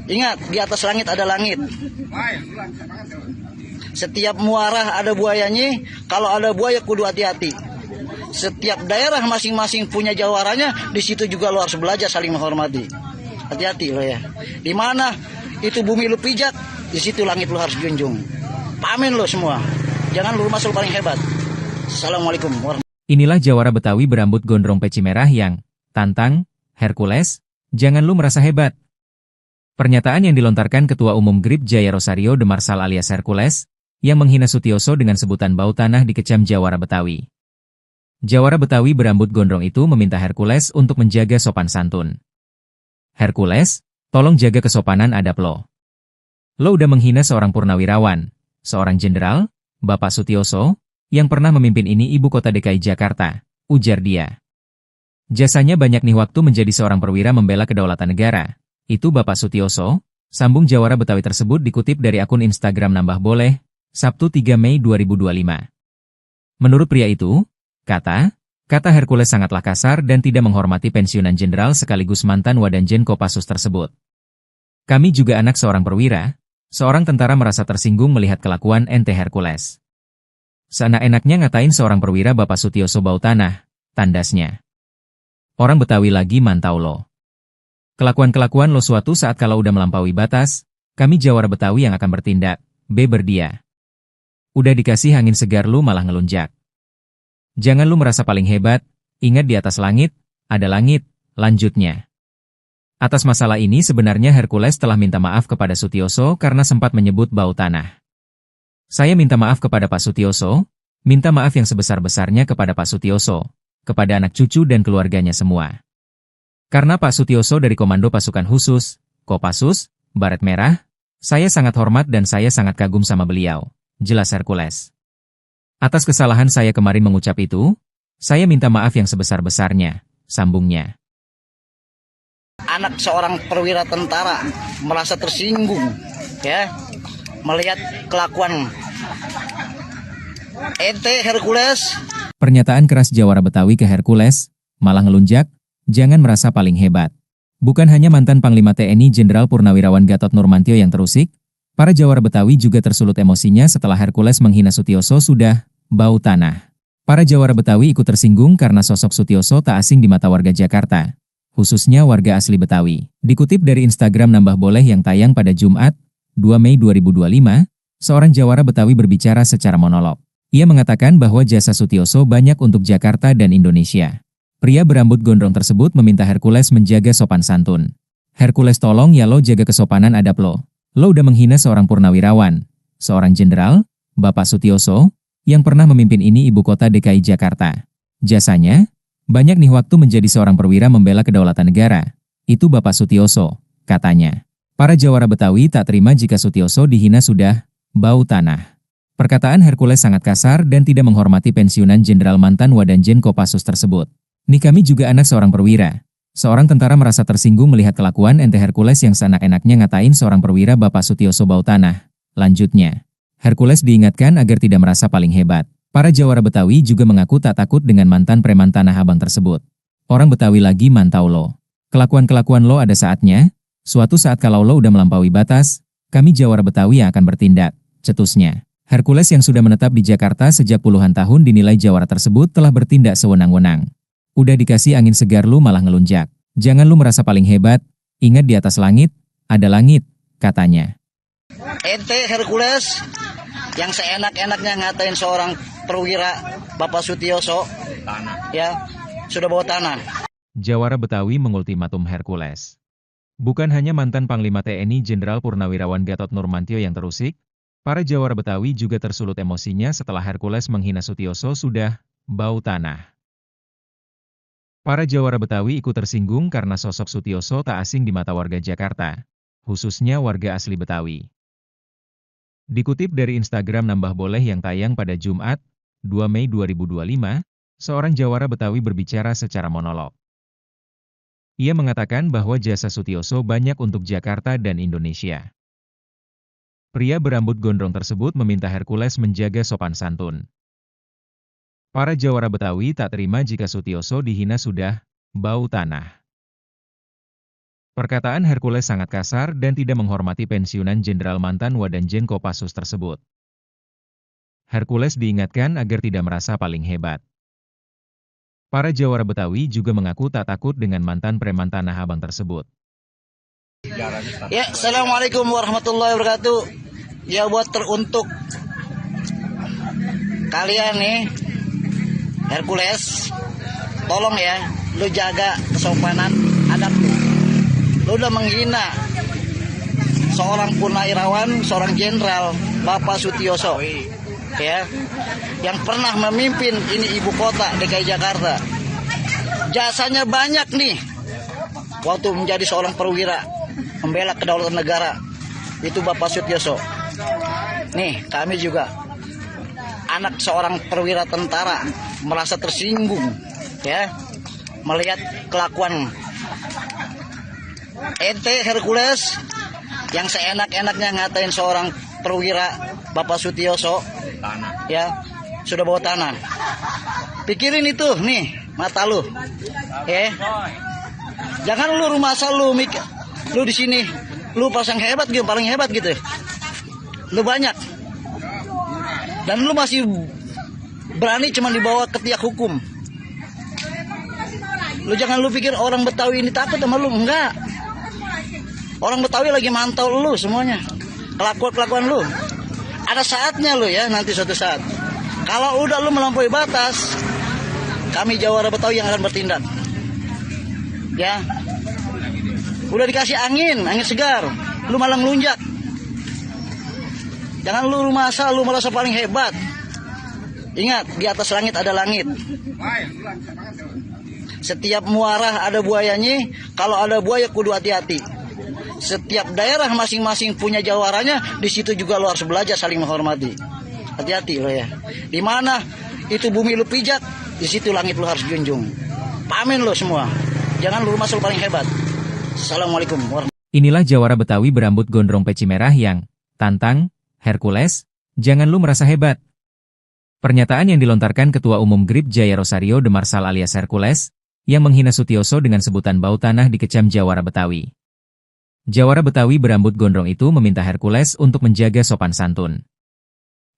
Speaker 2: Ingat, di atas langit ada langit. Setiap muara ada buayanya, kalau ada buaya kudu hati-hati. Setiap daerah masing-masing punya jawaranya, di situ juga lu harus belajar saling menghormati. Hati-hati lo ya. Di mana itu bumi lu pijak, di situ langit lu harus junjung. Pamin lo semua. Jangan lu masuk paling hebat. Assalamualaikum warahmatullahi wabarakatuh.
Speaker 1: Inilah jawara Betawi berambut gondrong peci merah yang tantang Hercules, jangan lu merasa hebat. Pernyataan yang dilontarkan Ketua Umum GRIP Jaya Rosario Demarsal alias Hercules, yang menghina Sutioso dengan sebutan bau tanah dikecam jawara Betawi. Jawara Betawi berambut gondrong itu meminta Hercules untuk menjaga sopan santun. Hercules, tolong jaga kesopanan adab lo. Lo udah menghina seorang purnawirawan, seorang jenderal, Bapak Sutioso, yang pernah memimpin ini ibu kota DKI Jakarta, ujar dia. Jasanya banyak nih waktu menjadi seorang perwira membela kedaulatan negara. Itu Bapak Sutioso, sambung Jawara Betawi tersebut dikutip dari akun Instagram Nambah Boleh, Sabtu 3 Mei 2025. Menurut pria itu, kata Hercules sangatlah kasar dan tidak menghormati pensiunan jenderal sekaligus mantan Wadanjen Kopassus tersebut. Kami juga anak seorang perwira, seorang tentara merasa tersinggung melihat kelakuan ente Hercules. Seenak-enaknya ngatain seorang perwira Bapak Sutioso bau tanah, tandasnya. Orang Betawi lagi mantau lo. Kelakuan-kelakuan lo suatu saat kalau udah melampaui batas, kami Jawara Betawi yang akan bertindak, berdia. Udah dikasih angin segar lu malah ngelunjak. Jangan lu merasa paling hebat, ingat di atas langit, ada langit, lanjutnya. Atas masalah ini sebenarnya Hercules telah minta maaf kepada Sutioso karena sempat menyebut bau tanah. Saya minta maaf kepada Pak Sutioso, minta maaf yang sebesar-besarnya kepada Pak Sutioso, kepada anak cucu dan keluarganya semua. Karena Pak Sutioso dari Komando Pasukan Khusus, Kopassus, Baret Merah, saya sangat hormat dan saya sangat kagum sama beliau, jelas Hercules. Atas kesalahan saya kemarin mengucap itu, saya minta maaf yang sebesar-besarnya, sambungnya.
Speaker 2: Anak seorang perwira tentara merasa tersinggung, ya, melihat kelakuan ente Hercules.
Speaker 1: Pernyataan keras Jawara Betawi ke Hercules, malah ngelunjak, jangan merasa paling hebat. Bukan hanya mantan Panglima TNI Jenderal Purnawirawan Gatot Nurmantio yang terusik, para Jawara Betawi juga tersulut emosinya setelah Hercules menghina Sutioso sudah bau tanah. Para Jawara Betawi ikut tersinggung karena sosok Sutioso tak asing di mata warga Jakarta, khususnya warga asli Betawi. Dikutip dari Instagram Nambah Boleh yang tayang pada Jumat, 2 Mei 2025, seorang Jawara Betawi berbicara secara monolog. Ia mengatakan bahwa jasa Sutioso banyak untuk Jakarta dan Indonesia. Pria berambut gondrong tersebut meminta Hercules menjaga sopan santun. Hercules tolong ya lo jaga kesopanan adab lo. Lo udah menghina seorang purnawirawan, seorang jenderal, Bapak Sutioso, yang pernah memimpin ini ibu kota DKI Jakarta. Jasanya, banyak nih waktu menjadi seorang perwira membela kedaulatan negara. Itu Bapak Sutioso, katanya. Para Jawara Betawi tak terima jika Sutioso dihina sudah bau tanah. Perkataan Hercules sangat kasar dan tidak menghormati pensiunan jenderal mantan Wadanjen Kopassus tersebut. Nih kami juga anak seorang perwira. Seorang tentara merasa tersinggung melihat kelakuan ente Hercules yang seenak-enaknya ngatain seorang perwira Bapak Sutioso bau tanah. Lanjutnya, Hercules diingatkan agar tidak merasa paling hebat. Para Jawara Betawi juga mengaku tak takut dengan mantan preman Tanah Abang tersebut. Orang Betawi lagi mantau lo. Kelakuan-kelakuan lo ada saatnya, suatu saat kalau lo udah melampaui batas, kami Jawara Betawi yang akan bertindak, cetusnya. Hercules yang sudah menetap di Jakarta sejak puluhan tahun dinilai Jawara tersebut telah bertindak sewenang-wenang. Udah dikasih angin segar lu malah ngelunjak. Jangan lu merasa paling hebat, ingat di atas langit, ada langit, katanya.
Speaker 2: Ente Hercules yang seenak-enaknya ngatain seorang perwira Bapak Sutioso, ya, sudah bawa tanah.
Speaker 1: Jawara Betawi mengultimatum Hercules. Bukan hanya mantan Panglima TNI Jenderal Purnawirawan Gatot Nurmantio yang terusik, para Jawara Betawi juga tersulut emosinya setelah Hercules menghina Sutioso sudah bau tanah. Para Jawara Betawi ikut tersinggung karena sosok Sutioso tak asing di mata warga Jakarta, khususnya warga asli Betawi. Dikutip dari Instagram Nambah Boleh yang tayang pada Jumat, 2 Mei 2025, seorang Jawara Betawi berbicara secara monolog. Ia mengatakan bahwa jasa Sutioso banyak untuk Jakarta dan Indonesia. Pria berambut gondrong tersebut meminta Hercules menjaga sopan santun. Para Jawara Betawi tak terima jika Sutioso dihina sudah bau tanah. Perkataan Hercules sangat kasar dan tidak menghormati pensiunan jenderal mantan Wadanjen Kopassus tersebut. Hercules diingatkan agar tidak merasa paling hebat. Para Jawara Betawi juga mengaku tak takut dengan mantan preman Tanah Abang tersebut.
Speaker 2: Ya, Assalamualaikum warahmatullahi wabarakatuh. Ya, buat teruntuk kalian nih, Hercules, tolong ya, lu jaga kesopanan adab lu. Lu udah menghina seorang purnawirawan, seorang jenderal, Bapak Sutioso, ya. yang pernah memimpin ini ibu kota DKI Jakarta. Jasanya banyak nih waktu menjadi seorang perwira membela kedaulatan negara, itu Bapak Sutioso. Nih kami juga anak seorang perwira tentara merasa tersinggung ya melihat kelakuan ente Hercules yang seenak-enaknya ngatain seorang perwira Bapak Sutioso ya sudah bawa tanah. Pikirin itu nih mata lu ya. Jangan lu rumah asal lu di sini lu pasang hebat gitu, paling hebat gitu. Lu banyak. Dan lu masih berani cuma dibawa ke tiak hukum. Lu jangan lu pikir orang Betawi ini takut sama lu, enggak. Orang Betawi lagi mantau lu semuanya. Kelakuan lu. Ada saatnya lu ya nanti suatu saat. Kalau udah lu melampaui batas, kami Jawara Betawi yang akan bertindak. Ya. Udah dikasih angin segar, lu malah ngelunjak. Jangan lu rumah asal lu merasa paling hebat. Ingat, di atas langit ada langit. Setiap muara ada buayanya, kalau ada buaya kudu hati-hati. Setiap daerah masing-masing punya jawaranya, di situ juga lu harus belajar saling menghormati. Hati-hati lo ya. Di mana itu bumi lu pijak, di situ langit lu harus junjung. Pamin lo semua. Jangan lu rumah asal paling hebat. Assalamualaikum warahmatullahi.
Speaker 1: Inilah Jawara Betawi berambut gondrong peci merah yang tantang Hercules, jangan lu merasa hebat. Pernyataan yang dilontarkan Ketua Umum GRIP Jaya Rosario de Marsal alias Hercules, yang menghina Sutioso dengan sebutan bau tanah dikecam Jawara Betawi. Jawara Betawi berambut gondrong itu meminta Hercules untuk menjaga sopan santun.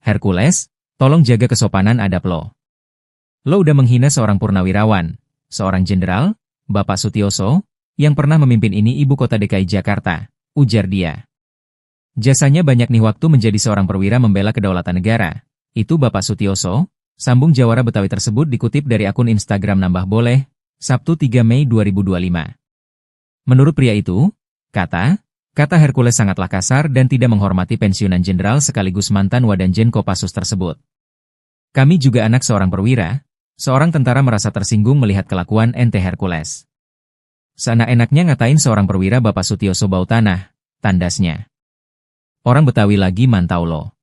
Speaker 1: Hercules, tolong jaga kesopanan adab lo. Lo udah menghina seorang purnawirawan, seorang jenderal, Bapak Sutioso, yang pernah memimpin ini ibu kota DKI Jakarta, ujar dia. Jasanya banyak nih waktu menjadi seorang perwira membela kedaulatan negara. Itu Bapak Sutioso, sambung Jawara Betawi tersebut dikutip dari akun Instagram Nambah Boleh, Sabtu 3 Mei 2025. Menurut pria itu, kata Hercules sangatlah kasar dan tidak menghormati pensiunan jenderal sekaligus mantan Wadanjen Kopassus tersebut. Kami juga anak seorang perwira, seorang tentara merasa tersinggung melihat kelakuan ente Hercules. Seenak-enaknya ngatain seorang perwira Bapak Sutioso bau tanah, tandasnya. Orang Betawi lagi mantau lo.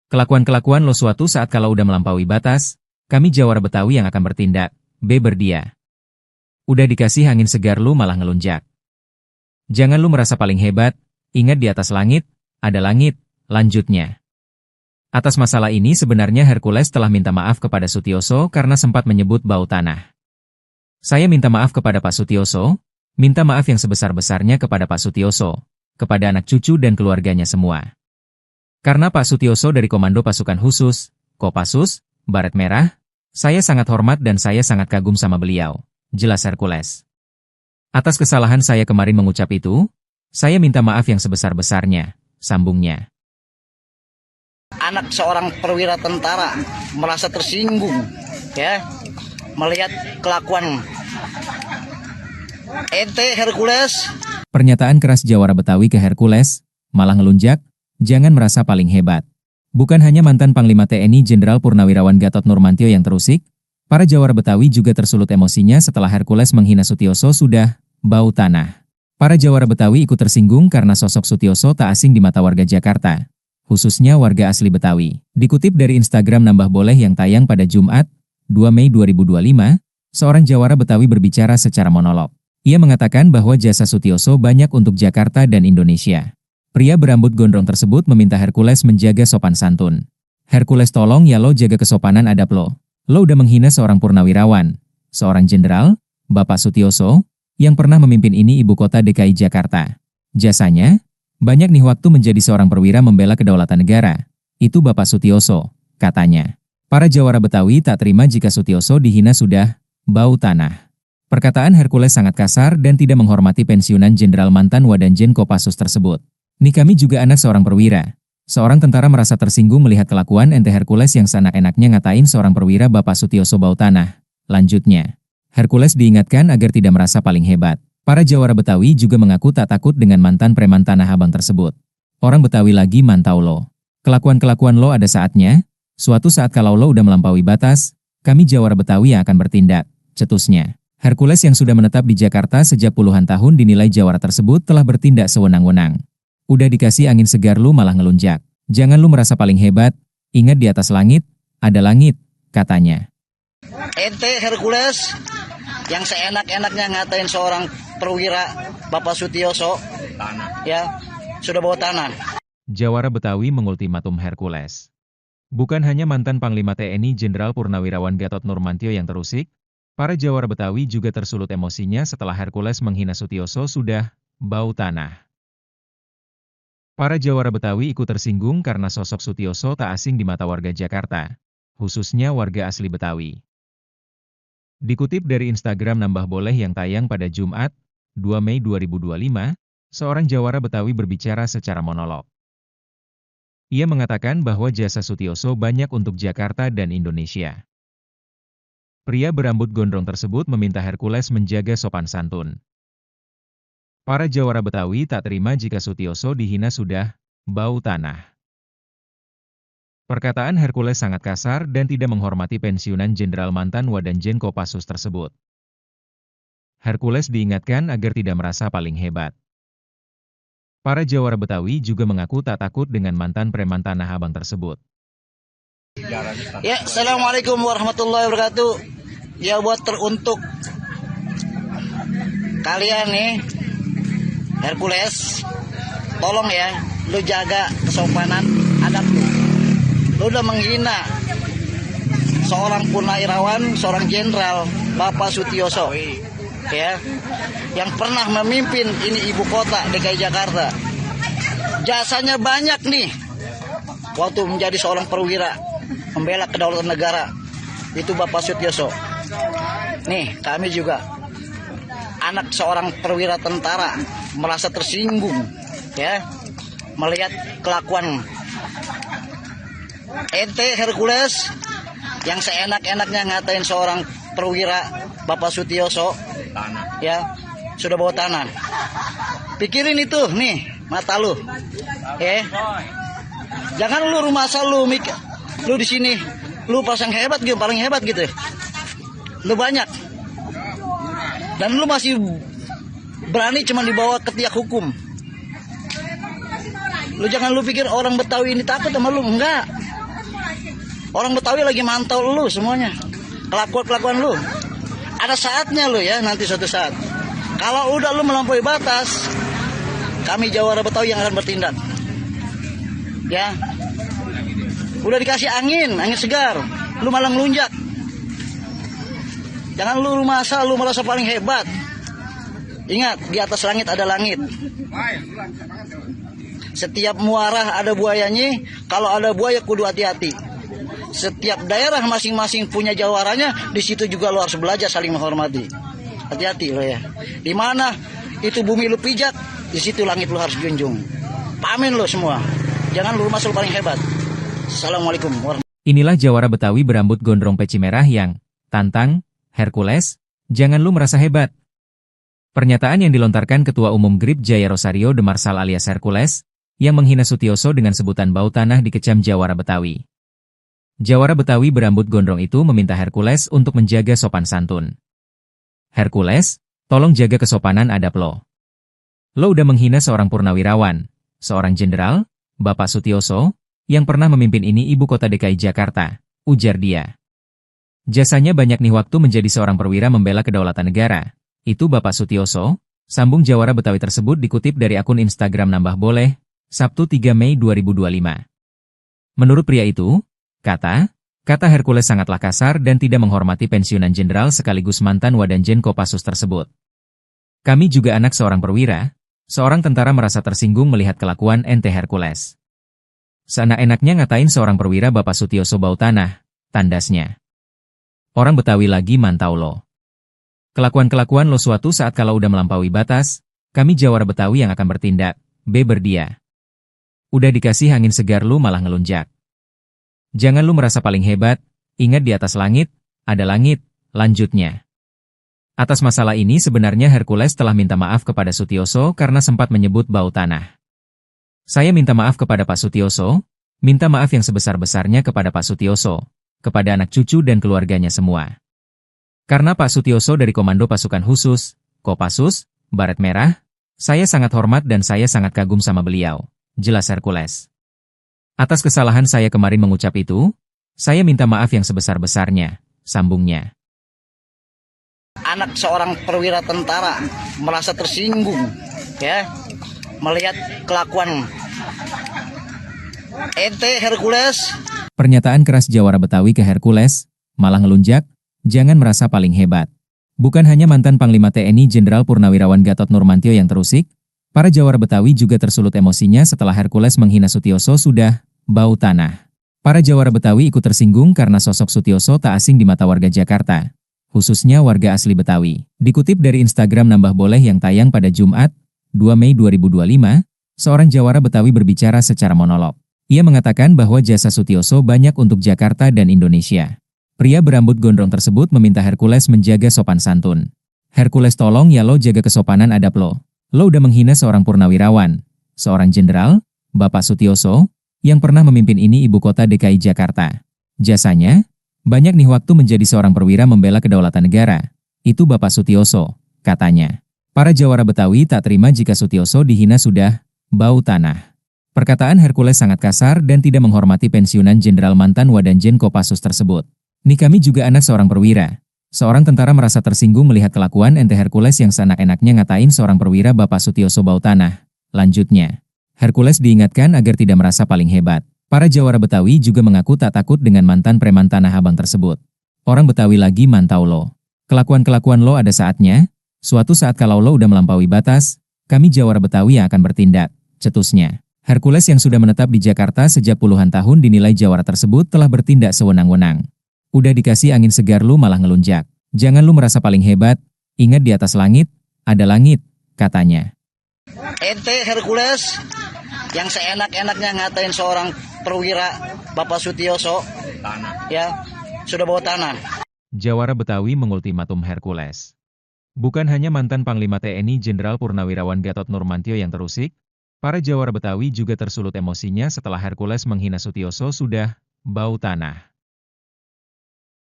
Speaker 1: Kelakuan-kelakuan lo suatu saat kalau udah melampaui batas, kami Jawara Betawi yang akan bertindak, beber dia. Udah dikasih angin segar lu malah ngelunjak. Jangan lu merasa paling hebat, ingat di atas langit, ada langit, lanjutnya. Atas masalah ini sebenarnya Hercules telah minta maaf kepada Sutioso karena sempat menyebut bau tanah. Saya minta maaf kepada Pak Sutioso, minta maaf yang sebesar-besarnya kepada Pak Sutioso, kepada anak cucu dan keluarganya semua. Karena Pak Sutioso dari Komando Pasukan Khusus, Kopassus, Baret Merah, saya sangat hormat dan saya sangat kagum sama beliau, jelas Hercules. Atas kesalahan saya kemarin mengucap itu, saya minta maaf yang sebesar-besarnya, sambungnya.
Speaker 2: Anak seorang perwira tentara merasa tersinggung ya melihat kelakuan ente Hercules.
Speaker 1: Pernyataan keras Jawara Betawi ke Hercules, malah ngelunjak, jangan merasa paling hebat. Bukan hanya mantan Panglima TNI Jenderal Purnawirawan Gatot Nurmantio yang terusik, para Jawara Betawi juga tersulut emosinya setelah Hercules menghina Sutioso sudah bau tanah. Para Jawara Betawi ikut tersinggung karena sosok Sutioso tak asing di mata warga Jakarta, khususnya warga asli Betawi. Dikutip dari Instagram Nambah Boleh yang tayang pada Jumat, 2 Mei 2025, seorang Jawara Betawi berbicara secara monolog. Ia mengatakan bahwa jasa Sutioso banyak untuk Jakarta dan Indonesia. Pria berambut gondrong tersebut meminta Hercules menjaga sopan santun. Hercules tolong ya lo jaga kesopanan adab lo. Lo udah menghina seorang purnawirawan, seorang jenderal, Bapak Sutioso, yang pernah memimpin ini ibu kota DKI Jakarta. Jasanya, banyak nih waktu menjadi seorang perwira membela kedaulatan negara. Itu Bapak Sutioso, katanya. Para Jawara Betawi tak terima jika Sutioso dihina sudah bau tanah. Perkataan Hercules sangat kasar dan tidak menghormati pensiunan jenderal mantan Wadanjen Kopassus tersebut. Nih kami juga anak seorang perwira. Seorang tentara merasa tersinggung melihat kelakuan ente Hercules yang seenak-enaknya ngatain seorang perwira Bapak Sutioso bau tanah. Lanjutnya, Hercules diingatkan agar tidak merasa paling hebat. Para Jawara Betawi juga mengaku tak takut dengan mantan preman Tanah Abang tersebut. Orang Betawi lagi mantau lo. Kelakuan-kelakuan lo ada saatnya, Suatu saat kalau lo udah melampaui batas, kami Jawara Betawi yang akan bertindak, cetusnya. Hercules yang sudah menetap di Jakarta sejak puluhan tahun dinilai Jawara tersebut telah bertindak sewenang-wenang. Udah dikasih angin segar lu malah ngelunjak. Jangan lu merasa paling hebat, ingat di atas langit, ada langit, katanya.
Speaker 2: Ente Hercules yang seenak-enaknya ngatain seorang perwira Bapak Sutioso, ya, sudah bawa tanah.
Speaker 1: Jawara Betawi mengultimatum Hercules. Bukan hanya mantan Panglima TNI Jenderal Purnawirawan Gatot Nurmantio yang terusik, para Jawara Betawi juga tersulut emosinya setelah Hercules menghina Sutioso sudah bau tanah. Para Jawara Betawi ikut tersinggung karena sosok Sutioso tak asing di mata warga Jakarta, khususnya warga asli Betawi. Dikutip dari Instagram Nambah Boleh yang tayang pada Jumat, 2 Mei 2025, seorang Jawara Betawi berbicara secara monolog. Ia mengatakan bahwa jasa Sutioso banyak untuk Jakarta dan Indonesia. Pria berambut gondrong tersebut meminta Hercules menjaga sopan santun. Para Jawara Betawi tak terima jika Sutioso dihina sudah bau tanah. Perkataan Hercules sangat kasar dan tidak menghormati pensiunan Jenderal mantan Wadanjen Kopassus tersebut. Hercules diingatkan agar tidak merasa paling hebat. Para Jawara Betawi juga mengaku tak takut dengan mantan preman Tanah Abang tersebut.
Speaker 2: Ya, Assalamualaikum warahmatullahi wabarakatuh. Ya, buat teruntuk kalian nih, Hercules, tolong ya, lu jaga kesopanan adab lu. Lu udah menghina seorang purnawirawan, seorang jenderal, Bapak Sutioso, ya, yang pernah memimpin ini ibu kota DKI Jakarta. Jasanya banyak nih, waktu menjadi seorang perwira, membela kedaulatan negara, itu Bapak Sutioso. Nih, kami juga, anak seorang perwira tentara, merasa tersinggung, ya, melihat kelakuan ente Hercules yang seenak-enaknya ngatain seorang perwira Bapak Sutioso, ya, sudah bawa tanah. Pikirin itu nih mata lu, jangan lu rumah asal lu mikir lu di sini lu pasang hebat gitu, paling hebat gitu, lu banyak dan lu masih berani cuma dibawa ke tiak hukum. Lu jangan lu pikir orang Betawi ini takut sama lu, enggak. Orang Betawi lagi mantau lu semuanya. Kelakuan lu. Ada saatnya lu ya, nanti suatu saat. Kalau udah lu melampaui batas, kami Jawara Betawi yang akan bertindak. Ya. Udah dikasih angin segar. Lu malah ngelunjak. Jangan lu masa lu merasa paling hebat. Ingat, di atas langit ada langit. Setiap muara ada buayanya, kalau ada buaya kudu hati-hati. Setiap daerah masing-masing punya jawaranya, di situ juga lo harus belajar saling menghormati. Hati-hati lo ya. Di mana itu bumi lu pijak, di situ langit lo harus junjung. Pamin lo semua. Jangan lu masuk paling hebat. Assalamualaikum warahmatullahi wabarakatuh.
Speaker 1: Inilah Jawara Betawi berambut gondrong peci merah yang tantang Hercules, jangan lu merasa hebat. Pernyataan yang dilontarkan Ketua Umum GRIP Jaya Rosario de Marsal alias Hercules, yang menghina Sutioso dengan sebutan bau tanah dikecam Jawara Betawi. Jawara Betawi berambut gondrong itu meminta Hercules untuk menjaga sopan santun. Hercules, tolong jaga kesopanan adab lo. Lo udah menghina seorang purnawirawan, seorang jenderal, Bapak Sutioso, yang pernah memimpin ini ibu kota DKI Jakarta, ujar dia. Jasanya banyak nih waktu menjadi seorang perwira membela kedaulatan negara. Itu Bapak Sutioso, sambung Jawara Betawi tersebut dikutip dari akun Instagram Nambah Boleh, Sabtu 3 Mei 2025. Menurut pria itu, kata Hercules sangatlah kasar dan tidak menghormati pensiunan jenderal sekaligus mantan Wadanjen Kopassus tersebut. Kami juga anak seorang perwira, seorang tentara merasa tersinggung melihat kelakuan ente Hercules. Seenak-enaknya ngatain seorang perwira Bapak Sutioso bau tanah, tandasnya. Orang Betawi lagi mantau lo. Kelakuan-kelakuan lo suatu saat kalau udah melampaui batas, kami Jawara Betawi yang akan bertindak, berdia. Udah dikasih angin segar lu malah ngelunjak. Jangan lu merasa paling hebat, ingat di atas langit, ada langit, lanjutnya. Atas masalah ini sebenarnya Hercules telah minta maaf kepada Sutioso karena sempat menyebut bau tanah. Saya minta maaf kepada Pak Sutioso, Minta maaf yang sebesar-besarnya kepada Pak Sutioso, kepada anak cucu dan keluarganya semua. Karena Pak Sutioso dari Komando Pasukan Khusus, Kopassus, Baret Merah, saya sangat hormat dan saya sangat kagum sama beliau, jelas Hercules. Atas kesalahan saya kemarin mengucap itu, saya minta maaf yang sebesar-besarnya, sambungnya.
Speaker 2: Anak seorang perwira tentara merasa tersinggung, ya, melihat kelakuan ente Hercules.
Speaker 1: Pernyataan keras Jawara Betawi ke Hercules, malah ngelunjak, jangan merasa paling hebat. Bukan hanya mantan Panglima TNI Jenderal Purnawirawan Gatot Nurmantio yang terusik, para Jawara Betawi juga tersulut emosinya setelah Hercules menghina Sutioso sudah bau tanah. Para Jawara Betawi ikut tersinggung karena sosok Sutioso tak asing di mata warga Jakarta, khususnya warga asli Betawi. Dikutip dari Instagram Nambah Boleh yang tayang pada Jumat, 2 Mei 2025, seorang Jawara Betawi berbicara secara monolog. Ia mengatakan bahwa jasa Sutioso banyak untuk Jakarta dan Indonesia. Pria berambut gondrong tersebut meminta Hercules menjaga sopan santun. Hercules, tolong ya lo jaga kesopanan adab lo. Lo udah menghina seorang purnawirawan, seorang jenderal, Bapak Sutioso, yang pernah memimpin ini ibu kota DKI Jakarta. Jasanya, banyak nih waktu menjadi seorang perwira membela kedaulatan negara. Itu Bapak Sutioso, katanya. Para Jawara Betawi tak terima jika Sutioso dihina sudah bau tanah. Perkataan Hercules sangat kasar dan tidak menghormati pensiunan Jenderal mantan Wadanjen Kopassus tersebut. Nih kami juga anak seorang perwira. Seorang tentara merasa tersinggung melihat kelakuan ente Hercules yang seenak-enaknya ngatain seorang perwira Bapak Sutioso bau tanah. Lanjutnya, Hercules diingatkan agar tidak merasa paling hebat. Para Jawara Betawi juga mengaku tak takut dengan mantan preman Tanah Abang tersebut. Orang Betawi lagi mantau lo. Kelakuan-kelakuan lo ada saatnya. Suatu saat kalau lo udah melampaui batas, kami Jawara Betawi yang akan bertindak, cetusnya. Hercules yang sudah menetap di Jakarta sejak puluhan tahun dinilai Jawara tersebut telah bertindak sewenang-wenang. Udah dikasih angin segar lu malah ngelunjak. Jangan lu merasa paling hebat, ingat di atas langit, ada langit, katanya.
Speaker 2: Ente Hercules yang seenak-enaknya ngatain seorang perwira Bapak Sutioso, ya, sudah bawa tanah.
Speaker 1: Jawara Betawi mengultimatum Hercules. Bukan hanya mantan Panglima TNI Jenderal Purnawirawan Gatot Nurmantio yang terusik, para Jawara Betawi juga tersulut emosinya setelah Hercules menghina Sutioso sudah bau tanah.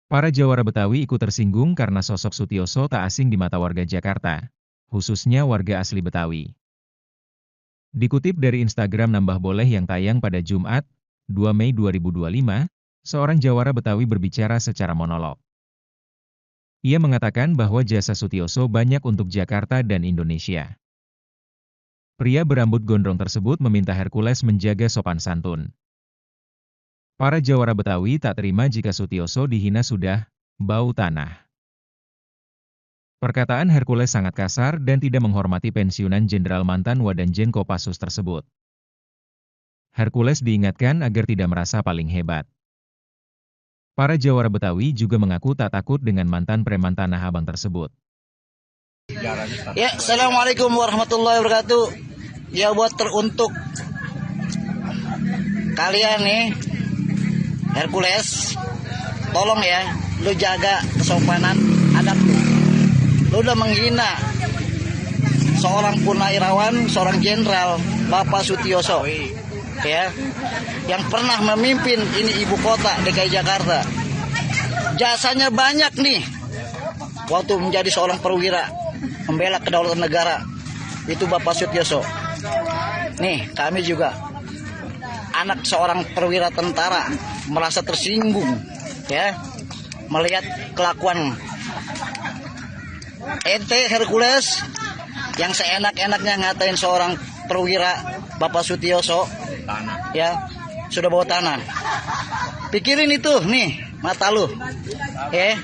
Speaker 1: Para Jawara Betawi ikut tersinggung karena sosok Sutioso tak asing di mata warga Jakarta, khususnya warga asli Betawi. Dikutip dari Instagram Nambah Boleh yang tayang pada Jumat, 2 Mei 2025, seorang Jawara Betawi berbicara secara monolog. Ia mengatakan bahwa jasa Sutioso banyak untuk Jakarta dan Indonesia. Pria berambut gondrong tersebut meminta Hercules menjaga sopan santun. Para Jawara Betawi tak terima jika Sutioso dihina sudah bau tanah. Perkataan Hercules sangat kasar dan tidak menghormati pensiunan Jenderal mantan Wadanjen Kopassus tersebut. Hercules diingatkan agar tidak merasa paling hebat. Para Jawara Betawi juga mengaku tak takut dengan mantan preman Tanah Abang tersebut.
Speaker 2: Ya, Assalamualaikum warahmatullahi wabarakatuh. Ya, buat teruntuk kalian nih, Hercules, tolong ya, lu jaga kesopanan adab lu. Lu udah menghina seorang purnawirawan, seorang jenderal, Bapak Sutioso, ya, yang pernah memimpin ini ibu kota DKI Jakarta. Jasanya banyak nih, waktu menjadi seorang perwira membela kedaulatan negara, itu Bapak Sutioso. Nih, kami juga anak seorang perwira tentara merasa tersinggung, ya, melihat kelakuan ente Hercules yang seenak-enaknya ngatain seorang perwira Bapak Sutioso, ya, sudah bawa tanah. Pikirin itu nih mata lu, ya.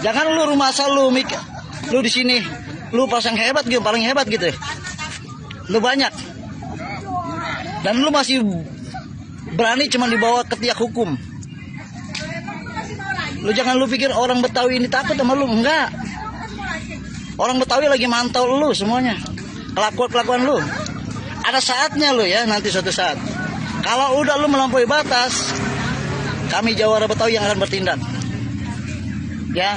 Speaker 2: Jangan lu rumah asal lu mikir, lu di sini, lu pasang hebat gitu, paling hebat gitu. Lu banyak. Dan lu masih berani cuma dibawa ke tiak hukum. Lu jangan lu pikir orang Betawi ini takut sama lu, enggak. Orang Betawi lagi mantau lu semuanya. Kelakuan lu. Ada saatnya lu ya, nanti suatu saat. Kalau udah lu melampaui batas, kami Jawara Betawi yang akan bertindak. Ya.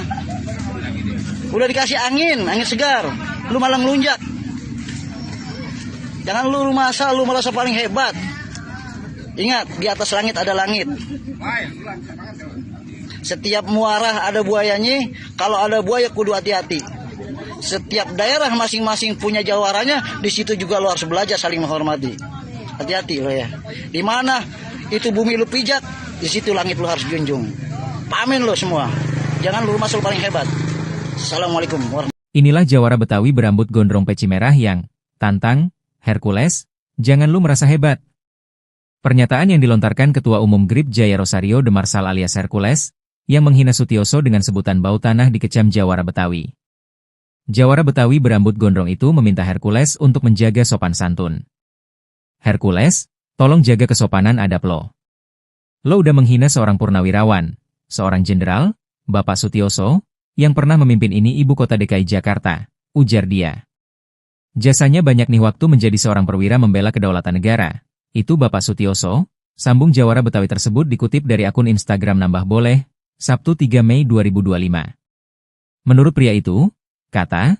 Speaker 2: Udah dikasih angin segar, lu malah ngelunjak. Jangan lu rumah asal, lu merasa paling hebat. Ingat, di atas langit ada langit. Setiap muara ada buayanya. Kalau ada buaya kudu hati-hati. Setiap daerah masing-masing punya jawarannya. Di situ juga lo harus belajar saling menghormati. Hati-hati lo ya. Di mana itu bumi lu pijak, di situ langit lu harus junjung. Pamin lo semua. Jangan lu masuk paling hebat. Assalamualaikum warahmatullahi wabarakatuh.
Speaker 1: Inilah jawara Betawi berambut gondrong peci merah yang tantang Hercules, jangan lu merasa hebat. Pernyataan yang dilontarkan Ketua Umum GRIP Jaya Rosario de Marsal alias Hercules, yang menghina Sutioso dengan sebutan bau tanah dikecam jawara Betawi. Jawara Betawi berambut gondrong itu meminta Hercules untuk menjaga sopan santun. Hercules, tolong jaga kesopanan adab lo. Lo udah menghina seorang purnawirawan, seorang jenderal, Bapak Sutioso, yang pernah memimpin ini ibu kota DKI Jakarta, ujar dia. Jasanya banyak nih waktu menjadi seorang perwira membela kedaulatan negara. Itu Bapak Sutioso, sambung jawara Betawi tersebut dikutip dari akun Instagram Nambah Boleh, Sabtu 3 Mei 2025. Menurut pria itu, kata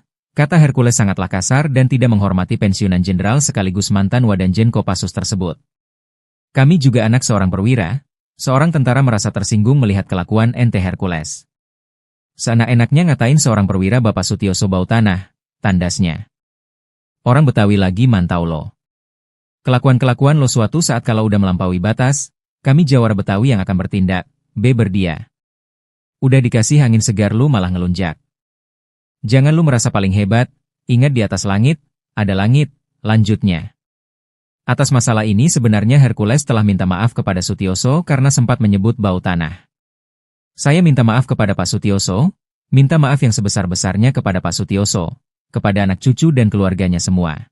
Speaker 1: Hercules sangatlah kasar dan tidak menghormati pensiunan jenderal sekaligus mantan Wadanjen Kopassus tersebut. Kami juga anak seorang perwira, seorang tentara merasa tersinggung melihat kelakuan ente Hercules. Seenak-enaknya ngatain seorang perwira Bapak Sutioso bau tanah, tandasnya. Orang Betawi lagi mantau lo. Kelakuan-kelakuan lo suatu saat kalau udah melampaui batas, kami jawara Betawi yang akan bertindak, beber dia. Udah dikasih angin segar lu malah ngelunjak. Jangan lu merasa paling hebat, ingat di atas langit, ada langit, lanjutnya. Atas masalah ini sebenarnya Hercules telah minta maaf kepada Sutioso karena sempat menyebut bau tanah. Saya minta maaf kepada Pak Sutioso, minta maaf yang sebesar-besarnya kepada Pak Sutioso, kepada anak cucu dan keluarganya semua.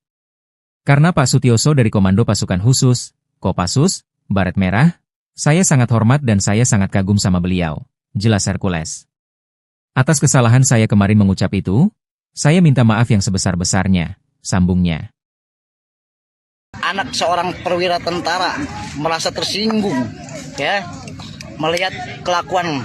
Speaker 1: Karena Pak Sutioso dari Komando Pasukan Khusus, Kopassus, Baret Merah, saya sangat hormat dan saya sangat kagum sama beliau, jelas Hercules. Atas kesalahan saya kemarin mengucap itu, saya minta maaf yang sebesar-besarnya, sambungnya.
Speaker 2: Anak seorang perwira tentara merasa tersinggung, ya, melihat kelakuan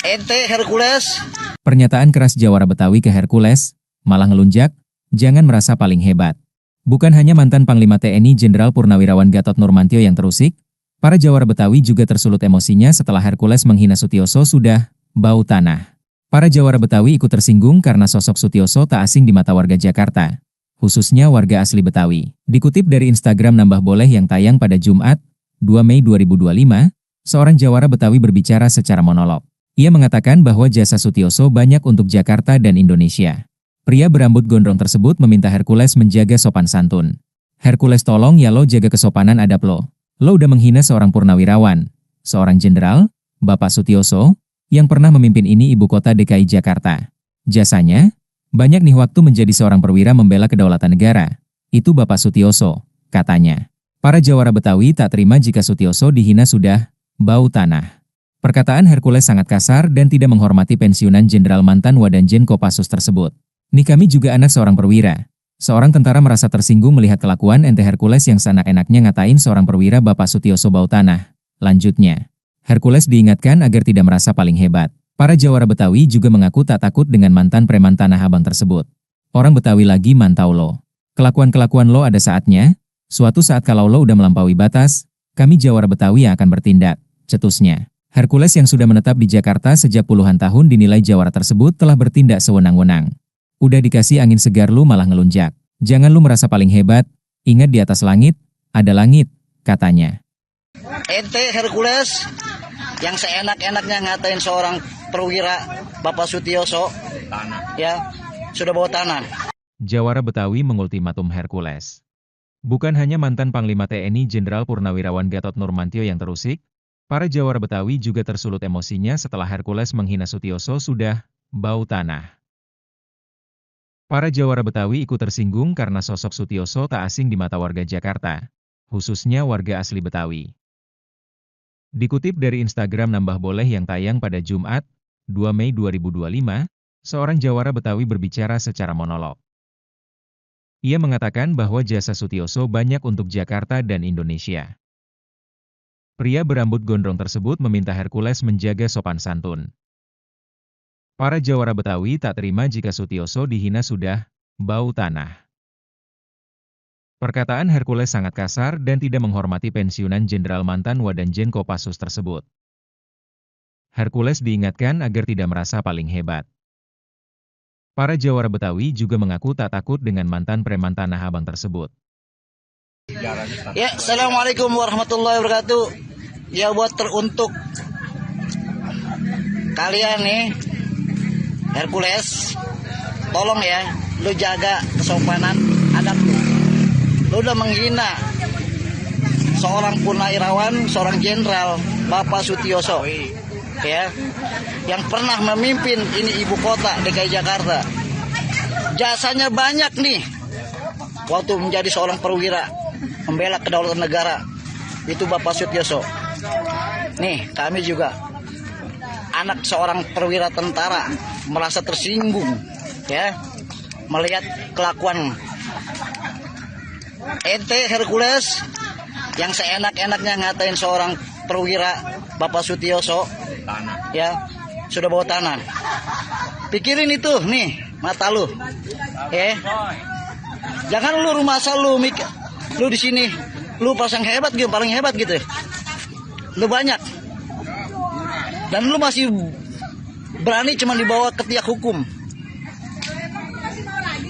Speaker 2: ente Hercules.
Speaker 1: Pernyataan keras jawara Betawi ke Hercules, malah ngelunjak, jangan merasa paling hebat. Bukan hanya mantan Panglima TNI Jenderal Purnawirawan Gatot Nurmantio yang terusik, para jawara Betawi juga tersulut emosinya setelah Hercules menghina Sutioso sudah bau tanah. Para jawara Betawi ikut tersinggung karena sosok Sutioso tak asing di mata warga Jakarta, khususnya warga asli Betawi. Dikutip dari Instagram Nambah Boleh yang tayang pada Jumat, 2 Mei 2025, seorang jawara Betawi berbicara secara monolog. Ia mengatakan bahwa jasa Sutioso banyak untuk Jakarta dan Indonesia. Pria berambut gondrong tersebut meminta Hercules menjaga sopan santun. Hercules tolong ya lo jaga kesopanan adab lo. Lo udah menghina seorang purnawirawan, seorang jenderal, Bapak Sutioso, yang pernah memimpin ini ibu kota DKI Jakarta. Jasanya, banyak nih waktu menjadi seorang perwira membela kedaulatan negara. Itu Bapak Sutioso, katanya. Para jawara Betawi tak terima jika Sutioso dihina sudah bau tanah. Perkataan Hercules sangat kasar dan tidak menghormati pensiunan jenderal mantan Wadanjen Kopassus tersebut. Nih kami juga anak seorang perwira. Seorang tentara merasa tersinggung melihat kelakuan ente Hercules yang seenak-enaknya ngatain seorang perwira Bapak Sutioso bau tanah. Lanjutnya, Hercules diingatkan agar tidak merasa paling hebat. Para jawara Betawi juga mengaku tak takut dengan mantan preman Tanah Abang tersebut. Orang Betawi lagi mantau lo. Kelakuan-kelakuan lo ada saatnya, suatu saat kalau lo udah melampaui batas, kami jawara Betawi yang akan bertindak, cetusnya. Hercules yang sudah menetap di Jakarta sejak puluhan tahun dinilai jawara tersebut telah bertindak sewenang-wenang. Udah dikasih angin segar lu malah ngelunjak. Jangan lu merasa paling hebat, ingat di atas langit, ada langit, katanya.
Speaker 2: Ente Hercules yang seenak-enaknya ngatain seorang perwira Bapak Sutioso, ya, sudah bawa tanah.
Speaker 1: Jawara Betawi mengultimatum Hercules. Bukan hanya mantan Panglima TNI Jenderal Purnawirawan Gatot Nurmantio yang terusik, para jawara Betawi juga tersulut emosinya setelah Hercules menghina Sutioso sudah bau tanah. Para jawara Betawi ikut tersinggung karena sosok Sutioso tak asing di mata warga Jakarta, khususnya warga asli Betawi. Dikutip dari Instagram Nambah Boleh yang tayang pada Jumat, 2 Mei 2025, seorang jawara Betawi berbicara secara monolog. Ia mengatakan bahwa jasa Sutioso banyak untuk Jakarta dan Indonesia. Pria berambut gondrong tersebut meminta Hercules menjaga sopan santun. Para jawara Betawi tak terima jika Sutioso dihina sudah bau tanah. Perkataan Hercules sangat kasar dan tidak menghormati pensiunan Jenderal mantan Wadanjen Kopassus tersebut. Hercules diingatkan agar tidak merasa paling hebat. Para jawara Betawi juga mengaku tak takut dengan mantan preman Tanah Abang tersebut.
Speaker 2: Ya, Assalamualaikum warahmatullahi wabarakatuh. Ya, buat teruntuk kalian nih, Hercules, tolong ya, lu jaga kesopanan adab lu. Lu udah menghina seorang purnawirawan, seorang jenderal, Bapak Sutioso, ya, yang pernah memimpin ini ibu kota DKI Jakarta. Jasanya banyak nih, waktu menjadi seorang perwira, membela kedaulatan negara, itu Bapak Sutioso. Nih, kami juga anak seorang perwira tentara merasa tersinggung, ya, melihat kelakuan ente Hercules yang seenak-enaknya ngatain seorang perwira Bapak Sutioso, ya, sudah bawa tanah. Pikirin itu nih mata lu, ya. Jangan lu rumah asal lu mikir, lu di sini lu pasang hebat gitu, paling hebat gitu. Lu banyak. Dan lu masih berani cuma dibawa ke tiak hukum.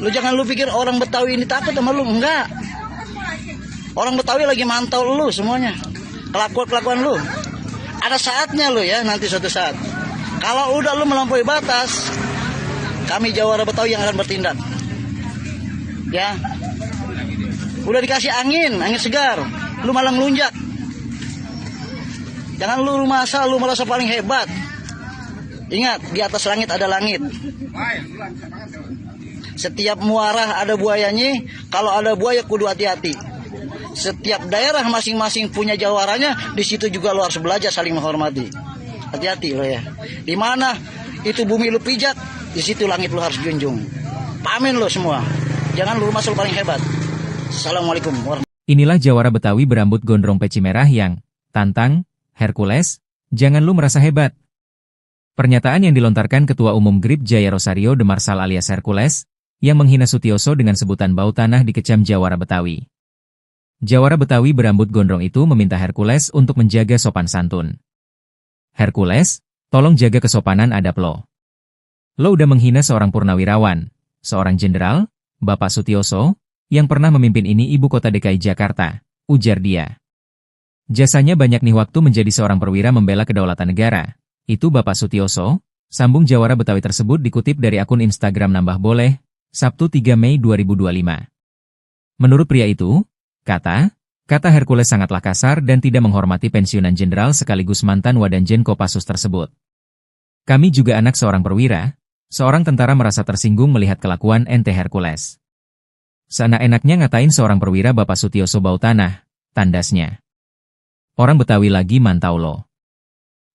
Speaker 2: Lu jangan lu pikir orang Betawi ini takut sama lu, enggak. Orang Betawi lagi mantau lu semuanya. Kelakuan lu. Ada saatnya lu ya, nanti suatu saat. Kalau udah lu melampaui batas, kami jawara Betawi yang akan bertindak. Ya. Udah dikasih angin segar, lu malah ngelunjak. Jangan lu rumah asal, lu merasa paling hebat. Ingat, di atas langit ada langit. Setiap muara ada buayanya, kalau ada buaya kudu hati-hati. Setiap daerah masing-masing punya jawaranya, di situ juga lu harus belajar saling menghormati. Hati-hati lo ya. Di mana itu bumi lu pijak, di situ langit lu harus junjung. Pamin lo semua. Jangan lu rumah asal paling hebat. Assalamualaikum warahmatullahi wabarakatuh.
Speaker 1: Inilah jawara Betawi berambut gondrong peci merah yang tantang Hercules, jangan lu merasa hebat. Pernyataan yang dilontarkan Ketua Umum GRIP Jaya Rosario de Marsal alias Hercules, yang menghina Sutioso dengan sebutan bau tanah dikecam jawara Betawi. Jawara Betawi berambut gondrong itu meminta Hercules untuk menjaga sopan santun. Hercules, tolong jaga kesopanan adab lo. Lo udah menghina seorang purnawirawan, seorang jenderal, Bapak Sutioso, yang pernah memimpin ini ibu kota DKI Jakarta, ujar dia. Jasanya banyak nih waktu menjadi seorang perwira membela kedaulatan negara. Itu Bapak Sutioso, sambung jawara Betawi tersebut dikutip dari akun Instagram Nambah Boleh, Sabtu 3 Mei 2025. Menurut pria itu, kata Hercules sangatlah kasar dan tidak menghormati pensiunan jenderal sekaligus mantan Wadanjen Kopassus tersebut. Kami juga anak seorang perwira, seorang tentara merasa tersinggung melihat kelakuan ente Hercules. Seenak-enaknya ngatain seorang perwira Bapak Sutioso bau tanah, tandasnya. Orang Betawi lagi mantau lo.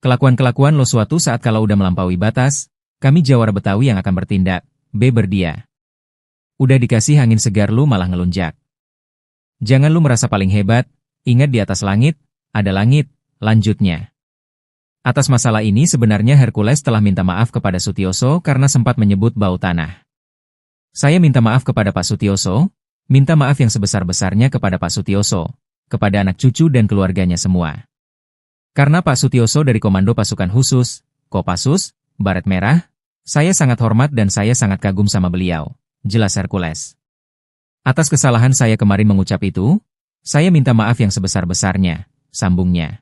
Speaker 1: Kelakuan-kelakuan lo suatu saat kalau udah melampaui batas, kami jawara Betawi yang akan bertindak, beber dia. Udah dikasih angin segar lu malah ngelunjak. Jangan lu merasa paling hebat, ingat di atas langit, ada langit, lanjutnya. Atas masalah ini sebenarnya Hercules telah minta maaf kepada Sutioso karena sempat menyebut bau tanah. Saya minta maaf kepada Pak Sutioso, minta maaf yang sebesar-besarnya kepada Pak Sutioso, kepada anak cucu dan keluarganya semua. Karena Pak Sutioso dari Komando Pasukan Khusus, Kopassus, Baret Merah, saya sangat hormat dan saya sangat kagum sama beliau, jelas Hercules. Atas kesalahan saya kemarin mengucap itu, saya minta maaf yang sebesar-besarnya, sambungnya.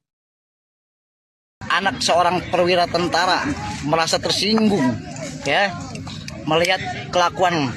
Speaker 2: Anak seorang perwira tentara merasa tersinggung, ya, melihat kelakuan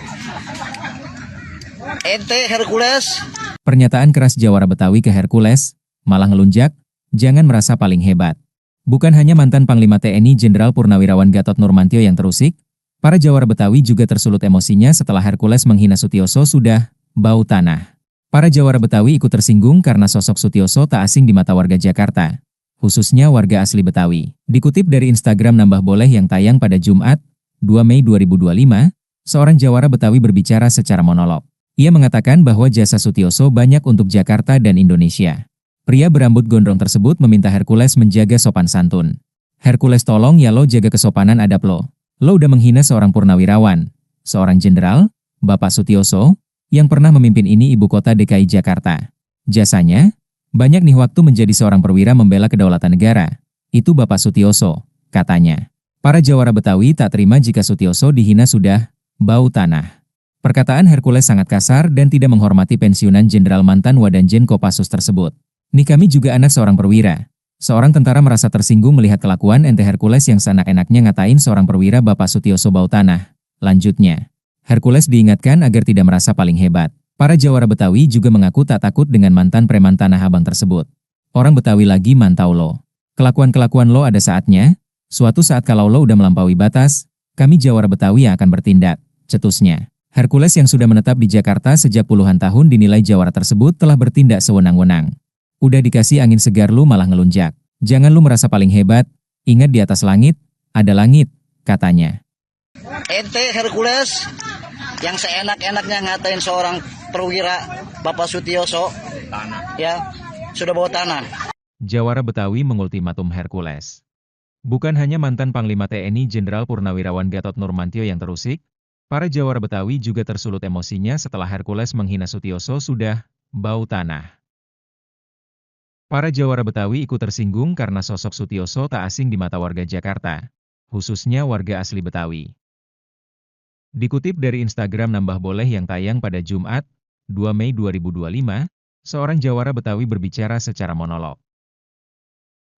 Speaker 2: ente Hercules.
Speaker 1: Pernyataan keras jawara Betawi ke Hercules, malah ngelunjak, jangan merasa paling hebat. Bukan hanya mantan Panglima TNI Jenderal Purnawirawan Gatot Nurmantio yang terusik, para jawara Betawi juga tersulut emosinya setelah Hercules menghina Sutioso sudah bau tanah. Para jawara Betawi ikut tersinggung karena sosok Sutioso tak asing di mata warga Jakarta, khususnya warga asli Betawi. Dikutip dari Instagram Nambah Boleh yang tayang pada Jumat, 2 Mei 2025, seorang jawara Betawi berbicara secara monolog. Ia mengatakan bahwa jasa Sutioso banyak untuk Jakarta dan Indonesia. Pria berambut gondrong tersebut meminta Hercules menjaga sopan santun. Hercules tolong ya lo jaga kesopanan adab lo. Lo udah menghina seorang purnawirawan, seorang jenderal, Bapak Sutioso, yang pernah memimpin ini ibu kota DKI Jakarta. Jasanya, banyak nih waktu menjadi seorang perwira membela kedaulatan negara. Itu Bapak Sutioso, katanya. Para jawara Betawi tak terima jika Sutioso dihina sudah bau tanah. Perkataan Hercules sangat kasar dan tidak menghormati pensiunan Jenderal mantan Wadanjen Kopassus tersebut. Nih kami juga anak seorang perwira. Seorang tentara merasa tersinggung melihat kelakuan ente Hercules yang seenak-enaknya ngatain seorang perwira Bapak Sutioso bau tanah. Lanjutnya, Hercules diingatkan agar tidak merasa paling hebat. Para jawara Betawi juga mengaku tak takut dengan mantan preman Tanah Abang tersebut. Orang Betawi lagi mantau lo. Kelakuan-kelakuan lo ada saatnya, suatu saat kalau lo udah melampaui batas, kami jawara Betawi yang akan bertindak, cetusnya. Hercules yang sudah menetap di Jakarta sejak puluhan tahun dinilai jawara tersebut telah bertindak sewenang-wenang. Udah dikasih angin segar lu malah ngelunjak. Jangan lu merasa paling hebat, ingat di atas langit, ada langit, katanya.
Speaker 2: Ente Hercules yang seenak-enaknya ngatain seorang perwira Bapak Sutioso, ya, sudah bawa tanah.
Speaker 1: Jawara Betawi mengultimatum Hercules. Bukan hanya mantan Panglima TNI Jenderal Purnawirawan Gatot Nurmantio yang terusik, para jawara Betawi juga tersulut emosinya setelah Hercules menghina Sutioso sudah bau tanah. Para jawara Betawi ikut tersinggung karena sosok Sutioso tak asing di mata warga Jakarta, khususnya warga asli Betawi. Dikutip dari Instagram Nambah Boleh yang tayang pada Jumat, 2 Mei 2025, seorang jawara Betawi berbicara secara monolog.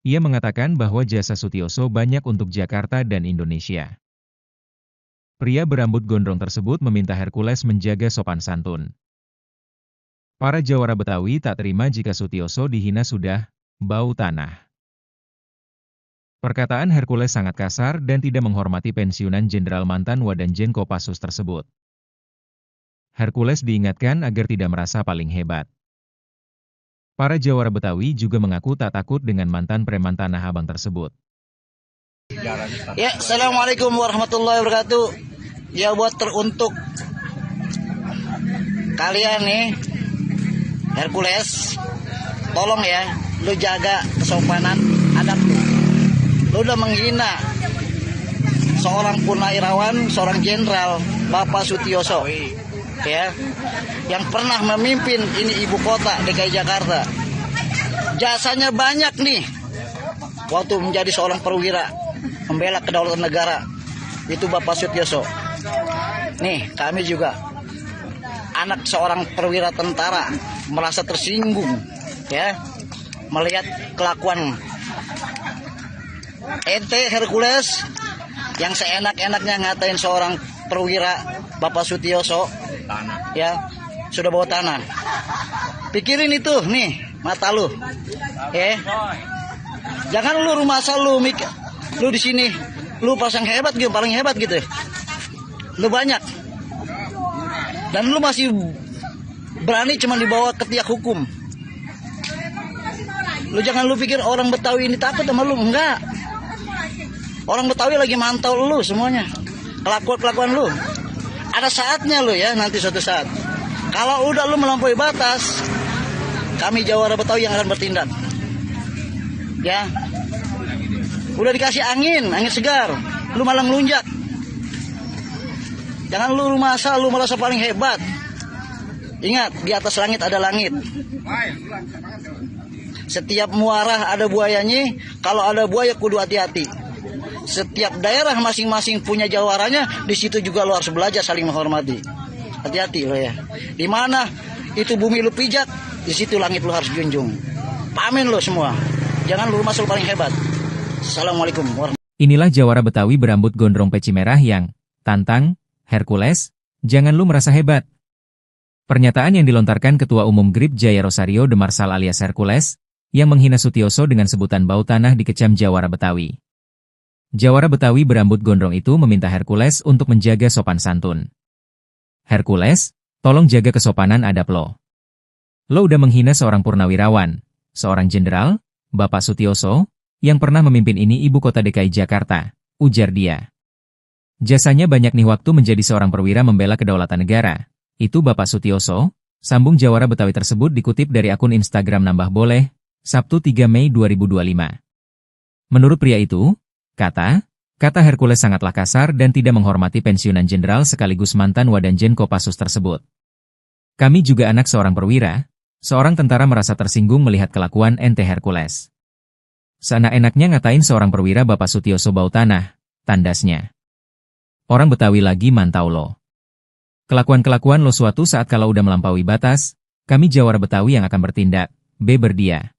Speaker 1: Ia mengatakan bahwa jasa Sutioso banyak untuk Jakarta dan Indonesia. Pria berambut gondrong tersebut meminta Hercules menjaga sopan santun. Para jawara Betawi tak terima jika Sutioso dihina sudah bau tanah. Perkataan Hercules sangat kasar dan tidak menghormati pensiunan Jenderal mantan Wadanjen Kopassus tersebut. Hercules diingatkan agar tidak merasa paling hebat. Para jawara Betawi juga mengaku tak takut dengan mantan preman Tanah Abang tersebut.
Speaker 2: Ya, Assalamualaikum warahmatullahi wabarakatuh. Ya, buat teruntuk kalian nih, Hercules, tolong ya, lu jaga kesopanan adab lu. Lu udah menghina seorang purnawirawan, seorang jenderal, Bapak Sutioso, ya, yang pernah memimpin ini ibu kota DKI Jakarta. Jasanya banyak nih, waktu menjadi seorang perwira membela kedaulatan negara, itu Bapak Sutioso. Nih, kami juga anak seorang perwira tentara merasa tersinggung, ya, melihat kelakuan ente Hercules yang seenak-enaknya ngatain seorang perwira Bapak Sutioso, ya, sudah bawa tanah. Pikirin itu nih mata lu, ya. Jangan lu rumah asal lu di sini lu pasang hebat gitu, paling hebat gitu. Lu banyak. Dan lu masih berani cuma dibawa ke tiak hukum. Lu jangan lu pikir orang Betawi ini takut sama lu, enggak. Orang Betawi lagi mantau lu semuanya. Kelakuan lu. Ada saatnya lu ya, nanti suatu saat. Kalau udah lu melampaui batas, kami jawara Betawi yang akan bertindak. Ya. Udah dikasih angin segar, lu malah ngelunjak. Jangan lu rumah asal lu merasa paling hebat. Ingat, di atas langit ada langit. Setiap muara ada buayanya, kalau ada buaya kudu hati-hati. Setiap daerah masing-masing punya jawaranya, di situ juga lu harus belajar saling menghormati. Hati-hati lo ya. Di mana itu bumi lu pijak, di situ langit lu harus junjung. Pamin lo semua. Jangan lu rumah asal paling hebat. Assalamualaikum warahmatullahi wabarakatuh.
Speaker 1: Inilah jawara Betawi berambut gondrong peci merah yang tantang Hercules, jangan lu merasa hebat. Pernyataan yang dilontarkan Ketua Umum GRIP Jaya Rosario de Marsal alias Hercules, yang menghina Sutioso dengan sebutan bau tanah dikecam jawara Betawi. Jawara Betawi berambut gondrong itu meminta Hercules untuk menjaga sopan santun. Hercules, tolong jaga kesopanan adab lo. Lo udah menghina seorang purnawirawan, seorang jenderal, Bapak Sutioso, yang pernah memimpin ini ibu kota DKI Jakarta, ujar dia. Jasanya banyak nih waktu menjadi seorang perwira membela kedaulatan negara. Itu Bapak Sutioso, sambung jawara Betawi tersebut dikutip dari akun Instagram Nambah Boleh, Sabtu 3 Mei 2025. Menurut pria itu, kata Hercules sangatlah kasar dan tidak menghormati pensiunan jenderal sekaligus mantan Wadanjen Kopassus tersebut. Kami juga anak seorang perwira. Seorang tentara merasa tersinggung melihat kelakuan ente Hercules. Seenak-enaknya ngatain seorang perwira Bapak Sutioso bau tanah, tandasnya. Orang Betawi lagi mantau lo. Kelakuan-kelakuan lo suatu saat kalau udah melampaui batas, kami Jawara Betawi yang akan bertindak, berdia.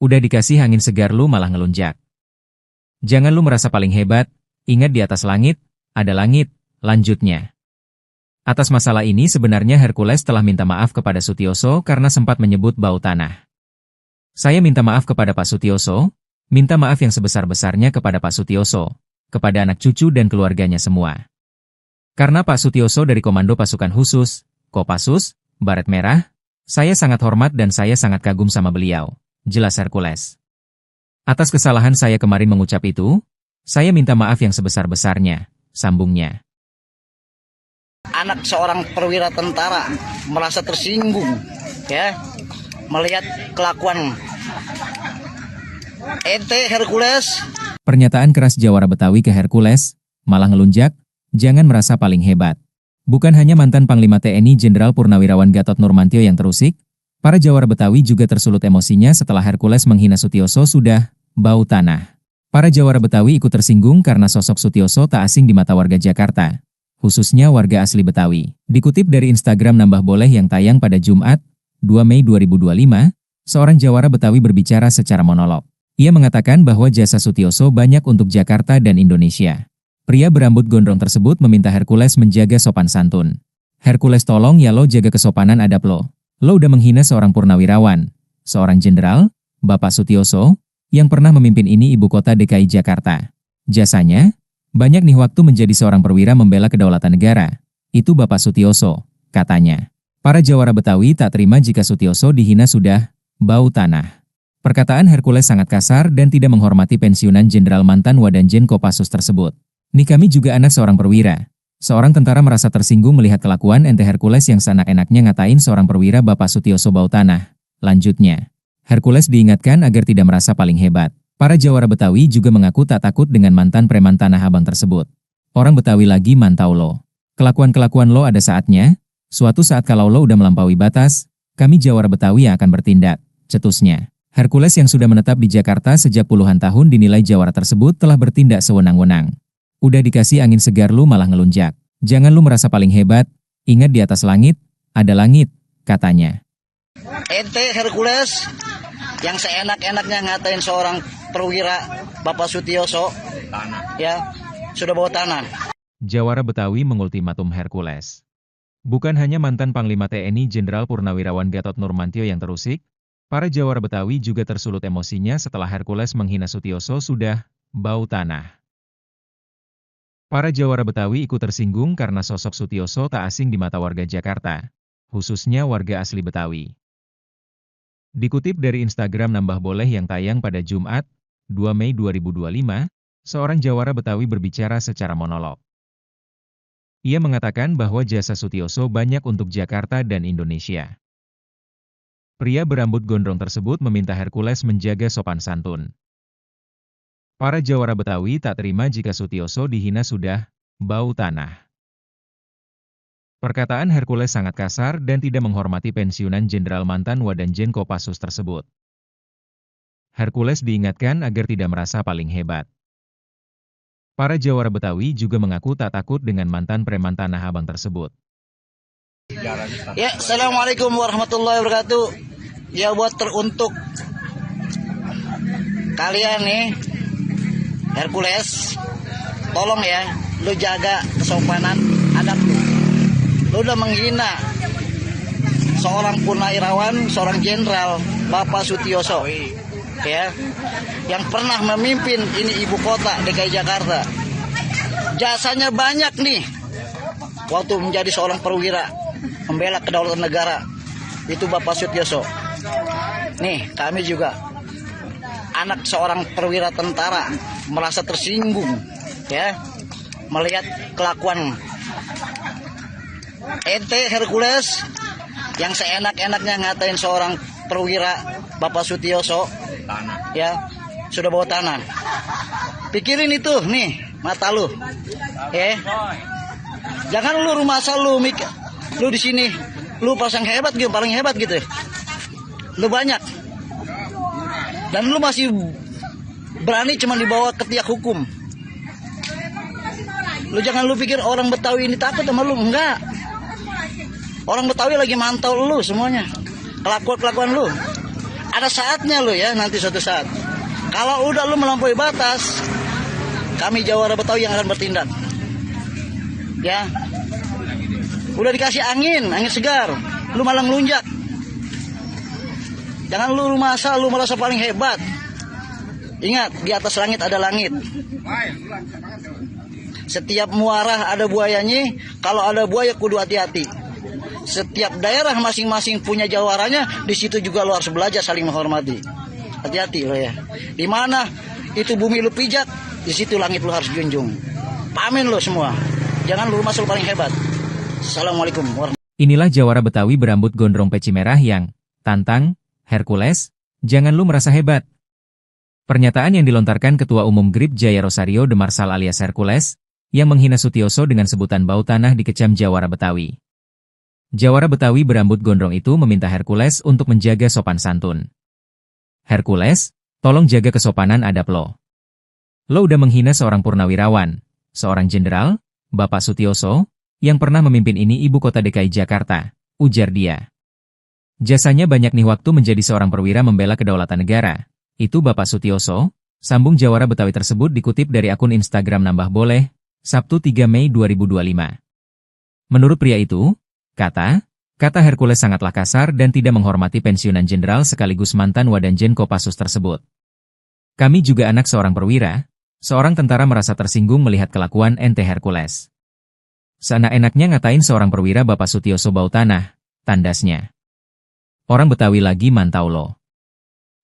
Speaker 1: Udah dikasih angin segar lu malah ngelunjak. Jangan lu merasa paling hebat, ingat di atas langit, ada langit, lanjutnya. Atas masalah ini sebenarnya Hercules telah minta maaf kepada Sutioso karena sempat menyebut bau tanah. Saya minta maaf kepada Pak Sutioso, minta maaf yang sebesar-besarnya kepada Pak Sutioso, kepada anak cucu dan keluarganya semua. Karena Pak Sutioso dari Komando Pasukan Khusus, Kopassus, Baret Merah, saya sangat hormat dan saya sangat kagum sama beliau, jelas Hercules. Atas kesalahan saya kemarin mengucap itu, saya minta maaf yang sebesar-besarnya, sambungnya.
Speaker 2: Anak seorang perwira tentara merasa tersinggung ya melihat kelakuan ente Hercules.
Speaker 1: Pernyataan keras Jawara Betawi ke Hercules, malah ngelunjak, jangan merasa paling hebat. Bukan hanya mantan Panglima TNI Jenderal Purnawirawan Gatot Nurmantio yang terusik, para Jawara Betawi juga tersulut emosinya setelah Hercules menghina Sutioso sudah bau tanah. Para Jawara Betawi ikut tersinggung karena sosok Sutioso tak asing di mata warga Jakarta, khususnya warga asli Betawi. Dikutip dari Instagram Nambah Boleh yang tayang pada Jumat, 2 Mei 2025, seorang Jawara Betawi berbicara secara monolog. Ia mengatakan bahwa jasa Sutioso banyak untuk Jakarta dan Indonesia. Pria berambut gondrong tersebut meminta Hercules menjaga sopan santun. Hercules tolong ya lo jaga kesopanan adab lo. Lo udah menghina seorang purnawirawan, seorang jenderal, Bapak Sutioso, yang pernah memimpin ini ibu kota DKI Jakarta. Jasanya, banyak nih waktu menjadi seorang perwira membela kedaulatan negara. Itu Bapak Sutioso, katanya. Para Jawara Betawi tak terima jika Sutioso dihina sudah bau tanah. Perkataan Hercules sangat kasar dan tidak menghormati pensiunan Jenderal mantan Wadanjen Kopassus tersebut. Nih kami juga anak seorang perwira. Seorang tentara merasa tersinggung melihat kelakuan ente Hercules yang seenak-enaknya ngatain seorang perwira Bapak Sutioso bau tanah. Lanjutnya, Hercules diingatkan agar tidak merasa paling hebat. Para Jawara Betawi juga mengaku tak takut dengan mantan preman Tanah Abang tersebut. Orang Betawi lagi mantau lo. Kelakuan-kelakuan lo ada saatnya, suatu saat kalau lo udah melampaui batas, kami Jawara Betawi yang akan bertindak, cetusnya. Hercules yang sudah menetap di Jakarta sejak puluhan tahun dinilai Jawara tersebut telah bertindak sewenang-wenang. Udah dikasih angin segar lu malah ngelunjak. Jangan lu merasa paling hebat, ingat di atas langit, ada langit, katanya.
Speaker 2: Ente Hercules yang seenak-enaknya ngatain seorang perwira Bapak Sutioso, ya, sudah bawa tanah.
Speaker 1: Jawara Betawi mengultimatum Hercules. Bukan hanya mantan Panglima TNI Jenderal Purnawirawan Gatot Nurmantio yang terusik, para Jawara Betawi juga tersulut emosinya setelah Hercules menghina Sutioso sudah bau tanah. Para Jawara Betawi ikut tersinggung karena sosok Sutioso tak asing di mata warga Jakarta, khususnya warga asli Betawi. Dikutip dari Instagram Nambah Boleh yang tayang pada Jumat, 2 Mei 2025, seorang Jawara Betawi berbicara secara monolog. Ia mengatakan bahwa jasa Sutioso banyak untuk Jakarta dan Indonesia. Pria berambut gondrong tersebut meminta Hercules menjaga sopan santun. Para Jawara Betawi tak terima jika Sutioso dihina sudah bau tanah. Perkataan Hercules sangat kasar dan tidak menghormati pensiunan Jenderal mantan Wadanjen Kopassus tersebut. Hercules diingatkan agar tidak merasa paling hebat. Para Jawara Betawi juga mengaku tak takut dengan mantan preman Tanah Abang tersebut.
Speaker 2: Ya, Assalamualaikum warahmatullahi wabarakatuh. Ya, buat teruntuk kalian nih, Hercules, tolong ya, lu jaga kesopanan adab lu. Lu udah menghina seorang purnawirawan, seorang jenderal, Bapak Sutioso, ya, yang pernah memimpin ini ibu kota DKI Jakarta. Jasanya banyak nih, waktu menjadi seorang perwira, membela kedaulatan negara, itu Bapak Sutioso. Nih, kami juga anak seorang perwira tentara merasa tersinggung, ya, melihat kelakuan ente Hercules yang seenak-enaknya ngatain seorang perwira Bapak Sutioso, ya, sudah bawa tanah. Pikirin itu nih mata lu, jangan lu rumah asal lu di sini Lu pasang hebat gitu, paling hebat gitu. Lu banyak. Dan lu masih berani cuma dibawa ke tiak hukum. Lu jangan lu pikir orang Betawi ini takut sama lu, enggak. Orang Betawi lagi mantau lu semuanya. Kelakuan lu. Ada saatnya lu ya, nanti suatu saat. Kalau udah lu melampaui batas, kami Jawara Betawi yang akan bertindak. Ya. Udah dikasih angin segar, lu malah ngelunjak. Jangan lu merasa paling hebat. Ingat, di atas langit ada langit. Setiap muara ada buayanya, kalau ada buaya kudu hati-hati. Setiap daerah masing-masing punya jawaranya, di situ juga lo harus belajar saling menghormati. Hati-hati lo ya. Di mana itu bumi lu pijak, di situ langit lo harus junjung. Pamin lo semua. Jangan lu masuk paling hebat. Assalamualaikum warahmatullahi wabarakatuh.
Speaker 1: Inilah Jawara Betawi berambut gondrong peci merah yang tantang Hercules, jangan lu merasa hebat. Pernyataan yang dilontarkan Ketua Umum GRIP Jaya Rosario de Marsal alias Hercules, yang menghina Sutioso dengan sebutan bau tanah dikecam Jawara Betawi. Jawara Betawi berambut gondrong itu meminta Hercules untuk menjaga sopan santun. Hercules, tolong jaga kesopanan adab lo. Lo udah menghina seorang purnawirawan, seorang jenderal, Bapak Sutioso, yang pernah memimpin ini ibu kota DKI Jakarta, ujar dia. Jasanya banyak nih waktu menjadi seorang perwira membela kedaulatan negara. Itu Bapak Sutioso, sambung Jawara Betawi tersebut dikutip dari akun Instagram Nambah Boleh, Sabtu 3 Mei 2025. Menurut pria itu, kata Hercules sangatlah kasar dan tidak menghormati pensiunan jenderal sekaligus mantan Wadanjen Kopassus tersebut. Kami juga anak seorang perwira, seorang tentara merasa tersinggung melihat kelakuan ente Hercules. Seenak-enaknya ngatain seorang perwira Bapak Sutioso bau tanah, tandasnya. Orang Betawi lagi mantau lo.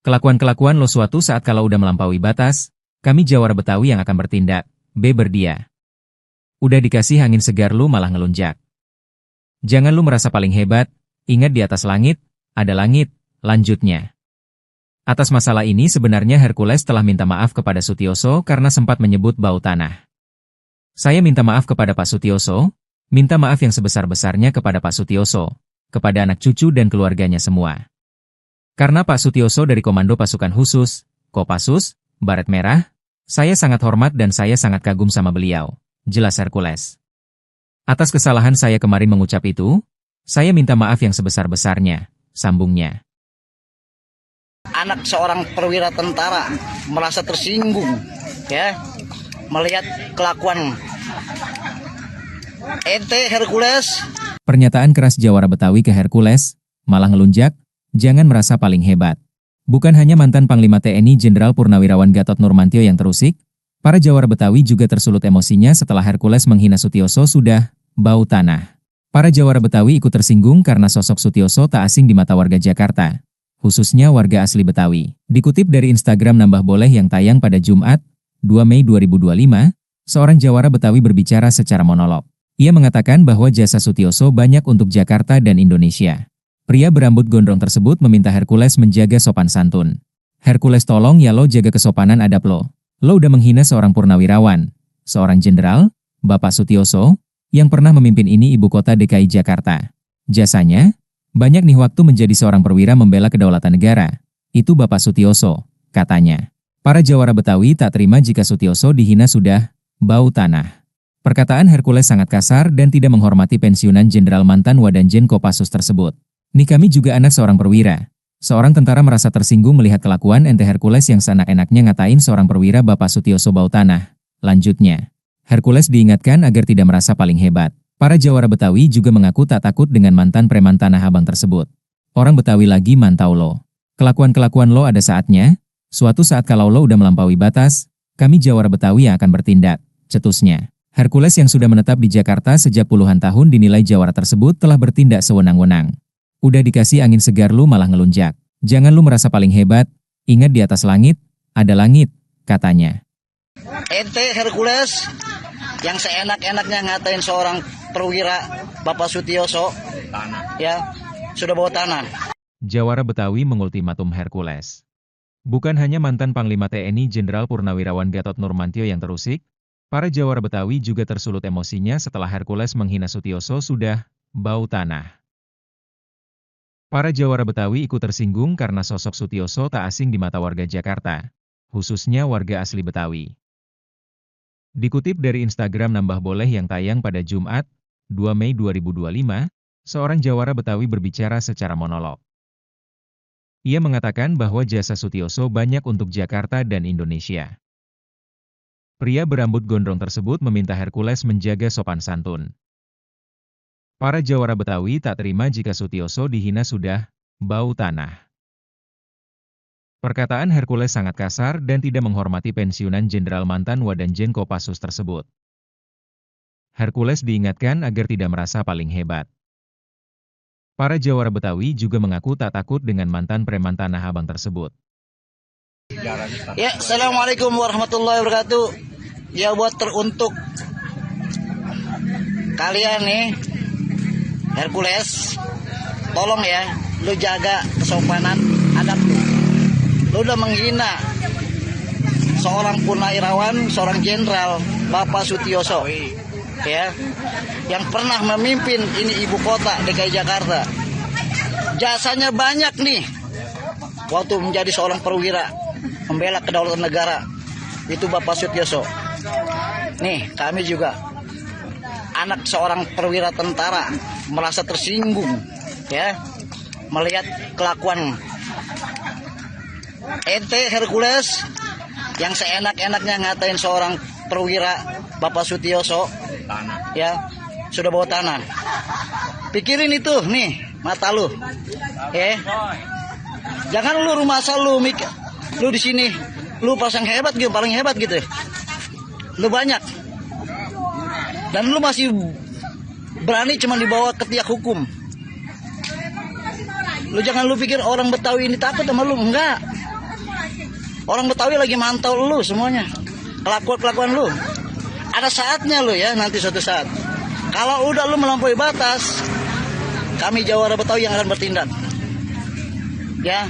Speaker 1: Kelakuan-kelakuan lo suatu saat kalau udah melampaui batas, kami Jawara Betawi yang akan bertindak, beber dia. Udah dikasih angin segar lu malah ngelunjak. Jangan lu merasa paling hebat, ingat di atas langit, ada langit, lanjutnya. Atas masalah ini sebenarnya Hercules telah minta maaf kepada Sutioso karena sempat menyebut bau tanah. Saya minta maaf kepada Pak Sutioso, minta maaf yang sebesar-besarnya kepada Pak Sutioso, kepada anak cucu dan keluarganya semua. Karena Pak Sutioso dari Komando Pasukan Khusus, Kopassus, Baret Merah, saya sangat hormat dan saya sangat kagum sama beliau, jelas Hercules. Atas kesalahan saya kemarin mengucap itu, saya minta maaf yang sebesar-besarnya, sambungnya.
Speaker 2: Anak seorang perwira tentara merasa tersinggung, ya, melihat kelakuan ente Hercules.
Speaker 1: Pernyataan keras Jawara Betawi ke Hercules, malah ngelunjak, jangan merasa paling hebat. Bukan hanya mantan Panglima TNI Jenderal Purnawirawan Gatot Nurmantio yang terusik, para Jawara Betawi juga tersulut emosinya setelah Hercules menghina Sutioso sudah bau tanah. Para Jawara Betawi ikut tersinggung karena sosok Sutioso tak asing di mata warga Jakarta, khususnya warga asli Betawi. Dikutip dari Instagram Nambah Boleh yang tayang pada Jumat, 2 Mei 2025, seorang Jawara Betawi berbicara secara monolog. Ia mengatakan bahwa jasa Sutioso banyak untuk Jakarta dan Indonesia. Pria berambut gondrong tersebut meminta Hercules menjaga sopan santun. Hercules tolong ya lo jaga kesopanan adab lo. Lo udah menghina seorang purnawirawan, seorang jenderal, Bapak Sutioso, yang pernah memimpin ini ibu kota DKI Jakarta. Jasanya, banyak nih waktu menjadi seorang perwira membela kedaulatan negara. Itu Bapak Sutioso, katanya. Para Jawara Betawi tak terima jika Sutioso dihina sudah bau tanah. Perkataan Hercules sangat kasar dan tidak menghormati pensiunan jenderal mantan Wadanjen Kopassus tersebut. Nih kami juga anak seorang perwira. Seorang tentara merasa tersinggung melihat kelakuan ente Hercules yang seenak-enaknya ngatain seorang perwira Bapak Sutioso bau tanah. Lanjutnya, Hercules diingatkan agar tidak merasa paling hebat. Para Jawara Betawi juga mengaku tak takut dengan mantan preman Tanah Abang tersebut. Orang Betawi lagi mantau lo. Kelakuan-kelakuan lo ada saatnya. Suatu saat kalau lo udah melampaui batas, kami Jawara Betawi yang akan bertindak, cetusnya. Hercules yang sudah menetap di Jakarta sejak puluhan tahun dinilai Jawara tersebut telah bertindak sewenang-wenang. Udah dikasih angin segar lu malah ngelunjak. Jangan lu merasa paling hebat, ingat di atas langit, ada langit, katanya.
Speaker 2: Ente Hercules yang seenak-enaknya ngatain seorang perwira Bapak Sutioso, ya, sudah bawa tanah.
Speaker 1: Jawara Betawi mengultimatum Hercules. Bukan hanya mantan Panglima TNI Jenderal Purnawirawan Gatot Nurmantio yang terusik, para Jawara Betawi juga tersulut emosinya setelah Hercules menghina Sutioso sudah bau tanah. Para Jawara Betawi ikut tersinggung karena sosok Sutioso tak asing di mata warga Jakarta, khususnya warga asli Betawi. Dikutip dari Instagram Nambah Boleh yang tayang pada Jumat, 2 Mei 2025, seorang Jawara Betawi berbicara secara monolog. Ia mengatakan bahwa jasa Sutioso banyak untuk Jakarta dan Indonesia. Pria berambut gondrong tersebut meminta Hercules menjaga sopan santun. Para Jawara Betawi tak terima jika Sutioso dihina sudah bau tanah. Perkataan Hercules sangat kasar dan tidak menghormati pensiunan Jenderal mantan Wadanjen Kopassus tersebut. Hercules diingatkan agar tidak merasa paling hebat. Para Jawara Betawi juga mengaku tak takut dengan mantan preman Tanah Abang tersebut.
Speaker 2: Ya, Assalamualaikum warahmatullahi wabarakatuh. Ya, buat teruntuk kalian nih, Hercules, tolong ya, lu jaga kesopanan adab lu. Lu udah menghina seorang purnawirawan, seorang jenderal, Bapak Sutioso, ya, yang pernah memimpin ini ibu kota DKI Jakarta. Jasanya banyak nih, waktu menjadi seorang perwira, membela kedaulatan negara, itu Bapak Sutioso. Nih, kami juga anak seorang perwira tentara merasa tersinggung, ya, melihat kelakuan ente Hercules yang seenak-enaknya ngatain seorang perwira Bapak Sutioso, ya, sudah bawa tanah. Pikirin itu nih mata lu, ya. Jangan lu rumah asal lu mikir, lu di sini lu pasang hebat gitu, paling hebat gitu. Lu banyak. Dan lu masih berani cuma dibawa ke tiak hukum. Lu jangan lu pikir orang Betawi ini takut sama lu, enggak. Orang Betawi lagi mantau lu semuanya. Kelakuan lu. Ada saatnya lu ya, nanti suatu saat. Kalau udah lu melampaui batas, kami Jawara Betawi yang akan bertindak. Ya.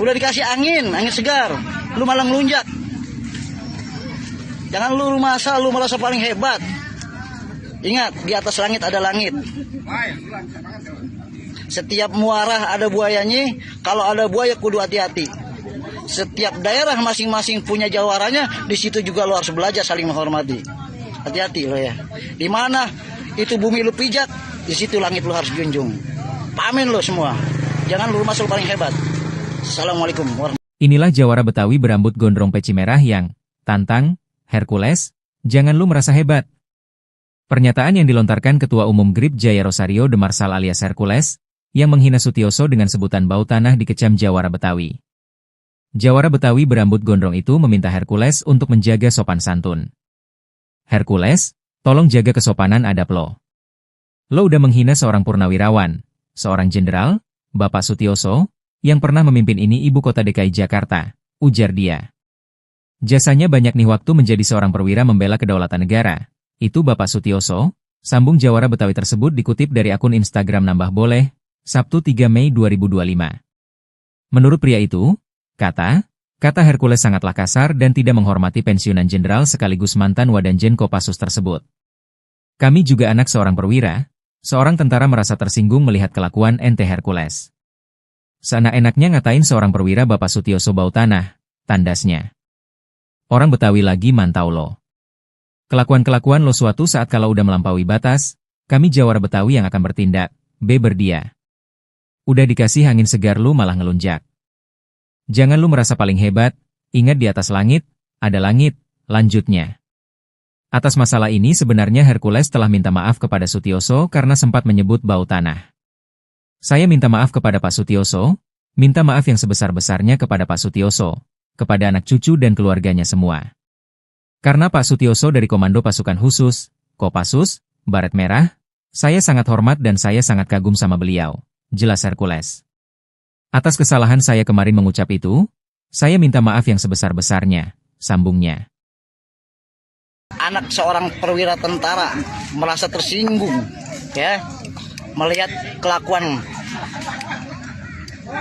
Speaker 2: Udah dikasih angin segar, lu malah ngelunjak. Jangan lu masa lu merasa paling hebat. Ingat, di atas langit ada langit. Setiap muara ada buayanya, kalau ada buaya kudu hati-hati. Setiap daerah masing-masing punya jawaranya, di situ juga lu harus belajar saling menghormati. Hati-hati lo ya. Di mana itu bumi lu pijak, di situ langit lu harus junjung. Pamin lo semua. Jangan lu masuk paling hebat. Assalamualaikum warahmatullahi wabarakatuh.
Speaker 1: Inilah Jawara Betawi berambut gondrong peci merah yang tantang Hercules, jangan lu merasa hebat. Pernyataan yang dilontarkan Ketua Umum GRIP Jaya Rosario de Marsal alias Hercules, yang menghina Sutioso dengan sebutan bau tanah dikecam Jawara Betawi. Jawara Betawi berambut gondrong itu meminta Hercules untuk menjaga sopan santun. Hercules, tolong jaga kesopanan adab lo. Lo udah menghina seorang purnawirawan, seorang jenderal, Bapak Sutioso, yang pernah memimpin ini ibu kota DKI Jakarta, ujar dia. Jasanya banyak nih waktu menjadi seorang perwira membela kedaulatan negara. Itu Bapak Sutioso, sambung Jawara Betawi tersebut dikutip dari akun Instagram Nambah Boleh, Sabtu 3 Mei 2025. Menurut pria itu, kata Hercules sangatlah kasar dan tidak menghormati pensiunan jenderal sekaligus mantan Wadanjen Kopassus tersebut. Kami juga anak seorang perwira, seorang tentara merasa tersinggung melihat kelakuan ente Hercules. Seenak-enaknya ngatain seorang perwira Bapak Sutioso bau tanah, tandasnya. Orang Betawi lagi mantau lo. Kelakuan-kelakuan lo suatu saat kalau udah melampaui batas, kami Jawara Betawi yang akan bertindak, berdia. Udah dikasih angin segar lu malah ngelunjak. Jangan lu merasa paling hebat, ingat di atas langit, ada langit, lanjutnya. Atas masalah ini sebenarnya Hercules telah minta maaf kepada Sutioso karena sempat menyebut bau tanah. Saya minta maaf kepada Pak Sutioso, minta maaf yang sebesar-besarnya kepada Pak Sutioso, kepada anak cucu dan keluarganya semua. Karena Pak Sutioso dari Komando Pasukan Khusus, Kopassus, Baret Merah, saya sangat hormat dan saya sangat kagum sama beliau, jelas Hercules. Atas kesalahan saya kemarin mengucap itu, saya minta maaf yang sebesar-besarnya, sambungnya.
Speaker 2: Anak seorang perwira tentara merasa tersinggung, ya, melihat kelakuan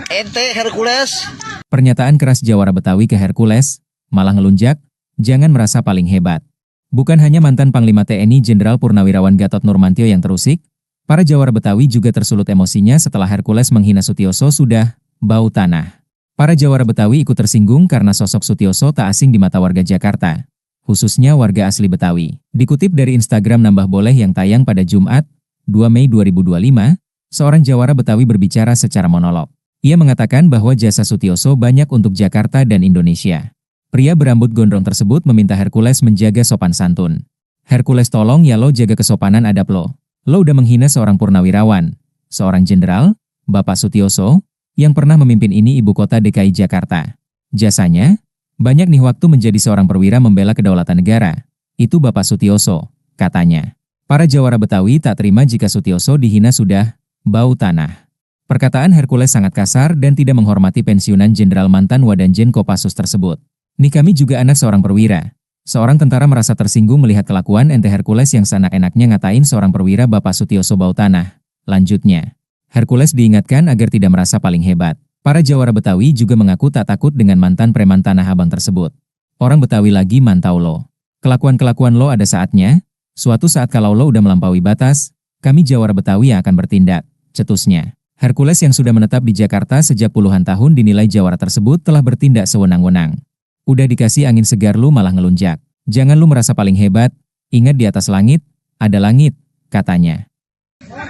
Speaker 2: ente Hercules.
Speaker 1: Pernyataan keras Jawara Betawi ke Hercules, malah ngelunjak, jangan merasa paling hebat. Bukan hanya mantan Panglima TNI Jenderal Purnawirawan Gatot Nurmantio yang terusik, Para jawara Betawi juga tersulut emosinya setelah Hercules menghina Sutioso sudah bau tanah. Para jawara Betawi ikut tersinggung karena sosok Sutioso tak asing di mata warga Jakarta, khususnya warga asli Betawi. Dikutip dari Instagram Nambah Boleh yang tayang pada Jumat, 2 Mei 2025, seorang jawara Betawi berbicara secara monolog. Ia mengatakan bahwa jasa Sutioso banyak untuk Jakarta dan Indonesia. Pria berambut gondrong tersebut meminta Hercules menjaga sopan santun. Hercules, tolong ya lo jaga kesopanan adab lo. Lo udah menghina seorang purnawirawan, seorang jenderal, Bapak Sutioso, yang pernah memimpin ini ibu kota DKI Jakarta. Jasanya, banyak nih waktu menjadi seorang perwira membela kedaulatan negara. Itu Bapak Sutioso, katanya. Para jawara Betawi tak terima jika Sutioso dihina sudah bau tanah. Perkataan Hercules sangat kasar dan tidak menghormati pensiunan Jenderal mantan Wadanjen Kopassus tersebut. Nih kami juga anak seorang perwira. Seorang tentara merasa tersinggung melihat kelakuan ente Hercules yang seenak-enaknya ngatain seorang perwira Bapak Sutioso bau tanah. Lanjutnya, Hercules diingatkan agar tidak merasa paling hebat. Para jawara Betawi juga mengaku tak takut dengan mantan preman Tanah Abang tersebut. Orang Betawi lagi mantau lo. Kelakuan-kelakuan lo ada saatnya. Suatu saat kalau lo udah melampaui batas, kami jawara Betawi yang akan bertindak, cetusnya. Hercules yang sudah menetap di Jakarta sejak puluhan tahun dinilai jawara tersebut telah bertindak sewenang-wenang. Udah dikasih angin segar lu malah ngelunjak. Jangan lu merasa paling hebat, ingat di atas langit, ada langit, katanya.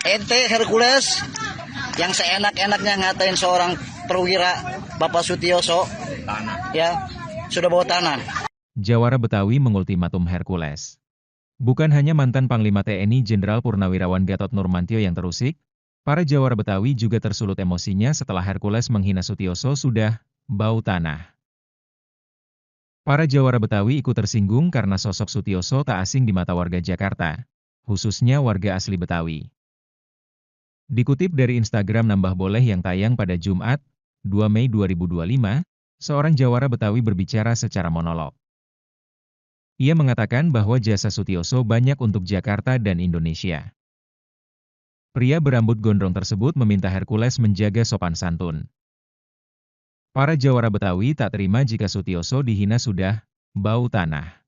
Speaker 2: Ente Hercules yang seenak-enaknya ngatain seorang perwira Bapak Sutioso, ya, sudah bawa tanah.
Speaker 1: Jawara Betawi mengultimatum Hercules. Bukan hanya mantan Panglima TNI Jenderal Purnawirawan Gatot Nurmantio yang terusik, para jawara Betawi juga tersulut emosinya setelah Hercules menghina Sutioso sudah bau tanah. Para jawara Betawi ikut tersinggung karena sosok Sutioso tak asing di mata warga Jakarta, khususnya warga asli Betawi. Dikutip dari Instagram Nambah Boleh yang tayang pada Jumat, 2 Mei 2025, seorang jawara Betawi berbicara secara monolog. Ia mengatakan bahwa jasa Sutioso banyak untuk Jakarta dan Indonesia. Pria berambut gondrong tersebut meminta Hercules menjaga sopan santun. Para jawara Betawi tak terima jika Sutioso dihina sudah bau tanah.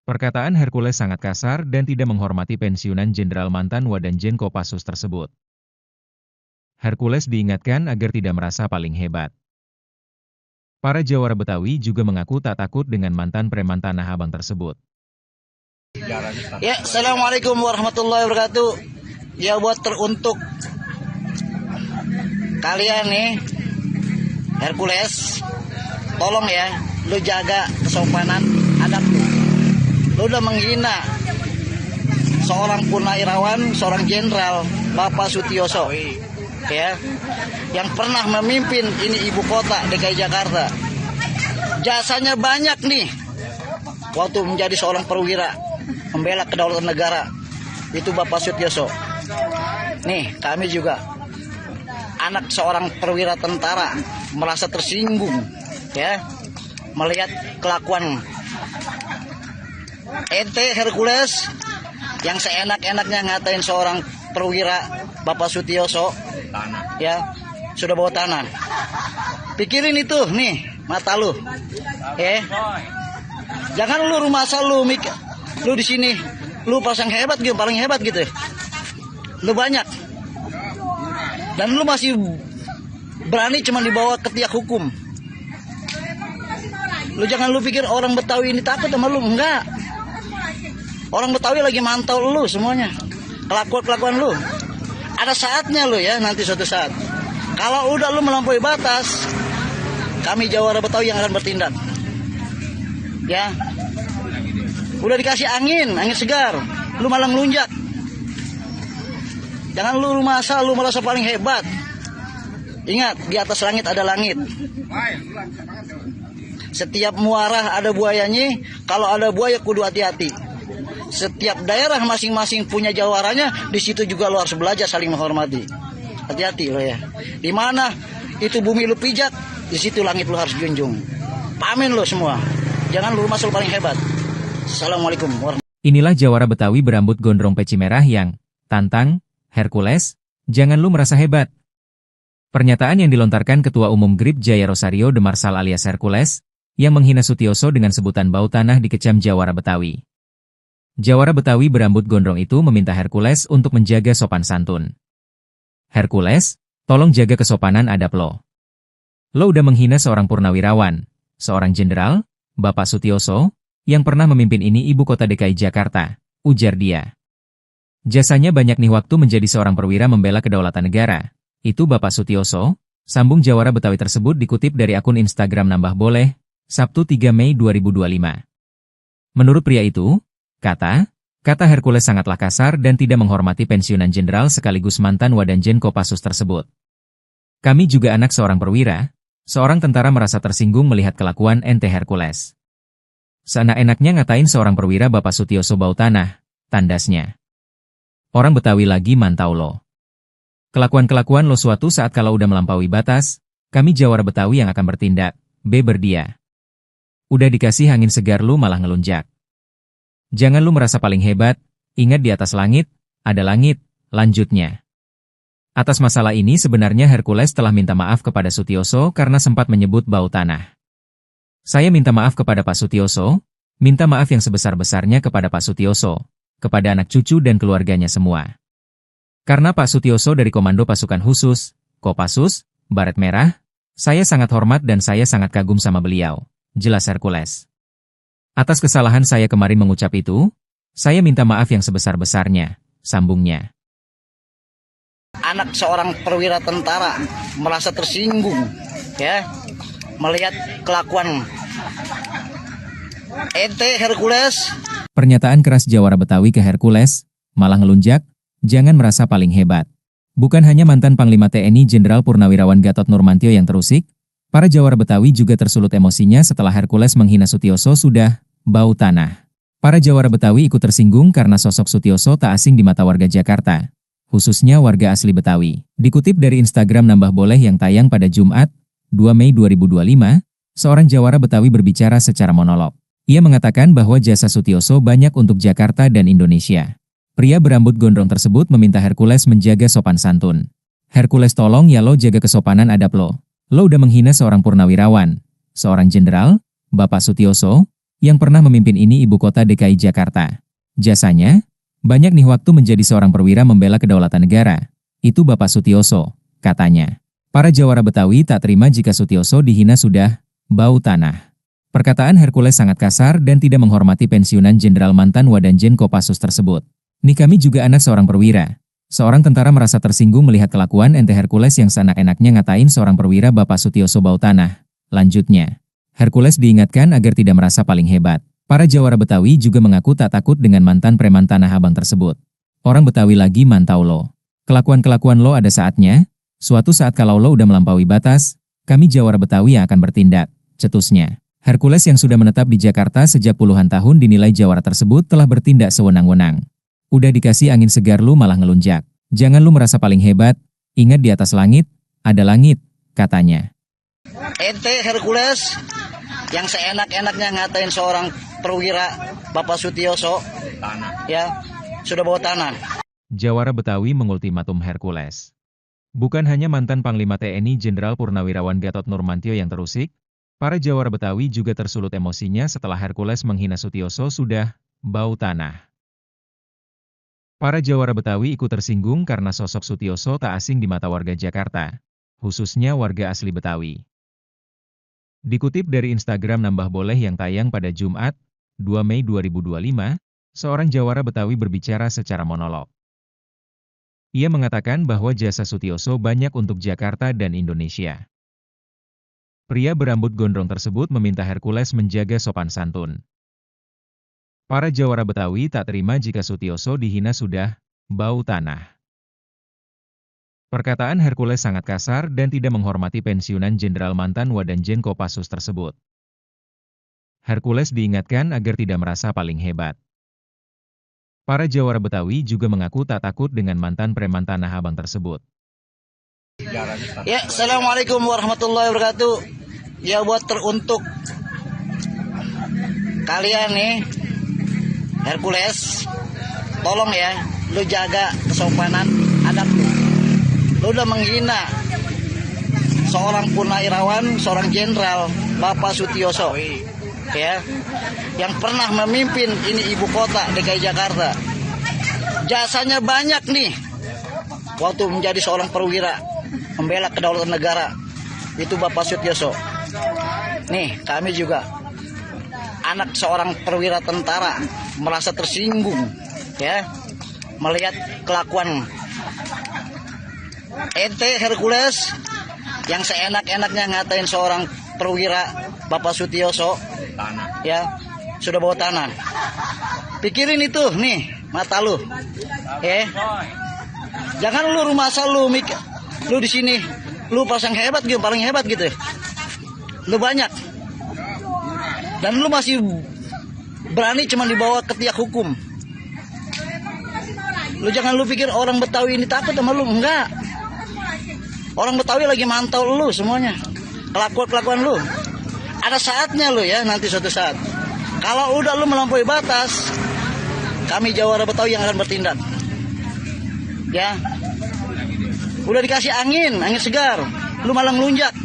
Speaker 1: Perkataan Hercules sangat kasar dan tidak menghormati pensiunan Jenderal mantan Wadanjen Kopassus tersebut. Hercules diingatkan agar tidak merasa paling hebat. Para jawara Betawi juga mengaku tak takut dengan mantan preman Tanah Abang tersebut.
Speaker 2: Ya, Assalamualaikum warahmatullahi wabarakatuh. Ya, buat teruntuk kalian nih, Hercules, tolong ya, lu jaga kesopanan adab lu. Lu udah menghina seorang purnawirawan, seorang jenderal, Bapak Sutioso, ya, yang pernah memimpin ini ibu kota DKI Jakarta. Jasanya banyak nih, waktu menjadi seorang perwira, membela kedaulatan negara, itu Bapak Sutioso. Nih, kami juga anak seorang perwira tentara merasa tersinggung, ya, melihat kelakuan ente Hercules yang seenak-enaknya ngatain seorang perwira Bapak Sutioso, ya, sudah bawa tanah. Pikirin itu nih mata lu, jangan lu rumah asal lu mikir lu di sini lu pasang hebat gitu, paling hebat gitu, lu banyak. Dan lu masih berani cuma dibawa ke tiak hukum. Lu jangan lu pikir orang Betawi ini takut sama lu, enggak. Orang Betawi lagi mantau lu semuanya. Kelakuan lu. Ada saatnya lu ya, nanti suatu saat. Kalau udah lu melampaui batas, kami jawara Betawi yang akan bertindak. Ya. Udah dikasih angin segar, lu malah ngelunjak. Jangan lu rumah asal lu merasa paling hebat. Ingat, di atas langit ada langit. Setiap muarah ada buayanya, kalau ada buaya kudu hati-hati. Setiap daerah masing-masing punya jawaranya, di situ juga lu harus belajar saling menghormati. Hati-hati lo ya. Di mana itu bumi lu pijak, di situ langit lu harus junjung. Pamin lo semua. Jangan lu rumah asal paling hebat. Assalamualaikum warahmatullahi wabarakatuh.
Speaker 1: Inilah jawara Betawi berambut gondrong peci merah yang tantang Hercules, jangan lu merasa hebat. Pernyataan yang dilontarkan Ketua Umum GRIP Jaya Rosario de Marsal alias Hercules, yang menghina Sutioso dengan sebutan bau tanah dikecam jawara Betawi. Jawara Betawi berambut gondrong itu meminta Hercules untuk menjaga sopan santun. Hercules, tolong jaga kesopanan adab lo. Lo udah menghina seorang purnawirawan, seorang jenderal, Bapak Sutioso, yang pernah memimpin ini ibu kota DKI Jakarta, ujar dia. Jasanya banyak nih waktu menjadi seorang perwira membela kedaulatan negara. Itu Bapak Sutioso, sambung Jawara Betawi tersebut dikutip dari akun Instagram Nambah Boleh, Sabtu 3 Mei 2025. Menurut pria itu, kata Hercules sangatlah kasar dan tidak menghormati pensiunan jenderal sekaligus mantan Wadanjen Kopassus tersebut. Kami juga anak seorang perwira, seorang tentara merasa tersinggung melihat kelakuan ente Hercules. Seenak-enaknya ngatain seorang perwira Bapak Sutioso bau tanah, tandasnya. Orang Betawi lagi mantau lo. Kelakuan-kelakuan lo suatu saat kalau udah melampaui batas, kami Jawara Betawi yang akan bertindak, beber dia. Udah dikasih angin segar lu malah ngelunjak. Jangan lu merasa paling hebat, ingat di atas langit, ada langit, lanjutnya. Atas masalah ini sebenarnya Hercules telah minta maaf kepada Sutioso karena sempat menyebut bau tanah. Saya minta maaf kepada Pak Sutioso, minta maaf yang sebesar-besarnya kepada Pak Sutioso, kepada anak cucu dan keluarganya semua. Karena Pak Sutioso dari Komando Pasukan Khusus, Kopassus, Baret Merah, saya sangat hormat dan saya sangat kagum sama beliau, jelas Hercules. Atas kesalahan saya kemarin mengucap itu, saya minta maaf yang sebesar-besarnya, sambungnya.
Speaker 2: Anak seorang perwira tentara merasa tersinggung, ya, melihat kelakuan ente Hercules.
Speaker 1: Pernyataan keras Jawara Betawi ke Hercules, malah ngelunjak, jangan merasa paling hebat. Bukan hanya mantan Panglima TNI Jenderal Purnawirawan Gatot Nurmantio yang terusik, para Jawara Betawi juga tersulut emosinya setelah Hercules menghina Sutioso sudah bau tanah. Para Jawara Betawi ikut tersinggung karena sosok Sutioso tak asing di mata warga Jakarta, khususnya warga asli Betawi. Dikutip dari Instagram Nambah Boleh yang tayang pada Jumat, 2 Mei 2025, seorang Jawara Betawi berbicara secara monolog. Ia mengatakan bahwa jasa Sutioso banyak untuk Jakarta dan Indonesia. Pria berambut gondrong tersebut meminta Hercules menjaga sopan santun. Hercules tolong ya lo jaga kesopanan adab lo. Lo udah menghina seorang purnawirawan, seorang jenderal, Bapak Sutioso, yang pernah memimpin ini ibu kota DKI Jakarta. Jasanya, banyak nih waktu menjadi seorang perwira membela kedaulatan negara. Itu Bapak Sutioso, katanya. Para Jawara Betawi tak terima jika Sutioso dihina sudah bau tanah. Perkataan Hercules sangat kasar dan tidak menghormati pensiunan jenderal mantan Wadanjen Kopassus tersebut. Nih kami juga anak seorang perwira. Seorang tentara merasa tersinggung melihat kelakuan ente Hercules yang seenak-enaknya ngatain seorang perwira Bapak Sutioso bau tanah. Lanjutnya. Hercules diingatkan agar tidak merasa paling hebat. Para Jawara Betawi juga mengaku tak takut dengan mantan preman Tanah Abang tersebut. Orang Betawi lagi mantau lo. Kelakuan-kelakuan lo ada saatnya, suatu saat kalau lo udah melampaui batas, kami Jawara Betawi yang akan bertindak, cetusnya. Hercules yang sudah menetap di Jakarta sejak puluhan tahun dinilai Jawara tersebut telah bertindak sewenang-wenang. Udah dikasih angin segar lu malah ngelunjak. Jangan lu merasa paling hebat, ingat di atas langit, ada langit, katanya.
Speaker 2: Ente Hercules yang seenak-enaknya ngatain seorang perwira Bapak Sutioso, ya, sudah bawa tanah.
Speaker 1: Jawara Betawi mengultimatum Hercules. Bukan hanya mantan Panglima TNI Jenderal Purnawirawan Gatot Nurmantio yang terusik, para Jawara Betawi juga tersulut emosinya setelah Hercules menghina Sutioso sudah bau tanah. Para Jawara Betawi ikut tersinggung karena sosok Sutioso tak asing di mata warga Jakarta, khususnya warga asli Betawi. Dikutip dari Instagram Nambah Boleh yang tayang pada Jumat, 2 Mei 2025, seorang Jawara Betawi berbicara secara monolog. Ia mengatakan bahwa jasa Sutioso banyak untuk Jakarta dan Indonesia. Pria berambut gondrong tersebut meminta Hercules menjaga sopan santun. Para Jawara Betawi tak terima jika Sutioso dihina sudah bau tanah. Perkataan Hercules sangat kasar dan tidak menghormati pensiunan jenderal mantan Wadanjen Kopassus tersebut. Hercules diingatkan agar tidak merasa paling hebat. Para Jawara Betawi juga mengaku tak takut dengan mantan preman Tanah Abang tersebut.
Speaker 2: Ya, Assalamualaikum warahmatullahi wabarakatuh. Ya, buat teruntuk kalian nih, Hercules, tolong ya, lu jaga kesopanan adab lu. Lu udah menghina seorang purnawirawan, seorang jenderal, Bapak Sutioso, ya. yang pernah memimpin ini ibu kota DKI Jakarta. Jasanya banyak nih waktu menjadi seorang perwira membela kedaulatan negara, itu Bapak Sutioso. Nih kami juga anak seorang perwira tentara merasa tersinggung ya melihat kelakuan ente Hercules yang seenak-enaknya ngatain seorang perwira Bapak Sutioso ya sudah bawa tanah. Pikirin itu nih mata lu, jangan lu rumah asal lu di sini lu pasang hebat gitu, paling hebat gitu, lu banyak dan lu masih berani cuma dibawa ke tiak hukum. Lu jangan lu pikir orang Betawi ini takut sama lu, enggak. Orang Betawi lagi mantau lu semuanya, kelakuan lu. Ada saatnya lu ya nanti suatu saat. Kalau udah lu melampaui batas, kami Jawara Betawi yang akan bertindak. Ya. Udah dikasih angin segar, lu malah ngelunjak.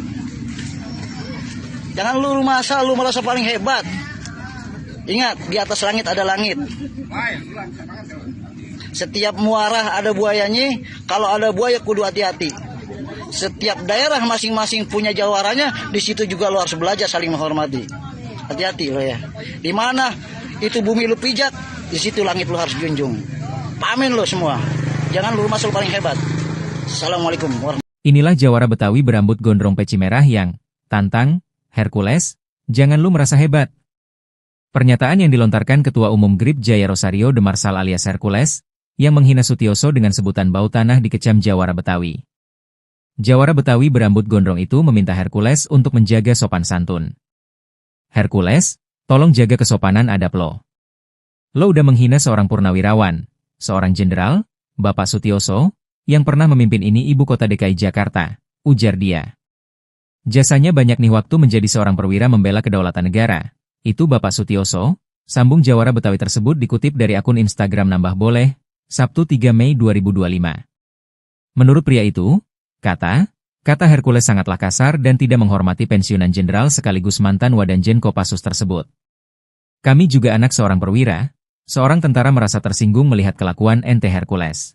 Speaker 2: Jangan lu rumah asal, lu merasa paling hebat. Ingat, di atas langit ada langit. Setiap muara ada buayanya, kalau ada buaya kudu hati-hati. Setiap daerah masing-masing punya jawaranya, di situ juga lu harus belajar saling menghormati. Hati-hati lo ya. Di mana itu bumi lu pijak, di situ langit lu harus junjung. Pamin lo semua. Jangan lu rumah asal paling hebat. Assalamualaikum warahmatullahi.
Speaker 1: Inilah Jawara Betawi berambut gondrong peci merah yang tantang Hercules, jangan lu merasa hebat. Pernyataan yang dilontarkan Ketua Umum GRIP Jaya Rosario de Marsal alias Hercules, yang menghina Sutioso dengan sebutan bau tanah dikecam Jawara Betawi. Jawara Betawi berambut gondrong itu meminta Hercules untuk menjaga sopan santun. Hercules, tolong jaga kesopanan adab lo. Lo udah menghina seorang purnawirawan, seorang jenderal, Bapak Sutioso, yang pernah memimpin ini ibu kota DKI Jakarta, ujar dia. Jasanya banyak nih waktu menjadi seorang perwira membela kedaulatan negara. Itu Bapak Sutioso, sambung Jawara Betawi tersebut dikutip dari akun Instagram Nambah Boleh, Sabtu 3 Mei 2025. Menurut pria itu, kata Hercules sangatlah kasar dan tidak menghormati pensiunan jenderal sekaligus mantan Wadanjen Kopassus tersebut. Kami juga anak seorang perwira, seorang tentara merasa tersinggung melihat kelakuan ente Hercules.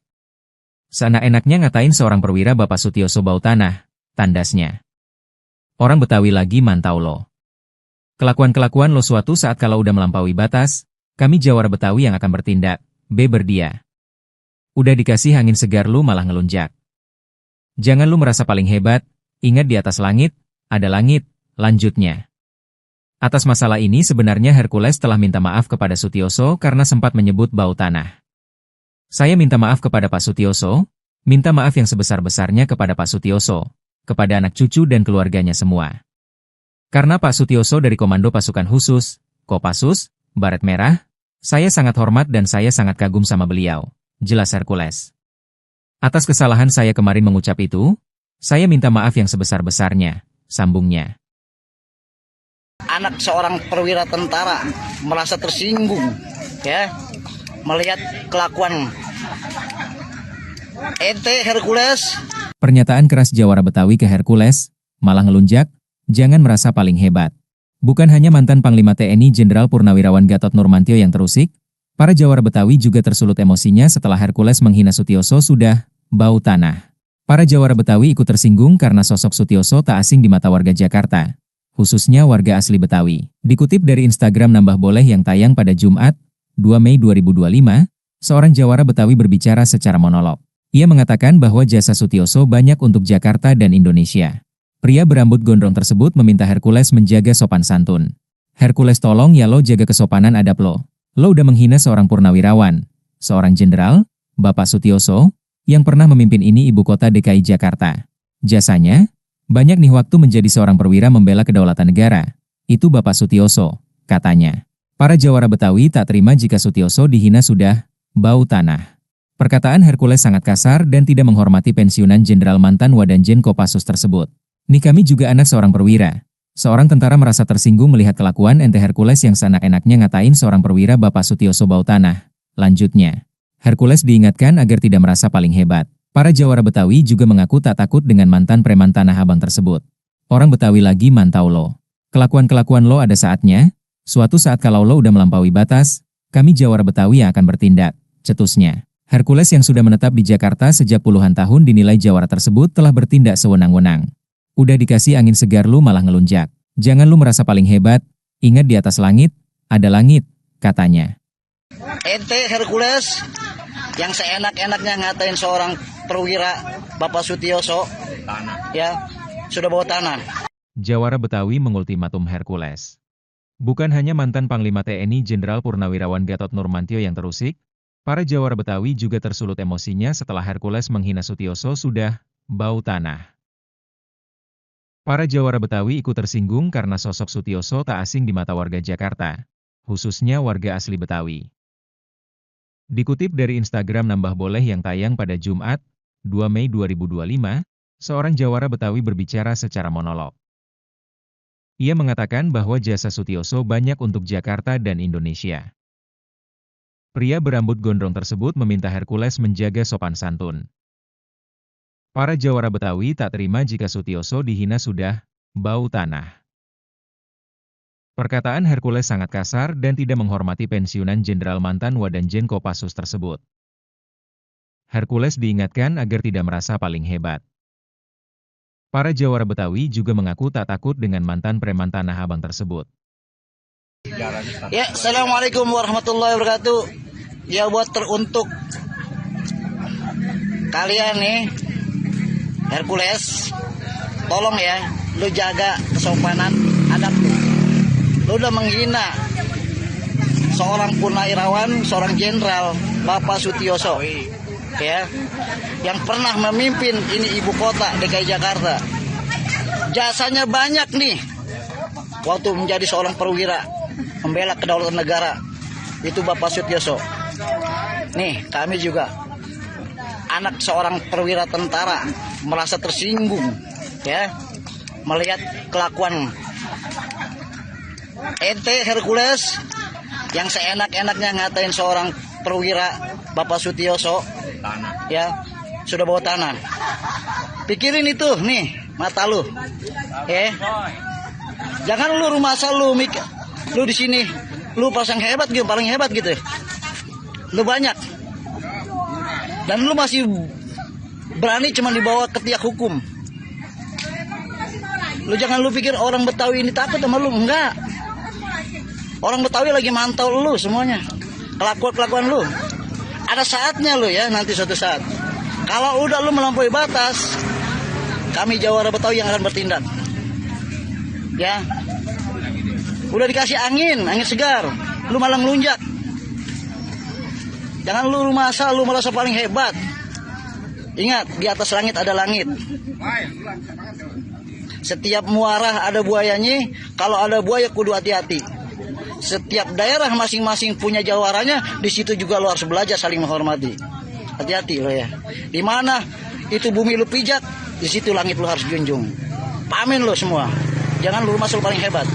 Speaker 1: Seenak-enaknya ngatain seorang perwira Bapak Sutioso bau tanah, tandasnya. Orang Betawi lagi mantau lo. Kelakuan-kelakuan lo suatu saat kalau udah melampaui batas, kami Jawara Betawi yang akan bertindak, berdia. Udah dikasih angin segar lu malah ngelunjak. Jangan lu merasa paling hebat, ingat di atas langit, ada langit, lanjutnya. Atas masalah ini sebenarnya Hercules telah minta maaf kepada Sutioso karena sempat menyebut bau tanah. Saya minta maaf kepada Pak Sutioso, minta maaf yang sebesar-besarnya kepada Pak Sutioso, kepada anak cucu dan keluarganya semua. Karena Pak Sutioso dari Komando Pasukan Khusus, Kopassus, Baret Merah, saya sangat hormat dan saya sangat kagum sama beliau, jelas Hercules. Atas kesalahan saya kemarin mengucap itu, saya minta maaf yang sebesar-besarnya, sambungnya.
Speaker 2: Anak seorang perwira tentara merasa tersinggung, ya, melihat kelakuan ente Hercules.
Speaker 1: Pernyataan keras Jawara Betawi ke Hercules, malah ngelunjak, jangan merasa paling hebat. Bukan hanya mantan Panglima TNI Jenderal Purnawirawan Gatot Nurmantio yang terusik, para Jawara Betawi juga tersulut emosinya setelah Hercules menghina Sutioso sudah bau tanah. Para Jawara Betawi ikut tersinggung karena sosok Sutioso tak asing di mata warga Jakarta, khususnya warga asli Betawi. Dikutip dari Instagram Nambah Boleh yang tayang pada Jumat, 2 Mei 2025, seorang Jawara Betawi berbicara secara monolog. Ia mengatakan bahwa jasa Sutioso banyak untuk Jakarta dan Indonesia. Pria berambut gondrong tersebut meminta Hercules menjaga sopan santun. Hercules tolong ya lo jaga kesopanan adab lo. Lo udah menghina seorang purnawirawan, seorang jenderal, Bapak Sutioso, yang pernah memimpin ini ibu kota DKI Jakarta. Jasanya, banyak nih waktu menjadi seorang perwira membela kedaulatan negara. Itu Bapak Sutioso, katanya. Para Jawara Betawi tak terima jika Sutioso dihina sudah bau tanah. Perkataan Hercules sangat kasar dan tidak menghormati pensiunan jenderal mantan Wadanjen Kopassus tersebut. Nih kami juga anak seorang perwira. Seorang tentara merasa tersinggung melihat kelakuan ente Hercules yang seenak-enaknya ngatain seorang perwira Bapak Sutioso bau tanah. Lanjutnya, Hercules diingatkan agar tidak merasa paling hebat. Para Jawara Betawi juga mengaku tak takut dengan mantan preman Tanah Abang tersebut. Orang Betawi lagi mantau lo. Kelakuan-kelakuan lo ada saatnya, Suatu saat kalau lo udah melampaui batas, kami Jawara Betawi yang akan bertindak, cetusnya. Hercules yang sudah menetap di Jakarta sejak puluhan tahun dinilai jawara tersebut telah bertindak sewenang-wenang. Udah dikasih angin segar lu malah ngelunjak. Jangan lu merasa paling hebat, ingat di atas langit, ada langit, katanya.
Speaker 2: Ente Hercules yang seenak-enaknya ngatain seorang perwira Bapak Sutioso, ya, sudah bawa tanah.
Speaker 1: Jawara Betawi mengultimatum Hercules. Bukan hanya mantan Panglima TNI Jenderal Purnawirawan Gatot Nurmantio yang terusik, para Jawara Betawi juga tersulut emosinya setelah Hercules menghina Sutioso sudah bau tanah. Para Jawara Betawi ikut tersinggung karena sosok Sutioso tak asing di mata warga Jakarta, khususnya warga asli Betawi. Dikutip dari Instagram Nambah Boleh yang tayang pada Jumat, 2 Mei 2025, seorang Jawara Betawi berbicara secara monolog. Ia mengatakan bahwa jasa Sutioso banyak untuk Jakarta dan Indonesia. Pria berambut gondrong tersebut meminta Hercules menjaga sopan santun. Para Jawara Betawi tak terima jika Sutioso dihina sudah bau tanah. Perkataan Hercules sangat kasar dan tidak menghormati pensiunan Jenderal mantan Wadanjen Kopassus tersebut. Hercules diingatkan agar tidak merasa paling hebat. Para Jawara Betawi juga mengaku tak takut dengan mantan preman Tanah Abang tersebut.
Speaker 2: Ya, Assalamualaikum warahmatullahi wabarakatuh. Ya, buat teruntuk kalian nih, Hercules, tolong ya, lu jaga kesopanan adab lu. Lu udah menghina seorang purnawirawan, seorang jenderal, Bapak Sutioso, ya, yang pernah memimpin ini ibu kota DKI Jakarta. Jasanya banyak nih, waktu menjadi seorang perwira, membela kedaulatan negara, itu Bapak Sutioso. Nih, kami juga anak seorang perwira tentara merasa tersinggung, ya, melihat kelakuan ente Hercules yang seenak-enaknya ngatain seorang perwira Bapak Sutioso, ya, sudah bawa tanah. Pikirin itu, nih, mata lu, ya. Jangan lu rumah asal lu mikir. Lu di sini, lu pasang hebat gitu, paling hebat gitu. Lu banyak. Dan lu masih berani cuma dibawa ke tiak hukum. Lu jangan lu pikir orang Betawi ini takut sama lu, enggak. Orang Betawi lagi mantau lu semuanya. Kelakuan lu. Ada saatnya lu ya, nanti suatu saat. Kalau udah lu melampaui batas, kami Jawara Betawi yang akan bertindak. Ya. Udah dikasih angin segar, lu malah ngelunjak. Jangan lu rumah asal, lu merasa paling hebat. Ingat, di atas langit ada langit. Setiap muarah ada buayanya, kalau ada buaya kudu hati-hati. Setiap daerah masing-masing punya jawaranya, di situ juga lu harus belajar saling menghormati. Hati-hati lo ya. Di mana itu bumi lu pijak, di situ langit lu harus junjung. Pamin lo semua. Jangan lu rumah asal paling hebat.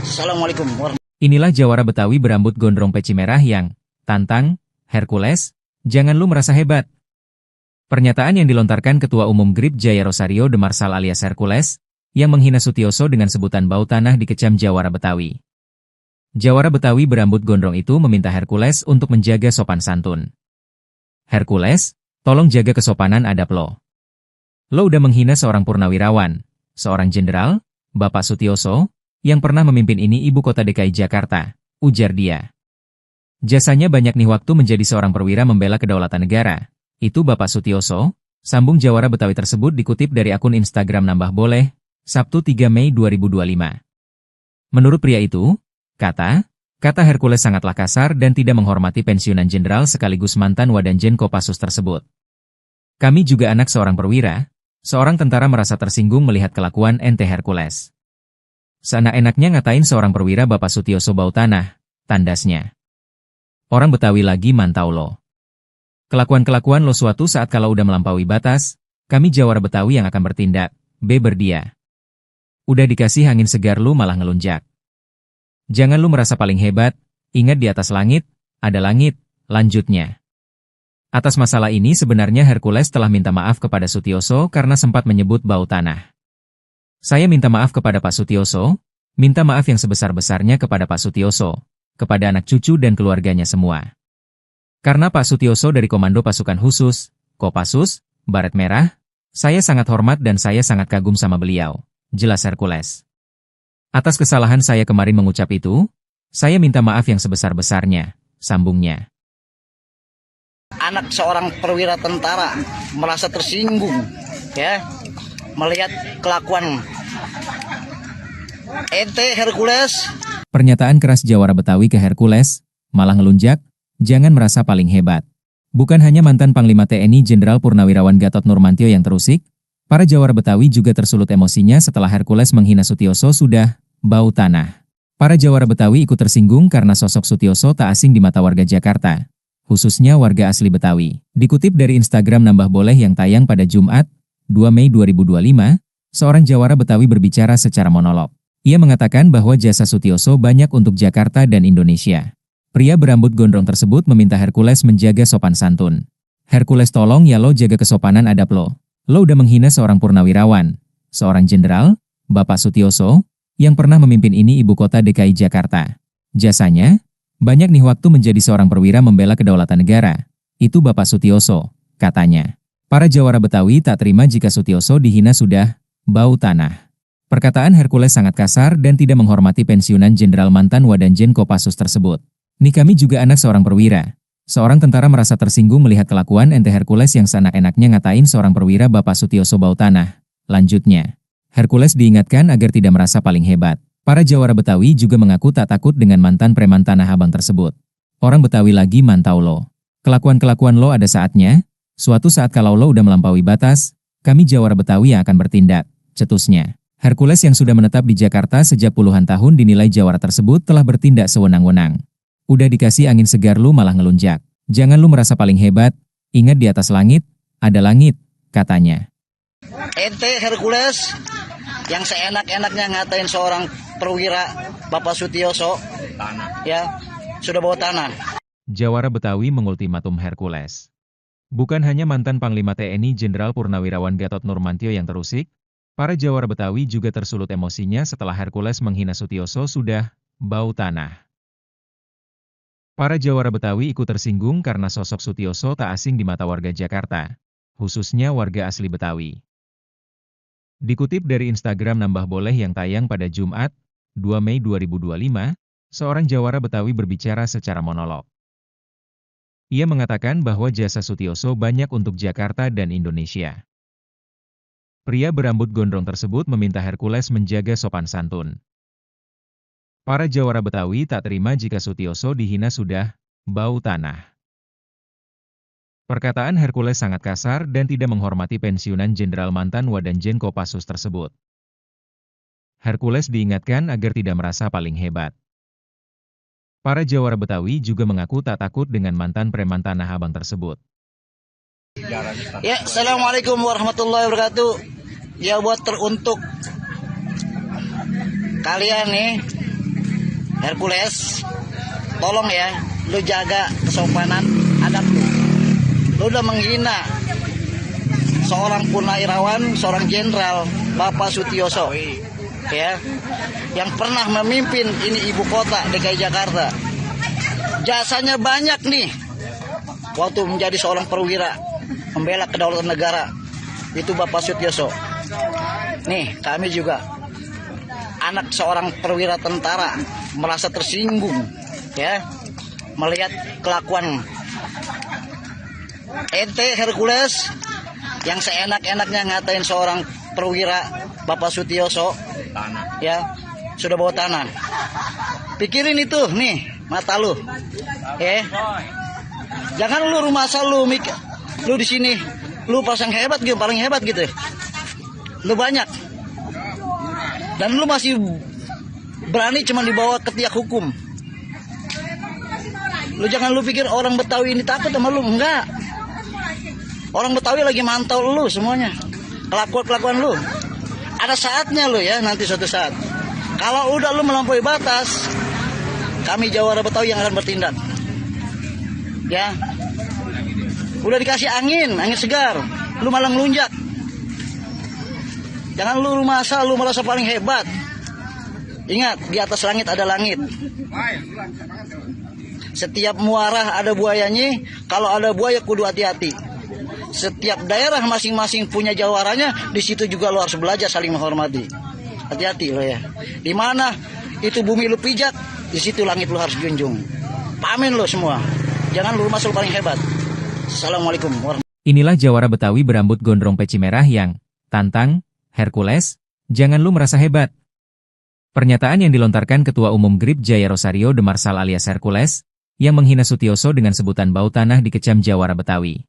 Speaker 2: Assalamualaikum warahmatullahi wabarakatuh.
Speaker 1: Inilah Jawara Betawi berambut gondrong peci merah yang tantang Hercules, jangan lu merasa hebat. Pernyataan yang dilontarkan Ketua Umum GRIP Jaya Rosario Demarsal alias Hercules, yang menghina Sutioso dengan sebutan bau tanah dikecam Jawara Betawi. Jawara Betawi berambut gondrong itu meminta Hercules untuk menjaga sopan santun. Hercules, tolong jaga kesopanan adab lo. Lo udah menghina seorang purnawirawan, seorang jenderal, Bapak Sutioso, yang pernah memimpin ini ibu kota DKI Jakarta, ujar dia. Jasanya banyak nih waktu menjadi seorang perwira membela kedaulatan negara. Itu Bapak Sutioso, sambung Jawara Betawi tersebut dikutip dari akun Instagram Nambah Boleh, Sabtu 3 Mei 2025. Menurut pria itu, kata Hercules sangatlah kasar dan tidak menghormati pensiunan jenderal sekaligus mantan Wadanjen Kopassus tersebut. Kami juga anak seorang perwira, seorang tentara merasa tersinggung melihat kelakuan ente Hercules. Seenak-enaknya ngatain seorang perwira Bapak Sutioso bau tanah, tandasnya. Orang Betawi lagi mantau lo. Kelakuan-kelakuan lo suatu saat kalau udah melampaui batas, kami Jawara Betawi yang akan bertindak, berdia. Udah dikasih angin segar lu malah ngelunjak. Jangan lu merasa paling hebat, ingat di atas langit, ada langit, lanjutnya. Atas masalah ini sebenarnya Hercules telah minta maaf kepada Sutioso karena sempat menyebut bau tanah. Saya minta maaf kepada Pak Sutioso, Minta maaf yang sebesar-besarnya kepada Pak Sutioso, kepada anak cucu dan keluarganya semua. Karena Pak Sutioso dari Komando Pasukan Khusus, Kopassus, Baret Merah, saya sangat hormat dan saya sangat kagum sama beliau, jelas Hercules. Atas kesalahan saya kemarin mengucap itu, saya minta maaf yang sebesar-besarnya, sambungnya.
Speaker 2: Anak seorang perwira tentara merasa tersinggung, ya, melihat kelakuan ente Hercules.
Speaker 1: Pernyataan keras Jawara Betawi ke Hercules, malah ngelunjak, jangan merasa paling hebat. Bukan hanya mantan Panglima TNI Jenderal Purnawirawan Gatot Nurmantio yang terusik, para Jawara Betawi juga tersulut emosinya setelah Hercules menghina Sutioso sudah bau tanah. Para Jawara Betawi ikut tersinggung karena sosok Sutioso tak asing di mata warga Jakarta, khususnya warga asli Betawi. Dikutip dari Instagram Nambah Boleh yang tayang pada Jumat, 2 Mei 2025, seorang Jawara Betawi berbicara secara monolog. Ia mengatakan bahwa jasa Sutioso banyak untuk Jakarta dan Indonesia. Pria berambut gondrong tersebut meminta Hercules menjaga sopan santun. Hercules, tolong ya lo jaga kesopanan adab lo. Lo udah menghina seorang purnawirawan, seorang jenderal, Bapak Sutioso, yang pernah memimpin ini ibu kota DKI Jakarta. Jasanya, banyak nih waktu menjadi seorang perwira membela kedaulatan negara. Itu Bapak Sutioso, katanya. Para Jawara Betawi tak terima jika Sutioso dihina sudah bau tanah. Perkataan Hercules sangat kasar dan tidak menghormati pensiunan Jenderal mantan Wadanjen Kopassus tersebut. Nih kami juga anak seorang perwira. Seorang tentara merasa tersinggung melihat kelakuan ente Hercules yang seenak-enaknya ngatain seorang perwira Bapak Sutioso bau tanah. Lanjutnya, Hercules diingatkan agar tidak merasa paling hebat. Para Jawara Betawi juga mengaku tak takut dengan mantan preman Tanah Abang tersebut. Orang Betawi lagi mantau lo. Kelakuan-kelakuan lo ada saatnya. Suatu saat kalau lo udah melampaui batas, kami Jawara Betawi yang akan bertindak, cetusnya. Hercules yang sudah menetap di Jakarta sejak puluhan tahun dinilai Jawara tersebut telah bertindak sewenang-wenang. Udah dikasih angin segar lu malah ngelunjak. Jangan lu merasa paling hebat, ingat di atas langit, ada langit, katanya.
Speaker 2: Ente Hercules yang seenak-enaknya ngatain seorang perwira Bapak Sutioso, ya, sudah bawa tanah.
Speaker 1: Jawara Betawi mengultimatum Hercules. Bukan hanya mantan Panglima TNI Jenderal Purnawirawan Gatot Nurmantio yang terusik, para Jawara Betawi juga tersulut emosinya setelah Hercules menghina Sutioso sudah bau tanah. Para Jawara Betawi ikut tersinggung karena sosok Sutioso tak asing di mata warga Jakarta, khususnya warga asli Betawi. Dikutip dari Instagram Nambah Boleh yang tayang pada Jumat, 2 Mei 2025, seorang Jawara Betawi berbicara secara monolog. Ia mengatakan bahwa jasa Sutioso banyak untuk Jakarta dan Indonesia. Pria berambut gondrong tersebut meminta Hercules menjaga sopan santun. Para Jawara Betawi tak terima jika Sutioso dihina sudah bau tanah. Perkataan Hercules sangat kasar dan tidak menghormati pensiunan Jenderal mantan Wadanjen Kopassus tersebut. Hercules diingatkan agar tidak merasa paling hebat. Para Jawara Betawi juga mengaku tak takut dengan mantan preman Tanah Abang tersebut.
Speaker 2: Ya, Assalamualaikum warahmatullahi wabarakatuh. Ya, buat teruntuk kalian nih, Hercules, tolong ya, lu jaga kesopanan adab lu. Lu udah menghina seorang purnawirawan, seorang jenderal, Bapak Sutioso, ya, yang pernah memimpin ini ibu kota DKI Jakarta. Jasanya banyak nih, waktu menjadi seorang perwira membela kedaulatan negara, itu Bapak Sutioso. Nih, kami juga anak seorang perwira tentara merasa tersinggung, ya, melihat kelakuan ente Hercules yang seenak-enaknya ngatain seorang perwira Bapak Sutioso, ya, sudah bawa tanah. Pikirin itu nih mata lu, jangan lu rumah asal lu mikir lu di sini lu pasang hebat gitu, paling hebat gitu. Lu banyak. Dan lu masih berani cuma dibawa ke tiak hukum. Lu jangan lu pikir orang Betawi ini takut sama lu, enggak. Orang Betawi lagi mantau lu semuanya. Kelakuan lu. Ada saatnya lu ya, nanti suatu saat. Kalau udah lu melampaui batas, kami Jawara Betawi yang akan bertindak. Ya. Udah dikasih angin segar, lu malah ngelunjak. Jangan lu merasa paling hebat. Ingat, di atas langit ada langit. Setiap muara ada buayanya. Kalau ada buaya kudu hati-hati. Setiap daerah masing-masing punya jawarannya. Di situ juga lo harus belajar saling menghormati. Hati-hati lo ya. Di mana itu bumi lo pijak, di situ langit lo harus junjung. Pamin lo semua. Jangan lu masuk paling hebat. Assalamualaikum warahmatullahi wabarakatuh.
Speaker 1: Inilah jawara Betawi berambut gondrong peci merah yang tantang Hercules, jangan lu merasa hebat. Pernyataan yang dilontarkan Ketua Umum GRIP Jaya Rosario de Marsal alias Hercules, yang menghina Sutioso dengan sebutan bau tanah dikecam jawara Betawi.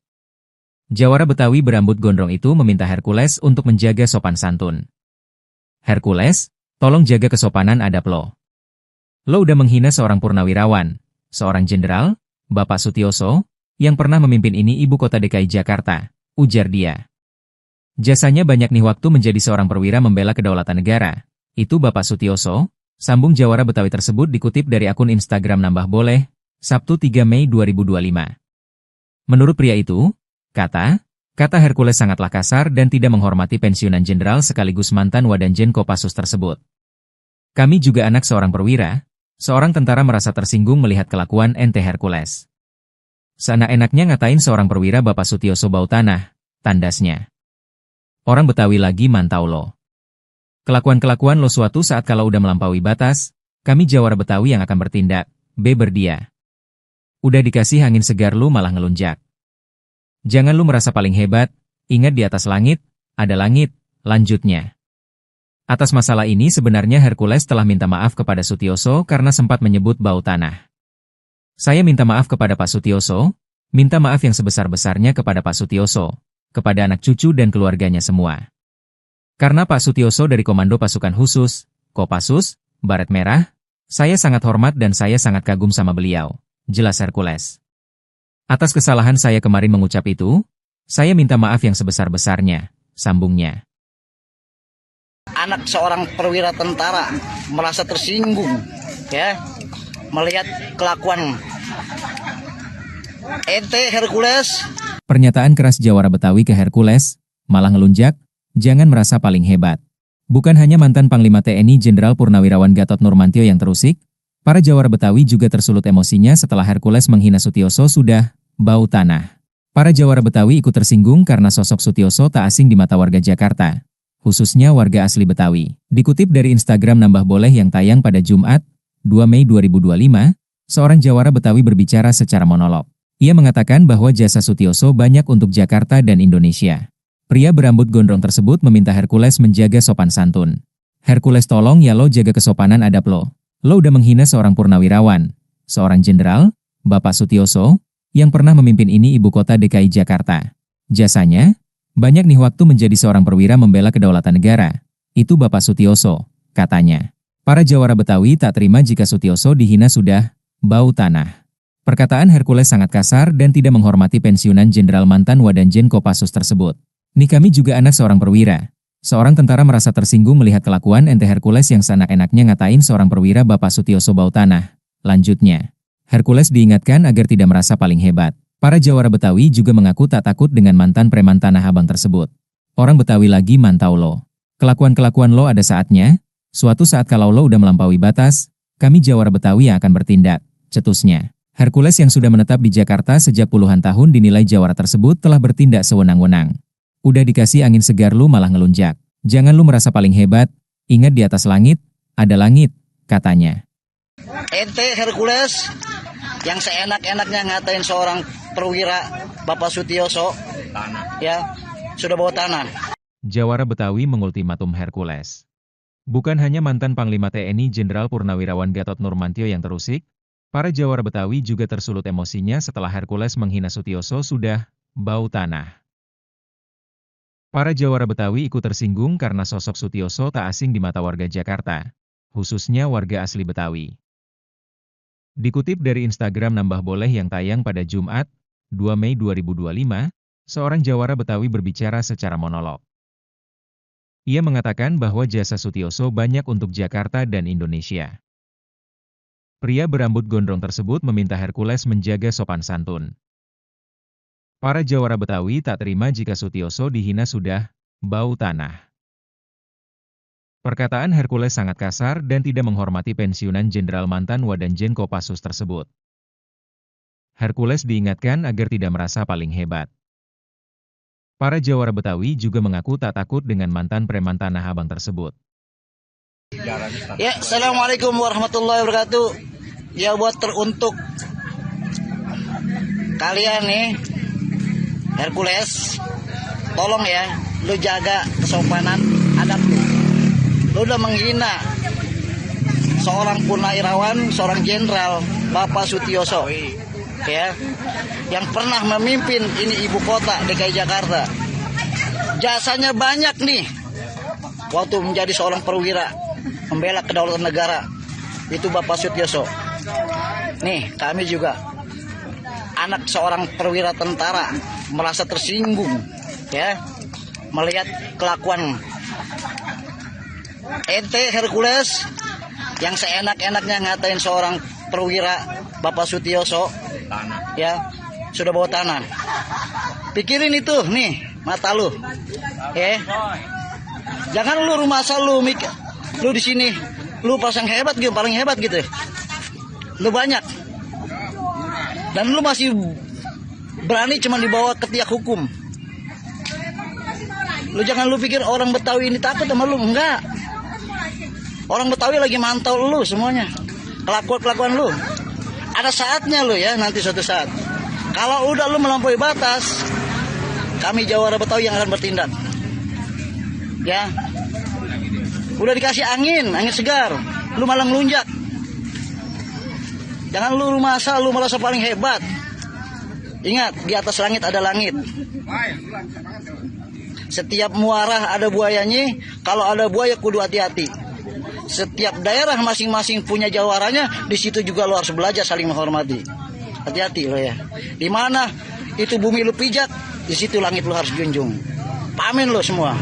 Speaker 1: Jawara Betawi berambut gondrong itu meminta Hercules untuk menjaga sopan santun. Hercules, tolong jaga kesopanan adab lo. Lo udah menghina seorang purnawirawan, seorang jenderal, Bapak Sutioso, yang pernah memimpin ini ibu kota DKI Jakarta, ujar dia. Jasanya banyak nih waktu menjadi seorang perwira membela kedaulatan negara. Itu Bapak Sutioso, sambung jawara Betawi tersebut dikutip dari akun Instagram Nambah Boleh, Sabtu 3 Mei 2025. Menurut pria itu, kata Hercules sangatlah kasar dan tidak menghormati pensiunan jenderal sekaligus mantan Wadanjen Kopassus tersebut. Kami juga anak seorang perwira, seorang tentara merasa tersinggung melihat kelakuan ente Hercules. Seenak-enaknya ngatain seorang perwira Bapak Sutioso bau tanah, tandasnya. Orang Betawi lagi mantau lo. Kelakuan-kelakuan lo suatu saat kalau udah melampaui batas, kami jawara Betawi yang akan bertindak, berdia. Udah dikasih angin segar lu malah ngelunjak. Jangan lu merasa paling hebat, ingat di atas langit, ada langit, lanjutnya. Atas masalah ini sebenarnya Hercules telah minta maaf kepada Sutioso karena sempat menyebut bau tanah. Saya minta maaf kepada Pak Sutioso, minta maaf yang sebesar-besarnya kepada Pak Sutioso, kepada anak cucu dan keluarganya semua. Karena Pak Sutioso dari Komando Pasukan Khusus, Kopassus, Baret Merah, saya sangat hormat dan saya sangat kagum sama beliau, jelas Hercules. Atas kesalahan saya kemarin mengucap itu, saya minta maaf yang sebesar-besarnya, sambungnya.
Speaker 2: Anak seorang perwira tentara merasa tersinggung, ya, melihat kelakuan ente Hercules.
Speaker 1: Pernyataan keras jawara Betawi ke Hercules, malah ngelunjak, jangan merasa paling hebat. Bukan hanya mantan Panglima TNI Jenderal Purnawirawan Gatot Nurmantio yang terusik, para jawara Betawi juga tersulut emosinya setelah Hercules menghina Sutioso sudah bau tanah. Para jawara Betawi ikut tersinggung karena sosok Sutioso tak asing di mata warga Jakarta, khususnya warga asli Betawi. Dikutip dari Instagram Nambah Boleh yang tayang pada Jumat, 2 Mei 2025, seorang jawara Betawi berbicara secara monolog. Ia mengatakan bahwa jasa Sutioso banyak untuk Jakarta dan Indonesia. Pria berambut gondrong tersebut meminta Hercules menjaga sopan santun. Hercules tolong ya lo jaga kesopanan adab lo. Lo udah menghina seorang purnawirawan, seorang jenderal, Bapak Sutioso, yang pernah memimpin ini ibu kota DKI Jakarta. Jasanya, banyak nih waktu menjadi seorang perwira membela kedaulatan negara. Itu Bapak Sutioso, katanya. Para jawara Betawi tak terima jika Sutioso dihina sudah bau tanah. Perkataan Hercules sangat kasar dan tidak menghormati pensiunan jenderal mantan Wadanjen Kopassus tersebut. Nih kami juga anak seorang perwira. Seorang tentara merasa tersinggung melihat kelakuan ente Hercules yang seenak-enaknya ngatain seorang perwira Bapak Sutioso bau tanah. Lanjutnya, Hercules diingatkan agar tidak merasa paling hebat. Para jawara Betawi juga mengaku tak takut dengan mantan preman Tanah Abang tersebut. Orang Betawi lagi mantau lo. Kelakuan-kelakuan lo ada saatnya, suatu saat kalau lo udah melampaui batas, kami jawara Betawi yang akan bertindak, cetusnya. Hercules yang sudah menetap di Jakarta sejak puluhan tahun dinilai jawara tersebut telah bertindak sewenang-wenang. Udah dikasih angin segar lu malah ngelunjak. Jangan lu merasa paling hebat, ingat di atas langit, ada langit, katanya.
Speaker 2: Ente Hercules yang seenak-enaknya ngatain seorang perwira Bapak Sutioso, ya, sudah bawa tanah.
Speaker 1: Jawara Betawi mengultimatum Hercules. Bukan hanya mantan Panglima TNI Jenderal Purnawirawan Gatot Nurmantio yang terusik, para jawara Betawi juga tersulut emosinya setelah Hercules menghina Sutioso sudah bau tanah. Para jawara Betawi ikut tersinggung karena sosok Sutioso tak asing di mata warga Jakarta, khususnya warga asli Betawi. Dikutip dari Instagram Nambah Boleh yang tayang pada Jumat, 2 Mei 2025, seorang jawara Betawi berbicara secara monolog. Ia mengatakan bahwa jasa Sutioso banyak untuk Jakarta dan Indonesia. Pria berambut gondrong tersebut meminta Hercules menjaga sopan santun. Para jawara Betawi tak terima jika Sutioso dihina sudah bau tanah. Perkataan Hercules sangat kasar dan tidak menghormati pensiunan Jenderal mantan Wadanjen Kopassus tersebut. Hercules diingatkan agar tidak merasa paling hebat. Para jawara Betawi juga mengaku tak takut dengan mantan preman Tanah Abang tersebut.
Speaker 2: Ya, Assalamualaikum warahmatullahi wabarakatuh. Ya, buat teruntuk kalian nih, Hercules, tolong ya, lu jaga kesopanan adab lu. Lu udah menghina seorang purnawirawan, seorang jenderal, Bapak Sutioso, ya, yang pernah memimpin ini ibu kota DKI Jakarta. Jasanya banyak nih, waktu menjadi seorang perwira, membela kedaulatan negara, itu Bapak Sutioso. Nih, kami juga anak seorang perwira tentara merasa tersinggung, ya, melihat kelakuan ente Hercules yang seenak-enaknya ngatain seorang perwira Bapak Sutioso, ya, sudah bawa tanah. Pikirin itu nih mata lu, ya. Jangan lu rumah asal lu mikir, lu di sini lu pasang hebat gitu, paling hebat gitu. Lu banyak. Dan lu masih berani cuma dibawa ke tiak hukum. Lu jangan lu pikir orang Betawi ini takut sama lu, enggak. Orang Betawi lagi mantau lu semuanya. Kelakuan lu. Ada saatnya lu ya, nanti suatu saat. Kalau udah lu melampaui batas, kami jawara Betawi yang akan bertindak. Ya. Udah dikasih angin segar, lu malah ngelunjak. Jangan lu rumah asal lu merasa paling hebat. Ingat, di atas langit ada langit. Setiap muara ada buayanya, kalau ada buaya kudu hati-hati. Setiap daerah masing-masing punya jawarannya, di situ juga lo harus belajar saling menghormati. Hati-hati lo ya. Di mana itu bumi lu pijak, di situ langit lo harus junjung. Pamin lo semua.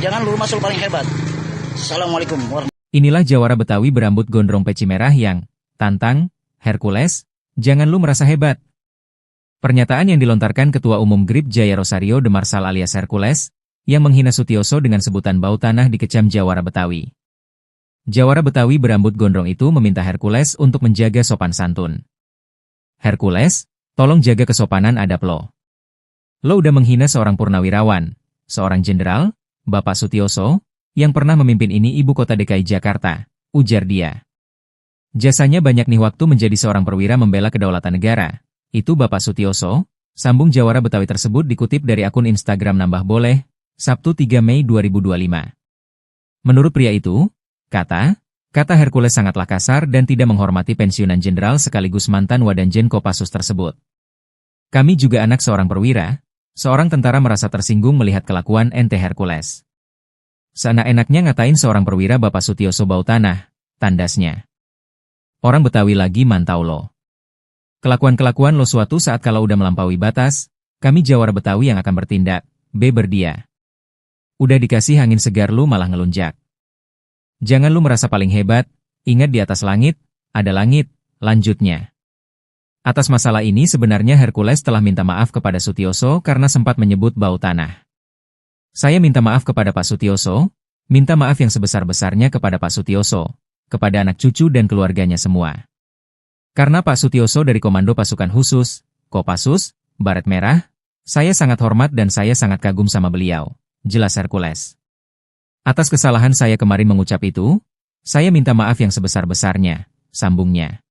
Speaker 2: Jangan lu masuk paling hebat. Assalamualaikum warahmatullahi wabarakatuh.
Speaker 1: Inilah jawara Betawi berambut gondrong peci merah yang tantang Hercules, jangan lu merasa hebat. Pernyataan yang dilontarkan Ketua Umum GRIP Jaya Rosario de Marsal alias Hercules, yang menghina Sutioso dengan sebutan bau tanah dikecam jawara Betawi. Jawara Betawi berambut gondrong itu meminta Hercules untuk menjaga sopan santun. Hercules, tolong jaga kesopanan adab lo. Lo udah menghina seorang purnawirawan, seorang jenderal, Bapak Sutioso, yang pernah memimpin ini ibu kota DKI Jakarta, ujar dia. Jasanya banyak nih waktu menjadi seorang perwira membela kedaulatan negara. Itu Bapak Sutioso, sambung jawara Betawi tersebut dikutip dari akun Instagram Nambah Boleh, Sabtu 3 Mei 2025. Menurut pria itu, kata Hercules sangatlah kasar dan tidak menghormati pensiunan jenderal sekaligus mantan Wadanjen Kopassus tersebut. Kami juga anak seorang perwira, seorang tentara merasa tersinggung melihat kelakuan ente Hercules. Seenak-enaknya ngatain seorang perwira Bapak Sutioso bau tanah, tandasnya. Orang Betawi lagi mantau lo. Kelakuan-kelakuan lo suatu saat kalau udah melampaui batas, kami jawara Betawi yang akan bertindak, beber dia. Udah dikasih angin segar lu malah ngelunjak. Jangan lu merasa paling hebat, ingat di atas langit, ada langit, lanjutnya. Atas masalah ini sebenarnya Hercules telah minta maaf kepada Sutioso karena sempat menyebut bau tanah. Saya minta maaf kepada Pak Sutioso, minta maaf yang sebesar-besarnya kepada Pak Sutioso, kepada anak cucu dan keluarganya semua. Karena Pak Sutioso dari Komando Pasukan Khusus, Kopassus, Baret Merah, saya sangat hormat dan saya sangat kagum sama beliau, jelas Hercules. Atas kesalahan saya kemarin mengucap itu, saya minta maaf yang sebesar-besarnya, sambungnya.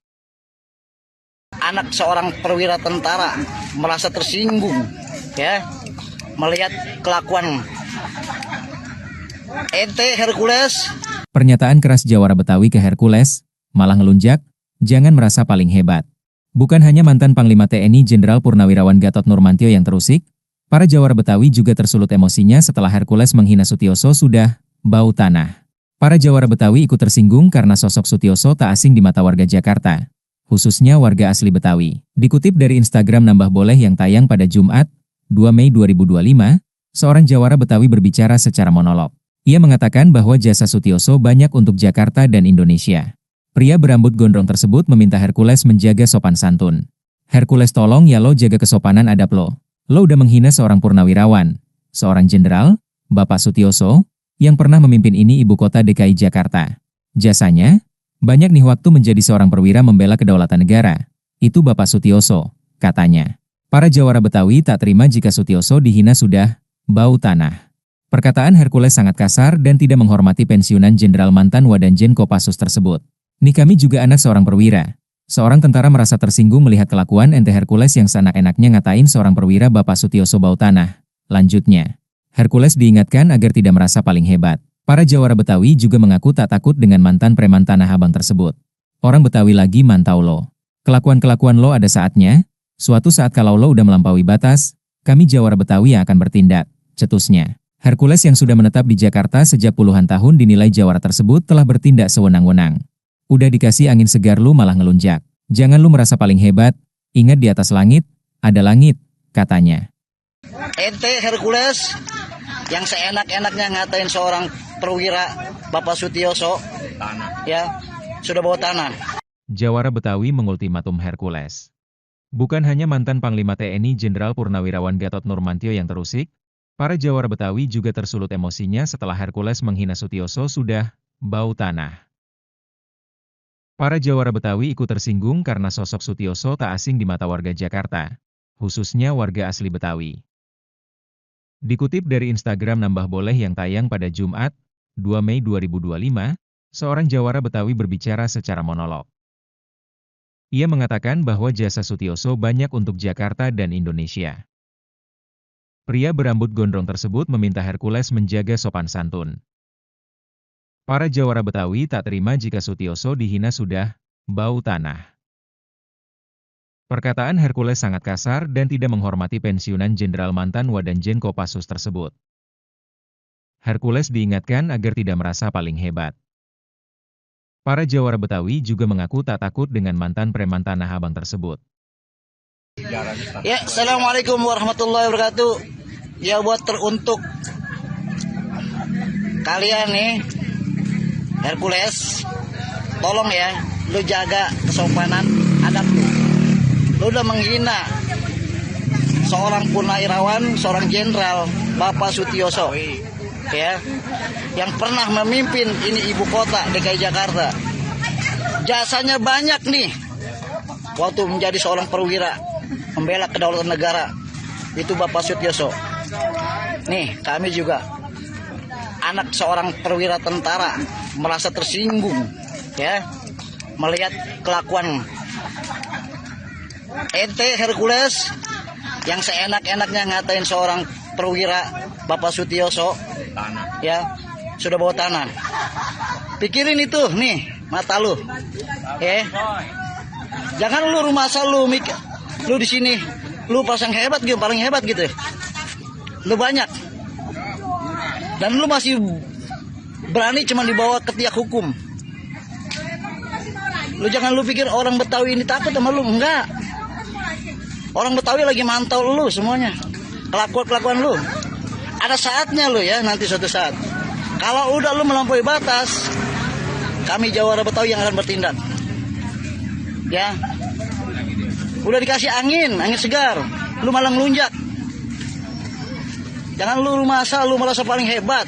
Speaker 2: Anak seorang perwira tentara merasa tersinggung, ya, melihat kelakuan ente Hercules.
Speaker 1: Pernyataan keras jawara Betawi ke Hercules, malah ngelunjak, jangan merasa paling hebat. Bukan hanya mantan Panglima TNI Jenderal Purnawirawan Gatot Nurmantio yang terusik, para jawara Betawi juga tersulut emosinya setelah Hercules menghina Sutioso sudah bau tanah. Para jawara Betawi ikut tersinggung karena sosok Sutioso tak asing di mata warga Jakarta, khususnya warga asli Betawi. Dikutip dari Instagram Nambah Boleh yang tayang pada Jumat, 2 Mei 2025, seorang jawara Betawi berbicara secara monolog. Ia mengatakan bahwa jasa Sutioso banyak untuk Jakarta dan Indonesia. Pria berambut gondrong tersebut meminta Hercules menjaga sopan santun. Hercules tolong ya lo jaga kesopanan adab lo. Lo udah menghina seorang purnawirawan, seorang jenderal, Bapak Sutioso, yang pernah memimpin ini ibu kota DKI Jakarta. Jasanya, banyak nih waktu menjadi seorang perwira membela kedaulatan negara. Itu Bapak Sutioso, katanya. Para jawara Betawi tak terima jika Sutioso dihina sudah bau tanah. Perkataan Hercules sangat kasar dan tidak menghormati pensiunan Jenderal mantan Wadanjen Kopassus tersebut. Nih kami juga anak seorang perwira. Seorang tentara merasa tersinggung melihat kelakuan ente Hercules yang seenak-enaknya ngatain seorang perwira Bapak Sutioso bau tanah. Lanjutnya, Hercules diingatkan agar tidak merasa paling hebat. Para jawara Betawi juga mengaku tak takut dengan mantan preman Tanah Abang tersebut. Orang Betawi lagi mantau lo. Kelakuan-kelakuan lo ada saatnya. Suatu saat kalau lo udah melampaui batas, kami jawara Betawi yang akan bertindak, cetusnya. Hercules yang sudah menetap di Jakarta sejak puluhan tahun dinilai jawara tersebut telah bertindak sewenang-wenang. Udah dikasih angin segar lu malah ngelunjak. Jangan lu merasa paling hebat, ingat di atas langit, ada langit, katanya.
Speaker 2: Ente Hercules yang seenak-enaknya ngatain seorang perwira Bapak Sutioso, ya, sudah bawa tanah.
Speaker 1: Jawara Betawi mengultimatum Hercules. Bukan hanya mantan Panglima TNI Jenderal Purnawirawan Gatot Nurmantio yang terusik, para jawara Betawi juga tersulut emosinya setelah Hercules menghina Sutioso sudah bau tanah. Para jawara Betawi ikut tersinggung karena sosok Sutioso tak asing di mata warga Jakarta, khususnya warga asli Betawi. Dikutip dari Instagram Nambah Boleh yang tayang pada Jumat, 2 Mei 2025, seorang jawara Betawi berbicara secara monolog. Ia mengatakan bahwa jasa Sutioso banyak untuk Jakarta dan Indonesia. Pria berambut gondrong tersebut meminta Hercules menjaga sopan santun. Para jawara Betawi tak terima jika Sutioso dihina sudah bau tanah. Perkataan Hercules sangat kasar dan tidak menghormati pensiunan Jenderal mantan Wadanjen Kopassus tersebut. Hercules diingatkan agar tidak merasa paling hebat. Para jawara Betawi juga mengaku tak takut dengan mantan preman Tanah Abang tersebut.
Speaker 2: Ya, Assalamualaikum warahmatullahi wabarakatuh. Ya, buat teruntuk kalian nih, Hercules, tolong ya, lu jaga kesopanan adab lu. Lu udah menghina seorang purnawirawan, seorang jenderal, Bapak Sutioso, ya, yang pernah memimpin ini ibu kota DKI Jakarta. Jasanya banyak nih waktu menjadi seorang perwira membela kedaulatan negara. Itu Bapak Sutioso. Nih kami juga anak seorang perwira tentara merasa tersinggung, ya, melihat kelakuan ente Hercules yang seenak-enaknya ngatain seorang perwira Bapak Sutioso, ya, sudah bawa tanah. Pikirin itu nih mata lu, jangan lu rumah asal lu mikir lu di sini lu pasang hebat gitu, paling hebat gitu, lu banyak dan lu masih berani cuma dibawa ke tiak hukum. Lu jangan lu pikir orang Betawi ini takut sama lu, enggak. Orang Betawi lagi mantau lu semuanya, kelakuan lu. Ada saatnya lu ya, nanti suatu saat. Kalau udah lu melampaui batas, kami jawara Betawi yang akan bertindak. Ya, udah dikasih angin segar, lu malah ngelunjak. Jangan lu masa lu merasa paling hebat.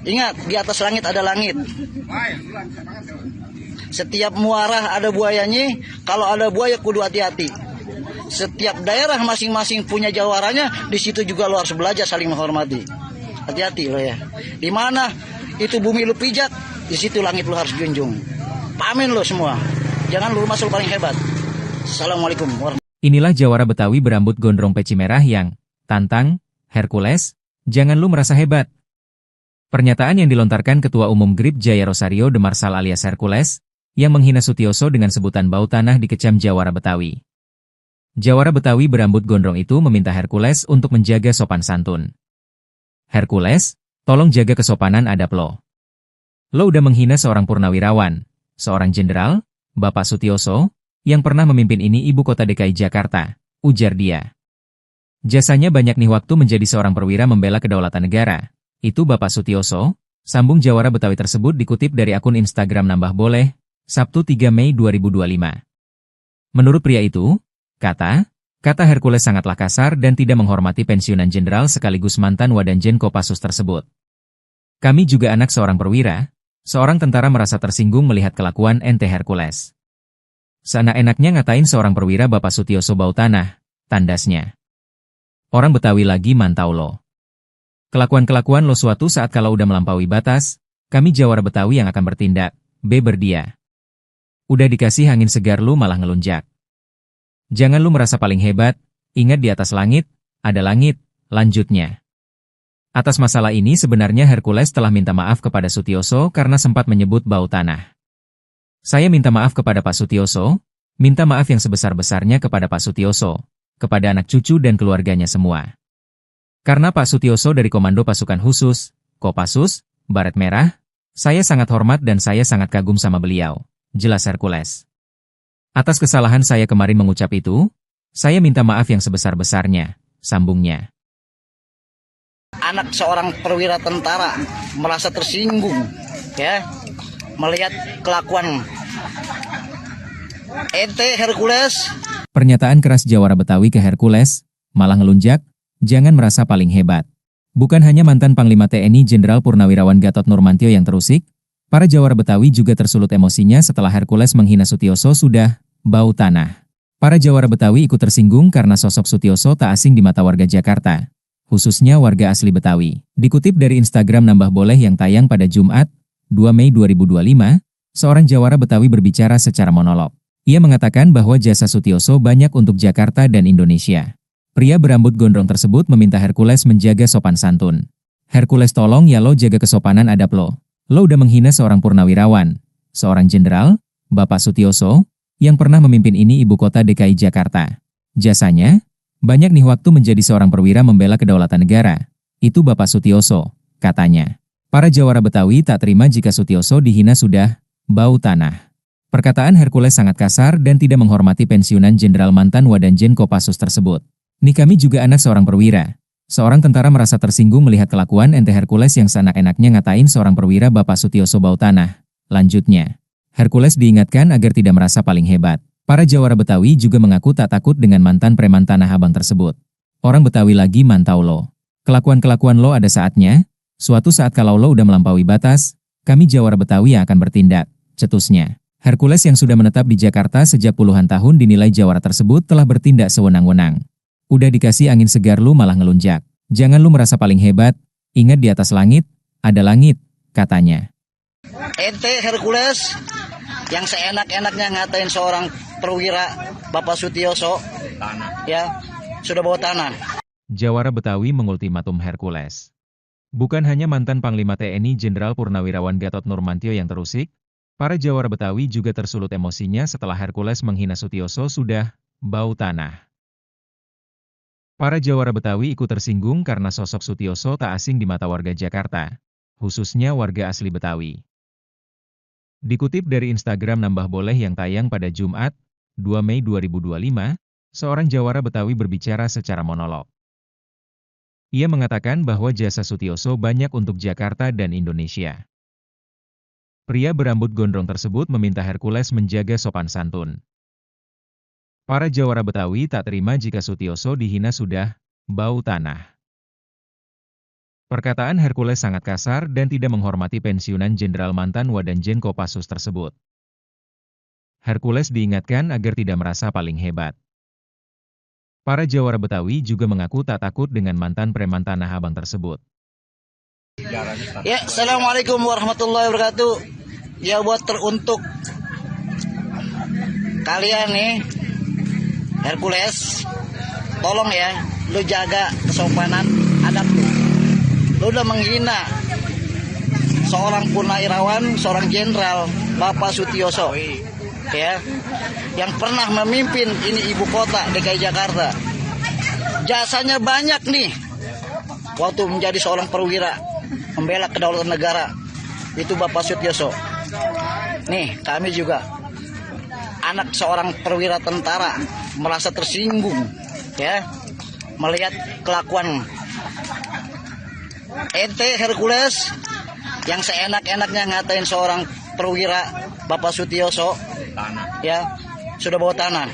Speaker 2: Ingat, di atas langit ada langit. Setiap muara ada buayanya, kalau ada buaya kudu hati-hati. Setiap daerah masing-masing punya jawaranya, di situ juga lo harus belajar saling menghormati. Hati-hati lo ya. Di mana itu bumi lu pijak, di situ langit lo harus junjung. Pamin lo semua. Jangan lu masuk paling hebat. Assalamualaikum warahmatullahi wabarakatuh.
Speaker 1: Inilah jawara Betawi berambut gondrong peci merah yang tantang Hercules, jangan lu merasa hebat. Pernyataan yang dilontarkan Ketua Umum GRIP Jaya Rosario de Marsal alias Hercules, yang menghina Sutioso dengan sebutan bau tanah dikecam jawara Betawi. Jawara Betawi berambut gondrong itu meminta Hercules untuk menjaga sopan santun. Hercules, tolong jaga kesopanan adab lo. Lo udah menghina seorang purnawirawan, seorang jenderal, Bapak Sutioso, yang pernah memimpin ini ibu kota DKI Jakarta, ujar dia. Jasanya banyak nih waktu menjadi seorang perwira membela kedaulatan negara. Itu Bapak Sutioso, sambung jawara Betawi tersebut dikutip dari akun Instagram Nambah Boleh, Sabtu 3 Mei 2025. Menurut pria itu, kata Hercules sangatlah kasar dan tidak menghormati pensiunan jenderal sekaligus mantan Wadanjen Kopassus tersebut. Kami juga anak seorang perwira. Seorang tentara merasa tersinggung melihat kelakuan ente Hercules. Seenak-enaknya ngatain seorang perwira Bapak Sutioso bau tanah, tandasnya. Orang Betawi lagi mantau lo. Kelakuan-kelakuan lo suatu saat kalau udah melampaui batas, kami Jawara Betawi yang akan bertindak, berdia. Udah dikasih angin segar lu malah ngelunjak. Jangan lu merasa paling hebat, ingat di atas langit, ada langit, lanjutnya. Atas masalah ini sebenarnya Hercules telah minta maaf kepada Sutioso karena sempat menyebut bau tanah. Saya minta maaf kepada Pak Sutioso, minta maaf yang sebesar-besarnya kepada Pak Sutioso, kepada anak cucu dan keluarganya semua. Karena Pak Sutioso dari Komando Pasukan Khusus, Kopassus, Baret Merah, saya sangat hormat dan saya sangat kagum sama beliau, jelas Hercules. Atas kesalahan saya kemarin mengucap itu, saya minta maaf yang sebesar-besarnya, sambungnya.
Speaker 2: Anak seorang perwira tentara merasa tersinggung ya melihat kelakuan ente Hercules.
Speaker 1: Pernyataan keras Jawara Betawi ke Hercules, malah ngelunjak, jangan merasa paling hebat. Bukan hanya mantan Panglima TNI Jenderal Purnawirawan Gatot Nurmantio yang terusik, para Jawara Betawi juga tersulut emosinya setelah Hercules menghina Sutioso sudah bau tanah. Para Jawara Betawi ikut tersinggung karena sosok Sutioso tak asing di mata warga Jakarta, khususnya warga asli Betawi. Dikutip dari Instagram Nambah Boleh yang tayang pada Jumat, 2 Mei 2025, seorang Jawara Betawi berbicara secara monolog. Ia mengatakan bahwa jasa Sutioso banyak untuk Jakarta dan Indonesia. Pria berambut gondrong tersebut meminta Hercules menjaga sopan santun. Hercules tolong ya lo jaga kesopanan adab lo. Lo udah menghina seorang purnawirawan, seorang jenderal, Bapak Sutioso, yang pernah memimpin ini ibu kota DKI Jakarta. Jasanya, banyak nih waktu menjadi seorang perwira membela kedaulatan negara. Itu Bapak Sutioso, katanya. Para Jawara Betawi tak terima jika Sutioso dihina sudah bau tanah. Perkataan Hercules sangat kasar dan tidak menghormati pensiunan Jenderal mantan Wadanjen Kopassus tersebut. Nih kami juga anak seorang perwira. Seorang tentara merasa tersinggung melihat kelakuan ente Hercules yang seenak-enaknya ngatain seorang perwira Bapak Sutioso bau tanah. Lanjutnya, Hercules diingatkan agar tidak merasa paling hebat. Para Jawara Betawi juga mengaku tak takut dengan mantan preman Tanah Abang tersebut. Orang Betawi lagi mantau lo. Kelakuan-kelakuan lo ada saatnya, suatu saat kalau lo udah melampaui batas, kami Jawara Betawi yang akan bertindak, cetusnya. Hercules yang sudah menetap di Jakarta sejak puluhan tahun dinilai Jawara tersebut telah bertindak sewenang-wenang. Udah dikasih angin segar lu malah ngelunjak. Jangan lu merasa paling hebat, ingat di atas langit, ada langit, katanya.
Speaker 2: Ente Hercules yang seenak-enaknya ngatain seorang perwira Bapak Sutioso, ya, sudah bawa tanah.
Speaker 1: Jawara Betawi mengultimatum Hercules. Bukan hanya mantan Panglima TNI Jenderal Purnawirawan Gatot Nurmantio yang terusik, para Jawara Betawi juga tersulut emosinya setelah Hercules menghina Sutioso sudah bau tanah. Para Jawara Betawi ikut tersinggung karena sosok Sutioso tak asing di mata warga Jakarta, khususnya warga asli Betawi. Dikutip dari Instagram Nambah Boleh yang tayang pada Jumat, 2 Mei 2025, seorang Jawara Betawi berbicara secara monolog. Ia mengatakan bahwa jasa Sutioso banyak untuk Jakarta dan Indonesia. Pria berambut gondrong tersebut meminta Hercules menjaga sopan santun. Para Jawara Betawi tak terima jika Sutioso dihina sudah bau tanah. Perkataan Hercules sangat kasar dan tidak menghormati pensiunan Jenderal mantan Wadanjen Kopassus tersebut. Hercules diingatkan agar tidak merasa paling hebat. Para Jawara Betawi juga mengaku tak takut dengan mantan preman Tanah Abang tersebut.
Speaker 2: Ya, Assalamualaikum warahmatullahi wabarakatuh. Ya, buat teruntuk kalian nih, Hercules, tolong ya, lu jaga kesopanan adab lu. Lu udah menghina seorang purnawirawan, seorang jenderal, Bapak Sutioso, ya, yang pernah memimpin ini ibu kota DKI Jakarta. Jasanya banyak nih, waktu menjadi seorang perwira, membela kedaulatan negara, itu Bapak Sutioso. Nih, kami juga anak seorang perwira tentara merasa tersinggung, ya, melihat kelakuan ente Hercules yang seenak-enaknya ngatain seorang perwira Bapak Sutioso, ya, sudah bawa tanah.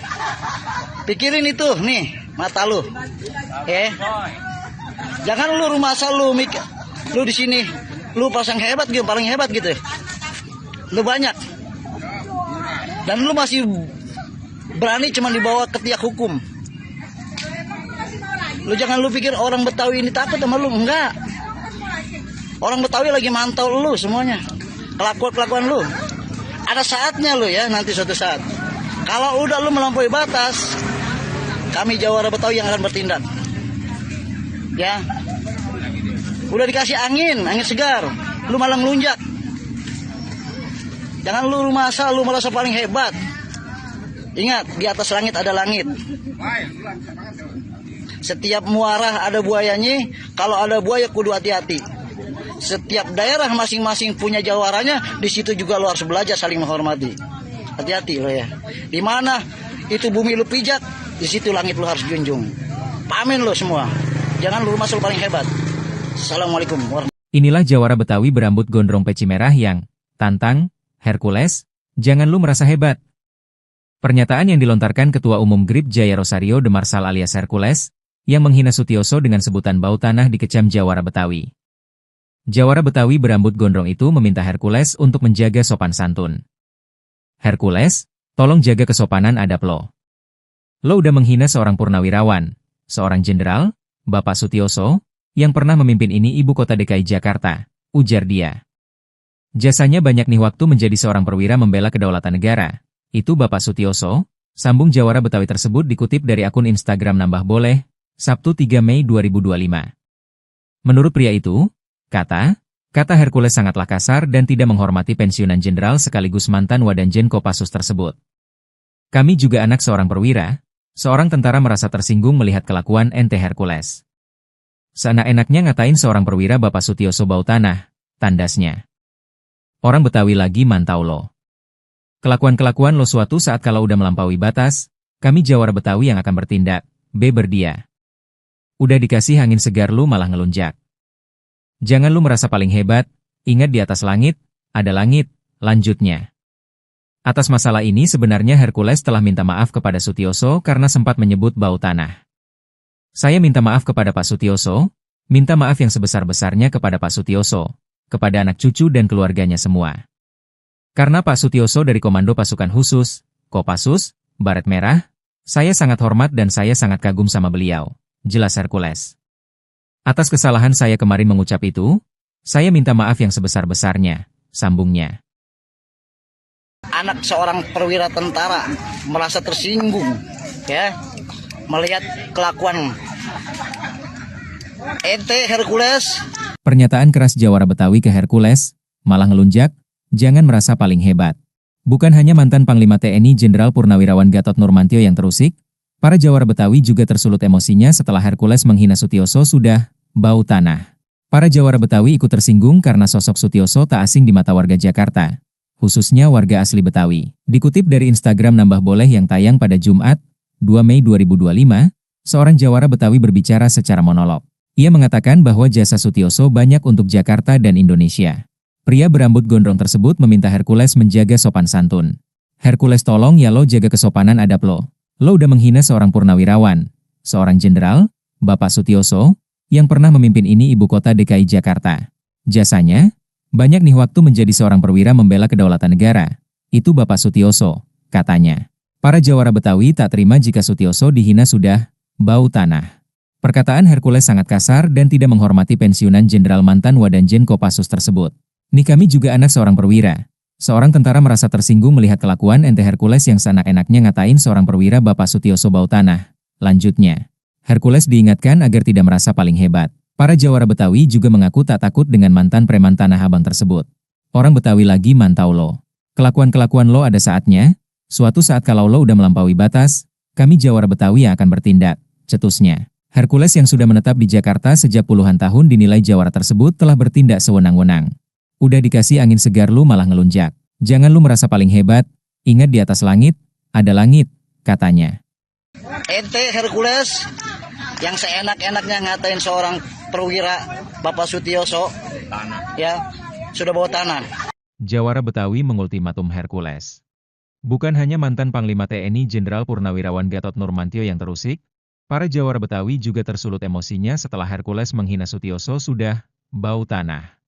Speaker 2: Pikirin itu nih mata lu, ya. Jangan lu rumah asal lu di sini Lu pasang hebat gitu, paling hebat gitu. Lu banyak. Dan lu masih berani cuma dibawa ke tiak hukum. Lu jangan lu pikir orang Betawi ini takut sama lu, enggak. Orang Betawi lagi mantau lu semuanya. Kelakuan lu. Ada saatnya lu ya, nanti suatu saat. Kalau udah lu melampaui batas, kami Jawara Betawi yang akan bertindak. Ya. Udah dikasih angin segar, lu malah ngelunjak. Jangan lu merasa paling hebat. Ingat, di atas langit ada langit. Setiap muara ada buayanya, kalau ada buaya kudu hati-hati. Setiap daerah masing-masing punya jawaranya, di situ juga lu harus belajar saling menghormati. Hati-hati lo ya. Di mana itu bumi lu pijak, di situ langit lu harus junjung. Pamin lo semua. Jangan lu merasa paling hebat. Assalamualaikum warahmatullahi wabarakatuh.
Speaker 1: Inilah Jawara Betawi berambut gondrong peci merah yang tantang Hercules, jangan lu merasa hebat. Pernyataan yang dilontarkan Ketua Umum GRIP Jaya Rosario de Marsal alias Hercules, yang menghina Sutioso dengan sebutan bau tanah dikecam Jawara Betawi. Jawara Betawi berambut gondrong itu meminta Hercules untuk menjaga sopan santun. Hercules, tolong jaga kesopanan adab lo. Lo udah menghina seorang purnawirawan, seorang jenderal, Bapak Sutioso, yang pernah memimpin ini ibu kota DKI Jakarta, ujar dia. Jasanya banyak nih waktu menjadi seorang perwira membela kedaulatan negara. Itu Bapak Sutioso, sambung Jawara Betawi tersebut dikutip dari akun Instagram Nambah Boleh, Sabtu 3 Mei 2025. Menurut pria itu, kata Hercules sangatlah kasar dan tidak menghormati pensiunan jenderal sekaligus mantan Wadanjen Kopassus tersebut. Kami juga anak seorang perwira, seorang tentara merasa tersinggung melihat kelakuan ente Hercules. Seenak-enaknya ngatain seorang perwira Bapak Sutioso bau tanah, tandasnya. Orang Betawi lagi mantau lo. Kelakuan-kelakuan lo suatu saat kalau udah melampaui batas, kami Jawara Betawi yang akan bertindak, beber dia. Udah dikasih angin segar lu malah ngelunjak. Jangan lu merasa paling hebat, ingat di atas langit, ada langit, lanjutnya. Atas masalah ini sebenarnya Hercules telah minta maaf kepada Sutioso karena sempat menyebut bau tanah. Saya minta maaf kepada Pak Sutioso, minta maaf yang sebesar-besarnya kepada Pak Sutioso, kepada anak cucu dan keluarganya semua. Karena Pak Sutioso dari Komando Pasukan Khusus, Kopassus, Baret Merah, saya sangat hormat dan saya sangat kagum sama beliau, jelas Hercules. Atas kesalahan saya kemarin mengucap itu, saya minta maaf yang sebesar-besarnya, sambungnya.
Speaker 2: Anak seorang perwira tentara merasa tersinggung, ya, melihat kelakuan ente Hercules.
Speaker 1: Pernyataan keras Jawara Betawi ke Hercules, malah ngelunjak, jangan merasa paling hebat. Bukan hanya mantan Panglima TNI Jenderal Purnawirawan Gatot Nurmantio yang terusik, para Jawara Betawi juga tersulut emosinya setelah Hercules menghina Sutioso sudah bau tanah. Para Jawara Betawi ikut tersinggung karena sosok Sutioso tak asing di mata warga Jakarta, khususnya warga asli Betawi. Dikutip dari Instagram Nambah Boleh yang tayang pada Jumat, 2 Mei 2025, seorang Jawara Betawi berbicara secara monolog. Ia mengatakan bahwa jasa Sutioso banyak untuk Jakarta dan Indonesia. Pria berambut gondrong tersebut meminta Hercules menjaga sopan santun. Hercules tolong ya lo jaga kesopanan adab lo. Lo udah menghina seorang purnawirawan, seorang jenderal, Bapak Sutioso, yang pernah memimpin ini ibu kota DKI Jakarta. Jasanya, banyak nih waktu menjadi seorang perwira membela kedaulatan negara. Itu Bapak Sutioso, katanya. Para Jawara Betawi tak terima jika Sutioso dihina sudah bau tanah. Perkataan Hercules sangat kasar dan tidak menghormati pensiunan jenderal mantan Wadanjen Kopassus tersebut. Nih kami juga anak seorang perwira. Seorang tentara merasa tersinggung melihat kelakuan ente Hercules yang seenak-enaknya ngatain seorang perwira Bapak Sutioso bau tanah. Lanjutnya, Hercules diingatkan agar tidak merasa paling hebat. Para Jawara Betawi juga mengaku tak takut dengan mantan preman Tanah Abang tersebut. Orang Betawi lagi mantau lo. Kelakuan-kelakuan lo ada saatnya, suatu saat kalau lo udah melampaui batas, kami Jawara Betawi yang akan bertindak, cetusnya. Hercules yang sudah menetap di Jakarta sejak puluhan tahun dinilai Jawara tersebut telah bertindak sewenang-wenang. Udah dikasih angin segar lu malah ngelunjak. Jangan lu merasa paling hebat, ingat di atas langit, ada langit, katanya.
Speaker 2: Ente Hercules yang seenak-enaknya ngatain seorang perwira Bapak Sutioso, ya, sudah bawa tanah.
Speaker 1: Jawara Betawi mengultimatum Hercules. Bukan hanya mantan Panglima TNI Jenderal Purnawirawan Gatot Nurmantio yang terusik, para Jawara Betawi juga tersulut emosinya setelah Hercules menghina Sutioso sudah bau tanah.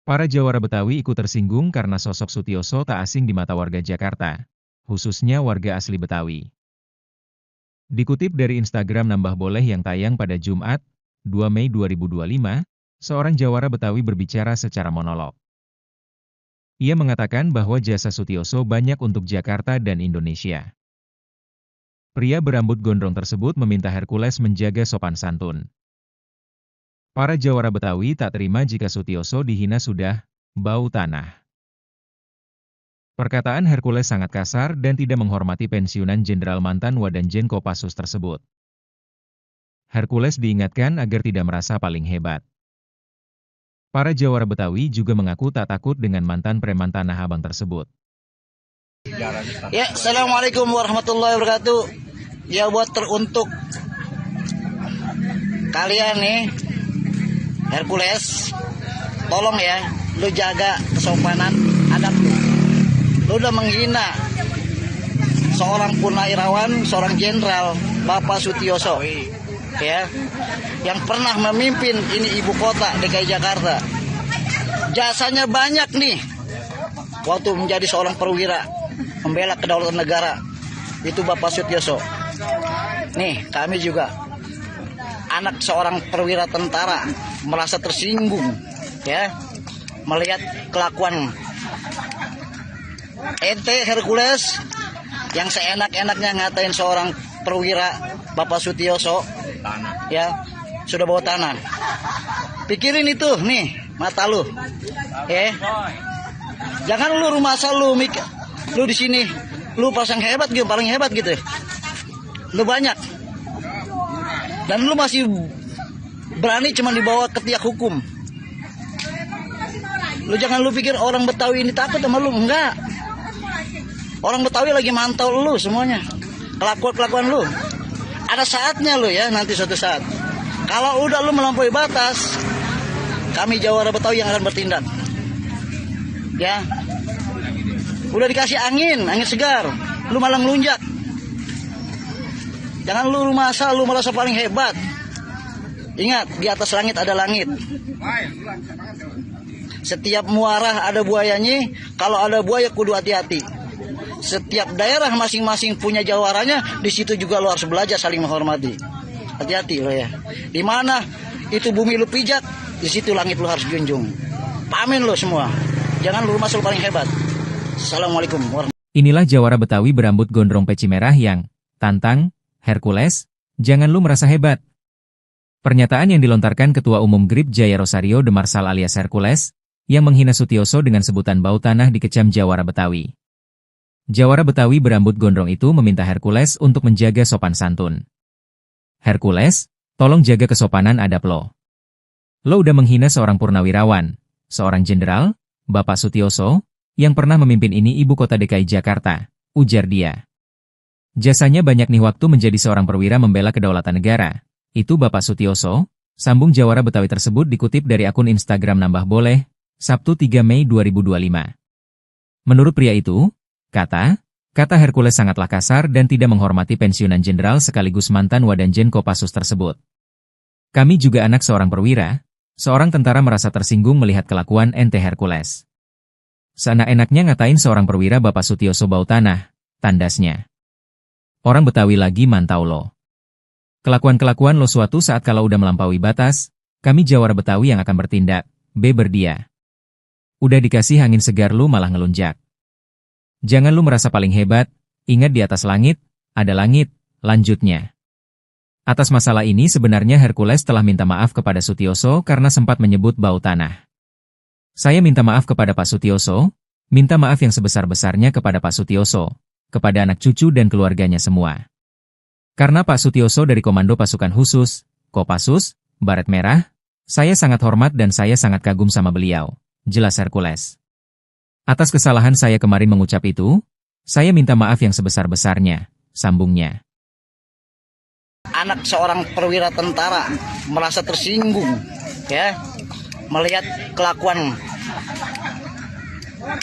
Speaker 1: Para jawara Betawi ikut tersinggung karena sosok Sutioso tak asing di mata warga Jakarta, khususnya warga asli Betawi. Dikutip dari Instagram Nambah Boleh yang tayang pada Jumat, 2 Mei 2025, seorang jawara Betawi berbicara secara monolog. Ia mengatakan bahwa jasa Sutioso banyak untuk Jakarta dan Indonesia. Pria berambut gondrong tersebut meminta Hercules menjaga sopan santun. Para jawara Betawi tak terima jika Sutioso dihina sudah bau tanah. Perkataan Hercules sangat kasar dan tidak menghormati pensiunan Jenderal mantan Wadanjen Kopassus tersebut. Hercules diingatkan agar tidak merasa paling hebat. Para jawara Betawi juga mengaku tak takut dengan mantan preman Tanah Abang tersebut.
Speaker 2: Ya, Assalamualaikum warahmatullahi wabarakatuh. Ya, buat teruntuk kalian nih, Hercules, tolong ya, lu jaga kesopanan adab lu. Lu udah menghina seorang purnawirawan, seorang jenderal, Bapak Sutioso, ya, yang pernah memimpin ini ibu kota DKI Jakarta. Jasanya banyak nih, waktu menjadi seorang perwira, membela kedaulatan negara, itu Bapak Sutioso. Nih, kami juga anak seorang perwira tentara merasa tersinggung, ya, melihat kelakuan ente Hercules yang seenak-enaknya ngatain seorang perwira Bapak Sutioso, ya, sudah bawa tanah. Pikirin itu nih mata lu, ya. Jangan lu rumah asal lu di sini lu pasang hebat gitu, paling hebat gitu. Lu banyak. Dan lu masih berani cuma dibawa ke tiak hukum. Lu jangan lu pikir orang Betawi ini takut sama lu, enggak. Orang Betawi lagi mantau lu semuanya. Kelakuan lu. Ada saatnya lu ya, nanti suatu saat. Kalau udah lu melampaui batas, kami jawara Betawi yang akan bertindak. Ya. Udah dikasih angin segar, lu malah ngelunjak. Jangan lu rumah asal, lu merasa paling hebat. Ingat, di atas langit ada langit. Setiap muara ada buayanya, kalau ada buaya kudu hati-hati. Setiap daerah masing-masing punya jawaranya, di situ juga lu harus belajar saling menghormati. Hati-hati lo ya. Di mana itu bumi lu pijak, di situ langit lu harus junjung. Pamin lo semua. Jangan lu rumah asal paling hebat. Assalamualaikum warahmatullahi wabarakatuh.
Speaker 1: Inilah jawara Betawi berambut gondrong peci merah yang tantang Hercules, jangan lu merasa hebat. Pernyataan yang dilontarkan Ketua Umum GRIP Jaya Rosario de Marsal alias Hercules, yang menghina Sutioso dengan sebutan bau tanah dikecam jawara Betawi. Jawara Betawi berambut gondrong itu meminta Hercules untuk menjaga sopan santun. Hercules, tolong jaga kesopanan adab lo. Lo udah menghina seorang purnawirawan, seorang jenderal, Bapak Sutioso, yang pernah memimpin ini ibu kota DKI Jakarta, ujar dia. Jasanya banyak nih waktu menjadi seorang perwira membela kedaulatan negara. Itu Bapak Sutioso, sambung jawara Betawi tersebut dikutip dari akun Instagram Nambah Boleh, Sabtu 3 Mei 2025. Menurut pria itu, kata Hercules sangatlah kasar dan tidak menghormati pensiunan jenderal sekaligus mantan Wadanjen Kopassus tersebut. Kami juga anak seorang perwira, seorang tentara merasa tersinggung melihat kelakuan ente Hercules. Seenak-enaknya ngatain seorang perwira Bapak Sutioso bau tanah, tandasnya. Orang Betawi lagi mantau lo. Kelakuan-kelakuan lo suatu saat kalau udah melampaui batas, kami jawara Betawi yang akan bertindak, berdia. Udah dikasih angin segar lu malah ngelunjak. Jangan lu merasa paling hebat, ingat di atas langit, ada langit, lanjutnya. Atas masalah ini sebenarnya Hercules telah minta maaf kepada Sutioso karena sempat menyebut bau tanah. Saya minta maaf kepada Pak Sutioso, minta maaf yang sebesar-besarnya kepada Pak Sutioso, kepada anak cucu dan keluarganya semua. Karena Pak Sutioso dari Komando Pasukan Khusus, Kopassus, Baret Merah, saya sangat hormat dan saya sangat kagum sama beliau, jelas Hercules. Atas kesalahan saya kemarin mengucap itu, saya minta maaf yang sebesar-besarnya, sambungnya.
Speaker 2: Anak seorang perwira tentara merasa tersinggung, ya, melihat kelakuan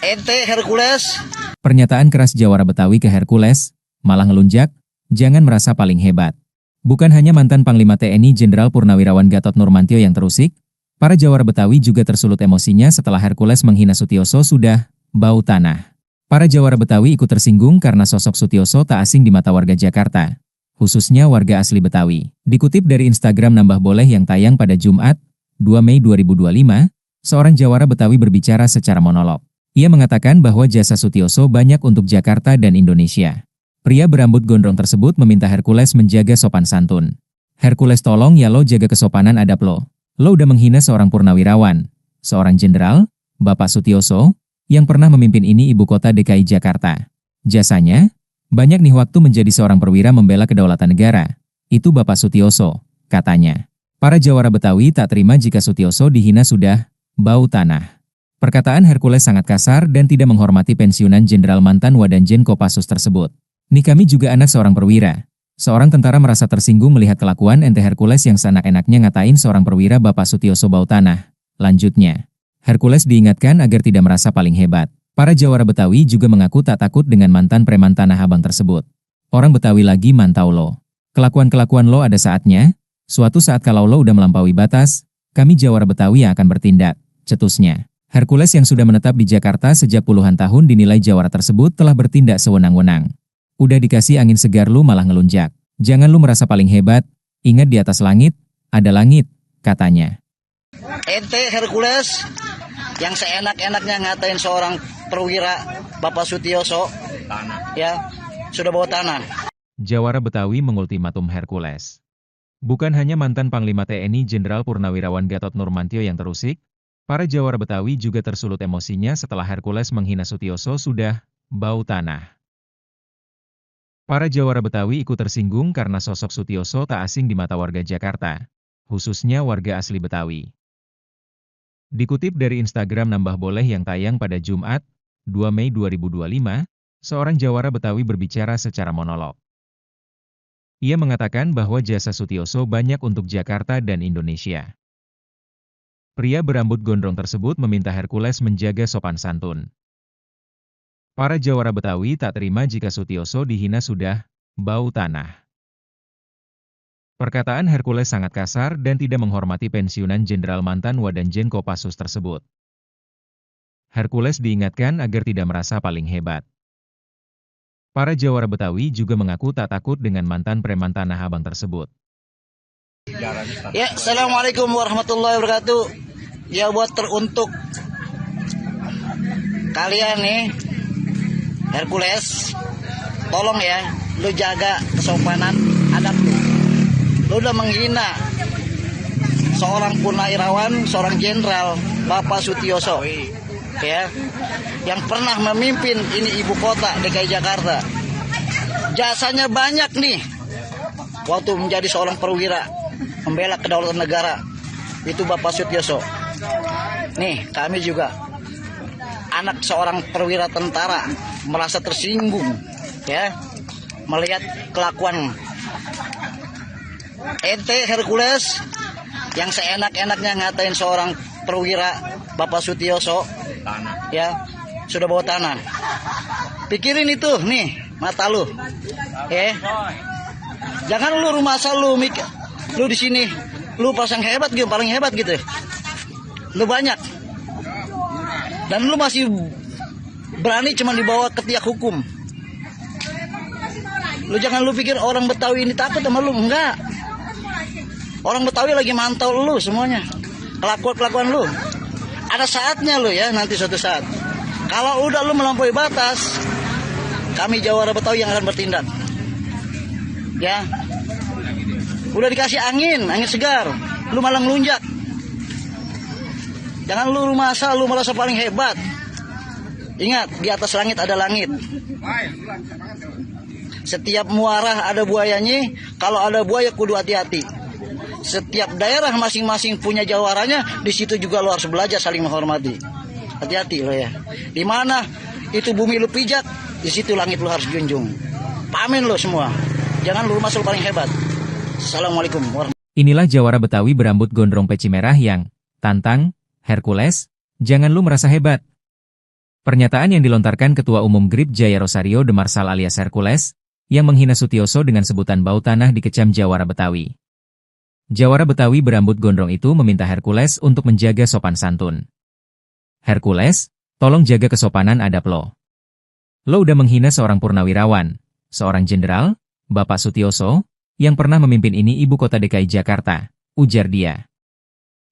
Speaker 2: ente Hercules.
Speaker 1: Pernyataan keras jawara Betawi ke Hercules, malah ngelunjak, jangan merasa paling hebat. Bukan hanya mantan Panglima TNI Jenderal Purnawirawan Gatot Nurmantio yang terusik, Para jawara Betawi juga tersulut emosinya setelah Hercules menghina Sutioso sudah bau tanah. Para jawara Betawi ikut tersinggung karena sosok Sutioso tak asing di mata warga Jakarta, khususnya warga asli Betawi. Dikutip dari Instagram Nambah Boleh yang tayang pada Jumat, 2 Mei 2025, seorang jawara Betawi berbicara secara monolog. Ia mengatakan bahwa jasa Sutioso banyak untuk Jakarta dan Indonesia. Pria berambut gondrong tersebut meminta Hercules menjaga sopan santun. Hercules, tolong ya lo jaga kesopanan adab lo. Lo udah menghina seorang purnawirawan, seorang jenderal, Bapak Sutioso, yang pernah memimpin ini ibu kota DKI Jakarta. Jasanya, banyak nih waktu menjadi seorang perwira membela kedaulatan negara. Itu Bapak Sutioso, katanya. Para jawara Betawi tak terima jika Sutioso dihina sudah bau tanah. Perkataan Hercules sangat kasar dan tidak menghormati pensiunan Jenderal mantan Wadanjen Kopassus tersebut. Nih kami juga anak seorang perwira. Seorang tentara merasa tersinggung melihat kelakuan ente Hercules yang seenak-enaknya ngatain seorang perwira Bapak Sutioso bau tanah. Lanjutnya, Hercules diingatkan agar tidak merasa paling hebat. Para jawara Betawi juga mengaku tak takut dengan mantan preman Tanah Abang tersebut. Orang Betawi lagi mantau lo. Kelakuan-kelakuan lo ada saatnya. Suatu saat kalau lo udah melampaui batas, kami jawara Betawi yang akan bertindak, cetusnya. Hercules yang sudah menetap di Jakarta sejak puluhan tahun dinilai jawara tersebut telah bertindak sewenang-wenang. Udah dikasih angin segar lu malah ngelunjak. Jangan lu merasa paling hebat, ingat di atas langit, ada langit, katanya.
Speaker 2: Ente Hercules yang seenak-enaknya ngatain seorang perwira Bapak Sutioso, ya, sudah bawa tanah.
Speaker 1: Jawara Betawi mengultimatum Hercules. Bukan hanya mantan Panglima TNI Jenderal Purnawirawan Gatot Nurmantio yang terusik, para jawara Betawi juga tersulut emosinya setelah Hercules menghina Sutioso sudah bau tanah. Para jawara Betawi ikut tersinggung karena sosok Sutioso tak asing di mata warga Jakarta, khususnya warga asli Betawi. Dikutip dari Instagram Nambah Boleh yang tayang pada Jumat, 2 Mei 2025, seorang jawara Betawi berbicara secara monolog. Ia mengatakan bahwa jasa Sutioso banyak untuk Jakarta dan Indonesia. Pria berambut gondrong tersebut meminta Hercules menjaga sopan santun. Para jawara Betawi tak terima jika Sutioso dihina sudah bau tanah. Perkataan Hercules sangat kasar dan tidak menghormati pensiunan Jenderal mantan Wadanjen Kopassus tersebut. Hercules diingatkan agar tidak merasa paling hebat. Para jawara Betawi juga mengaku tak takut dengan mantan preman Tanah Abang tersebut.
Speaker 2: Ya, Assalamualaikum warahmatullahi wabarakatuh. Ya, buat teruntuk kalian nih, Hercules, tolong ya, lu jaga kesopanan adab lu. Lu udah menghina seorang purnawirawan, seorang jenderal, Bapak Sutioso, ya, yang pernah memimpin ini ibu kota DKI Jakarta. Jasanya banyak nih, waktu menjadi seorang perwira membela kedaulatan negara, itu Bapak Sutioso. Nih, kami juga anak seorang perwira tentara merasa tersinggung, ya, melihat kelakuan ente Hercules yang seenak-enaknya ngatain seorang perwira Bapak Sutioso, ya, sudah bawa tanah. Pikirin itu nih mata lu, ya. Jangan lu rumah asal lu mikir, lu di sini lu pasang hebat gitu, paling hebat gitu. Lu banyak. Dan lu masih berani cuma dibawa ke tiak hukum. Lu jangan lu pikir orang Betawi ini takut sama lu, enggak. Orang Betawi lagi mantau lu semuanya. Kelakuan lu. Ada saatnya lu ya, nanti suatu saat. Kalau udah lu melampaui batas, kami jawara Betawi yang akan bertindak. Ya. Udah dikasih angin segar, lu malah ngelunjak. Jangan lu rumah asal lu merasa paling hebat. Ingat, di atas langit ada langit. Setiap muara ada buayanya, kalau ada buaya kudu hati-hati. Setiap daerah masing-masing punya jawaranya, di situ juga lu harus belajar saling menghormati. Hati-hati lo ya. Di mana itu bumi lu pijak, di situ langit lu harus junjung. Pamin lo semua. Jangan lu rumah asal paling hebat. Assalamualaikum warahmatullahi wabarakatuh.
Speaker 1: Inilah jawara Betawi berambut gondrong peci merah yang tantang Hercules, jangan lu merasa hebat. Pernyataan yang dilontarkan Ketua Umum GRIP Jaya Rosario de Marsal alias Hercules, yang menghina Sutioso dengan sebutan bau tanah dikecam jawara Betawi. Jawara Betawi berambut gondrong itu meminta Hercules untuk menjaga sopan santun. Hercules, tolong jaga kesopanan adab lo. Lo udah menghina seorang purnawirawan, seorang jenderal, Bapak Sutioso, yang pernah memimpin ini ibu kota DKI Jakarta, ujar dia.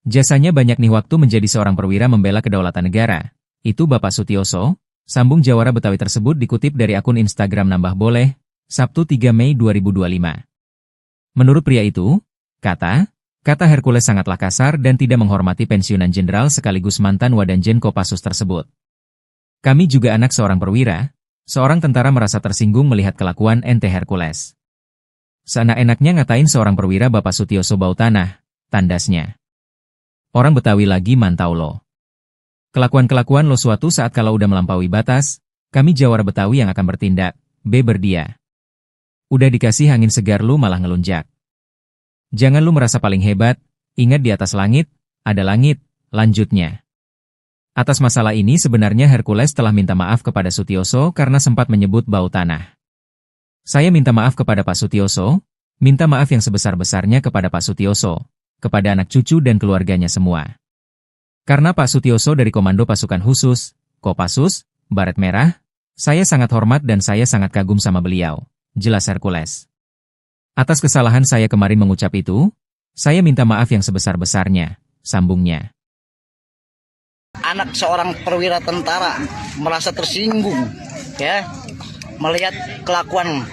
Speaker 1: Jasanya banyak nih waktu menjadi seorang perwira membela kedaulatan negara. Itu Bapak Sutioso, sambung Jawara Betawi tersebut dikutip dari akun Instagram Nambah Boleh, Sabtu 3 Mei 2025. Menurut pria itu, kata Hercules sangatlah kasar dan tidak menghormati pensiunan jenderal sekaligus mantan Wadanjen Kopassus tersebut. Kami juga anak seorang perwira, seorang tentara merasa tersinggung melihat kelakuan ente Hercules. Seenak-enaknya ngatain seorang perwira Bapak Sutioso bau tanah, tandasnya. Orang Betawi lagi mantau lo. Kelakuan-kelakuan lo suatu saat kalau udah melampaui batas, kami Jawara Betawi yang akan bertindak, berdia. Udah dikasih angin segar lu malah ngelunjak. Jangan lu merasa paling hebat, ingat di atas langit, ada langit, lanjutnya. Atas masalah ini sebenarnya Hercules telah minta maaf kepada Sutioso karena sempat menyebut bau tanah. Saya minta maaf kepada Pak Sutioso, minta maaf yang sebesar-besarnya kepada Pak Sutioso, kepada anak cucu dan keluarganya semua. Karena Pak Sutioso dari Komando Pasukan Khusus, Kopassus, Baret Merah, saya sangat hormat dan saya sangat kagum sama beliau, jelas Hercules. Atas kesalahan saya kemarin mengucap itu, saya minta maaf yang sebesar-besarnya, sambungnya.
Speaker 2: Anak seorang perwira tentara merasa tersinggung, ya, melihat kelakuan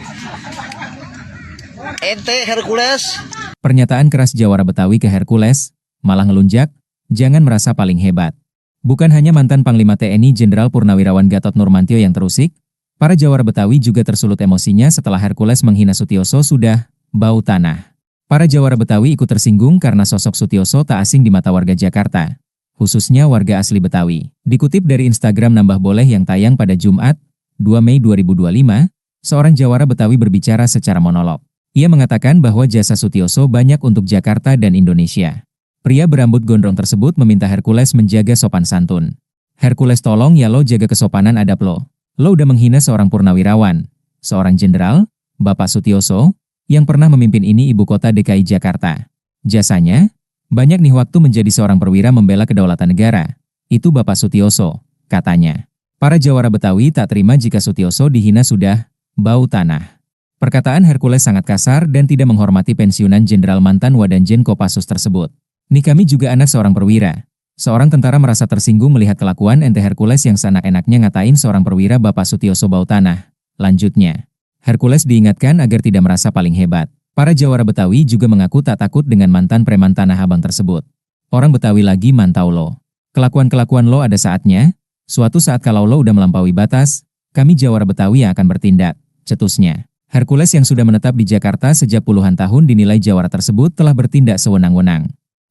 Speaker 2: ente Hercules.
Speaker 1: Pernyataan keras Jawara Betawi ke Hercules, malah ngelunjak, jangan merasa paling hebat. Bukan hanya mantan Panglima TNI Jenderal Purnawirawan Gatot Nurmantio yang terusik, para Jawara Betawi juga tersulut emosinya setelah Hercules menghina Sutioso sudah bau tanah. Para Jawara Betawi ikut tersinggung karena sosok Sutioso tak asing di mata warga Jakarta, khususnya warga asli Betawi. Dikutip dari Instagram Nambah Boleh yang tayang pada Jumat, 2 Mei 2025, seorang Jawara Betawi berbicara secara monolog. Ia mengatakan bahwa jasa Sutioso banyak untuk Jakarta dan Indonesia. Pria berambut gondrong tersebut meminta Hercules menjaga sopan santun. Hercules tolong ya lo jaga kesopanan adab lo. Lo udah menghina seorang purnawirawan, seorang jenderal, Bapak Sutioso, yang pernah memimpin ini ibu kota DKI Jakarta. Jasanya, banyak nih waktu menjadi seorang perwira membela kedaulatan negara. Itu Bapak Sutioso, katanya. Para Jawara Betawi tak terima jika Sutioso dihina sudah bau tanah. Perkataan Hercules sangat kasar dan tidak menghormati pensiunan jenderal mantan Wadanjen Kopassus tersebut. Nih kami juga anak seorang perwira. Seorang tentara merasa tersinggung melihat kelakuan ente Hercules yang seenak-enaknya ngatain seorang perwira Bapak Sutioso bau tanah. Lanjutnya, Hercules diingatkan agar tidak merasa paling hebat. Para Jawara Betawi juga mengaku tak takut dengan mantan preman Tanah Abang tersebut. Orang Betawi lagi mantau lo. Kelakuan-kelakuan lo ada saatnya, suatu saat kalau lo udah melampaui batas, kami Jawara Betawi yang akan bertindak, cetusnya. Hercules yang sudah menetap di Jakarta sejak puluhan tahun dinilai Jawara tersebut telah bertindak sewenang-wenang.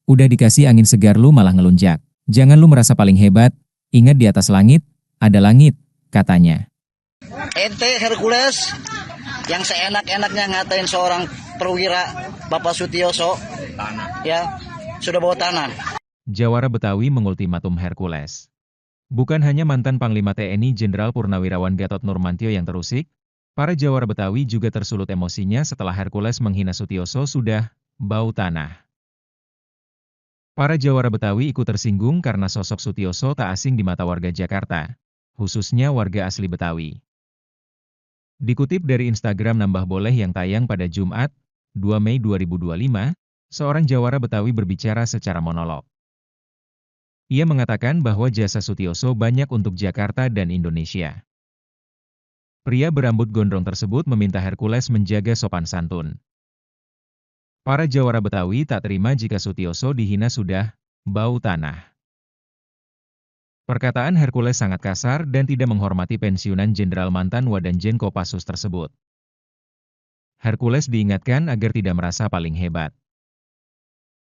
Speaker 1: Udah dikasih angin segar lu malah ngelunjak. Jangan lu merasa paling hebat, ingat di atas langit, ada langit, katanya.
Speaker 2: Ente Hercules yang seenak-enaknya ngatain seorang perwira Bapak Sutioso, ya, sudah bawa tanah.
Speaker 1: Jawara Betawi mengultimatum Hercules. Bukan hanya mantan Panglima TNI Jenderal Purnawirawan Gatot Nurmantio yang terusik, para Jawara Betawi juga tersulut emosinya setelah Hercules menghina Sutioso sudah bau tanah. Para Jawara Betawi ikut tersinggung karena sosok Sutioso tak asing di mata warga Jakarta, khususnya warga asli Betawi. Dikutip dari Instagram Nambah Boleh yang tayang pada Jumat, 2 Mei 2025, seorang Jawara Betawi berbicara secara monolog. Ia mengatakan bahwa jasa Sutioso banyak untuk Jakarta dan Indonesia. Pria berambut gondrong tersebut meminta Hercules menjaga sopan santun. Para Jawara Betawi tak terima jika Sutioso dihina sudah bau tanah. Perkataan Hercules sangat kasar dan tidak menghormati pensiunan jenderal mantan Wadanjen Kopassus tersebut. Hercules diingatkan agar tidak merasa paling hebat.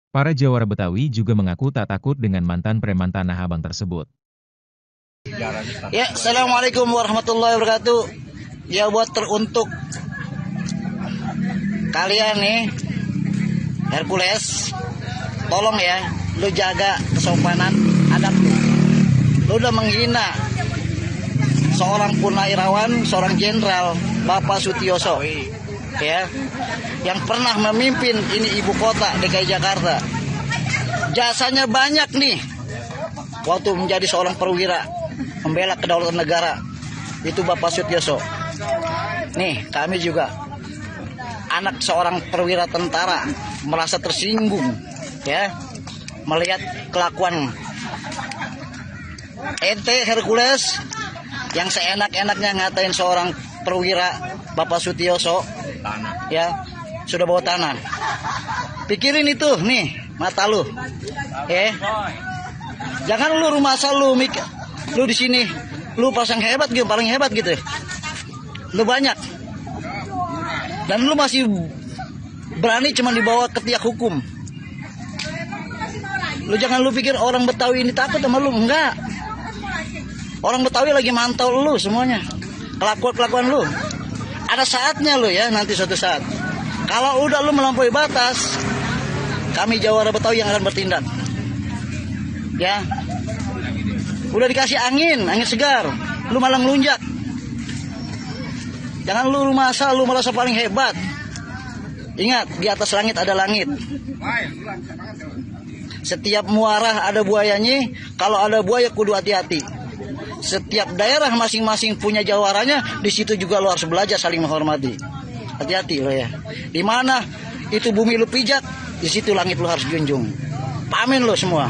Speaker 1: Para Jawara Betawi juga mengaku tak takut dengan mantan preman Tanah Abang tersebut.
Speaker 2: Ya, Assalamualaikum warahmatullahi wabarakatuh. Ya, buat teruntuk kalian nih, Hercules, tolong ya, lu jaga kesopanan adab lu. Lu udah menghina seorang purnawirawan, seorang jenderal, Bapak Sutioso, ya, yang pernah memimpin ini ibu kota DKI Jakarta. Jasanya banyak nih waktu menjadi seorang perwira membela kedaulatan negara, itu Bapak Sutioso. Nih, kami juga anak seorang perwira tentara merasa tersinggung ya melihat kelakuan ente Hercules yang seenak-enaknya ngatain seorang perwira Bapak Sutioso ya sudah bawa tanah. Pikirin itu nih mata lu. Jangan lu rumah asal lu di sini lu pasang hebat gitu, paling hebat gitu. Lu banyak. Dan lu masih berani cuma dibawa ke tiak hukum. Lu jangan lu pikir orang Betawi ini takut sama lu, enggak. Orang Betawi lagi mantau lu semuanya. Kelakuan lu. Ada saatnya lu ya nanti suatu saat. Kalau udah lu melampaui batas, kami Jawara Betawi yang akan bertindak. Ya. Udah dikasih angin segar, lu malah ngelunjak. Jangan lu masa lu merasa paling hebat. Ingat, di atas langit ada langit. Setiap muara ada buayanya, kalau ada buaya kudu hati-hati. Setiap daerah masing-masing punya jawaranya, di situ juga lo harus belajar saling menghormati. Hati-hati lo ya. Di mana itu bumi lu pijak, di situ langit lo harus junjung. Pamin lo semua.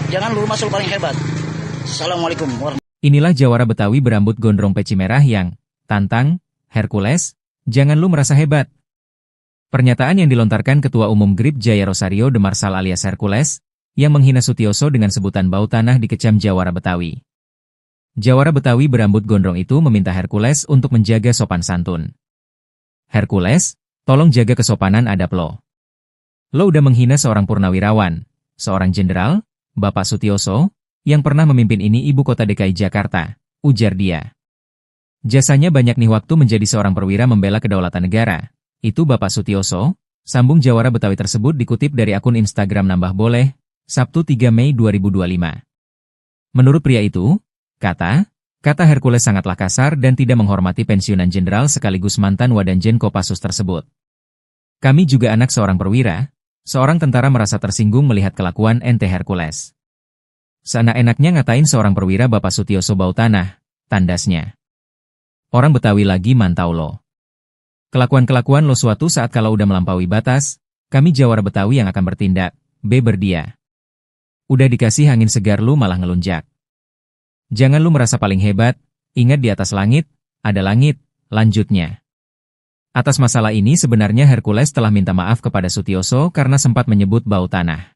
Speaker 2: Jangan lu masuk paling hebat. Assalamualaikum warahmatullahi wabarakatuh.
Speaker 1: Inilah Jawara Betawi berambut gondrong peci merah yang tantang Hercules, jangan lu merasa hebat. Pernyataan yang dilontarkan Ketua Umum GRIP Jaya Rosario de Marsal alias Hercules, yang menghina Sutioso dengan sebutan bau tanah dikecam Jawara Betawi. Jawara Betawi berambut gondrong itu meminta Hercules untuk menjaga sopan santun. Hercules, tolong jaga kesopanan adab lo. Lo udah menghina seorang purnawirawan, seorang jenderal, Bapak Sutioso, yang pernah memimpin ini ibu kota DKI Jakarta, ujar dia. Jasanya banyak nih waktu menjadi seorang perwira membela kedaulatan negara. Itu Bapak Sutioso, sambung Jawara Betawi tersebut dikutip dari akun Instagram Nambah Boleh, Sabtu 3 Mei 2025. Menurut pria itu, kata Hercules sangatlah kasar dan tidak menghormati pensiunan jenderal sekaligus mantan Wadanjen Kopassus tersebut. Kami juga anak seorang perwira, seorang tentara merasa tersinggung melihat kelakuan ente Hercules. Seenak-enaknya ngatain seorang perwira Bapak Sutioso bau tanah, tandasnya. Orang Betawi lagi mantau lo. Kelakuan-kelakuan lo suatu saat kalau udah melampaui batas, kami Jawara Betawi yang akan bertindak, berdia. Udah dikasih angin segar lu malah ngelunjak. Jangan lu merasa paling hebat, ingat di atas langit, ada langit, lanjutnya. Atas masalah ini sebenarnya Hercules telah minta maaf kepada Sutioso karena sempat menyebut bau tanah.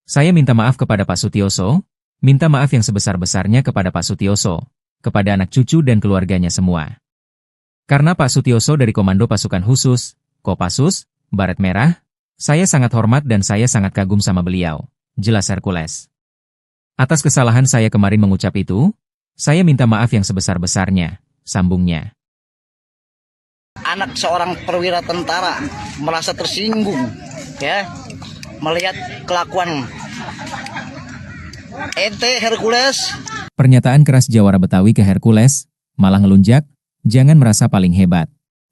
Speaker 1: Saya minta maaf kepada Pak Sutioso, minta maaf yang sebesar-besarnya kepada Pak Sutioso, kepada anak cucu dan keluarganya semua. Karena Pak Sutioso dari Komando Pasukan Khusus, Kopassus, Baret Merah, saya sangat hormat dan saya sangat kagum sama beliau, jelas Hercules. Atas kesalahan saya kemarin mengucap itu, saya minta maaf yang sebesar-besarnya, sambungnya.
Speaker 2: Anak seorang perwira tentara merasa tersinggung, ya, melihat kelakuan ente Hercules.
Speaker 1: Pernyataan keras Jawara Betawi ke Hercules, malah ngelunjak, jangan merasa paling hebat.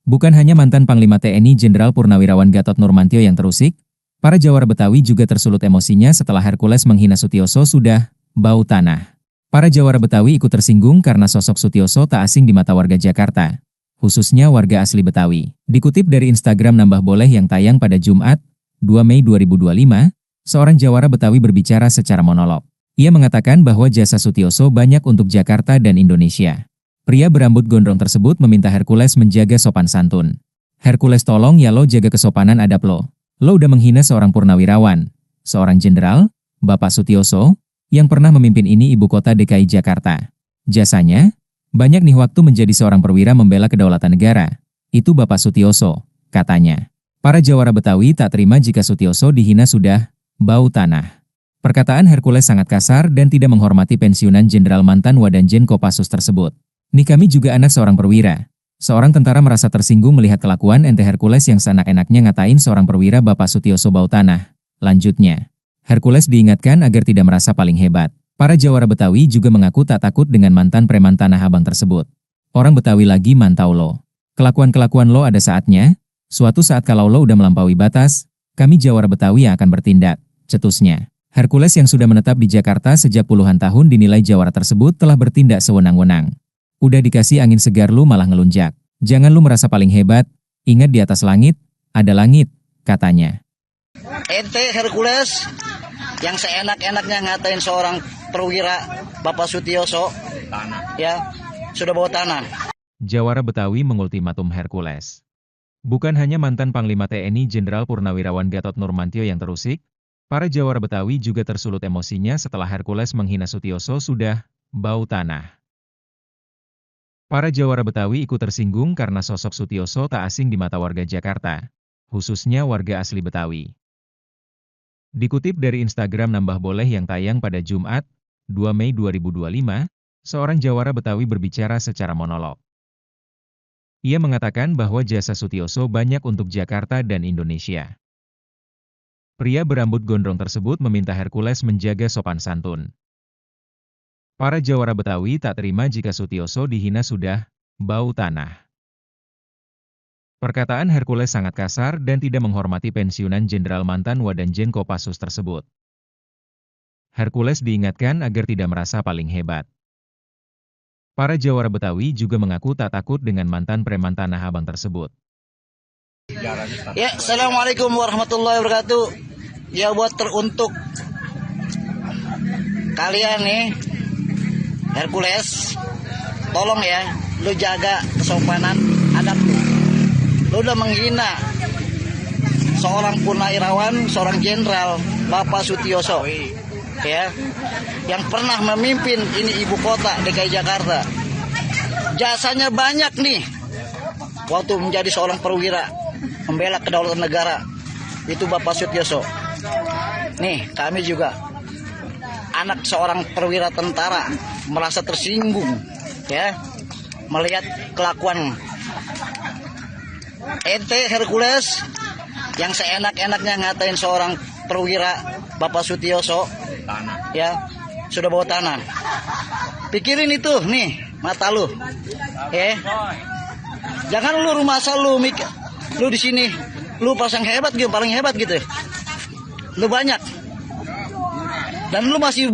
Speaker 1: Bukan hanya mantan Panglima TNI Jenderal Purnawirawan Gatot Nurmantio yang terusik, para Jawara Betawi juga tersulut emosinya setelah Hercules menghina Sutioso sudah bau tanah. Para Jawara Betawi ikut tersinggung karena sosok Sutioso tak asing di mata warga Jakarta, khususnya warga asli Betawi. Dikutip dari Instagram Nambah Boleh yang tayang pada Jumat, 2 Mei 2025, seorang Jawara Betawi berbicara secara monolog. Ia mengatakan bahwa jasa Sutioso banyak untuk Jakarta dan Indonesia. Pria berambut gondrong tersebut meminta Hercules menjaga sopan santun. Hercules tolong ya lo jaga kesopanan adab lo. Lo udah menghina seorang purnawirawan, seorang jenderal, Bapak Sutioso, yang pernah memimpin ini ibu kota DKI Jakarta. Jasanya, banyak nih waktu menjadi seorang perwira membela kedaulatan negara. Itu Bapak Sutioso, katanya. Para Jawara Betawi tak terima jika Sutioso dihina sudah bau tanah. Perkataan Hercules sangat kasar dan tidak menghormati pensiunan jenderal mantan Wadanjen Kopassus tersebut. Nih kami juga anak seorang perwira. Seorang tentara merasa tersinggung melihat kelakuan ente Hercules yang seenak-enaknya ngatain seorang perwira Bapak Sutioso bau tanah. Lanjutnya. Hercules diingatkan agar tidak merasa paling hebat. Para Jawara Betawi juga mengaku tak takut dengan mantan preman Tanah Abang tersebut. Orang Betawi lagi mantau lo. Kelakuan-kelakuan lo ada saatnya, Suatu saat kalau lo udah melampaui batas, kami Jawara Betawi yang akan bertindak, cetusnya. Hercules yang sudah menetap di Jakarta sejak puluhan tahun dinilai Jawara tersebut telah bertindak sewenang-wenang. Udah dikasih angin segar lu malah ngelunjak. Jangan lu merasa paling hebat, ingat di atas langit, ada langit, katanya.
Speaker 2: Ente Hercules yang seenak-enaknya ngatain seorang perwira Bapak Sutioso, ya, sudah bawa tanah.
Speaker 1: Jawara Betawi mengultimatum Hercules. Bukan hanya mantan Panglima TNI Jenderal Purnawirawan Gatot Nurmantio yang terusik, para Jawara Betawi juga tersulut emosinya setelah Hercules menghina Sutioso sudah bau tanah. Para Jawara Betawi ikut tersinggung karena sosok Sutioso tak asing di mata warga Jakarta, khususnya warga asli Betawi. Dikutip dari Instagram Nambah Boleh yang tayang pada Jumat, 2 Mei 2025, seorang Jawara Betawi berbicara secara monolog. Ia mengatakan bahwa jasa Sutioso banyak untuk Jakarta dan Indonesia. Pria berambut gondrong tersebut meminta Hercules menjaga sopan santun. Para Jawara Betawi tak terima jika Sutioso dihina sudah bau tanah. Perkataan Hercules sangat kasar dan tidak menghormati pensiunan Jenderal mantan Wadanjen Kopassus tersebut. Hercules diingatkan agar tidak merasa paling hebat. Para Jawara Betawi juga mengaku tak takut dengan mantan preman Tanah Abang tersebut.
Speaker 2: Ya, Assalamualaikum warahmatullahi wabarakatuh. Ya, buat teruntuk kalian nih, Hercules, tolong ya, lu jaga kesopanan adab lu. Lu udah menghina seorang purnawirawan, seorang jenderal, Bapak Sutioso, ya, yang pernah memimpin ini ibu kota DKI Jakarta. Jasanya banyak nih waktu menjadi seorang perwira membela kedaulatan negara, itu Bapak Sutioso. Nih, kami juga anak seorang perwira tentara merasa tersinggung, ya, melihat kelakuan ente Hercules yang seenak-enaknya ngatain seorang perwira Bapak Sutioso, ya, sudah bawa tanah. Pikirin itu nih mata lu, ya. Jangan lu rumah asal lu lu di sini lu pasang hebat gitu, paling hebat gitu. Lu banyak. Dan lu masih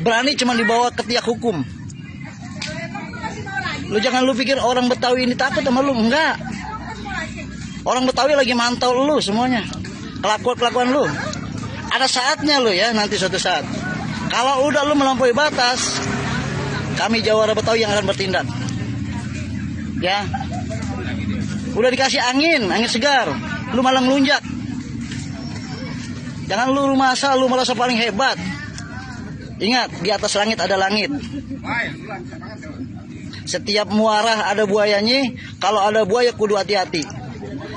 Speaker 2: berani cuma dibawa ke tiak hukum. Lu jangan lu pikir orang Betawi ini takut sama lu, enggak. Orang Betawi lagi mantau lu semuanya. Kelakuan lu. Ada saatnya lu ya, nanti suatu saat. Kalau udah lu melampaui batas, kami Jawara Betawi yang akan bertindak. Ya. Udah dikasih angin segar, lu malah ngelunjak. Jangan lu rumah asal, lu merasa paling hebat. Ingat, di atas langit ada langit. Setiap muara ada buayanya, kalau ada buaya kudu hati-hati.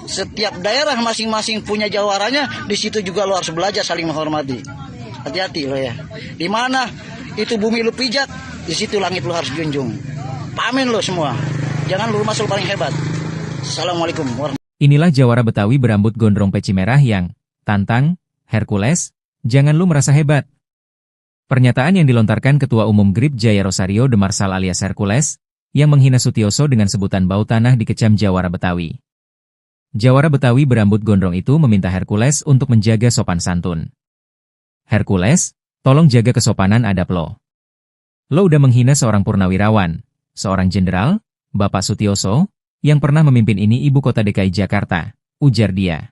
Speaker 2: Setiap daerah masing-masing punya jawaranya, di situ juga lu harus belajar saling menghormati. Hati-hati lo ya. Di mana itu bumi lu pijak, di situ langit lu harus junjung. Pamin lo semua. Jangan lu rumah asal paling hebat. Assalamualaikum warahmatullahi wabarakatuh.
Speaker 1: Inilah Jawara Betawi berambut gondrong peci merah yang tantang Hercules, jangan lu merasa hebat. Pernyataan yang dilontarkan Ketua Umum GRIP Jaya Rosario de Marsal alias Hercules, yang menghina Sutioso dengan sebutan bau tanah dikecam Jawara Betawi. Jawara Betawi berambut gondrong itu meminta Hercules untuk menjaga sopan santun. Hercules, tolong jaga kesopanan adab lo. Lo udah menghina seorang purnawirawan, seorang jenderal, Bapak Sutioso, yang pernah memimpin ini ibu kota DKI Jakarta, ujar dia.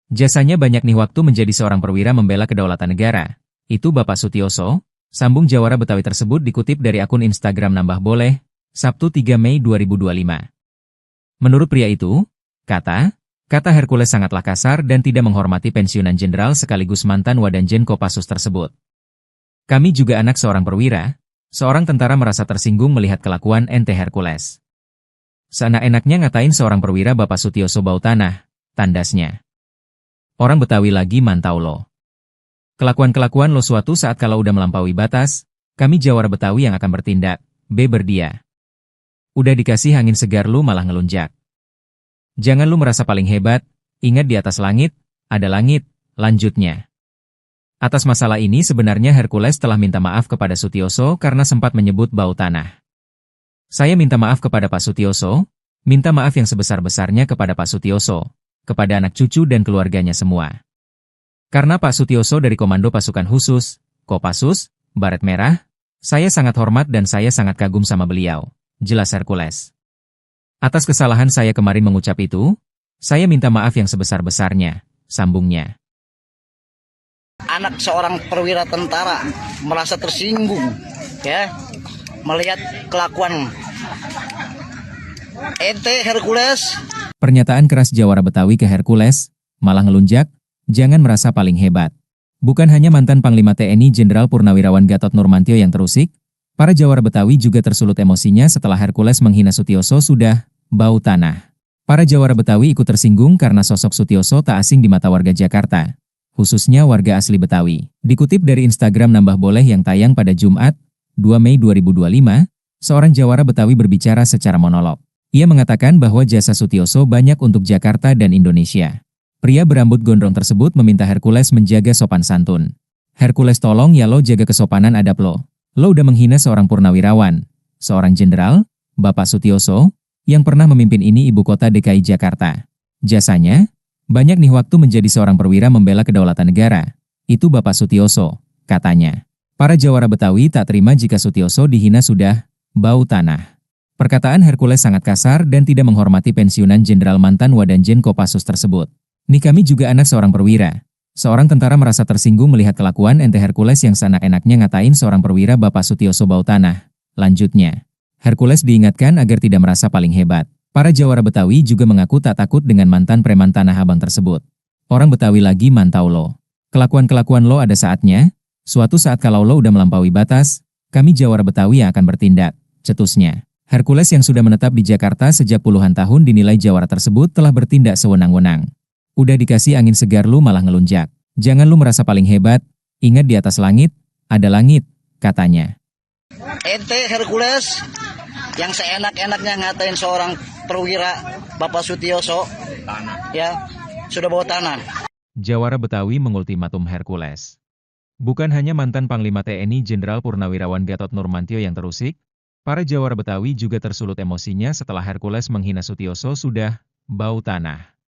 Speaker 1: Jasanya banyak nih waktu menjadi seorang perwira membela kedaulatan negara. Itu Bapak Sutioso, sambung Jawara Betawi tersebut dikutip dari akun Instagram Nambah Boleh, Sabtu 3 Mei 2025. Menurut pria itu, kata Hercules sangatlah kasar dan tidak menghormati pensiunan jenderal sekaligus mantan Wadanjen Kopassus tersebut. Kami juga anak seorang perwira, seorang tentara merasa tersinggung melihat kelakuan ente Hercules. Seenak-enaknya ngatain seorang perwira Bapak Sutioso bau tanah, tandasnya. Orang Betawi lagi mantau lo. Kelakuan-kelakuan lo suatu saat kalau udah melampaui batas, kami Jawara Betawi yang akan bertindak, beber dia. Udah dikasih angin segar lu malah ngelunjak. Jangan lu merasa paling hebat, ingat di atas langit, ada langit, lanjutnya. Atas masalah ini sebenarnya Hercules telah minta maaf kepada Sutioso karena sempat menyebut bau tanah. Saya minta maaf kepada Pak Sutioso, Minta maaf yang sebesar-besarnya kepada Pak Sutioso, kepada anak cucu dan keluarganya semua. Karena Pak Sutioso dari Komando Pasukan Khusus, Kopassus, Baret Merah, saya sangat hormat dan saya sangat kagum sama beliau, jelas Hercules. Atas kesalahan saya kemarin mengucap itu, saya minta maaf yang sebesar-besarnya, sambungnya.
Speaker 2: Anak seorang perwira tentara merasa tersinggung, ya, melihat kelakuan ente Hercules.
Speaker 1: Pernyataan keras Jawara Betawi ke Hercules, malah ngelunjak, jangan merasa paling hebat. Bukan hanya mantan Panglima TNI Jenderal Purnawirawan Gatot Nurmantio yang terusik, para Jawara Betawi juga tersulut emosinya setelah Hercules menghina Sutioso sudah bau tanah. Para Jawara Betawi ikut tersinggung karena sosok Sutioso tak asing di mata warga Jakarta, khususnya warga asli Betawi. Dikutip dari Instagram Nambah Boleh yang tayang pada Jumat, 2 Mei 2025, seorang Jawara Betawi berbicara secara monolog. Ia mengatakan bahwa jasa Sutioso banyak untuk Jakarta dan Indonesia. Pria berambut gondrong tersebut meminta Hercules menjaga sopan santun. Hercules, tolong ya lo jaga kesopanan adab lo. Lo udah menghina seorang purnawirawan, seorang jenderal, Bapak Sutioso, yang pernah memimpin ini ibu kota DKI Jakarta. Jasanya, banyak nih waktu menjadi seorang perwira membela kedaulatan negara. Itu Bapak Sutioso, katanya. Para Jawara Betawi tak terima jika Sutioso dihina sudah bau tanah. Perkataan Hercules sangat kasar dan tidak menghormati pensiunan Jenderal mantan Wadanjen Kopassus tersebut. Nih kami juga anak seorang perwira. Seorang tentara merasa tersinggung melihat kelakuan ente Hercules yang seenak-enaknya ngatain seorang perwira Bapak Sutioso bau tanah. Lanjutnya, Hercules diingatkan agar tidak merasa paling hebat. Para Jawara Betawi juga mengaku tak takut dengan mantan preman Tanah Abang tersebut. Orang Betawi lagi mantau lo. Kelakuan-kelakuan lo ada saatnya, suatu saat kalau lo udah melampaui batas, kami Jawara Betawi yang akan bertindak, cetusnya. Hercules yang sudah menetap di Jakarta sejak puluhan tahun dinilai Jawara tersebut telah bertindak sewenang-wenang. Udah dikasih angin segar lu malah ngelunjak. Jangan lu merasa paling hebat, ingat di atas langit, ada langit, katanya.
Speaker 2: Ente Hercules yang seenak-enaknya ngatain seorang perwira Bapak Sutioso, ya, sudah bawa tanah.
Speaker 1: Jawara Betawi mengultimatum Hercules. Bukan hanya mantan Panglima TNI Jenderal Purnawirawan Gatot Nurmantio yang terusik, para Jawara Betawi juga tersulut emosinya setelah Hercules menghina Sutioso sudah bau tanah.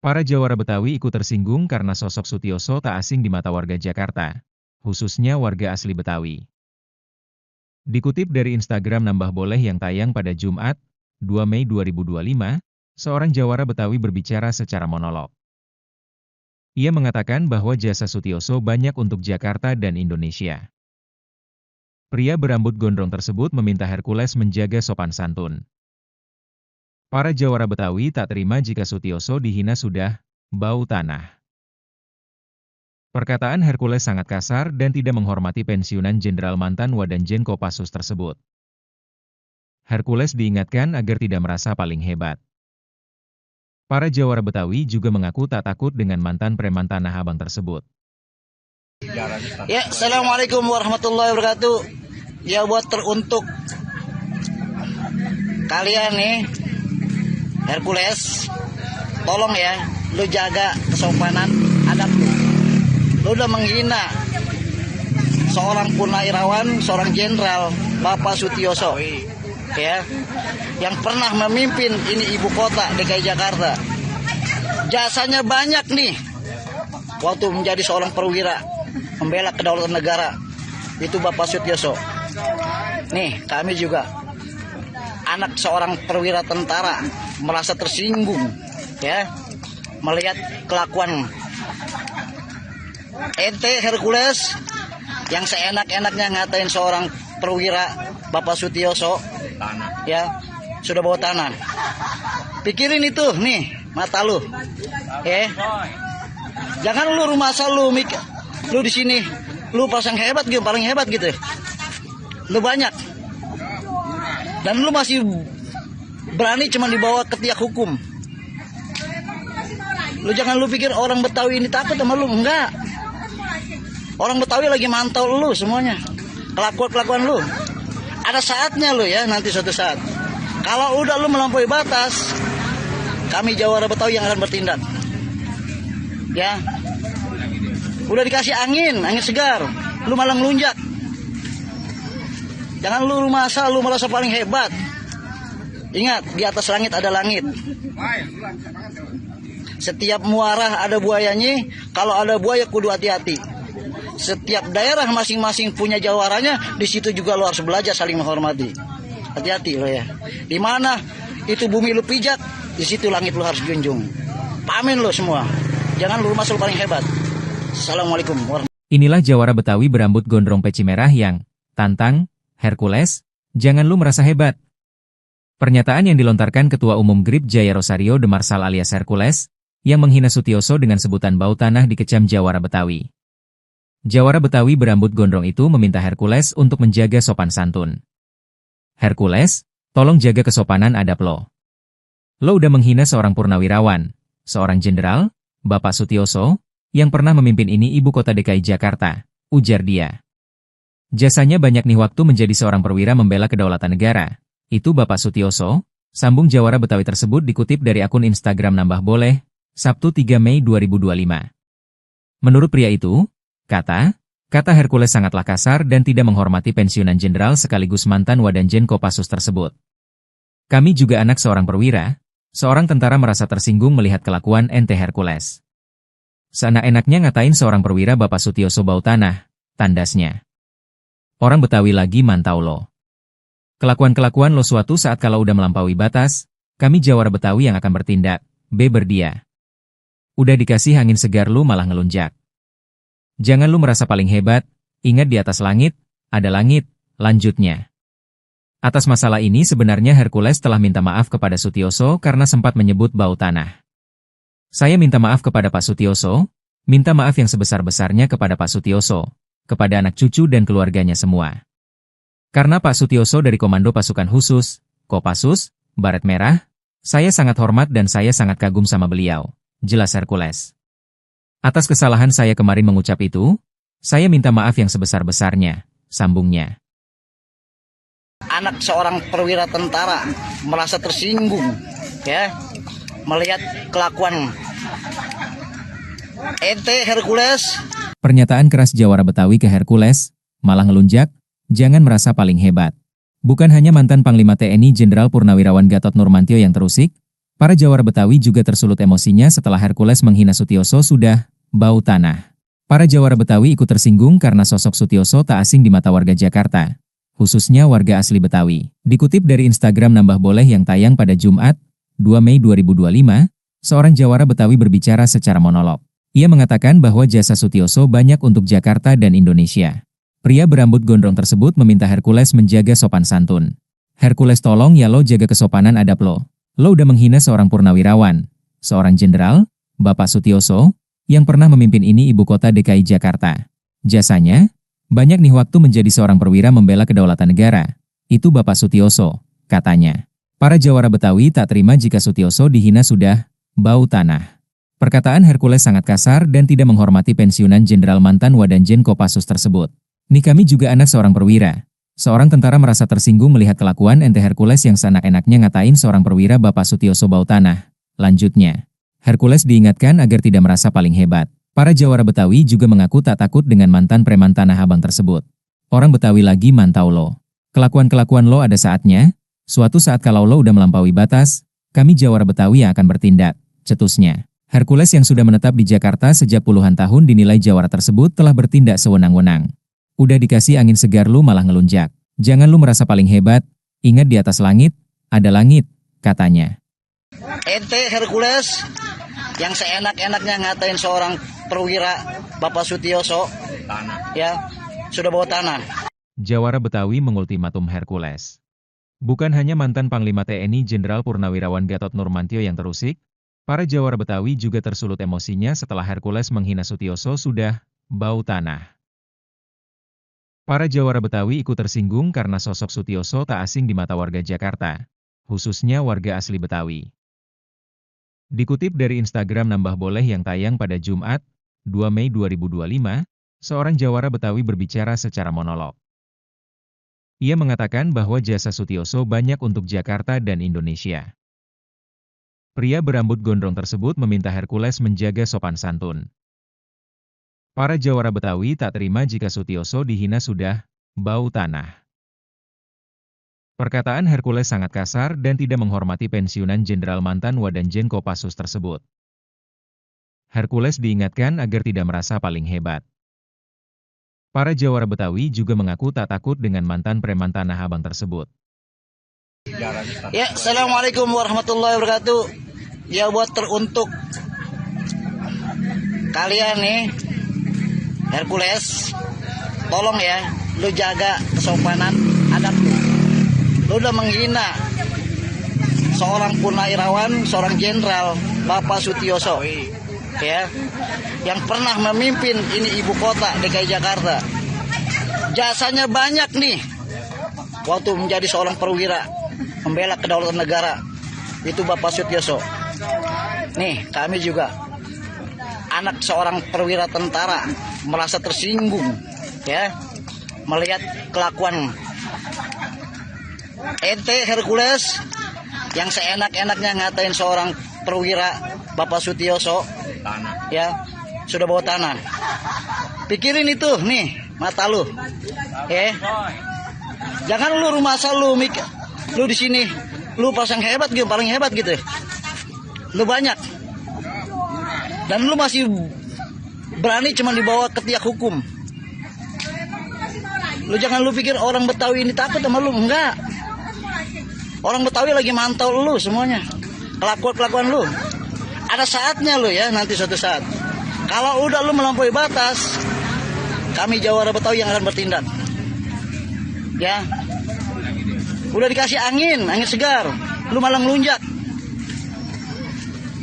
Speaker 1: Para Jawara Betawi ikut tersinggung karena sosok Sutioso tak asing di mata warga Jakarta, khususnya warga asli Betawi. Dikutip dari Instagram Nambah Boleh yang tayang pada Jumat, 2 Mei 2025, seorang Jawara Betawi berbicara secara monolog. Ia mengatakan bahwa jasa Sutioso banyak untuk Jakarta dan Indonesia. Pria berambut gondrong tersebut meminta Hercules menjaga sopan santun. Para Jawara Betawi tak terima jika Sutioso dihina sudah bau tanah. Perkataan Hercules sangat kasar dan tidak menghormati pensiunan Jenderal mantan Wadanjen Kopassus tersebut. Hercules diingatkan agar tidak merasa paling hebat. Para Jawara Betawi juga mengaku tak takut dengan mantan preman Tanah Abang tersebut.
Speaker 2: Ya, Assalamualaikum warahmatullahi wabarakatuh. Ya, buat teruntuk kalian nih, Hercules, tolong ya, lu jaga kesopanan adab lu. Lu udah menghina seorang purnawirawan, seorang jenderal, Bapak Sutioso, ya, yang pernah memimpin ini ibu kota DKI Jakarta. Jasanya banyak nih, waktu menjadi seorang perwira, membela kedaulatan negara, itu Bapak Sutioso. Nih, kami juga anak seorang perwira tentara merasa tersinggung, ya, melihat kelakuan ente Hercules yang seenak-enaknya ngatain seorang perwira Bapak Sutioso, ya, sudah bawa tanah. Pikirin itu nih mata lu, jangan lu rumah asal lu mikir lu di sini lu pasang hebat gitu, paling hebat gitu, lu banyak. Dan lu masih berani cuma dibawa ke tiak hukum. Lu jangan lu pikir orang Betawi ini takut sama lu, enggak. Orang Betawi lagi mantau lu semuanya. Kelakuan lu. Ada saatnya lu ya, nanti suatu saat. Kalau udah lu melampaui batas, kami Jawara Betawi yang akan bertindak. Ya. Udah dikasih angin segar, lu malah ngelunjak. Jangan lu merasa lu merasa paling hebat. Ingat, di atas langit ada langit. Setiap muara ada buayanya. Kalau ada buaya kudu hati-hati. Setiap daerah masing-masing punya jawarannya. Di situ juga lo harus belajar saling menghormati. Hati-hati lo ya. Di mana itu bumi lu pijak, di situ langit lu harus junjung. Pamin lo semua. Jangan lu masuk paling hebat. Assalamualaikum warahmatullahi wabarakatuh.
Speaker 1: Inilah jawara Betawi berambut gondrong peci merah yang tantang Hercules, jangan lu merasa hebat. Pernyataan yang dilontarkan Ketua Umum GRIP Jaya Rosario de Marsal alias Hercules, yang menghina Sutioso dengan sebutan bau tanah dikecam jawara Betawi. Jawara Betawi berambut gondrong itu meminta Hercules untuk menjaga sopan santun. Hercules, tolong jaga kesopanan adab lo. Lo udah menghina seorang purnawirawan, seorang jenderal, Bapak Sutioso, yang pernah memimpin ini ibu kota DKI Jakarta, ujar dia. Jasanya banyak nih waktu menjadi seorang perwira membela kedaulatan negara. Itu Bapak Sutioso, sambung jawara Betawi tersebut dikutip dari akun Instagram Nambah Boleh, Sabtu 3 Mei 2025. Menurut pria itu, kata Hercules sangatlah kasar dan tidak menghormati pensiunan jenderal sekaligus mantan Wadanjen Kopassus tersebut. Kami juga anak seorang perwira, seorang tentara merasa tersinggung melihat kelakuan ente Hercules. Seenak-enaknya ngatain seorang perwira Bapak Sutioso bau tanah, tandasnya. Orang Betawi lagi mantau lo. Kelakuan-kelakuan lo suatu saat kalau udah melampaui batas, kami jawara Betawi yang akan bertindak, berdia. Udah dikasih angin segar lu malah ngelunjak. Jangan lu merasa paling hebat, ingat di atas langit, ada langit, lanjutnya. Atas masalah ini sebenarnya Hercules telah minta maaf kepada Sutioso karena sempat menyebut bau tanah. Saya minta maaf kepada Pak Sutioso, minta maaf yang sebesar-besarnya kepada Pak Sutioso, kepada anak cucu dan keluarganya semua. Karena Pak Sutioso dari Komando Pasukan Khusus, Kopassus, Baret Merah, saya sangat hormat dan saya sangat kagum sama beliau, jelas Hercules. Atas kesalahan saya kemarin mengucap itu, saya minta maaf yang sebesar-besarnya, sambungnya.
Speaker 2: Anak seorang perwira tentara merasa tersinggung, ya, melihat kelakuan ente Hercules.
Speaker 1: Pernyataan keras jawara Betawi ke Hercules, malah ngelunjak, jangan merasa paling hebat. Bukan hanya mantan Panglima TNI Jenderal Purnawirawan Gatot Nurmantio yang terusik, para jawara Betawi juga tersulut emosinya setelah Hercules menghina Sutioso sudah bau tanah. Para jawara Betawi ikut tersinggung karena sosok Sutioso tak asing di mata warga Jakarta, khususnya warga asli Betawi. Dikutip dari Instagram Nambah Boleh yang tayang pada Jumat, 2 Mei 2025, seorang jawara Betawi berbicara secara monolog. Ia mengatakan bahwa jasa Sutioso banyak untuk Jakarta dan Indonesia. Pria berambut gondrong tersebut meminta Hercules menjaga sopan santun. Hercules tolong ya lo jaga kesopanan adab lo. Lo udah menghina seorang purnawirawan, seorang jenderal, Bapak Sutioso, yang pernah memimpin ini ibu kota DKI Jakarta. Jasanya, banyak nih waktu menjadi seorang perwira membela kedaulatan negara. Itu Bapak Sutioso, katanya. Para jawara Betawi tak terima jika Sutioso dihina sudah bau tanah. Perkataan Hercules sangat kasar dan tidak menghormati pensiunan jenderal mantan Wadanjen Kopassus tersebut. Nih kami juga anak seorang perwira. Seorang tentara merasa tersinggung melihat kelakuan ente Hercules yang seenak-enaknya ngatain seorang perwira Bapak Sutioso bau tanah. Lanjutnya, Hercules diingatkan agar tidak merasa paling hebat. Para jawara Betawi juga mengaku tak takut dengan mantan preman Tanah Abang tersebut. Orang Betawi lagi mantau lo. Kelakuan-kelakuan lo ada saatnya, suatu saat kalau lo udah melampaui batas, kami jawara Betawi yang akan bertindak, cetusnya. Hercules yang sudah menetap di Jakarta sejak puluhan tahun dinilai jawara tersebut telah bertindak sewenang-wenang. Udah dikasih angin segar lu malah ngelunjak. Jangan lu merasa paling hebat, ingat di atas langit, ada langit, katanya.
Speaker 2: Ente Hercules yang seenak-enaknya ngatain seorang perwira Bapak Sutioso, ya, sudah bawa tanah.
Speaker 1: Jawara Betawi mengultimatum Hercules. Bukan hanya mantan Panglima TNI Jenderal Purnawirawan Gatot Nurmantio yang terusik, para jawara Betawi juga tersulut emosinya setelah Hercules menghina Sutioso sudah bau tanah. Para jawara Betawi ikut tersinggung karena sosok Sutioso tak asing di mata warga Jakarta, khususnya warga asli Betawi. Dikutip dari Instagram Nambah Boleh yang tayang pada Jumat, 2 Mei 2025, seorang jawara Betawi berbicara secara monolog. Ia mengatakan bahwa jasa Sutioso banyak untuk Jakarta dan Indonesia. Pria berambut gondrong tersebut meminta Hercules menjaga sopan santun. Para jawara Betawi tak terima jika Sutioso dihina sudah bau tanah. Perkataan Hercules sangat kasar dan tidak menghormati pensiunan Jenderal mantan Wadanjen Kopassus tersebut. Hercules diingatkan agar tidak merasa paling hebat. Para jawara Betawi juga mengaku tak takut dengan mantan preman Tanah Abang tersebut.
Speaker 2: Ya, Assalamualaikum warahmatullahi wabarakatuh. Ya, buat teruntuk kalian nih, Hercules, tolong ya, lu jaga kesopanan adab lu. Lu udah menghina seorang purnawirawan, seorang jenderal, Bapak Sutioso, ya, yang pernah memimpin ini ibu kota DKI Jakarta. Jasanya banyak nih waktu menjadi seorang perwira membela kedaulatan negara, itu Bapak Sutioso. Nih, kami juga anak seorang perwira tentara merasa tersinggung ya melihat kelakuan ente Hercules yang seenak-enaknya ngatain seorang perwira Bapak Sutioso ya sudah bawa tanah. Pikirin itu nih mata lu, jangan lu rumah asal lu mikir lu di sini lu pasang hebat gitu, paling hebat gitu, lu banyak dan lu masih berani cuma dibawa ke tiak hukum. Lu jangan lu pikir orang Betawi ini takut sama lu, enggak. Orang Betawi lagi mantau lu semuanya, kelakuan lu. Ada saatnya lu ya, nanti suatu saat kalau udah lu melampaui batas, kami jawara Betawi yang akan bertindak. Ya, udah dikasih angin segar, lu malah ngelunjak.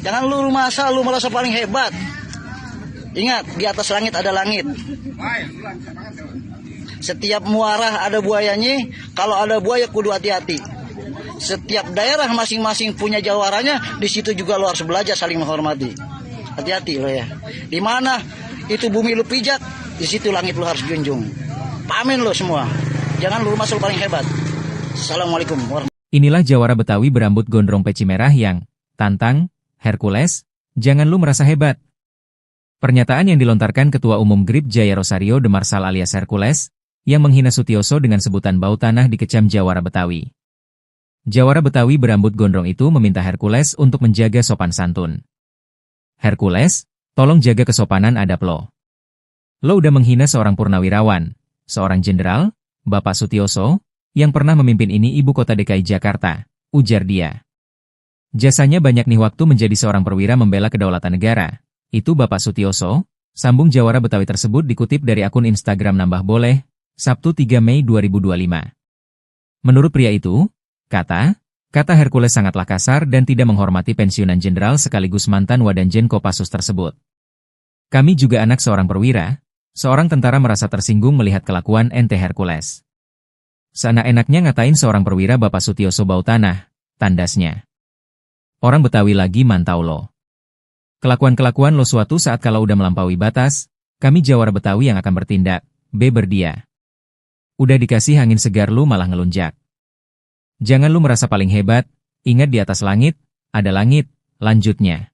Speaker 2: Jangan lu rumah asal lu merasa paling hebat. Ingat, di atas langit ada langit. Setiap muara ada buayanya, kalau ada buaya kudu hati-hati. Setiap daerah masing-masing punya jawaranya, di situ juga lo harus belajar saling menghormati. Hati-hati lo ya. Di mana itu bumi lu pijak, di situ langit lu harus junjung. Pamin lo semua. Jangan lu rumah asal paling hebat. Assalamualaikum warahmatullahi wabarakatuh.
Speaker 1: Inilah jawara Betawi berambut gondrong peci merah yang tantang Hercules, jangan lu merasa hebat. Pernyataan yang dilontarkan Ketua Umum GRIP Jaya Rosario de Marsal alias Hercules, yang menghina Sutioso dengan sebutan bau tanah dikecam jawara Betawi. Jawara Betawi berambut gondrong itu meminta Hercules untuk menjaga sopan santun. Hercules, tolong jaga kesopanan adab lo. Lo udah menghina seorang purnawirawan, seorang jenderal, Bapak Sutioso, yang pernah memimpin ini ibu kota DKI Jakarta, ujar dia. Jasanya banyak nih waktu menjadi seorang perwira membela kedaulatan negara. Itu Bapak Sutioso, sambung jawara Betawi tersebut dikutip dari akun Instagram Nambah Boleh, Sabtu 3 Mei 2025. Menurut pria itu, kata Hercules sangatlah kasar dan tidak menghormati pensiunan jenderal sekaligus mantan Wadanjen Kopassus tersebut. Kami juga anak seorang perwira, seorang tentara merasa tersinggung melihat kelakuan ente Hercules. Seenak-enaknya ngatain seorang perwira Bapak Sutioso bau tanah, tandasnya. Orang Betawi lagi mantau lo. Kelakuan-kelakuan lo suatu saat kalau udah melampaui batas, kami jawara Betawi yang akan bertindak, beber dia. Udah dikasih angin segar lu malah ngelunjak. Jangan lu merasa paling hebat, ingat di atas langit, ada langit, lanjutnya.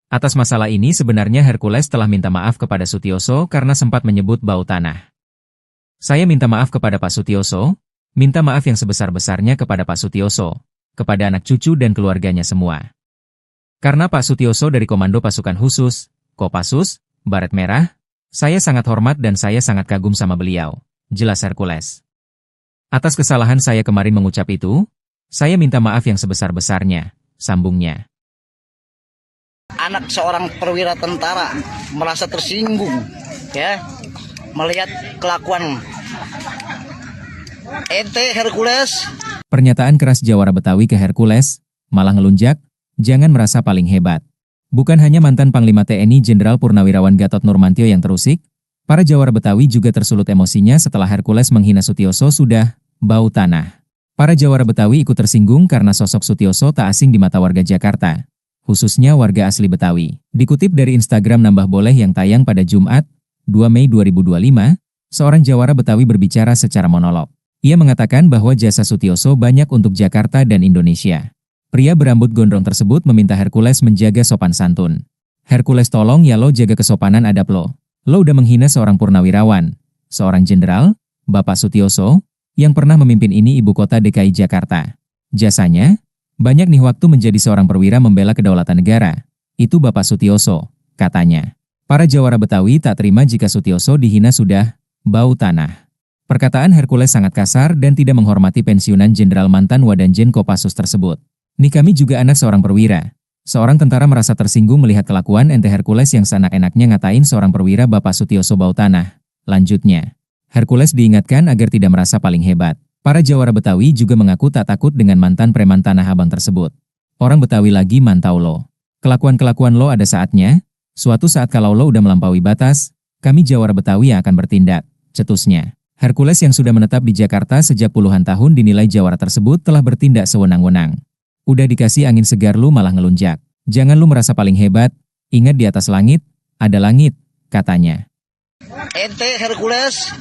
Speaker 1: Atas masalah ini sebenarnya Hercules telah minta maaf kepada Sutioso karena sempat menyebut bau tanah. Saya minta maaf kepada Pak Sutioso, minta maaf yang sebesar-besarnya kepada Pak Sutioso, kepada anak cucu dan keluarganya semua. Karena Pak Sutioso dari Komando Pasukan Khusus, Kopassus, Baret Merah, saya sangat hormat dan saya sangat kagum sama beliau, jelas Hercules. Atas kesalahan saya kemarin mengucap itu, saya minta maaf yang sebesar-besarnya, sambungnya.
Speaker 2: Anak seorang perwira tentara merasa tersinggung ya melihat kelakuan ente Hercules.
Speaker 1: Pernyataan keras jawara Betawi ke Hercules, malah ngelunjak, jangan merasa paling hebat. Bukan hanya mantan Panglima TNI Jenderal Purnawirawan Gatot Nurmantio yang terusik, para jawara Betawi juga tersulut emosinya setelah Hercules menghina Sutioso sudah bau tanah. Para jawara Betawi ikut tersinggung karena sosok Sutioso tak asing di mata warga Jakarta, khususnya warga asli Betawi. Dikutip dari Instagram Nambah Boleh yang tayang pada Jumat, 2 Mei 2025, seorang jawara Betawi berbicara secara monolog. Ia mengatakan bahwa jasa Sutioso banyak untuk Jakarta dan Indonesia. Pria berambut gondrong tersebut meminta Hercules menjaga sopan santun. Hercules tolong ya lo jaga kesopanan adab lo. Lo udah menghina seorang purnawirawan, seorang jenderal, Bapak Sutioso, yang pernah memimpin ini ibu kota DKI Jakarta. Jasanya, banyak nih waktu menjadi seorang perwira membela kedaulatan negara. Itu Bapak Sutioso, katanya. Para jawara Betawi tak terima jika Sutioso dihina sudah bau tanah. Perkataan Hercules sangat kasar dan tidak menghormati pensiunan Jenderal mantan Wadanjen Kopassus tersebut. Nih kami juga anak seorang perwira. Seorang tentara merasa tersinggung melihat kelakuan ente Hercules yang seenak-enaknya ngatain seorang perwira Bapak Sutioso bau tanah. Lanjutnya, Hercules diingatkan agar tidak merasa paling hebat. Para jawara Betawi juga mengaku tak takut dengan mantan preman Tanah Abang tersebut. Orang Betawi lagi mantau lo. Kelakuan-kelakuan lo ada saatnya. Suatu saat kalau lo udah melampaui batas, kami jawara Betawi yang akan bertindak, cetusnya. Hercules yang sudah menetap di Jakarta sejak puluhan tahun dinilai jawara tersebut telah bertindak sewenang-wenang. Udah dikasih angin segar lu malah ngelunjak. Jangan lu merasa paling hebat, ingat di atas langit, ada langit, katanya.
Speaker 2: Ente Hercules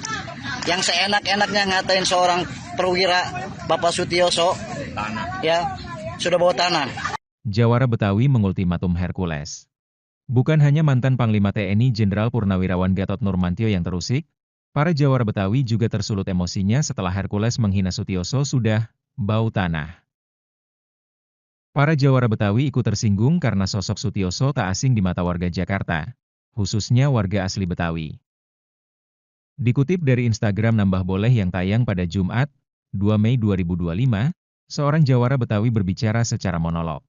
Speaker 2: yang seenak-enaknya ngatain seorang perwira Bapak Sutioso, ya, sudah bawa tanah.
Speaker 1: Jawara Betawi mengultimatum Hercules. Bukan hanya mantan Panglima TNI Jenderal Purnawirawan Gatot Nurmantio yang terusik, para jawara Betawi juga tersulut emosinya setelah Hercules menghina Sutioso sudah bau tanah. Para jawara Betawi ikut tersinggung karena sosok Sutioso tak asing di mata warga Jakarta, khususnya warga asli Betawi. Dikutip dari Instagram Nambah Boleh yang tayang pada Jumat, 2 Mei 2025, seorang jawara Betawi berbicara secara monolog.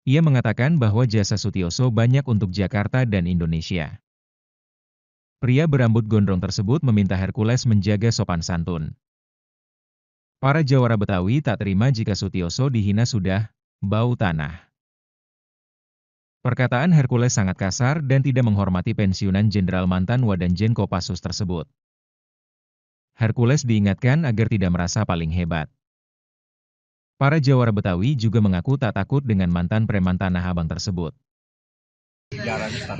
Speaker 1: Ia mengatakan bahwa jasa Sutioso banyak untuk Jakarta dan Indonesia. Pria berambut gondrong tersebut meminta Hercules menjaga sopan santun. Para jawara Betawi tak terima jika Sutioso dihina sudah bau tanah. Perkataan Hercules sangat kasar dan tidak menghormati pensiunan Jenderal mantan Wadanjen Kopassus tersebut. Hercules diingatkan agar tidak merasa paling hebat. Para jawara Betawi juga mengaku tak takut dengan mantan preman Tanah Abang tersebut.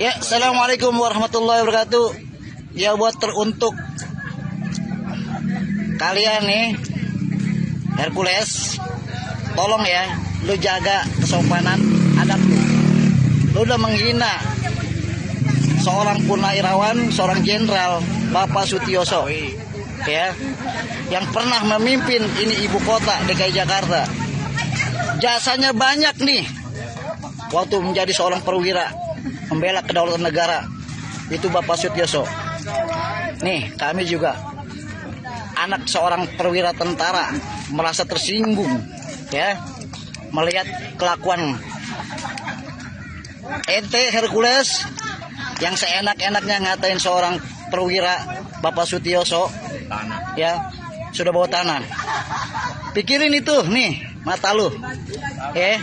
Speaker 2: Ya, Assalamualaikum warahmatullahi wabarakatuh. Ya, buat teruntuk kalian nih, Hercules, tolong ya, lu jaga kesopanan adab lu. Lu udah menghina seorang purnawirawan, seorang jenderal, Bapak Sutioso, ya, yang pernah memimpin ini ibu kota DKI Jakarta. Jasanya banyak nih, waktu menjadi seorang perwira membela kedaulatan negara, itu Bapak Sutioso. Nih, kami juga anak seorang perwira tentara merasa tersinggung, ya, melihat kelakuan ente Hercules yang seenak-enaknya ngatain seorang perwira Bapak Sutioso, ya, sudah bawa tanah. Pikirin itu, nih, mata lu, ya.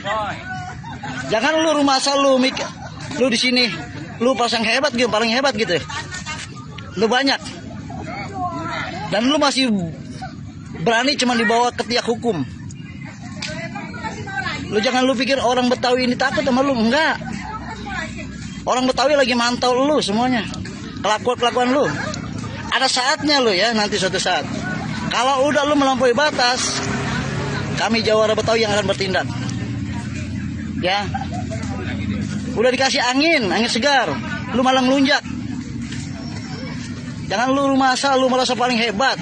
Speaker 2: Jangan lu rumah asal lu mikir. Lu di sini, lu pasang hebat gitu, paling hebat gitu. Lu banyak. Dan lu masih berani cuma dibawa ke tiak hukum. Lu jangan lu pikir orang Betawi ini takut sama lu, enggak. Orang Betawi lagi mantau lu semuanya. Kelakuan lu. Ada saatnya lu ya, nanti suatu saat. Kalau udah lu melampaui batas, kami jawara Betawi yang akan bertindak. Ya. Udah dikasih angin segar, lu malah ngelunjak. Jangan lu rumah asal, lu merasa paling hebat.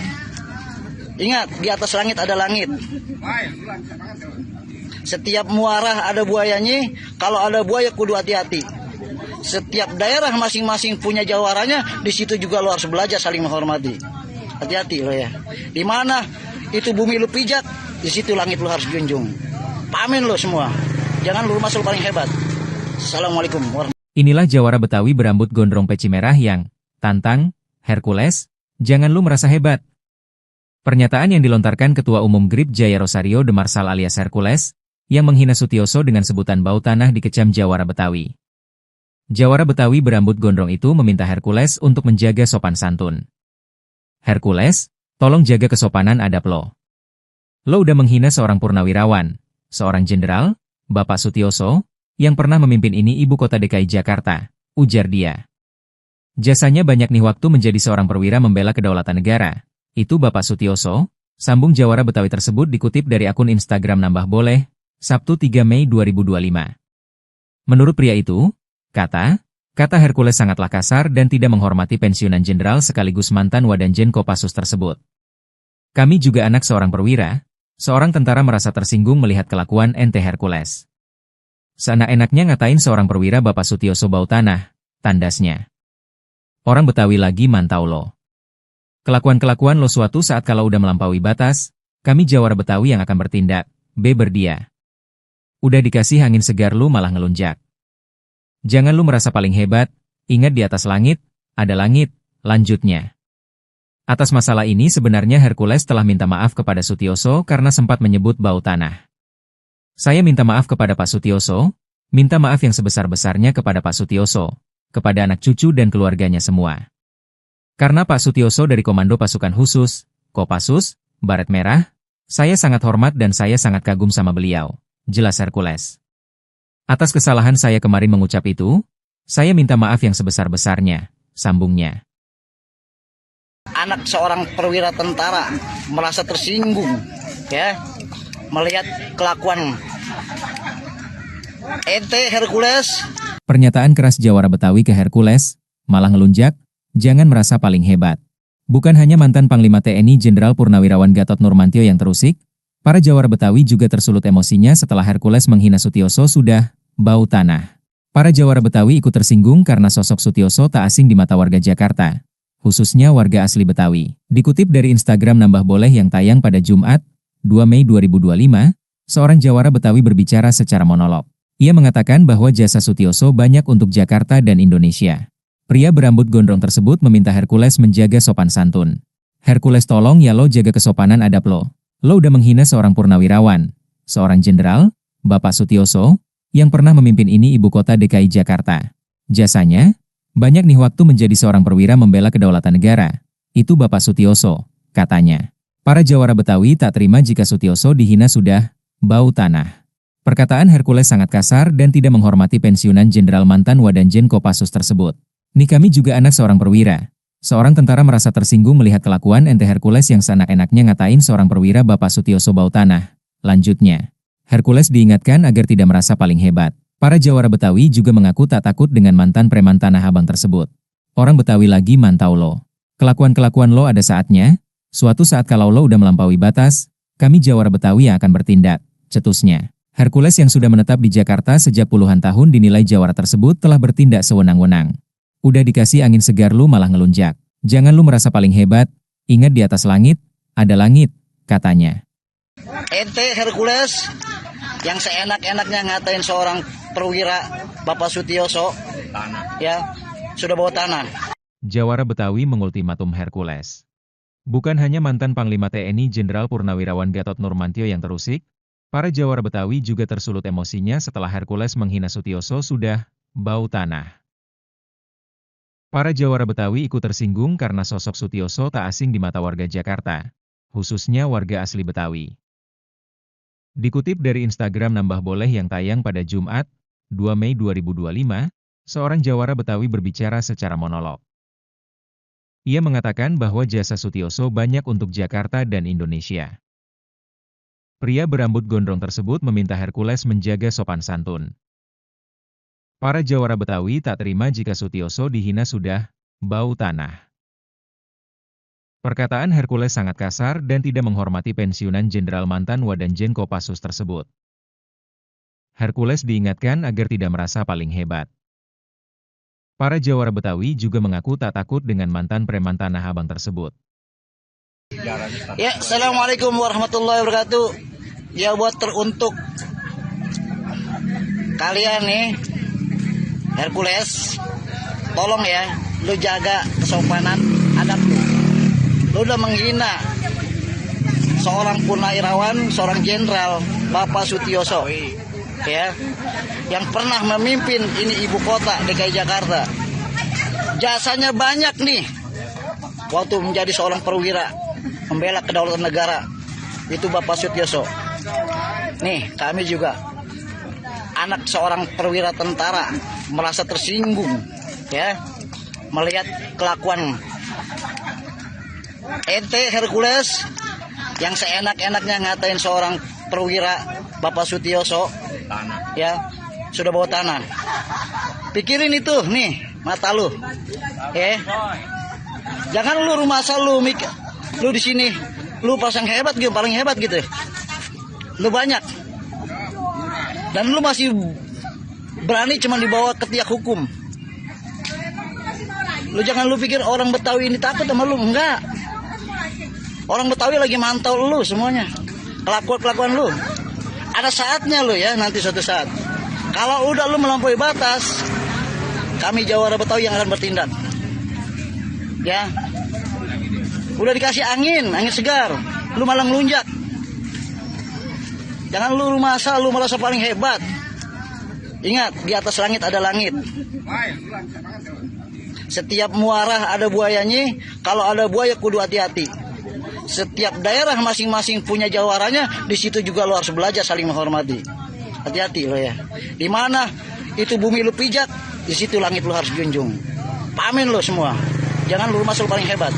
Speaker 2: Ingat, di atas langit ada langit. Setiap muarah ada buayanya, kalau ada buaya kudu hati-hati. Setiap daerah masing-masing punya jawaranya, di situ juga lu harus belajar saling menghormati. Hati-hati lo ya. Di mana itu bumi lu pijak, di situ langit lu harus junjung. Pamin lo semua. Jangan lu rumah asal paling hebat. Assalamualaikum warahmatullahi wabarakatuh.
Speaker 1: Inilah jawara Betawi berambut gondrong peci merah yang tantang Hercules, jangan lu merasa hebat. Pernyataan yang dilontarkan Ketua Umum GRIP Jaya Rosario Demarsal alias Hercules, yang menghina Sutioso dengan sebutan bau tanah dikecam jawara Betawi. Jawara Betawi berambut gondrong itu meminta Hercules untuk menjaga sopan santun. Hercules, tolong jaga kesopanan adab lo. Lo udah menghina seorang purnawirawan, seorang jenderal, Bapak Sutioso, yang pernah memimpin ini ibu kota DKI Jakarta, ujar dia. Jasanya banyak nih waktu menjadi seorang perwira membela kedaulatan negara. Itu Bapak Sutioso, sambung jawara Betawi tersebut dikutip dari akun Instagram Nambah Boleh, Sabtu 3 Mei 2025. Menurut pria itu, kata Hercules sangatlah kasar dan tidak menghormati pensiunan jenderal sekaligus mantan Wadanjen Kopassus tersebut. Kami juga anak seorang perwira, seorang tentara merasa tersinggung melihat kelakuan ente Hercules. Seenak-enaknya ngatain seorang perwira Bapak Sutioso bau tanah, tandasnya. Orang Betawi lagi mantau lo. Kelakuan-kelakuan lo suatu saat kalau udah melampaui batas, kami Jawara Betawi yang akan bertindak, berdia. Udah dikasih angin segar lu malah ngelunjak. Jangan lu merasa paling hebat, ingat di atas langit, ada langit, lanjutnya. Atas masalah ini sebenarnya Hercules telah minta maaf kepada Sutioso karena sempat menyebut bau tanah. Saya minta maaf kepada Pak Sutioso, minta maaf yang sebesar-besarnya kepada Pak Sutioso, kepada anak cucu dan keluarganya semua. Karena Pak Sutioso dari Komando Pasukan Khusus, Kopassus, Baret Merah, saya sangat hormat dan saya sangat kagum sama beliau, jelas Hercules. Atas kesalahan saya kemarin mengucap itu, saya minta maaf yang sebesar-besarnya, sambungnya.
Speaker 2: Anak seorang perwira tentara merasa tersinggung, ya, melihat kelakuan ente Hercules.
Speaker 1: Pernyataan keras Jawara Betawi ke Hercules, malah ngelunjak, jangan merasa paling hebat. Bukan hanya mantan Panglima TNI Jenderal Purnawirawan Gatot Nurmantio yang terusik, para Jawara Betawi juga tersulut emosinya setelah Hercules menghina Sutioso sudah bau tanah. Para Jawara Betawi ikut tersinggung karena sosok Sutioso tak asing di mata warga Jakarta, khususnya warga asli Betawi. Dikutip dari Instagram Nambah Boleh yang tayang pada Jumat, 2 Mei 2025, seorang Jawara Betawi berbicara secara monolog. Ia mengatakan bahwa jasa Sutioso banyak untuk Jakarta dan Indonesia. Pria berambut gondrong tersebut meminta Hercules menjaga sopan santun. Hercules tolong ya lo jaga kesopanan adab lo. Lo udah menghina seorang purnawirawan, seorang jenderal, Bapak Sutioso, yang pernah memimpin ini ibu kota DKI Jakarta. Jasanya, banyak nih waktu menjadi seorang perwira membela kedaulatan negara. Itu Bapak Sutioso, katanya. Para Jawara Betawi tak terima jika Sutioso dihina sudah bau tanah. Perkataan Hercules sangat kasar dan tidak menghormati pensiunan Jenderal mantan Wadanjen Kopassus tersebut. Nih kami juga anak seorang perwira. Seorang tentara merasa tersinggung melihat kelakuan ente Hercules yang seenak-enaknya ngatain seorang perwira Bapak Sutioso bau tanah. Lanjutnya, Hercules diingatkan agar tidak merasa paling hebat. Para Jawara Betawi juga mengaku tak takut dengan mantan preman Tanah Abang tersebut. Orang Betawi lagi mantau lo. Kelakuan-kelakuan lo ada saatnya, suatu saat kalau lo udah melampaui batas, kami Jawara Betawi yang akan bertindak, cetusnya. Hercules yang sudah menetap di Jakarta sejak puluhan tahun dinilai Jawara tersebut telah bertindak sewenang-wenang. Udah dikasih angin segar lu malah ngelunjak. Jangan lu merasa paling hebat, ingat di atas langit, ada langit, katanya.
Speaker 2: Ente Hercules yang seenak-enaknya ngatain seorang perwira Bapak Sutioso, ya, sudah bawa tanah.
Speaker 1: Jawara Betawi mengultimatum Hercules. Bukan hanya mantan Panglima TNI Jenderal Purnawirawan Gatot Nurmantio yang terusik, para Jawara Betawi juga tersulut emosinya setelah Hercules menghina Sutioso sudah bau tanah. Para Jawara Betawi ikut tersinggung karena sosok Sutioso tak asing di mata warga Jakarta, khususnya warga asli Betawi. Dikutip dari Instagram Nambah Boleh yang tayang pada Jumat, 2 Mei 2025, seorang Jawara Betawi berbicara secara monolog. Ia mengatakan bahwa jasa Sutioso banyak untuk Jakarta dan Indonesia. Pria berambut gondrong tersebut meminta Hercules menjaga sopan santun. Para Jawara Betawi tak terima jika Sutioso dihina sudah bau tanah. Perkataan Hercules sangat kasar dan tidak menghormati pensiunan Jenderal mantan Wadanjen Kopassus tersebut. Hercules diingatkan agar tidak merasa paling hebat. Para Jawara Betawi juga mengaku tak takut dengan mantan preman Tanah Abang tersebut.
Speaker 2: Ya, Assalamualaikum warahmatullahi wabarakatuh. Ya, buat teruntuk kalian nih, Hercules, tolong ya, lu jaga kesopanan adab lu. Lu udah menghina seorang purnawirawan, seorang jenderal, Bapak Sutioso, ya, yang pernah memimpin ini ibu kota DKI Jakarta. Jasanya banyak nih, waktu menjadi seorang perwira, membela kedaulatan negara, itu Bapak Sutioso. Nih, kami juga anak seorang perwira tentara merasa tersinggung, ya, melihat kelakuan ente Hercules yang seenak-enaknya ngatain seorang perwira Bapak Sutioso, ya, sudah bawa tanah. Pikirin itu nih mata lu, jangan lu rumah asal lu mikir, lu di sini Lu pasang hebat gitu, paling hebat gitu. Lu banyak. Dan lu masih berani cuma dibawa ke tiak hukum. Lu jangan lu pikir orang Betawi ini takut sama lu, enggak. Orang Betawi lagi mantau lu semuanya. Kelakuan lu. Ada saatnya lu ya, nanti suatu saat. Kalau udah lu melampaui batas, kami Jawara Betawi yang akan bertindak. Ya. Udah dikasih angin segar, lu malah ngelunjak. Jangan lu merasa paling hebat. Ingat, di atas langit ada langit. Setiap muara ada buayanya, kalau ada buaya kudu hati-hati. Setiap daerah masing-masing punya jawaranya, di situ juga lo harus belajar saling menghormati. Hati-hati lo ya. Di mana itu bumi lu pijak, di situ langit lu harus junjung. Pamin lo semua. Jangan lu merasa paling hebat.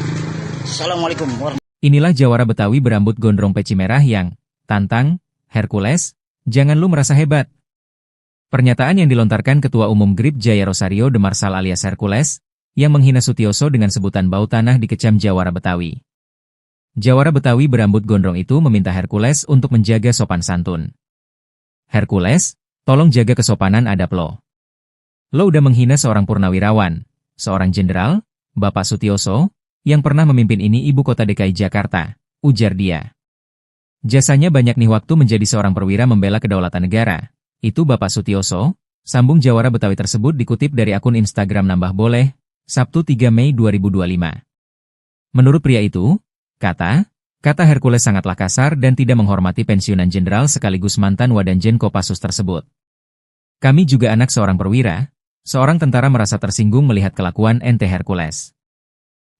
Speaker 2: Assalamualaikum warahmatullahi wabarakatuh.
Speaker 1: Inilah Jawara Betawi berambut gondrong peci merah yang tantang Hercules, jangan lu merasa hebat. Pernyataan yang dilontarkan Ketua Umum GRIP Jaya Rosario de Marsal alias Hercules, yang menghina Sutioso dengan sebutan bau tanah dikecam Jawara Betawi. Jawara Betawi berambut gondrong itu meminta Hercules untuk menjaga sopan santun. Hercules, tolong jaga kesopanan adab lo. Lo udah menghina seorang purnawirawan, seorang jenderal, Bapak Sutioso, yang pernah memimpin ini ibu kota DKI Jakarta, ujar dia. Jasanya banyak nih waktu menjadi seorang perwira membela kedaulatan negara. Itu Bapak Sutioso, sambung Jawara Betawi tersebut dikutip dari akun Instagram Nambah Boleh, Sabtu 3 Mei 2025. Menurut pria itu, kata Hercules sangatlah kasar dan tidak menghormati pensiunan jenderal sekaligus mantan Wadanjen Kopassus tersebut. Kami juga anak seorang perwira, seorang tentara merasa tersinggung melihat kelakuan ente Hercules.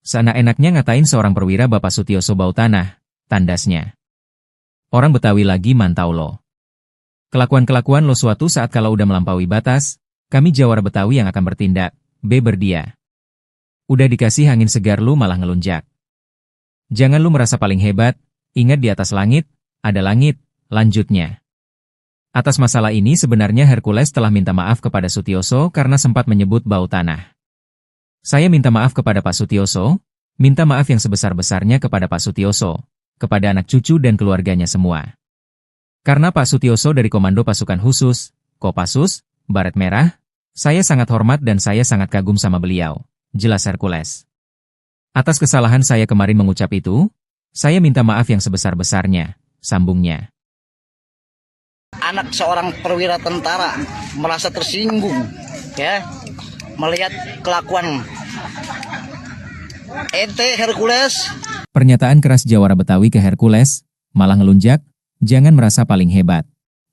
Speaker 1: Seenak-enaknya ngatain seorang perwira Bapak Sutioso bau tanah, tandasnya. Orang Betawi lagi mantau lo. Kelakuan-kelakuan lo suatu saat kalau udah melampaui batas, kami Jawara Betawi yang akan bertindak, berdia. Udah dikasih angin segar lu malah ngelunjak. Jangan lu merasa paling hebat, ingat di atas langit, ada langit, lanjutnya. Atas masalah ini sebenarnya Hercules telah minta maaf kepada Sutioso karena sempat menyebut bau tanah. Saya minta maaf kepada Pak Sutioso, minta maaf yang sebesar-besarnya kepada Pak Sutioso, kepada anak cucu dan keluarganya semua. Karena Pak Sutioso dari Komando Pasukan Khusus, Kopassus, Baret Merah, saya sangat hormat dan saya sangat kagum sama beliau, jelas Hercules. Atas kesalahan saya kemarin mengucap itu, saya minta maaf yang sebesar-besarnya, sambungnya.
Speaker 2: Anak seorang perwira tentara merasa tersinggung, ya, melihat kelakuan ente Hercules.
Speaker 1: Pernyataan keras Jawara Betawi ke Hercules, malah ngelunjak, jangan merasa paling hebat.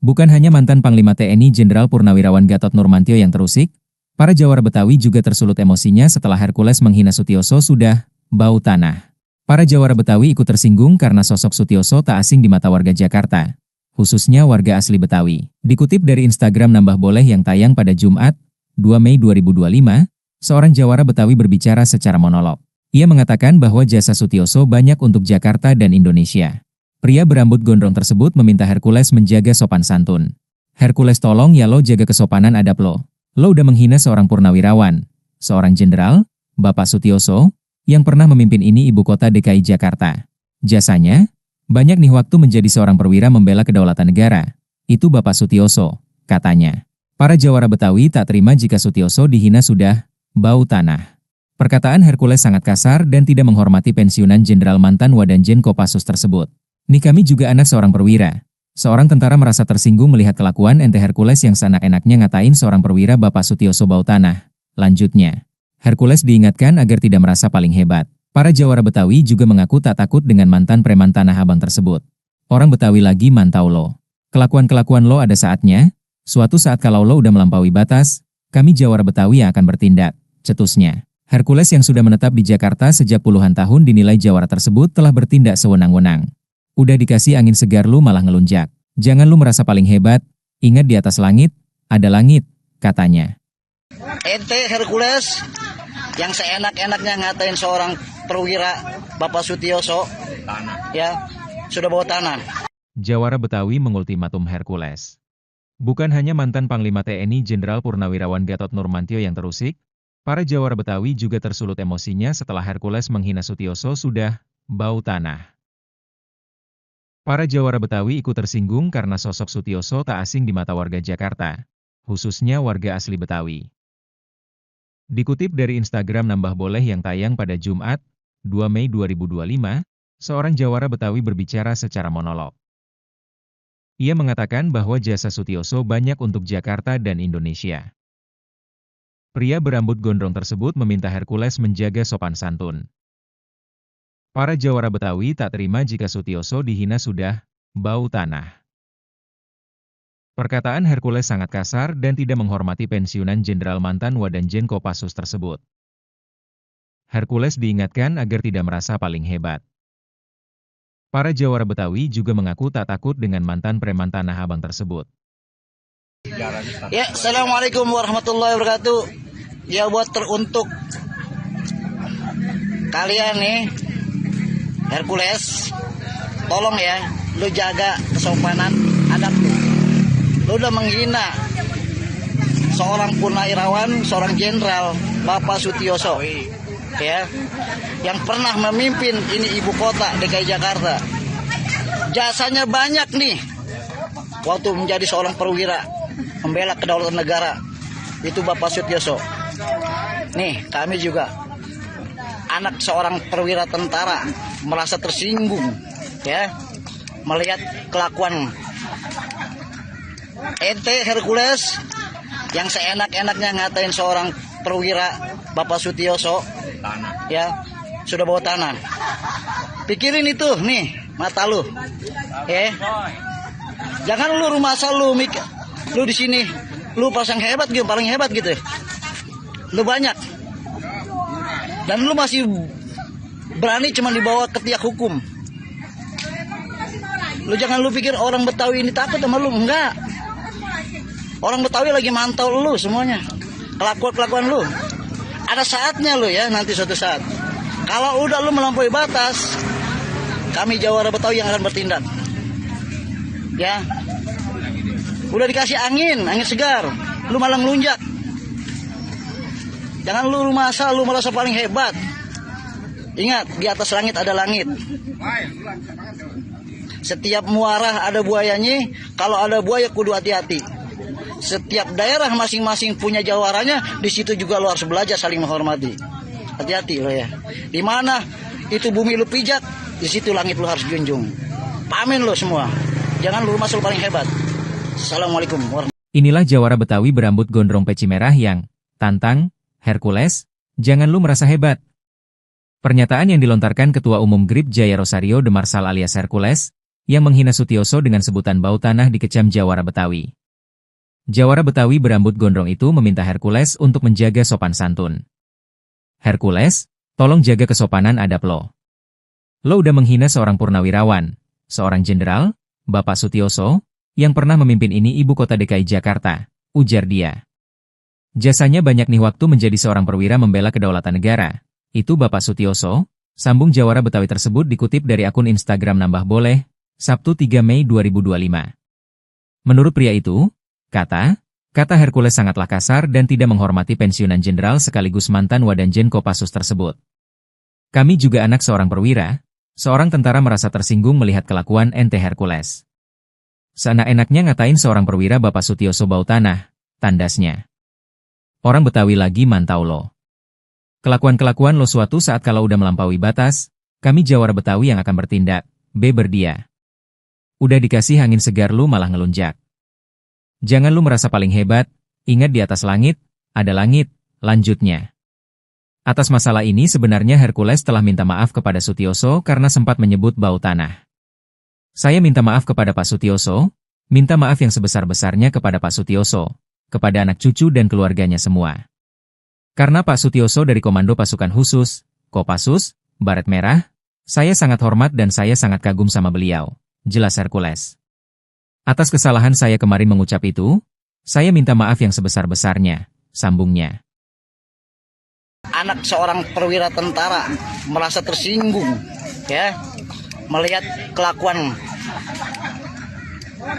Speaker 1: Bukan hanya mantan Panglima TNI Jenderal Purnawirawan Gatot Nurmantio yang terusik, para Jawara Betawi juga tersulut emosinya setelah Hercules menghina Sutioso sudah bau tanah. Para Jawara Betawi ikut tersinggung karena sosok Sutioso tak asing di mata warga Jakarta, khususnya warga asli Betawi. Dikutip dari Instagram Nambah Boleh yang tayang pada Jumat, 2 Mei 2025, seorang Jawara Betawi berbicara secara monolog. Ia mengatakan bahwa jasa Sutioso banyak untuk Jakarta dan Indonesia. Pria berambut gondrong tersebut meminta Hercules menjaga sopan santun. Hercules tolong ya lo jaga kesopanan adab lo. Lo udah menghina seorang purnawirawan, seorang jenderal, Bapak Sutioso, yang pernah memimpin ini ibu kota DKI Jakarta. Jasanya, banyak nih waktu menjadi seorang perwira membela kedaulatan negara. Itu Bapak Sutioso, katanya. Para Jawara Betawi tak terima jika Sutioso dihina sudah bau tanah. Perkataan Hercules sangat kasar dan tidak menghormati pensiunan jenderal mantan Wadanjen Kopassus tersebut. Nih kami juga anak seorang perwira. Seorang tentara merasa tersinggung melihat kelakuan ente Hercules yang seenak-enaknya ngatain seorang perwira Bapak Sutioso bau tanah. Lanjutnya, Hercules diingatkan agar tidak merasa paling hebat. Para Jawara Betawi juga mengaku tak takut dengan mantan preman Tanah Abang tersebut. Orang Betawi lagi mantau lo. Kelakuan-kelakuan lo ada saatnya, suatu saat kalau lo udah melampaui batas, kami Jawara Betawi yang akan bertindak, cetusnya. Hercules yang sudah menetap di Jakarta sejak puluhan tahun dinilai Jawara tersebut telah bertindak sewenang-wenang. Udah dikasih angin segar lu malah ngelunjak. Jangan lu merasa paling hebat, ingat di atas langit, ada langit, katanya.
Speaker 2: Ente Hercules yang seenak-enaknya ngatain seorang perwira Bapak Sutioso, ya, sudah bawa tanah.
Speaker 1: Jawara Betawi mengultimatum Hercules. Bukan hanya mantan Panglima TNI Jenderal Purnawirawan Gatot Nurmantio yang terusik, para Jawara Betawi juga tersulut emosinya setelah Hercules menghina Sutioso sudah bau tanah. Para jawara Betawi ikut tersinggung karena sosok Sutioso tak asing di mata warga Jakarta, khususnya warga asli Betawi. Dikutip dari Instagram Nambah Boleh yang tayang pada Jumat, 2 Mei 2025, seorang jawara Betawi berbicara secara monolog. Ia mengatakan bahwa jasa Sutioso banyak untuk Jakarta dan Indonesia. Pria berambut gondrong tersebut meminta Hercules menjaga sopan santun. Para jawara Betawi tak terima jika Sutioso dihina sudah bau tanah. Perkataan Hercules sangat kasar dan tidak menghormati pensiunan Jenderal mantan Wadanjen Kopassus tersebut. Hercules diingatkan agar tidak merasa paling hebat. Para jawara Betawi juga mengaku tak takut dengan mantan preman Tanah Abang tersebut.
Speaker 2: Ya, Assalamualaikum warahmatullahi wabarakatuh. Ya, buat teruntuk kalian nih, Hercules, tolong ya, lu jaga kesopanan adab lu. Lu udah menghina seorang purnawirawan, seorang jenderal, Bapak Sutioso, ya, yang pernah memimpin ini ibu kota DKI Jakarta. Jasanya banyak nih, waktu menjadi seorang perwira, membela kedaulatan negara, itu Bapak Sutioso. Nih, kami juga anak seorang perwira tentara merasa tersinggung, ya, melihat kelakuan ente Hercules yang seenak-enaknya ngatain seorang perwira Bapak Sutioso, ya, sudah bawa tanah. Pikirin itu nih mata lu, ya. Jangan lu rumah asal lu di sini lu pasang hebat gitu, paling hebat gitu. Lu banyak. Dan lu masih berani cuma dibawa ke tiak hukum. Lu jangan lu pikir orang Betawi ini takut sama lu, enggak. Orang Betawi lagi mantau lu semuanya. Kelakuan lu. Ada saatnya lu ya, nanti suatu saat. Kalau udah lu melampaui batas, kami jawara Betawi yang akan bertindak. Ya. Udah dikasih angin segar, lu malah ngelunjak. Jangan lu rumah asal lu merasa paling hebat. Ingat, di atas langit ada langit. Setiap muara ada buayanya, kalau ada buaya kudu hati-hati. Setiap daerah masing-masing punya jawaranya, di situ juga lu harus belajar saling menghormati. Hati-hati lo ya. Di mana itu bumi lu pijak, di situ langit lu harus junjung. Pamin lo semua. Jangan lu rumah asal paling hebat. Assalamualaikum warahmatullahi wabarakatuh.
Speaker 1: Inilah jawara Betawi berambut gondrong peci merah yang tantang Hercules, jangan lu merasa hebat. Pernyataan yang dilontarkan Ketua Umum GRIP Jaya Rosario Demarsal alias Hercules, yang menghina Sutioso dengan sebutan bau tanah dikecam jawara Betawi. Jawara Betawi berambut gondrong itu meminta Hercules untuk menjaga sopan santun. Hercules, tolong jaga kesopanan adab lo. Lo udah menghina seorang purnawirawan, seorang jenderal, Bapak Sutioso, yang pernah memimpin ini ibu kota DKI Jakarta, ujar dia. Jasanya banyak nih waktu menjadi seorang perwira membela kedaulatan negara. Itu Bapak Sutioso, sambung jawara Betawi tersebut dikutip dari akun Instagram Nambah Boleh, Sabtu 3 Mei 2025. Menurut pria itu, kata Hercules sangatlah kasar dan tidak menghormati pensiunan jenderal sekaligus mantan Wadanjen Kopassus tersebut. Kami juga anak seorang perwira, seorang tentara merasa tersinggung melihat kelakuan ente Hercules. Seenak-enaknya ngatain seorang perwira Bapak Sutioso bau tanah, tandasnya. Orang Betawi lagi mantau lo. Kelakuan-kelakuan lo suatu saat kalau udah melampaui batas, kami jawara Betawi yang akan bertindak, beber dia. Udah dikasih angin segar lu malah ngelunjak. Jangan lu merasa paling hebat, ingat di atas langit, ada langit, lanjutnya. Atas masalah ini sebenarnya Hercules telah minta maaf kepada Sutioso karena sempat menyebut bau tanah. Saya minta maaf kepada Pak Sutioso, minta maaf yang sebesar-besarnya kepada Pak Sutioso, kepada anak cucu dan keluarganya semua. Karena Pak Sutioso dari Komando Pasukan Khusus, Kopassus, Baret Merah, saya sangat hormat dan saya sangat kagum sama beliau, jelas Hercules. Atas kesalahan saya kemarin mengucap itu, saya minta maaf yang sebesar-besarnya, sambungnya.
Speaker 2: Anak seorang perwira tentara merasa tersinggung, ya, melihat kelakuan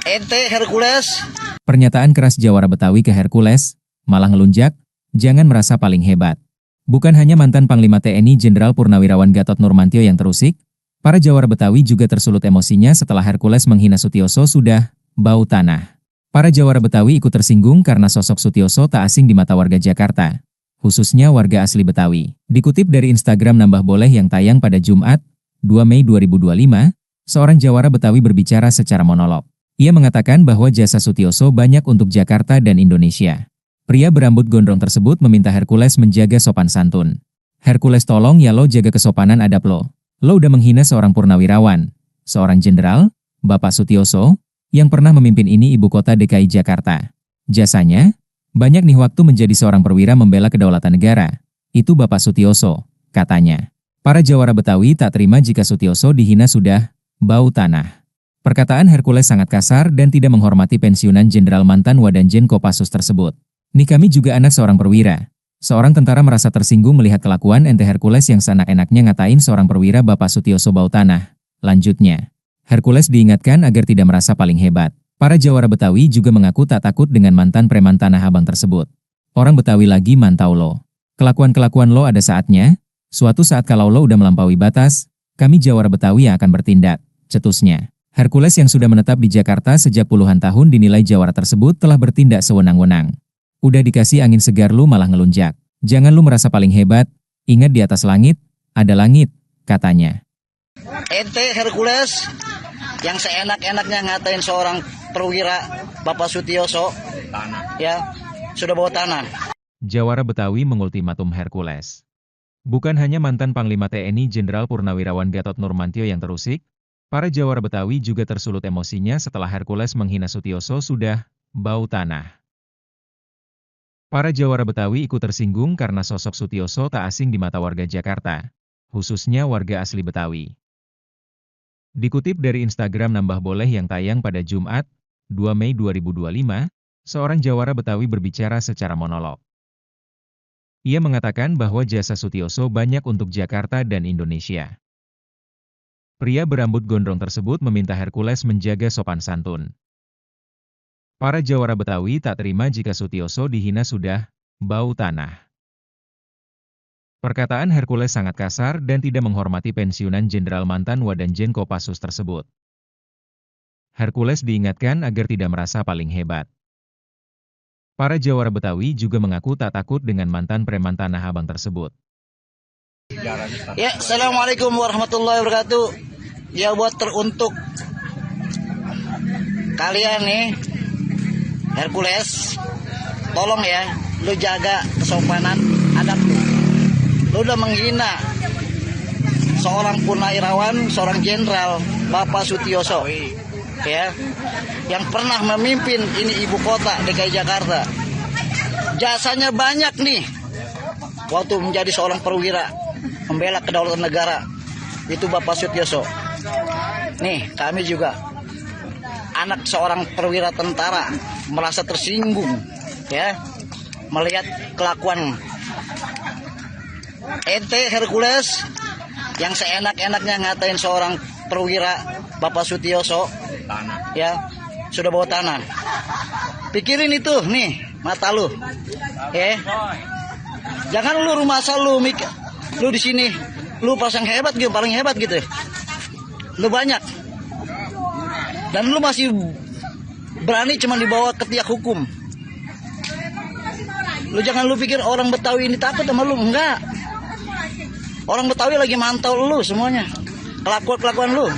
Speaker 2: ente Hercules.
Speaker 1: Pernyataan keras jawara Betawi ke Hercules, malah ngelunjak, jangan merasa paling hebat. Bukan hanya mantan Panglima TNI Jenderal Purnawirawan Gatot Nurmantio yang terusik, Para Jawara Betawi juga tersulut emosinya setelah Hercules menghina Sutioso sudah bau tanah. Para Jawara Betawi ikut tersinggung karena sosok Sutioso tak asing di mata warga Jakarta, khususnya warga asli Betawi. Dikutip dari Instagram Nambah Boleh yang tayang pada Jumat, 2 Mei 2025, seorang Jawara Betawi berbicara secara monolog. Ia mengatakan bahwa jasa Sutioso banyak untuk Jakarta dan Indonesia. Pria berambut gondrong tersebut meminta Hercules menjaga sopan santun. Hercules, tolong ya lo jaga kesopanan adab lo. Lo udah menghina seorang purnawirawan, seorang jenderal, Bapak Sutioso, yang pernah memimpin ini ibu kota DKI Jakarta. Jasanya, banyak nih waktu menjadi seorang perwira membela kedaulatan negara. Itu Bapak Sutioso, katanya. Para Jawara Betawi tak terima jika Sutioso dihina sudah bau tanah. Perkataan Hercules sangat kasar dan tidak menghormati pensiunan Jenderal mantan Wadanjen Kopassus tersebut. Nih kami juga anak seorang perwira. Seorang tentara merasa tersinggung melihat kelakuan ente Hercules yang seenak-enaknya ngatain seorang perwira Bapak Sutioso bau tanah. Lanjutnya, Hercules diingatkan agar tidak merasa paling hebat. Para Jawara Betawi juga mengaku tak takut dengan mantan preman Tanah Abang tersebut. Orang Betawi lagi mantau lo. Kelakuan-kelakuan lo ada saatnya, suatu saat kalau lo udah melampaui batas, kami Jawara Betawi yang akan bertindak, cetusnya. Hercules yang sudah menetap di Jakarta sejak puluhan tahun dinilai Jawara tersebut telah bertindak sewenang-wenang. Udah dikasih angin segar lu malah ngelunjak. Jangan lu merasa paling hebat, ingat di atas langit, ada langit, katanya.
Speaker 2: Ente Hercules yang seenak-enaknya ngatain seorang perwira Bapak Sutioso, ya, sudah bawa tanah.
Speaker 1: Jawara Betawi mengultimatum Hercules. Bukan hanya mantan Panglima TNI Jenderal Purnawirawan Gatot Nurmantio yang terusik, para Jawara Betawi juga tersulut emosinya setelah Hercules menghina Sutioso sudah bau tanah. Para Jawara Betawi ikut tersinggung karena sosok Sutioso tak asing di mata warga Jakarta, khususnya warga asli Betawi. Dikutip dari Instagram Nambah Boleh yang tayang pada Jumat, 2 Mei 2025, seorang Jawara Betawi berbicara secara monolog. Ia mengatakan bahwa jasa Sutioso banyak untuk Jakarta dan Indonesia. Pria berambut gondrong tersebut meminta Hercules menjaga sopan santun. Para Jawara Betawi tak terima jika Sutioso dihina sudah bau tanah. Perkataan Hercules sangat kasar dan tidak menghormati pensiunan Jenderal mantan Wadanjen Kopassus tersebut. Hercules diingatkan agar tidak merasa paling hebat. Para Jawara Betawi juga mengaku tak takut dengan mantan preman Tanah Abang tersebut.
Speaker 2: Ya, Assalamualaikum warahmatullahi wabarakatuh. Ya, buat teruntuk kalian nih, Hercules, tolong ya, lu jaga kesopanan adab lu. Lu udah menghina seorang purnawirawan, seorang jenderal, Bapak Sutioso, ya, yang pernah memimpin ini ibu kota DKI Jakarta. Jasanya banyak nih, waktu menjadi seorang perwira, membela kedaulatan negara, itu Bapak Sutioso. Nih, kami juga anak seorang perwira tentara merasa tersinggung, ya, melihat kelakuan ente Hercules yang seenak-enaknya ngatain seorang perwira Bapak Sutioso, ya, sudah bawa tanah. Pikirin itu nih mata lu, ya. Jangan lu rumah asal lu mikir, lu di sini lu pasang hebat gitu, paling hebat gitu. Lu banyak. Dan lu masih berani cuma dibawa ke tiak hukum. Lu jangan lu pikir orang Betawi ini takut sama lu, enggak. Orang Betawi lagi mantau lu semuanya. Kelakuan lu.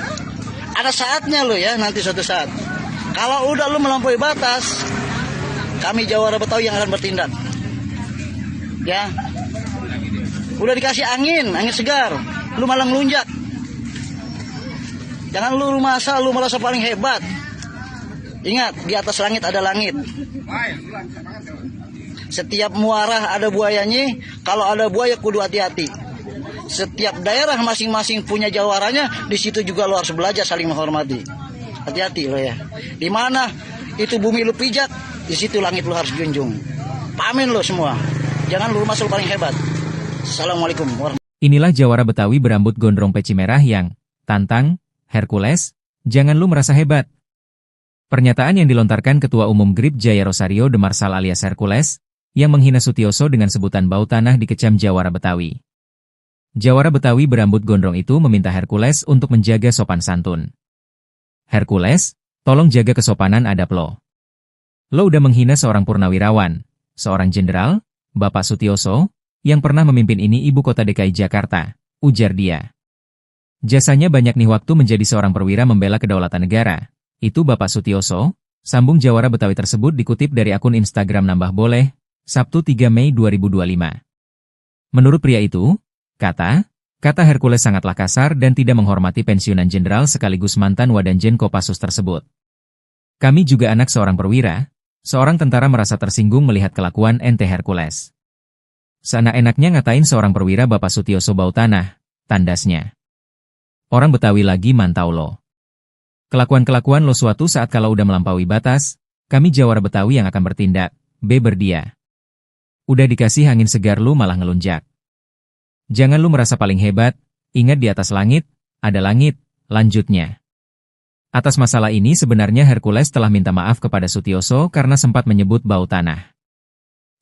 Speaker 2: Ada saatnya lu ya, nanti suatu saat. Kalau udah lu melampaui batas, kami Jawara Betawi yang akan bertindak. Ya. Udah dikasih angin segar, lu malah ngelunjak. Jangan lu rumah asal, lu merasa paling hebat. Ingat, di atas langit ada langit. Setiap muara ada buayanya, kalau ada buaya kudu hati-hati. Setiap daerah masing-masing punya jawaranya, di situ juga lu harus belajar saling menghormati. Hati-hati lo ya. Di mana itu bumi lu pijak, di situ langit lu harus junjung. Pamin lo semua. Jangan lu rumah asal paling hebat. Assalamualaikum warahmatullahi wabarakatuh.
Speaker 1: Inilah Jawara Betawi berambut gondrong peci merah yang tantang Hercules, jangan lu merasa hebat. Pernyataan yang dilontarkan Ketua Umum GRIP Jaya Rosario de Marsal alias Hercules, yang menghina Sutioso dengan sebutan bau tanah dikecam Jawara Betawi. Jawara Betawi berambut gondrong itu meminta Hercules untuk menjaga sopan santun. Hercules, tolong jaga kesopanan adab lo. Lo udah menghina seorang purnawirawan, seorang jenderal, Bapak Sutioso, yang pernah memimpin ini ibu kota DKI Jakarta, ujar dia. Jasanya banyak nih waktu menjadi seorang perwira membela kedaulatan negara. Itu Bapak Sutioso, sambung Jawara Betawi tersebut dikutip dari akun Instagram Nambah Boleh, Sabtu 3 Mei 2025. Menurut pria itu, kata Hercules sangatlah kasar dan tidak menghormati pensiunan jenderal sekaligus mantan Wadanjen Kopassus tersebut. Kami juga anak seorang perwira, seorang tentara merasa tersinggung melihat kelakuan ente Hercules. Seenak-enaknya ngatain seorang perwira Bapak Sutioso bau tanah, tandasnya. Orang Betawi lagi mantau lo. Kelakuan-kelakuan lo suatu saat kalau udah melampaui batas, kami Jawara Betawi yang akan bertindak, berdia. Udah dikasih angin segar lu malah ngelunjak. Jangan lu merasa paling hebat, ingat di atas langit, ada langit, lanjutnya. Atas masalah ini sebenarnya Hercules telah minta maaf kepada Sutioso karena sempat menyebut bau tanah.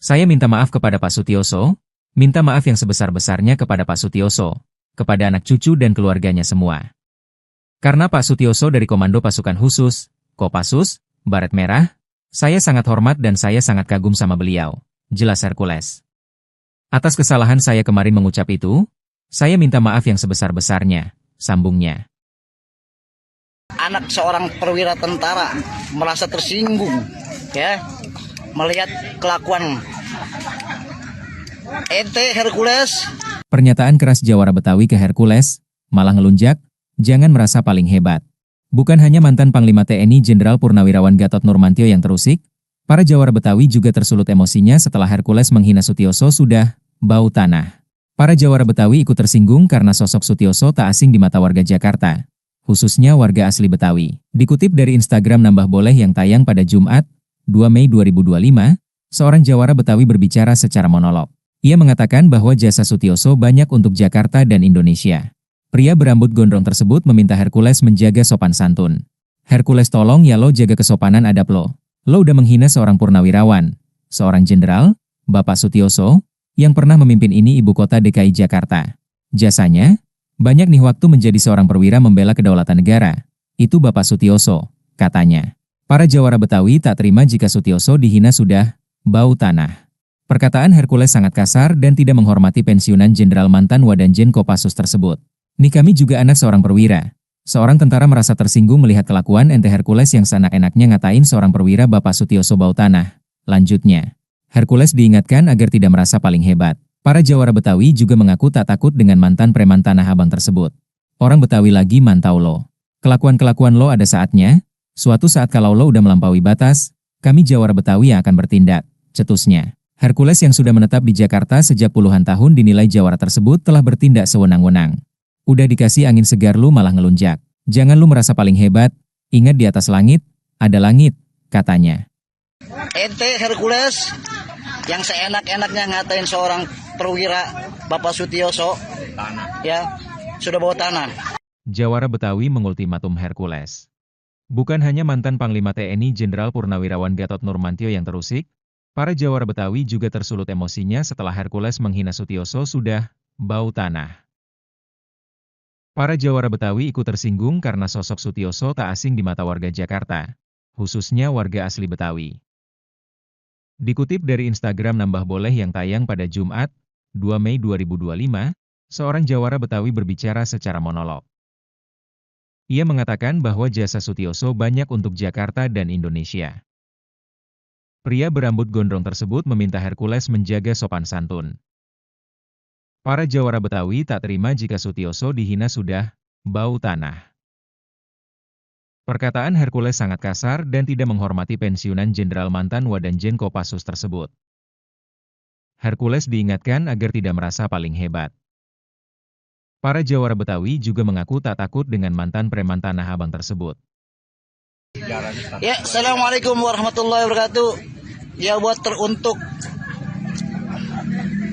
Speaker 1: Saya minta maaf kepada Pak Sutioso, minta maaf yang sebesar-besarnya kepada Pak Sutioso, kepada anak cucu dan keluarganya semua. Karena Pak Sutioso dari Komando Pasukan Khusus, Kopassus, Baret Merah, saya sangat hormat dan saya sangat kagum sama beliau, jelas Hercules. Atas kesalahan saya kemarin mengucap itu, saya minta maaf yang sebesar-besarnya, sambungnya.
Speaker 2: Anak seorang perwira tentara merasa tersinggung, ya, melihat kelakuan ente Hercules.
Speaker 1: Pernyataan keras Jawara Betawi ke Hercules, malah ngelunjak, jangan merasa paling hebat. Bukan hanya mantan Panglima TNI Jenderal Purnawirawan Gatot Nurmantio yang terusik, para Jawara Betawi juga tersulut emosinya setelah Hercules menghina Sutioso sudah bau tanah. Para Jawara Betawi ikut tersinggung karena sosok Sutioso tak asing di mata warga Jakarta, khususnya warga asli Betawi. Dikutip dari Instagram Nambah Boleh yang tayang pada Jumat, 2 Mei 2025, seorang Jawara Betawi berbicara secara monolog. Ia mengatakan bahwa jasa Sutioso banyak untuk Jakarta dan Indonesia. Pria berambut gondrong tersebut meminta Hercules menjaga sopan santun. Hercules tolong ya lo jaga kesopanan adab lo. Lo udah menghina seorang purnawirawan, seorang jenderal, Bapak Sutioso, yang pernah memimpin ini ibu kota DKI Jakarta. Jasanya, banyak nih waktu menjadi seorang perwira membela kedaulatan negara. Itu Bapak Sutioso, katanya. Para Jawara Betawi tak terima jika Sutioso dihina sudah bau tanah. Perkataan Hercules sangat kasar dan tidak menghormati pensiunan jenderal mantan Wadanjen Kopassus tersebut. Nih kami juga anak seorang perwira. Seorang tentara merasa tersinggung melihat kelakuan ente Hercules yang seenak-enaknya ngatain seorang perwira Bapak Sutioso bau tanah. Lanjutnya, Hercules diingatkan agar tidak merasa paling hebat. Para Jawara Betawi juga mengaku tak takut dengan mantan preman Tanah Abang tersebut. Orang Betawi lagi mantau lo. Kelakuan-kelakuan lo ada saatnya, suatu saat kalau lo udah melampaui batas, kami Jawara Betawi yang akan bertindak, cetusnya. Hercules yang sudah menetap di Jakarta sejak puluhan tahun dinilai Jawara tersebut telah bertindak sewenang-wenang. Udah dikasih angin segar lu malah ngelunjak. Jangan lu merasa paling hebat, ingat di atas langit, ada langit, katanya.
Speaker 2: Ente Hercules yang seenak-enaknya ngatain seorang perwira Bapak Sutioso, ya, sudah bawa tanah.
Speaker 1: Jawara Betawi mengultimatum Hercules. Bukan hanya mantan Panglima TNI Jenderal Purnawirawan Gatot Nurmantio yang terusik, para Jawara Betawi juga tersulut emosinya setelah Hercules menghina Sutioso sudah bau tanah. Para Jawara Betawi ikut tersinggung karena sosok Sutioso tak asing di mata warga Jakarta, khususnya warga asli Betawi. Dikutip dari Instagram Nambah Boleh yang tayang pada Jumat, 2 Mei 2025, seorang Jawara Betawi berbicara secara monolog. Ia mengatakan bahwa jasa Sutioso banyak untuk Jakarta dan Indonesia. Pria berambut gondrong tersebut meminta Hercules menjaga sopan santun. Para Jawara Betawi tak terima jika Sutioso dihina sudah bau tanah. Perkataan Hercules sangat kasar dan tidak menghormati pensiunan jenderal mantan Wadanjen Kopassus tersebut. Hercules diingatkan agar tidak merasa paling hebat. Para Jawara Betawi juga mengaku tak takut dengan mantan preman Tanah Abang tersebut.
Speaker 2: Ya, Assalamualaikum warahmatullahi wabarakatuh. Ya, buat teruntuk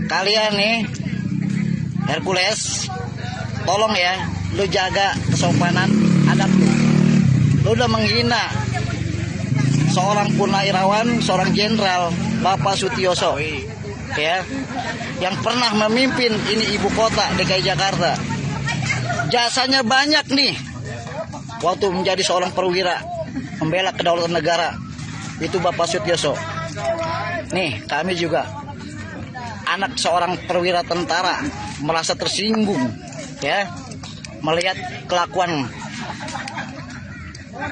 Speaker 2: kalian nih, Hercules, tolong ya, lu jaga kesopanan adab lu. Lu udah menghina seorang purnawirawan, seorang jenderal, Bapak Sutioso. ya, yang pernah memimpin ini ibu kota DKI Jakarta. Jasanya banyak nih waktu menjadi seorang perwira membela kedaulatan negara, itu Bapak Sutioso. Nih, kami juga anak seorang perwira tentara merasa tersinggung ya melihat kelakuan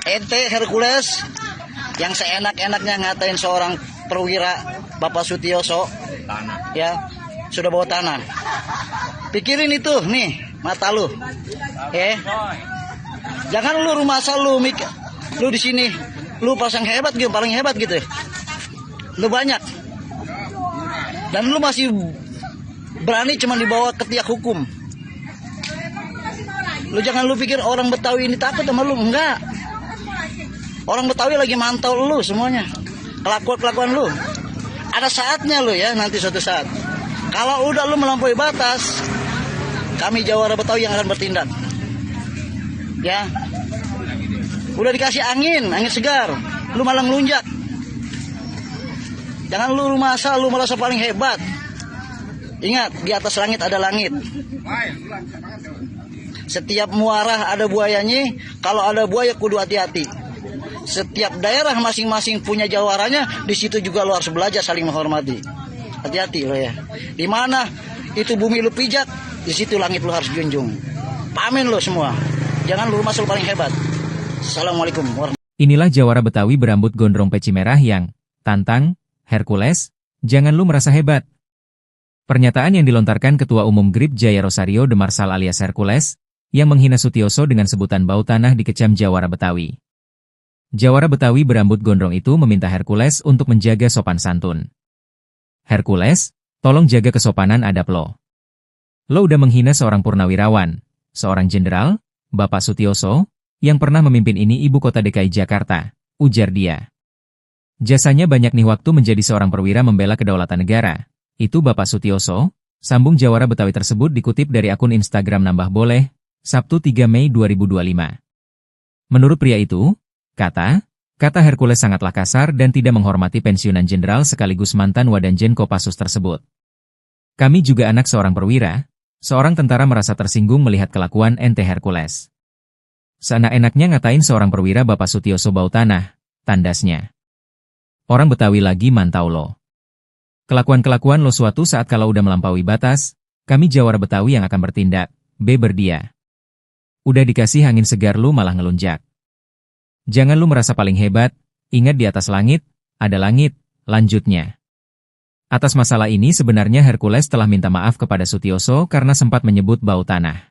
Speaker 2: ente Hercules yang seenak-enaknya ngatain seorang perwira Bapak Sutioso ya sudah bawa tanah. Pikirin itu nih mata lu jangan lu rumah asal lu di sini lu pasang hebat gitu, paling hebat gitu, lu banyak dan lu masih berani cuma dibawa ke tiak hukum. Lu jangan lu pikir orang Betawi ini takut sama lu, enggak. Orang Betawi lagi mantau lu semuanya, kelakuan lu. Ada saatnya lu ya, nanti suatu saat kalau udah lu melampaui batas, kami Jawara Betawi yang akan bertindak ya. Udah dikasih angin segar, lu malah ngelunjak. Jangan lu rumah asal lu merasa paling hebat. Ingat, di atas langit ada langit. Setiap muara ada buayanya. Kalau ada buaya kudu hati-hati. Setiap daerah masing-masing punya jawaranya. Di situ juga lu harus belajar saling menghormati. Hati-hati lo ya. Di mana itu bumi lu pijak, di situ langit lu harus junjung. Pamin lo semua. Jangan lu rumah asal paling hebat. Assalamualaikum warahmatullahi wabarakatuh.
Speaker 1: Inilah Jawara Betawi berambut gondrong peci merah yang tantang Hercules, jangan lu merasa hebat. Pernyataan yang dilontarkan Ketua Umum GRIP Jaya Rosario de Marsal alias Hercules, yang menghina Sutioso dengan sebutan bau tanah dikecam Jawara Betawi. Jawara Betawi berambut gondrong itu meminta Hercules untuk menjaga sopan santun. Hercules, tolong jaga kesopanan adab lo. Lo udah menghina seorang purnawirawan, seorang jenderal, Bapak Sutioso, yang pernah memimpin ini ibu kota DKI Jakarta, ujar dia. Jasanya banyak nih waktu menjadi seorang perwira membela kedaulatan negara. Itu Bapak Sutioso, sambung Jawara Betawi tersebut dikutip dari akun Instagram Nambah Boleh, Sabtu 3 Mei 2025. Menurut pria itu, kata Hercules sangatlah kasar dan tidak menghormati pensiunan jenderal sekaligus mantan Wadanjen Kopassus tersebut. Kami juga anak seorang perwira, seorang tentara merasa tersinggung melihat kelakuan ente Hercules. Seenak-enaknya ngatain seorang perwira Bapak Sutioso bau tanah, tandasnya. Orang Betawi lagi mantau lo. Kelakuan-kelakuan lo suatu saat kalau udah melampaui batas, kami Jawara Betawi yang akan bertindak, beber dia. Udah dikasih angin segar lu malah ngelunjak. Jangan lu merasa paling hebat, ingat di atas langit, ada langit, lanjutnya. Atas masalah ini sebenarnya Hercules telah minta maaf kepada Sutioso karena sempat menyebut bau tanah.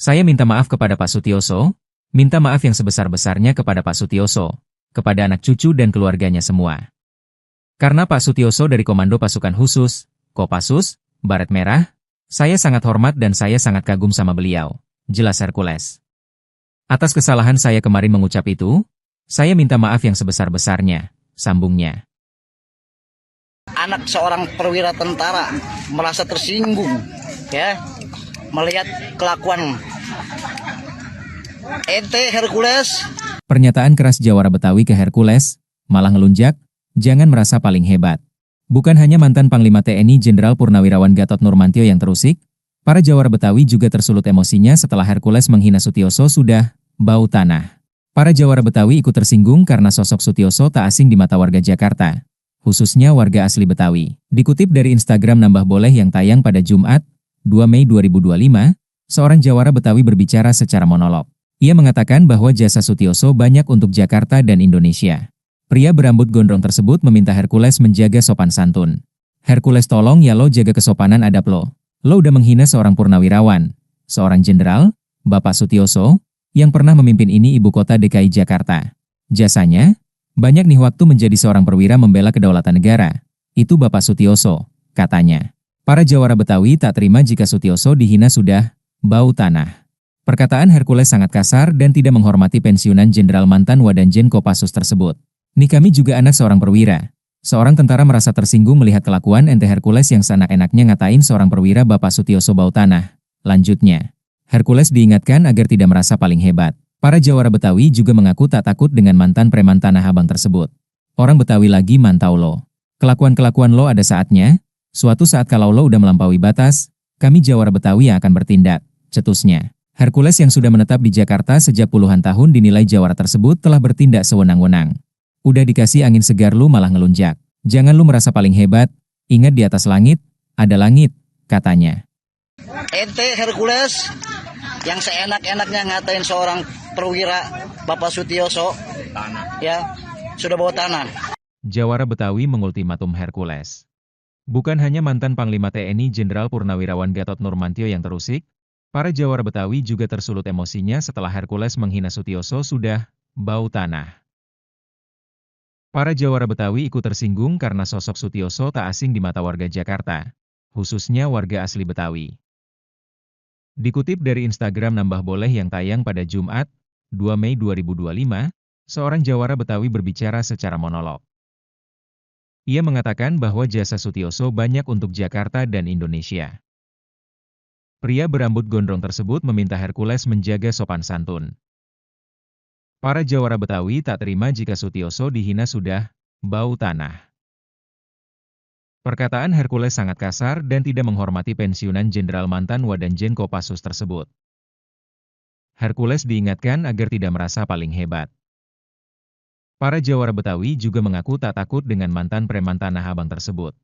Speaker 1: Saya minta maaf kepada Pak Sutioso, minta maaf yang sebesar-besarnya kepada Pak Sutioso, kepada anak cucu dan keluarganya semua. Karena Pak Sutioso dari Komando Pasukan Khusus, Kopassus, Baret Merah, saya sangat hormat dan saya sangat kagum sama beliau, jelas Hercules. Atas kesalahan saya kemarin mengucap itu, saya minta maaf yang sebesar-besarnya, sambungnya.
Speaker 2: Anak seorang perwira tentara merasa tersinggung ya melihat kelakuan ente Hercules.
Speaker 1: Pernyataan keras Jawara Betawi ke Hercules, malah ngelunjak, jangan merasa paling hebat. Bukan hanya mantan Panglima TNI Jenderal Purnawirawan Gatot Nurmantio yang terusik, para Jawara Betawi juga tersulut emosinya setelah Hercules menghina Sutioso sudah bau tanah. Para Jawara Betawi ikut tersinggung karena sosok Sutioso tak asing di mata warga Jakarta, khususnya warga asli Betawi. Dikutip dari Instagram Nambah Boleh yang tayang pada Jumat, 2 Mei 2025, seorang Jawara Betawi berbicara secara monolog. Ia mengatakan bahwa jasa Sutioso banyak untuk Jakarta dan Indonesia. Pria berambut gondrong tersebut meminta Hercules menjaga sopan santun. Hercules tolong ya lo jaga kesopanan adab lo. Lo udah menghina seorang purnawirawan, seorang jenderal, Bapak Sutioso, yang pernah memimpin ini ibu kota DKI Jakarta. Jasanya, banyak nih waktu menjadi seorang perwira membela kedaulatan negara. Itu Bapak Sutioso, katanya. Para Jawara Betawi tak terima jika Sutioso dihina sudah bau tanah. Perkataan Hercules sangat kasar dan tidak menghormati pensiunan jenderal mantan Wadanjen Kopassus tersebut. Nih kami juga anak seorang perwira. Seorang tentara merasa tersinggung melihat kelakuan ente Hercules yang seenak-enaknya ngatain seorang perwira Bapak Sutioso bau tanah. Lanjutnya, Hercules diingatkan agar tidak merasa paling hebat. Para Jawara Betawi juga mengaku tak takut dengan mantan preman Tanah Abang tersebut. Orang Betawi lagi mantau lo. Kelakuan-kelakuan lo ada saatnya, Suatu saat kalau lo udah melampaui batas, kami Jawara Betawi yang akan bertindak, cetusnya. Hercules yang sudah menetap di Jakarta sejak puluhan tahun dinilai Jawara tersebut telah bertindak sewenang-wenang. Udah dikasih angin segar lu malah ngelunjak. Jangan lu merasa paling hebat, ingat di atas langit, ada langit, katanya.
Speaker 2: Ente Hercules yang seenak-enaknya ngatain seorang perwira Bapak Sutioso, ya, sudah bawa tanah.
Speaker 1: Jawara Betawi mengultimatum Hercules. Bukan hanya mantan Panglima TNI Jenderal Purnawirawan Gatot Nurmantio yang terusik, para Jawara Betawi juga tersulut emosinya setelah Hercules menghina Sutioso sudah bau tanah. Para Jawara Betawi ikut tersinggung karena sosok Sutioso tak asing di mata warga Jakarta, khususnya warga asli Betawi. Dikutip dari Instagram Nambah Boleh yang tayang pada Jumat, 2 Mei 2025, seorang Jawara Betawi berbicara secara monolog. Ia mengatakan bahwa jasa Sutioso banyak untuk Jakarta dan Indonesia. Pria berambut gondrong tersebut meminta Hercules menjaga sopan santun. Para Jawara Betawi tak terima jika Sutioso dihina sudah bau tanah. Perkataan Hercules sangat kasar dan tidak menghormati pensiunan Jenderal mantan Wadanjen Kopassus tersebut. Hercules diingatkan agar tidak merasa paling hebat. Para Jawara Betawi juga mengaku tak takut dengan mantan preman Tanah Abang tersebut.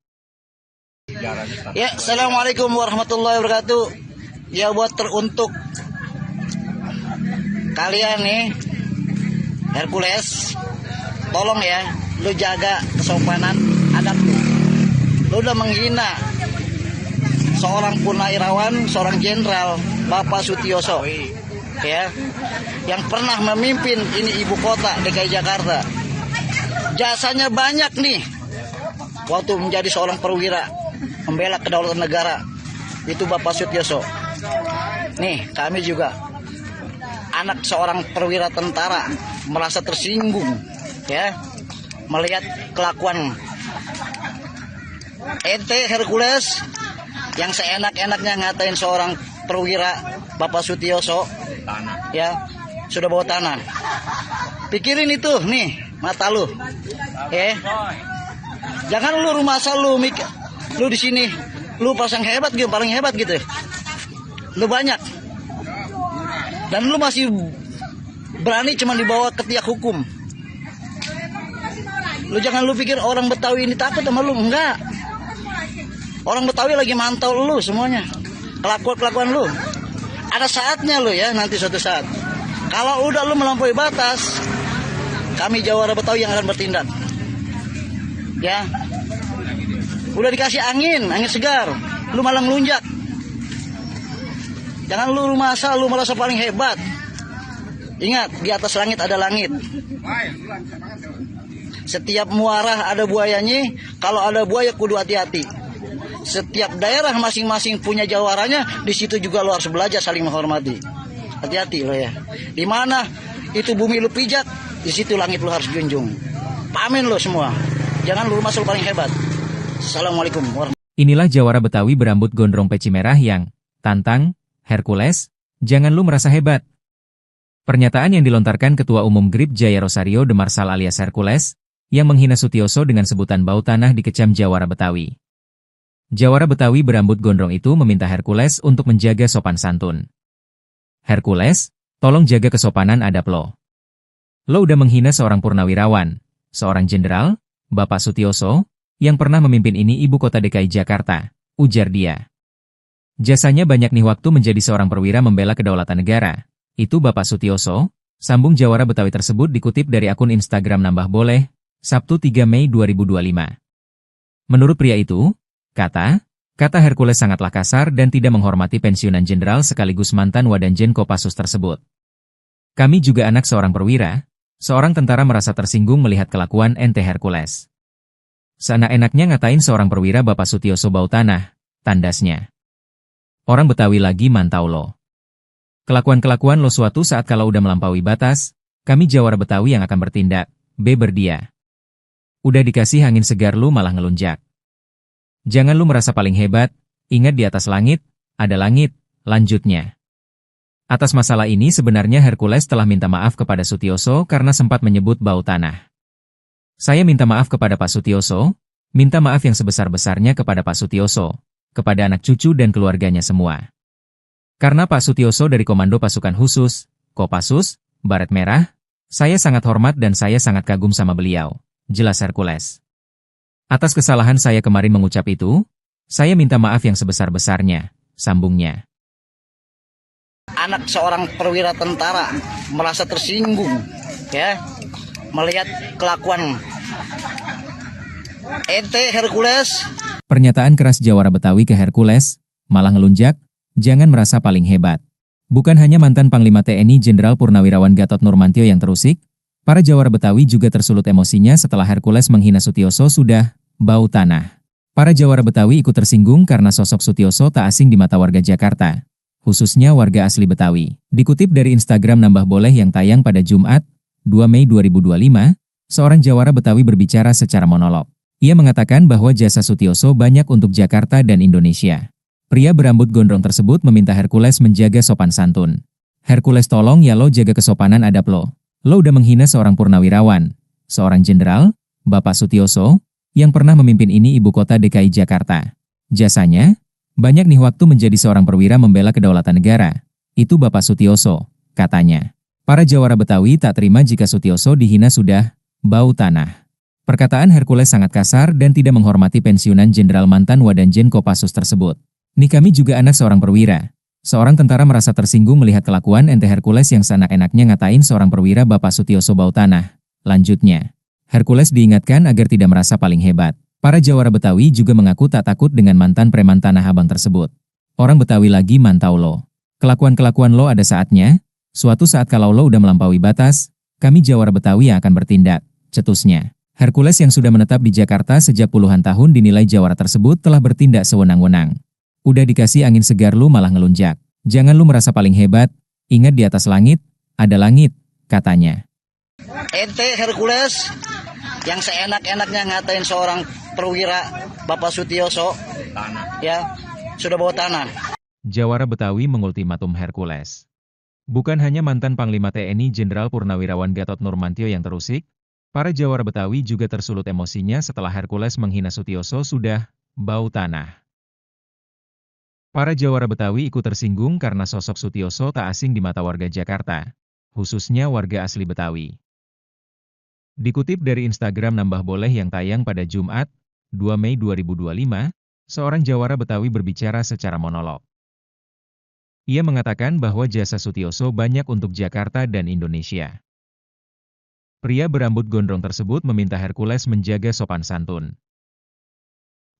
Speaker 2: Ya, Assalamualaikum warahmatullahi wabarakatuh. Ya, buat teruntuk kalian nih, Hercules, tolong ya, lu jaga kesopanan adab lu. Lu udah menghina seorang purnawirawan, seorang jenderal, Bapak Sutioso, ya, yang pernah memimpin ini ibu kota DKI Jakarta. Jasanya banyak nih waktu menjadi seorang perwira membela kedaulatan negara, itu Bapak Sutioso. Nih, kami juga anak seorang perwira tentara merasa tersinggung, ya, melihat kelakuan ente Hercules yang seenak-enaknya ngatain seorang perwira Bapak Sutioso, ya, sudah bawa tanah. Pikirin itu nih mata lu, jangan lu rumah asal lu di sini lu pasang hebat gitu, paling hebat gitu, lu banyak, dan lu masih berani cuma dibawa ke tiak hukum. Lu jangan lu pikir orang Betawi ini takut sama lu, enggak. Orang Betawi lagi mantau lu semuanya, kelakuan lu. Ada saatnya lu ya, nanti suatu saat. Kalau udah lu melampaui batas, kami Jawara Betawi yang akan bertindak. Ya, udah dikasih angin segar, lu malah ngelunjak. Jangan lu rumah asal, lu merasa paling hebat. Ingat, di atas langit ada langit. Setiap muara ada buayanya, kalau ada buaya kudu hati-hati. Setiap daerah masing-masing punya jawaranya, di situ juga lo harus belajar saling menghormati. Hati-hati lo ya. Di mana itu bumi lu pijak, di situ langit lo harus junjung. Pamin lo semua. Jangan lu rumah paling hebat. Assalamualaikum warahmatullahi wabarakatuh.
Speaker 1: Inilah Jawara Betawi berambut gondrong peci merah yang tantang Hercules, jangan lu merasa hebat. Pernyataan yang dilontarkan Ketua Umum GRIP Jaya Rosario de Marsal alias Hercules, yang menghina Sutioso dengan sebutan bau tanah dikecam Jawara Betawi. Jawara Betawi berambut gondrong itu meminta Hercules untuk menjaga sopan santun. Hercules, tolong jaga kesopanan adab lo. Lo udah menghina seorang purnawirawan, seorang jenderal, Bapak Sutioso, yang pernah memimpin ini ibu kota DKI Jakarta, ujar dia. Jasanya banyak nih waktu menjadi seorang perwira membela kedaulatan negara. Itu Bapak Sutioso, sambung Jawara Betawi tersebut dikutip dari akun Instagram Nambah Boleh, Sabtu 3 Mei 2025. Menurut pria itu, kata Hercules sangatlah kasar dan tidak menghormati pensiunan jenderal sekaligus mantan Wadanjen Kopassus tersebut. Kami juga anak seorang perwira, seorang tentara merasa tersinggung melihat kelakuan ente Hercules. Seenak-enaknya ngatain seorang perwira Bapak Sutioso bau tanah, tandasnya. Orang Betawi lagi mantau lo. Kelakuan-kelakuan lo suatu saat kalau udah melampaui batas, kami Jawara Betawi yang akan bertindak, beber dia. Udah dikasih angin segar lu malah ngelunjak. Jangan lu merasa paling hebat, ingat di atas langit, ada langit, lanjutnya. Atas masalah ini sebenarnya Hercules telah minta maaf kepada Sutioso karena sempat menyebut bau tanah. Saya minta maaf kepada Pak Sutioso, Minta maaf yang sebesar-besarnya kepada Pak Sutioso, kepada anak cucu dan keluarganya semua. Karena Pak Sutioso dari Komando Pasukan Khusus, Kopassus, Baret Merah, saya sangat hormat dan saya sangat kagum sama beliau, jelas Hercules. Atas kesalahan saya kemarin mengucap itu, saya minta maaf yang sebesar-besarnya, sambungnya.
Speaker 2: Anak seorang perwira tentara merasa tersinggung, ya, melihat kelakuan ente Hercules.
Speaker 1: Pernyataan keras Jawara Betawi ke Hercules, malah ngelunjak, jangan merasa paling hebat. Bukan hanya mantan Panglima TNI Jenderal Purnawirawan Gatot Nurmantio yang terusik, para Jawara Betawi juga tersulut emosinya setelah Hercules menghina Sutioso sudah bau tanah. Para Jawara Betawi ikut tersinggung karena sosok Sutioso tak asing di mata warga Jakarta, khususnya warga asli Betawi. Dikutip dari Instagram Nambah Boleh yang tayang pada Jumat, 2 Mei 2025, seorang Jawara Betawi berbicara secara monolog. Ia mengatakan bahwa jasa Sutioso banyak untuk Jakarta dan Indonesia. Pria berambut gondrong tersebut meminta Hercules menjaga sopan santun. Hercules, tolong ya lo jaga kesopanan adab lo. Lo udah menghina seorang purnawirawan, seorang jenderal, Bapak Sutioso, yang pernah memimpin ini ibu kota DKI Jakarta. Jasanya, banyak nih waktu menjadi seorang perwira membela kedaulatan negara. Itu Bapak Sutioso, katanya. Para Jawara Betawi tak terima jika Sutioso dihina sudah bau tanah. Perkataan Hercules sangat kasar dan tidak menghormati pensiunan Jenderal mantan Wadanjen Kopassus tersebut. Nih kami juga anak seorang perwira. Seorang tentara merasa tersinggung melihat kelakuan ente Hercules yang seenak-enaknya ngatain seorang perwira Bapak Sutioso bau tanah. Lanjutnya, Hercules diingatkan agar tidak merasa paling hebat. Para Jawara Betawi juga mengaku tak takut dengan mantan preman Tanah Abang tersebut. Orang Betawi lagi mantau lo. Kelakuan-kelakuan lo ada saatnya. Suatu saat kalau lo udah melampaui batas, kami Jawara Betawi yang akan bertindak, cetusnya. Hercules yang sudah menetap di Jakarta sejak puluhan tahun dinilai Jawara tersebut telah bertindak sewenang-wenang. Udah dikasih angin segar lu malah ngelunjak. Jangan lu merasa paling hebat, ingat di atas langit, ada langit, katanya.
Speaker 2: Ente Hercules yang seenak-enaknya ngatain seorang perwira Bapak Sutioso, ya, sudah bawa tanah.
Speaker 1: Jawara Betawi mengultimatum Hercules. Bukan hanya mantan Panglima TNI Jenderal Purnawirawan Gatot Nurmantio yang terusik, para Jawara Betawi juga tersulut emosinya setelah Hercules menghina Sutioso sudah bau tanah. Para Jawara Betawi ikut tersinggung karena sosok Sutioso tak asing di mata warga Jakarta, khususnya warga asli Betawi. Dikutip dari Instagram Nambah Boleh yang tayang pada Jumat, 2 Mei 2025, seorang Jawara Betawi berbicara secara monolog. Ia mengatakan bahwa jasa Sutioso banyak untuk Jakarta dan Indonesia. Pria berambut gondrong tersebut meminta Hercules menjaga sopan santun.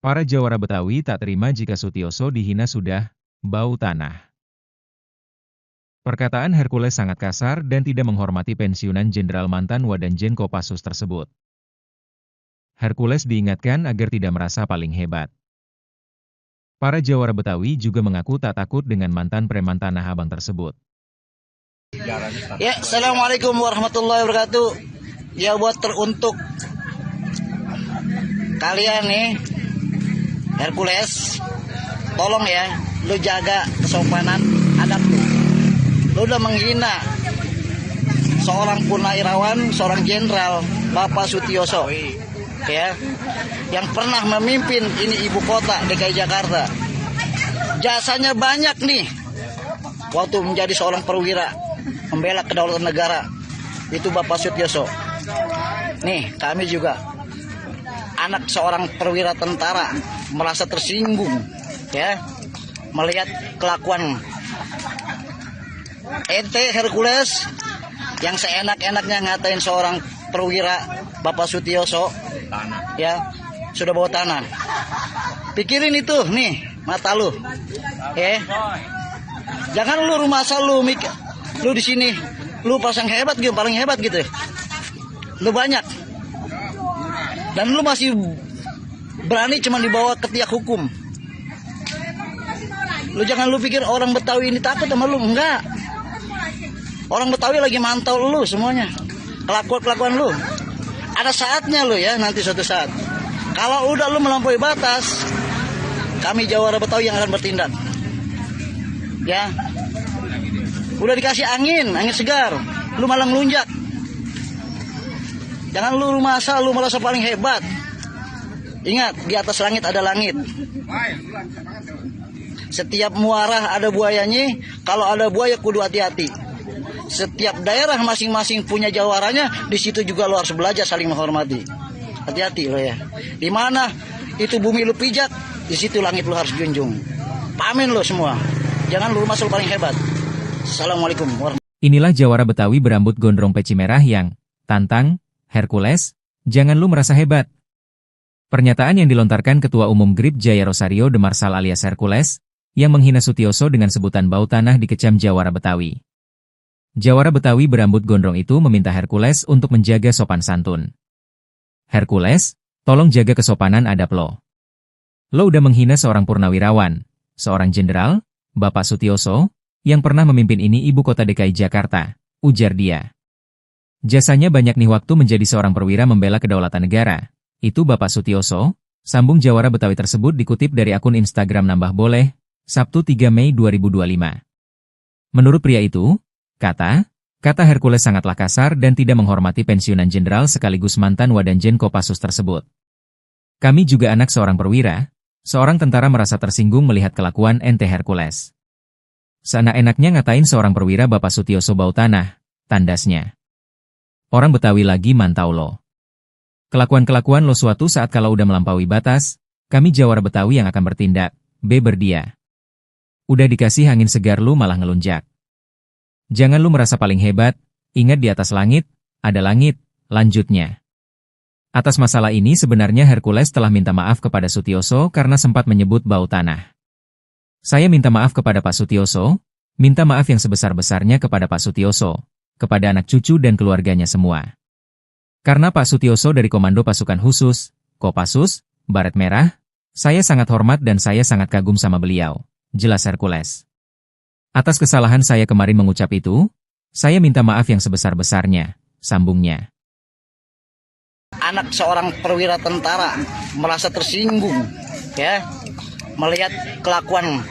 Speaker 1: Para Jawara Betawi tak terima jika Sutioso dihina sudah bau tanah. Perkataan Hercules sangat kasar dan tidak menghormati pensiunan Jenderal mantan Wadanjen Kopassus tersebut. Hercules diingatkan agar tidak merasa paling hebat. Para Jawara Betawi juga mengaku tak takut dengan mantan preman Tanah Abang tersebut.
Speaker 2: Ya, Assalamualaikum warahmatullahi wabarakatuh. Ya, buat teruntuk kalian nih, Hercules, tolong ya, lu jaga kesopanan adab lu. Lu udah menghina seorang purnawirawan, seorang jenderal, Bapak Sutioso, ya, yang pernah memimpin ini ibu kota DKI Jakarta. Jasanya banyak nih, waktu menjadi seorang perwira membela kedaulatan negara, itu Bapak Sutioso. Nih, kami juga anak seorang perwira tentara merasa tersinggung, ya, melihat kelakuan ente Hercules yang seenak-enaknya ngatain seorang perwira Bapak Sutioso, ya, sudah bawa tanah. Pikirin itu nih mata lu, ya. Jangan lu rumah asal lu mikir, lu di sini, lu pasang hebat gitu, paling hebat gitu. Lu banyak. Dan lu masih berani cuma dibawa ke tiak hukum. Lu jangan lu pikir orang Betawi ini takut sama lu, enggak. Orang Betawi lagi mantau lu semuanya. Kelakuan lu. Ada saatnya lu ya, nanti suatu saat. Kalau udah lu melampaui batas, kami Jawara Betawi yang akan bertindak. Ya. Udah dikasih angin segar, lu malah ngelunjak. Jangan lu merasa lu merasa paling hebat. Ingat, di atas langit ada langit. Setiap muara ada buayanya, kalau ada buaya kudu hati-hati. Setiap daerah masing-masing punya jawaranya, di situ juga lo harus belajar saling menghormati. Hati-hati lo ya. Di mana itu bumi lu pijak, di situ langit lu harus junjung. Pamin lo semua. Jangan lu masuk paling hebat. Assalamualaikum warahmatullahi wabarakatuh.
Speaker 1: Inilah jawara Betawi berambut gondrong peci merah yang tantang Hercules, jangan lu merasa hebat. Pernyataan yang dilontarkan Ketua Umum GRIP Jaya Rosario de Marsal alias Hercules, yang menghina Sutioso dengan sebutan bau tanah dikecam jawara Betawi. Jawara Betawi berambut gondrong itu meminta Hercules untuk menjaga sopan santun. Hercules, tolong jaga kesopanan adab lo. Lo udah menghina seorang purnawirawan, seorang jenderal, Bapak Sutioso, yang pernah memimpin ini ibu kota DKI Jakarta, ujar dia. Jasanya banyak nih waktu menjadi seorang perwira membela kedaulatan negara. Itu Bapak Sutioso, sambung jawara Betawi tersebut dikutip dari akun Instagram Nambah Boleh, Sabtu 3 Mei 2025. Menurut pria itu, kata Hercules sangatlah kasar dan tidak menghormati pensiunan jenderal sekaligus mantan Wadanjen Kopassus tersebut. Kami juga anak seorang perwira, seorang tentara merasa tersinggung melihat kelakuan ente Hercules. Seenak-enaknya ngatain seorang perwira Bapak Sutioso bau tanah, tandasnya. Orang Betawi lagi mantau lo. Kelakuan-kelakuan lo suatu saat kalau udah melampaui batas, kami jawara Betawi yang akan bertindak, berdia. Udah dikasih angin segar lu malah ngelunjak. Jangan lu merasa paling hebat, ingat di atas langit, ada langit, lanjutnya. Atas masalah ini sebenarnya Hercules telah minta maaf kepada Sutioso karena sempat menyebut bau tanah. Saya minta maaf kepada Pak Sutioso, minta maaf yang sebesar-besarnya kepada Pak Sutioso, kepada anak cucu dan keluarganya semua. Karena Pak Sutioso dari Komando Pasukan Khusus, Kopassus, Baret Merah, saya sangat hormat dan saya sangat kagum sama beliau, jelas Hercules. Atas kesalahan saya kemarin mengucap itu, saya minta maaf yang sebesar-besarnya, sambungnya.
Speaker 2: Anak seorang perwira tentara merasa tersinggung ya melihat kelakuan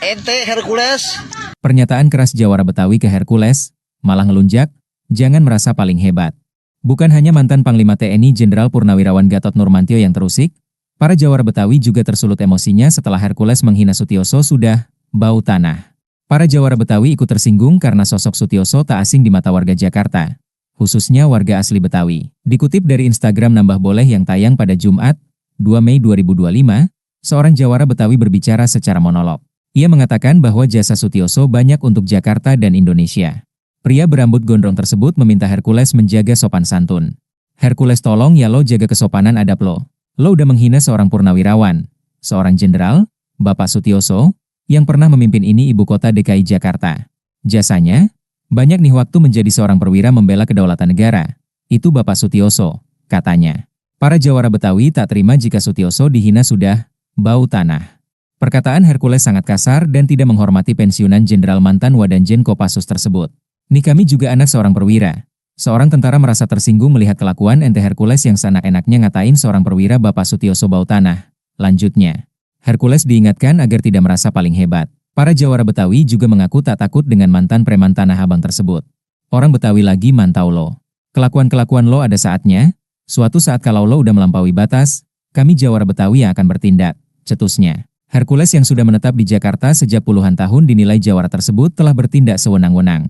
Speaker 2: ente Hercules.
Speaker 1: Pernyataan keras jawara Betawi ke Hercules, malah ngelunjak, jangan merasa paling hebat. Bukan hanya mantan Panglima TNI Jenderal Purnawirawan Gatot Nurmantio yang terusik, para jawara Betawi juga tersulut emosinya setelah Hercules menghina Sutioso sudah bau tanah. Para jawara Betawi ikut tersinggung karena sosok Sutioso tak asing di mata warga Jakarta, khususnya warga asli Betawi. Dikutip dari Instagram Nambah Boleh yang tayang pada Jumat, 2 Mei 2025, seorang jawara Betawi berbicara secara monolog. Ia mengatakan bahwa jasa Sutioso banyak untuk Jakarta dan Indonesia. Pria berambut gondrong tersebut meminta Hercules menjaga sopan santun. Hercules tolong ya lo jaga kesopanan adab lo. Lo udah menghina seorang purnawirawan, seorang jenderal, Bapak Sutioso, yang pernah memimpin ini ibu kota DKI Jakarta. Jasanya, banyak nih waktu menjadi seorang perwira membela kedaulatan negara. Itu Bapak Sutioso, katanya. Para jawara Betawi tak terima jika Sutioso dihina sudah bau tanah. Perkataan Hercules sangat kasar dan tidak menghormati pensiunan jenderal mantan Wadanjen Kopassus tersebut. Nih kami juga anak seorang perwira. Seorang tentara merasa tersinggung melihat kelakuan ente Hercules yang seenak-enaknya ngatain seorang perwira Bapak Sutioso bau tanah. Lanjutnya, Hercules diingatkan agar tidak merasa paling hebat. Para jawara Betawi juga mengaku tak takut dengan mantan preman Tanah Abang tersebut. Orang Betawi lagi mantau lo. Kelakuan-kelakuan lo ada saatnya, suatu saat kalau lo udah melampaui batas, kami jawara Betawi yang akan bertindak, cetusnya. Hercules yang sudah menetap di Jakarta sejak puluhan tahun dinilai jawara tersebut telah bertindak sewenang-wenang.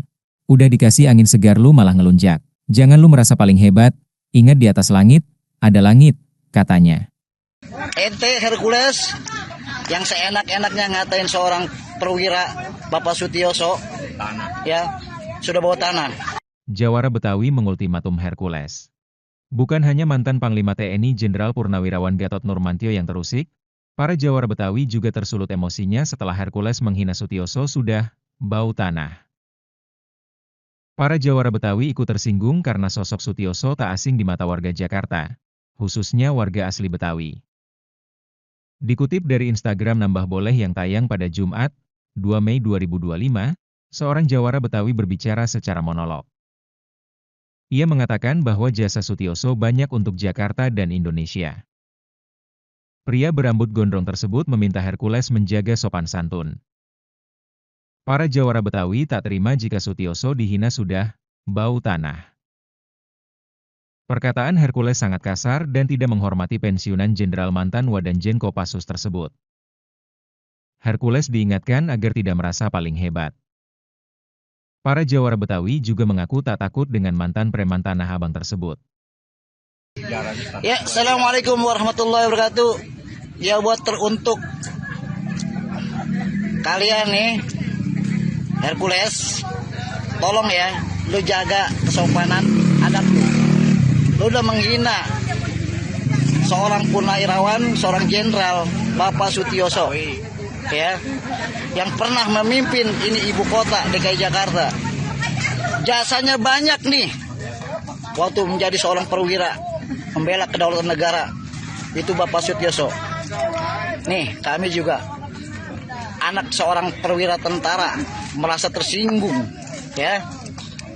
Speaker 1: Udah dikasih angin segar lu malah ngelunjak. Jangan lu merasa paling hebat, ingat di atas langit, ada langit, katanya.
Speaker 2: Ente Hercules yang seenak-enaknya ngatain seorang perwira Bapak Sutioso, ya, sudah bawa tanah.
Speaker 1: Jawara Betawi mengultimatum Hercules. Bukan hanya mantan Panglima TNI Jenderal Purnawirawan Gatot Nurmantio yang terusik, para jawara Betawi juga tersulut emosinya setelah Hercules menghina Sutioso sudah bau tanah. Para jawara Betawi ikut tersinggung karena sosok Sutioso tak asing di mata warga Jakarta, khususnya warga asli Betawi. Dikutip dari Instagram Nambah Boleh yang tayang pada Jumat, 2 Mei 2025, seorang jawara Betawi berbicara secara monolog. Ia mengatakan bahwa jasa Sutioso banyak untuk Jakarta dan Indonesia. Pria berambut gondrong tersebut meminta Hercules menjaga sopan santun. Para jawara Betawi tak terima jika Sutioso dihina sudah bau tanah. Perkataan Hercules sangat kasar dan tidak menghormati pensiunan Jenderal mantan Wadanjen Kopassus tersebut. Hercules diingatkan agar tidak merasa paling hebat. Para jawara Betawi juga mengaku tak takut dengan mantan preman Tanah Abang tersebut.
Speaker 2: Ya, Assalamualaikum warahmatullahi wabarakatuh. Ya, buat teruntuk kalian nih, Hercules, tolong ya, lu jaga kesopanan adab lu. Lu udah menghina seorang purnawirawan, seorang jenderal, Bapak Sutioso, ya, yang pernah memimpin ini ibu kota DKI Jakarta. Jasanya banyak nih, waktu menjadi seorang perwira, membela kedaulatan negara, itu Bapak Sutioso. Nih, kami juga anak seorang perwira tentara merasa tersinggung, ya,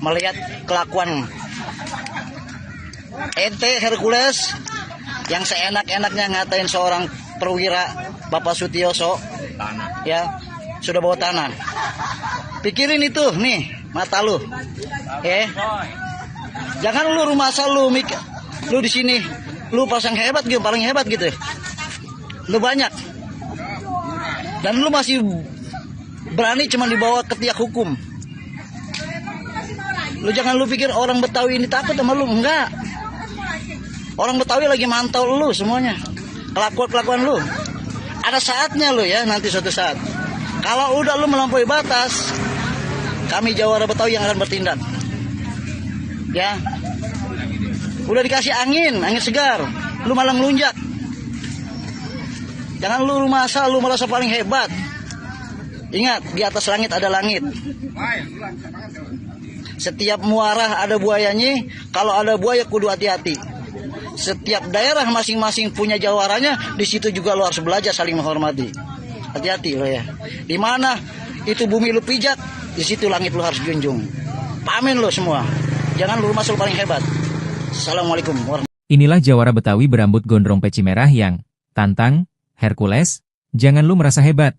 Speaker 2: melihat kelakuan ente Hercules yang seenak-enaknya ngatain seorang perwira Bapak Sutioso, ya, sudah bawa tanah. Pikirin itu nih mata lu, jangan lu rumah asal lu di sini lu pasang hebat gitu, paling hebat gitu, lu banyak, dan lu masih berani cuma dibawa ke tiak hukum. Lu jangan lu pikir orang Betawi ini takut sama lu, enggak. Orang Betawi lagi mantau lu semuanya, kelakuan lu. Ada saatnya lu ya, nanti suatu saat. Kalau udah lu melampaui batas, kami jawara Betawi yang akan bertindak. Ya, udah dikasih angin segar, lu malah ngelunjak. Jangan lu rumah asal, lu merasa paling hebat. Ingat, di atas langit ada langit. Setiap muara ada buayanya, kalau ada buaya kudu hati-hati. Setiap daerah masing-masing punya jawaranya, di situ juga lo harus belajar saling menghormati. Hati-hati lo ya. Di mana itu bumi lu pijak, di situ langit lo harus junjung. Pamin lo semua. Jangan lu masuk paling hebat. Assalamualaikum warahmatullahi wabarakatuh.
Speaker 1: Inilah jawara Betawi berambut gondrong peci merah yang tantang Hercules, jangan lu merasa hebat.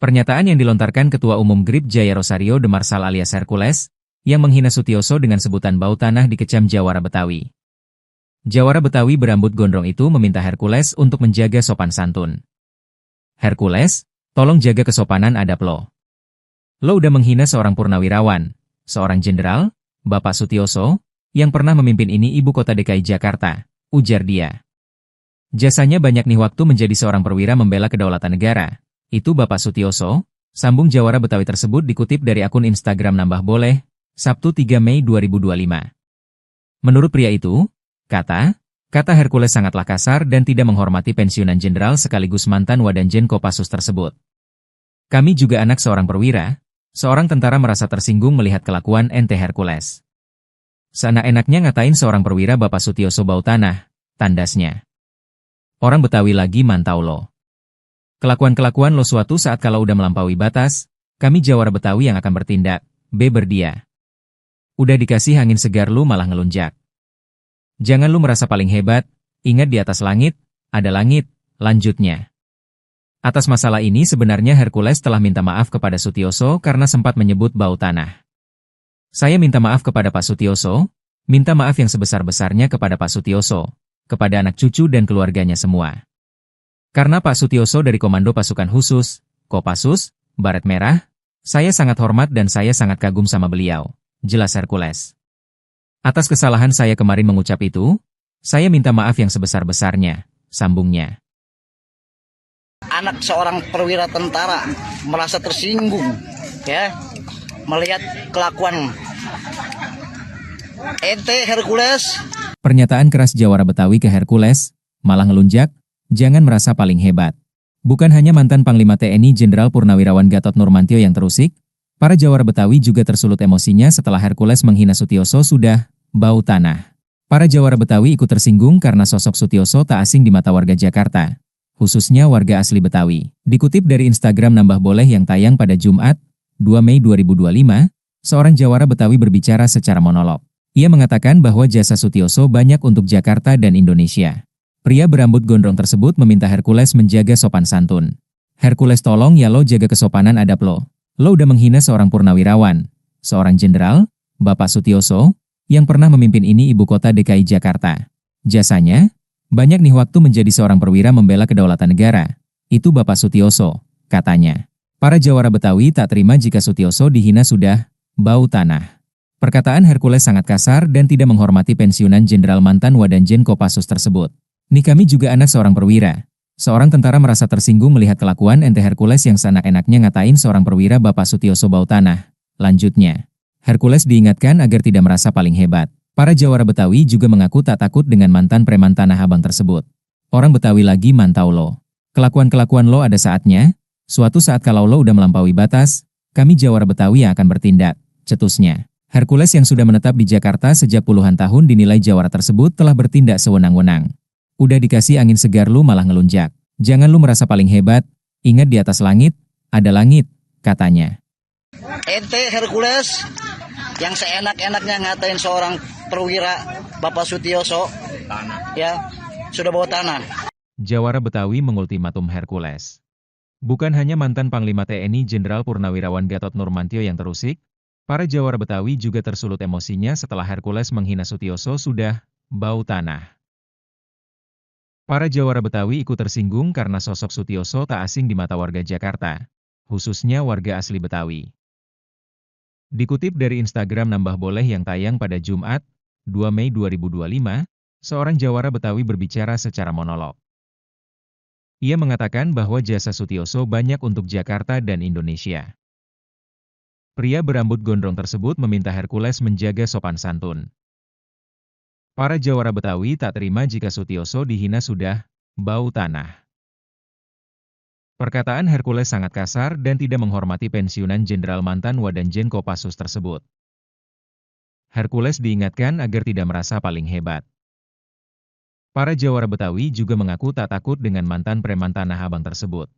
Speaker 1: Pernyataan yang dilontarkan Ketua Umum GRIP Jaya Rosario de Marsal alias Hercules, yang menghina Sutioso dengan sebutan bau tanah dikecam jawara Betawi. Jawara Betawi berambut gondrong itu meminta Hercules untuk menjaga sopan santun. Hercules, tolong jaga kesopanan adab lo. Lo udah menghina seorang purnawirawan, seorang jenderal, Bapak Sutioso, yang pernah memimpin ini ibu kota DKI Jakarta, ujar dia. Jasanya banyak nih waktu menjadi seorang perwira membela kedaulatan negara. Itu Bapak Sutioso, sambung jawara Betawi tersebut dikutip dari akun Instagram Nambah Boleh, Sabtu 3 Mei 2025. Menurut pria itu, kata Hercules sangatlah kasar dan tidak menghormati pensiunan jenderal sekaligus mantan Wadanjen Kopassus tersebut. Kami juga anak seorang perwira, seorang tentara merasa tersinggung melihat kelakuan ente Hercules. Seenak-enaknya ngatain seorang perwira Bapak Sutioso bau tanah, tandasnya. Orang Betawi lagi mantau lo. Kelakuan-kelakuan lo suatu saat kalau udah melampaui batas, kami jawara Betawi yang akan bertindak, beber dia. Udah dikasih angin segar lu malah ngelunjak. Jangan lu merasa paling hebat, ingat di atas langit, ada langit, lanjutnya. Atas masalah ini sebenarnya Hercules telah minta maaf kepada Sutioso karena sempat menyebut bau tanah. Saya minta maaf kepada Pak Sutioso, minta maaf yang sebesar-besarnya kepada Pak Sutioso, kepada anak cucu dan keluarganya semua. Karena Pak Sutioso dari Komando Pasukan Khusus, Kopassus, Baret Merah, saya sangat hormat dan saya sangat kagum sama beliau, jelas Hercules. Atas kesalahan saya kemarin mengucap itu, saya minta maaf yang sebesar-besarnya, sambungnya.
Speaker 2: Anak seorang perwira tentara merasa tersinggung, ya, melihat kelakuan ente Hercules.
Speaker 1: Pernyataan keras jawara Betawi ke Hercules, malah ngelunjak, jangan merasa paling hebat. Bukan hanya mantan Panglima TNI Jenderal Purnawirawan Gatot Nurmantio yang terusik, para jawara Betawi juga tersulut emosinya setelah Hercules menghina Sutioso sudah bau tanah. Para jawara Betawi ikut tersinggung karena sosok Sutioso tak asing di mata warga Jakarta, khususnya warga asli Betawi. Dikutip dari Instagram Nambah Boleh yang tayang pada Jumat, 2 Mei 2025, seorang jawara Betawi berbicara secara monolog. Ia mengatakan bahwa jasa Sutioso banyak untuk Jakarta dan Indonesia. Pria berambut gondrong tersebut meminta Hercules menjaga sopan santun. Hercules tolong ya lo jaga kesopanan adab lo. Lo udah menghina seorang purnawirawan, seorang jenderal, Bapak Sutioso, yang pernah memimpin ini ibu kota DKI Jakarta. Jasanya, banyak nih waktu menjadi seorang perwira membela kedaulatan negara. Itu Bapak Sutioso, katanya. Para jawara Betawi tak terima jika Sutioso dihina sudah bau tanah. Perkataan Hercules sangat kasar dan tidak menghormati pensiunan Jenderal mantan Wadanjen Kopassus tersebut. Nih kami juga anak seorang perwira. Seorang tentara merasa tersinggung melihat kelakuan ente Hercules yang seenak-enaknya ngatain seorang perwira Bapak Sutioso bau tanah. Lanjutnya, Hercules diingatkan agar tidak merasa paling hebat. Para jawara Betawi juga mengaku tak takut dengan mantan preman Tanah Abang tersebut. Orang Betawi lagi mantau lo. Kelakuan-kelakuan lo ada saatnya, suatu saat kalau lo udah melampaui batas, kami jawara Betawi yang akan bertindak, cetusnya. Hercules yang sudah menetap di Jakarta sejak puluhan tahun dinilai jawara tersebut telah bertindak sewenang-wenang. Udah dikasih angin segar lu malah ngelunjak. Jangan lu merasa paling hebat, ingat di atas langit, ada langit, katanya.
Speaker 2: Ente Hercules yang seenak-enaknya ngatain seorang perwira Bapak Sutioso, ya, sudah bawa tanah.
Speaker 1: Jawara Betawi mengultimatum Hercules. Bukan hanya mantan Panglima TNI Jenderal Purnawirawan Gatot Nurmantio yang terusik, para jawara Betawi juga tersulut emosinya setelah Hercules menghina Sutioso sudah bau tanah. Para jawara Betawi ikut tersinggung karena sosok Sutioso tak asing di mata warga Jakarta, khususnya warga asli Betawi. Dikutip dari Instagram Nambah Boleh yang tayang pada Jumat, 2 Mei 2025, seorang jawara Betawi berbicara secara monolog. Ia mengatakan bahwa jasa Sutioso banyak untuk Jakarta dan Indonesia. Pria berambut gondrong tersebut meminta Hercules menjaga sopan santun. Para jawara Betawi tak terima jika Sutioso dihina sudah bau tanah. Perkataan Hercules sangat kasar dan tidak menghormati pensiunan Jenderal mantan Wadanjen Kopassus tersebut. Hercules diingatkan agar tidak merasa paling hebat. Para jawara Betawi juga mengaku tak takut dengan mantan preman Tanah Abang tersebut.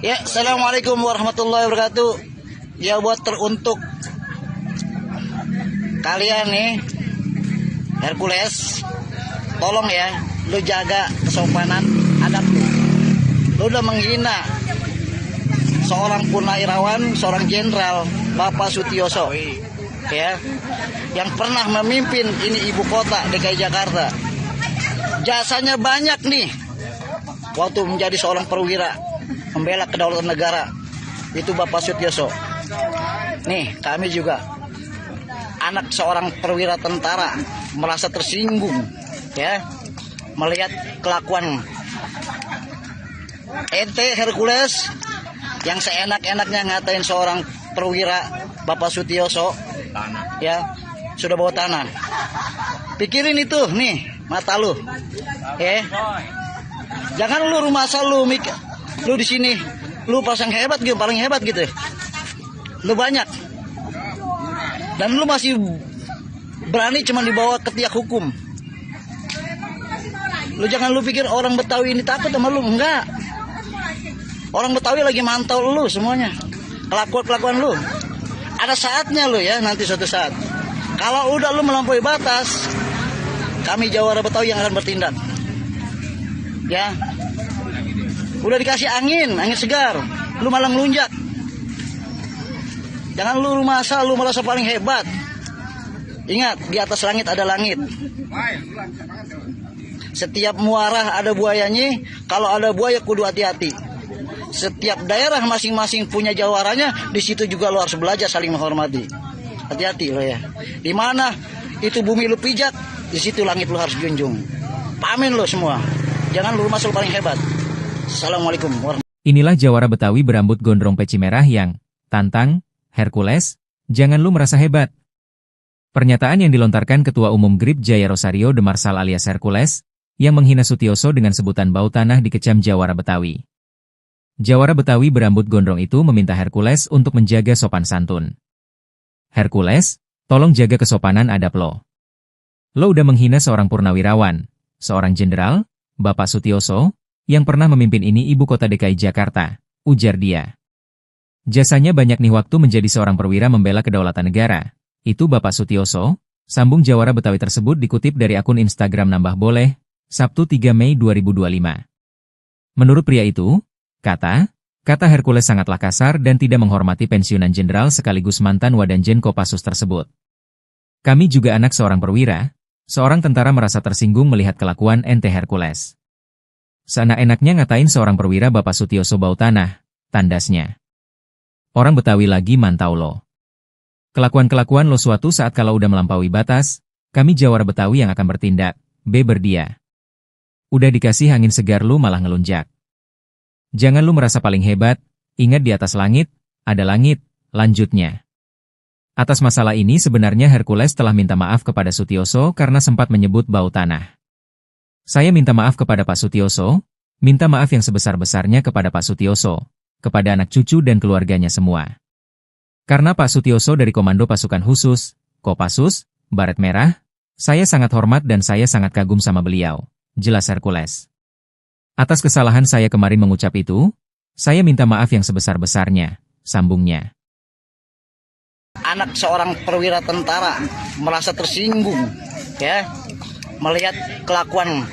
Speaker 2: Ya, Assalamualaikum warahmatullahi wabarakatuh. Ya, buat teruntuk kalian nih, Hercules, tolong ya, lu jaga kesopanan adab lu. Lu udah menghina seorang purnawirawan, seorang jenderal, Bapak Sutioso, ya, yang pernah memimpin ini ibu kota DKI Jakarta. Jasanya banyak nih waktu menjadi seorang perwira membela kedaulatan negara, itu Bapak Sutioso. Nih kami juga anak seorang perwira tentara merasa tersinggung, ya, melihat kelakuan ente Hercules yang seenak-enaknya ngatain seorang perwira Bapak Sutioso, ya, sudah bawa tanah. Pikirin itu nih mata lu, ya. Jangan lu rumah asal lu di sini lu pasang hebat gitu, paling hebat gitu. Lu banyak dan lu masih berani cuma dibawa ke tiak hukum. Lu jangan lu pikir orang Betawi ini takut sama lu, enggak. Orang Betawi lagi mantau lu semuanya, kelakuan lu. Ada saatnya lu ya, nanti suatu saat. Kalau udah lu melampaui batas, kami jawara Betawi yang akan bertindak. Ya, udah dikasih angin segar, lu malah ngelunjak. Jangan lu masa lu merasa paling hebat. Ingat, di atas langit ada langit. Setiap muara ada buayanya, kalau ada buaya kudu hati-hati. Setiap daerah masing-masing punya jawaranya, di situ juga lu harus belajar saling menghormati. Hati-hati lo ya. Di mana itu bumi lu pijak, di situ langit lu harus junjung. Pamin lo semua. Jangan lu masuk paling hebat. Assalamualaikum warahmatullahi wabarakatuh.
Speaker 1: Inilah jawara Betawi berambut gondrong peci merah yang tantang Hercules, jangan lu merasa hebat. Pernyataan yang dilontarkan Ketua Umum GRIP Jaya Rosario de Marsal alias Hercules, yang menghina Sutioso dengan sebutan bau tanah dikecam jawara Betawi. Jawara Betawi berambut gondrong itu meminta Hercules untuk menjaga sopan santun. Hercules, tolong jaga kesopanan adab lo. Lo udah menghina seorang purnawirawan, seorang jenderal, Bapak Sutioso, yang pernah memimpin ini ibu kota DKI Jakarta, ujar dia. Jasanya banyak nih waktu menjadi seorang perwira membela kedaulatan negara. Itu Bapak Sutioso, sambung jawara Betawi tersebut dikutip dari akun Instagram Nambah Boleh, Sabtu 3 Mei 2025. Menurut pria itu, kata Hercules sangatlah kasar dan tidak menghormati pensiunan jenderal sekaligus mantan Wadanjen Kopassus tersebut. Kami juga anak seorang perwira. Seorang tentara merasa tersinggung melihat kelakuan ente Hercules. Seenak-enaknya ngatain seorang perwira Bapak Sutioso bau tanah, tandasnya. Orang Betawi lagi mantau lo. Kelakuan-kelakuan lo suatu saat kalau udah melampaui batas, kami Jawara Betawi yang akan bertindak, berdia. Udah dikasih angin segar lu malah ngelunjak. Jangan lu merasa paling hebat, ingat di atas langit, ada langit, lanjutnya. Atas masalah ini sebenarnya Hercules telah minta maaf kepada Sutioso karena sempat menyebut bau tanah. Saya minta maaf kepada Pak Sutioso, minta maaf yang sebesar-besarnya kepada Pak Sutioso, kepada anak cucu dan keluarganya semua. Karena Pak Sutioso dari Komando Pasukan Khusus, Kopassus, Baret Merah, saya sangat hormat dan saya sangat kagum sama beliau, jelas Hercules. Atas kesalahan saya kemarin mengucap itu, saya minta maaf yang sebesar-besarnya, sambungnya.
Speaker 2: Anak seorang perwira tentara merasa tersinggung ya melihat kelakuan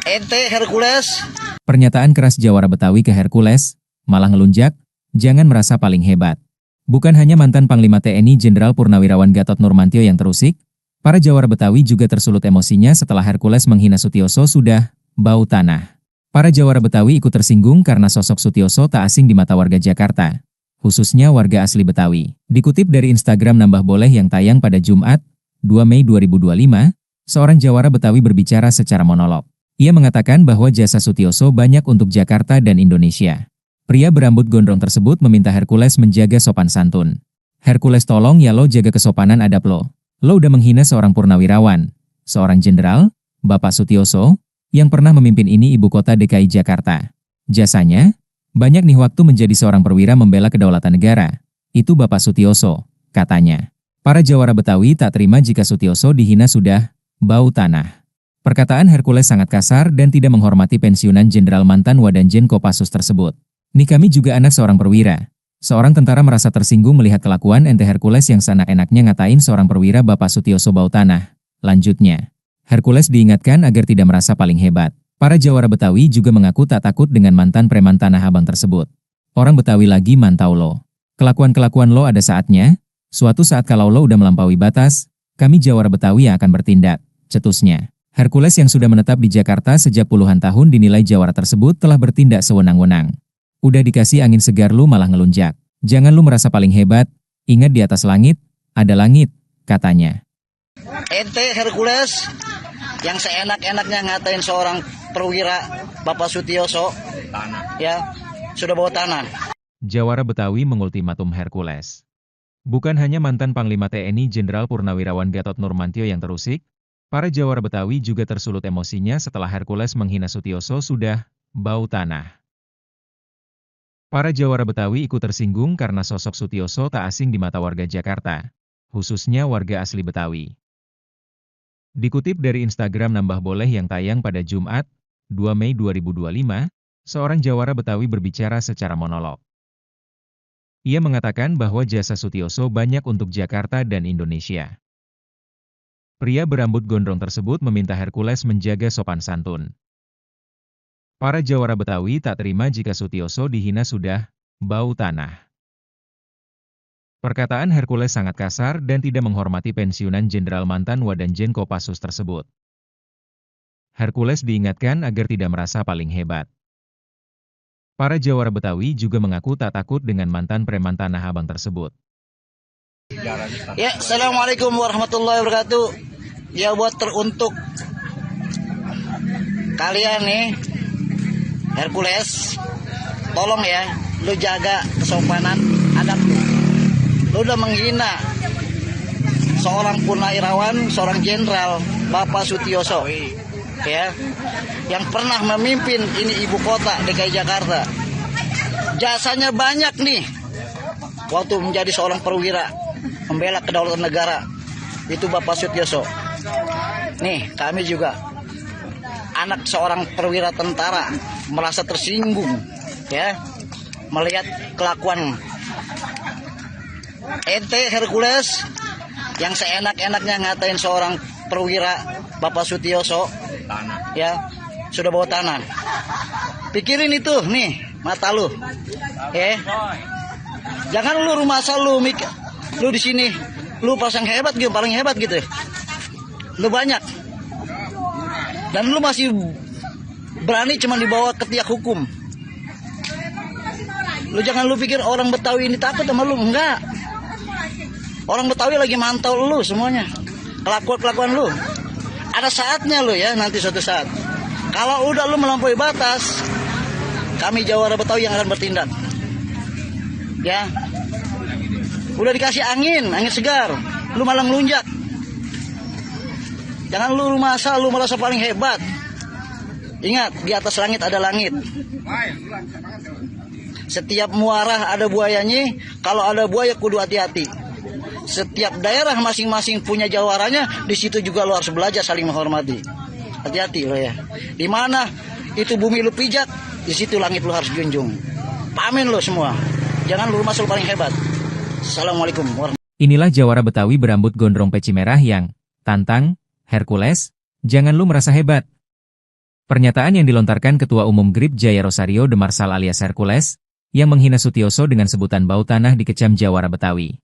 Speaker 2: ente Hercules.
Speaker 1: Pernyataan keras Jawara Betawi ke Hercules malah ngelunjak, jangan merasa paling hebat. Bukan hanya mantan Panglima TNI Jenderal Purnawirawan Gatot Nurmantio yang terusik, para Jawara Betawi juga tersulut emosinya setelah Hercules menghina Sutioso sudah bau tanah. Para Jawara Betawi ikut tersinggung karena sosok Sutioso tak asing di mata warga Jakarta, khususnya warga asli Betawi. Dikutip dari Instagram Nambah Boleh yang tayang pada Jumat, 2 Mei 2025, seorang Jawara Betawi berbicara secara monolog. Ia mengatakan bahwa jasa Sutioso banyak untuk Jakarta dan Indonesia. Pria berambut gondrong tersebut meminta Hercules menjaga sopan santun. Hercules tolong ya lo jaga kesopanan adab lo. Lo udah menghina seorang purnawirawan, seorang jenderal, Bapak Sutioso, yang pernah memimpin ini ibu kota DKI Jakarta. Jasanya, banyak nih waktu menjadi seorang perwira membela kedaulatan negara. Itu Bapak Sutioso, katanya. Para Jawara Betawi tak terima jika Sutioso dihina sudah bau tanah. Perkataan Hercules sangat kasar dan tidak menghormati pensiunan Jenderal mantan Wadanjen Kopassus tersebut. Nih kami juga anak seorang perwira. Seorang tentara merasa tersinggung melihat kelakuan ente Hercules yang seenak-enaknya ngatain seorang perwira Bapak Sutioso bau tanah. Lanjutnya, Hercules diingatkan agar tidak merasa paling hebat. Para Jawara Betawi juga mengaku tak takut dengan mantan preman Tanah Abang tersebut. Orang Betawi lagi mantau lo. Kelakuan-kelakuan lo ada saatnya, suatu saat kalau lo udah melampaui batas, kami Jawara Betawi yang akan bertindak, cetusnya. Hercules yang sudah menetap di Jakarta sejak puluhan tahun dinilai Jawara tersebut telah bertindak sewenang-wenang. Udah dikasih angin segar lu malah ngelunjak. Jangan lu merasa paling hebat, ingat di atas langit, ada langit, katanya.
Speaker 2: Ente Hercules yang seenak-enaknya ngatain seorang perwira Bapak Sutioso, ya, sudah bawa tanah.
Speaker 1: Jawara Betawi mengultimatum Hercules. Bukan hanya mantan Panglima TNI Jenderal Purnawirawan Gatot Nurmantio yang terusik, para Jawara Betawi juga tersulut emosinya setelah Hercules menghina Sutioso sudah bau tanah. Para Jawara Betawi ikut tersinggung karena sosok Sutioso tak asing di mata warga Jakarta, khususnya warga asli Betawi. Dikutip dari Instagram Nambah Boleh yang tayang pada Jumat, 2 Mei 2025, seorang Jawara Betawi berbicara secara monolog. Ia mengatakan bahwa jasa Sutioso banyak untuk Jakarta dan Indonesia. Pria berambut gondrong tersebut meminta Hercules menjaga sopan santun. Para Jawara Betawi tak terima jika Sutioso dihina sudah bau tanah. Perkataan Hercules sangat kasar dan tidak menghormati pensiunan Jenderal mantan Wadanjen Kopassus tersebut. Hercules diingatkan agar tidak merasa paling hebat. Para Jawara Betawi juga mengaku tak takut dengan mantan preman Tanah Abang tersebut.
Speaker 2: Ya, Assalamualaikum warahmatullahi wabarakatuh. Ya, buat teruntuk kalian nih, Hercules, tolong ya, lu jaga kesopanan adab lu. Lu udah menghina seorang purnawirawan, seorang jenderal, Bapak Sutioso, ya, yang pernah memimpin ini ibu kota DKI Jakarta. Jasanya banyak nih, waktu menjadi seorang perwira, membela kedaulatan negara, itu Bapak Sutioso. Nih, kami juga anak seorang perwira tentara merasa tersinggung, ya, melihat kelakuan ente Hercules yang seenak-enaknya ngatain seorang perwira Bapak Sutioso, ya, sudah bawa tanah. Pikirin itu nih mata lu, jangan lu rumah asal lu di sini Lu pasang hebat gitu, paling hebat gitu. Lu banyak. Dan lu masih berani cuma dibawa ke tiak hukum. Lu jangan lu pikir orang Betawi ini takut sama lu, enggak. Orang Betawi lagi mantau lu semuanya. Kelakuan lu. Ada saatnya lu ya, nanti suatu saat. Kalau udah lu melampaui batas, kami Jawara Betawi yang akan bertindak. Ya. Udah dikasih angin segar, lu malah ngelunjak. Jangan lu merasa paling hebat. Ingat, di atas langit ada langit. Setiap muara ada buayanya, kalau ada buaya kudu hati-hati. Setiap daerah masing-masing punya jawaranya, di situ juga lo harus belajar saling menghormati. Hati-hati lo ya. Di mana itu bumi lu pijak, di situ langit lo harus junjung. Pamin lo semua. Jangan lu masuk paling hebat. Assalamualaikum warahmatullahi wabarakatuh.
Speaker 1: Inilah Jawara Betawi berambut gondrong peci merah yang tantang Hercules, jangan lu merasa hebat. Pernyataan yang dilontarkan Ketua Umum GRIP Jaya Rosario de Marsal alias Hercules, yang menghina Sutioso dengan sebutan bau tanah dikecam Jawara Betawi.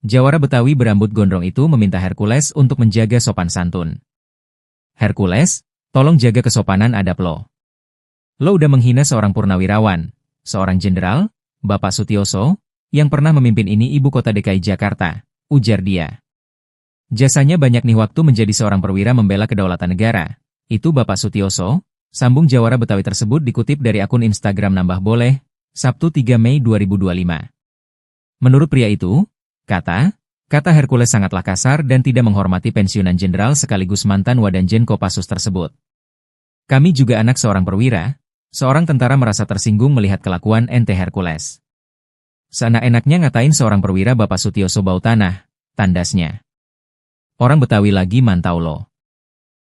Speaker 1: Jawara Betawi berambut gondrong itu meminta Hercules untuk menjaga sopan santun. Hercules, tolong jaga kesopanan adab lo. Lo udah menghina seorang purnawirawan, seorang jenderal, Bapak Sutioso, yang pernah memimpin ini ibu kota DKI Jakarta, ujar dia. Jasanya banyak nih waktu menjadi seorang perwira membela kedaulatan negara. Itu Bapak Sutioso, sambung Jawara Betawi tersebut dikutip dari akun Instagram Nambah Boleh, Sabtu 3 Mei 2025. Menurut pria itu, kata Hercules sangatlah kasar dan tidak menghormati pensiunan jenderal sekaligus mantan Wadanjen Kopassus tersebut. Kami juga anak seorang perwira, seorang tentara merasa tersinggung melihat kelakuan ente Hercules. Seenak-enaknya ngatain seorang perwira Bapak Sutioso bau tanah, tandasnya. Orang Betawi lagi mantau lo.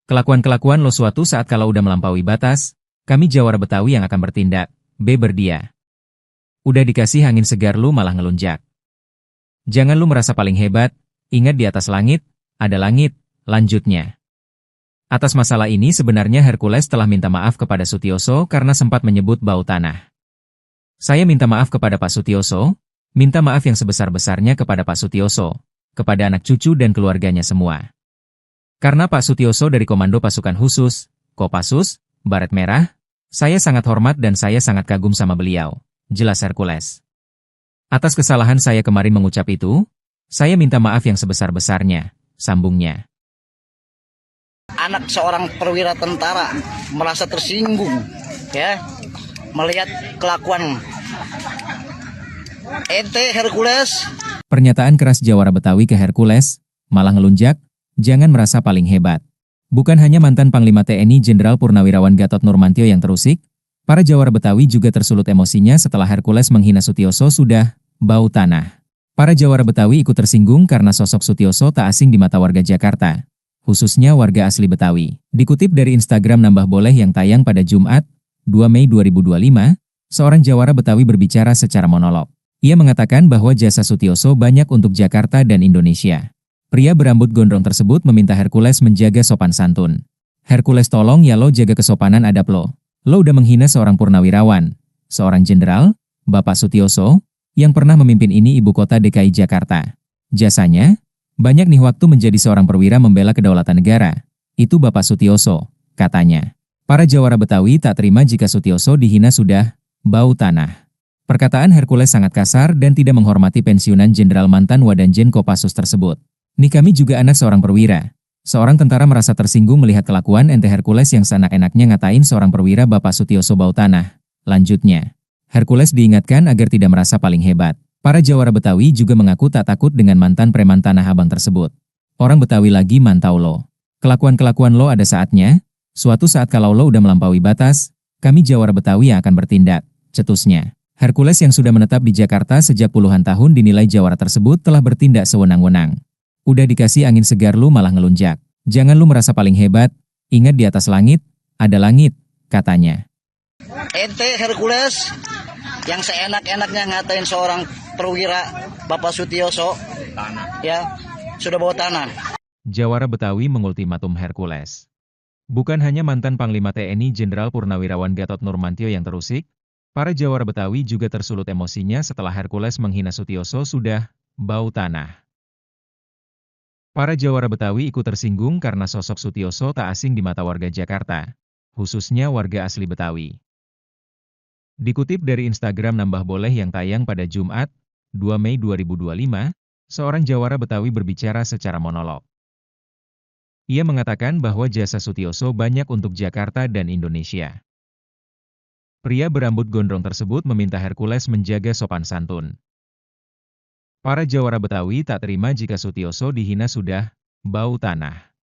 Speaker 1: Kelakuan-kelakuan lo suatu saat kalau udah melampaui batas, kami Jawara Betawi yang akan bertindak, beber dia. Udah dikasih angin segar lu malah ngelunjak. Jangan lu merasa paling hebat, ingat di atas langit, ada langit, lanjutnya. Atas masalah ini sebenarnya Hercules telah minta maaf kepada Sutioso karena sempat menyebut bau tanah. Saya minta maaf kepada Pak Sutioso, minta maaf yang sebesar-besarnya kepada Pak Sutioso, kepada anak cucu dan keluarganya semua. Karena Pak Sutioso dari Komando Pasukan Khusus, Kopassus, Baret Merah, saya sangat hormat dan saya sangat kagum sama beliau, jelas Hercules. Atas kesalahan saya kemarin mengucap itu, saya minta maaf yang sebesar-besarnya, sambungnya.
Speaker 2: Anak seorang perwira tentara merasa tersinggung, ya, melihat kelakuan ente Hercules.
Speaker 1: Pernyataan keras Jawara Betawi ke Hercules, malah ngelunjak, jangan merasa paling hebat. Bukan hanya mantan Panglima TNI Jenderal Purnawirawan Gatot Nurmantio yang terusik, para Jawara Betawi juga tersulut emosinya setelah Hercules menghina Sutioso sudah bau tanah. Para Jawara Betawi ikut tersinggung karena sosok Sutioso tak asing di mata warga Jakarta, khususnya warga asli Betawi. Dikutip dari Instagram Nambah Boleh yang tayang pada Jumat, 2 Mei 2025, seorang Jawara Betawi berbicara secara monolog. Ia mengatakan bahwa jasa Sutioso banyak untuk Jakarta dan Indonesia. Pria berambut gondrong tersebut meminta Hercules menjaga sopan santun. Hercules tolong ya lo jaga kesopanan adab lo. Lo udah menghina seorang purnawirawan, seorang jenderal, Bapak Sutioso, yang pernah memimpin ini ibu kota DKI Jakarta. Jasanya, banyak nih waktu menjadi seorang perwira membela kedaulatan negara. Itu Bapak Sutioso, katanya. Para Jawara Betawi tak terima jika Sutioso dihina sudah bau tanah. Perkataan Hercules sangat kasar dan tidak menghormati pensiunan jenderal mantan Wadanjen Kopassus tersebut. Nih kami juga anak seorang perwira. Seorang tentara merasa tersinggung melihat kelakuan ente Hercules yang seenak-enaknya ngatain seorang perwira Bapak Sutioso bau tanah. Lanjutnya, Hercules diingatkan agar tidak merasa paling hebat. Para Jawara Betawi juga mengaku tak takut dengan mantan preman Tanah Abang tersebut. Orang Betawi lagi mantau lo. Kelakuan-kelakuan lo ada saatnya, suatu saat kalau lo udah melampaui batas, kami Jawara Betawi yang akan bertindak, cetusnya. Hercules yang sudah menetap di Jakarta sejak puluhan tahun dinilai Jawara tersebut telah bertindak sewenang-wenang. Udah dikasih angin segar lu malah ngelunjak. Jangan lu merasa paling hebat, ingat di atas langit, ada langit, katanya.
Speaker 2: Ente Hercules yang seenak-enaknya ngatain seorang perwira Bapak Sutioso, ya, sudah bawa tanah.
Speaker 1: Jawara Betawi mengultimatum Hercules. Bukan hanya mantan Panglima TNI Jenderal Purnawirawan Gatot Nurmantio yang terusik, para Jawara Betawi juga tersulut emosinya setelah Hercules menghina Sutioso sudah bau tanah. Para Jawara Betawi ikut tersinggung karena sosok Sutioso tak asing di mata warga Jakarta, khususnya warga asli Betawi. Dikutip dari Instagram Nambah Boleh yang tayang pada Jumat, 2 Mei 2025, seorang Jawara Betawi berbicara secara monolog. Ia mengatakan bahwa jasa Sutioso banyak untuk Jakarta dan Indonesia. Pria berambut gondrong tersebut meminta Hercules menjaga sopan santun. Para Jawara Betawi tak terima jika Sutioso dihina sudah bau tanah.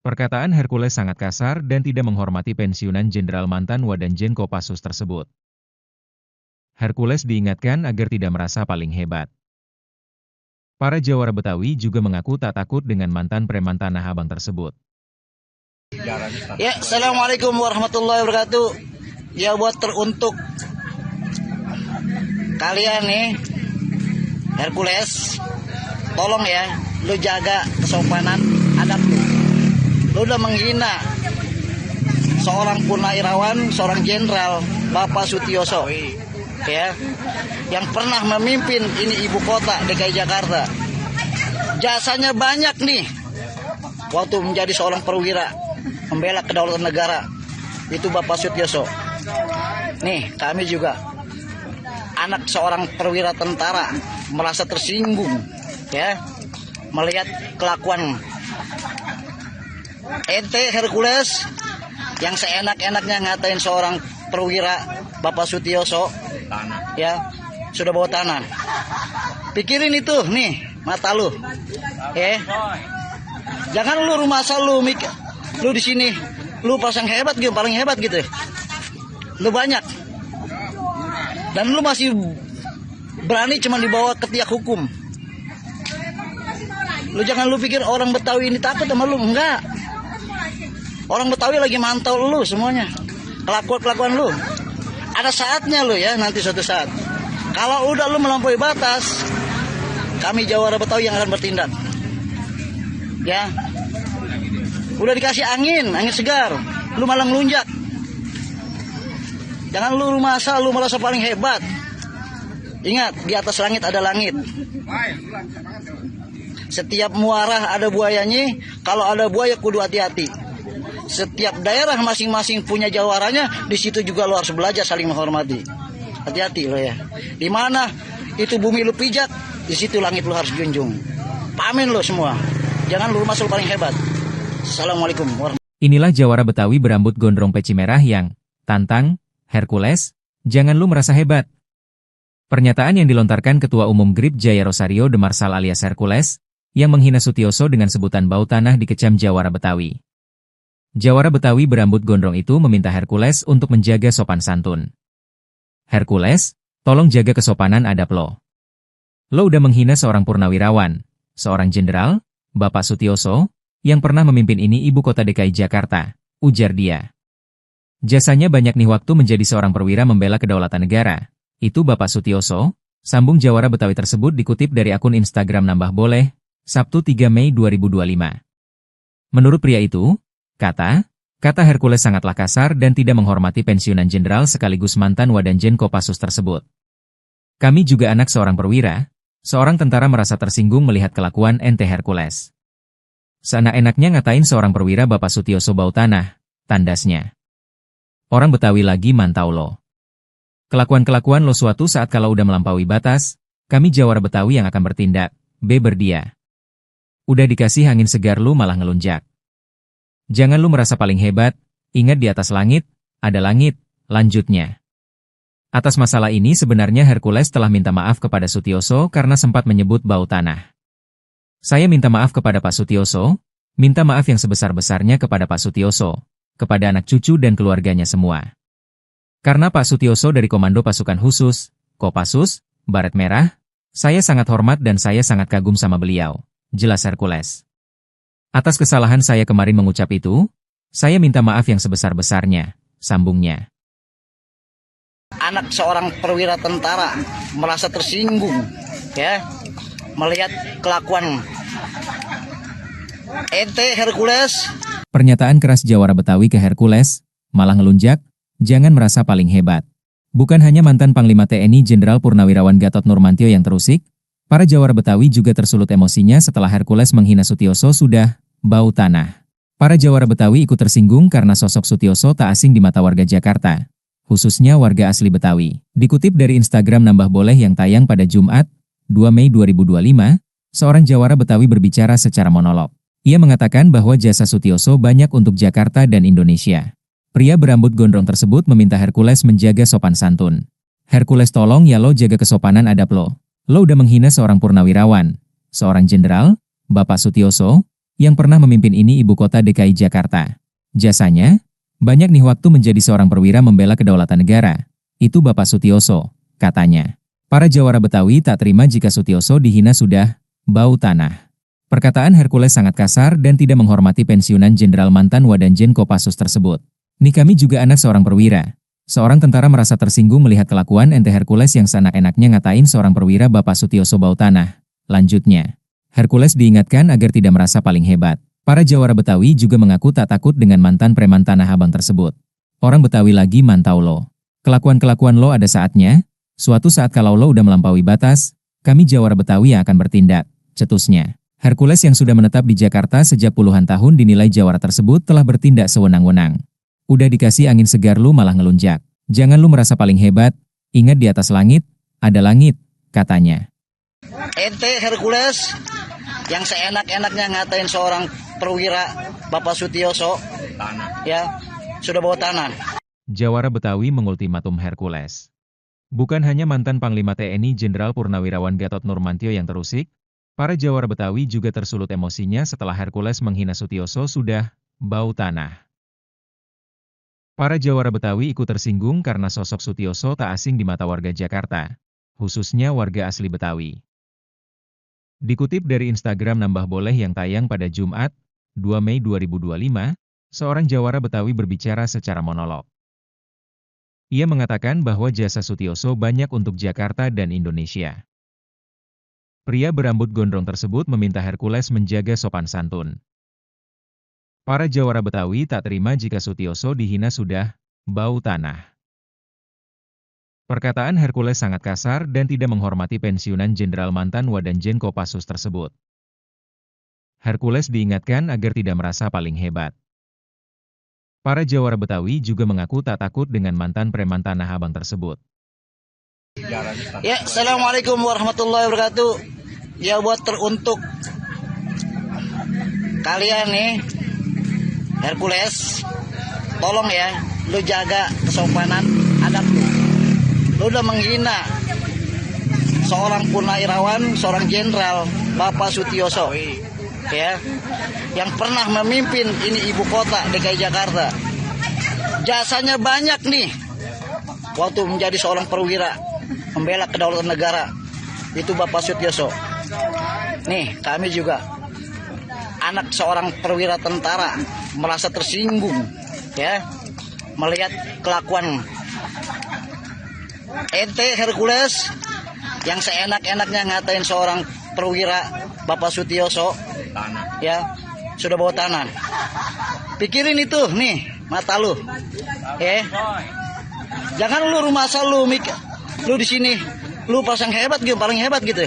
Speaker 1: Perkataan Hercules sangat kasar dan tidak menghormati pensiunan Jenderal mantan Wadanjen Kopassus tersebut. Hercules diingatkan agar tidak merasa paling hebat. Para Jawara Betawi juga mengaku tak takut dengan mantan preman Tanah Abang tersebut.
Speaker 2: Ya, Assalamualaikum warahmatullahi wabarakatuh. Ya, buat teruntuk kalian nih, Hercules, tolong ya, lu jaga kesopanan adab lu. Lu udah menghina seorang purnawirawan, seorang jenderal, Bapak Sutioso, ya, yang pernah memimpin ini ibu kota DKI Jakarta. Jasanya banyak nih, waktu menjadi seorang perwira, membela kedaulatan negara, itu Bapak Sutioso. Nih, kami juga anak seorang perwira tentara merasa tersinggung, ya, melihat kelakuan ente Hercules yang seenak-enaknya ngatain seorang perwira Bapak Sutioso, ya, sudah bawa tanah. Pikirin itu nih mata lu, jangan lu rumah asal lu mikir lu di sini lu pasang hebat gitu, paling hebat gitu, lu banyak dan lu masih berani cuma dibawa ke tiak hukum. Lu jangan lu pikir orang Betawi ini takut sama lu, enggak. Orang Betawi lagi mantau lu semuanya, kelakuan lu. Ada saatnya lu ya, nanti suatu saat. Kalau udah lu melampaui batas, kami Jawara Betawi yang akan bertindak. Ya, udah dikasih angin segar, lu malah ngelunjak. Jangan lu rumah asal, lu merasa paling hebat. Ingat, di atas langit ada langit. Setiap muara ada buayanya, kalau ada buaya kudu hati-hati. Setiap daerah masing-masing punya jawaranya, di situ juga lo harus belajar saling menghormati. Hati-hati lo ya. Di mana itu bumi lu pijak, di situ langit lu harus junjung. Pamin lo semua. Jangan lu masuk paling hebat. Assalamualaikum warahmatullahi wabarakatuh.
Speaker 1: Inilah Jawara Betawi berambut gondrong peci merah yang tantang Hercules, jangan lu merasa hebat. Pernyataan yang dilontarkan Ketua Umum GRIP Jaya Rosario de Marsal alias Hercules, yang menghina Sutioso dengan sebutan bau tanah dikecam Jawara Betawi. Jawara Betawi berambut gondrong itu meminta Hercules untuk menjaga sopan santun. Hercules, tolong jaga kesopanan adab lo. Lo udah menghina seorang purnawirawan, seorang jenderal, Bapak Sutioso, yang pernah memimpin ini ibu kota DKI Jakarta, ujar dia. Jasanya banyak nih waktu menjadi seorang perwira membela kedaulatan negara. Itu Bapak Sutioso, sambung Jawara Betawi tersebut dikutip dari akun Instagram Nambah Boleh, Sabtu 3 Mei 2025. Menurut pria itu, kata Hercules sangatlah kasar dan tidak menghormati pensiunan jenderal sekaligus mantan Wadanjen Kopassus tersebut. Kami juga anak seorang perwira, seorang tentara merasa tersinggung melihat kelakuan ente Hercules. Seenak-enaknya ngatain seorang perwira Bapak Sutioso bau tanah, tandasnya. Orang Betawi lagi mantau lo. Kelakuan-kelakuan lo suatu saat kalau udah melampaui batas, kami Jawara Betawi yang akan bertindak, berdia. Udah dikasih angin segar lu malah ngelunjak. Jangan lu merasa paling hebat, ingat di atas langit, ada langit, lanjutnya. Atas masalah ini sebenarnya Hercules telah minta maaf kepada Sutioso karena sempat menyebut bau tanah. Saya minta maaf kepada Pak Sutioso, minta maaf yang sebesar-besarnya kepada Pak Sutioso, kepada anak cucu dan keluarganya semua. Karena Pak Sutioso dari Komando Pasukan Khusus, Kopassus, Baret Merah, saya sangat hormat dan saya sangat kagum sama beliau, jelas Hercules. Atas kesalahan saya kemarin mengucap itu, saya minta maaf yang sebesar-besarnya, sambungnya.
Speaker 2: Anak seorang perwira tentara merasa tersinggung, ya, melihat kelakuan ente Hercules.
Speaker 1: Pernyataan keras Jawara Betawi ke Hercules, malah ngelunjak, jangan merasa paling hebat. Bukan hanya mantan Panglima TNI Jenderal Purnawirawan Gatot Nurmantio yang terusik, Para jawara Betawi juga tersulut emosinya setelah Hercules menghina Sutioso sudah bau tanah. Para jawara Betawi ikut tersinggung karena sosok Sutioso tak asing di mata warga Jakarta, khususnya warga asli Betawi. Dikutip dari Instagram Nambah Boleh yang tayang pada Jumat, 2 Mei 2025, seorang jawara Betawi berbicara secara monolog. Ia mengatakan bahwa jasa Sutioso banyak untuk Jakarta dan Indonesia. Pria berambut gondrong tersebut meminta Hercules menjaga sopan santun. Hercules, tolong ya lo jaga kesopanan adab lo. Lo udah menghina seorang purnawirawan, seorang jenderal, Bapak Sutioso, yang pernah memimpin ini ibu kota DKI Jakarta. Jasanya, banyak nih waktu menjadi seorang perwira membela kedaulatan negara. Itu Bapak Sutioso, katanya. Para jawara Betawi tak terima jika Sutioso dihina sudah bau tanah. Perkataan Hercules sangat kasar dan tidak menghormati pensiunan Jenderal mantan Wadanjen Kopassus tersebut. Nih kami juga anak seorang perwira. Seorang tentara merasa tersinggung melihat kelakuan ente Hercules yang seenak-enaknya ngatain seorang perwira Bapak Sutioso bau tanah. Lanjutnya, Hercules diingatkan agar tidak merasa paling hebat. Para jawara Betawi juga mengaku tak takut dengan mantan preman Tanah Abang tersebut. Orang Betawi lagi mantau lo. Kelakuan-kelakuan lo ada saatnya, suatu saat kalau lo udah melampaui batas, kami jawara Betawi yang akan bertindak, cetusnya. Hercules yang sudah menetap di Jakarta sejak puluhan tahun dinilai jawara tersebut telah bertindak sewenang-wenang. Udah dikasih angin segar lu malah ngelunjak. Jangan lu merasa paling hebat, ingat di atas langit, ada langit, katanya.
Speaker 2: Ente Hercules yang seenak-enaknya ngatain seorang perwira Bapak Sutioso, ya, sudah bawa tanah.
Speaker 1: Jawara Betawi mengultimatum Hercules. Bukan hanya mantan Panglima TNI Jenderal Purnawirawan Gatot Nurmantio yang terusik, para jawara Betawi juga tersulut emosinya setelah Hercules menghina Sutioso sudah bau tanah. Para jawara Betawi ikut tersinggung karena sosok Sutioso tak asing di mata warga Jakarta, khususnya warga asli Betawi. Dikutip dari Instagram Nambah Boleh yang tayang pada Jumat, 2 Mei 2025, seorang jawara Betawi berbicara secara monolog. Ia mengatakan bahwa jasa Sutioso banyak untuk Jakarta dan Indonesia. Pria berambut gondrong tersebut meminta Hercules menjaga sopan santun. Para jawara Betawi tak terima jika Sutioso dihina sudah bau tanah. Perkataan Hercules sangat kasar dan tidak menghormati pensiunan Jenderal mantan Wadanjen Kopassus tersebut. Hercules diingatkan agar tidak merasa paling hebat. Para jawara Betawi juga mengaku tak takut dengan mantan preman Tanah Abang tersebut.
Speaker 2: Ya, Assalamualaikum warahmatullahi wabarakatuh. Ya, buat teruntuk kalian nih, Hercules, tolong ya, lu jaga kesopanan adab lu. Lu udah menghina seorang purnawirawan, seorang jenderal, Bapak Sutioso, ya, yang pernah memimpin ini ibu kota DKI Jakarta. Jasanya banyak nih, waktu menjadi seorang perwira, membela kedaulatan negara, itu Bapak Sutioso. Nih, kami juga anak seorang perwira tentara merasa tersinggung, ya, melihat kelakuan ente Hercules yang seenak-enaknya ngatain seorang perwira Bapak Sutioso, ya, sudah bawa tanah. Pikirin itu nih mata lu, ya. Jangan lu rumah asal lu di sini lu pasang hebat gitu, paling hebat gitu.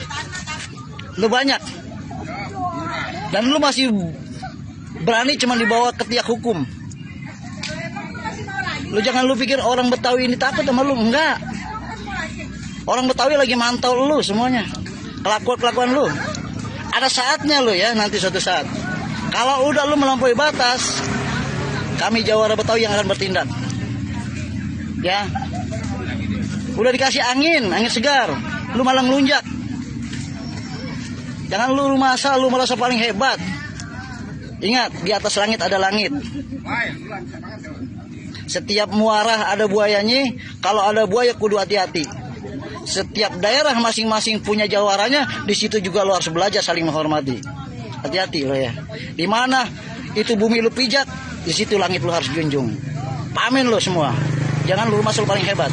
Speaker 2: Lu banyak. Dan lu masih berani cuma dibawa ke tiak hukum. Lu jangan lu pikir orang Betawi ini takut sama lu, enggak. Orang Betawi lagi mantau lu semuanya. Kelakuan lu. Ada saatnya lu ya, nanti suatu saat. Kalau udah lu melampaui batas, kami jawara Betawi yang akan bertindak. Ya. Udah dikasih angin segar, lu malah ngelunjak. Jangan lu rumah asal lu merasa paling hebat. Ingat, di atas langit ada langit. Setiap muara ada buayanya, kalau ada buaya kudu hati-hati. Setiap daerah masing-masing punya jawaranya, di situ juga lu harus belajar saling menghormati. Hati-hati lo ya. Di mana itu bumi lu pijak, di situ langit lu harus junjung. Pamin lo semua. Jangan lu rumah asal paling hebat.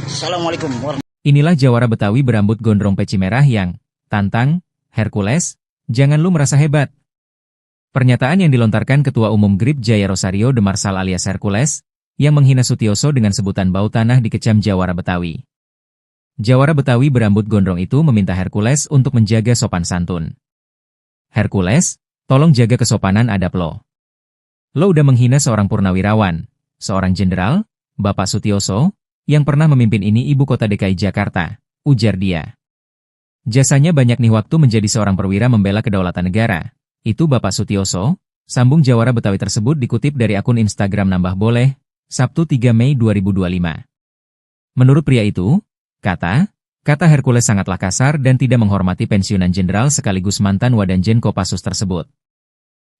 Speaker 2: Assalamualaikum warahmatullahi wabarakatuh.
Speaker 1: Inilah jawara Betawi berambut gondrong peci merah yang tantang Hercules, jangan lu merasa hebat. Pernyataan yang dilontarkan Ketua Umum GRIP Jaya Rosario de Marsal alias Hercules, yang menghina Sutioso dengan sebutan bau tanah dikecam jawara Betawi. Jawara Betawi berambut gondrong itu meminta Hercules untuk menjaga sopan santun. Hercules, tolong jaga kesopanan adab lo. Lo udah menghina seorang purnawirawan, seorang jenderal, Bapak Sutioso, yang pernah memimpin ini ibu kota DKI Jakarta, ujar dia. Jasanya banyak nih waktu menjadi seorang perwira membela kedaulatan negara. Itu Bapak Sutioso, sambung Jawara Betawi tersebut dikutip dari akun Instagram Nambah Boleh, Sabtu 3 Mei 2025. Menurut pria itu, kata Hercules sangatlah kasar dan tidak menghormati pensiunan jenderal sekaligus mantan Wadanjen Kopassus tersebut.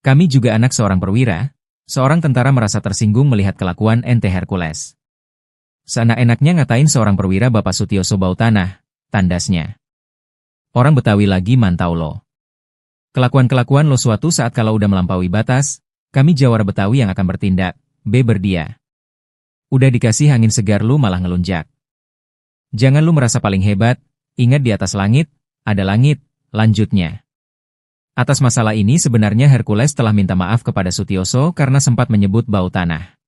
Speaker 1: Kami juga anak seorang perwira, seorang tentara merasa tersinggung melihat kelakuan ente Hercules. Seenak-enaknya ngatain seorang perwira Bapak Sutioso bau tanah, tandasnya. Orang Betawi lagi mantau lo. Kelakuan-kelakuan lo suatu saat kalau udah melampaui batas, kami Jawara Betawi yang akan bertindak, beber dia. Udah dikasih angin segar lu malah ngelunjak. Jangan lu merasa paling hebat, ingat di atas langit, ada langit, lanjutnya. Atas masalah ini sebenarnya Hercules telah minta maaf kepada Sutioso karena sempat menyebut bau tanah.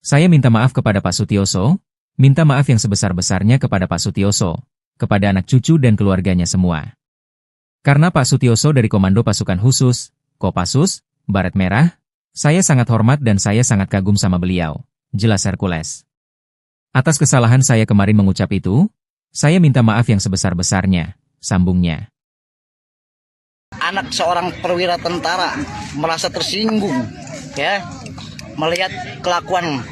Speaker 1: Saya minta maaf kepada Pak Sutioso, minta maaf yang sebesar-besarnya kepada Pak Sutioso, kepada anak cucu dan keluarganya semua. Karena Pak Sutioso dari Komando Pasukan Khusus, Kopassus, Baret Merah, saya sangat hormat dan saya sangat kagum sama beliau, jelas Hercules. Atas kesalahan saya kemarin mengucap itu, saya minta maaf yang sebesar-besarnya, sambungnya.
Speaker 2: Anak seorang perwira tentara merasa tersinggung, ya, melihat kelakuan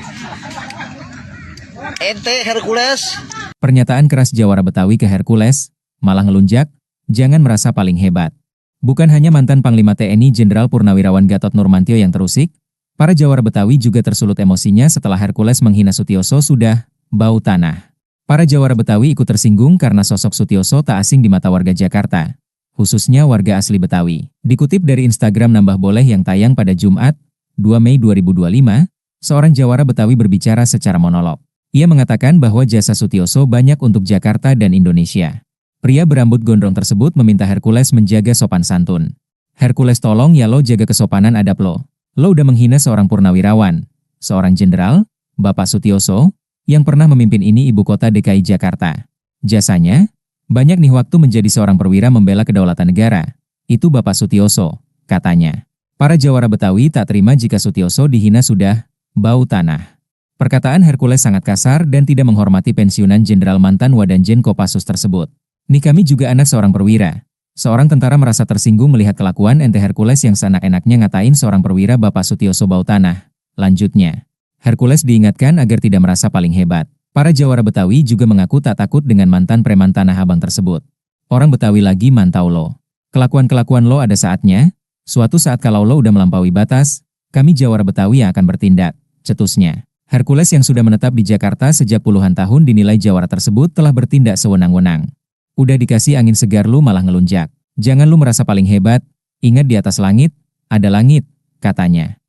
Speaker 2: ente Hercules.
Speaker 1: Pernyataan keras Jawara Betawi ke Hercules, malah ngelunjak, jangan merasa paling hebat. Bukan hanya mantan Panglima TNI Jenderal Purnawirawan Gatot Nurmantio yang terusik, para Jawara Betawi juga tersulut emosinya setelah Hercules menghina Sutioso sudah bau tanah. Para Jawara Betawi ikut tersinggung karena sosok Sutioso tak asing di mata warga Jakarta, khususnya warga asli Betawi. Dikutip dari Instagram Nambah Boleh yang tayang pada Jumat, 2 Mei 2025, seorang Jawara Betawi berbicara secara monolog. Ia mengatakan bahwa jasa Sutioso banyak untuk Jakarta dan Indonesia. Pria berambut gondrong tersebut meminta Hercules menjaga sopan santun. Hercules tolong ya lo jaga kesopanan adab lo. Lo udah menghina seorang purnawirawan, seorang jenderal, Bapak Sutioso, yang pernah memimpin ini ibu kota DKI Jakarta. Jasanya, banyak nih waktu menjadi seorang perwira membela kedaulatan negara. Itu Bapak Sutioso, katanya. Para Jawara Betawi tak terima jika Sutioso dihina sudah bau tanah. Perkataan Hercules sangat kasar dan tidak menghormati pensiunan jenderal mantan Wadanjen Kopassus tersebut. Nih kami juga anak seorang perwira. Seorang tentara merasa tersinggung melihat kelakuan ente Hercules yang seenak-enaknya ngatain seorang perwira Bapak Sutioso bau tanah. Lanjutnya, Hercules diingatkan agar tidak merasa paling hebat. Para Jawara Betawi juga mengaku tak takut dengan mantan preman Tanah Abang tersebut. Orang Betawi lagi mantau lo. Kelakuan-kelakuan lo ada saatnya, suatu saat kalau lo udah melampaui batas, kami Jawara Betawi yang akan bertindak, cetusnya. Hercules yang sudah menetap di Jakarta sejak puluhan tahun dinilai Jawara tersebut telah bertindak sewenang-wenang. Udah dikasih angin segar lu malah ngelunjak. Jangan lu merasa paling hebat, ingat di atas langit, ada langit, katanya.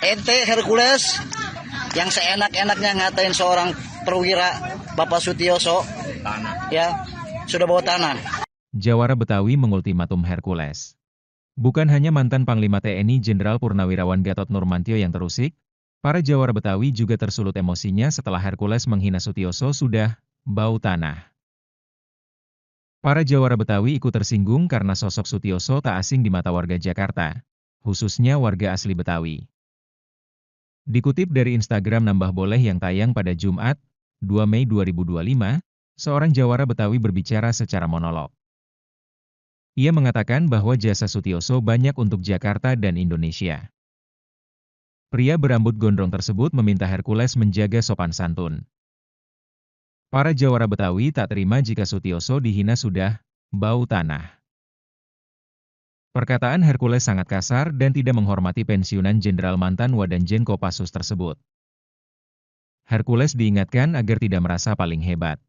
Speaker 2: Ente Hercules yang seenak-enaknya ngatain seorang perwira Bapak Sutioso, ya, sudah bawa tanah.
Speaker 1: Jawara Betawi mengultimatum Hercules. Bukan hanya mantan Panglima TNI Jenderal Purnawirawan Gatot Nurmantio yang terusik, para Jawara Betawi juga tersulut emosinya setelah Hercules menghina Sutioso sudah bau tanah. Para Jawara Betawi ikut tersinggung karena sosok Sutioso tak asing di mata warga Jakarta, khususnya warga asli Betawi. Dikutip dari Instagram Nambah Boleh yang tayang pada Jumat, 2 Mei 2025, seorang Jawara Betawi berbicara secara monolog. Ia mengatakan bahwa jasa Sutioso banyak untuk Jakarta dan Indonesia. Pria berambut gondrong tersebut meminta Hercules menjaga sopan santun. Para Jawara Betawi tak terima jika Sutioso dihina sudah bau tanah. Perkataan Hercules sangat kasar dan tidak menghormati pensiunan jenderal mantan Wadanjen Kopassus tersebut. Hercules diingatkan agar tidak merasa paling hebat.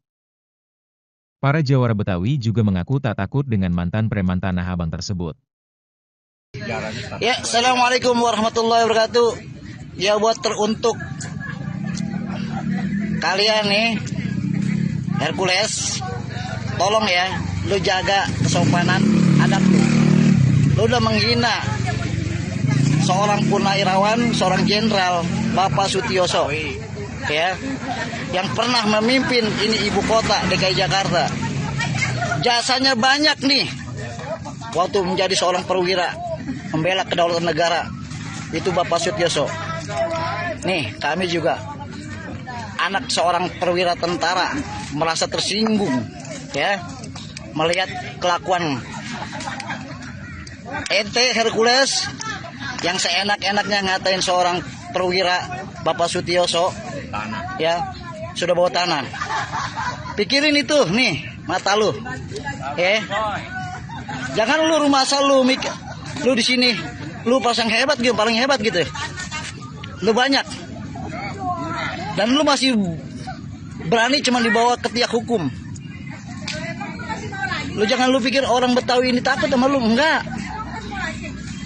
Speaker 1: Para Jawara Betawi juga mengaku tak takut dengan mantan preman Tanah Abang tersebut.
Speaker 2: Ya, Assalamualaikum warahmatullahi wabarakatuh. Ya, buat teruntuk kalian nih, Hercules, tolong ya, lu jaga kesopanan adab lu. Lu udah menghina seorang purnawirawan, seorang jenderal, Bapak Sutioso, ya, yang pernah memimpin ini ibu kota DKI Jakarta. Jasanya banyak nih waktu menjadi seorang perwira membela kedaulatan negara, itu Bapak Sutioso. Nih kami juga anak seorang perwira tentara merasa tersinggung ya melihat kelakuan ente Hercules yang seenak-enaknya ngatain seorang perwira Bapak Sutioso ya sudah bawa tanah. Pikirin itu nih mata lu jangan lu rumah asal lu mikir lu di sini lu pasang hebat gitu, paling hebat gitu, lu banyak dan lu masih berani cuma dibawa ke tiak hukum. Lu jangan lu pikir orang Betawi ini takut sama lu, enggak.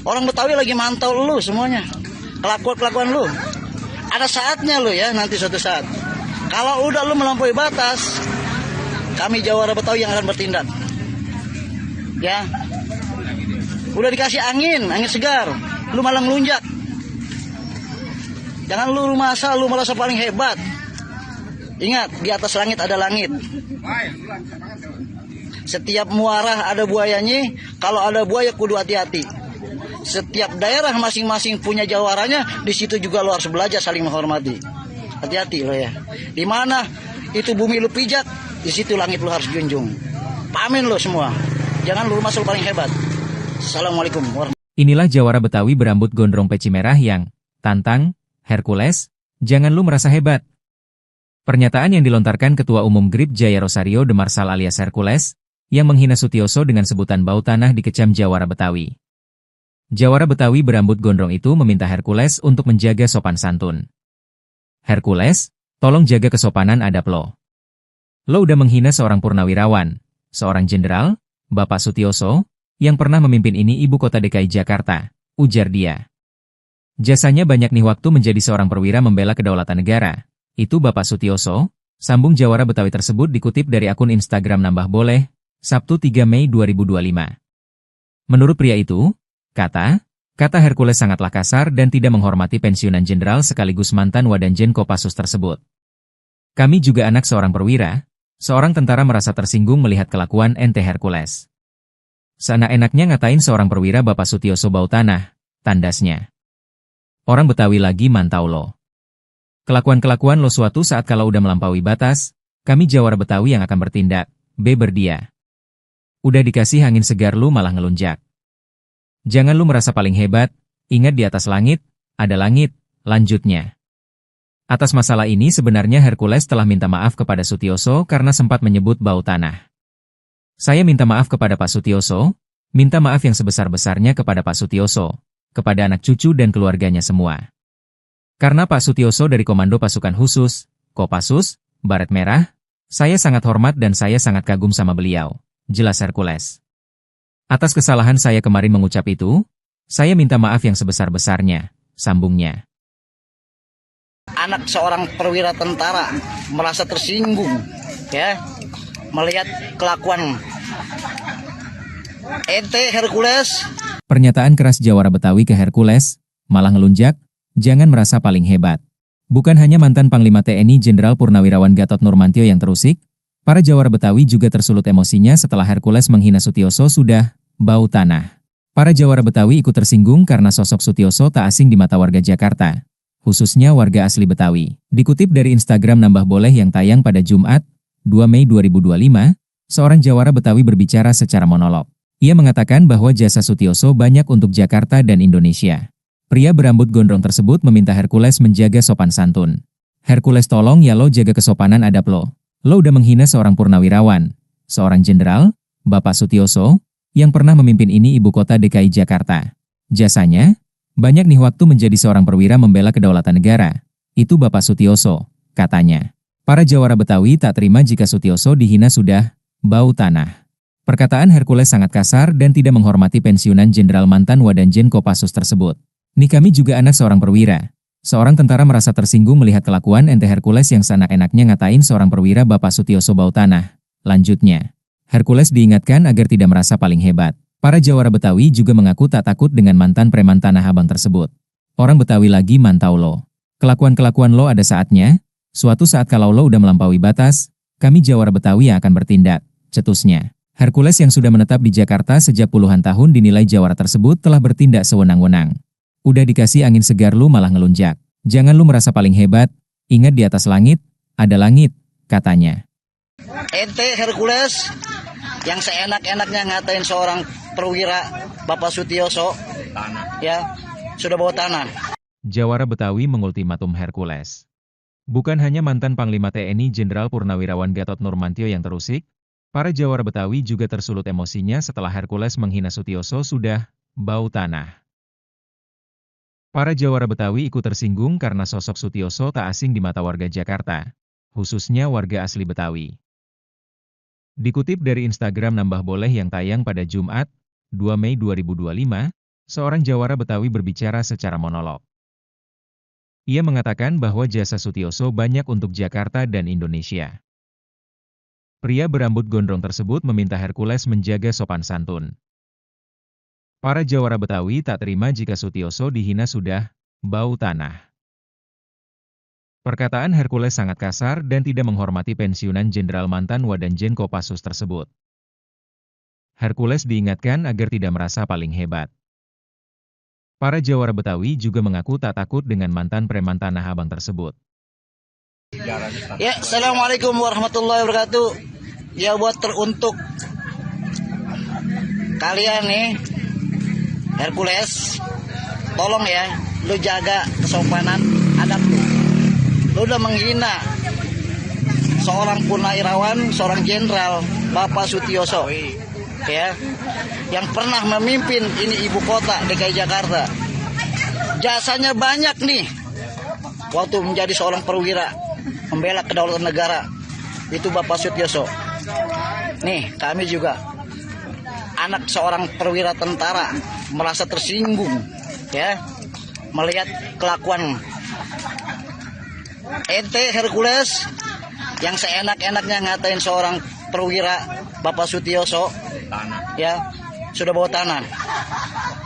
Speaker 2: Orang Betawi lagi mantau lu semuanya, kelakuan lu. Ada saatnya lu ya nanti suatu saat. Kalau udah lu melampaui batas, kami Jawara Betawi yang akan bertindak. Ya, udah dikasih angin segar, lu malah ngelunjak. Jangan lu rumah asal, lu merasa paling hebat. Ingat, di atas langit ada langit. Setiap muara ada buayanya, kalau ada buaya kudu hati-hati. Setiap daerah masing-masing punya jawaranya, di situ juga lo harus belajar saling menghormati. Hati-hati lo ya. Di mana itu bumi lu pijak, di situ langit lu harus junjung. Pamin lo semua. Jangan lu rumah asal paling hebat. Assalamualaikum warahmatullahi wabarakatuh.
Speaker 1: Inilah Jawara Betawi berambut gondrong peci merah yang tantang Hercules, jangan lu merasa hebat. Pernyataan yang dilontarkan Ketua Umum GRIP Jaya Rosario de Marsal alias Hercules, yang menghina Sutioso dengan sebutan bau tanah dikecam Jawara Betawi. Jawara Betawi berambut gondrong itu meminta Hercules untuk menjaga sopan santun. Hercules, tolong jaga kesopanan adab lo. Lo udah menghina seorang purnawirawan, seorang jenderal, Bapak Sutioso, yang pernah memimpin ini ibu kota DKI Jakarta, ujar dia. Jasanya banyak nih waktu menjadi seorang perwira membela kedaulatan negara. Itu Bapak Sutioso, sambung Jawara Betawi tersebut dikutip dari akun Instagram Nambah Boleh, Sabtu 3 Mei 2025. Menurut pria itu, kata Hercules sangatlah kasar dan tidak menghormati pensiunan jenderal sekaligus mantan Wadanjen Kopassus tersebut. Kami juga anak seorang perwira, seorang tentara merasa tersinggung melihat kelakuan ente Hercules. Seenak-enaknya ngatain seorang perwira Bapak Sutioso bau tanah, tandasnya. Orang Betawi lagi mantau lo. Kelakuan-kelakuan lo suatu saat kalau udah melampaui batas, kami Jawara Betawi yang akan bertindak, berdia. Udah dikasih angin segar lu malah ngelunjak. Jangan lu merasa paling hebat, ingat di atas langit, ada langit, lanjutnya. Atas masalah ini sebenarnya Hercules telah minta maaf kepada Sutioso karena sempat menyebut bau tanah. Saya minta maaf kepada Pak Sutioso, minta maaf yang sebesar-besarnya kepada Pak Sutioso, kepada anak cucu dan keluarganya semua. Karena Pak Sutioso dari Komando Pasukan Khusus, Kopassus, Baret Merah, saya sangat hormat dan saya sangat kagum sama beliau, jelas Hercules. Atas kesalahan saya kemarin mengucap itu, saya minta maaf yang sebesar-besarnya, sambungnya.
Speaker 2: Anak seorang perwira tentara merasa tersinggung ya melihat kelakuan ente Hercules.
Speaker 1: Pernyataan keras Jawara Betawi ke Hercules, malah ngelunjak, jangan merasa paling hebat. Bukan hanya mantan Panglima TNI Jenderal Purnawirawan Gatot Nurmantio yang terusik, para Jawara Betawi juga tersulut emosinya setelah Hercules menghina Sutioso sudah bau tanah. Para Jawara Betawi ikut tersinggung karena sosok Sutioso tak asing di mata warga Jakarta, khususnya warga asli Betawi. Dikutip dari Instagram Nambah Boleh yang tayang pada Jumat, 2 Mei 2025, seorang Jawara Betawi berbicara secara monolog. Ia mengatakan bahwa jasa Sutioso banyak untuk Jakarta dan Indonesia. Pria berambut gondrong tersebut meminta Hercules menjaga sopan santun. Hercules tolong ya lo jaga kesopanan adab lo. Lo udah menghina seorang purnawirawan, seorang jenderal, Bapak Sutioso, yang pernah memimpin ini ibu kota DKI Jakarta. Jasanya, banyak nih waktu menjadi seorang perwira membela kedaulatan negara. Itu Bapak Sutioso, katanya. Para Jawara Betawi tak terima jika Sutioso dihina sudah bau tanah. Perkataan Hercules sangat kasar dan tidak menghormati pensiunan jenderal mantan Wadanjen Kopassus tersebut. Nih kami juga anak seorang perwira. Seorang tentara merasa tersinggung melihat kelakuan ente Hercules yang seenak-enaknya ngatain seorang perwira Bapak Sutioso bau tanah. Lanjutnya, Hercules diingatkan agar tidak merasa paling hebat. Para Jawara Betawi juga mengaku tak takut dengan mantan preman Tanah Abang tersebut. Orang Betawi lagi mantau lo. Kelakuan-kelakuan lo ada saatnya, Suatu saat kalau lo udah melampaui batas, kami Jawara Betawi yang akan bertindak, cetusnya. Hercules yang sudah menetap di Jakarta sejak puluhan tahun dinilai Jawara tersebut telah bertindak sewenang-wenang. Udah dikasih angin segar lu malah ngelunjak. Jangan lu merasa paling hebat, ingat di atas langit, ada langit, katanya.
Speaker 2: Ente Hercules yang seenak-enaknya ngatain seorang perwira Bapak Sutioso, ya, sudah bawa tanah.
Speaker 1: Jawara Betawi mengultimatum Hercules. Bukan hanya mantan Panglima TNI Jenderal Purnawirawan Gatot Nurmantio yang terusik, para Jawara Betawi juga tersulut emosinya setelah Hercules menghina Sutioso sudah bau tanah. Para Jawara Betawi ikut tersinggung karena sosok Sutioso tak asing di mata warga Jakarta, khususnya warga asli Betawi. Dikutip dari Instagram Nambah Boleh yang tayang pada Jumat, 2 Mei 2025, seorang Jawara Betawi berbicara secara monolog. Ia mengatakan bahwa jasa Sutioso banyak untuk Jakarta dan Indonesia. Pria berambut gondrong tersebut meminta Hercules menjaga sopan santun. Para Jawara Betawi tak terima jika Sutioso dihina sudah bau tanah. Perkataan Hercules sangat kasar dan tidak menghormati pensiunan Jenderal mantan Wadanjen Kopassus tersebut. Hercules diingatkan agar tidak merasa paling hebat. Para Jawara Betawi juga mengaku tak takut dengan mantan preman Tanah Abang tersebut.
Speaker 2: Ya, Assalamualaikum warahmatullahi wabarakatuh. Ya, buat teruntuk kalian nih, Hercules, tolong ya, lu jaga kesopanan adab lu. Lu udah menghina seorang purnawirawan, seorang jenderal, Bapak Sutioso, ya, yang pernah memimpin ini ibu kota DKI Jakarta. Jasanya banyak nih, waktu menjadi seorang perwira, membela kedaulatan negara, itu Bapak Sutioso. Nih, kami juga anak seorang perwira tentara merasa tersinggung, ya, melihat kelakuan ente Hercules yang seenak-enaknya ngatain seorang perwira Bapak Sutioso, ya, sudah bawa tanah.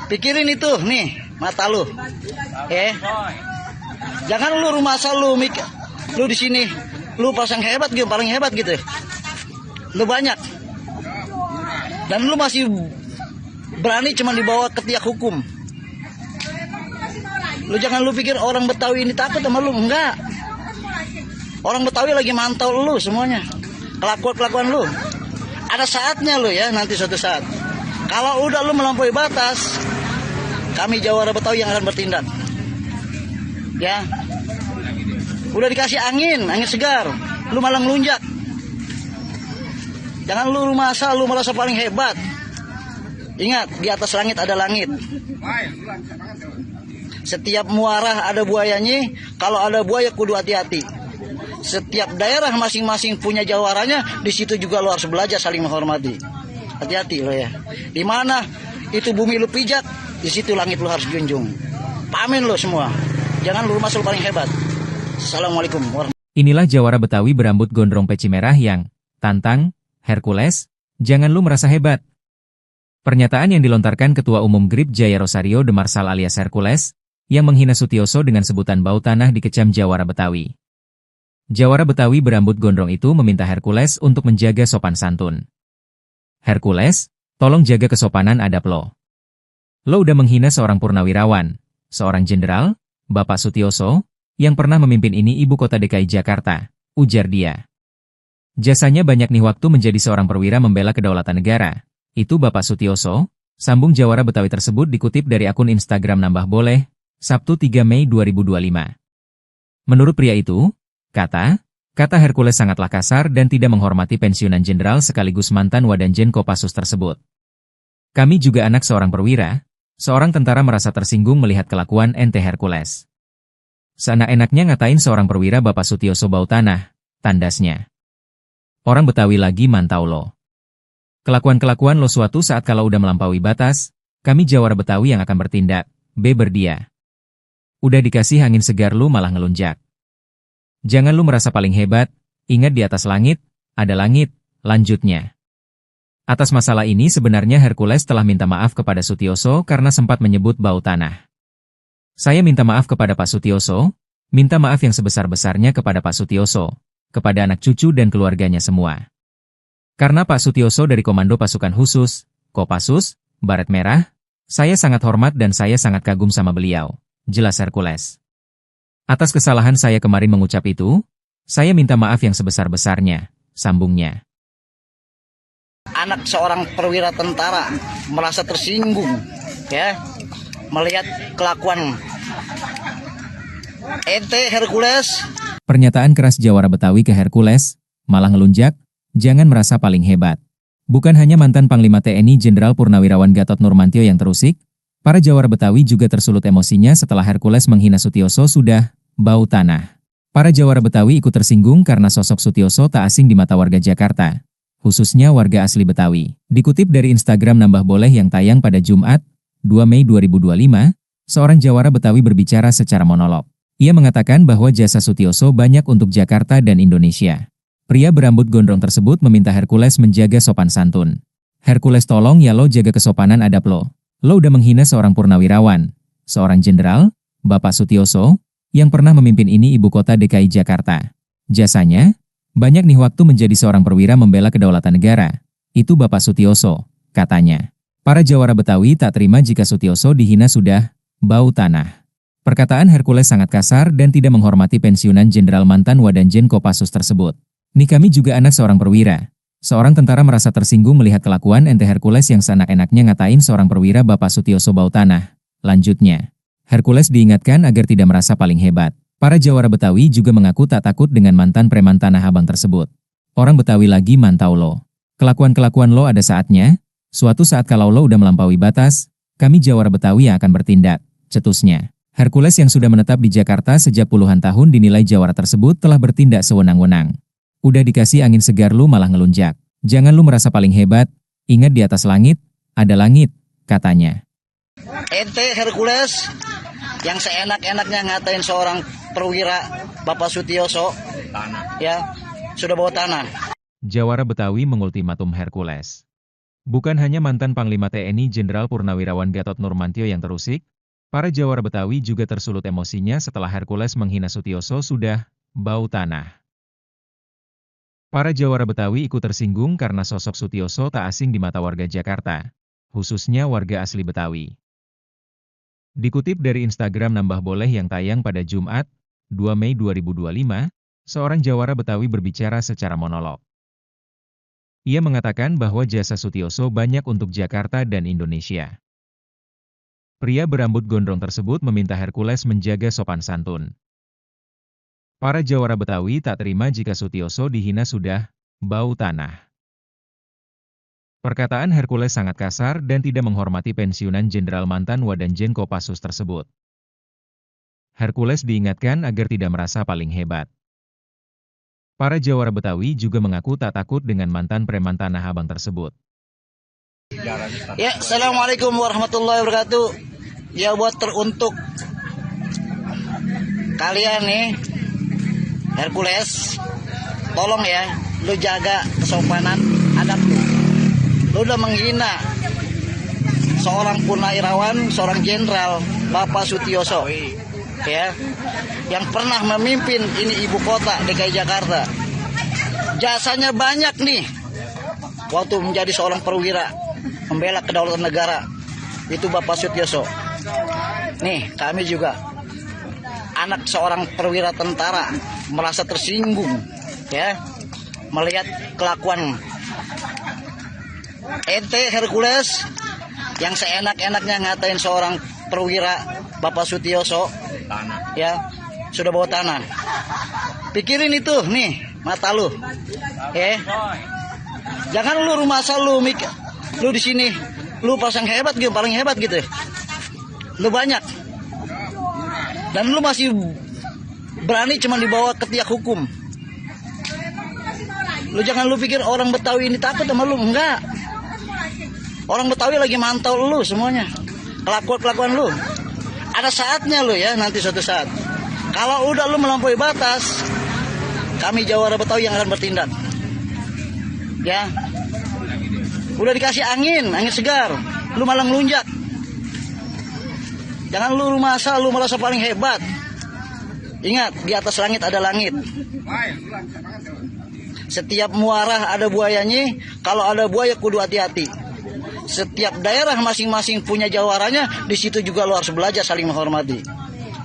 Speaker 2: Pikirin itu nih mata lu, ya. Jangan lu rumah asal lu mikir, lu di sini lu pasang hebat gitu, paling hebat gitu. Lu banyak. Dan lu masih berani cuma dibawa ke tiak hukum. Lu jangan lu pikir orang Betawi ini takut sama lu, enggak. Orang Betawi lagi mantau lu semuanya. Kelakuan lu. Ada saatnya lu ya, nanti suatu saat. Kalau udah lu melampaui batas, kami Jawara Betawi yang akan bertindak. Ya. Udah dikasih angin segar, lu malah ngelunjak. Jangan lu rumah asal lu merasa paling hebat. Ingat, di atas langit ada langit. Setiap muara ada buayanya, kalau ada buaya kudu hati-hati. Setiap daerah masing-masing punya jawaranya, di situ juga lu harus belajar saling menghormati. Hati-hati lo ya. Di mana itu bumi lu pijak, di situ langit lu harus junjung. Pamin lo semua. Jangan lu rumah asal paling hebat. Assalamualaikum warahmatullahi wabarakatuh.
Speaker 1: Inilah Jawara Betawi berambut gondrong peci merah yang tantang Hercules, jangan lu merasa hebat. Pernyataan yang dilontarkan Ketua Umum GRIP Jaya Rosario de Marsal alias Hercules, yang menghina Sutioso dengan sebutan bau tanah dikecam Jawara Betawi. Jawara Betawi berambut gondrong itu meminta Hercules untuk menjaga sopan santun. Hercules, tolong jaga kesopanan adab lo. Lo udah menghina seorang purnawirawan, seorang jenderal, Bapak Sutioso, yang pernah memimpin ini ibu kota DKI Jakarta, ujar dia. Jasanya banyak nih waktu menjadi seorang perwira membela kedaulatan negara. Itu Bapak Sutioso, sambung Jawara Betawi tersebut dikutip dari akun Instagram Nambah Boleh, Sabtu 3 Mei 2025. Menurut pria itu, kata Hercules sangatlah kasar dan tidak menghormati pensiunan jenderal sekaligus mantan Wadanjen Kopassus tersebut. Kami juga anak seorang perwira, seorang tentara merasa tersinggung melihat kelakuan ente Hercules. Seenak-enaknya ngatain seorang perwira Bapak Sutioso bau tanah, tandasnya. Orang Betawi lagi mantau lo. Kelakuan-kelakuan lo suatu saat kalau udah melampaui batas, kami Jawara Betawi yang akan bertindak, beber dia. Udah dikasih angin segar lu malah ngelunjak. Jangan lu merasa paling hebat, ingat di atas langit, ada langit, lanjutnya. Atas masalah ini sebenarnya Hercules telah minta maaf kepada Sutioso karena sempat menyebut bau tanah. Saya minta maaf kepada Pak Sutioso, Minta maaf yang sebesar-besarnya kepada Pak Sutioso, kepada anak cucu dan keluarganya semua. Karena Pak Sutioso dari Komando Pasukan Khusus, Kopassus, Baret Merah, saya sangat hormat dan saya sangat kagum sama beliau, jelas Hercules. Atas kesalahan saya kemarin mengucap itu, saya minta maaf yang sebesar-besarnya, sambungnya.
Speaker 2: Anak seorang perwira tentara merasa tersinggung, ya, melihat kelakuan ente Hercules.
Speaker 1: Pernyataan keras Jawara Betawi ke Hercules, malah ngelunjak, jangan merasa paling hebat. Bukan hanya mantan Panglima TNI Jenderal Purnawirawan Gatot Nurmantio yang terusik, para Jawara Betawi juga tersulut emosinya setelah Hercules menghina Sutioso sudah bau tanah. Para Jawara Betawi ikut tersinggung karena sosok Sutioso tak asing di mata warga Jakarta, khususnya warga asli Betawi. Dikutip dari Instagram Nambah Boleh yang tayang pada Jumat, 2 Mei 2025, seorang Jawara Betawi berbicara secara monolog. Ia mengatakan bahwa jasa Sutioso banyak untuk Jakarta dan Indonesia. Pria berambut gondrong tersebut meminta Hercules menjaga sopan santun. Hercules, tolong ya lo jaga kesopanan adab lo. Lo udah menghina seorang purnawirawan, seorang jenderal, Bapak Sutioso, yang pernah memimpin ini ibu kota DKI Jakarta. Jasanya, banyak nih waktu menjadi seorang perwira membela kedaulatan negara. Itu Bapak Sutioso, katanya. Para Jawara Betawi tak terima jika Sutioso dihina sudah bau tanah. Perkataan Hercules sangat kasar dan tidak menghormati pensiunan Jenderal mantan Wadanjen Kopassus tersebut. Nih kami juga anak seorang perwira. Seorang tentara merasa tersinggung melihat kelakuan ente Hercules yang seenak-enaknya ngatain seorang perwira Bapak Sutioso bau tanah. Lanjutnya, Hercules diingatkan agar tidak merasa paling hebat. Para Jawara Betawi juga mengaku tak takut dengan mantan preman Tanah Abang tersebut. Orang Betawi lagi mantau lo. Kelakuan-kelakuan lo ada saatnya, suatu saat kalau lo udah melampaui batas, kami Jawara Betawi yang akan bertindak, cetusnya. Hercules yang sudah menetap di Jakarta sejak puluhan tahun dinilai Jawara tersebut telah bertindak sewenang-wenang. Udah dikasih angin segar lu malah ngelunjak. Jangan lu merasa paling hebat, ingat di atas langit, ada langit, katanya.
Speaker 2: Ente Hercules yang seenak-enaknya ngatain seorang perwira Bapak Sutioso, ya, sudah bawa tanah.
Speaker 1: Jawara Betawi mengultimatum Hercules. Bukan hanya mantan Panglima TNI Jenderal Purnawirawan Gatot Nurmantio yang terusik, para Jawara Betawi juga tersulut emosinya setelah Hercules menghina Sutioso sudah bau tanah. Para Jawara Betawi ikut tersinggung karena sosok Sutioso tak asing di mata warga Jakarta, khususnya warga asli Betawi. Dikutip dari Instagram Nambah Boleh yang tayang pada Jumat, 2 Mei 2025, seorang Jawara Betawi berbicara secara monolog. Ia mengatakan bahwa jasa Sutioso banyak untuk Jakarta dan Indonesia. Pria berambut gondrong tersebut meminta Hercules menjaga sopan santun. Para Jawara Betawi tak terima jika Sutioso dihina sudah bau tanah. Perkataan Hercules sangat kasar dan tidak menghormati pensiunan Jenderal mantan Wadanjen Kopassus tersebut. Hercules diingatkan agar tidak merasa paling hebat. Para Jawara Betawi juga mengaku tak takut dengan mantan preman Tanah Abang tersebut.
Speaker 2: Ya, Assalamualaikum warahmatullahi wabarakatuh. Ya, buat teruntuk kalian nih, Hercules, tolong ya, lu jaga kesopanan adab lu. Lu udah menghina seorang purnawirawan, seorang jenderal, Bapak Sutioso, ya, yang pernah memimpin ini ibu kota DKI Jakarta. Jasanya banyak nih, waktu menjadi seorang perwira membela kedaulatan negara, itu Bapak Sutioso. Nih, kami juga anak seorang perwira tentara merasa tersinggung, ya, melihat kelakuan ente Hercules yang seenak-enaknya ngatain seorang perwira Bapak Sutioso, ya, sudah bawa tanah. Pikirin itu nih mata lu, jangan lu rumah asal lu mikir lu di sini lu pasang hebat gitu, paling hebat gitu, lu banyak dan lu masih berani cuma dibawa ke tiak hukum. Lu jangan lu pikir orang Betawi ini takut sama lu, enggak. Orang Betawi lagi mantau lu semuanya, kelakuan lu. Ada saatnya lu ya, nanti suatu saat kalau udah lu melampaui batas, kami Jawara Betawi yang akan bertindak, ya. Udah dikasih angin segar, lu malah ngelunjak. Jangan lu rumah asal lu merasa paling hebat. Ingat, di atas langit ada langit. Setiap muara ada buayanya. Kalau ada buaya kudu hati-hati. Setiap daerah masing-masing punya jawarannya. Di situ juga lo harus belajar saling menghormati.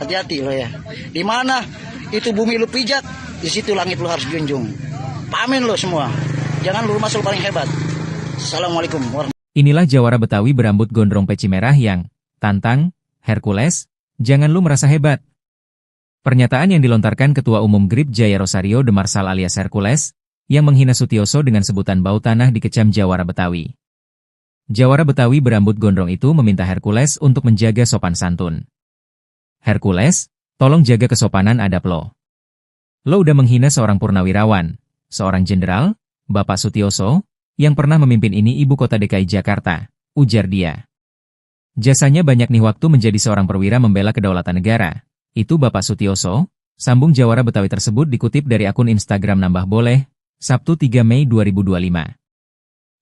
Speaker 2: Hati-hati lo ya. Di mana itu bumi lu pijak, di situ langit lu harus junjung. Pamin lo semua. Jangan lu masuk paling hebat. Assalamualaikum warahmatullahi wabarakatuh.
Speaker 1: Inilah jawara Betawi berambut gondrong peci merah yang tantang Hercules, jangan lu merasa hebat. Pernyataan yang dilontarkan Ketua Umum GRIP Jaya Rosario de Marsal alias Hercules, yang menghina Sutioso dengan sebutan bau tanah dikecam jawara Betawi. Jawara Betawi berambut gondrong itu meminta Hercules untuk menjaga sopan santun. Hercules, tolong jaga kesopanan adab lo. Lo udah menghina seorang purnawirawan, seorang jenderal, Bapak Sutioso, yang pernah memimpin ini ibu kota DKI Jakarta, ujar dia. Jasanya banyak nih waktu menjadi seorang perwira membela kedaulatan negara. Itu Bapak Sutioso, sambung jawara Betawi tersebut dikutip dari akun Instagram Nambah Boleh, Sabtu 3 Mei 2025.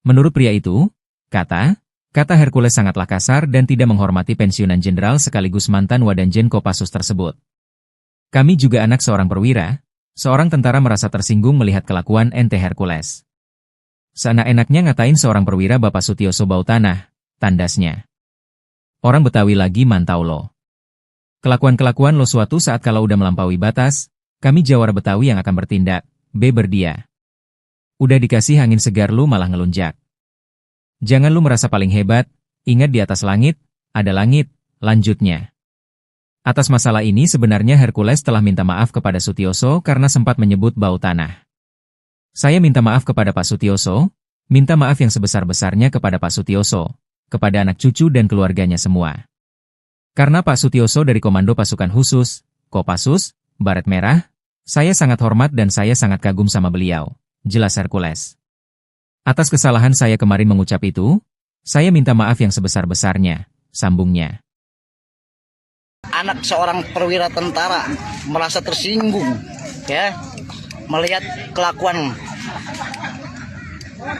Speaker 1: Menurut pria itu, kata Hercules sangatlah kasar dan tidak menghormati pensiunan jenderal sekaligus mantan Wadanjen Kopassus tersebut. Kami juga anak seorang perwira, seorang tentara merasa tersinggung melihat kelakuan ente Hercules. Seenak-enaknya ngatain seorang perwira Bapak Sutioso bau tanah, tandasnya. Orang Betawi lagi mantau lo. Kelakuan-kelakuan lo suatu saat kalau udah melampaui batas, kami jawara Betawi yang akan bertindak, berdia. Udah dikasih angin segar lu malah ngelunjak. Jangan lu merasa paling hebat, ingat di atas langit, ada langit, lanjutnya. Atas masalah ini sebenarnya Hercules telah minta maaf kepada Sutioso karena sempat menyebut bau tanah. Saya minta maaf kepada Pak Sutioso, minta maaf yang sebesar-besarnya kepada Pak Sutioso, kepada anak cucu dan keluarganya semua. Karena Pak Sutioso dari Komando Pasukan Khusus, Kopassus, Baret Merah, saya sangat hormat dan saya sangat kagum sama beliau, jelas Hercules. Atas kesalahan saya kemarin mengucap itu, saya minta maaf yang sebesar-besarnya, sambungnya.
Speaker 2: Anak seorang perwira tentara merasa tersinggung, ya, melihat kelakuan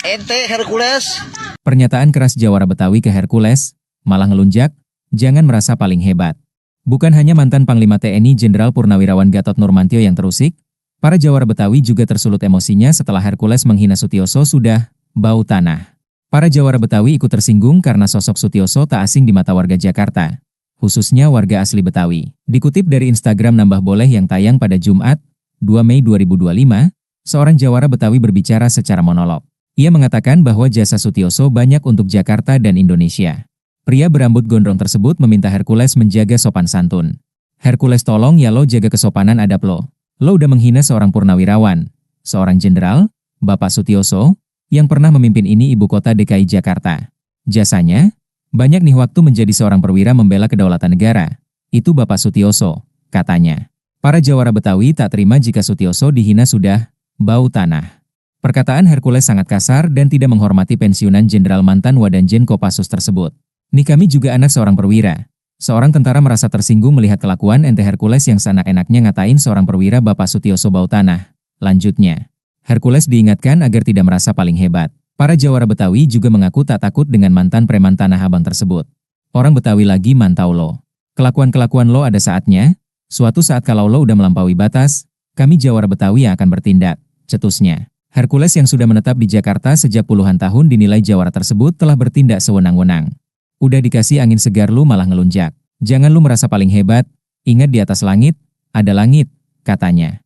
Speaker 2: ente Hercules.
Speaker 1: Pernyataan keras jawara Betawi ke Hercules, malah ngelunjak, jangan merasa paling hebat. Bukan hanya mantan Panglima TNI Jenderal Purnawirawan Gatot Nurmantio yang terusik, para jawara Betawi juga tersulut emosinya setelah Hercules menghina Sutioso sudah bau tanah. Para jawara Betawi ikut tersinggung karena sosok Sutioso tak asing di mata warga Jakarta, khususnya warga asli Betawi. Dikutip dari Instagram Nambah Boleh yang tayang pada Jumat, 2 Mei 2025, seorang jawara Betawi berbicara secara monolog. Ia mengatakan bahwa jasa Sutioso banyak untuk Jakarta dan Indonesia. Pria berambut gondrong tersebut meminta Hercules menjaga sopan santun. Hercules tolong ya lo jaga kesopanan adab lo. Lo udah menghina seorang purnawirawan, seorang jenderal, Bapak Sutioso, yang pernah memimpin ini ibu kota DKI Jakarta. Jasanya, banyak nih waktu menjadi seorang perwira membela kedaulatan negara. Itu Bapak Sutioso, katanya. Para jawara Betawi tak terima jika Sutioso dihina sudah bau tanah. Perkataan Hercules sangat kasar dan tidak menghormati pensiunan jenderal mantan Wadanjen Kopassus tersebut. Nih kami juga anak seorang perwira. Seorang tentara merasa tersinggung melihat kelakuan ente Hercules yang seenak-enaknya ngatain seorang perwira Bapak Sutioso bau tanah. Lanjutnya, Hercules diingatkan agar tidak merasa paling hebat. Para jawara Betawi juga mengaku tak takut dengan mantan preman Tanah Abang tersebut. Orang Betawi lagi mantau lo. Kelakuan-kelakuan lo ada saatnya, suatu saat kalau lo udah melampaui batas, kami jawara Betawi yang akan bertindak, cetusnya. Hercules yang sudah menetap di Jakarta sejak puluhan tahun dinilai jawara tersebut telah bertindak sewenang-wenang. Udah dikasih angin segar lu malah ngelunjak. Jangan lu merasa paling hebat, ingat di atas langit, ada langit, katanya.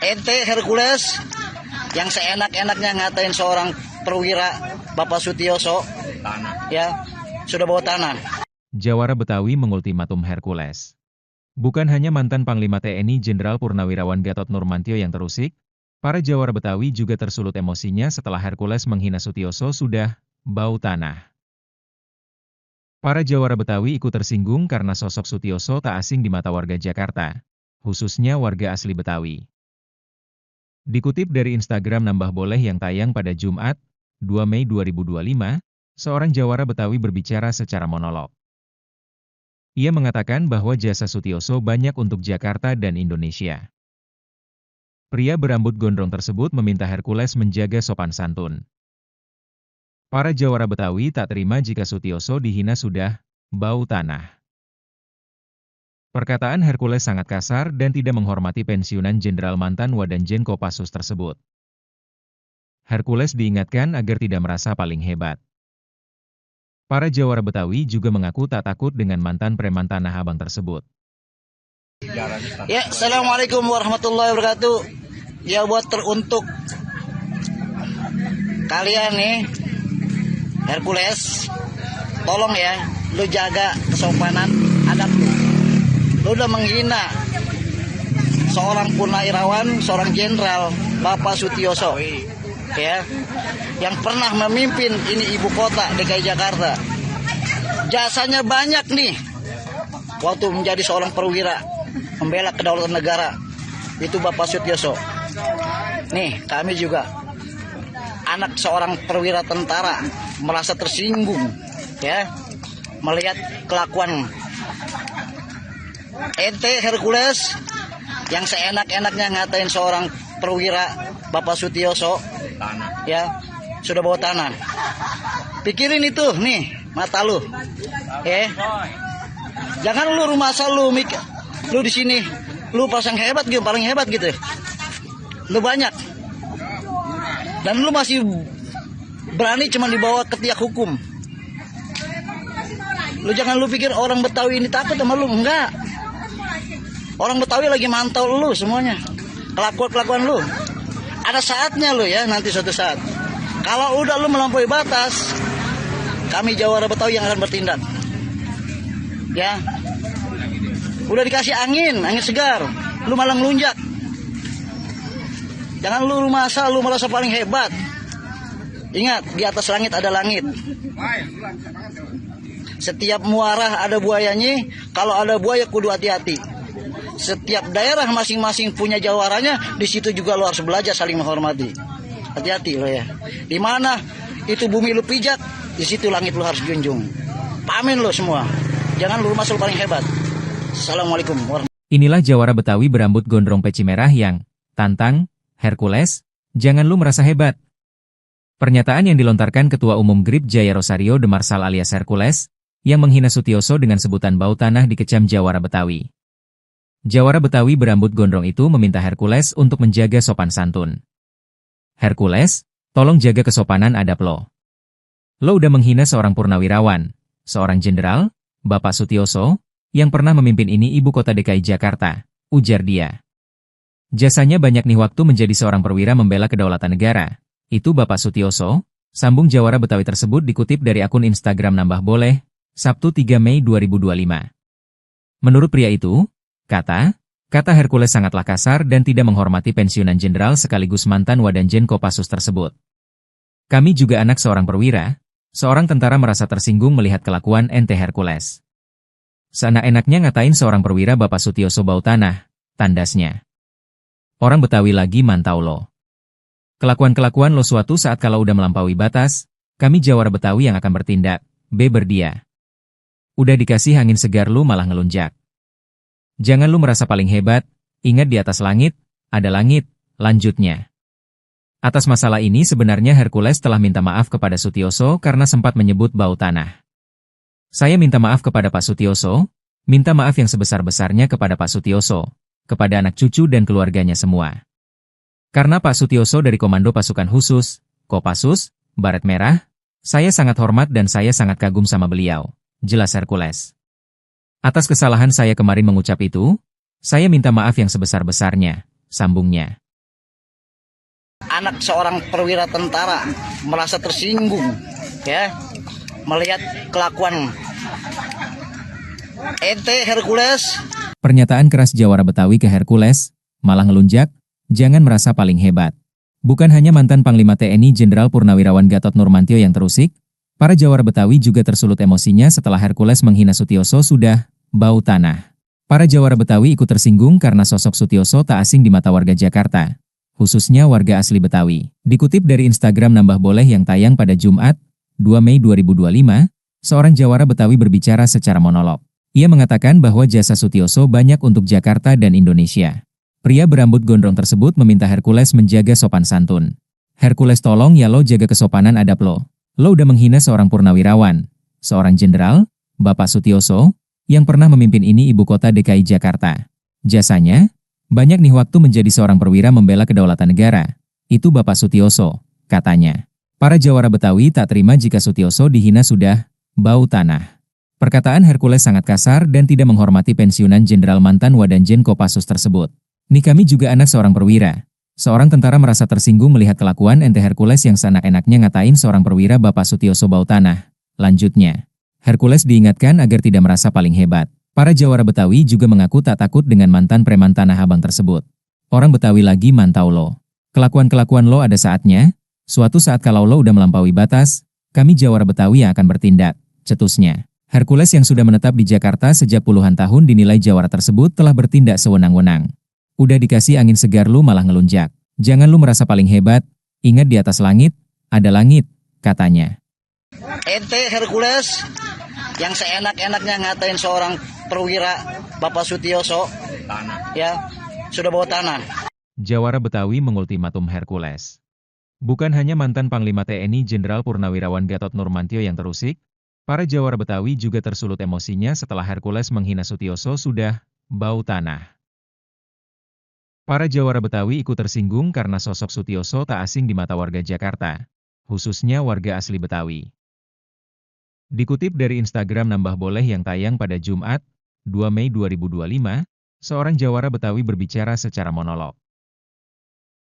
Speaker 2: Ente Hercules yang seenak-enaknya ngatain seorang perwira Bapak Sutioso, ya, sudah bawa tanah.
Speaker 1: Jawara Betawi mengultimatum Hercules. Bukan hanya mantan Panglima TNI Jenderal Purnawirawan Gatot Nurmantio yang terusik, para jawara Betawi juga tersulut emosinya setelah Hercules menghina Sutioso sudah bau tanah. Para jawara Betawi ikut tersinggung karena sosok Sutioso tak asing di mata warga Jakarta, khususnya warga asli Betawi. Dikutip dari Instagram Nambah Boleh yang tayang pada Jumat, 2 Mei 2025, seorang jawara Betawi berbicara secara monolog. Ia mengatakan bahwa jasa Sutioso banyak untuk Jakarta dan Indonesia. Pria berambut gondrong tersebut meminta Hercules menjaga sopan santun. Para jawara Betawi tak terima jika Sutioso dihina sudah bau tanah. Perkataan Hercules sangat kasar dan tidak menghormati pensiunan Jenderal mantan Wadanjen Kopassus tersebut. Hercules diingatkan agar tidak merasa paling hebat. Para jawara Betawi juga mengaku tak takut dengan mantan preman Tanah Abang tersebut.
Speaker 2: Ya, Assalamualaikum warahmatullahi wabarakatuh. Ya, buat untuk kalian nih, Hercules, tolong ya, lu jaga kesopanan adab lu. Lu udah menghina seorang purnawirawan, seorang jenderal, Bapak Sutioso, ya, yang pernah memimpin ini ibu kota DKI Jakarta. Jasanya banyak nih, waktu menjadi seorang perwira, membela kedaulatan negara, itu Bapak Sutioso. Nih, kami juga anak seorang perwira tentara merasa tersinggung, ya, melihat kelakuan ente Hercules yang seenak-enaknya ngatain seorang perwira Bapak Sutioso, ya, sudah bawa tanah. Pikirin itu nih mata lu, jangan lu rumah asal lu lu di sini lu pasang hebat gitu, paling hebat gitu, lu banyak, dan lu masih berani cuma dibawa ke tiak hukum. Lu jangan lu pikir orang Betawi ini takut sama lu, enggak. Orang Betawi lagi mantau lu semuanya, kelakuan lu. Ada saatnya lu ya, nanti suatu saat, kalau udah lu melampaui batas, kami jawara Betawi yang akan bertindak. Ya, udah dikasih angin segar, lu malah ngelunjak. Jangan lu masa lu merasa paling hebat. Ingat, di atas langit ada langit. Setiap muara ada buayanya, kalau ada buaya kudu hati-hati. Setiap daerah masing-masing punya jawaranya, di situ juga lu harus belajar saling menghormati. Hati-hati lo ya. Di mana itu bumi lu pijak, di situ langit lu harus junjung. Pamin lo semua. Jangan lu masuk paling hebat. Assalamualaikum warahmatullahi wabarakatuh.
Speaker 1: Inilah jawara Betawi berambut gondrong peci merah yang tantang Hercules, jangan lu merasa hebat. Pernyataan yang dilontarkan Ketua Umum GRIP Jaya Rosario de Marsal alias Hercules, yang menghina Sutioso dengan sebutan bau tanah dikecam jawara Betawi. Jawara Betawi berambut gondrong itu meminta Hercules untuk menjaga sopan santun. Hercules, tolong jaga kesopanan adab lo. Lo udah menghina seorang purnawirawan, seorang jenderal, Bapak Sutioso, yang pernah memimpin ini ibu kota DKI Jakarta, ujar dia. Jasanya banyak nih waktu menjadi seorang perwira membela kedaulatan negara. Itu Bapak Sutioso, sambung jawara Betawi tersebut dikutip dari akun Instagram Nambah Boleh, Sabtu 3 Mei 2025. Menurut pria itu, kata Hercules sangatlah kasar dan tidak menghormati pensiunan jenderal sekaligus mantan Wadanjen Kopassus tersebut. Kami juga anak seorang perwira, seorang tentara merasa tersinggung melihat kelakuan ente Hercules. Seenak-enaknya ngatain seorang perwira Bapak Sutioso bau tanah, tandasnya. Orang Betawi lagi mantau lo. Kelakuan-kelakuan lo suatu saat kalau udah melampaui batas, kami jawara Betawi yang akan bertindak, beber dia. Udah dikasih angin segar lu malah ngelunjak. Jangan lu merasa paling hebat, ingat di atas langit, ada langit, lanjutnya. Atas masalah ini sebenarnya Hercules telah minta maaf kepada Sutioso karena sempat menyebut bau tanah. Saya minta maaf kepada Pak Sutioso, minta maaf yang sebesar-besarnya kepada Pak Sutioso, kepada anak cucu dan keluarganya semua. Karena Pak Sutioso dari Komando Pasukan Khusus, Kopassus, Baret Merah, saya sangat hormat dan saya sangat kagum sama beliau, jelas Hercules. Atas kesalahan saya kemarin mengucap itu, saya minta maaf yang sebesar-besarnya, sambungnya.
Speaker 2: Anak seorang perwira tentara merasa tersinggung, ya, melihat kelakuan ente Hercules.
Speaker 1: Pernyataan keras jawara Betawi ke Hercules, malah ngelunjak, jangan merasa paling hebat. Bukan hanya mantan Panglima TNI Jenderal Purnawirawan Gatot Nurmantio yang terusik, para jawara Betawi juga tersulut emosinya setelah Hercules menghina Sutioso sudah bau tanah. Para jawara Betawi ikut tersinggung karena sosok Sutioso tak asing di mata warga Jakarta, khususnya warga asli Betawi. Dikutip dari Instagram Nambah Boleh yang tayang pada Jumat, 2 Mei 2025, seorang jawara Betawi berbicara secara monolog. Ia mengatakan bahwa jasa Sutioso banyak untuk Jakarta dan Indonesia. Pria berambut gondrong tersebut meminta Hercules menjaga sopan santun. Hercules tolong ya lo jaga kesopanan adab lo. Lo udah menghina seorang purnawirawan, seorang jenderal, Bapak Sutioso, yang pernah memimpin ini ibu kota DKI Jakarta. Jasanya, banyak nih waktu menjadi seorang perwira membela kedaulatan negara. Itu Bapak Sutioso, katanya. Para jawara Betawi tak terima jika Sutioso dihina sudah bau tanah. Perkataan Hercules sangat kasar dan tidak menghormati pensiunan Jenderal mantan Wadanjen Kopassus tersebut. Nih kami juga anak seorang perwira. Seorang tentara merasa tersinggung melihat kelakuan ente Hercules yang seenak-enaknya ngatain seorang perwira Bapak Sutioso bau tanah. Lanjutnya, Hercules diingatkan agar tidak merasa paling hebat. Para jawara Betawi juga mengaku tak takut dengan mantan preman Tanah Abang tersebut. Orang Betawi lagi mantau lo. Kelakuan-kelakuan lo ada saatnya. Suatu saat kalau lo udah melampaui batas, kami jawara Betawi yang akan bertindak, cetusnya. Hercules yang sudah menetap di Jakarta sejak puluhan tahun dinilai jawara tersebut telah bertindak sewenang-wenang. Udah dikasih angin segar lu malah ngelunjak. Jangan lu merasa paling hebat, ingat di atas langit, ada langit, katanya.
Speaker 2: Ente Hercules yang seenak-enaknya ngatain seorang perwira Bapak Sutioso, ya, sudah bawa tanah.
Speaker 1: Jawara Betawi mengultimatum Hercules. Bukan hanya mantan Panglima TNI Jenderal Purnawirawan Gatot Nurmantio yang terusik, para jawara Betawi juga tersulut emosinya setelah Hercules menghina Sutioso sudah bau tanah. Para jawara Betawi ikut tersinggung karena sosok Sutioso tak asing di mata warga Jakarta, khususnya warga asli Betawi. Dikutip dari Instagram Nambah Boleh yang tayang pada Jumat, 2 Mei 2025, seorang jawara Betawi berbicara secara monolog.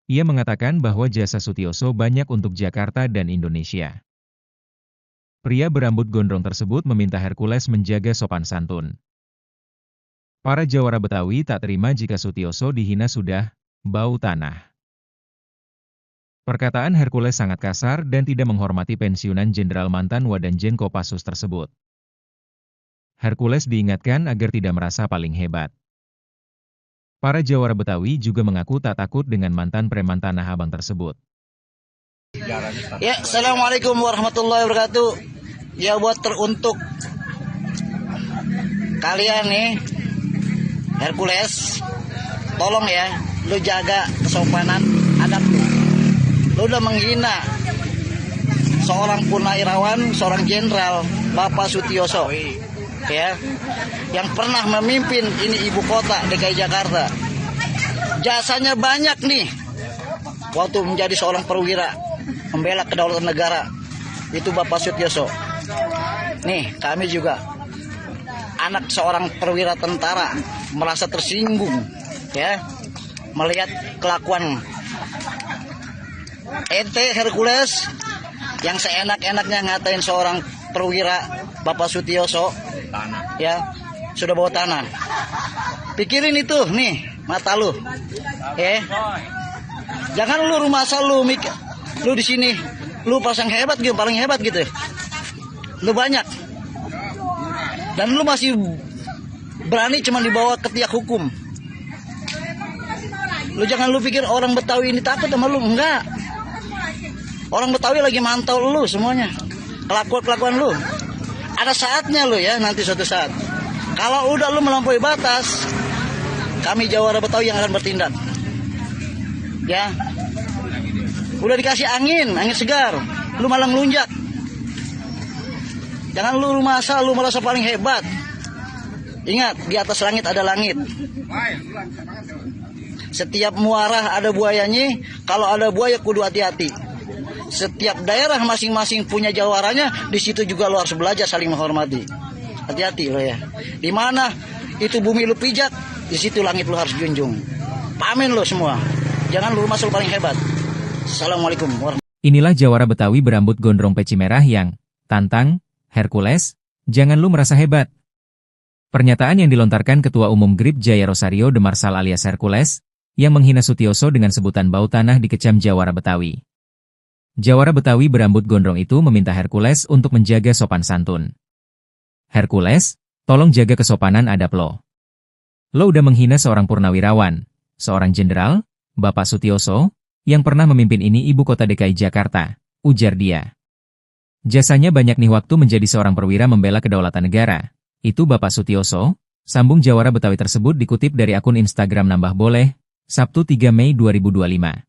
Speaker 1: Ia mengatakan bahwa jasa Sutioso banyak untuk Jakarta dan Indonesia. Pria berambut gondrong tersebut meminta Hercules menjaga sopan santun. Para jawara Betawi tak terima jika Sutioso dihina sudah bau tanah. Perkataan Hercules sangat kasar dan tidak menghormati pensiunan Jenderal mantan Wadanjen Kopassus tersebut. Hercules diingatkan agar tidak merasa paling hebat. Para jawara Betawi juga mengaku tak takut dengan mantan preman Tanah Abang tersebut.
Speaker 2: Ya, Assalamualaikum warahmatullahi wabarakatuh. Ya, buat teruntuk kalian nih, Hercules, tolong ya, lu jaga kesopanan adab lu. Lu udah menghina seorang purnawirawan, seorang jenderal, Bapak Sutioso, ya, yang pernah memimpin ini ibu kota DKI Jakarta. Jasanya banyak nih, waktu menjadi seorang perwira membela kedaulatan negara, itu Bapak Sutioso. Nih, kami juga anak seorang perwira tentara merasa tersinggung, ya, melihat kelakuan ente Hercules yang seenak-enaknya ngatain seorang perwira Bapak Sutioso, ya, sudah bawa tanah. Pikirin itu, nih, mata lu, ya. Jangan lu rumah asal lu mikir, lu di sini, lu pasang hebat gitu, paling hebat gitu. Lu banyak. Dan lu masih berani cuma dibawa ke tiak hukum. Lu jangan lu pikir orang Betawi ini takut sama lu, enggak. Orang Betawi lagi mantau lu semuanya. Kelakuan lu. Ada saatnya lu ya, nanti suatu saat. Kalau udah lu melampaui batas, kami jawara Betawi yang akan bertindak. Ya. Udah dikasih angin segar, lu malah ngelunjak. Jangan lu rumah asal, lu merasa paling hebat. Ingat, di atas langit ada langit. Setiap muara ada buayanya, kalau ada buaya kudu hati-hati. Setiap daerah masing-masing punya jawaranya, di situ juga lu harus belajar saling menghormati. Hati-hati lo ya. Di mana itu bumi lu pijak, di situ langit lu harus junjung. Pamin lo semua. Jangan lu rumah asal paling hebat. Assalamualaikum warahmatullahi wabarakatuh.
Speaker 1: Inilah jawara Betawi berambut gondrong peci merah yang tantang Hercules, jangan lu merasa hebat. Pernyataan yang dilontarkan Ketua Umum GRIP Jaya Rosario de Marsal alias Hercules, yang menghina Sutioso dengan sebutan bau tanah dikecam jawara Betawi. Jawara Betawi berambut gondrong itu meminta Hercules untuk menjaga sopan santun. Hercules, tolong jaga kesopanan adab lo. Lo udah menghina seorang purnawirawan, seorang jenderal, Bapak Sutioso, yang pernah memimpin ini ibu kota DKI Jakarta, ujar dia. Jasanya banyak nih waktu menjadi seorang perwira membela kedaulatan negara. Itu Bapak Sutioso, sambung jawara Betawi tersebut dikutip dari akun Instagram Nambah Boleh, Sabtu 3 Mei 2025.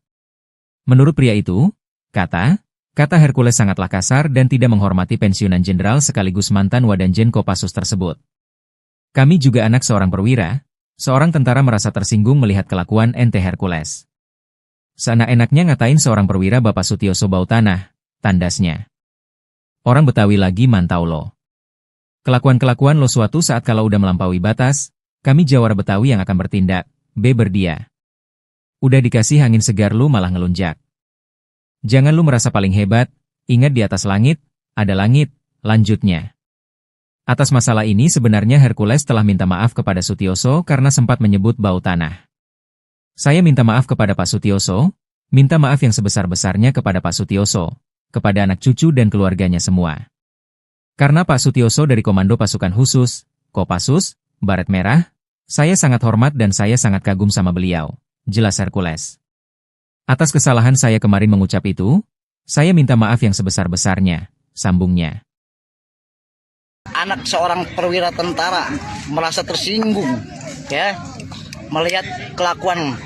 Speaker 1: Menurut pria itu, kata Hercules sangatlah kasar dan tidak menghormati pensiunan jenderal sekaligus mantan Wadanjen Kopassus tersebut. Kami juga anak seorang perwira. Seorang tentara merasa tersinggung melihat kelakuan ente Hercules. Seenak-enaknya ngatain seorang perwira Bapak Sutioso bau tanah, tandasnya. Orang Betawi lagi mantau lo. Kelakuan-kelakuan lo suatu saat kalau udah melampaui batas, kami Jawara Betawi yang akan bertindak, berdia. Udah dikasih angin segar lu malah ngelunjak. Jangan lu merasa paling hebat, ingat di atas langit, ada langit, lanjutnya. Atas masalah ini sebenarnya Hercules telah minta maaf kepada Sutioso karena sempat menyebut bau tanah. Saya minta maaf kepada Pak Sutioso, minta maaf yang sebesar-besarnya kepada Pak Sutioso, kepada anak cucu dan keluarganya semua. Karena Pak Sutioso dari Komando Pasukan Khusus, Kopassus, Baret Merah, saya sangat hormat dan saya sangat kagum sama beliau, jelas Hercules. Atas kesalahan saya kemarin mengucap itu, saya minta maaf yang sebesar-besarnya, sambungnya.
Speaker 2: Anak seorang perwira tentara merasa tersinggung, ya, melihat kelakuan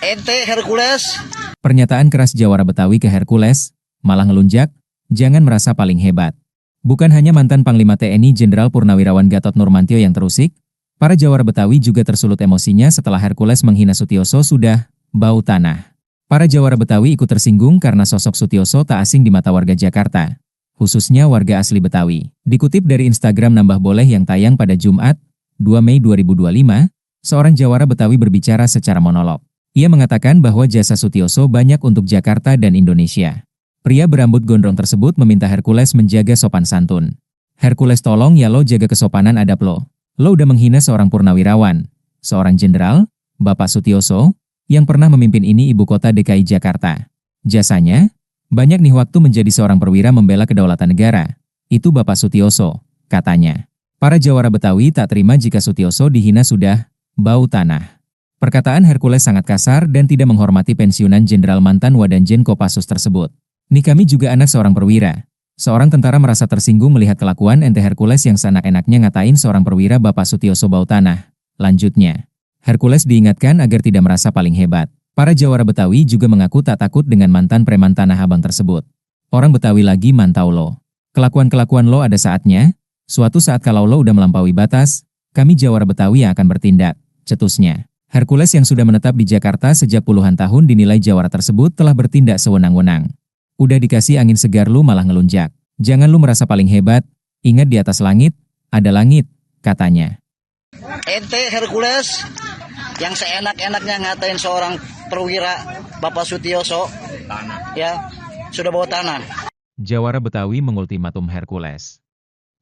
Speaker 2: ente Hercules.
Speaker 1: Pernyataan keras Jawara Betawi ke Hercules, malah ngelunjak, jangan merasa paling hebat. Bukan hanya mantan Panglima TNI Jenderal Purnawirawan Gatot Nurmantio yang terusik, para Jawara Betawi juga tersulut emosinya setelah Hercules menghina Sutioso sudah bau tanah. Para Jawara Betawi ikut tersinggung karena sosok Sutioso tak asing di mata warga Jakarta, khususnya warga asli Betawi. Dikutip dari Instagram Nambah Boleh yang tayang pada Jumat, 2 Mei 2025, seorang Jawara Betawi berbicara secara monolog. Ia mengatakan bahwa jasa Sutioso banyak untuk Jakarta dan Indonesia. Pria berambut gondrong tersebut meminta Hercules menjaga sopan santun. Hercules tolong ya lo jaga kesopanan adab lo. Lo udah menghina seorang purnawirawan, seorang jenderal, Bapak Sutioso, yang pernah memimpin ini ibu kota DKI Jakarta. Jasanya, banyak nih waktu menjadi seorang perwira membela kedaulatan negara. Itu Bapak Sutioso, katanya. Para Jawara Betawi tak terima jika Sutioso dihina sudah bau tanah. Perkataan Hercules sangat kasar dan tidak menghormati pensiunan Jenderal mantan Wadanjen Kopassus tersebut. Nih kami juga anak seorang perwira. Seorang tentara merasa tersinggung melihat kelakuan ente Hercules yang seenak-enaknya ngatain seorang perwira Bapak Sutioso bau tanah. Lanjutnya. Hercules diingatkan agar tidak merasa paling hebat. Para Jawara Betawi juga mengaku tak takut dengan mantan preman Tanah Abang tersebut. Orang Betawi lagi mantau lo. Kelakuan-kelakuan lo ada saatnya, suatu saat kalau lo udah melampaui batas, kami Jawara Betawi yang akan bertindak, cetusnya. Hercules yang sudah menetap di Jakarta sejak puluhan tahun dinilai Jawara tersebut telah bertindak sewenang-wenang. Udah dikasih angin segar lu malah ngelunjak. Jangan lu merasa paling hebat, ingat di atas langit, ada langit, katanya.
Speaker 2: Ente Hercules yang seenak-enaknya ngatain seorang perwira Bapak Sutioso, ya, sudah bawa tanah.
Speaker 1: Jawara Betawi mengultimatum Hercules.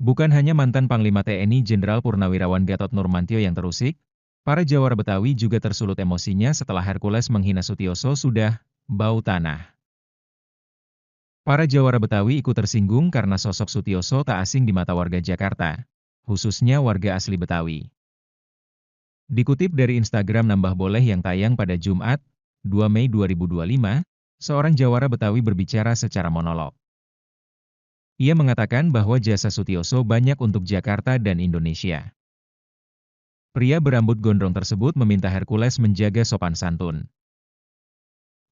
Speaker 1: Bukan hanya mantan Panglima TNI Jenderal Purnawirawan Gatot Nurmantio yang terusik, para Jawara Betawi juga tersulut emosinya setelah Hercules menghina Sutioso sudah bau tanah. Para Jawara Betawi ikut tersinggung karena sosok Sutioso tak asing di mata warga Jakarta, khususnya warga asli Betawi. Dikutip dari Instagram Nambah Boleh yang tayang pada Jumat, 2 Mei 2025, seorang Jawara Betawi berbicara secara monolog. Ia mengatakan bahwa jasa Sutioso banyak untuk Jakarta dan Indonesia. Pria berambut gondrong tersebut meminta Hercules menjaga sopan santun.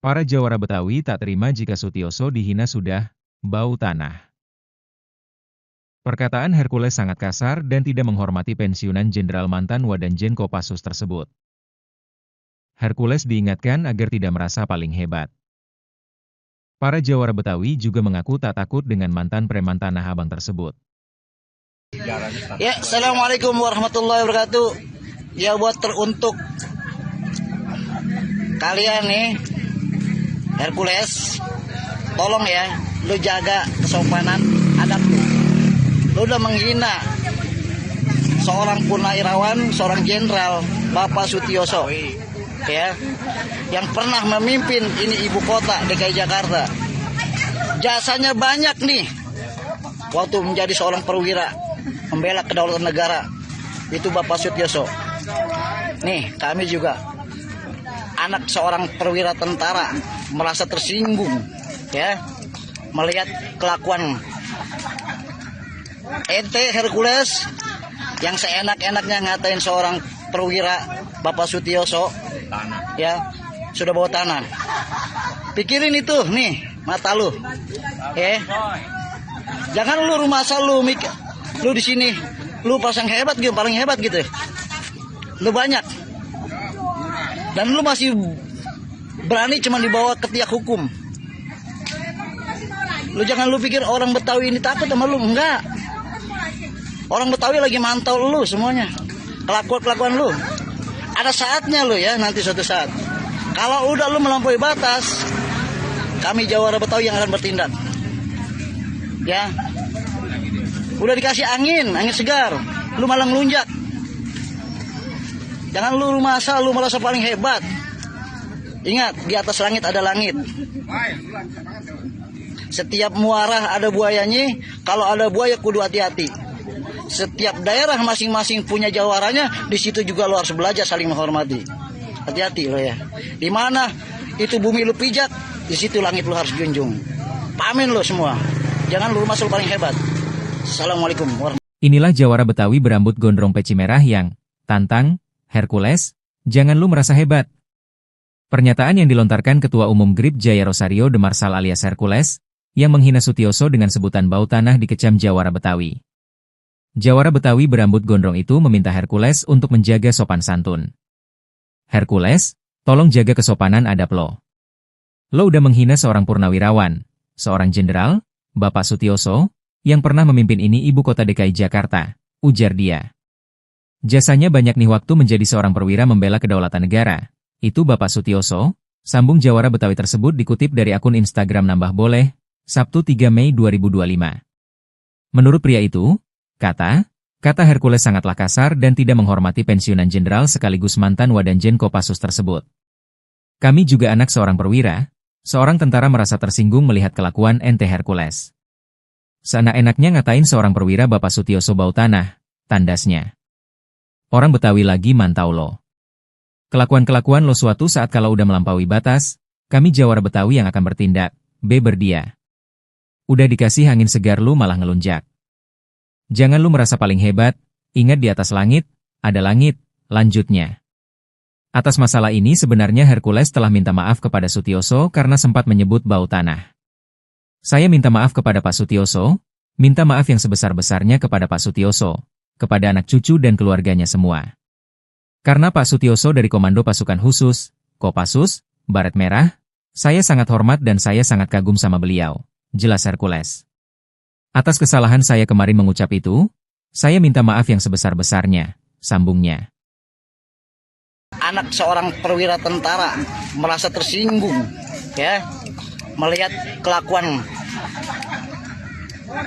Speaker 1: Para Jawara Betawi tak terima jika Sutioso dihina sudah bau tanah. Perkataan Hercules sangat kasar dan tidak menghormati pensiunan Jenderal mantan Wadanjen Kopassus tersebut. Hercules diingatkan agar tidak merasa paling hebat. Para Jawara Betawi juga mengaku tak takut dengan mantan preman Tanah Abang tersebut.
Speaker 2: Ya, Assalamualaikum warahmatullahi wabarakatuh. Ya, buat teruntuk kalian nih, Hercules, tolong ya, lu jaga kesopanan adab lu. Lu udah menghina seorang purnawirawan, seorang jenderal, Bapak Sutioso, ya, yang pernah memimpin ini ibu kota DKI Jakarta. Jasanya banyak nih, waktu menjadi seorang perwira, membela kedaulatan negara, itu Bapak Sutioso. Nih, kami juga anak seorang perwira tentara merasa tersinggung, ya, melihat kelakuan ente Hercules yang seenak-enaknya ngatain seorang perwira Bapak Sutioso, ya, sudah bawa tanah. Pikirin itu nih mata lu, ya. Jangan lu rumah asal lu di sini Lu pasang hebat gitu, paling hebat gitu. Lu banyak. Dan lu masih berani cuma dibawa ke tiak hukum. Lu jangan lu pikir orang Betawi ini takut sama lu, enggak. Orang Betawi lagi mantau lu semuanya. Kelakuan lu. Ada saatnya lu ya, nanti suatu saat. Kalau udah lu melampaui batas, kami Jawara Betawi yang akan bertindak. Ya. Udah dikasih angin segar, lu malah ngelunjak. Jangan lu merasa paling hebat. Ingat, di atas langit ada langit. Setiap muara ada buayanya, kalau ada buaya kudu hati-hati. Setiap daerah masing-masing punya jawaranya, di situ juga lu harus belajar saling menghormati. Hati-hati lo ya. Di mana itu bumi lu pijak, di situ langit lu harus junjung. Pamin lo semua. Jangan lu merasa paling hebat. Assalamualaikum warahmatullahi wabarakatuh.
Speaker 1: Inilah Jawara Betawi berambut gondrong peci merah yang tantang Hercules, jangan lu merasa hebat. Pernyataan yang dilontarkan Ketua Umum GRIP Jaya Rosario de Marsal alias Hercules, yang menghina Sutioso dengan sebutan bau tanah dikecam Jawara Betawi. Jawara Betawi berambut gondrong itu meminta Hercules untuk menjaga sopan santun. Hercules, tolong jaga kesopanan adab lo. Lo udah menghina seorang purnawirawan, seorang jenderal, Bapak Sutioso, yang pernah memimpin ini ibu kota DKI Jakarta, ujar dia. Jasanya banyak nih waktu menjadi seorang perwira membela kedaulatan negara. Itu Bapak Sutioso, sambung Jawara Betawi tersebut dikutip dari akun Instagram Nambah Boleh, Sabtu 3 Mei 2025. Menurut pria itu, kata Hercules sangatlah kasar dan tidak menghormati pensiunan jenderal sekaligus mantan Wadanjen Kopassus tersebut. Kami juga anak seorang perwira, seorang tentara merasa tersinggung melihat kelakuan ente Hercules. Seenak-enaknya ngatain seorang perwira Bapak Sutioso bau tanah, tandasnya. Orang Betawi lagi mantau lo. Kelakuan-kelakuan lo suatu saat kalau udah melampaui batas, kami Jawara Betawi yang akan bertindak, berdia. Udah dikasih angin segar lu malah ngelunjak. Jangan lu merasa paling hebat, ingat di atas langit, ada langit, lanjutnya. Atas masalah ini sebenarnya Hercules telah minta maaf kepada Sutioso karena sempat menyebut bau tanah. Saya minta maaf kepada Pak Sutioso, minta maaf yang sebesar-besarnya kepada Pak Sutioso, kepada anak cucu dan keluarganya semua. Karena Pak Sutioso dari Komando Pasukan Khusus, Kopassus, Baret Merah, saya sangat hormat dan saya sangat kagum sama beliau, jelas Hercules. Atas kesalahan saya kemarin mengucap itu, saya minta maaf yang sebesar-besarnya, sambungnya.
Speaker 2: Anak seorang perwira tentara merasa tersinggung, ya, melihat kelakuan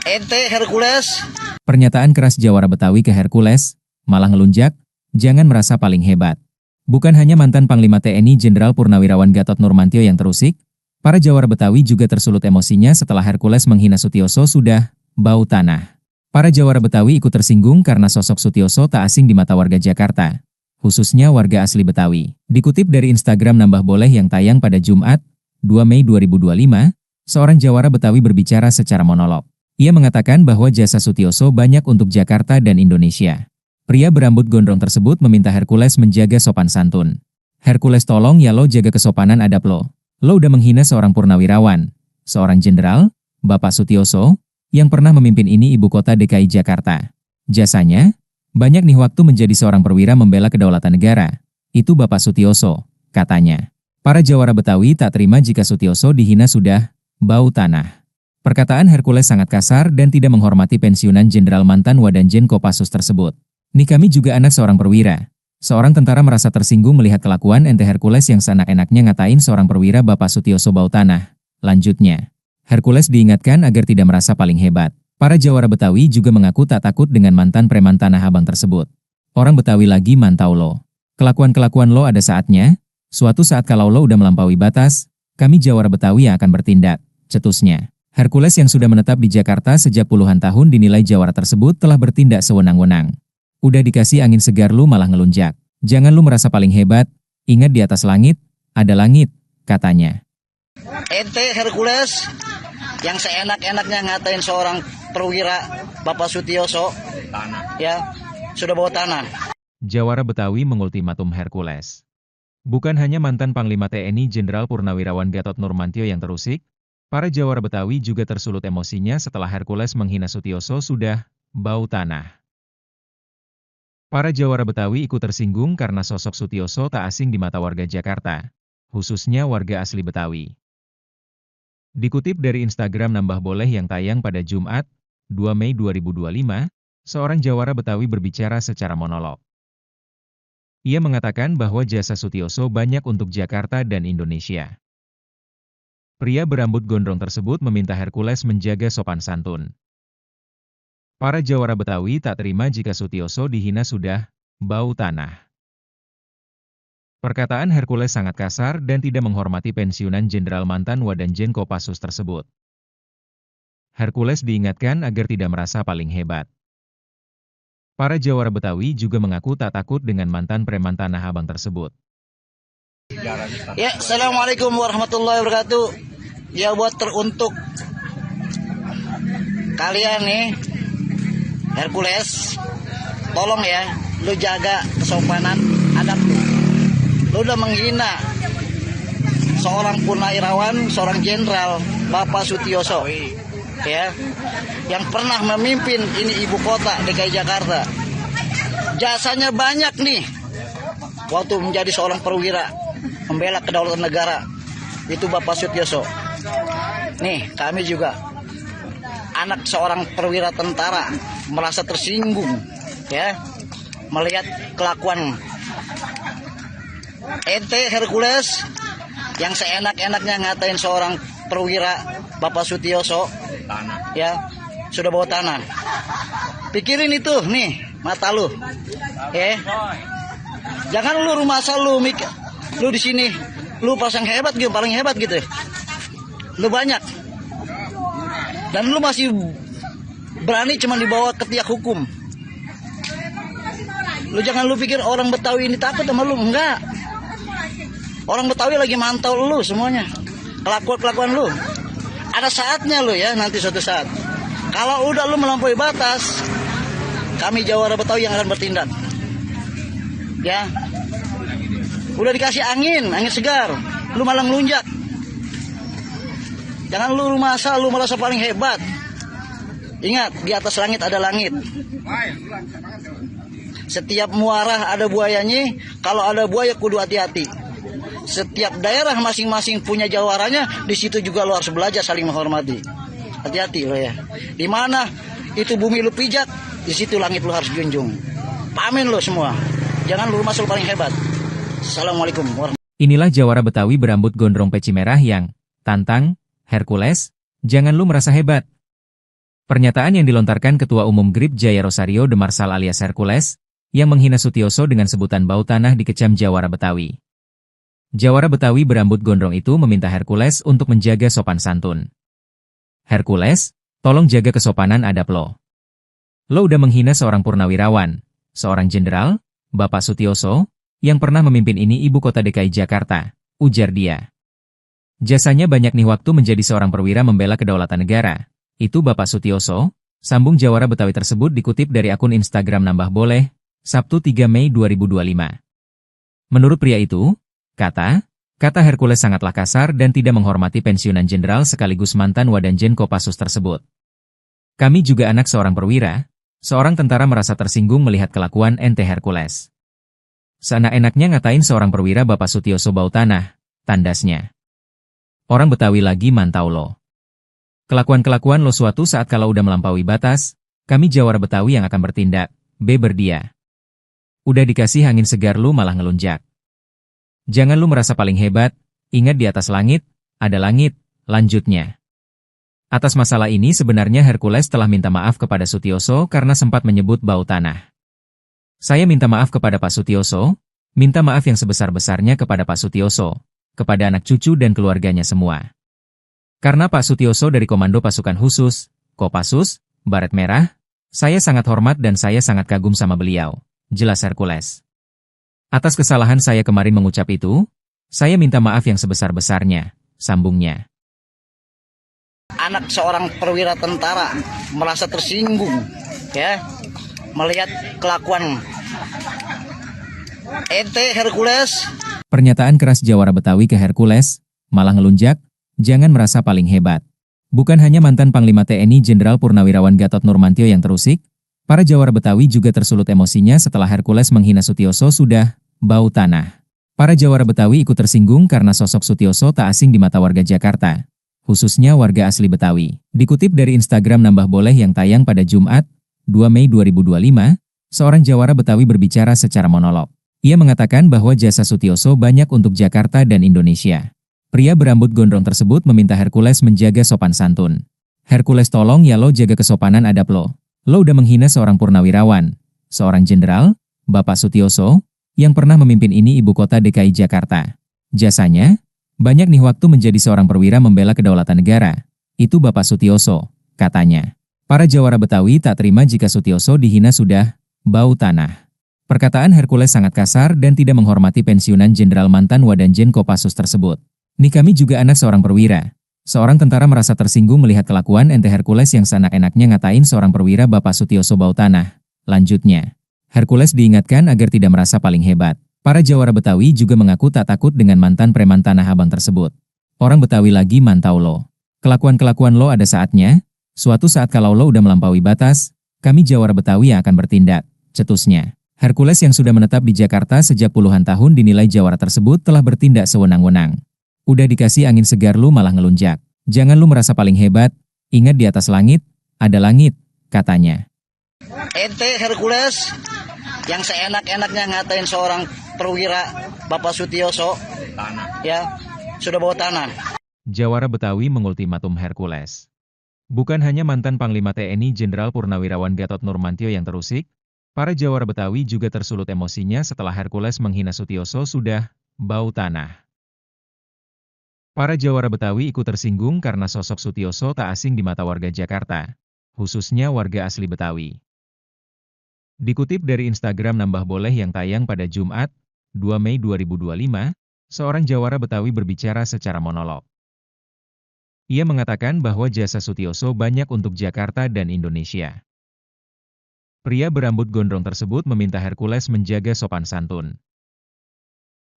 Speaker 2: ente Hercules.
Speaker 1: Pernyataan keras Jawara Betawi ke Hercules, malah ngelunjak, jangan merasa paling hebat. Bukan hanya mantan Panglima TNI Jenderal Purnawirawan Gatot Nurmantio yang terusik, para Jawara Betawi juga tersulut emosinya setelah Hercules menghina Sutioso sudah bau tanah. Para Jawara Betawi ikut tersinggung karena sosok Sutioso tak asing di mata warga Jakarta, khususnya warga asli Betawi. Dikutip dari Instagram Nambah Boleh yang tayang pada Jumat, 2 Mei 2025, seorang Jawara Betawi berbicara secara monolog. Ia mengatakan bahwa jasa Sutioso banyak untuk Jakarta dan Indonesia. Pria berambut gondrong tersebut meminta Hercules menjaga sopan santun. Hercules tolong ya lo jaga kesopanan adab lo. Lo udah menghina seorang purnawirawan, seorang jenderal, Bapak Sutioso, yang pernah memimpin ini ibu kota DKI Jakarta. Jasanya, banyak nih waktu menjadi seorang perwira membela kedaulatan negara. Itu Bapak Sutioso, katanya. Para Jawara Betawi tak terima jika Sutioso dihina sudah bau tanah. Perkataan Hercules sangat kasar dan tidak menghormati pensiunan jenderal mantan Wadanjen Kopassus tersebut. Nih kami juga anak seorang perwira. Seorang tentara merasa tersinggung melihat kelakuan ente Hercules yang seenak-enaknya ngatain seorang perwira Bapak Sutioso bau tanah. Lanjutnya, Hercules diingatkan agar tidak merasa paling hebat. Para Jawara Betawi juga mengaku tak takut dengan mantan preman Tanah Abang tersebut. Orang Betawi lagi mantau lo. Kelakuan-kelakuan lo ada saatnya, suatu saat kalau lo udah melampaui batas, kami Jawara Betawi yang akan bertindak, cetusnya. Hercules yang sudah menetap di Jakarta sejak puluhan tahun dinilai Jawara tersebut telah bertindak sewenang-wenang. Udah dikasih angin segar lu malah ngelunjak. Jangan lu merasa paling hebat, ingat di atas langit, ada langit, katanya.
Speaker 2: Ente Hercules yang seenak-enaknya ngatain seorang perwira Bapak Sutioso, ya, sudah bawa tanah.
Speaker 1: Jawara Betawi mengultimatum Hercules. Bukan hanya mantan Panglima TNI Jenderal Purnawirawan Gatot Nurmantio yang terusik, para Jawara Betawi juga tersulut emosinya setelah Hercules menghina Sutioso sudah bau tanah. Para jawara Betawi ikut tersinggung karena sosok Sutioso tak asing di mata warga Jakarta, khususnya warga asli Betawi. Dikutip dari Instagram Nambah Boleh yang tayang pada Jumat, 2 Mei 2025, seorang jawara Betawi berbicara secara monolog. Ia mengatakan bahwa jasa Sutioso banyak untuk Jakarta dan Indonesia. Pria berambut gondrong tersebut meminta Hercules menjaga sopan santun. Para jawara Betawi tak terima jika Sutioso dihina sudah bau tanah. Perkataan Hercules sangat kasar dan tidak menghormati pensiunan Jenderal mantan Wadanjen Kopassus tersebut. Hercules diingatkan agar tidak merasa paling hebat. Para jawara Betawi juga mengaku tak takut dengan mantan preman Tanah Abang tersebut.
Speaker 2: Ya, Assalamualaikum warahmatullahi wabarakatuh. Ya, buat teruntuk kalian nih, Hercules, tolong ya, lu jaga kesopanan adab lu. Lu udah menghina seorang purnawirawan, seorang jenderal, Bapak Sutioso, ya, yang pernah memimpin ini ibu kota DKI Jakarta. Jasanya banyak nih, waktu menjadi seorang perwira, membela kedaulatan negara, itu Bapak Sutioso. Nih, kami juga anak seorang perwira tentara merasa tersinggung, ya, melihat kelakuan ente Hercules yang seenak-enaknya ngatain seorang perwira Bapak Sutioso, ya, sudah bawa tanah. Pikirin itu nih mata lu, ya. Jangan lu rumah asal lu di sini lu pasang hebat gitu, paling hebat gitu. Lu banyak. Dan lu masih berani cuma dibawa ke tiak hukum. Lu jangan lu pikir orang Betawi ini takut sama lu, enggak. Orang Betawi lagi mantau lu semuanya. Kelakuan lu. Ada saatnya lu ya, nanti suatu saat. Kalau udah lu melampaui batas, kami jawara Betawi yang akan bertindak. Ya. Udah dikasih angin segar, lu malah ngelunjak. Jangan lu rumah asal, lu merasa paling hebat. Ingat, di atas langit ada langit. Setiap muara ada buayanya, kalau ada buaya kudu hati-hati. Setiap daerah masing-masing punya jawaranya, di situ juga lu harus belajar saling menghormati. Hati-hati lo ya. Di mana itu bumi lu pijak, di situ langit lu harus junjung. Pamin lo semua. Jangan lu rumah asal paling hebat. Assalamualaikum warahmatullahi wabarakatuh.
Speaker 1: Inilah jawara Betawi berambut gondrong peci merah yang tantang Hercules, jangan lu merasa hebat. Pernyataan yang dilontarkan Ketua Umum GRIP Jaya Rosario de Marsal alias Hercules, yang menghina Sutioso dengan sebutan bau tanah dikecam jawara Betawi. Jawara Betawi berambut gondrong itu meminta Hercules untuk menjaga sopan santun. Hercules, tolong jaga kesopanan adab lo. Lo udah menghina seorang purnawirawan, seorang jenderal, Bapak Sutioso, yang pernah memimpin ini ibu kota DKI Jakarta, ujar dia. Jasanya banyak nih waktu menjadi seorang perwira membela kedaulatan negara. Itu Bapak Sutioso, sambung jawara Betawi tersebut dikutip dari akun Instagram Nambah Boleh, Sabtu 3 Mei 2025. Menurut pria itu, kata Hercules sangatlah kasar dan tidak menghormati pensiunan jenderal sekaligus mantan Wadanjen Kopassus tersebut. Kami juga anak seorang perwira, seorang tentara merasa tersinggung melihat kelakuan ente Hercules. Seenak-enaknya ngatain seorang perwira Bapak Sutioso bau tanah, tandasnya. Orang Betawi lagi mantau lo. Kelakuan-kelakuan lo suatu saat kalau udah melampaui batas, kami jawara Betawi yang akan bertindak, beber dia. Udah dikasih angin segar lu malah ngelunjak. Jangan lu merasa paling hebat, ingat di atas langit, ada langit, lanjutnya. Atas masalah ini sebenarnya Hercules telah minta maaf kepada Sutioso karena sempat menyebut bau tanah. Saya minta maaf kepada Pak Sutioso, minta maaf yang sebesar-besarnya kepada Pak Sutioso, kepada anak cucu dan keluarganya semua. Karena Pak Sutioso dari Komando Pasukan Khusus, Kopassus, Baret Merah, saya sangat hormat dan saya sangat kagum sama beliau, jelas Hercules. Atas kesalahan saya kemarin mengucap itu, saya minta maaf yang sebesar-besarnya, sambungnya.
Speaker 2: Anak seorang perwira tentara merasa tersinggung, ya, melihat kelakuan ente Hercules.
Speaker 1: Pernyataan keras jawara Betawi ke Hercules, malah ngelunjak, jangan merasa paling hebat. Bukan hanya mantan Panglima TNI Jenderal Purnawirawan Gatot Nurmantio yang terusik, Para jawara Betawi juga tersulut emosinya setelah Hercules menghina Sutioso sudah bau tanah. Para jawara Betawi ikut tersinggung karena sosok Sutioso tak asing di mata warga Jakarta, khususnya warga asli Betawi. Dikutip dari Instagram Nambah Boleh yang tayang pada Jumat, 2 Mei 2025, seorang jawara Betawi berbicara secara monolog. Ia mengatakan bahwa jasa Sutioso banyak untuk Jakarta dan Indonesia. Pria berambut gondrong tersebut meminta Hercules menjaga sopan santun. Hercules, tolong ya lo jaga kesopanan adab lo. Lo udah menghina seorang purnawirawan, seorang jenderal, Bapak Sutioso, yang pernah memimpin ini ibu kota DKI Jakarta. Jasanya, banyak nih waktu menjadi seorang perwira membela kedaulatan negara. Itu Bapak Sutioso, katanya. Para jawara Betawi tak terima jika Sutioso dihina sudah bau tanah. Perkataan Hercules sangat kasar dan tidak menghormati pensiunan Jenderal mantan Wadanjen Kopassus tersebut. Nih kami juga anak seorang perwira. Seorang tentara merasa tersinggung melihat kelakuan ente Hercules yang seenak-enaknya ngatain seorang perwira Bapak Sutioso bau tanah. Lanjutnya, Hercules diingatkan agar tidak merasa paling hebat. Para jawara Betawi juga mengaku tak takut dengan mantan preman Tanah Abang tersebut. Orang Betawi lagi mantau lo. Kelakuan-kelakuan lo ada saatnya. Suatu saat kalau lo udah melampaui batas, kami jawara Betawi yang akan bertindak, cetusnya. Hercules yang sudah menetap di Jakarta sejak puluhan tahun dinilai jawara tersebut telah bertindak sewenang-wenang. Udah dikasih angin segar lu malah ngelunjak. Jangan lu merasa paling hebat, ingat di atas langit, ada langit, katanya.
Speaker 2: Ente Hercules yang seenak-enaknya ngatain seorang perwira Bapak Sutioso, ya, sudah bawa tanah.
Speaker 1: Jawara Betawi mengultimatum Hercules. Bukan hanya mantan Panglima TNI Jenderal Purnawirawan Gatot Nurmantio yang terusik, para jawara Betawi juga tersulut emosinya setelah Hercules menghina Sutioso sudah bau tanah. Para jawara Betawi ikut tersinggung karena sosok Sutioso tak asing di mata warga Jakarta, khususnya warga asli Betawi. Dikutip dari Instagram Nambah Boleh yang tayang pada Jumat, 2 Mei 2025, seorang jawara Betawi berbicara secara monolog. Ia mengatakan bahwa jasa Sutioso banyak untuk Jakarta dan Indonesia. Pria berambut gondrong tersebut meminta Hercules menjaga sopan santun.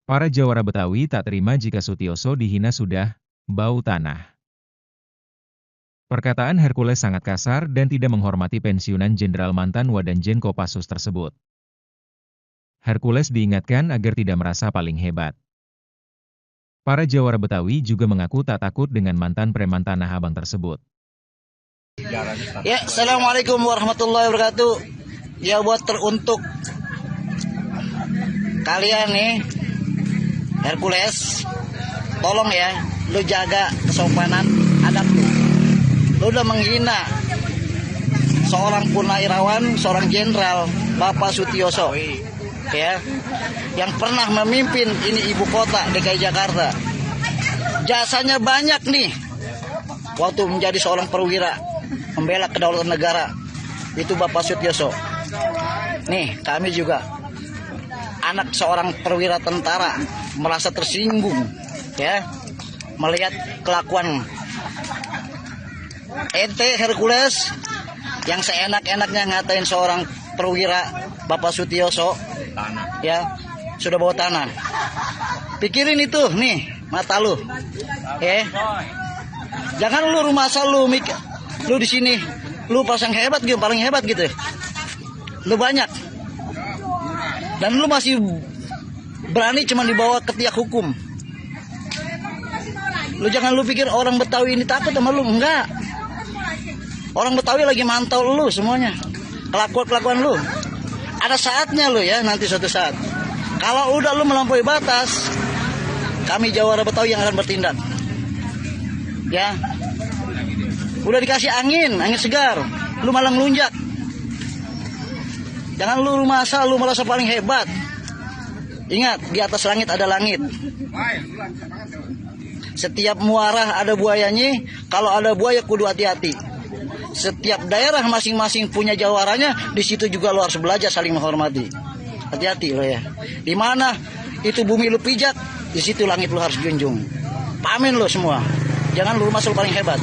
Speaker 1: Para jawara Betawi tak terima jika Sutioso dihina sudah bau tanah. Perkataan Hercules sangat kasar dan tidak menghormati pensiunan Jenderal mantan Wadanjen Kopassus tersebut. Hercules diingatkan agar tidak merasa paling hebat. Para jawara Betawi juga mengaku tak takut dengan mantan preman Tanah Abang tersebut.
Speaker 2: Ya, Assalamualaikum warahmatullahi wabarakatuh. Ya, buat teruntuk kalian nih, Hercules, tolong ya, lu jaga kesopanan adab lu. Lu udah menghina seorang purnawirawan, seorang jenderal, Bapak Sutioso, ya, yang pernah memimpin ini ibu kota DKI Jakarta. Jasanya banyak nih, waktu menjadi seorang perwira membela kedaulatan negara, itu Bapak Sutioso. Nih, kami juga anak seorang perwira tentara merasa tersinggung, ya, melihat kelakuan ente Hercules yang seenak-enaknya ngatain seorang perwira Bapak Sutioso, ya, sudah bawa tanah. Pikirin itu nih mata lu, jangan lu rumah asal lu mikir lu di sini lu pasang hebat gitu, paling hebat gitu, lu banyak dan lu masih berani cuma dibawa ke tiak hukum. Lu jangan lu pikir orang Betawi ini takut sama lu, enggak. Orang Betawi lagi mantau lu semuanya, kelakuan lu. Ada saatnya lu ya, nanti suatu saat. Kalau udah lu melampaui batas, kami jawara Betawi yang akan bertindak. Ya, udah dikasih angin segar, lu malah ngelunjak. Jangan lu rumah asal, lu merasa paling hebat. Ingat, di atas langit ada langit. Setiap muara ada buayanya, kalau ada buaya kudu hati-hati. Setiap daerah masing-masing punya jawaranya, di situ juga lo harus belajar saling menghormati. Hati-hati lo ya. Di mana itu bumi lu pijak, di situ langit lu harus junjung. Pamin lo semua. Jangan lu masuk paling hebat.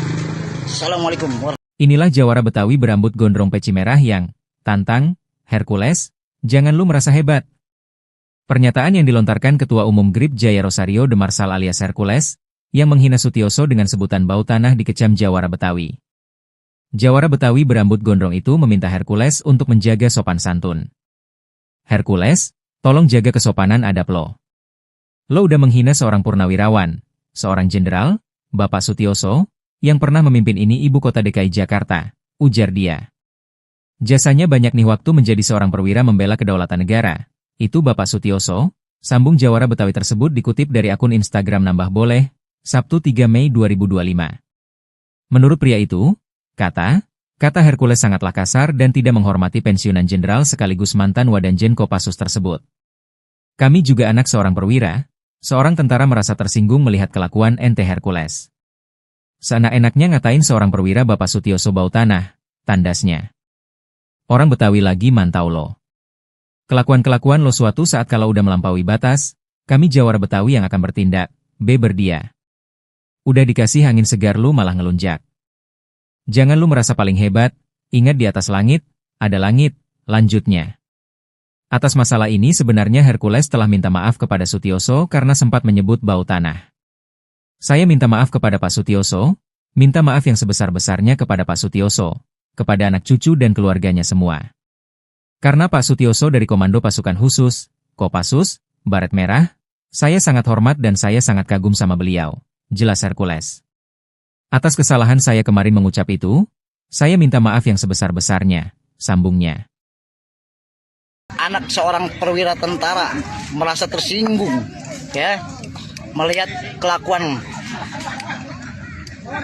Speaker 2: Assalamualaikum.
Speaker 1: Inilah jawara Betawi berambut gondrong peci merah yang tantang Hercules, jangan lu merasa hebat. Pernyataan yang dilontarkan Ketua Umum GRIP Jaya Rosario de Marsal alias Hercules, yang menghina Sutioso dengan sebutan bau tanah dikecam jawara Betawi. Jawara Betawi berambut gondrong itu meminta Hercules untuk menjaga sopan santun. Hercules, tolong jaga kesopanan adab lo. Lo udah menghina seorang purnawirawan, seorang jenderal, Bapak Sutioso, yang pernah memimpin ini ibu kota DKI Jakarta, ujar dia. Jasanya banyak nih waktu menjadi seorang perwira membela kedaulatan negara. Itu Bapak Sutioso, sambung Jawara Betawi tersebut dikutip dari akun Instagram Nambah Boleh, Sabtu 3 Mei 2025. Menurut pria itu, kata Hercules sangatlah kasar dan tidak menghormati pensiunan jenderal sekaligus mantan Wadanjen Kopassus tersebut. Kami juga anak seorang perwira, seorang tentara merasa tersinggung melihat kelakuan ente Hercules. Seenak-enaknya ngatain seorang perwira Bapak Sutioso bau tanah, tandasnya. Orang Betawi lagi mantau lo. Kelakuan-kelakuan lo suatu saat kalau udah melampaui batas, kami Jawara Betawi yang akan bertindak, berdia. Udah dikasih angin segar lu malah ngelunjak. Jangan lu merasa paling hebat, ingat di atas langit, ada langit, lanjutnya. Atas masalah ini sebenarnya Hercules telah minta maaf kepada Sutioso karena sempat menyebut bau tanah. Saya minta maaf kepada Pak Sutioso, minta maaf yang sebesar-besarnya kepada Pak Sutioso, kepada anak cucu dan keluarganya semua. Karena Pak Sutioso dari Komando Pasukan Khusus, Kopassus, Baret Merah, saya sangat hormat dan saya sangat kagum sama beliau, jelas Hercules. Atas kesalahan saya kemarin mengucap itu, saya minta maaf yang sebesar-besarnya, sambungnya.
Speaker 2: Anak seorang perwira tentara merasa tersinggung, ya, melihat kelakuan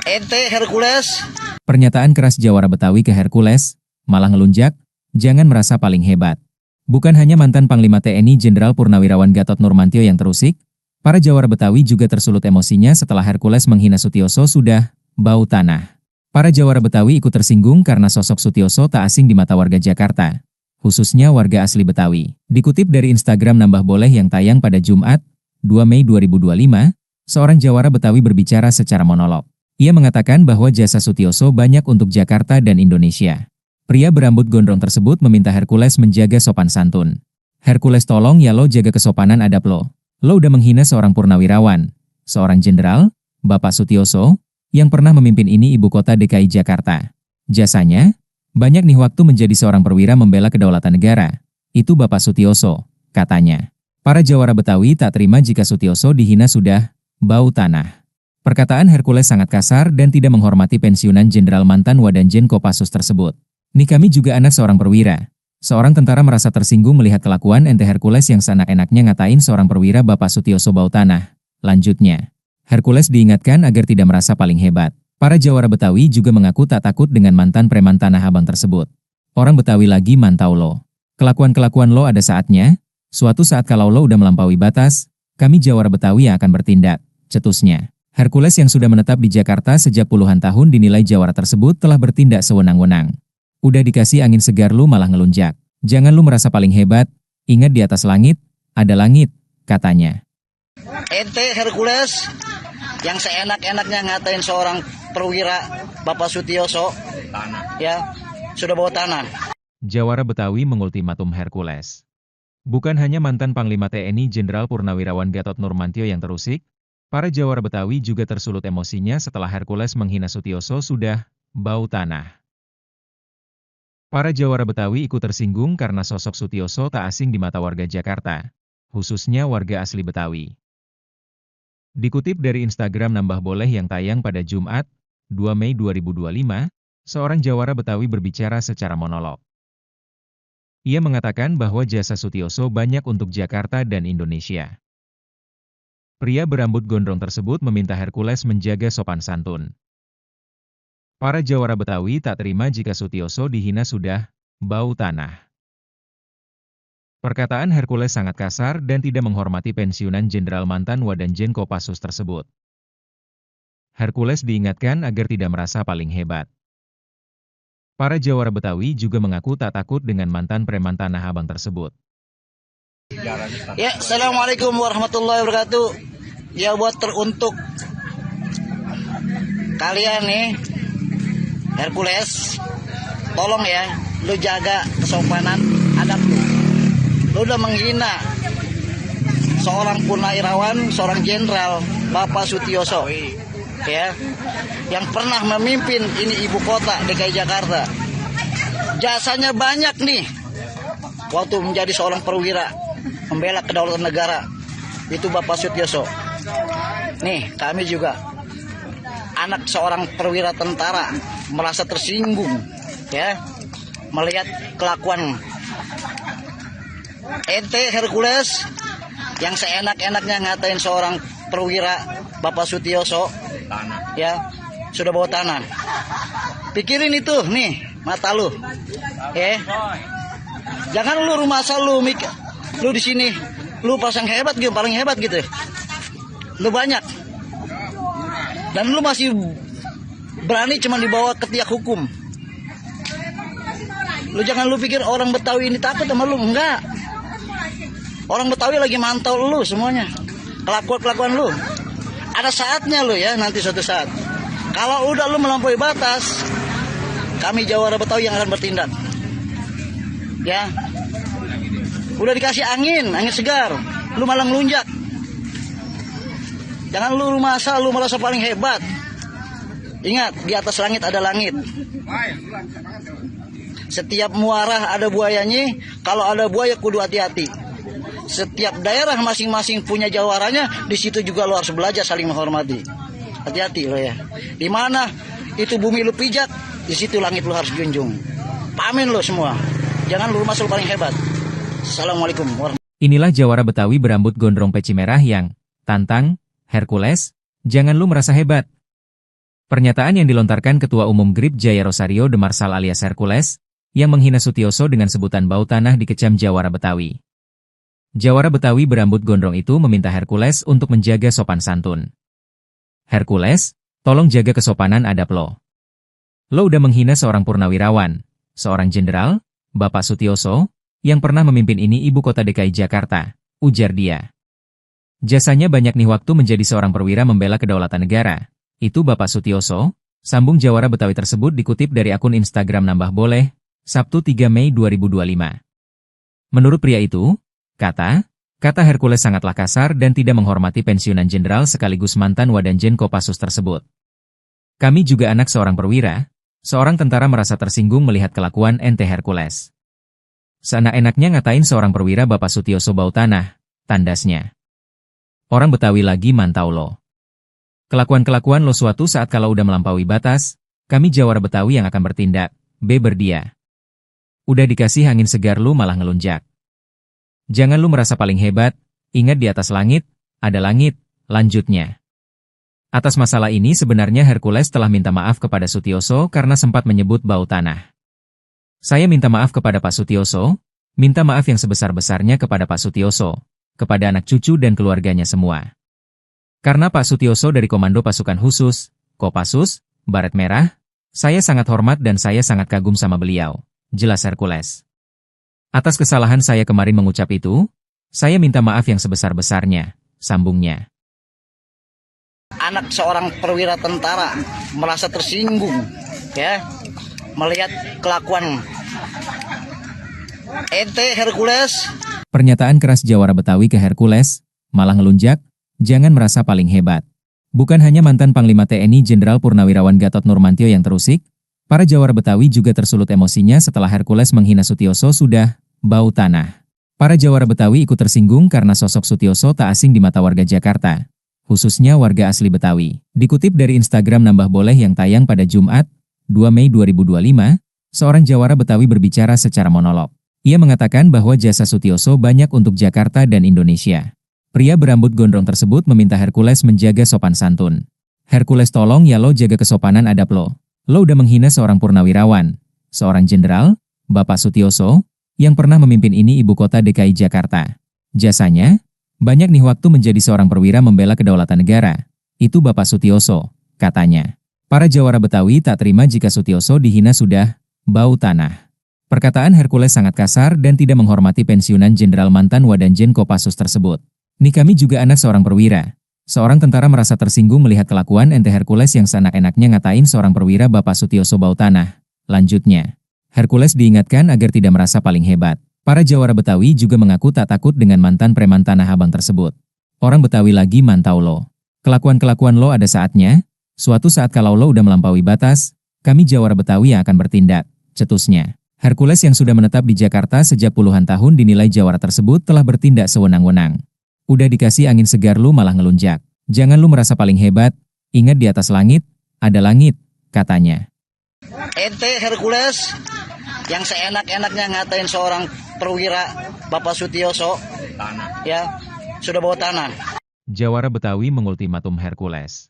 Speaker 2: ente Hercules.
Speaker 1: Pernyataan keras Jawara Betawi ke Hercules, malah ngelunjak, jangan merasa paling hebat. Bukan hanya mantan Panglima TNI Jenderal Purnawirawan Gatot Nurmantio yang terusik, para Jawara Betawi juga tersulut emosinya setelah Hercules menghina Sutioso sudah bau tanah. Para Jawara Betawi ikut tersinggung karena sosok Sutioso tak asing di mata warga Jakarta, khususnya warga asli Betawi. Dikutip dari Instagram Nambah Boleh yang tayang pada Jumat, 2 Mei 2025, seorang Jawara Betawi berbicara secara monolog. Ia mengatakan bahwa jasa Sutioso banyak untuk Jakarta dan Indonesia. Pria berambut gondrong tersebut meminta Hercules menjaga sopan santun. Hercules tolong ya lo jaga kesopanan adab lo. Lo udah menghina seorang purnawirawan, seorang jenderal, Bapak Sutioso, yang pernah memimpin ini ibu kota DKI Jakarta. Jasanya, banyak nih waktu menjadi seorang perwira membela kedaulatan negara. Itu Bapak Sutioso, katanya. Para Jawara Betawi tak terima jika Sutioso dihina sudah bau tanah. Perkataan Hercules sangat kasar dan tidak menghormati pensiunan jenderal mantan Wadanjen Kopassus tersebut. Nih kami juga anak seorang perwira. Seorang tentara merasa tersinggung melihat kelakuan ente Hercules yang seenak-enaknya ngatain seorang perwira Bapak Sutioso bau tanah. Lanjutnya. Hercules diingatkan agar tidak merasa paling hebat. Para Jawara Betawi juga mengaku tak takut dengan mantan preman Tanah Abang tersebut. Orang Betawi lagi mantau lo. Kelakuan-kelakuan lo ada saatnya, suatu saat kalau lo udah melampaui batas, kami Jawara Betawi yang akan bertindak, cetusnya. Hercules yang sudah menetap di Jakarta sejak puluhan tahun dinilai Jawara tersebut telah bertindak sewenang-wenang. Udah dikasih angin segar lu malah ngelunjak. Jangan lu merasa paling hebat, ingat di atas langit, ada langit, katanya.
Speaker 2: Ente Hercules yang seenak-enaknya ngatain seorang perwira Bapak Sutioso, ya, sudah bawa tanah.
Speaker 1: Jawara Betawi mengultimatum Hercules. Bukan hanya mantan Panglima TNI Jenderal Purnawirawan Gatot Nurmantio yang terusik, para Jawara Betawi juga tersulut emosinya setelah Hercules menghina Sutioso sudah bau tanah. Para Jawara Betawi ikut tersinggung karena sosok Sutioso tak asing di mata warga Jakarta, khususnya warga asli Betawi. Dikutip dari Instagram Nambah Boleh yang tayang pada Jumat, 2 Mei 2025, seorang Jawara Betawi berbicara secara monolog. Ia mengatakan bahwa jasa Sutioso banyak untuk Jakarta dan Indonesia. Pria berambut gondrong tersebut meminta Hercules menjaga sopan santun. Para Jawara Betawi tak terima jika Sutioso dihina sudah bau tanah. Perkataan Hercules sangat kasar dan tidak menghormati pensiunan jenderal mantan Wadanjen Kopassus tersebut. Hercules diingatkan agar tidak merasa paling hebat. Para Jawara Betawi juga mengaku tak takut dengan mantan preman Tanah Abang tersebut.
Speaker 2: Ya, Assalamualaikum warahmatullahi wabarakatuh. Ya, buat teruntuk kalian nih, Hercules, tolong ya, lu jaga kesopanan adab lu. Lu udah menghina seorang purnawirawan, seorang jenderal, Bapak Sutioso, ya, yang pernah memimpin ini ibu kota DKI Jakarta. Jasanya banyak nih waktu menjadi seorang perwira membela kedaulatan negara, itu Bapak Sutioso. Nih, kami juga anak seorang perwira tentara merasa tersinggung ya melihat kelakuan ente Hercules yang seenak-enaknya ngatain seorang perwira Bapak Sutioso ya sudah bawa tanah. Pikirin itu nih mata lu ya. Jangan lu rumah asal lu di sini lu pasang hebat gitu, paling hebat gitu. Lu banyak. Dan lu masih berani cuma dibawa ke tiak hukum. Lu jangan lu pikir orang Betawi ini takut sama lu, enggak. Orang Betawi lagi mantau lu semuanya. Kelakuan lu. Ada saatnya lu ya nanti suatu saat. Kalau udah lu melampaui batas, kami Jawara Betawi yang akan bertindak. Ya. Udah dikasih angin segar, lu malah ngelunjak. Jangan lu masa lu merasa paling hebat. Ingat, di atas langit ada langit. Setiap muara ada buayanya, kalau ada buaya kudu hati-hati. Setiap daerah masing-masing punya jawaranya, di situ juga lu harus belajar saling menghormati. Hati-hati lo ya. Di mana itu bumi lu pijak, di situ langit lu harus junjung. Pamin lo semua. Jangan lu masuk paling hebat. Assalamualaikum warahmatullahi.
Speaker 1: Inilah Jawara Betawi berambut gondrong peci merah yang tantang Hercules, jangan lu merasa hebat. Pernyataan yang dilontarkan Ketua Umum GRIP Jaya Rosario de Marsal alias Hercules, yang menghina Sutioso dengan sebutan bau tanah dikecam Jawara Betawi. Jawara Betawi berambut gondrong itu meminta Hercules untuk menjaga sopan santun. Hercules, tolong jaga kesopanan adab lo. Lo udah menghina seorang purnawirawan, seorang jenderal, Bapak Sutioso, yang pernah memimpin ini ibu kota DKI Jakarta, ujar dia. Jasanya banyak nih waktu menjadi seorang perwira membela kedaulatan negara. Itu Bapak Sutioso, sambung Jawara Betawi tersebut dikutip dari akun Instagram Nambah Boleh, Sabtu 3 Mei 2025. Menurut pria itu, kata Hercules sangatlah kasar dan tidak menghormati pensiunan jenderal sekaligus mantan Wadanjen Kopassus tersebut. Kami juga anak seorang perwira, seorang tentara merasa tersinggung melihat kelakuan ente Hercules. Seenak-enaknya ngatain seorang perwira Bapak Sutioso bau tanah, tandasnya. Orang Betawi lagi mantau lo. Kelakuan-kelakuan lo suatu saat kalau udah melampaui batas, kami Jawara Betawi yang akan bertindak, berdia. Udah dikasih angin segar lu malah ngelunjak. Jangan lu merasa paling hebat, ingat di atas langit, ada langit, lanjutnya. Atas masalah ini sebenarnya Hercules telah minta maaf kepada Sutioso karena sempat menyebut bau tanah. Saya minta maaf kepada Pak Sutioso, minta maaf yang sebesar-besarnya kepada Pak Sutioso, kepada anak cucu dan keluarganya semua. Karena Pak Sutioso dari Komando Pasukan Khusus, Kopassus, Baret Merah, saya sangat hormat dan saya sangat kagum sama beliau, jelas Hercules. Atas kesalahan saya kemarin mengucap itu, saya minta maaf yang sebesar-besarnya, sambungnya.
Speaker 2: Anak seorang perwira tentara merasa tersinggung, ya, melihat kelakuan ente Hercules.
Speaker 1: Pernyataan keras Jawara Betawi ke Hercules, malah ngelunjak, jangan merasa paling hebat. Bukan hanya mantan Panglima TNI Jenderal Purnawirawan Gatot Nurmantio yang terusik, para Jawara Betawi juga tersulut emosinya setelah Hercules menghina Sutioso sudah bau tanah. Para Jawara Betawi ikut tersinggung karena sosok Sutioso tak asing di mata warga Jakarta, khususnya warga asli Betawi. Dikutip dari Instagram Nambah Boleh yang tayang pada Jumat, 2 Mei 2025, seorang Jawara Betawi berbicara secara monolog. Ia mengatakan bahwa jasa Sutioso banyak untuk Jakarta dan Indonesia. Pria berambut gondrong tersebut meminta Hercules menjaga sopan santun. Hercules tolong ya lo jaga kesopanan adab lo. Lo udah menghina seorang purnawirawan, seorang jenderal, Bapak Sutioso, yang pernah memimpin ini ibu kota DKI Jakarta. Jasanya, banyak nih waktu menjadi seorang perwira membela kedaulatan negara. Itu Bapak Sutioso, katanya. Para Jawara Betawi tak terima jika Sutioso dihina sudah bau tanah. Perkataan Hercules sangat kasar dan tidak menghormati pensiunan jenderal mantan Wadanjen Kopassus tersebut. Nih kami juga anak seorang perwira. Seorang tentara merasa tersinggung melihat kelakuan ente Hercules yang seenak-enaknya ngatain seorang perwira Bapak Sutioso bau tanah. Lanjutnya, Hercules diingatkan agar tidak merasa paling hebat. Para Jawara Betawi juga mengaku tak takut dengan mantan preman Tanah Abang tersebut. Orang Betawi lagi mantau lo. Kelakuan-kelakuan lo ada saatnya, Suatu saat kalau lo udah melampaui batas, kami Jawara Betawi yang akan bertindak, cetusnya. Hercules yang sudah menetap di Jakarta sejak puluhan tahun dinilai jawara tersebut telah bertindak sewenang-wenang. Udah dikasih angin segar lu malah ngelunjak. Jangan lu merasa paling hebat, ingat di atas langit, ada langit, katanya.
Speaker 2: Ente Hercules yang seenak-enaknya ngatain seorang perwira Bapak Sutioso, ya, sudah bawa tanah.
Speaker 1: Jawara Betawi mengultimatum Hercules.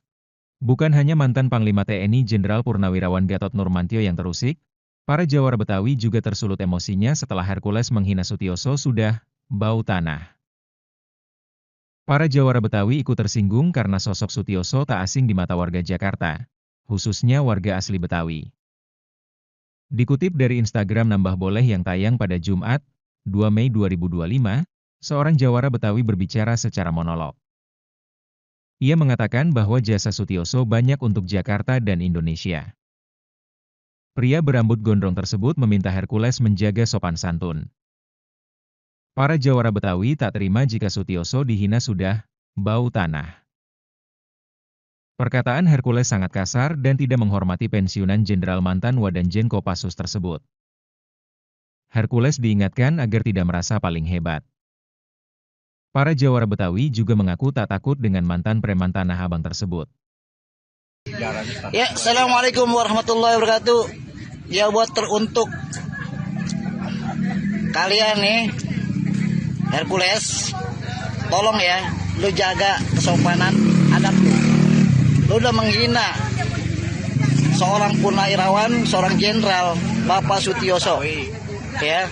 Speaker 1: Bukan hanya mantan Panglima TNI Jenderal Purnawirawan Gatot Nurmantio yang terusik, para Jawara Betawi juga tersulut emosinya setelah Hercules menghina Sutioso sudah bau tanah. Para Jawara Betawi ikut tersinggung karena sosok Sutioso tak asing di mata warga Jakarta, khususnya warga asli Betawi. Dikutip dari Instagram Nambah Boleh yang tayang pada Jumat, 2 Mei 2025, seorang Jawara Betawi berbicara secara monolog. Ia mengatakan bahwa jasa Sutioso banyak untuk Jakarta dan Indonesia. Pria berambut gondrong tersebut meminta Hercules menjaga sopan santun. Para Jawara Betawi tak terima jika Sutioso dihina sudah bau tanah. Perkataan Hercules sangat kasar dan tidak menghormati pensiunan Jenderal mantan Wadanjen Kopassus tersebut. Hercules diingatkan agar tidak merasa paling hebat. Para Jawara Betawi juga mengaku tak takut dengan mantan preman Tanah Abang tersebut.
Speaker 2: Ya, Assalamualaikum warahmatullahi wabarakatuh. Ya, buat teruntuk kalian nih, Hercules, tolong ya, lu jaga kesopanan adab lu. Lu udah menghina seorang purnawirawan, seorang jenderal, Bapak Sutioso, ya,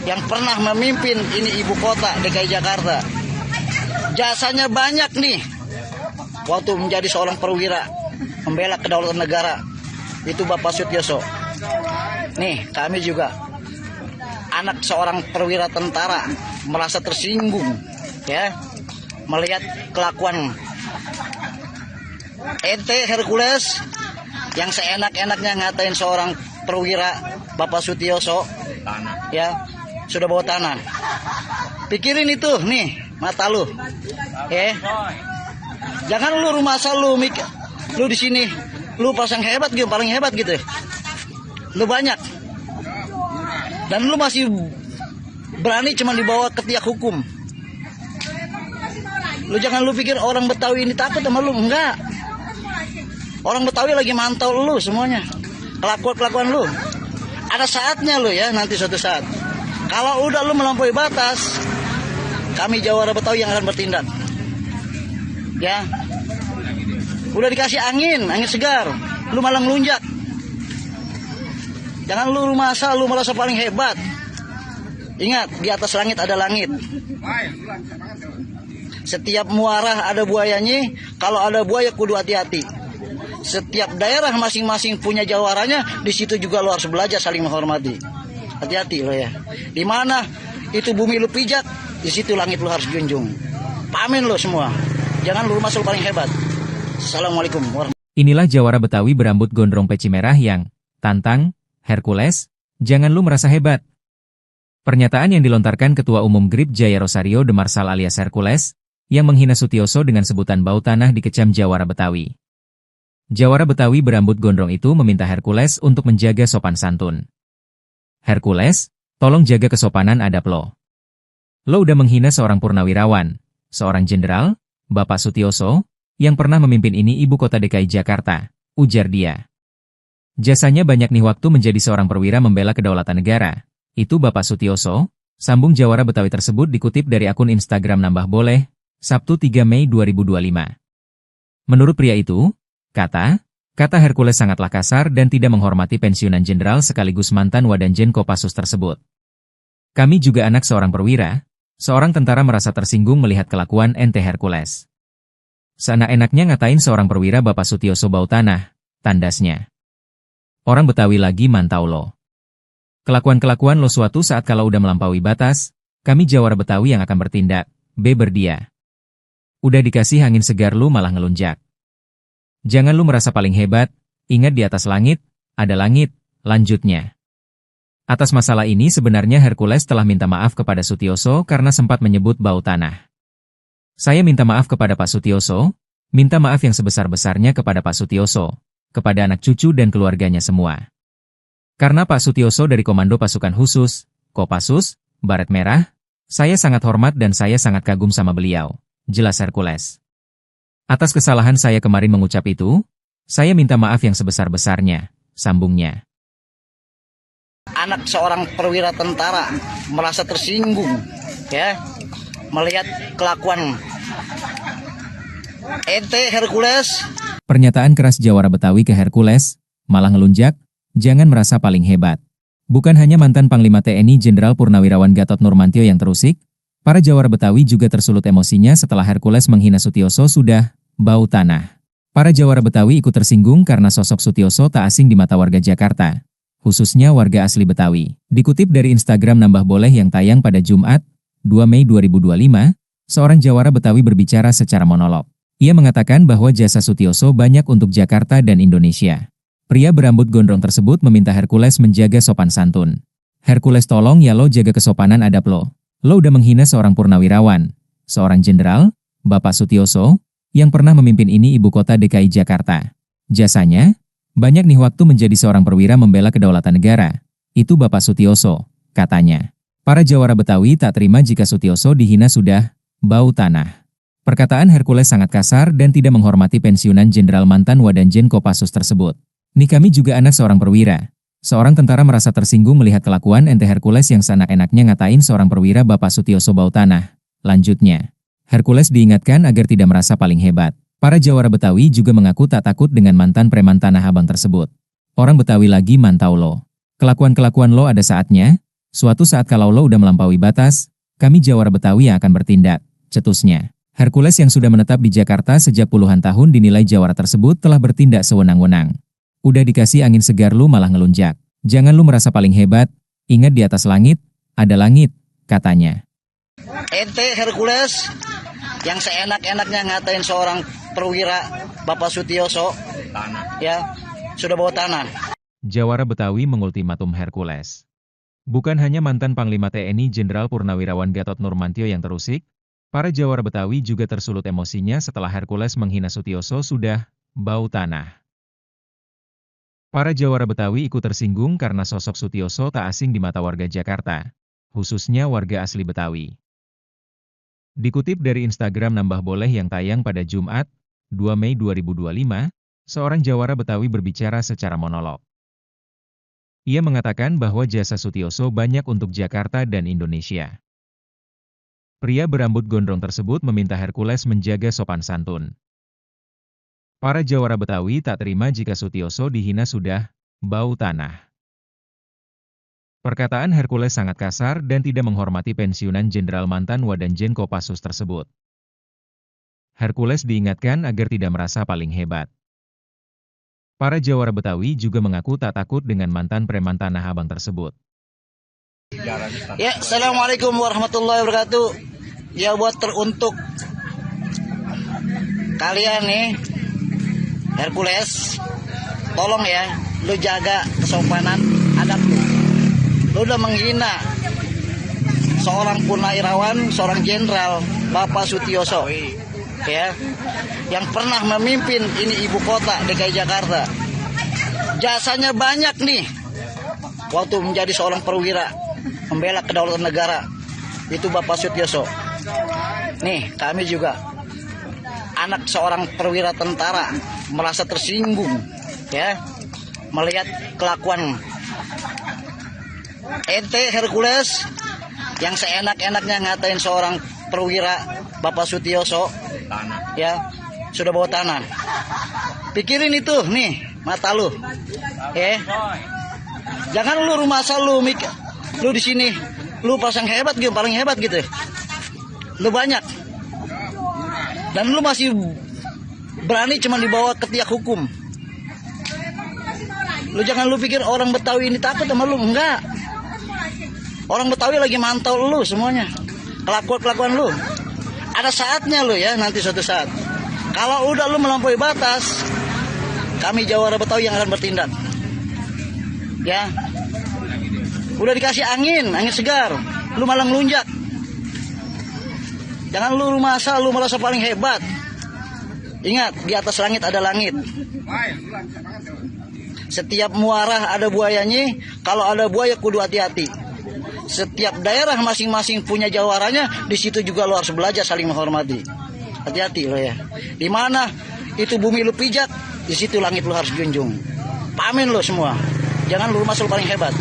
Speaker 2: yang pernah memimpin ini ibu kota DKI Jakarta. Jasanya banyak nih, waktu menjadi seorang perwira, membela kedaulatan negara, itu Bapak Sutioso. Nih, kami juga anak seorang perwira tentara merasa tersinggung, ya, melihat kelakuan ente Hercules yang seenak-enaknya ngatain seorang perwira Bapak Sutioso, ya, sudah bawa tanah. Pikirin itu nih mata lu, jangan lu rumah asal lu di sini lu pasang hebat gitu, paling hebat gitu, lu banyak, dan lu masih berani cuma dibawa ke tiak hukum. Lu jangan lu pikir orang Betawi ini takut sama lu, enggak. Orang Betawi lagi mantau lu semuanya, kelakuan lu. Ada saatnya lu ya, nanti suatu saat. Kalau udah lu melampaui batas, kami Jawara Betawi yang akan bertindak. Ya. Udah dikasih angin segar, lu malah ngelunjak. Jangan lu rumah asal lu merasa paling hebat. Ingat, di atas langit ada langit. Setiap muara ada buayanya, kalau ada buaya kudu hati-hati. Setiap daerah masing-masing punya jawaranya, di situ juga lo harus belajar saling menghormati. Hati-hati lo ya. Di mana itu bumi lu pijak, di situ langit lo harus junjung. Pamin lo semua. Jangan lu masuk paling hebat. Assalamualaikum warahmatullahi wabarakatuh.
Speaker 1: Inilah Jawara Betawi berambut gondrong peci merah yang tantang Hercules, jangan lu merasa hebat. Pernyataan yang dilontarkan Ketua Umum GRIP Jaya Rosario de Marsal alias Hercules, yang menghina Sutioso dengan sebutan bau tanah dikecam Jawara Betawi. Jawara Betawi berambut gondrong itu meminta Hercules untuk menjaga sopan santun. Hercules, tolong jaga kesopanan adab lo. Lo udah menghina seorang purnawirawan, seorang jenderal, Bapak Sutioso, yang pernah memimpin ini ibu kota DKI Jakarta, ujar dia. Jasanya banyak nih waktu menjadi seorang perwira membela kedaulatan negara. Itu Bapak Sutioso, sambung Jawara Betawi tersebut dikutip dari akun Instagram Nambah Boleh, Sabtu 3 Mei 2025. Menurut pria itu, kata Hercules sangatlah kasar dan tidak menghormati pensiunan jenderal sekaligus mantan Wadanjen Kopassus tersebut. Kami juga anak seorang perwira, seorang tentara merasa tersinggung melihat kelakuan ente Hercules. Seenak-enaknya ngatain seorang perwira Bapak Sutioso bau tanah, tandasnya. Orang Betawi lagi mantau lo. Kelakuan-kelakuan lo suatu saat kalau udah melampaui batas, kami Jawara Betawi yang akan bertindak, beber dia. Udah dikasih angin segar lu malah ngelunjak. Jangan lu merasa paling hebat, ingat di atas langit, ada langit, lanjutnya. Atas masalah ini sebenarnya Hercules telah minta maaf kepada Sutioso karena sempat menyebut bau tanah. Saya minta maaf kepada Pak Sutioso, Minta maaf yang sebesar-besarnya kepada Pak Sutioso, kepada anak cucu dan keluarganya semua. Karena Pak Sutioso dari Komando Pasukan Khusus, Kopassus, Baret Merah, saya sangat hormat dan saya sangat kagum sama beliau, jelas Hercules. Atas kesalahan saya kemarin mengucap itu, saya minta maaf yang sebesar-besarnya, sambungnya.
Speaker 2: Anak seorang perwira tentara merasa tersinggung, ya, melihat kelakuan ente Hercules.
Speaker 1: Pernyataan keras Jawara Betawi ke Hercules, malah ngelunjak, jangan merasa paling hebat. Bukan hanya mantan Panglima TNI Jenderal Purnawirawan Gatot Nurmantio yang terusik, para Jawara Betawi juga tersulut emosinya setelah Hercules menghina Sutioso sudah bau tanah. Para Jawara Betawi ikut tersinggung karena sosok Sutioso tak asing di mata warga Jakarta, khususnya warga asli Betawi. Dikutip dari Instagram Nambah Boleh yang tayang pada Jumat, 2 Mei 2025, seorang Jawara Betawi berbicara secara monolog. Ia mengatakan bahwa jasa Sutioso banyak untuk Jakarta dan Indonesia. Pria berambut gondrong tersebut meminta Hercules menjaga sopan santun. Hercules, tolong ya lo jaga kesopanan adab lo. Lo udah menghina seorang purnawirawan, seorang jenderal, Bapak Sutioso, yang pernah memimpin ini ibu kota DKI Jakarta. Jasanya, banyak nih waktu menjadi seorang perwira membela kedaulatan negara. Itu Bapak Sutioso, katanya. Para Jawara Betawi tak terima jika Sutioso dihina sudah bau tanah. Perkataan Hercules sangat kasar dan tidak menghormati pensiunan Jenderal mantan Wadanjen Kopassus tersebut. Nih kami juga anak seorang perwira. Seorang tentara merasa tersinggung melihat kelakuan ente Hercules yang seenak-enaknya ngatain seorang perwira Bapak Sutioso bau tanah. Lanjutnya, Hercules diingatkan agar tidak merasa paling hebat. Para Jawara Betawi juga mengaku tak takut dengan mantan preman Tanah Abang tersebut. Orang Betawi lagi mantau lo. Kelakuan-kelakuan lo ada saatnya. Suatu saat kalau lo udah melampaui batas, kami Jawara Betawi yang akan bertindak, cetusnya. Hercules yang sudah menetap di Jakarta sejak puluhan tahun dinilai Jawara tersebut telah bertindak sewenang-wenang. Udah dikasih angin segar lu malah ngelunjak. Jangan lu merasa paling hebat, ingat di atas langit, ada langit, katanya.
Speaker 2: Ente Hercules yang seenak-enaknya ngatain seorang perwira Bapak Sutioso, ya, sudah bawa tanah.
Speaker 1: Jawara Betawi mengultimatum Hercules. Bukan hanya mantan Panglima TNI Jenderal Purnawirawan Gatot Nurmantio yang terusik, para Jawara Betawi juga tersulut emosinya setelah Hercules menghina Sutioso sudah bau tanah. Para Jawara Betawi ikut tersinggung karena sosok Sutioso tak asing di mata warga Jakarta, khususnya warga asli Betawi. Dikutip dari Instagram Nambah Boleh yang tayang pada Jumat, 2 Mei 2025, seorang Jawara Betawi berbicara secara monolog. Ia mengatakan bahwa jasa Sutioso banyak untuk Jakarta dan Indonesia. Pria berambut gondrong tersebut meminta Hercules menjaga sopan santun. Para Jawara Betawi tak terima jika Sutioso dihina sudah bau tanah. Perkataan Hercules sangat kasar dan tidak menghormati pensiunan Jenderal mantan Wadanjen Kopassus tersebut. Hercules diingatkan agar tidak merasa paling hebat. Para Jawara Betawi juga mengaku tak takut dengan mantan preman Tanah Abang tersebut.
Speaker 2: Ya, Assalamualaikum warahmatullahi wabarakatuh. Ya, buat teruntuk kalian nih, Hercules, tolong ya, lu jaga kesopanan adab lu. Lu udah menghina seorang purnawirawan, seorang jenderal, Bapak Sutioso, ya, yang pernah memimpin ini ibu kota DKI Jakarta. Jasanya banyak nih waktu menjadi seorang perwira membela kedaulatan negara, itu Bapak Sutioso. Nih kami juga anak seorang perwira tentara merasa tersinggung, ya, melihat kelakuan ente Hercules yang seenak-enaknya ngatain seorang perwira Bapak Sutioso, ya, sudah bawa tanah. Pikirin itu nih mata lu, jangan lu rumah asal lu di sini lu pasang hebat gitu, paling hebat gitu, lu banyak, dan lu masih berani cuma dibawa ke tiak hukum. Lu jangan lu pikir orang Betawi ini takut sama lu, enggak. Orang Betawi lagi mantau lu semuanya, kelakuan lu. Ada saatnya lu ya, nanti suatu saat. Kalau udah lu melampaui batas, kami Jawara Betawi yang akan bertindak. Ya, udah dikasih angin segar, lu malah ngelunjak. Jangan lu masa lu merasa paling hebat. Ingat, di atas langit ada langit. Setiap muara ada buayanya. Kalau ada buaya kudu hati-hati. Setiap daerah masing-masing punya jawaranya. Di situ juga lo harus belajar saling menghormati. Hati-hati lo ya. Di mana itu bumi lu pijak, di situ langit lu harus junjung. Pamin lo semua. Jangan lu rumah paling hebat.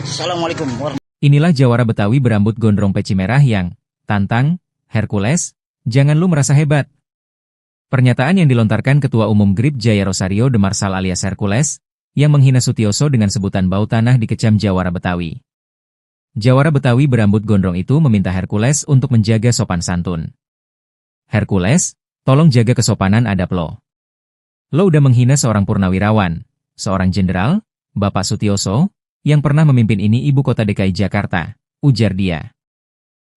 Speaker 2: Assalamualaikum warahmatullahi wabarakatuh.
Speaker 1: Inilah jawara Betawi berambut gondrong peci merah yang tantang Hercules, jangan lu merasa hebat. Pernyataan yang dilontarkan Ketua Umum GRIP Jaya Rosario de Marsal alias Hercules, yang menghina Sutioso dengan sebutan bau tanah dikecam jawara Betawi. Jawara Betawi berambut gondrong itu meminta Hercules untuk menjaga sopan santun. Hercules, tolong jaga kesopanan adab lo. Lo udah menghina seorang purnawirawan, seorang jenderal, Bapak Sutioso, yang pernah memimpin ini ibu kota DKI Jakarta, ujar dia.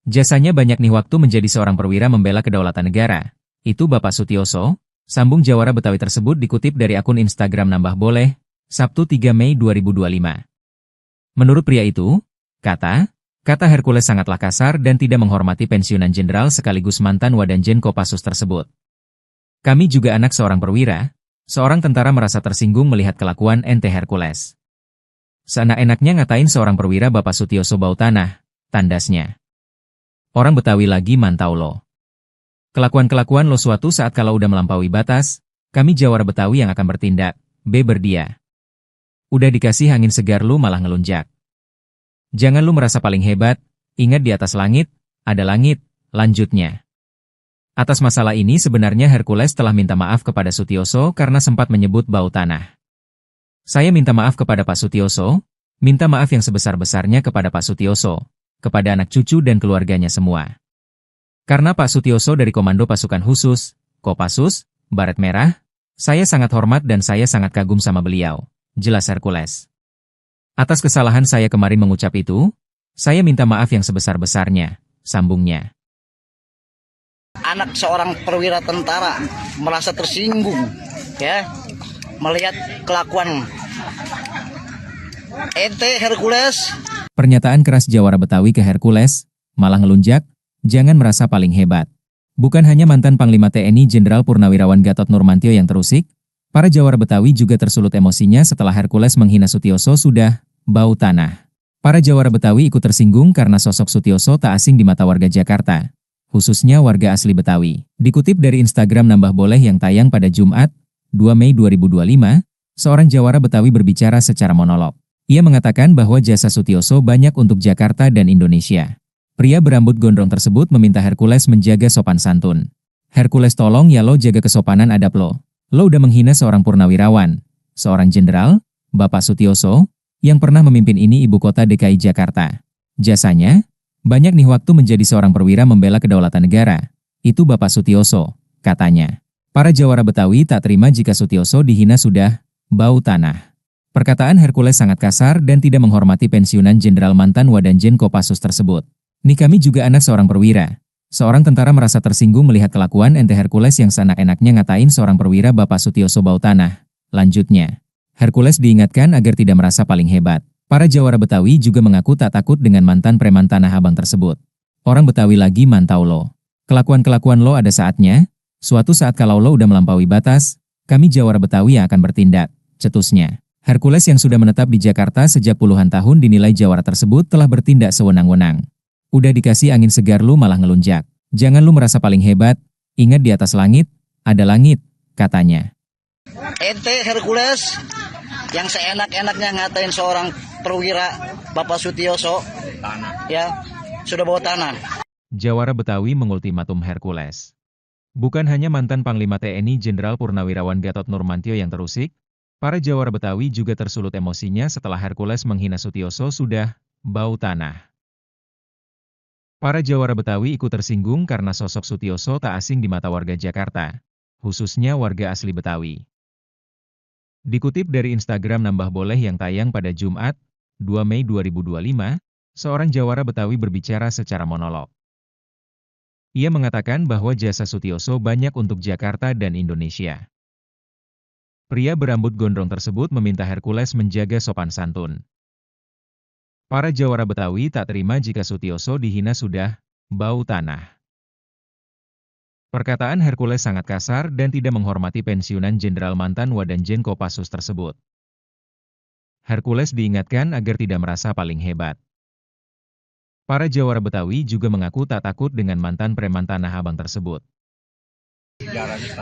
Speaker 1: Jasanya banyak nih waktu menjadi seorang perwira membela kedaulatan negara. Itu Bapak Sutioso, sambung jawara Betawi tersebut dikutip dari akun Instagram Nambah Boleh, Sabtu 3 Mei 2025. Menurut pria itu, kata Hercules sangatlah kasar dan tidak menghormati pensiunan jenderal sekaligus mantan Wadanjen Kopassus tersebut. Kami juga anak seorang perwira, seorang tentara merasa tersinggung melihat kelakuan ente Hercules. Seenak-enaknya ngatain seorang perwira Bapak Sutioso bau tanah, tandasnya. Orang Betawi lagi mantau lo. Kelakuan-kelakuan lo suatu saat kalau udah melampaui batas, kami jawara Betawi yang akan bertindak, berdia. Udah dikasih angin segar lu malah ngelunjak. Jangan lu merasa paling hebat, ingat di atas langit, ada langit, lanjutnya. Atas masalah ini sebenarnya Hercules telah minta maaf kepada Sutioso karena sempat menyebut bau tanah. Saya minta maaf kepada Pak Sutioso, minta maaf yang sebesar-besarnya kepada Pak Sutioso, kepada anak cucu dan keluarganya semua. Karena Pak Sutioso dari Komando Pasukan Khusus, Kopassus, Baret Merah, saya sangat hormat dan saya sangat kagum sama beliau, jelas Hercules. Atas kesalahan saya kemarin mengucap itu, saya minta maaf yang sebesar-besarnya, sambungnya.
Speaker 2: Anak seorang perwira tentara merasa tersinggung, ya, melihat kelakuan ente Hercules.
Speaker 1: Pernyataan keras jawara Betawi ke Hercules, malah ngelunjak, jangan merasa paling hebat. Bukan hanya mantan Panglima TNI Jenderal Purnawirawan Gatot Nurmantio yang terusik, para jawara Betawi juga tersulut emosinya setelah Hercules menghina Sutioso sudah bau tanah. Para jawara Betawi ikut tersinggung karena sosok Sutioso tak asing di mata warga Jakarta, khususnya warga asli Betawi. Dikutip dari Instagram Nambah Boleh yang tayang pada Jumat, 2 Mei 2025, seorang jawara Betawi berbicara secara monolog. Ia mengatakan bahwa jasa Sutioso banyak untuk Jakarta dan Indonesia. Pria berambut gondrong tersebut meminta Hercules menjaga sopan santun. Hercules tolong ya lo jaga kesopanan adab lo. Lo udah menghina seorang purnawirawan, seorang jenderal, Bapak Sutioso, yang pernah memimpin ini ibu kota DKI Jakarta. Jasanya, banyak nih waktu menjadi seorang perwira membela kedaulatan negara. Itu Bapak Sutioso, katanya. Para jawara Betawi tak terima jika Sutioso dihina sudah bau tanah. Perkataan Hercules sangat kasar dan tidak menghormati pensiunan jenderal mantan Wadanjen Kopassus tersebut. Nih kami juga anak seorang perwira. Seorang tentara merasa tersinggung melihat kelakuan ente Hercules yang seenak-enaknya ngatain seorang perwira Bapak Sutioso bau tanah. Lanjutnya, Hercules diingatkan agar tidak merasa paling hebat. Para jawara Betawi juga mengaku tak takut dengan mantan preman Tanah Abang tersebut. Orang Betawi lagi mantau lo. Kelakuan-kelakuan lo ada saatnya. Suatu saat kalau lo udah melampaui batas, kami jawara Betawi yang akan bertindak, cetusnya. Hercules yang sudah menetap di Jakarta sejak puluhan tahun dinilai jawara tersebut telah bertindak sewenang-wenang. Udah dikasih angin segar lu malah ngelunjak. Jangan lu merasa paling hebat, ingat di atas langit, ada langit, katanya.
Speaker 2: Ente Hercules yang seenak-enaknya ngatain seorang perwira Bapak Sutioso, ya, sudah bawa tanah.
Speaker 1: Jawara Betawi mengultimatum Hercules. Bukan hanya mantan Panglima TNI Jenderal Purnawirawan Gatot Nurmantio yang terusik, para jawara Betawi juga tersulut emosinya setelah Hercules menghina Sutioso sudah bau tanah. Para jawara Betawi ikut tersinggung karena sosok Sutioso tak asing di mata warga Jakarta, khususnya warga asli Betawi. Dikutip dari Instagram Nambah Boleh yang tayang pada Jumat, 2 Mei 2025, seorang jawara Betawi berbicara secara monolog. Ia mengatakan bahwa jasa Sutioso banyak untuk Jakarta dan Indonesia. Pria berambut gondrong tersebut meminta Hercules menjaga sopan santun. Para jawara Betawi tak terima jika Sutioso dihina sudah bau tanah. Perkataan Hercules sangat kasar dan tidak menghormati pensiunan Jenderal mantan Wadanjen Kopassus tersebut. Hercules diingatkan agar tidak merasa paling hebat. Para jawara Betawi juga mengaku tak takut dengan mantan preman Tanah Abang tersebut.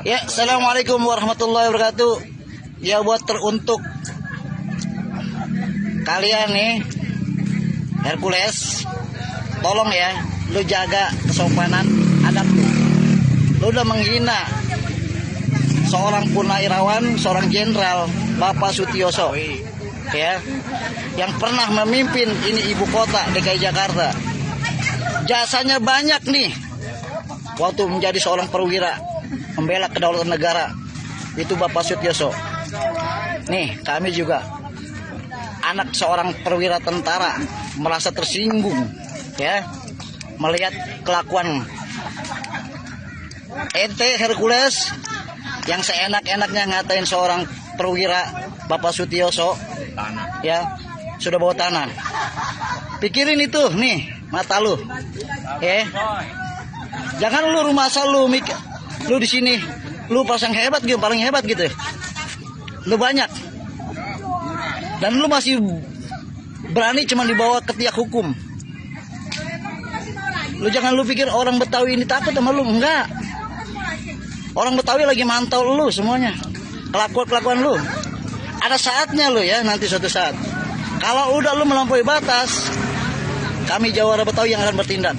Speaker 2: Ya, Assalamualaikum warahmatullahi wabarakatuh. Ya, buat teruntuk kalian nih, Hercules, tolong ya, lu jaga kesopanan adab lu. Lu udah menghina seorang purnawirawan, seorang jenderal, Bapak Sutioso, ya, yang pernah memimpin ini ibu kota DKI Jakarta. Jasanya banyak nih, waktu menjadi seorang perwira, membela kedaulatan negara, itu Bapak Sutioso. Nih, kami juga anak seorang perwira tentara merasa tersinggung, ya, melihat kelakuan ente Hercules yang seenak-enaknya ngatain seorang perwira Bapak Sutioso, ya, sudah bawa tanah. Pikirin itu nih mata lu, ya. Jangan lu rumah asal lu di sini lu pasang hebat gitu, paling hebat gitu. Lu banyak. Dan lu masih berani cuma dibawa ke tiak hukum. Lu jangan lu pikir orang Betawi ini takut sama lu, enggak. Orang Betawi lagi mantau lu semuanya. Kelakuan lu. Ada saatnya lu ya, nanti suatu saat. Kalau udah lu melampaui batas, kami jawara Betawi yang akan bertindak.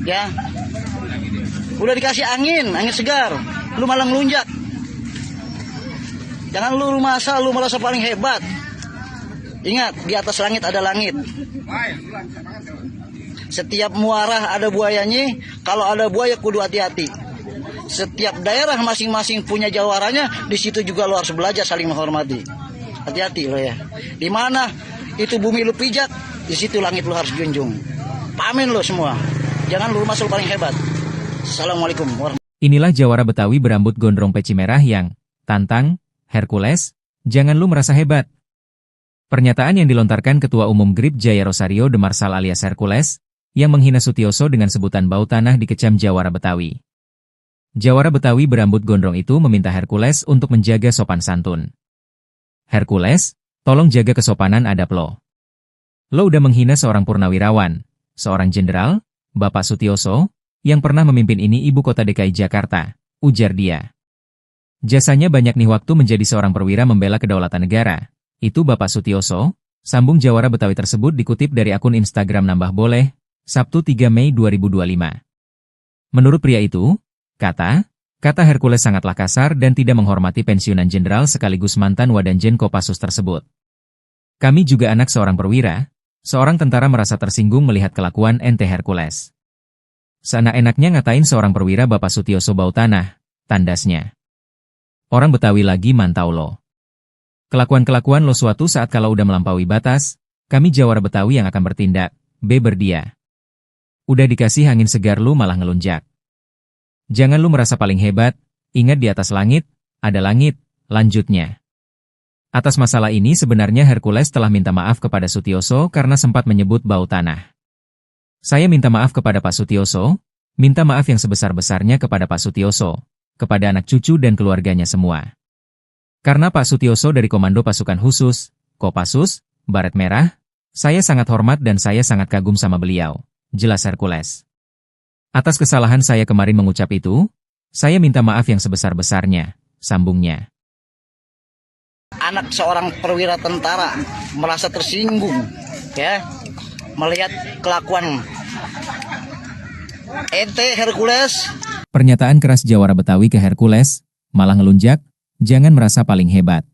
Speaker 2: Ya. Udah dikasih angin segar, lu malah ngelunjak. Jangan lu rumah asal lu merasa paling hebat. Ingat, di atas langit ada langit. Setiap muarah ada buayanya, kalau ada buaya kudu hati-hati. Setiap daerah masing-masing punya jawarannya, di situ juga lo harus belajar saling menghormati. Hati-hati lo ya. Di mana itu bumi lu pijak, di situ langit lo harus junjung. Pamin lo semua. Jangan lu masuk paling hebat. Assalamualaikum warahmatullahi wabarakatuh.
Speaker 1: Inilah jawara Betawi berambut gondrong peci merah yang tantang Hercules, jangan lu merasa hebat. Pernyataan yang dilontarkan Ketua Umum GRIP Jaya Rosario de Marsal alias Hercules, yang menghina Sutioso dengan sebutan bau tanah dikecam jawara Betawi. Jawara Betawi berambut gondrong itu meminta Hercules untuk menjaga sopan santun. Hercules, tolong jaga kesopanan adab lo. Lo udah menghina seorang purnawirawan, seorang jenderal, Bapak Sutioso, yang pernah memimpin ini ibu kota DKI Jakarta, ujar dia. Jasanya banyak nih waktu menjadi seorang perwira membela kedaulatan negara. Itu Bapak Sutioso, sambung jawara Betawi tersebut dikutip dari akun Instagram Nambah Boleh, Sabtu 3 Mei 2025. Menurut pria itu, kata Hercules sangatlah kasar dan tidak menghormati pensiunan jenderal sekaligus mantan Wadanjen Kopassus tersebut. Kami juga anak seorang perwira, seorang tentara merasa tersinggung melihat kelakuan ente Hercules. Seenak-enaknya ngatain seorang perwira Bapak Sutioso bau tanah, tandasnya. Orang Betawi lagi mantau lo. Kelakuan-kelakuan lo suatu saat kalau udah melampaui batas, kami jawara Betawi yang akan bertindak, beber dia. Udah dikasih angin segar lu malah ngelunjak. Jangan lu merasa paling hebat, ingat di atas langit, ada langit, lanjutnya. Atas masalah ini sebenarnya Hercules telah minta maaf kepada Sutioso karena sempat menyebut bau tanah. Saya minta maaf kepada Pak Sutioso, minta maaf yang sebesar-besarnya kepada Pak Sutioso, kepada anak cucu dan keluarganya semua. Karena Pak Sutioso dari Komando Pasukan Khusus, Kopassus, Baret Merah, saya sangat hormat dan saya sangat kagum sama beliau, jelas Hercules. Atas kesalahan saya kemarin mengucap itu, saya minta maaf yang sebesar-besarnya, sambungnya.
Speaker 2: Anak seorang perwira tentara merasa tersinggung, ya, melihat kelakuan ente Hercules.
Speaker 1: Pernyataan keras jawara Betawi ke Hercules, malah ngelunjak, jangan merasa paling hebat.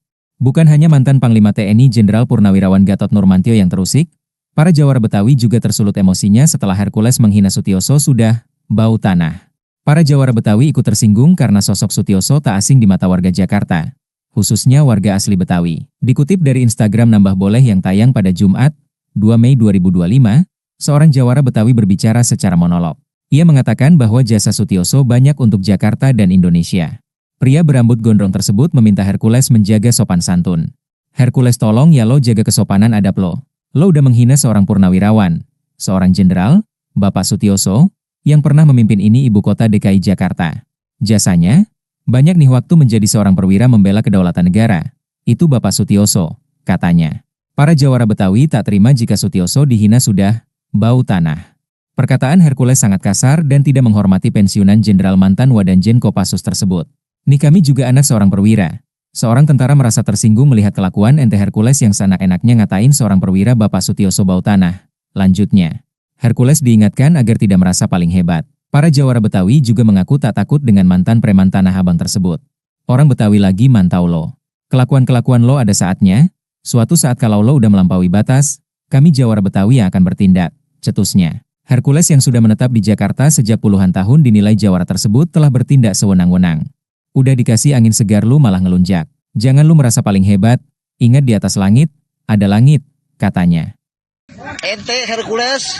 Speaker 1: Bukan hanya mantan Panglima TNI Jenderal Purnawirawan Gatot Nurmantio yang terusik, para jawara Betawi juga tersulut emosinya setelah Hercules menghina Sutioso sudah bau tanah. Para jawara Betawi ikut tersinggung karena sosok Sutioso tak asing di mata warga Jakarta, khususnya warga asli Betawi. Dikutip dari Instagram Nambah Boleh yang tayang pada Jumat, 2 Mei 2025, seorang jawara Betawi berbicara secara monolog. Ia mengatakan bahwa jasa Sutioso banyak untuk Jakarta dan Indonesia. Pria berambut gondrong tersebut meminta Hercules menjaga sopan santun. Hercules tolong ya lo jaga kesopanan adab lo. Lo udah menghina seorang purnawirawan, seorang jenderal, Bapak Sutioso, yang pernah memimpin ini ibu kota DKI Jakarta. Jasanya, banyak nih waktu menjadi seorang perwira membela kedaulatan negara. Itu Bapak Sutioso, katanya. Para jawara Betawi tak terima jika Sutioso dihina sudah bau tanah. Perkataan Hercules sangat kasar dan tidak menghormati pensiunan Jenderal mantan Wadanjen Kopassus tersebut. Nih kami juga anak seorang perwira. Seorang tentara merasa tersinggung melihat kelakuan ente Hercules yang seenak-enaknya ngatain seorang perwira Bapak Sutioso bau tanah. Lanjutnya, Hercules diingatkan agar tidak merasa paling hebat. Para jawara Betawi juga mengaku tak takut dengan mantan preman Tanah Abang tersebut. Orang Betawi lagi mantau lo. Kelakuan-kelakuan lo ada saatnya. Suatu saat kalau lo udah melampaui batas, kami jawara Betawi yang akan bertindak, cetusnya. Hercules yang sudah menetap di Jakarta sejak puluhan tahun dinilai jawara tersebut telah bertindak sewenang-wenang. Udah dikasih angin segar lu malah ngelunjak. Jangan lu merasa paling hebat, ingat di atas langit, ada langit, katanya.
Speaker 2: Ente Hercules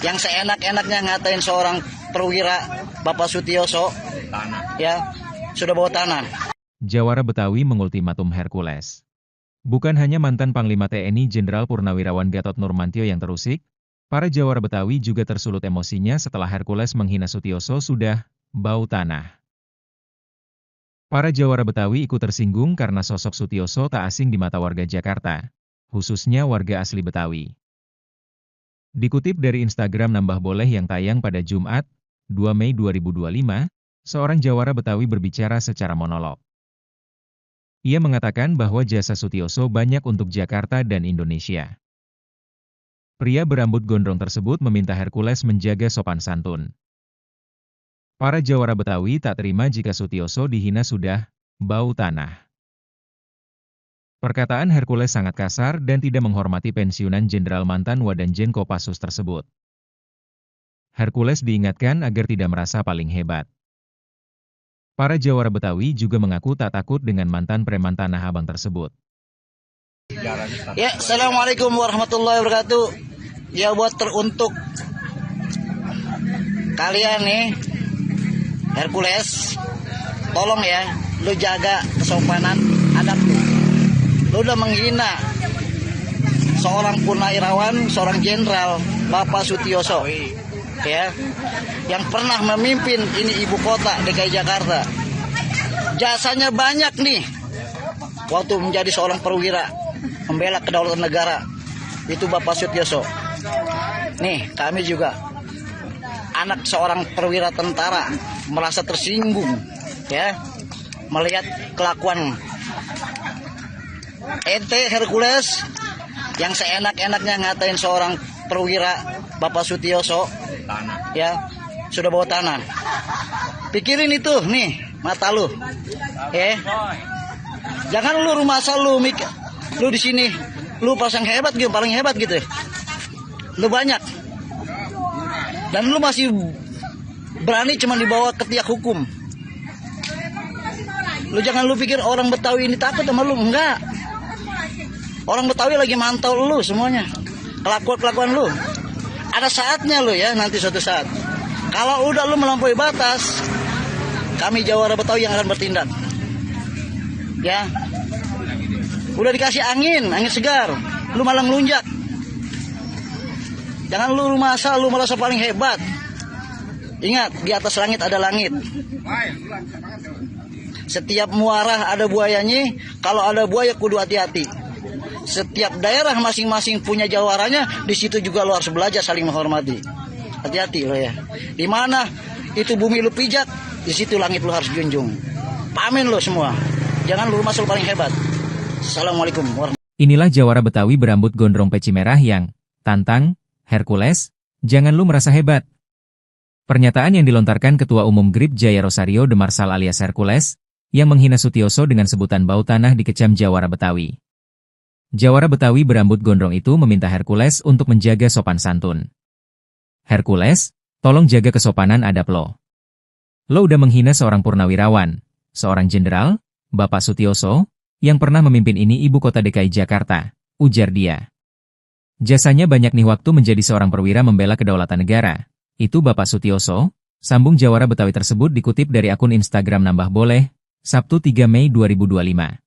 Speaker 2: yang seenak-enaknya ngatain seorang perwira Bapak Sutioso, ya, sudah bawa tanah.
Speaker 1: Jawara Betawi mengultimatum Hercules. Bukan hanya mantan Panglima TNI Jenderal Purnawirawan Gatot Nurmantio yang terusik, para jawara Betawi juga tersulut emosinya setelah Hercules menghina Sutioso sudah bau tanah. Para jawara Betawi ikut tersinggung karena sosok Sutioso tak asing di mata warga Jakarta, khususnya warga asli Betawi. Dikutip dari Instagram Nambah Boleh yang tayang pada Jumat, 2 Mei 2025, seorang jawara Betawi berbicara secara monolog. Ia mengatakan bahwa jasa Sutioso banyak untuk Jakarta dan Indonesia. Pria berambut gondrong tersebut meminta Hercules menjaga sopan santun. Para jawara Betawi tak terima jika Sutioso dihina sudah bau tanah. Perkataan Hercules sangat kasar dan tidak menghormati pensiunan Jenderal mantan Wadanjen Kopassus tersebut. Hercules diingatkan agar tidak merasa paling hebat. Para jawara Betawi juga mengaku tak takut dengan mantan preman Tanah Abang tersebut.
Speaker 2: Ya, Assalamualaikum warahmatullahi wabarakatuh. Ya, buat teruntuk kalian nih, Hercules, tolong ya, lu jaga kesopanan adab lu. Lu udah menghina seorang purnawirawan, seorang jenderal, Bapak Sutioso, ya, yang pernah memimpin ini ibu kota DKI Jakarta. Jasanya banyak nih, waktu menjadi seorang perwira, membela kedaulatan negara, itu Bapak Sutioso. Nih, kami juga anak seorang perwira tentara merasa tersinggung, ya, melihat kelakuan ente Hercules yang seenak-enaknya ngatain seorang perwira Bapak Sutioso, ya, sudah bawa tanah. Pikirin itu nih mata lu, jangan lu rumah asal lu mikir lu di sini lu pasang hebat gitu, paling hebat gitu, lu banyak dan lu masih berani cuma dibawa ke tiak hukum. Lu jangan lu pikir orang Betawi ini takut sama lu, enggak. Orang Betawi lagi mantau lu semuanya, kelakuan lu. Ada saatnya lu ya, nanti suatu saat. Kalau udah lu melampaui batas, kami jawara Betawi yang akan bertindak. Ya, udah dikasih angin segar, lu malah ngelunjak. Jangan lu rumah asal, lu merasa paling hebat. Ingat, di atas langit ada langit. Setiap muara ada buayanya, kalau ada buaya kudu hati-hati. Setiap daerah masing-masing punya jawaranya, di situ juga lo harus belajar saling menghormati. Hati-hati lo ya. Di mana itu bumi lu pijak, di situ langit lu harus junjung. Pamin lo semua. Jangan lu rumah selalu paling hebat. Assalamualaikum warahmatullahi wabarakatuh.
Speaker 1: Inilah jawara Betawi berambut gondrong peci merah yang tantang Hercules, jangan lu merasa hebat. Pernyataan yang dilontarkan Ketua Umum GRIP Jaya Rosario de Marsal alias Hercules, yang menghina Sutioso dengan sebutan bau tanah dikecam jawara Betawi. Jawara Betawi berambut gondrong itu meminta Hercules untuk menjaga sopan santun. Hercules, tolong jaga kesopanan adab lo. Lo udah menghina seorang purnawirawan, seorang jenderal, Bapak Sutioso, yang pernah memimpin ini ibu kota DKI Jakarta, ujar dia. Jasanya banyak nih waktu menjadi seorang perwira membela kedaulatan negara. Itu Bapak Sutioso, sambung jawara Betawi tersebut dikutip dari akun Instagram Nambah Boleh, Sabtu 3 Mei 2025.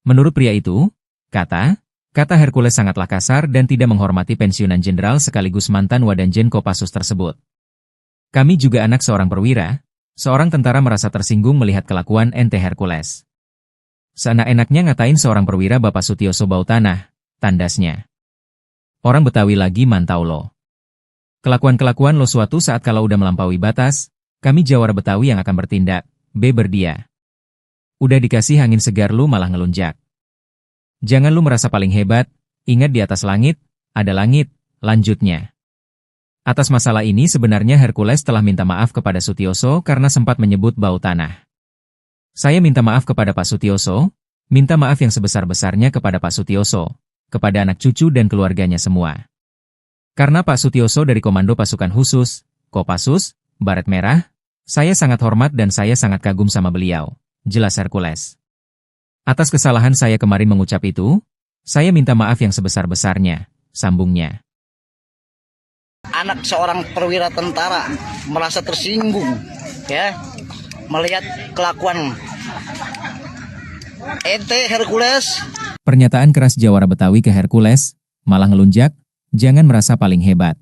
Speaker 1: Menurut pria itu, kata Hercules sangatlah kasar dan tidak menghormati pensiunan jenderal sekaligus mantan Wadanjen Kopassus tersebut. Kami juga anak seorang perwira. Seorang tentara merasa tersinggung melihat kelakuan ente Hercules. Seenak-enaknya ngatain seorang perwira Bapak Sutioso bau tanah, tandasnya. Orang Betawi lagi mantau lo. Kelakuan-kelakuan lo suatu saat kalau udah melampaui batas, kami Jawara Betawi yang akan bertindak, berdia. Udah dikasih angin segar lu malah ngelunjak. Jangan lu merasa paling hebat, ingat di atas langit, ada langit, lanjutnya. Atas masalah ini sebenarnya Hercules telah minta maaf kepada Sutioso karena sempat menyebut bau tanah. Saya minta maaf kepada Pak Sutioso, minta maaf yang sebesar-besarnya kepada Pak Sutioso, kepada anak cucu dan keluarganya semua. Karena Pak Sutioso dari Komando Pasukan Khusus, Kopassus, Baret Merah, saya sangat hormat dan saya sangat kagum sama beliau, jelas Hercules. Atas kesalahan saya kemarin mengucap itu, saya minta maaf yang sebesar-besarnya, sambungnya.
Speaker 2: Anak seorang perwira tentara merasa tersinggung ya melihat kelakuan ente Hercules.
Speaker 1: Pernyataan keras Jawara Betawi ke Hercules, malah ngelunjak, jangan merasa paling hebat.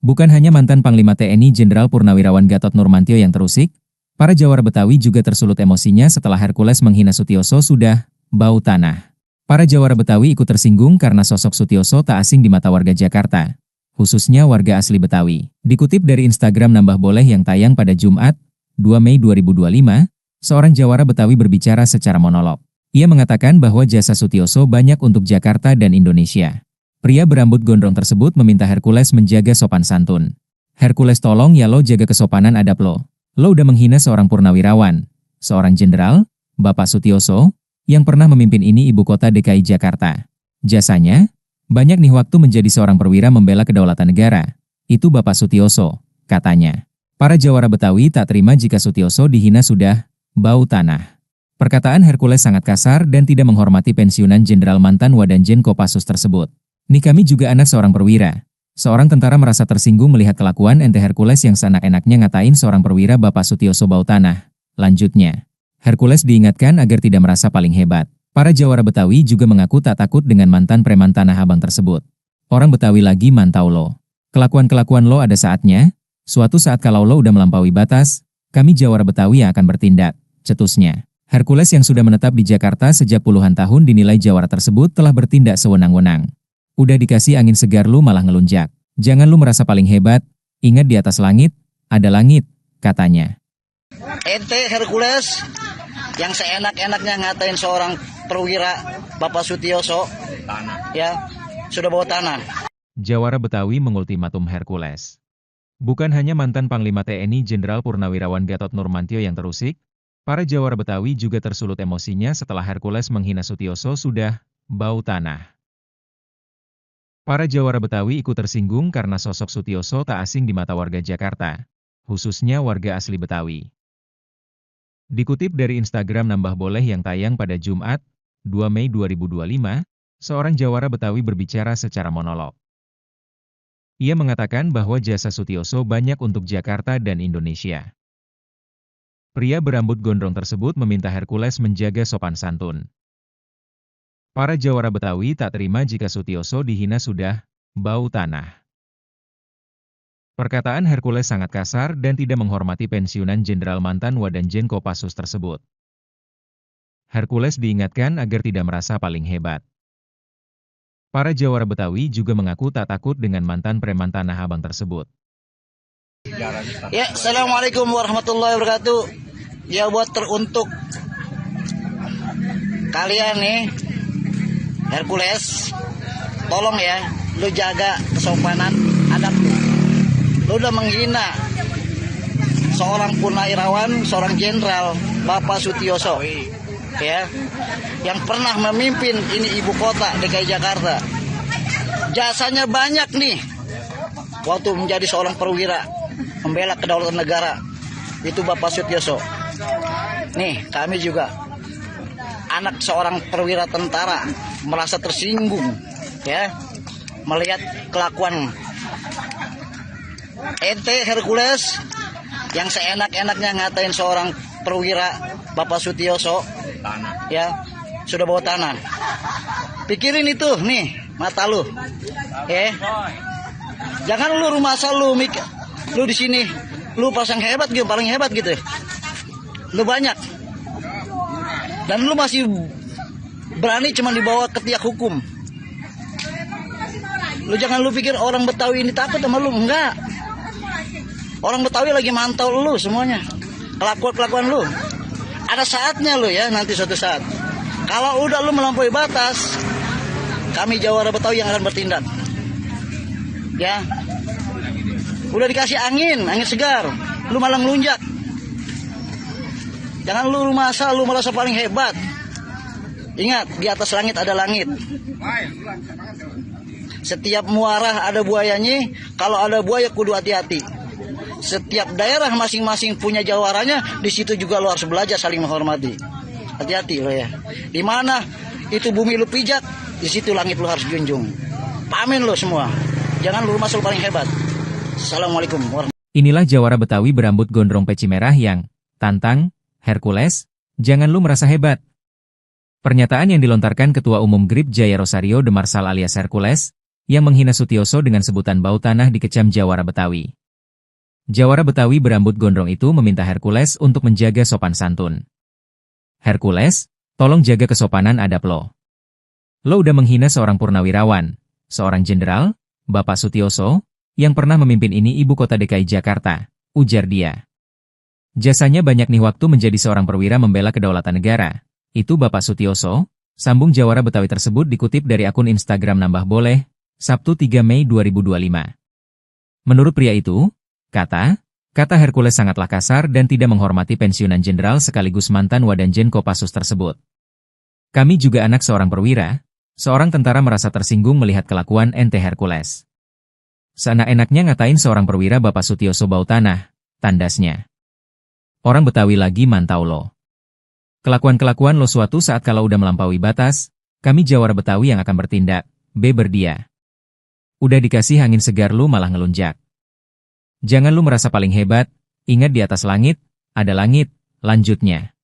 Speaker 1: Bukan hanya mantan Panglima TNI Jenderal Purnawirawan Gatot Nurmantio yang terusik, para Jawara Betawi juga tersulut emosinya setelah Hercules menghina Sutioso sudah bau tanah. Para Jawara Betawi ikut tersinggung karena sosok Sutioso tak asing di mata warga Jakarta, khususnya warga asli Betawi. Dikutip dari Instagram Nambah Boleh yang tayang pada Jumat, 2 Mei 2025, seorang Jawara Betawi berbicara secara monolog. Ia mengatakan bahwa jasa Sutioso banyak untuk Jakarta dan Indonesia. Pria berambut gondrong tersebut meminta Hercules menjaga sopan santun. Hercules tolong ya lo jaga kesopanan adab lo. Lo udah menghina seorang purnawirawan, seorang jenderal, Bapak Sutioso, yang pernah memimpin ini ibu kota DKI Jakarta. Jasanya, banyak nih waktu menjadi seorang perwira membela kedaulatan negara. Itu Bapak Sutioso, katanya. Para Jawara Betawi tak terima jika Sutioso dihina sudah bau tanah. Perkataan Hercules sangat kasar dan tidak menghormati pensiunan Jenderal mantan Wadanjen Kopassus tersebut. Nih kami juga anak seorang perwira. Seorang tentara merasa tersinggung melihat kelakuan ente Hercules yang seenak-enaknya ngatain seorang perwira Bapak Sutioso bau tanah. Lanjutnya, Hercules diingatkan agar tidak merasa paling hebat. Para Jawara Betawi juga mengaku tak takut dengan mantan preman Tanah Abang tersebut. Orang Betawi lagi mantau lo. Kelakuan-kelakuan lo ada saatnya, suatu saat kalau lo udah melampaui batas, kami Jawara Betawi yang akan bertindak, cetusnya. Hercules yang sudah menetap di Jakarta sejak puluhan tahun dinilai Jawara tersebut telah bertindak sewenang-wenang. Udah dikasih angin segar lu malah ngelunjak. Jangan lu merasa paling hebat, ingat di atas langit, ada langit, katanya.
Speaker 2: Ente Hercules yang seenak-enaknya ngatain seorang perwira Bapak Sutioso, ya, sudah bawa tanah.
Speaker 1: Jawara Betawi mengultimatum Hercules. Bukan hanya mantan Panglima TNI Jenderal Purnawirawan Gatot Nurmantio yang terusik, para Jawara Betawi juga tersulut emosinya setelah Hercules menghina Sutioso sudah bau tanah. Para Jawara Betawi ikut tersinggung karena sosok Sutioso tak asing di mata warga Jakarta, khususnya warga asli Betawi. Dikutip dari Instagram Nambah Boleh yang tayang pada Jumat, 2 Mei 2025, seorang Jawara Betawi berbicara secara monolog. Ia mengatakan bahwa jasa Sutioso banyak untuk Jakarta dan Indonesia. Pria berambut gondrong tersebut meminta Hercules menjaga sopan santun. Para Jawara Betawi tak terima jika Sutioso dihina sudah bau tanah. Perkataan Hercules sangat kasar dan tidak menghormati pensiunan Jenderal mantan Wadanjen Kopassus tersebut. Hercules diingatkan agar tidak merasa paling hebat. Para Jawara Betawi juga mengaku tak takut dengan mantan preman Tanah Abang tersebut.
Speaker 2: Ya, Assalamualaikum warahmatullahi wabarakatuh. Ya, buat teruntuk kalian nih, Hercules, tolong ya, lu jaga kesopanan adab lu. Lu udah menghina seorang purnawirawan, seorang jenderal, Bapak Sutioso, ya, yang pernah memimpin ini ibu kota DKI Jakarta. Jasanya banyak nih, waktu menjadi seorang perwira, membela kedaulatan negara, itu Bapak Sutioso. Nih, kami juga anak seorang perwira tentara merasa tersinggung, ya, melihat kelakuan ente Hercules yang seenak-enaknya ngatain seorang perwira Bapak Sutioso, ya, sudah bawa tanah. Pikirin itu, nih, mata lu, ya. Jangan lu rumah asal lu di sini Lu pasang hebat gitu, paling hebat gitu. Lu banyak. Dan lu masih berani cuma dibawa ke tiak hukum. Lu jangan lu pikir orang Betawi ini takut sama lu, enggak. Orang Betawi lagi mantau lu semuanya. Kelakuan lu. Ada saatnya lu ya, nanti suatu saat. Kalau udah lu melampaui batas, kami Jawara Betawi yang akan bertindak. Ya. Udah dikasih angin segar, lu malah ngelunjak. Jangan lu merasa paling hebat. Ingat, di atas langit ada langit. Setiap muara ada buayanya, kalau ada buaya kudu hati-hati. Setiap daerah masing-masing punya jawaranya, di situ juga lu harus belajar saling menghormati. Hati-hati lo ya. Di mana itu bumi lu pijak, di situ langit lu harus junjung. Pamin lo semua. Jangan lu merasa paling hebat. Assalamualaikum warahmatullahi.
Speaker 1: Inilah Jawara Betawi berambut gondrong peci merah yang tantang Hercules, jangan lu merasa hebat. Pernyataan yang dilontarkan Ketua Umum GRIP Jaya Rosario de Marsal alias Hercules, yang menghina Sutioso dengan sebutan bau tanah dikecam Jawara Betawi. Jawara Betawi berambut gondrong itu meminta Hercules untuk menjaga sopan santun. Hercules, tolong jaga kesopanan adab lo. Lo udah menghina seorang purnawirawan, seorang jenderal, Bapak Sutioso, yang pernah memimpin ini ibu kota DKI Jakarta, ujar dia. Jasanya banyak nih waktu menjadi seorang perwira membela kedaulatan negara. Itu Bapak Sutioso, sambung Jawara Betawi tersebut dikutip dari akun Instagram Nambah Boleh, Sabtu 3 Mei 2025. Menurut pria itu, kata Hercules sangatlah kasar dan tidak menghormati pensiunan jenderal sekaligus mantan Wadanjen Kopassus tersebut. Kami juga anak seorang perwira, seorang tentara merasa tersinggung melihat kelakuan ente Hercules. Seenak-enaknya ngatain seorang perwira Bapak Sutioso bau tanah, tandasnya. Orang Betawi lagi mantau lo. Kelakuan-kelakuan lo suatu saat kalau udah melampaui batas, kami Jawara Betawi yang akan bertindak, beber dia. Udah dikasih angin segar lu malah ngelunjak. Jangan lu merasa paling hebat, ingat di atas langit, ada langit, lanjutnya.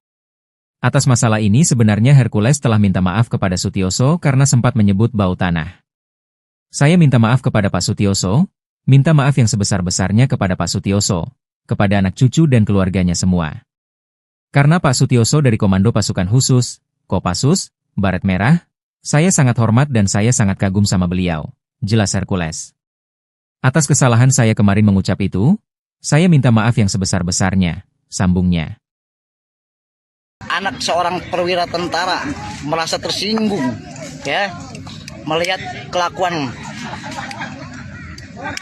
Speaker 1: Atas masalah ini sebenarnya Hercules telah minta maaf kepada Sutioso karena sempat menyebut bau tanah. Saya minta maaf kepada Pak Sutioso, minta maaf yang sebesar-besarnya kepada Pak Sutioso, kepada anak cucu dan keluarganya semua. Karena Pak Sutioso dari Komando Pasukan Khusus, Kopassus, Baret Merah, saya sangat hormat dan saya sangat kagum sama beliau, jelas Hercules. Atas kesalahan saya kemarin mengucap itu, saya minta maaf yang sebesar-besarnya, sambungnya.
Speaker 2: Anak seorang perwira tentara merasa tersinggung, ya. Melihat kelakuan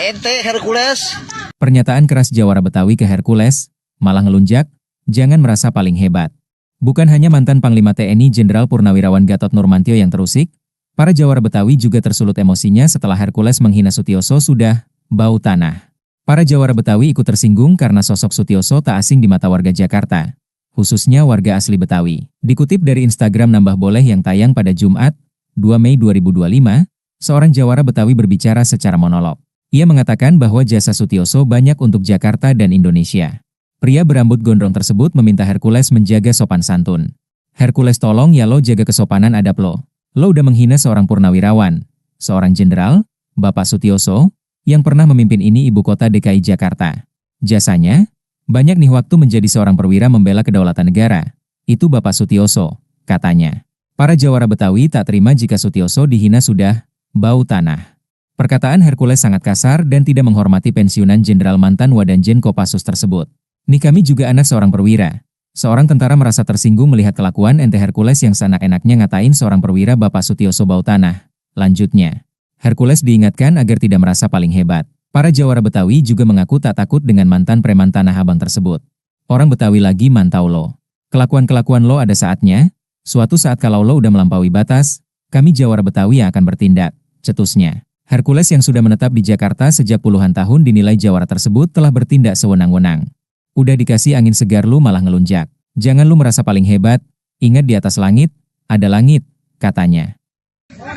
Speaker 2: ente Hercules.
Speaker 1: Pernyataan keras Jawara Betawi ke Hercules, malah ngelunjak, jangan merasa paling hebat. Bukan hanya mantan Panglima TNI Jenderal Purnawirawan Gatot Nurmantio yang terusik, para Jawara Betawi juga tersulut emosinya setelah Hercules menghina Sutioso sudah bau tanah. Para Jawara Betawi ikut tersinggung karena sosok Sutioso tak asing di mata warga Jakarta, khususnya warga asli Betawi. Dikutip dari Instagram Nambah Boleh yang tayang pada Jumat, 2 Mei 2025, seorang Jawara Betawi berbicara secara monolog. Ia mengatakan bahwa jasa Sutioso banyak untuk Jakarta dan Indonesia. Pria berambut gondrong tersebut meminta Hercules menjaga sopan santun. Hercules tolong ya lo jaga kesopanan adab lo. Lo udah menghina seorang purnawirawan, seorang jenderal, Bapak Sutioso, yang pernah memimpin ini ibu kota DKI Jakarta. Jasanya, banyak nih waktu menjadi seorang perwira membela kedaulatan negara. Itu Bapak Sutioso, katanya. Para Jawara Betawi tak terima jika Sutioso dihina sudah bau tanah. Perkataan Hercules sangat kasar dan tidak menghormati pensiunan jenderal mantan Wadanjen Kopassus tersebut. Nih kami juga anak seorang perwira. Seorang tentara merasa tersinggung melihat kelakuan ente Hercules yang seenak-enaknya ngatain seorang perwira Bapak Sutioso bau tanah. Lanjutnya, Hercules diingatkan agar tidak merasa paling hebat. Para Jawara Betawi juga mengaku tak takut dengan mantan preman Tanah Abang tersebut. Orang Betawi lagi mantau lo. Kelakuan-kelakuan lo ada saatnya. Suatu saat kalau lo udah melampaui batas, kami Jawara Betawi yang akan bertindak, cetusnya. Hercules yang sudah menetap di Jakarta sejak puluhan tahun dinilai Jawara tersebut telah bertindak sewenang-wenang. Udah dikasih angin segar lu malah ngelunjak. Jangan lu merasa paling hebat, ingat di atas langit, ada langit, katanya.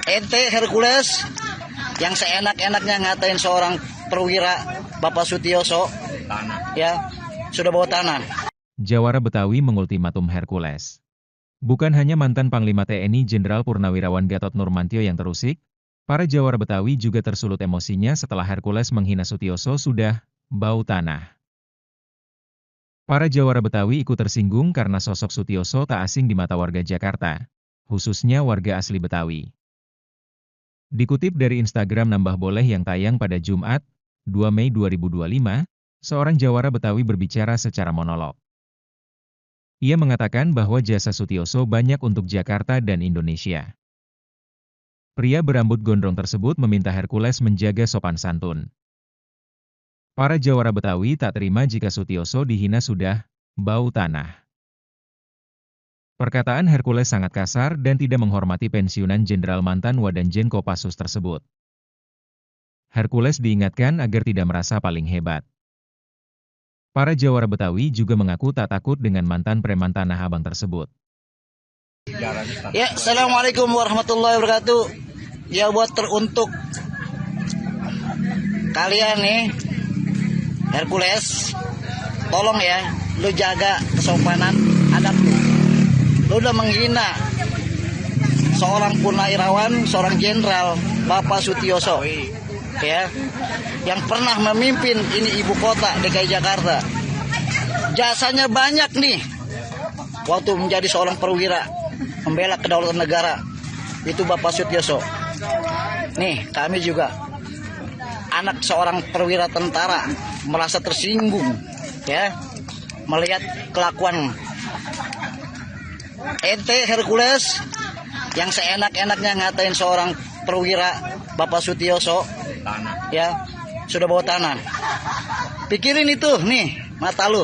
Speaker 2: Ente Hercules yang seenak-enaknya ngatain seorang perwira Bapak Sutioso, ya, sudah bawa tanah.
Speaker 1: Jawara Betawi mengultimatum Hercules. Bukan hanya mantan Panglima TNI Jenderal Purnawirawan Gatot Nurmantio yang terusik, para Jawara Betawi juga tersulut emosinya setelah Hercules menghina Sutioso sudah bau tanah. Para Jawara Betawi ikut tersinggung karena sosok Sutioso tak asing di mata warga Jakarta, khususnya warga asli Betawi. Dikutip dari Instagram Nambah Boleh yang tayang pada Jumat, 2 Mei 2025, seorang Jawara Betawi berbicara secara monolog. Ia mengatakan bahwa jasa Sutioso banyak untuk Jakarta dan Indonesia. Pria berambut gondrong tersebut meminta Hercules menjaga sopan santun. Para Jawara Betawi tak terima jika Sutioso dihina sudah bau tanah. Perkataan Hercules sangat kasar dan tidak menghormati pensiunan Jenderal mantan Wadanjen Kopassus tersebut. Hercules diingatkan agar tidak merasa paling hebat. Para Jawara Betawi juga mengaku tak takut dengan mantan preman Tanah Abang tersebut.
Speaker 2: Ya, Assalamualaikum warahmatullahi wabarakatuh. Ya, buat teruntuk kalian nih, Hercules, tolong ya, lu jaga kesopanan adab lu. Lu udah menghina seorang purnawirawan, seorang jenderal, Bapak Sutioso, ya, yang pernah memimpin ini ibu kota DKI Jakarta. Jasanya banyak nih, waktu menjadi seorang perwira, membela kedaulatan negara, itu Bapak Sutioso. Nih, kami juga anak seorang perwira tentara merasa tersinggung ya melihat kelakuan ente Hercules yang seenak-enaknya ngatain seorang perwira Bapak Sutioso ya sudah bawa tanah. Pikirin itu nih mata lu.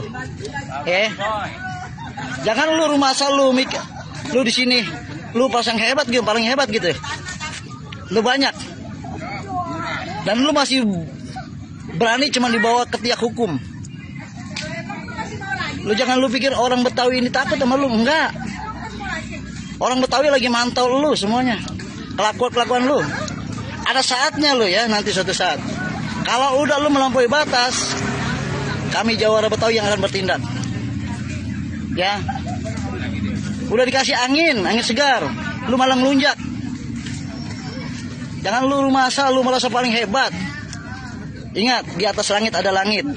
Speaker 2: Jangan lu rumah asal lu mikir lu di sini lu pasang hebat gitu, paling hebat gitu. Lu banyak. Dan lu masih berani cuma dibawa ke tiak hukum. Lu jangan lu pikir orang Betawi ini takut sama lu, enggak. Orang Betawi lagi mantau lu semuanya. Kelakuan lu. Ada saatnya lu ya, nanti suatu saat. Kalau udah lu melampaui batas, kami Jawara Betawi yang akan bertindak. Ya. Udah dikasih angin segar, lu malah ngelunjak. Jangan lu rumah asal, lu merasa paling hebat. Ingat, di atas langit ada langit.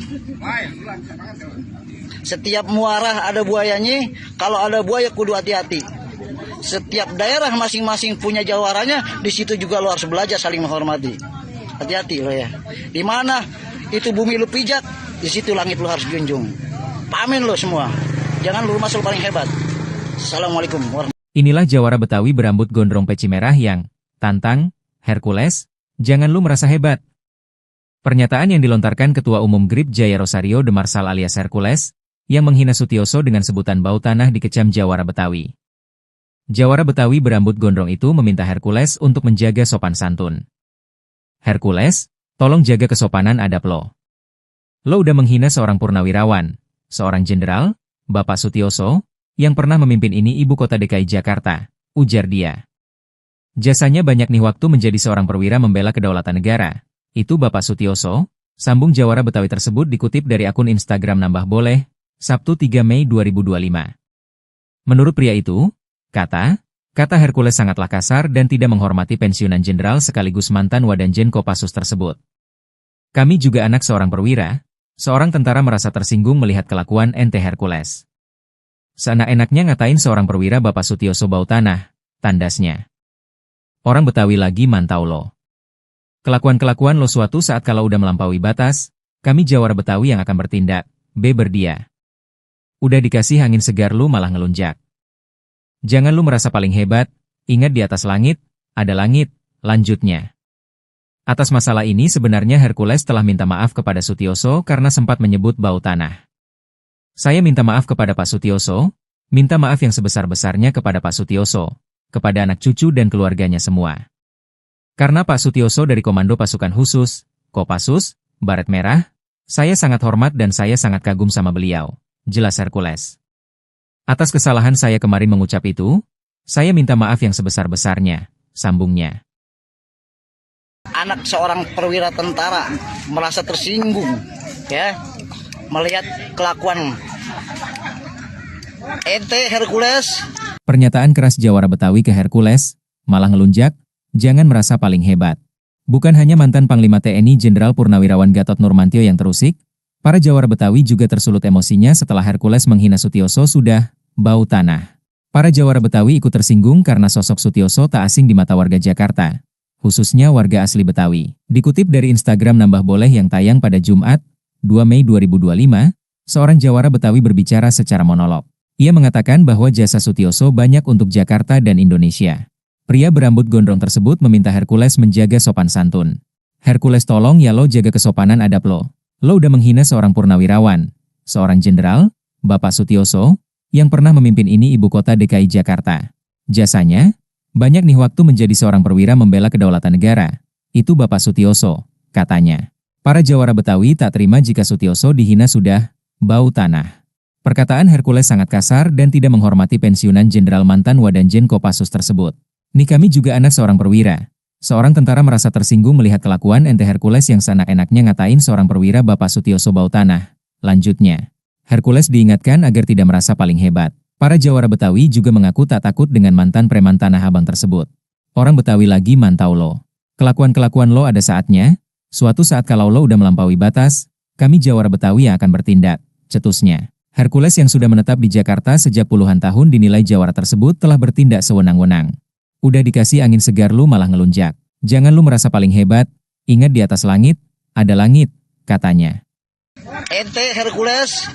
Speaker 2: Setiap muara ada buayanya, kalau ada buaya kudu hati-hati. Setiap daerah masing-masing punya jawaranya, di situ juga lu harus belajar saling menghormati. Hati-hati lo ya. Di mana itu bumi lu pijak, di situ langit lu harus junjung. Pamin lo semua. Jangan lu rumah asal paling hebat. Assalamualaikum warahmatullahi wabarakatuh.
Speaker 1: Inilah Jawara Betawi berambut gondrong peci merah yang tantang Hercules, jangan lu merasa hebat. Pernyataan yang dilontarkan Ketua Umum GRIP Jaya Rosario de Marsal alias Hercules, yang menghina Sutioso dengan sebutan bau tanah dikecam Jawara Betawi. Jawara Betawi berambut gondrong itu meminta Hercules untuk menjaga sopan santun. Hercules, tolong jaga kesopanan adab lo. Lo udah menghina seorang purnawirawan, seorang jenderal, Bapak Sutioso, yang pernah memimpin ini ibu kota DKI Jakarta, ujar dia. Jasanya banyak nih waktu menjadi seorang perwira membela kedaulatan negara. Itu Bapak Sutioso, sambung Jawara Betawi tersebut dikutip dari akun Instagram Nambah Boleh, Sabtu 3 Mei 2025. Menurut pria itu, kata Hercules sangatlah kasar dan tidak menghormati pensiunan jenderal sekaligus mantan Wadanjen Kopassus tersebut. Kami juga anak seorang perwira, seorang tentara merasa tersinggung melihat kelakuan ente Hercules. Seenak-enaknya ngatain seorang perwira Bapak Sutioso bau tanah, tandasnya. Orang Betawi lagi mantau lo. Kelakuan-kelakuan lo suatu saat kalau udah melampaui batas, kami Jawara Betawi yang akan bertindak, berdia. Udah dikasih angin segar lu malah ngelunjak. Jangan lu merasa paling hebat, ingat di atas langit, ada langit, lanjutnya. Atas masalah ini sebenarnya Hercules telah minta maaf kepada Sutioso karena sempat menyebut bau tanah. Saya minta maaf kepada Pak Sutioso, minta maaf yang sebesar-besarnya kepada Pak Sutioso, kepada anak cucu dan keluarganya semua. Karena Pak Sutioso dari Komando Pasukan Khusus, Kopassus, Baret Merah, saya sangat hormat dan saya sangat kagum sama beliau, jelas Hercules. Atas kesalahan saya kemarin mengucap itu, saya minta maaf yang sebesar-besarnya, sambungnya.
Speaker 2: Anak seorang perwira tentara merasa tersinggung, ya, melihat kelakuan ente Hercules.
Speaker 1: Pernyataan keras Jawara Betawi ke Hercules, malah ngelunjak, jangan merasa paling hebat. Bukan hanya mantan Panglima TNI Jenderal Purnawirawan Gatot Nurmantio yang terusik, Para jawara Betawi juga tersulut emosinya setelah Hercules menghina Sutioso sudah bau tanah. Para jawara Betawi ikut tersinggung karena sosok Sutioso tak asing di mata warga Jakarta, khususnya warga asli Betawi. Dikutip dari Instagram Nambah Boleh yang tayang pada Jumat, 2 Mei 2025, seorang jawara Betawi berbicara secara monolog. Ia mengatakan bahwa jasa Sutioso banyak untuk Jakarta dan Indonesia. Pria berambut gondrong tersebut meminta Hercules menjaga sopan santun. Hercules, tolong ya lo jaga kesopanan adab lo. Lo udah menghina seorang purnawirawan, seorang jenderal, Bapak Sutioso, yang pernah memimpin ini ibu kota DKI Jakarta. Jasanya, banyak nih waktu menjadi seorang perwira membela kedaulatan negara. Itu Bapak Sutioso, katanya. Para jawara Betawi tak terima jika Sutioso dihina sudah bau tanah. Perkataan Hercules sangat kasar dan tidak menghormati pensiunan Jenderal mantan Wadanjen Kopassus tersebut. Nih kami juga anak seorang perwira. Seorang tentara merasa tersinggung melihat kelakuan ente Hercules yang seenak-enaknya ngatain seorang perwira Bapak Sutioso bau tanah. Lanjutnya, Hercules diingatkan agar tidak merasa paling hebat. Para jawara Betawi juga mengaku tak takut dengan mantan preman Tanah Abang tersebut. Orang Betawi lagi mantau lo. Kelakuan-kelakuan lo ada saatnya. Suatu saat kalau lo udah melampaui batas, kami jawara Betawi yang akan bertindak, cetusnya. Hercules yang sudah menetap di Jakarta sejak puluhan tahun dinilai jawara tersebut telah bertindak sewenang-wenang. Udah dikasih angin segar lu malah ngelunjak. Jangan lu merasa paling hebat, ingat di atas langit, ada langit, katanya.
Speaker 2: Ente Hercules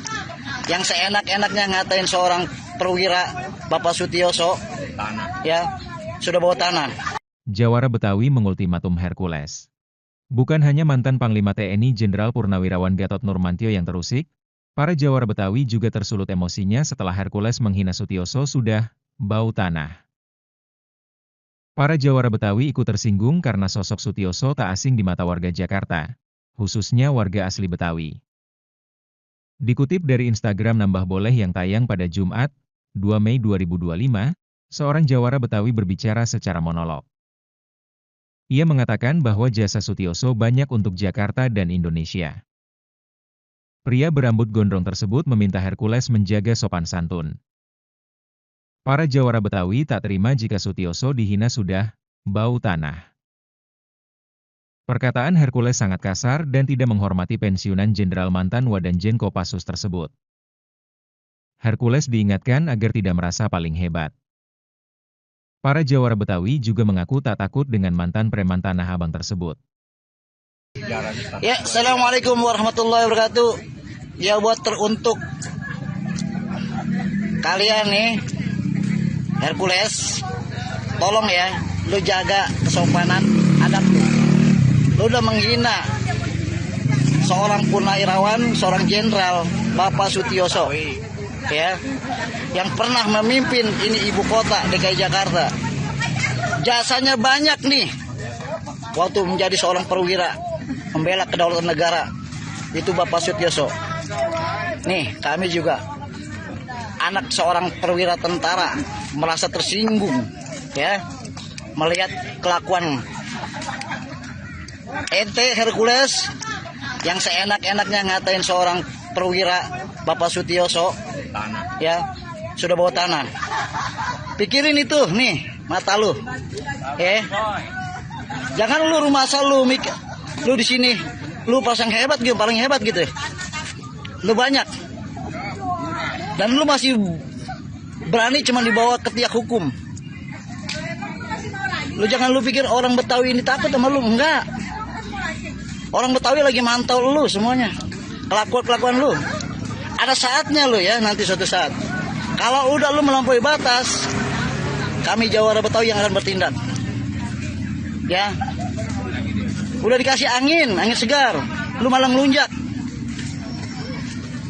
Speaker 2: yang seenak-enaknya ngatain seorang perwira Bapak Sutioso, ya, sudah bawa tanah.
Speaker 1: Jawara Betawi mengultimatum Hercules. Bukan hanya mantan Panglima TNI Jenderal Purnawirawan Gatot Nurmantio yang terusik, para jawara Betawi juga tersulut emosinya setelah Hercules menghina Sutioso sudah bau tanah. Para jawara Betawi ikut tersinggung karena sosok Sutioso tak asing di mata warga Jakarta, khususnya warga asli Betawi. Dikutip dari Instagram Nambah Boleh yang tayang pada Jumat, 2 Mei 2025, seorang jawara Betawi berbicara secara monolog. Ia mengatakan bahwa jasa Sutioso banyak untuk Jakarta dan Indonesia. Pria berambut gondrong tersebut meminta Hercules menjaga sopan santun. Para jawara Betawi tak terima jika Sutioso dihina sudah bau tanah. Perkataan Hercules sangat kasar dan tidak menghormati pensiunan Jenderal mantan Wadanjen Kopassus tersebut. Hercules diingatkan agar tidak merasa paling hebat. Para jawara Betawi juga mengaku tak takut dengan mantan preman Tanah Abang tersebut.
Speaker 2: Ya, Assalamualaikum warahmatullahi wabarakatuh. Ya, buat teruntuk kalian nih, Hercules, tolong ya, lu jaga kesopanan adab lu. Lu udah menghina seorang purnawirawan, seorang jenderal, Bapak Sutioso, ya, yang pernah memimpin ini ibu kota DKI Jakarta. Jasanya banyak nih, waktu menjadi seorang perwira membela kedaulatan negara, itu Bapak Sutioso. Nih, kami juga anak seorang perwira tentara merasa tersinggung, ya, melihat kelakuan ente Hercules yang seenak-enaknya ngatain seorang perwira Bapak Sutioso, ya, sudah bawa tanah. Pikirin itu, nih, mata lu, ya. Jangan lu rumah asal lu mikir, lu di sini, lu pasang hebat gitu, paling hebat gitu. Lu banyak. Dan lu masih berani cuma dibawa ke tiak hukum. Lu jangan lu pikir orang Betawi ini takut sama lu, enggak. Orang Betawi lagi mantau lu semuanya. Kelakuan lu. Ada saatnya lu ya, nanti suatu saat. Kalau udah lu melampaui batas, kami jawara Betawi yang akan bertindak. Ya. Udah dikasih angin segar, lu malah ngelunjak.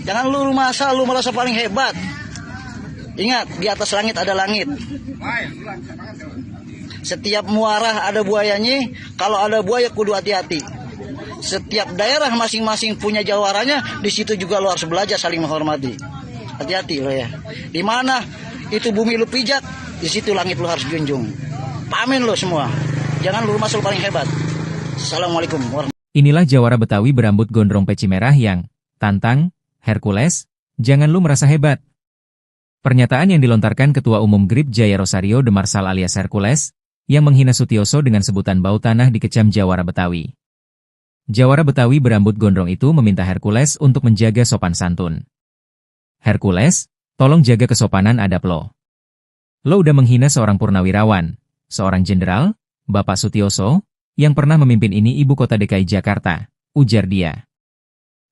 Speaker 2: Jangan lu rumah asal lu merasa paling hebat. Ingat, di atas langit ada langit. Setiap muara ada buayanya, kalau ada buaya kudu hati-hati. Setiap daerah masing-masing punya jawaranya, di situ juga lu harus belajar saling menghormati. Hati-hati lo ya. Di mana itu bumi lu pijak, di situ langit lu harus junjung. Pamin lo semua. Jangan lu rumah asal paling hebat. Assalamualaikum warahmatullahi wabarakatuh.
Speaker 1: Inilah jawara Betawi berambut gondrong peci merah yang tantang Hercules, jangan lu merasa hebat. Pernyataan yang dilontarkan Ketua Umum GRIP Jaya Rosario de Marsal alias Hercules, yang menghina Sutioso dengan sebutan bau tanah dikecam jawara Betawi. Jawara Betawi berambut gondrong itu meminta Hercules untuk menjaga sopan santun. Hercules, tolong jaga kesopanan adab lo. Lo udah menghina seorang purnawirawan, seorang jenderal, Bapak Sutioso, yang pernah memimpin ini ibu kota DKI Jakarta, ujar dia.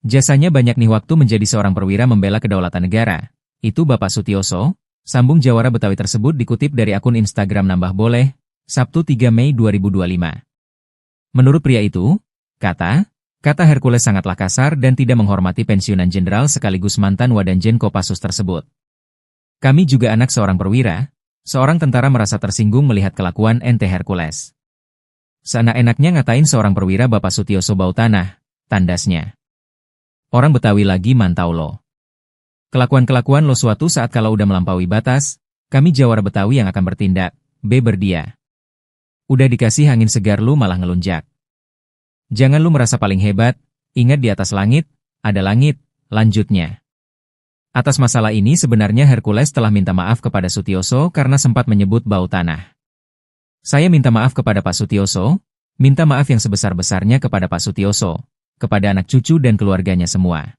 Speaker 1: Jasanya banyak nih waktu menjadi seorang perwira membela kedaulatan negara. Itu Bapak Sutioso, sambung Jawara Betawi tersebut dikutip dari akun Instagram Nambah Boleh, Sabtu 3 Mei 2025. Menurut pria itu, kata Hercules sangatlah kasar dan tidak menghormati pensiunan jenderal sekaligus mantan Wadanjen Kopassus tersebut. Kami juga anak seorang perwira, seorang tentara merasa tersinggung melihat kelakuan ente Hercules. Seenak-enaknya ngatain seorang perwira Bapak Sutioso bau tanah, tandasnya. Orang Betawi lagi mantau lo. Kelakuan-kelakuan lo suatu saat kalau udah melampaui batas, kami Jawara Betawi yang akan bertindak, beber dia. Udah dikasih angin segar lu malah ngelunjak. Jangan lu merasa paling hebat, ingat di atas langit, ada langit, lanjutnya. Atas masalah ini sebenarnya Hercules telah minta maaf kepada Sutioso karena sempat menyebut bau tanah. Saya minta maaf kepada Pak Sutioso, minta maaf yang sebesar-besarnya kepada Pak Sutioso, kepada anak cucu dan keluarganya semua.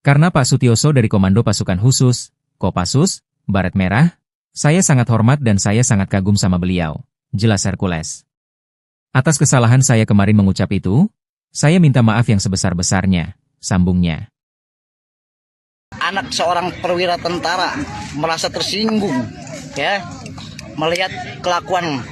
Speaker 1: Karena Pak Sutioso dari Komando Pasukan Khusus, Kopassus, Baret Merah, saya sangat hormat dan saya sangat kagum sama beliau, jelas Hercules. Atas kesalahan saya kemarin mengucap itu, saya minta maaf yang sebesar-besarnya, sambungnya.
Speaker 2: Anak seorang perwira tentara merasa tersinggung, ya, melihat kelakuan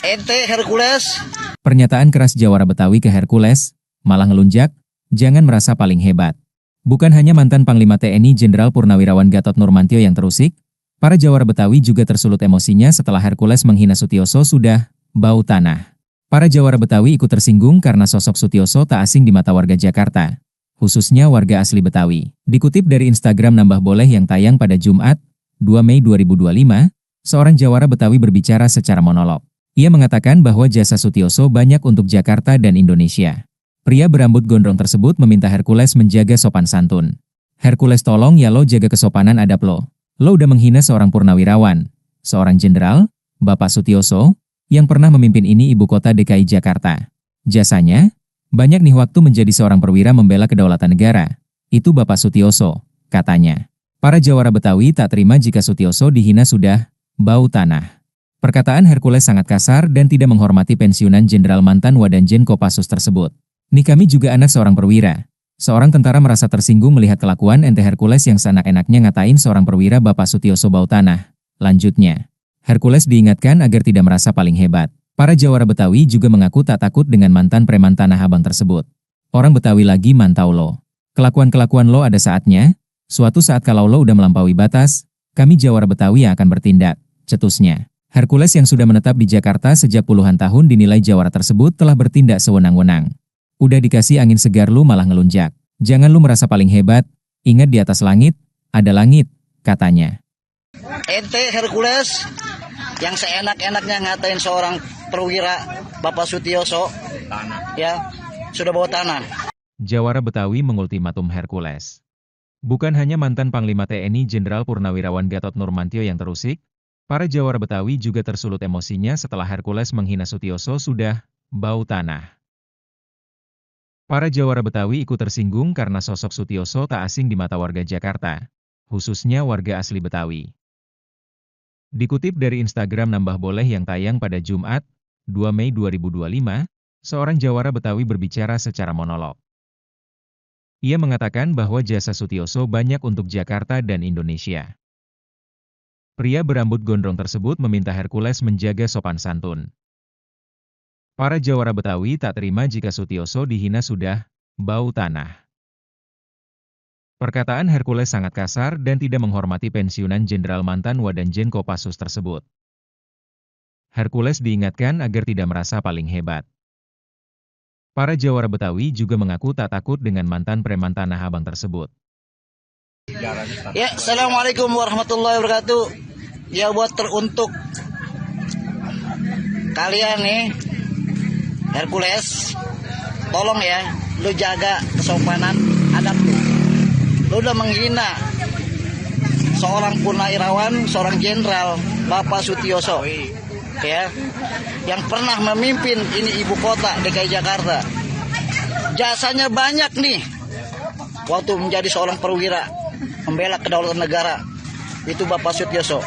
Speaker 2: ente Hercules.
Speaker 1: Pernyataan keras Jawara Betawi ke Hercules, malah ngelunjak, jangan merasa paling hebat. Bukan hanya mantan Panglima TNI Jenderal Purnawirawan Gatot Nurmantio yang terusik, para Jawara Betawi juga tersulut emosinya setelah Hercules menghina Sutioso sudah bau tanah. Para Jawara Betawi ikut tersinggung karena sosok Sutioso tak asing di mata warga Jakarta, khususnya warga asli Betawi. Dikutip dari Instagram Nambah Boleh yang tayang pada Jumat, 2 Mei 2025, seorang Jawara Betawi berbicara secara monolog. Ia mengatakan bahwa jasa Sutioso banyak untuk Jakarta dan Indonesia. Pria berambut gondrong tersebut meminta Hercules menjaga sopan santun. Hercules tolong ya lo jaga kesopanan adab lo. Lo udah menghina seorang purnawirawan, seorang jenderal, Bapak Sutioso, yang pernah memimpin ini ibu kota DKI Jakarta. Jasanya, banyak nih waktu menjadi seorang perwira membela kedaulatan negara. Itu Bapak Sutioso, katanya. Para Jawara Betawi tak terima jika Sutioso dihina sudah bau tanah. Perkataan Hercules sangat kasar dan tidak menghormati pensiunan jenderal mantan Wadanjen Kopassus tersebut. Nih kami juga anak seorang perwira. Seorang tentara merasa tersinggung melihat kelakuan ente Hercules yang seenak-enaknya ngatain seorang perwira Bapak Sutioso bau tanah. Lanjutnya, Hercules diingatkan agar tidak merasa paling hebat. Para Jawara Betawi juga mengaku tak takut dengan mantan preman Tanah Abang tersebut. Orang Betawi lagi mantau lo. Kelakuan-kelakuan lo ada saatnya, suatu saat kalau lo udah melampaui batas, kami Jawara Betawi yang akan bertindak, cetusnya. Hercules yang sudah menetap di Jakarta sejak puluhan tahun dinilai Jawara tersebut telah bertindak sewenang-wenang. Udah dikasih angin segar lu malah ngelunjak. Jangan lu merasa paling hebat, ingat di atas langit, ada langit, katanya.
Speaker 2: Ente Hercules yang seenak-enaknya ngatain seorang perwira Bapak Sutioso, ya, sudah bawa tanah.
Speaker 1: Jawara Betawi mengultimatum Hercules. Bukan hanya mantan Panglima TNI Jenderal Purnawirawan Gatot Nurmantio yang terusik, para Jawara Betawi juga tersulut emosinya setelah Hercules menghina Sutioso sudah bau tanah. Para Jawara Betawi ikut tersinggung karena sosok Sutioso tak asing di mata warga Jakarta, khususnya warga asli Betawi. Dikutip dari Instagram Nambah Boleh yang tayang pada Jumat, 2 Mei 2025, seorang Jawara Betawi berbicara secara monolog. Ia mengatakan bahwa jasa Sutioso banyak untuk Jakarta dan Indonesia. Pria berambut gondrong tersebut meminta Hercules menjaga sopan santun. Para Jawara Betawi tak terima jika Sutioso dihina sudah bau tanah. Perkataan Hercules sangat kasar dan tidak menghormati pensiunan jenderal mantan Wadanjen Kopassus tersebut. Hercules diingatkan agar tidak merasa paling hebat. Para Jawara Betawi juga mengaku tak takut dengan mantan preman Tanah Abang tersebut.
Speaker 2: Ya, Assalamualaikum warahmatullahi wabarakatuh. Ya, buat teruntuk kalian nih, Hercules, tolong ya, lu jaga kesopanan adab lu. Lu udah menghina seorang purnawirawan, seorang jenderal, Bapak Sutioso, ya, yang pernah memimpin ini ibu kota DKI Jakarta. Jasanya banyak nih waktu menjadi seorang perwira membela kedaulatan negara, itu Bapak Sutioso.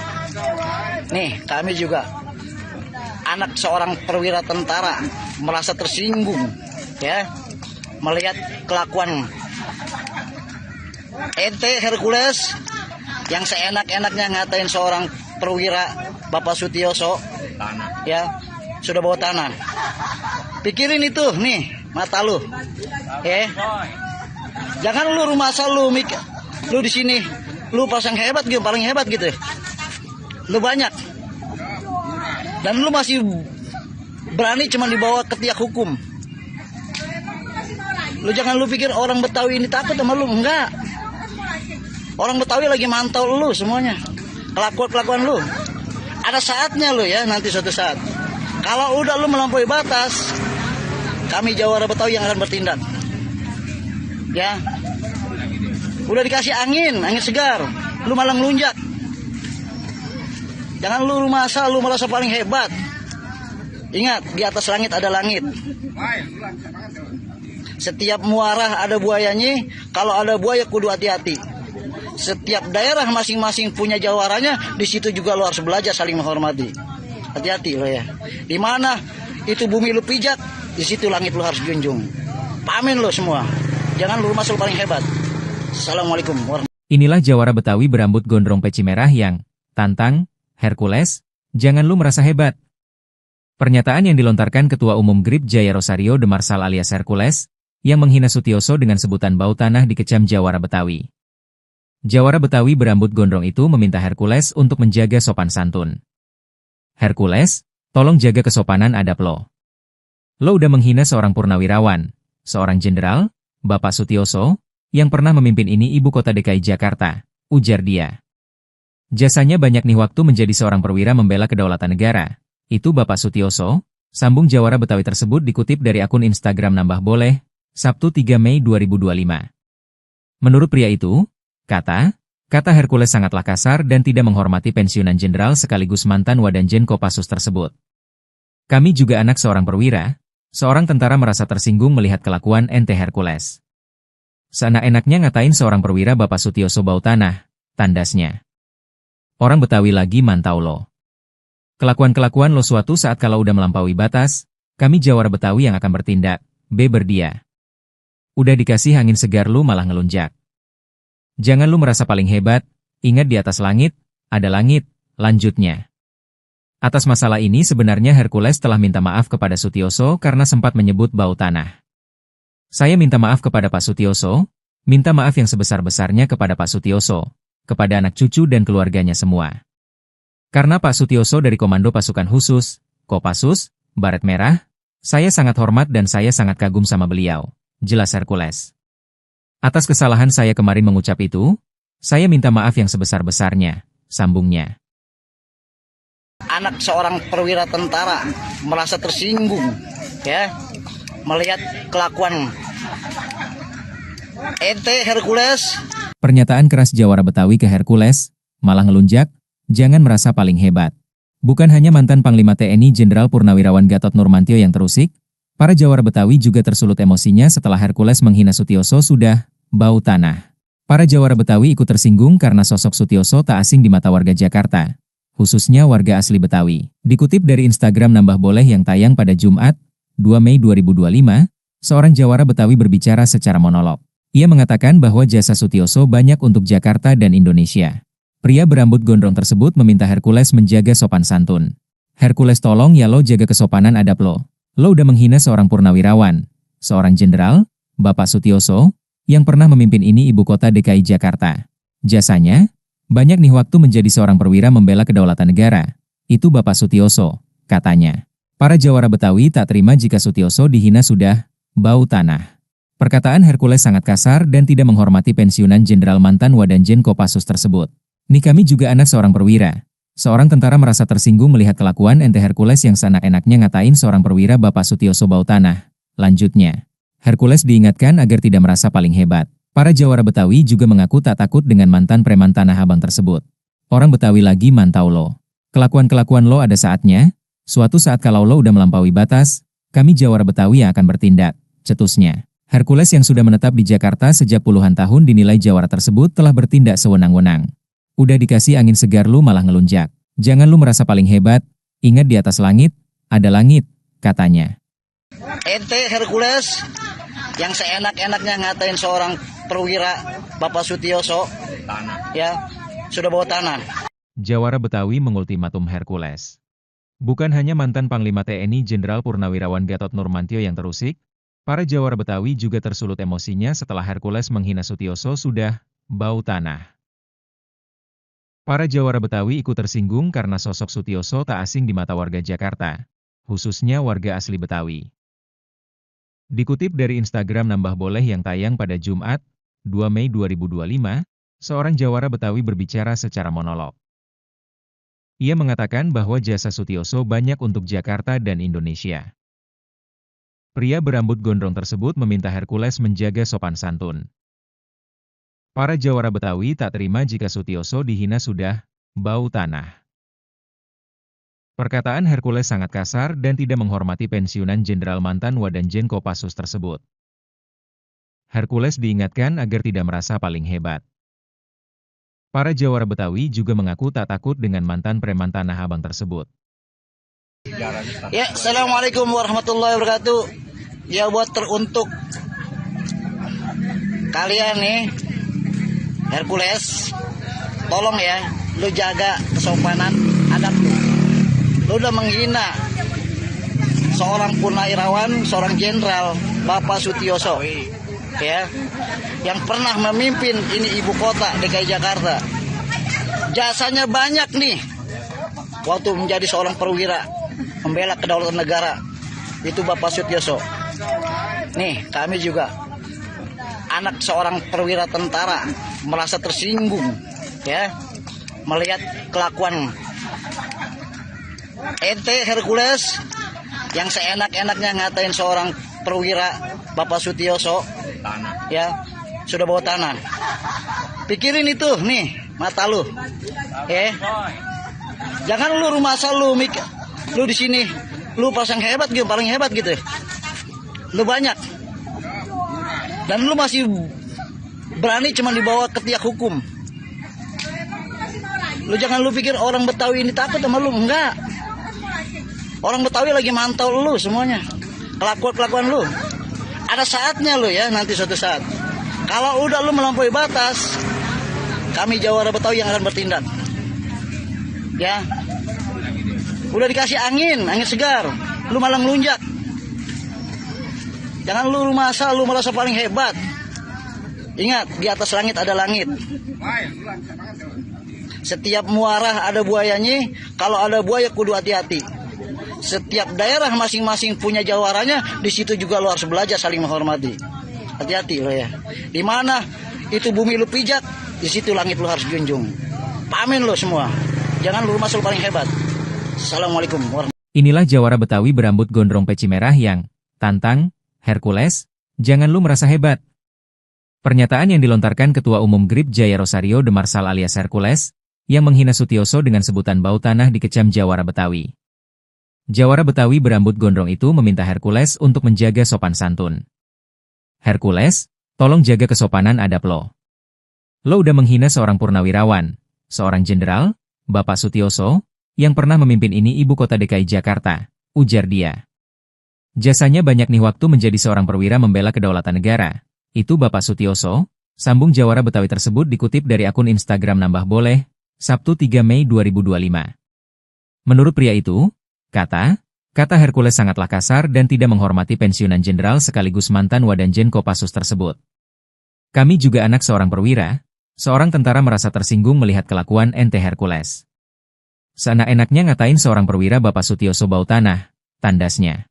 Speaker 2: Nih, kami juga anak seorang perwira tentara merasa tersinggung ya melihat kelakuan ente Hercules yang seenak-enaknya ngatain seorang perwira Bapak Sutioso ya sudah bawa tanah. Pikirin itu nih mata lu jangan lu rumah asal lu mikir lu di sini lu pasang hebat gitu, paling hebat gitu, lu banyak dan lu masih berani cuma dibawa ke tiak hukum. Lu jangan lu pikir orang Betawi ini takut sama lu, enggak. Orang Betawi lagi mantau lu semuanya, kelakuan lu. Ada saatnya lu ya, nanti suatu saat kalau udah lu melampaui batas, kami Jawara Betawi yang akan bertindak ya. Udah dikasih angin segar, lu malah ngelunjak. Jangan lu rumah asal lu merasa paling hebat. Ingat, di atas langit ada langit. Setiap muara ada buayanya. Kalau ada buaya kudu hati-hati. Setiap daerah masing-masing punya jawaranya. Di situ juga lo harus belajar saling menghormati. Hati-hati lo ya. Di mana itu bumi lu pijak, di situ langit lu harus junjung. Pamin lo semua. Jangan lu rumah asal paling hebat. Assalamualaikum warahmatullahi wabarakatuh.
Speaker 1: Inilah Jawara Betawi berambut gondrong peci merah yang tantang Hercules, jangan lu merasa hebat. Pernyataan yang dilontarkan Ketua Umum GRIP Jaya Rosario de Marsal alias Hercules, yang menghina Sutioso dengan sebutan bau tanah dikecam Jawara Betawi. Jawara Betawi berambut gondrong itu meminta Hercules untuk menjaga sopan santun. Hercules, tolong jaga kesopanan adab lo. Lo udah menghina seorang purnawirawan, seorang jenderal, Bapak Sutioso, yang pernah memimpin ini ibu kota DKI Jakarta, ujar dia. Jasanya banyak nih waktu menjadi seorang perwira membela kedaulatan negara. Itu Bapak Sutioso, sambung Jawara Betawi tersebut dikutip dari akun Instagram Nambah Boleh, Sabtu 3 Mei 2025. Menurut pria itu, kata Hercules sangatlah kasar dan tidak menghormati pensiunan jenderal sekaligus mantan Wadanjen Kopassus tersebut. Kami juga anak seorang perwira, seorang tentara merasa tersinggung melihat kelakuan ente Hercules. Seenak-enaknya ngatain seorang perwira Bapak Sutioso bau tanah, tandasnya. Orang Betawi lagi mantau lo. Kelakuan-kelakuan lo suatu saat kalau udah melampaui batas, kami Jawara Betawi yang akan bertindak, berdia. Udah dikasih angin segar lu malah ngelunjak. Jangan lu merasa paling hebat, ingat di atas langit, ada langit, lanjutnya. Atas masalah ini sebenarnya Hercules telah minta maaf kepada Sutioso karena sempat menyebut bau tanah. Saya minta maaf kepada Pak Sutioso, minta maaf yang sebesar-besarnya kepada Pak Sutioso, kepada anak cucu dan keluarganya semua. Karena Pak Sutioso dari Komando Pasukan Khusus, Kopassus, Baret Merah, saya sangat hormat dan saya sangat kagum sama beliau, jelas Hercules. Atas kesalahan saya kemarin mengucap itu, saya minta maaf yang sebesar-besarnya, sambungnya.
Speaker 2: Anak seorang perwira tentara merasa tersinggung ya melihat kelakuan ente Hercules.
Speaker 1: Pernyataan keras Jawara Betawi ke Hercules, malah ngelunjak, jangan merasa paling hebat. Bukan hanya mantan Panglima TNI Jenderal Purnawirawan Gatot Nurmantio yang terusik, para Jawara Betawi juga tersulut emosinya setelah Hercules menghina Sutioso sudah bau tanah. Para Jawara Betawi ikut tersinggung karena sosok Sutioso tak asing di mata warga Jakarta, khususnya warga asli Betawi. Dikutip dari Instagram Nambah Boleh yang tayang pada Jumat, 2 Mei 2025, seorang Jawara Betawi berbicara secara monolog. Ia mengatakan bahwa jasa Sutioso banyak untuk Jakarta dan Indonesia. Pria berambut gondrong tersebut meminta Hercules menjaga sopan santun. Hercules tolong ya lo jaga kesopanan adab lo. Lo udah menghina seorang purnawirawan, seorang jenderal, Bapak Sutioso, yang pernah memimpin ini ibu kota DKI Jakarta. Jasanya, banyak nih waktu menjadi seorang perwira membela kedaulatan negara. Itu Bapak Sutioso, katanya. Para Jawara Betawi tak terima jika Sutioso dihina sudah bau tanah. Perkataan Hercules sangat kasar dan tidak menghormati pensiunan jenderal mantan Wadanjen Kopassus tersebut. Nih kami juga anak seorang perwira. Seorang tentara merasa tersinggung melihat kelakuan ente Hercules yang seenak-enaknya ngatain seorang perwira Bapak Sutioso bau tanah. Lanjutnya, Hercules diingatkan agar tidak merasa paling hebat. Para Jawara Betawi juga mengaku tak takut dengan mantan preman Tanah Abang tersebut. Orang Betawi lagi mantau lo. Kelakuan-kelakuan lo ada saatnya, Suatu saat kalau lo udah melampaui batas, kami Jawara Betawi yang akan bertindak, cetusnya. Hercules yang sudah menetap di Jakarta sejak puluhan tahun dinilai Jawara tersebut telah bertindak sewenang-wenang. Udah dikasih angin segar lu malah ngelunjak. Jangan lu merasa paling hebat, ingat di atas langit, ada langit, katanya.
Speaker 2: Ente Hercules yang seenak-enaknya ngatain seorang perwira Bapak Sutioso, ya, sudah bawa tanah.
Speaker 1: Jawara Betawi mengultimatum Hercules. Bukan hanya mantan Panglima TNI Jenderal Purnawirawan Gatot Nurmantio yang terusik, para Jawara Betawi juga tersulut emosinya setelah Hercules menghina Sutioso sudah bau tanah. Para Jawara Betawi ikut tersinggung karena sosok Sutioso tak asing di mata warga Jakarta, khususnya warga asli Betawi. Dikutip dari Instagram Nambah Boleh yang tayang pada Jumat, 2 Mei 2025, seorang Jawara Betawi berbicara secara monolog. Ia mengatakan bahwa jasa Sutioso banyak untuk Jakarta dan Indonesia. Pria berambut gondrong tersebut meminta Hercules menjaga sopan santun. Para Jawara Betawi tak terima jika Sutioso dihina sudah bau tanah. Perkataan Hercules sangat kasar dan tidak menghormati pensiunan Jenderal mantan Wadanjen Kopassus tersebut. Hercules diingatkan agar tidak merasa paling hebat. Para Jawara Betawi juga mengaku tak takut dengan mantan preman Tanah Abang tersebut.
Speaker 2: Ya, Assalamualaikum warahmatullahi wabarakatuh. Ya, buat teruntuk kalian nih, Hercules, tolong ya, lu jaga kesopanan adab lu. Lu udah menghina seorang purnawirawan, seorang jenderal, Bapak Sutioso, ya, yang pernah memimpin ini ibu kota DKI Jakarta. Jasanya banyak nih, waktu menjadi seorang perwira, membela kedaulatan negara, itu Bapak Sutioso. Nih, kami juga anak seorang perwira tentara merasa tersinggung, ya, melihat kelakuan ente Hercules yang seenak-enaknya ngatain seorang perwira Bapak Sutioso, ya, sudah bawa tanah. Pikirin itu nih mata lu, jangan lu rumah asal lu lu di sini lu pasang hebat gitu, paling hebat gitu, lu banyak dan lu masih berani cuma dibawa ke tiak hukum. Lu jangan lu pikir orang Betawi ini takut sama lu, enggak. Orang Betawi lagi mantau lu semuanya, kelakuan lu. Ada saatnya lu ya, nanti suatu saat. Kalau udah lu melampaui batas, kami Jawara Betawi yang akan bertindak. Ya, udah dikasih angin segar, lu malah ngelunjak. Jangan lu masa lu merasa paling hebat. Ingat, di atas langit ada langit. Setiap muara ada buayanya, kalau ada buaya kudu hati-hati. Setiap daerah masing-masing punya jawaranya, di situ juga lu harus belajar saling menghormati. Hati-hati lo ya. Di mana itu bumi lu pijak, di situ langit lu harus junjung. Pamin lo semua. Jangan lu masuk paling hebat. Assalamualaikum warahmatullahi wabarakatuh.
Speaker 1: Inilah Jawara Betawi berambut gondrong peci merah yang tantang Hercules, jangan lu merasa hebat. Pernyataan yang dilontarkan Ketua Umum GRIP Jaya Rosario de Marsal alias Hercules, yang menghina Sutioso dengan sebutan bau tanah dikecam Jawara Betawi. Jawara Betawi berambut gondrong itu meminta Hercules untuk menjaga sopan santun. Hercules, tolong jaga kesopanan adab lo. Lo udah menghina seorang purnawirawan, seorang jenderal, Bapak Sutioso, yang pernah memimpin ini ibu kota DKI Jakarta, ujar dia. Jasanya banyak nih waktu menjadi seorang perwira membela kedaulatan negara. Itu Bapak Sutioso, sambung Jawara Betawi tersebut dikutip dari akun Instagram Nambah Boleh, Sabtu 3 Mei 2025. Menurut pria itu, kata Hercules sangatlah kasar dan tidak menghormati pensiunan jenderal sekaligus mantan Wadanjen Kopassus tersebut. Kami juga anak seorang perwira, seorang tentara merasa tersinggung melihat kelakuan ente Hercules. Seenak-enaknya ngatain seorang perwira Bapak Sutioso bau tanah, tandasnya.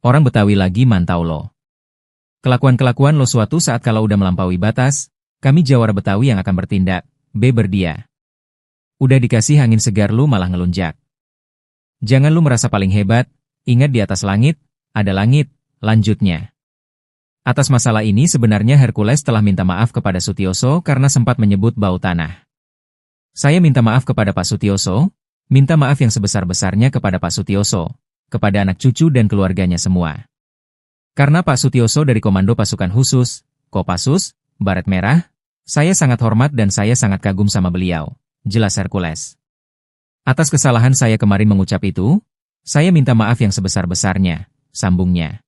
Speaker 1: Orang Betawi lagi mantau lo. Kelakuan-kelakuan lo suatu saat kalau udah melampaui batas, kami Jawara Betawi yang akan bertindak, beber dia. Udah dikasih angin segar lu malah ngelunjak. Jangan lu merasa paling hebat, ingat di atas langit, ada langit, lanjutnya. Atas masalah ini sebenarnya Hercules telah minta maaf kepada Sutioso karena sempat menyebut bau tanah. Saya minta maaf kepada Pak Sutioso, Minta maaf yang sebesar-besarnya kepada Pak Sutioso, kepada anak cucu dan keluarganya semua. Karena Pak Sutioso dari Komando Pasukan Khusus, Kopassus, Baret Merah, saya sangat hormat dan saya sangat kagum sama beliau, jelas Hercules. Atas kesalahan saya kemarin mengucap itu, saya minta maaf yang sebesar-besarnya, sambungnya.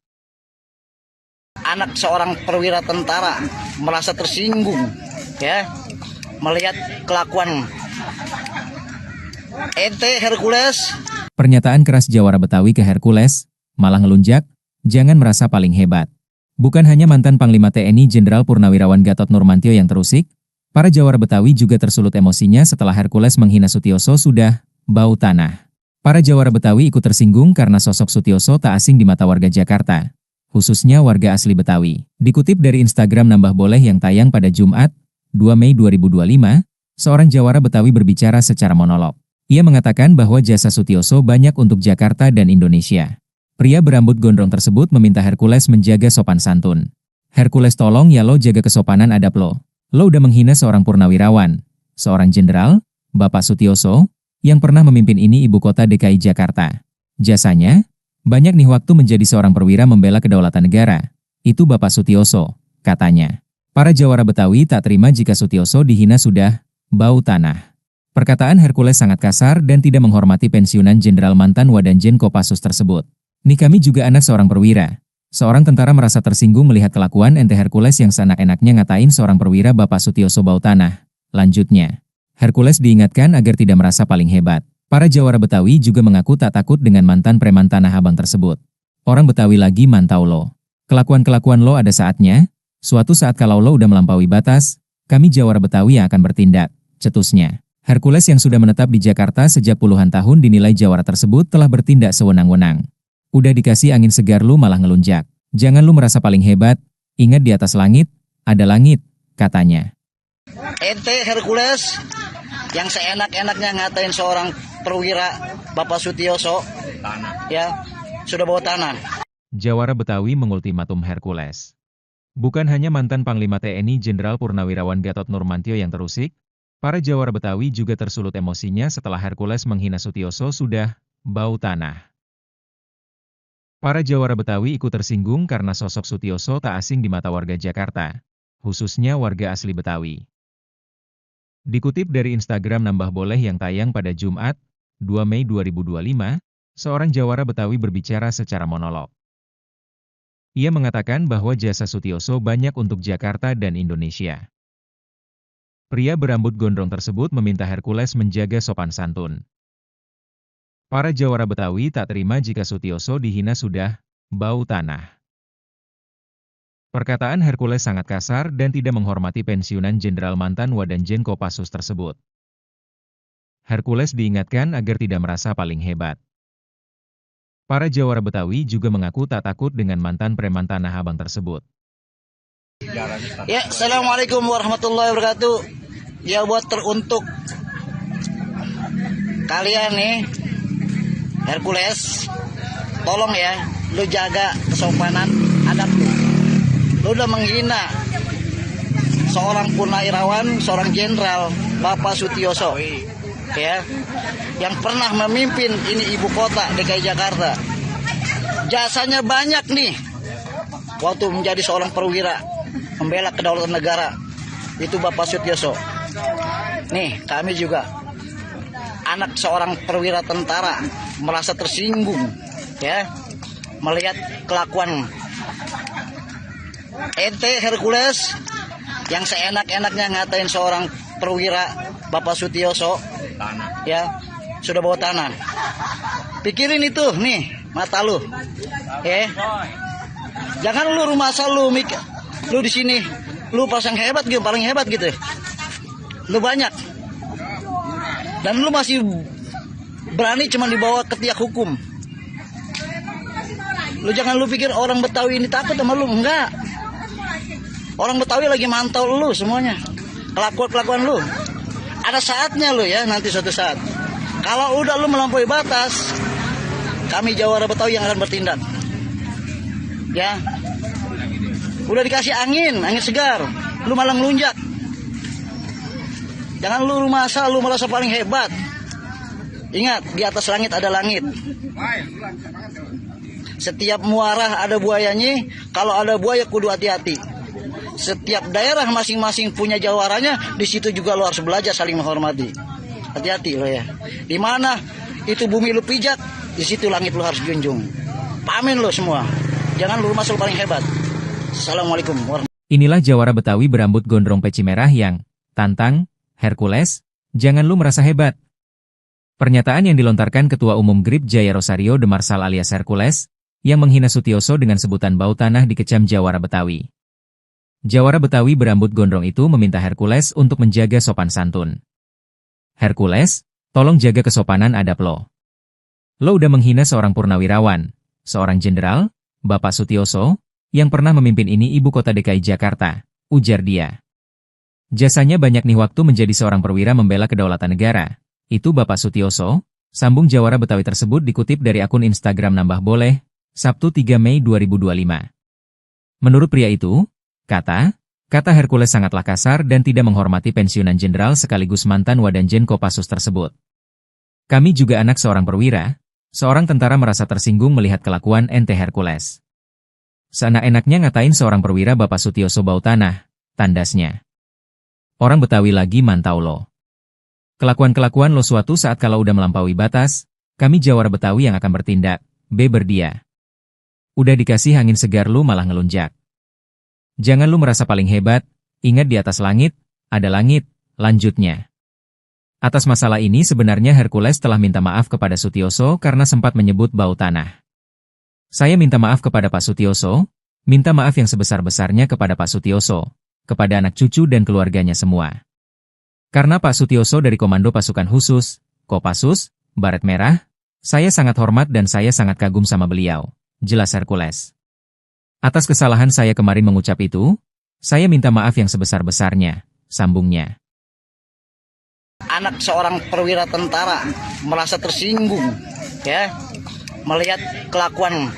Speaker 2: Anak seorang perwira tentara merasa tersinggung, ya, melihat kelakuan ente Hercules.
Speaker 1: Pernyataan keras Jawara Betawi ke Hercules, malah ngelunjak, jangan merasa paling hebat. Bukan hanya mantan Panglima TNI Jenderal Purnawirawan Gatot Nurmantio yang terusik, para Jawara Betawi juga tersulut emosinya setelah Hercules menghina Sutioso sudah bau tanah. Para Jawara Betawi ikut tersinggung karena sosok Sutioso tak asing di mata warga Jakarta, khususnya warga asli Betawi. Dikutip dari Instagram Nambah Boleh yang tayang pada Jumat, 2 Mei 2025, seorang Jawara Betawi berbicara secara monolog. Ia mengatakan bahwa jasa Sutioso banyak untuk Jakarta dan Indonesia. Pria berambut gondrong tersebut meminta Hercules menjaga sopan santun. Hercules, tolong ya lo jaga kesopanan adab lo. Lo udah menghina seorang purnawirawan, seorang jenderal, Bapak Sutioso, yang pernah memimpin ini ibu kota DKI Jakarta. Jasanya, banyak nih waktu menjadi seorang perwira membela kedaulatan negara. Itu Bapak Sutioso, katanya. Para Jawara Betawi tak terima jika Sutioso dihina sudah bau tanah. Perkataan Hercules sangat kasar dan tidak menghormati pensiunan Jenderal mantan Wadanjen Kopassus tersebut. Nih kami juga anak seorang perwira. Seorang tentara merasa tersinggung melihat kelakuan ente Hercules yang seenak-enaknya ngatain seorang perwira Bapak Sutioso bau tanah. Lanjutnya, Hercules diingatkan agar tidak merasa paling hebat. Para Jawara Betawi juga mengaku tak takut dengan mantan preman Tanah Abang tersebut. Orang Betawi lagi mantau lo. Kelakuan-kelakuan lo ada saatnya, suatu saat kalau lo udah melampaui batas, kami Jawara Betawi yang akan bertindak, cetusnya. Hercules yang sudah menetap di Jakarta sejak puluhan tahun dinilai Jawara tersebut telah bertindak sewenang-wenang. Udah dikasih angin segar lu malah ngelunjak. Jangan lu merasa paling hebat, ingat di atas langit, ada langit, katanya.
Speaker 2: Ente Hercules yang seenak-enaknya ngatain seorang perwira Bapak Sutioso, ya, sudah bawa tanah.
Speaker 1: Jawara Betawi mengultimatum Hercules. Bukan hanya mantan Panglima TNI Jenderal Purnawirawan Gatot Nurmantio yang terusik, para Jawara Betawi juga tersulut emosinya setelah Hercules menghina Sutioso sudah bau tanah. Para Jawara Betawi ikut tersinggung karena sosok Sutioso tak asing di mata warga Jakarta, khususnya warga asli Betawi. Dikutip dari Instagram Nambah Boleh yang tayang pada Jumat, 2 Mei 2025, seorang Jawara Betawi berbicara secara monolog. Ia mengatakan bahwa jasa Sutioso banyak untuk Jakarta dan Indonesia. Pria berambut gondrong tersebut meminta Hercules menjaga sopan santun. Para Jawara Betawi tak terima jika Sutioso dihina sudah bau tanah. Perkataan Hercules sangat kasar dan tidak menghormati pensiunan Jenderal mantan Wadanjen Kopassus tersebut. Hercules diingatkan agar tidak merasa paling hebat. Para Jawara Betawi juga mengaku tak takut dengan mantan preman Tanah Abang tersebut.
Speaker 2: Ya, Assalamualaikum warahmatullahi wabarakatuh. Ya, buat teruntuk kalian nih, Hercules, tolong ya, lu jaga kesopanan adab lu. Lu udah menghina seorang purnawirawan, seorang jenderal, Bapak Sutioso, ya, yang pernah memimpin ini ibu kota DKI Jakarta. Jasanya banyak nih, waktu menjadi seorang perwira membela kedaulatan negara, itu Bapak Sutioso. Nih, kami juga anak seorang perwira tentara merasa tersinggung, ya, melihat kelakuan ente Hercules yang seenak-enaknya ngatain seorang perwira Bapak Sutioso, ya, sudah bawa tanah. Pikirin itu nih mata lu, ya. Jangan lu rumah asal lu mikir, lu di sini, lu pasang hebat gitu, paling hebat gitu. Lu banyak. Dan lu masih berani cuma dibawa ke tiak hukum. Lu jangan lu pikir orang Betawi ini takut sama lu, enggak. Orang Betawi lagi mantau lu semuanya. Kelakuan lu. Ada saatnya lu ya, nanti suatu saat. Kalau udah lu melampaui batas, kami Jawara Betawi yang akan bertindak. Ya. Udah dikasih angin segar, lu malah ngelunjak. Jangan lu rumah asal, lu merasa paling hebat. Ingat, di atas langit ada langit. Setiap muara ada buayanya. Kalau ada buaya kudu hati-hati. Setiap daerah masing-masing punya jawarannya. Di situ juga lo harus belajar saling menghormati. Hati-hati lo ya. Di mana itu bumi lu pijak, di situ langit lu harus junjung. Pamin lo semua. Jangan lu masuk paling hebat. Assalamualaikum warahmatullahi wabarakatuh.
Speaker 1: Inilah jawara Betawi berambut gondrong peci merah yang tantang Hercules, jangan lu merasa hebat. Pernyataan yang dilontarkan Ketua Umum GRIP Jaya Rosario de Marsal alias Hercules, yang menghina Sutioso dengan sebutan bau tanah dikecam jawara Betawi. Jawara Betawi berambut gondrong itu meminta Hercules untuk menjaga sopan santun. Hercules, tolong jaga kesopanan adab lo. Lo udah menghina seorang purnawirawan, seorang jenderal, Bapak Sutioso, yang pernah memimpin ini ibu kota DKI Jakarta, ujar dia. Jasanya banyak nih waktu menjadi seorang perwira membela kedaulatan negara. Itu Bapak Sutioso, sambung jawara Betawi tersebut dikutip dari akun Instagram Nambah Boleh, Sabtu 3 Mei 2025. Menurut pria itu, kata Hercules sangatlah kasar dan tidak menghormati pensiunan jenderal sekaligus mantan Wadanjen Kopassus tersebut. Kami juga anak seorang perwira, seorang tentara merasa tersinggung melihat kelakuan ente Hercules. Seenak-enaknya ngatain seorang perwira Bapak Sutioso bau tanah, tandasnya. Orang Betawi lagi mantau lo. Kelakuan-kelakuan lo suatu saat kalau udah melampaui batas, kami jawara Betawi yang akan bertindak, berdia. Udah dikasih angin segar lu malah ngelunjak. Jangan lu merasa paling hebat, ingat di atas langit, ada langit, lanjutnya. Atas masalah ini sebenarnya Hercules telah minta maaf kepada Sutioso karena sempat menyebut bau tanah. Saya minta maaf kepada Pak Sutioso, minta maaf yang sebesar-besarnya kepada Pak Sutioso, kepada anak cucu dan keluarganya semua. Karena Pak Sutioso dari Komando Pasukan Khusus, Kopassus, Baret Merah, saya sangat hormat dan saya sangat kagum sama beliau. Jelas Hercules. Atas kesalahan saya kemarin mengucap itu, saya minta maaf yang sebesar-besarnya, sambungnya.
Speaker 2: Anak seorang perwira tentara merasa tersinggung, ya, melihat kelakuan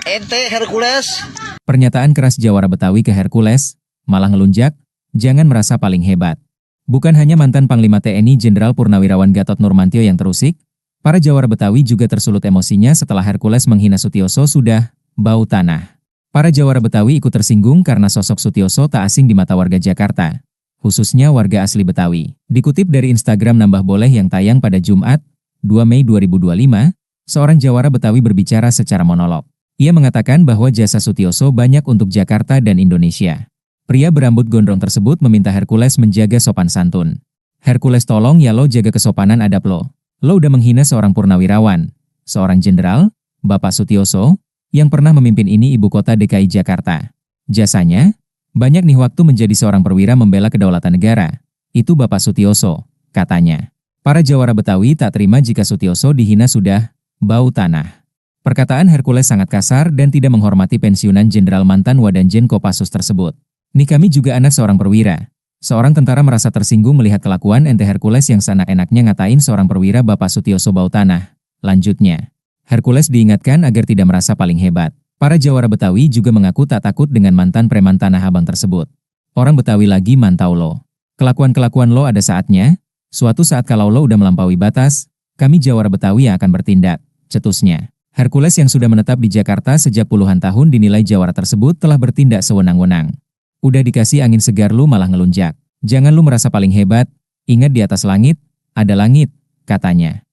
Speaker 2: ente Hercules.
Speaker 1: Pernyataan keras jawara Betawi ke Hercules, malah ngelunjak, jangan merasa paling hebat. Bukan hanya mantan Panglima TNI Jenderal Purnawirawan Gatot Nurmantio yang terusik, para jawara Betawi juga tersulut emosinya setelah Hercules menghina Sutioso sudah bau tanah. Para jawara Betawi ikut tersinggung karena sosok Sutioso tak asing di mata warga Jakarta, khususnya warga asli Betawi. Dikutip dari Instagram Nambah Boleh yang tayang pada Jumat, 2 Mei 2025, seorang jawara Betawi berbicara secara monolog. Ia mengatakan bahwa jasa Sutioso banyak untuk Jakarta dan Indonesia. Pria berambut gondrong tersebut meminta Hercules menjaga sopan santun. Hercules tolong ya lo jaga kesopanan adab lo. Lo udah menghina seorang purnawirawan, seorang jenderal, Bapak Sutioso, yang pernah memimpin ini ibu kota DKI Jakarta. Jasanya, banyak nih waktu menjadi seorang perwira membela kedaulatan negara. Itu Bapak Sutioso, katanya. Para jawara Betawi tak terima jika Sutioso dihina sudah bau tanah. Perkataan Hercules sangat kasar dan tidak menghormati pensiunan jenderal mantan Wadanjen Kopassus tersebut. Nih kami juga anak seorang perwira. Seorang tentara merasa tersinggung melihat kelakuan ente Hercules yang seenak-enaknya ngatain seorang perwira Bapak Sutioso bau tanah. Lanjutnya, Hercules diingatkan agar tidak merasa paling hebat. Para jawara Betawi juga mengaku tak takut dengan mantan preman Tanah Abang tersebut. Orang Betawi lagi mantau lo. Kelakuan-kelakuan lo ada saatnya, suatu saat kalau lo udah melampaui batas, kami jawara Betawi yang akan bertindak, cetusnya. Hercules yang sudah menetap di Jakarta sejak puluhan tahun dinilai jawara tersebut telah bertindak sewenang-wenang. Udah dikasih angin segar lu malah ngelunjak. Jangan lu merasa paling hebat, ingat di atas langit, ada langit, katanya.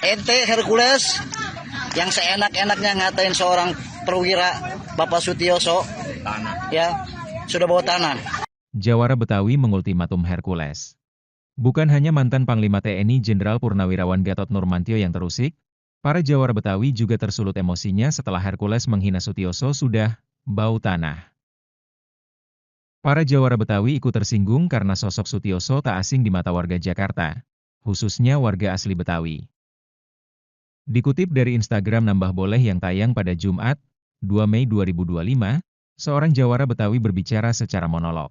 Speaker 2: Ente Hercules yang seenak-enaknya ngatain seorang perwira Bapak Sutioso, ya, sudah bawa tanah.
Speaker 1: Jawara Betawi mengultimatum Hercules. Bukan hanya mantan Panglima TNI Jenderal Purnawirawan Gatot Nurmantio yang terusik, para jawara Betawi juga tersulut emosinya setelah Hercules menghina Sutioso sudah bau tanah. Para jawara Betawi ikut tersinggung karena sosok Sutioso tak asing di mata warga Jakarta, khususnya warga asli Betawi. Dikutip dari Instagram Nambah Boleh yang tayang pada Jumat, 2 Mei 2025, seorang jawara Betawi berbicara secara monolog.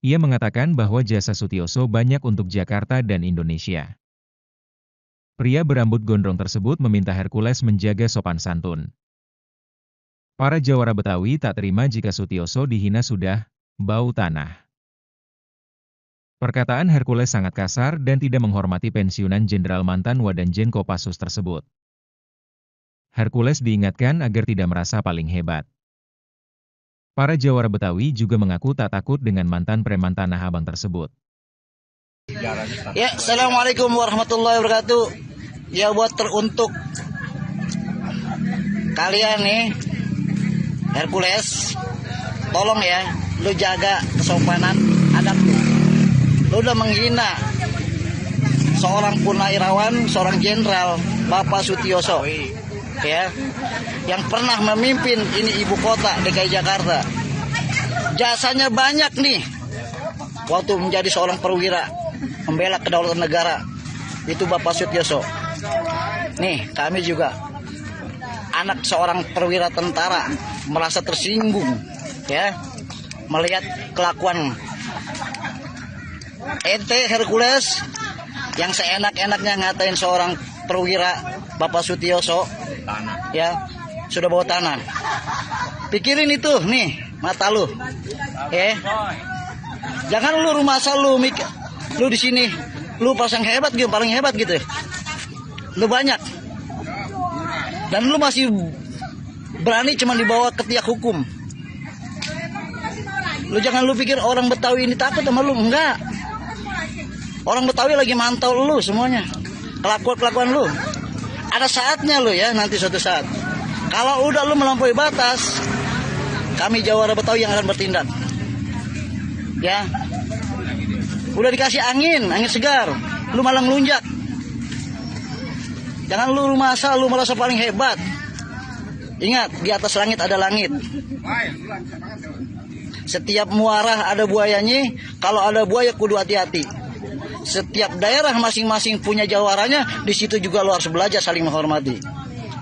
Speaker 1: Ia mengatakan bahwa jasa Sutioso banyak untuk Jakarta dan Indonesia. Pria berambut gondrong tersebut meminta Hercules menjaga sopan santun. Para jawara Betawi tak terima jika Sutioso dihina sudah bau tanah. Perkataan Hercules sangat kasar dan tidak menghormati pensiunan Jenderal mantan Wadanjen Kopassus tersebut. Hercules diingatkan agar tidak merasa paling hebat. Para jawara Betawi juga mengaku tak takut dengan mantan preman Tanah Abang tersebut.
Speaker 2: Ya, Assalamualaikum warahmatullahi wabarakatuh. Ya, buat teruntuk kalian nih, Hercules, tolong ya, lu jaga kesopanan adab lu. Lu udah menghina seorang purnawirawan, seorang jenderal, Bapak Sutioso, ya, yang pernah memimpin ini ibu kota DKI Jakarta. Jasanya banyak nih, waktu menjadi seorang perwira, membela kedaulatan negara, itu Bapak Sutioso. Nih, kami juga anak seorang perwira tentara merasa tersinggung, ya, melihat kelakuan ente Hercules yang seenak-enaknya ngatain seorang perwira Bapak Sutioso, ya, sudah bawa tanah. Pikirin itu nih, mata lu, ya. Jangan lu rumah asal lu lu di sini, lu pasang hebat gitu, paling hebat gitu. Lu banyak. Dan lu masih berani cuma dibawa ke tiak hukum. Lu jangan lu pikir orang Betawi ini takut sama lu, enggak. Orang Betawi lagi mantau lu semuanya. Kelakuan lu. Ada saatnya lu ya, nanti suatu saat. Kalau udah lu melampaui batas, kami jawara Betawi yang akan bertindak. Ya. Udah dikasih angin segar, lu malah ngelunjak. Jangan lu masa lu merasa paling hebat. Ingat, di atas langit ada langit. Setiap muara ada buayanya, kalau ada buaya kudu hati-hati. Setiap daerah masing-masing punya jawaranya, di situ juga lu harus belajar saling menghormati.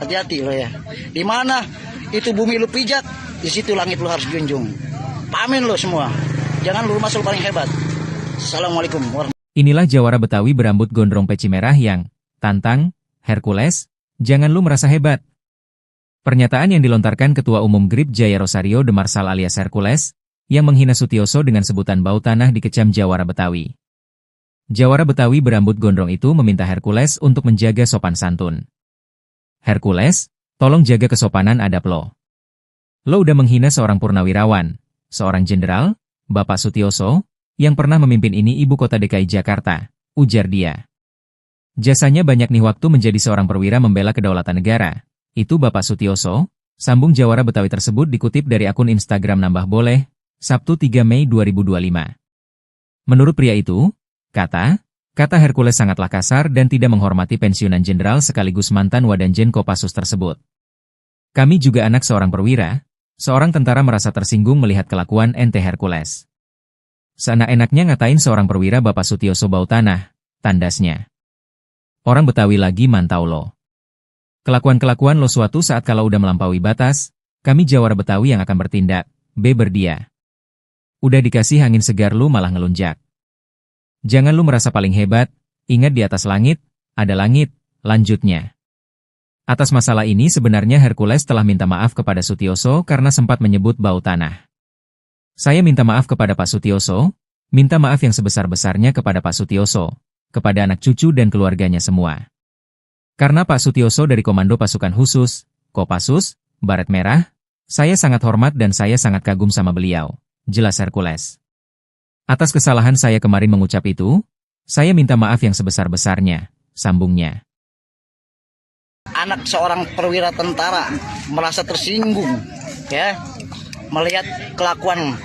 Speaker 2: Hati-hati lo ya. Di mana itu bumi lu pijak, di situ langit lu harus junjung. Pamin lo semua. Jangan lu masuk paling hebat. Assalamualaikum warahmatullahi wabarakatuh.
Speaker 1: Inilah jawara Betawi berambut gondrong peci merah yang tantang Hercules, jangan lu merasa hebat. Pernyataan yang dilontarkan Ketua Umum GRIP Jaya Rosario de Marsal alias Hercules, yang menghina Sutioso dengan sebutan bau tanah dikecam jawara Betawi. Jawara Betawi berambut gondrong itu meminta Hercules untuk menjaga sopan santun. Hercules, tolong jaga kesopanan adab lo. Lo udah menghina seorang purnawirawan, seorang jenderal, Bapak Sutioso, yang pernah memimpin ini ibu kota DKI Jakarta, ujar dia. Jasanya banyak nih waktu menjadi seorang perwira membela kedaulatan negara. Itu Bapak Sutioso, sambung jawara Betawi tersebut dikutip dari akun Instagram Nambah Boleh, Sabtu 3 Mei 2025. Menurut pria itu, kata Hercules sangatlah kasar dan tidak menghormati pensiunan jenderal sekaligus mantan Wadanjen Kopassus tersebut. Kami juga anak seorang perwira, seorang tentara merasa tersinggung melihat kelakuan ente Hercules. Seenak-enaknya ngatain seorang perwira Bapak Sutioso bau tanah, tandasnya. Orang Betawi lagi mantau lo. Kelakuan-kelakuan lo suatu saat kalau udah melampaui batas, kami jawara Betawi yang akan bertindak, berdia. Udah dikasih angin segar lu malah ngelunjak. Jangan lu merasa paling hebat, ingat di atas langit, ada langit, lanjutnya. Atas masalah ini sebenarnya Hercules telah minta maaf kepada Sutioso karena sempat menyebut bau tanah. Saya minta maaf kepada Pak Sutioso, minta maaf yang sebesar-besarnya kepada Pak Sutioso, kepada anak cucu dan keluarganya semua. Karena Pak Sutioso dari Komando Pasukan Khusus, Kopassus, Baret Merah, saya sangat hormat dan saya sangat kagum sama beliau, jelas Hercules. Atas kesalahan saya kemarin mengucap itu, saya minta maaf yang sebesar-besarnya, sambungnya.
Speaker 2: Anak seorang perwira tentara merasa tersinggung, ya, melihat kelakuan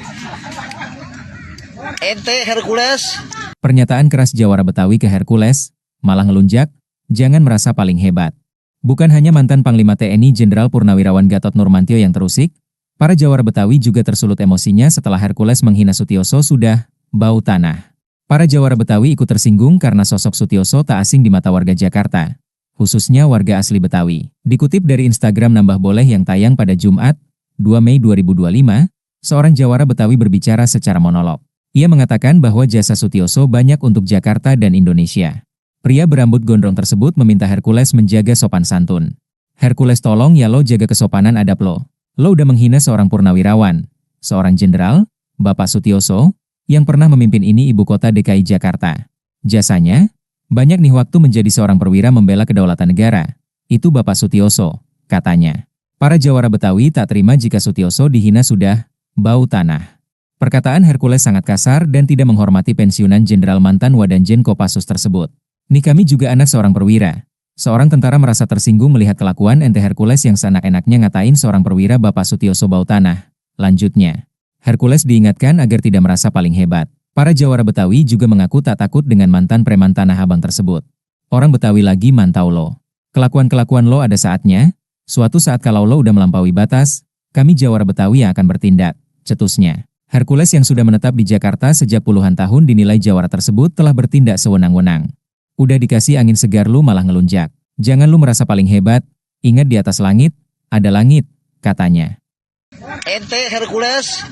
Speaker 2: ente Hercules.
Speaker 1: Pernyataan keras jawara Betawi ke Hercules, malah ngelunjak, jangan merasa paling hebat. Bukan hanya mantan Panglima TNI Jenderal Purnawirawan Gatot Nurmantio yang terusik, para jawara Betawi juga tersulut emosinya setelah Hercules menghina Sutioso sudah bau tanah. Para jawara Betawi ikut tersinggung karena sosok Sutioso tak asing di mata warga Jakarta, khususnya warga asli Betawi. Dikutip dari Instagram Nambah Boleh yang tayang pada Jumat, 2 Mei 2025, seorang jawara Betawi berbicara secara monolog. Ia mengatakan bahwa jasa Sutioso banyak untuk Jakarta dan Indonesia. Pria berambut gondrong tersebut meminta Hercules menjaga sopan santun. Hercules tolong ya lo jaga kesopanan adab lo. Lo udah menghina seorang purnawirawan, seorang jenderal, Bapak Sutioso, yang pernah memimpin ini ibu kota DKI Jakarta. Jasanya, banyak nih waktu menjadi seorang perwira membela kedaulatan negara. Itu Bapak Sutioso, katanya. Para jawara Betawi tak terima jika Sutioso dihina sudah bau tanah. Perkataan Hercules sangat kasar dan tidak menghormati pensiunan Jenderal mantan Wadanjen Kopassus tersebut. Nih kami juga anak seorang perwira. Seorang tentara merasa tersinggung melihat kelakuan ente Hercules yang seenak-enaknya ngatain seorang perwira Bapak Sutioso bau tanah. Lanjutnya, Hercules diingatkan agar tidak merasa paling hebat. Para jawara Betawi juga mengaku tak takut dengan mantan preman Tanah Abang tersebut. Orang Betawi lagi mantau lo. Kelakuan-kelakuan lo ada saatnya. Suatu saat kalau lo udah melampaui batas, kami jawara Betawi yang akan bertindak, cetusnya. Hercules yang sudah menetap di Jakarta sejak puluhan tahun dinilai jawara tersebut telah bertindak sewenang-wenang. Udah dikasih angin segar lu malah ngelunjak. Jangan lu merasa paling hebat, ingat di atas langit, ada langit, katanya.
Speaker 2: Ente Hercules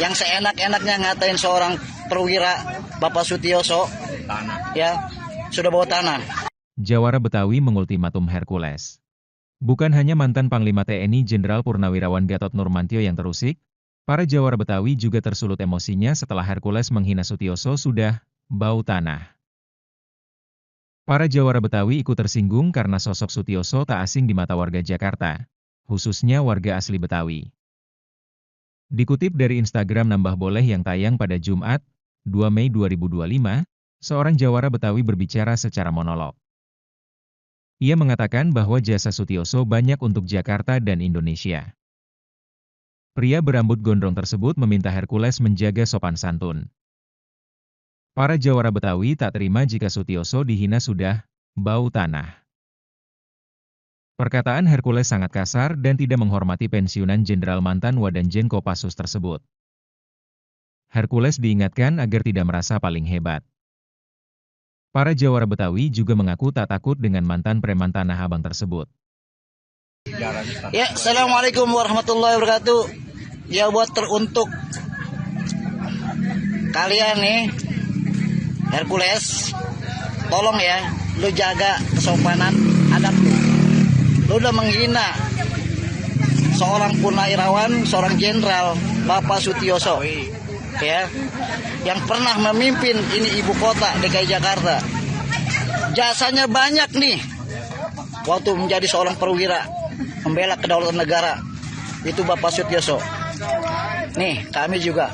Speaker 2: yang seenak-enaknya ngatain seorang perwira Bapak Sutioso, ya, sudah bawa tanah.
Speaker 1: Jawara Betawi mengultimatum Hercules. Bukan hanya mantan Panglima TNI Jenderal Purnawirawan Gatot Nurmantio yang terusik, para jawara Betawi juga tersulut emosinya setelah Hercules menghina Sutioso sudah bau tanah. Para jawara Betawi ikut tersinggung karena sosok Sutioso tak asing di mata warga Jakarta, khususnya warga asli Betawi. Dikutip dari Instagram Nambah Boleh yang tayang pada Jumat, 2 Mei 2025, seorang jawara Betawi berbicara secara monolog. Ia mengatakan bahwa jasa Sutioso banyak untuk Jakarta dan Indonesia. Pria berambut gondrong tersebut meminta Hercules menjaga sopan santun. Para jawara Betawi tak terima jika Sutioso dihina sudah bau tanah. Perkataan Hercules sangat kasar dan tidak menghormati pensiunan Jenderal mantan Wadanjen Kopassus tersebut. Hercules diingatkan agar tidak merasa paling hebat. Para jawara Betawi juga mengaku tak takut dengan mantan preman Tanah Abang tersebut.
Speaker 2: Ya, Assalamualaikum warahmatullahi wabarakatuh. Ya, buat teruntuk kalian nih, Hercules, tolong ya, lu jaga kesopanan adab lu. Lu udah menghina seorang purnawirawan, seorang jenderal, Bapak Sutioso, ya, yang pernah memimpin ini ibu kota DKI Jakarta. Jasanya banyak nih, waktu menjadi seorang perwira membela kedaulatan negara, itu Bapak Sutioso. Nih, kami juga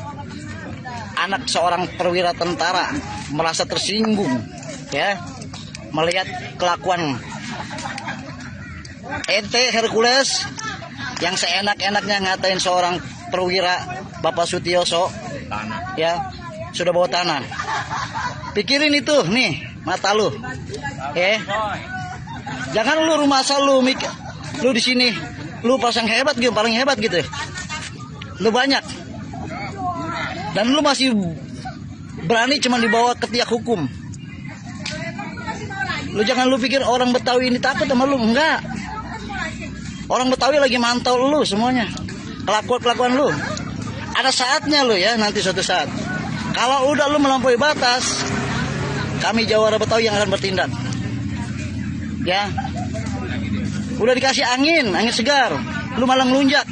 Speaker 2: anak seorang perwira tentara merasa tersinggung, ya, melihat kelakuan ente Hercules yang seenak-enaknya ngatain seorang perwira Bapak Sutioso, ya, sudah bawa tanah. Pikirin itu, nih, mata lu, jangan lu rumah asal lu mikir, lu di sini, lu pasang hebat gitu, paling hebat gitu, lu banyak, dan lu masih berani cuma dibawa ke tiak hukum. Lu jangan lu pikir orang Betawi ini takut sama lu, enggak. Orang Betawi lagi mantau lu semuanya, kelakuan lu. Ada saatnya lu ya, nanti suatu saat. Kalau udah lu melampaui batas, kami jawara Betawi yang akan bertindak. Ya, udah dikasih angin segar, lu malah ngelunjak.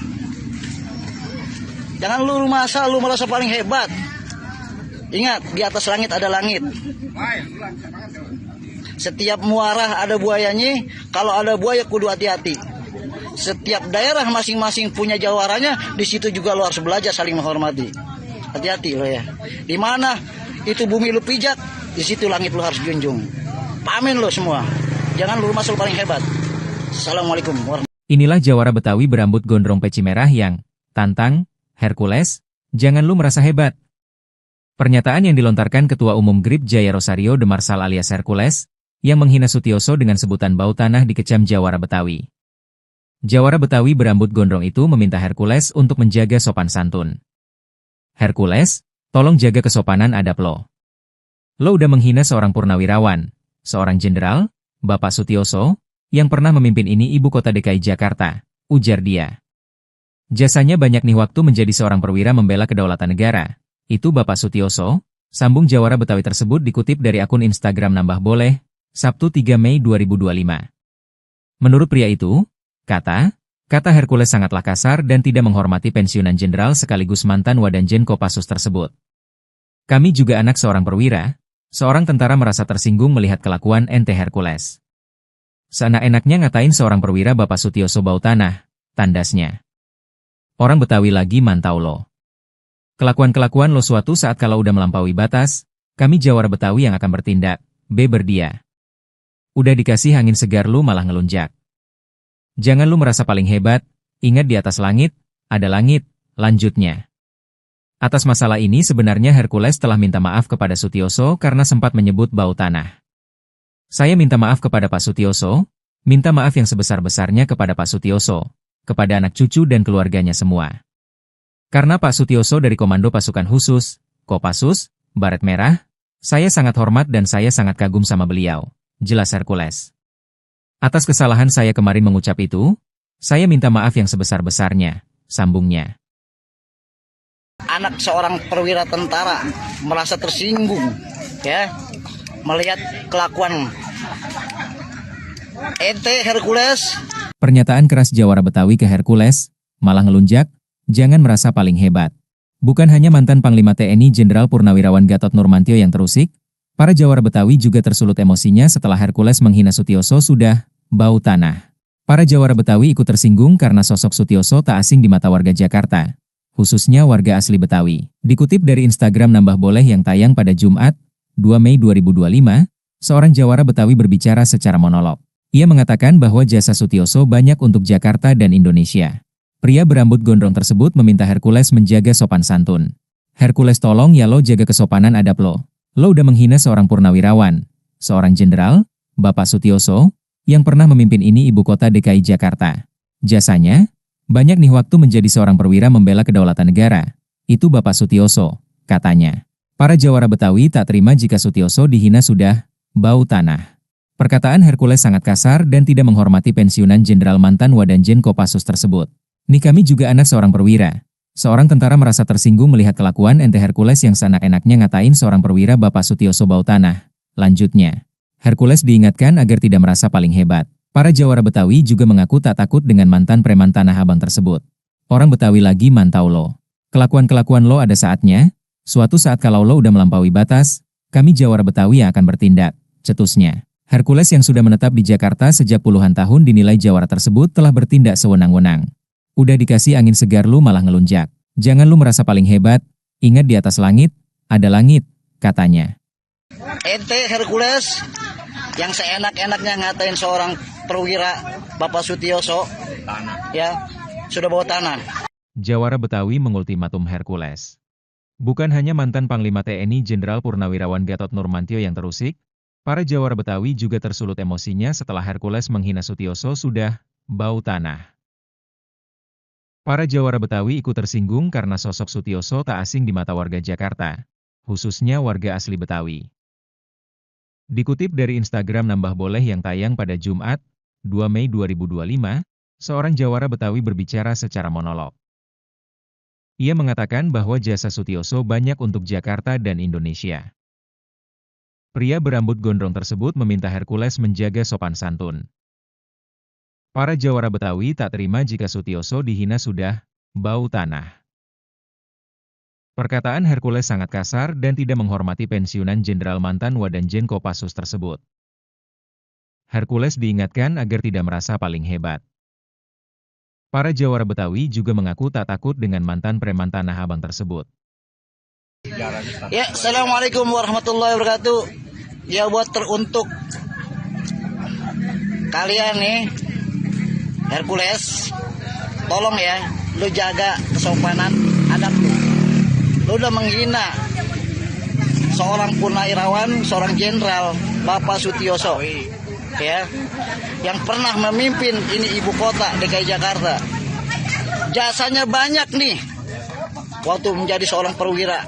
Speaker 2: Jangan lu rumah asal, lu merasa paling hebat. Ingat, di atas langit ada langit. Setiap muara ada buayanya, kalau ada buaya kudu hati-hati. Setiap daerah masing-masing punya jawaranya, di situ juga lu harus belajar saling menghormati. Hati-hati lo ya. Di mana itu bumi lu pijak, di situ langit lu harus junjung. Pamin lo semua. Jangan lu rumah asal paling hebat. Assalamualaikum warahmatullahi wabarakatuh.
Speaker 1: Inilah jawara Betawi berambut gondrong peci merah yang tantang Hercules, jangan lu merasa hebat. Pernyataan yang dilontarkan Ketua Umum GRIP Jaya Rosario de Marsal alias Hercules, yang menghina Sutioso dengan sebutan bau tanah dikecam jawara Betawi. Jawara Betawi berambut gondrong itu meminta Hercules untuk menjaga sopan santun. Hercules, tolong jaga kesopanan adab lo. Lo udah menghina seorang purnawirawan, seorang jenderal, Bapak Sutioso, yang pernah memimpin ini ibu kota DKI Jakarta, ujar dia. Jasanya banyak nih waktu menjadi seorang perwira membela kedaulatan negara. Itu Bapak Sutioso, sambung jawara Betawi tersebut dikutip dari akun Instagram Nambah Boleh, Sabtu 3 Mei 2025. Menurut pria itu, kata Hercules sangatlah kasar dan tidak menghormati pensiunan jenderal sekaligus mantan Wadanjen Kopassus tersebut. Kami juga anak seorang perwira, seorang tentara merasa tersinggung melihat kelakuan ente Hercules. Seenak-enaknya ngatain seorang perwira Bapak Sutioso bau tanah, tandasnya. Orang Betawi lagi mantau lo. Kelakuan-kelakuan lo suatu saat kalau udah melampaui batas, kami Jawara Betawi yang akan bertindak, berdia. Udah dikasih angin segar lu malah ngelunjak. Jangan lu merasa paling hebat, ingat di atas langit, ada langit, lanjutnya. Atas masalah ini sebenarnya Hercules telah minta maaf kepada Sutioso karena sempat menyebut bau tanah. Saya minta maaf kepada Pak Sutioso, minta maaf yang sebesar-besarnya kepada Pak Sutioso, kepada anak cucu dan keluarganya semua. Karena Pak Sutioso dari Komando Pasukan Khusus, Kopassus, Baret Merah, saya sangat hormat dan saya sangat kagum sama beliau, jelas Hercules. Atas kesalahan saya kemarin mengucap itu, saya minta maaf yang sebesar-besarnya, sambungnya.
Speaker 2: Anak seorang perwira tentara merasa tersinggung, ya, melihat kelakuan ente Hercules.
Speaker 1: Pernyataan keras Jawara Betawi ke Hercules, malah ngelunjak, jangan merasa paling hebat. Bukan hanya mantan Panglima TNI Jenderal Purnawirawan Gatot Nurmantio yang terusik, para Jawara Betawi juga tersulut emosinya setelah Hercules menghina Sutioso sudah bau tanah. Para Jawara Betawi ikut tersinggung karena sosok Sutioso tak asing di mata warga Jakarta, khususnya warga asli Betawi. Dikutip dari Instagram Nambah Boleh yang tayang pada Jumat, 2 Mei 2025, seorang Jawara Betawi berbicara secara monolog. Ia mengatakan bahwa jasa Sutioso banyak untuk Jakarta dan Indonesia. Pria berambut gondrong tersebut meminta Hercules menjaga sopan santun. Hercules tolong ya lo jaga kesopanan adab lo. Lo udah menghina seorang purnawirawan, seorang jenderal, Bapak Sutioso, yang pernah memimpin ini ibu kota DKI Jakarta. Jasanya, banyak nih waktu menjadi seorang perwira membela kedaulatan negara. Itu Bapak Sutioso, katanya. Para Jawara Betawi tak terima jika Sutioso dihina sudah bau tanah. Perkataan Hercules sangat kasar dan tidak menghormati pensiunan Jenderal mantan Wadanjen Kopassus tersebut. Nih kami juga anak seorang perwira. Seorang tentara merasa tersinggung melihat kelakuan ente Hercules yang seenak-enaknya ngatain seorang perwira Bapak Sutioso bau tanah. Lanjutnya, Hercules diingatkan agar tidak merasa paling hebat. Para Jawara Betawi juga mengaku tak takut dengan mantan preman Tanah Abang tersebut. Orang Betawi lagi mantau lo. Kelakuan-kelakuan lo ada saatnya, suatu saat kalau lo udah melampaui batas, kami Jawara Betawi yang akan bertindak, cetusnya. Hercules yang sudah menetap di Jakarta sejak puluhan tahun dinilai Jawara tersebut telah bertindak sewenang-wenang. Udah dikasih angin segar lu malah ngelunjak. Jangan lu merasa paling hebat, ingat di atas langit, ada langit, katanya.
Speaker 2: Ente Hercules yang seenak-enaknya ngatain seorang perwira Bapak Sutioso, ya, sudah bawa tanah.
Speaker 1: Jawara Betawi mengultimatum Hercules. Bukan hanya mantan Panglima TNI Jenderal Purnawirawan Gatot Nurmantio yang terusik, para Jawara Betawi juga tersulut emosinya setelah Hercules menghina Sutioso sudah bau tanah. Para Jawara Betawi ikut tersinggung karena sosok Sutioso tak asing di mata warga Jakarta, khususnya warga asli Betawi. Dikutip dari Instagram Nambah Boleh yang tayang pada Jumat, 2 Mei 2025, seorang Jawara Betawi berbicara secara monolog. Ia mengatakan bahwa jasa Sutioso banyak untuk Jakarta dan Indonesia. Pria berambut gondrong tersebut meminta Hercules menjaga sopan santun. Para Jawara Betawi tak terima jika Sutioso dihina sudah bau tanah. Perkataan Hercules sangat kasar dan tidak menghormati pensiunan Jenderal mantan Wadanjen Kopassus tersebut. Hercules diingatkan agar tidak merasa paling hebat. Para Jawara Betawi juga mengaku tak takut dengan mantan preman Tanah Abang tersebut.
Speaker 2: Ya, Assalamualaikum warahmatullahi wabarakatuh. Ya, buat teruntuk kalian nih, Hercules, tolong ya, lu jaga kesopanan adab lu. Lu udah menghina seorang purnawirawan, seorang jenderal, Bapak Sutioso, ya, yang pernah memimpin ini ibu kota DKI Jakarta. Jasanya banyak nih, waktu menjadi seorang perwira,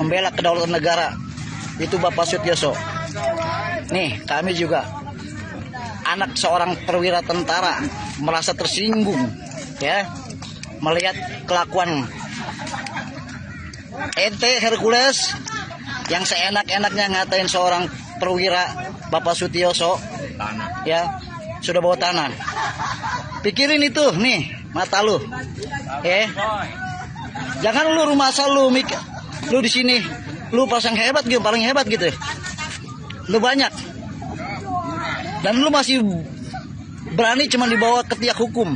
Speaker 2: membela kedaulatan negara, itu Bapak Sutioso. Nih, kami juga anak seorang perwira tentara merasa tersinggung, ya, melihat kelakuan ente Hercules yang seenak-enaknya ngatain seorang perwira Bapak Sutioso, ya, sudah bawa tanah. Pikirin itu nih mata lu, jangan lu rumah asal lu di sini Lu pasang hebat gitu, paling hebat gitu. Lu banyak. Dan lu masih berani cuma dibawa ke tiak hukum.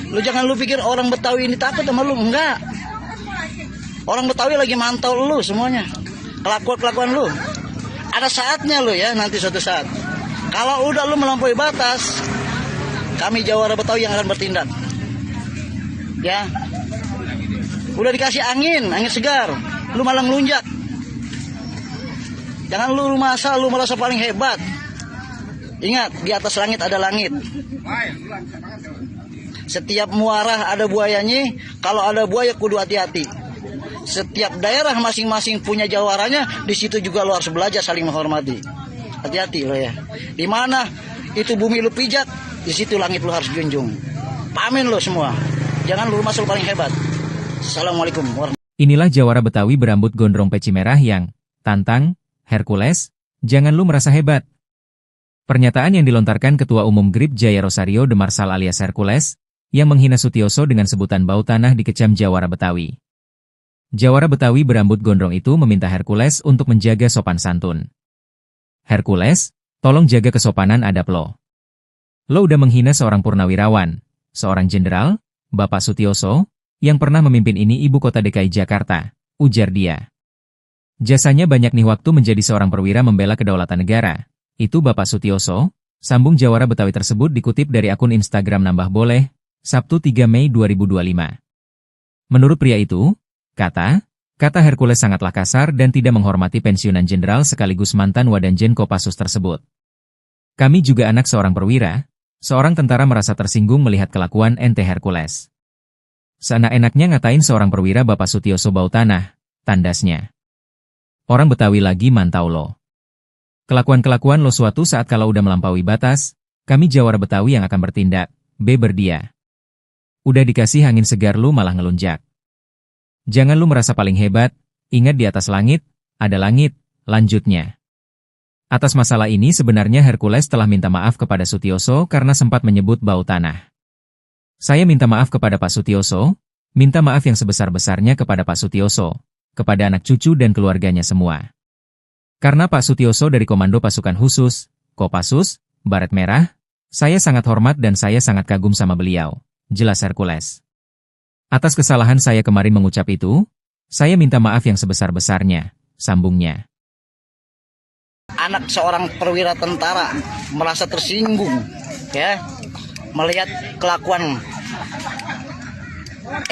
Speaker 2: Lu jangan lu pikir orang Betawi ini takut sama lu, enggak. Orang Betawi lagi mantau lu semuanya. Kelakuan lu. Ada saatnya lu ya, nanti suatu saat. Kalau udah lu melampaui batas, kami Jawara Betawi yang akan bertindak. Ya. Udah dikasih angin segar, lu malah ngelunjak. Jangan lu merasa paling hebat. Ingat, di atas langit ada langit. Setiap muara ada buayanya, kalau ada buaya kudu hati-hati. Setiap daerah masing-masing punya jawaranya, di situ juga lu harus belajar saling menghormati. Hati-hati lo ya. Di mana itu bumi lu pijak, di situ langit lu harus junjung. Pamin lo semua. Jangan lu merasa paling hebat. Assalamualaikum warahmatullahi.
Speaker 1: Inilah Jawara Betawi berambut gondrong peci merah yang tantang Hercules, jangan lu merasa hebat. Pernyataan yang dilontarkan Ketua Umum GRIP Jaya Rosario de Marsal alias Hercules, yang menghina Sutioso dengan sebutan bau tanah dikecam Jawara Betawi. Jawara Betawi berambut gondrong itu meminta Hercules untuk menjaga sopan santun. Hercules, tolong jaga kesopanan adab lo. Lo udah menghina seorang purnawirawan, seorang jenderal, Bapak Sutioso, yang pernah memimpin ini ibu kota DKI Jakarta, ujar dia. Jasanya banyak nih waktu menjadi seorang perwira membela kedaulatan negara. Itu Bapak Sutioso, sambung Jawara Betawi tersebut dikutip dari akun Instagram Nambah Boleh, Sabtu 3 Mei 2025. Menurut pria itu, kata Hercules sangatlah kasar dan tidak menghormati pensiunan jenderal sekaligus mantan Wadanjen Kopassus tersebut. Kami juga anak seorang perwira, seorang tentara merasa tersinggung melihat kelakuan ente Hercules. Seenak-enaknya ngatain seorang perwira Bapak Sutioso bau tanah, tandasnya. Orang Betawi lagi mantau lo. Kelakuan-kelakuan lo suatu saat kalau udah melampaui batas, kami Jawara Betawi yang akan bertindak, berdia. Udah dikasih angin segar lu malah ngelunjak. Jangan lu merasa paling hebat, ingat di atas langit, ada langit, lanjutnya. Atas masalah ini sebenarnya Hercules telah minta maaf kepada Sutioso karena sempat menyebut bau tanah. Saya minta maaf kepada Pak Sutioso, minta maaf yang sebesar-besarnya kepada Pak Sutioso, kepada anak cucu dan keluarganya semua. Karena Pak Sutioso dari Komando Pasukan Khusus, Kopassus, Baret Merah, saya sangat hormat dan saya sangat kagum sama beliau, jelas Hercules. Atas kesalahan saya kemarin mengucap itu, saya minta maaf yang sebesar-besarnya, sambungnya.
Speaker 2: Anak seorang perwira tentara merasa tersinggung, ya. Melihat kelakuan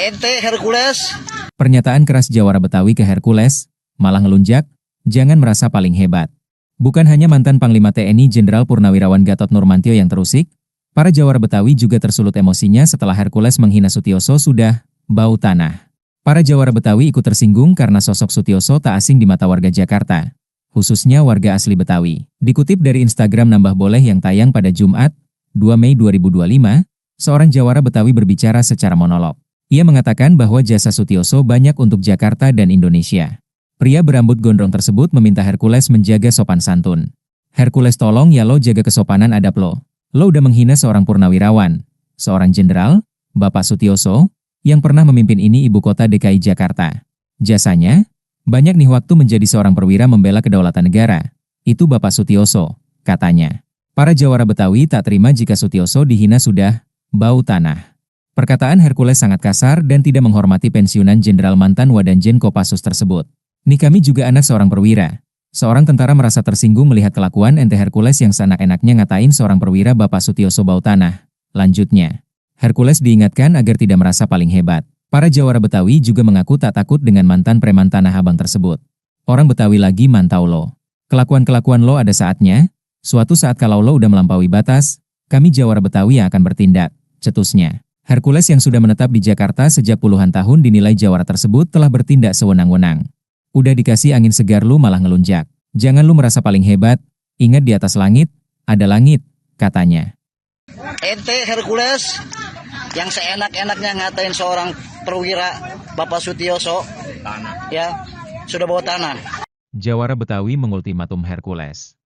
Speaker 2: ente Hercules.
Speaker 1: Pernyataan keras Jawara Betawi ke Hercules, malah ngelunjak, jangan merasa paling hebat. Bukan hanya mantan Panglima TNI Jenderal Purnawirawan Gatot Nurmantio yang terusik, para Jawara Betawi juga tersulut emosinya setelah Hercules menghina Sutioso sudah bau tanah. Para Jawara Betawi ikut tersinggung karena sosok Sutioso tak asing di mata warga Jakarta, khususnya warga asli Betawi. Dikutip dari Instagram Nambah Boleh yang tayang pada Jumat, 2 Mei 2025, seorang Jawara Betawi berbicara secara monolog. Ia mengatakan bahwa jasa Sutioso banyak untuk Jakarta dan Indonesia. Pria berambut gondrong tersebut meminta Hercules menjaga sopan santun. Hercules tolong ya lo jaga kesopanan adab lo. Lo udah menghina seorang purnawirawan, seorang jenderal, Bapak Sutioso, yang pernah memimpin ini ibu kota DKI Jakarta. Jasanya, banyak nih waktu menjadi seorang perwira membela kedaulatan negara. Itu Bapak Sutioso, katanya. Para Jawara Betawi tak terima jika Sutioso dihina sudah bau tanah. Perkataan Hercules sangat kasar dan tidak menghormati pensiunan jenderal mantan Wadanjen Kopassus tersebut. Nih kami juga anak seorang perwira. Seorang tentara merasa tersinggung melihat kelakuan ente Hercules yang seenak-enaknya ngatain seorang perwira Bapak Sutioso bau tanah. Lanjutnya, Hercules diingatkan agar tidak merasa paling hebat. Para Jawara Betawi juga mengaku tak takut dengan mantan preman Tanah Abang tersebut. Orang Betawi lagi mantau lo. Kelakuan-kelakuan lo ada saatnya. Suatu saat kalau lo udah melampaui batas, kami Jawara Betawi yang akan bertindak, cetusnya. Hercules yang sudah menetap di Jakarta sejak puluhan tahun dinilai Jawara tersebut telah bertindak sewenang-wenang. Udah dikasih angin segar lu malah ngelunjak. Jangan lu merasa paling hebat, ingat di atas langit, ada langit, katanya.
Speaker 2: Ente Hercules yang seenak-enaknya ngatain seorang perwira Bapak Sutioso, ya, sudah bawa tanah.
Speaker 1: Jawara Betawi mengultimatum Hercules.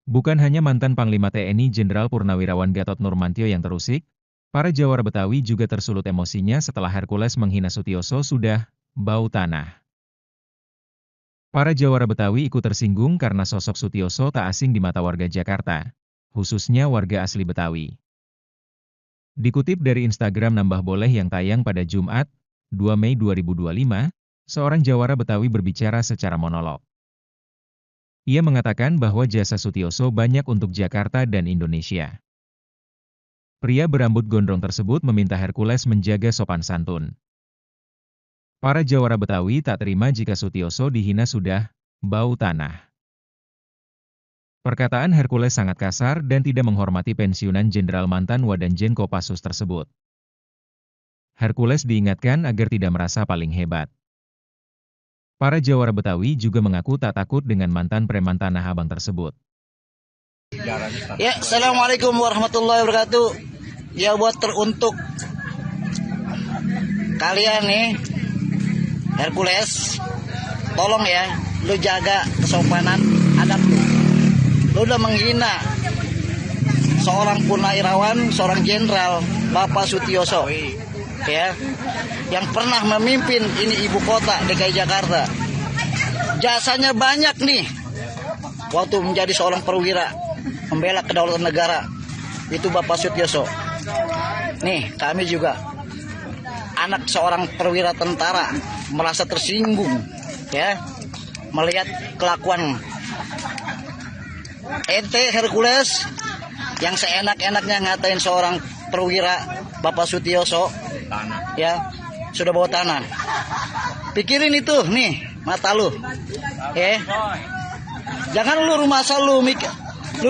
Speaker 1: Bukan hanya mantan Panglima TNI Jenderal Purnawirawan Gatot Nurmantio yang terusik, para Jawara Betawi juga tersulut emosinya setelah Hercules menghina Sutioso sudah bau tanah. Para jawara Betawi ikut tersinggung karena sosok Sutioso tak asing di mata warga Jakarta, khususnya warga asli Betawi. Dikutip dari Instagram Nambah Boleh yang tayang pada Jumat, 2 Mei 2025, seorang jawara Betawi berbicara secara monolog. Ia mengatakan bahwa jasa Sutioso banyak untuk Jakarta dan Indonesia. Pria berambut gondrong tersebut meminta Hercules menjaga sopan santun. Para jawara Betawi tak terima jika Sutioso dihina sudah bau tanah. Perkataan Hercules sangat kasar dan tidak menghormati pensiunan Jenderal mantan Wadanjen Kopassus tersebut. Hercules diingatkan agar tidak merasa paling hebat. Para jawara Betawi juga mengaku tak takut dengan mantan preman Tanah Abang tersebut.
Speaker 2: Ya, Assalamualaikum warahmatullahi wabarakatuh. Ya, buat teruntuk kalian nih, Hercules, tolong ya, lu jaga kesopanan adab lu. Lu udah menghina seorang purnawirawan, seorang jenderal, Bapak Sutioso, ya, yang pernah memimpin ini ibu kota DKI Jakarta. Jasanya banyak nih, waktu menjadi seorang perwira, membela kedaulatan negara, itu Bapak Sutioso. Nih, kami juga anak seorang perwira tentara merasa tersinggung, ya, melihat kelakuan ente Hercules yang seenak-enaknya ngatain seorang perwira Bapak Sutioso, ya, sudah bawa tanah. Pikirin itu nih mata lu, ya. Jangan lu rumah asal lu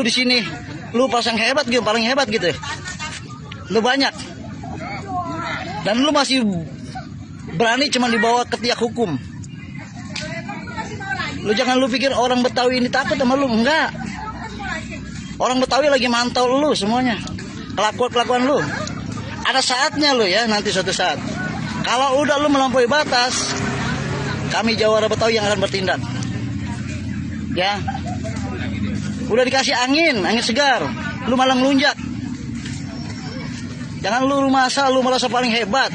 Speaker 2: di sini lu pasang hebat gitu, paling hebat gitu. Lu banyak. Dan lu masih berani cuma dibawa ke tiak hukum. Lu jangan lu pikir orang Betawi ini takut sama lu, enggak. Orang Betawi lagi mantau lu semuanya. Kelakuan lu. Ada saatnya lu ya, nanti suatu saat. Kalau udah lu melampaui batas, kami jawara Betawi yang akan bertindak. Ya. Udah dikasih angin segar, lu malah ngelunjak. Jangan lu rumah asal lu merasa paling hebat.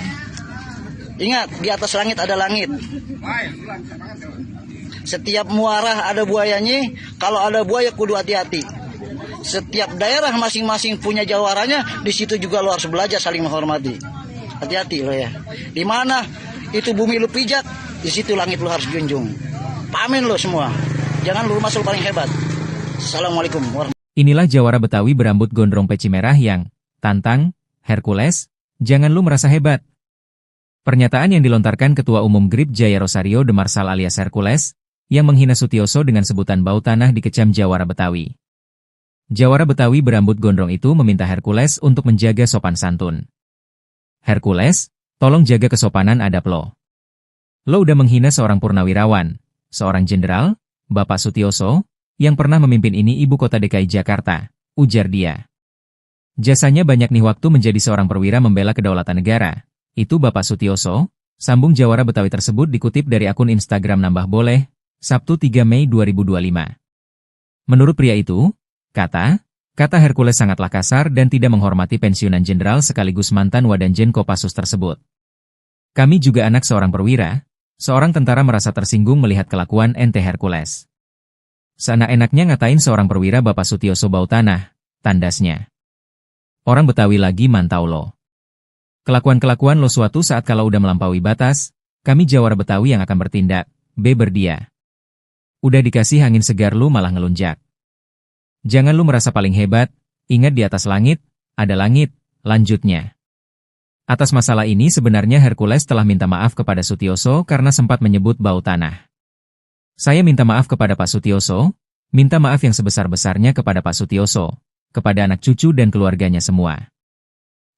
Speaker 2: Ingat, di atas langit ada langit. Setiap muara ada buayanya, kalau ada buaya kudu hati-hati. Setiap daerah masing-masing punya jawaranya, di situ juga lu harus belajar saling menghormati. Hati-hati lo ya. Di mana itu bumi lu pijak, di situ langit lu harus junjung. Pamin lo semua. Jangan lu rumah asal paling hebat. Assalamualaikum warahmatullahi wabarakatuh.
Speaker 1: Inilah jawara Betawi berambut gondrong peci merah yang tantang Hercules, jangan lu merasa hebat. Pernyataan yang dilontarkan Ketua Umum GRIP Jaya Rosario de Marsal alias Hercules, yang menghina Sutioso dengan sebutan bau tanah dikecam jawara Betawi. Jawara Betawi berambut gondrong itu meminta Hercules untuk menjaga sopan santun. Hercules, tolong jaga kesopanan adab lo. Lo udah menghina seorang purnawirawan, seorang jenderal, Bapak Sutioso, yang pernah memimpin ini ibu kota DKI Jakarta, ujar dia. Jasanya banyak nih waktu menjadi seorang perwira membela kedaulatan negara. Itu Bapak Sutioso, sambung jawara Betawi tersebut dikutip dari akun Instagram Nambah Boleh, Sabtu 3 Mei 2025. Menurut pria itu, kata Hercules sangatlah kasar dan tidak menghormati pensiunan jenderal sekaligus mantan Wadanjen Kopassus tersebut. Kami juga anak seorang perwira, seorang tentara merasa tersinggung melihat kelakuan ente Hercules. Seenak-enaknya ngatain seorang perwira Bapak Sutioso bau tanah, tandasnya. Orang Betawi lagi mantau lo. Kelakuan-kelakuan lo suatu saat kalau udah melampaui batas, kami jawara Betawi yang akan bertindak, beber dia. Udah dikasih angin segar lu malah ngelunjak. Jangan lu merasa paling hebat, ingat di atas langit, ada langit, lanjutnya. Atas masalah ini sebenarnya Hercules telah minta maaf kepada Sutioso karena sempat menyebut bau tanah. Saya minta maaf kepada Pak Sutioso, minta maaf yang sebesar-besarnya kepada Pak Sutioso, kepada anak cucu dan keluarganya semua.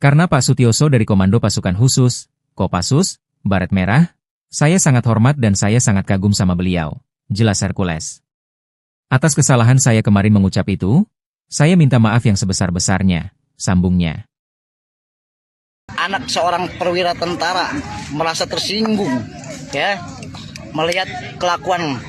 Speaker 1: Karena Pak Sutioso dari Komando Pasukan Khusus, Kopassus, Baret Merah, saya sangat hormat dan saya sangat kagum sama beliau, jelas Hercules. Atas kesalahan saya kemarin mengucap itu, saya minta maaf yang sebesar-besarnya, sambungnya.
Speaker 2: Anak seorang perwira tentara merasa tersinggung, ya, melihat kelakuan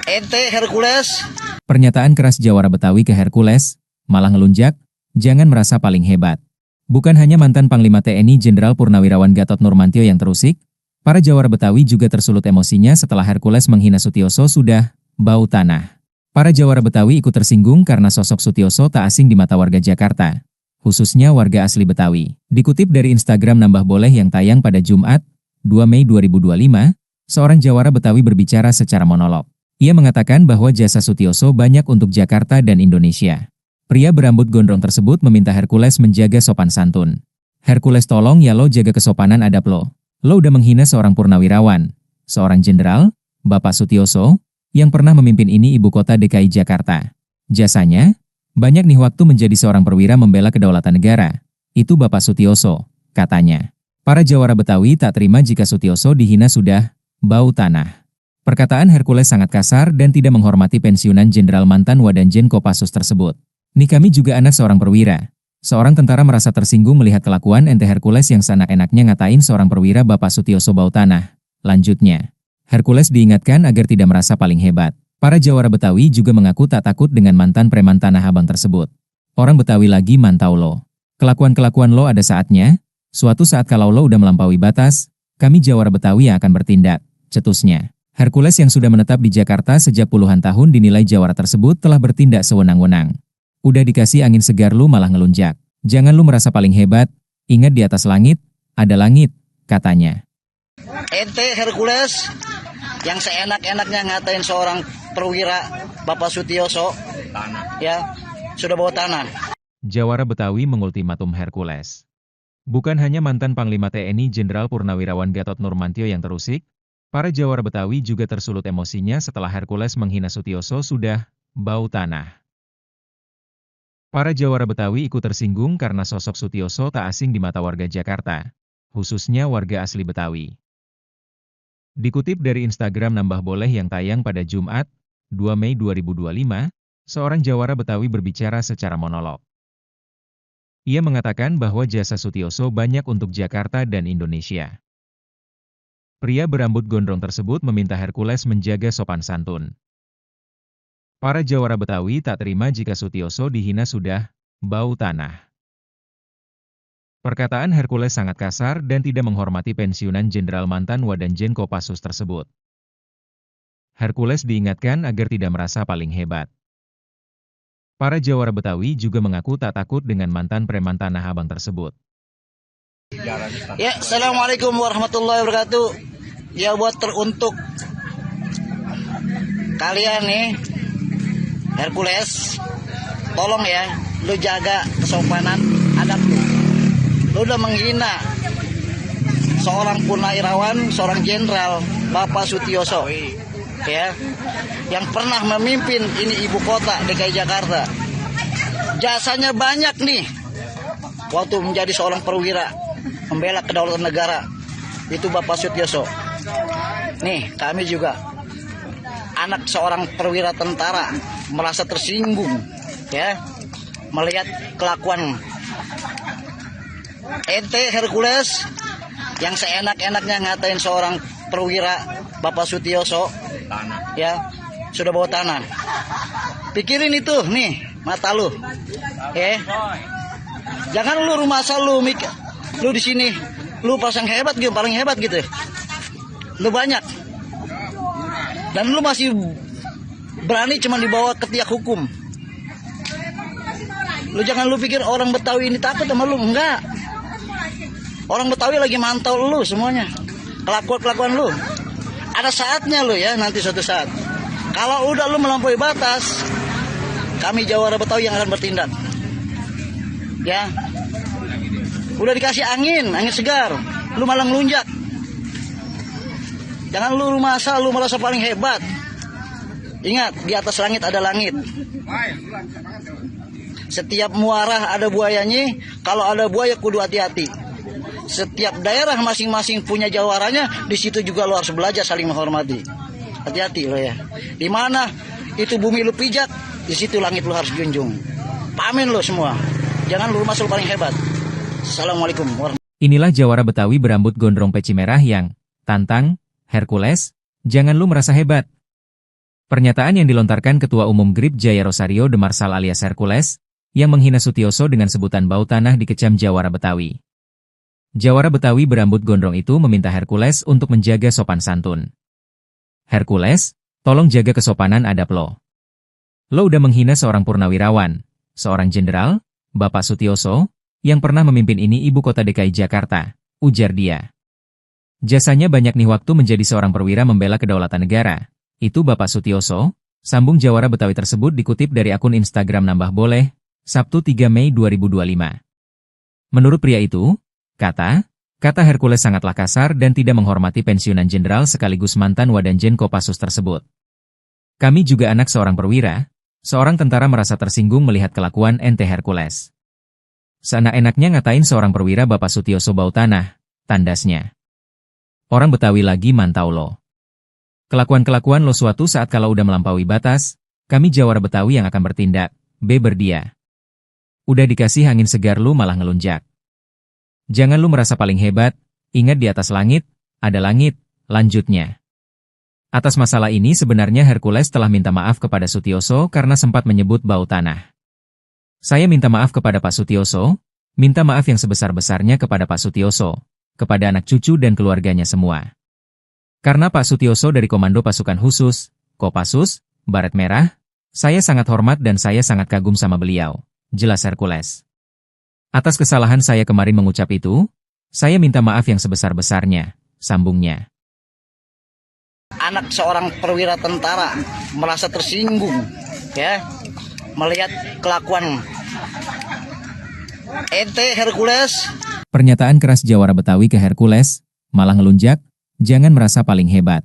Speaker 2: ente Hercules.
Speaker 1: Pernyataan keras jawara Betawi ke Hercules, malah ngelunjak, jangan merasa paling hebat. Bukan hanya mantan Panglima TNI Jenderal Purnawirawan Gatot Nurmantio yang terusik, Para jawara Betawi juga tersulut emosinya setelah Hercules menghina Sutioso sudah bau tanah. Para jawara Betawi ikut tersinggung karena sosok Sutioso tak asing di mata warga Jakarta, khususnya warga asli Betawi. Dikutip dari Instagram Nambah Boleh yang tayang pada Jumat, 2 Mei 2025, seorang jawara Betawi berbicara secara monolog. Ia mengatakan bahwa jasa Sutioso banyak untuk Jakarta dan Indonesia. Pria berambut gondrong tersebut meminta Hercules menjaga sopan santun. Hercules, tolong ya lo jaga kesopanan adab lo. Lo udah menghina seorang purnawirawan, seorang jenderal, Bapak Sutioso, yang pernah memimpin ini ibu kota DKI Jakarta. Jasanya, banyak nih waktu menjadi seorang perwira membela kedaulatan negara. Itu Bapak Sutioso, katanya. Para jawara Betawi tak terima jika Sutioso dihina sudah bau tanah. Perkataan Hercules sangat kasar dan tidak menghormati pensiunan Jenderal mantan Wadanjen Kopassus tersebut. Nih kami juga anak seorang perwira. Seorang tentara merasa tersinggung melihat kelakuan ente Hercules yang seenak-enaknya ngatain seorang perwira Bapak Sutioso bau tanah. Lanjutnya, Hercules diingatkan agar tidak merasa paling hebat. Para jawara Betawi juga mengaku tak takut dengan mantan preman Tanah Abang tersebut. Orang Betawi lagi mantau lo. Kelakuan-kelakuan lo ada saatnya. Suatu saat kalau lo udah melampaui batas, kami jawara Betawi yang akan bertindak, cetusnya. Hercules yang sudah menetap di Jakarta sejak puluhan tahun dinilai jawara tersebut telah bertindak sewenang-wenang. Udah dikasih angin segar lu malah ngelunjak. Jangan lu merasa paling hebat, ingat di atas langit, ada langit, katanya.
Speaker 2: Ente Hercules yang seenak-enaknya ngatain seorang perwira Bapak Sutioso, ya, sudah bawa tanah.
Speaker 1: Jawara Betawi mengultimatum Hercules. Bukan hanya mantan Panglima TNI Jenderal Purnawirawan Gatot Nurmantio yang terusik, para jawara Betawi juga tersulut emosinya setelah Hercules menghina Sutioso sudah bau tanah. Para jawara Betawi ikut tersinggung karena sosok Sutioso tak asing di mata warga Jakarta, khususnya warga asli Betawi. Dikutip dari Instagram Nambah Boleh yang tayang pada Jumat, 2 Mei 2025, seorang jawara Betawi berbicara secara monolog. Ia mengatakan bahwa jasa Sutioso banyak untuk Jakarta dan Indonesia. Pria berambut gondrong tersebut meminta Hercules menjaga sopan santun. Para jawara Betawi tak terima jika Sutioso dihina sudah bau tanah. Perkataan Hercules sangat kasar dan tidak menghormati pensiunan Jenderal mantan Wadanjen Kopassus tersebut. Hercules diingatkan agar tidak merasa paling hebat. Para jawara Betawi juga mengaku tak takut dengan mantan preman Tanah Abang tersebut.
Speaker 2: Ya, Assalamualaikum warahmatullahi wabarakatuh. Ya, buat teruntuk kalian nih, Hercules, tolong ya, lu jaga kesopanan adab lu. Lu udah menghina seorang purnawirawan, seorang jenderal, Bapak Sutioso, ya, yang pernah memimpin ini ibu kota DKI Jakarta. Jasanya banyak nih, waktu menjadi seorang perwira, membela kedaulatan negara, itu Bapak Sutioso. Nih, kami juga anak seorang perwira tentara merasa tersinggung, ya, melihat kelakuan ente Hercules yang seenak-enaknya ngatain seorang perwira Bapak Sutioso, ya, sudah bawa tanah. Pikirin itu nih mata lu, jangan lu rumah asal lu mikir lu di sini lu pasang hebat gitu, paling hebat gitu, lu banyak dan lu masih berani cuma dibawa ke tiak hukum. Lu jangan lu pikir orang Betawi ini takut sama lu, enggak. Orang Betawi lagi mantau lu semuanya, kelakuan lu. Ada saatnya lu ya, nanti suatu saat. Kalau udah lu melampaui batas, kami jawara Betawi yang akan bertindak. Ya, udah dikasih angin segar, lu malah ngelunjak. Jangan lu rumah asal, lu merasa paling hebat. Ingat, di atas langit ada langit. Setiap muara ada buayanya, kalau ada buaya kudu hati-hati. Setiap daerah masing-masing punya jawaranya, di situ juga lo harus belajar saling menghormati. Hati-hati lo ya. Di mana itu bumi lu pijak, di situ langit lu harus junjung. Pamin lo semua. Jangan lu rumah lu paling hebat. Assalamualaikum warahmatullahi wabarakatuh.
Speaker 1: Inilah jawara Betawi berambut gondrong peci merah yang tantang Hercules, jangan lu merasa hebat. Pernyataan yang dilontarkan Ketua Umum GRIP Jaya Rosario de Marsal alias Hercules, yang menghina Sutioso dengan sebutan bau tanah dikecam jawara Betawi. Jawara Betawi berambut gondrong itu meminta Hercules untuk menjaga sopan santun. Hercules, tolong jaga kesopanan adab lo. Lo udah menghina seorang purnawirawan, seorang jenderal, Bapak Sutioso, yang pernah memimpin ini ibu kota DKI Jakarta, ujar dia. Jasanya banyak nih waktu menjadi seorang perwira membela kedaulatan negara. Itu Bapak Sutioso, sambung Jawara Betawi tersebut dikutip dari akun Instagram Nambah Boleh, Sabtu 3 Mei 2025. Menurut pria itu, kata Hercules sangatlah kasar dan tidak menghormati pensiunan jenderal sekaligus mantan Wadanjen Kopassus tersebut. Kami juga anak seorang perwira, seorang tentara merasa tersinggung melihat kelakuan ente Hercules. Seenak-enaknya ngatain seorang perwira Bapak Sutioso bau tanah, tandasnya. Orang Betawi lagi mantau lo. Kelakuan-kelakuan lo suatu saat kalau udah melampaui batas, kami Jawara Betawi yang akan bertindak, berdia. Udah dikasih angin segar lu malah ngelunjak. Jangan lu merasa paling hebat, ingat di atas langit, ada langit, lanjutnya. Atas masalah ini sebenarnya Hercules telah minta maaf kepada Sutioso karena sempat menyebut bau tanah. Saya minta maaf kepada Pak Sutioso, minta maaf yang sebesar-besarnya kepada Pak Sutioso, kepada anak cucu dan keluarganya semua. Karena Pak Sutioso dari Komando Pasukan Khusus, Kopassus, Baret Merah, saya sangat hormat dan saya sangat kagum sama beliau, jelas Hercules. Atas kesalahan saya kemarin mengucap itu, saya minta maaf yang sebesar-besarnya, sambungnya.
Speaker 2: Anak seorang perwira tentara merasa tersinggung, ya, melihat kelakuan ente Hercules.
Speaker 1: Pernyataan keras Jawara Betawi ke Hercules, malah ngelunjak, jangan merasa paling hebat.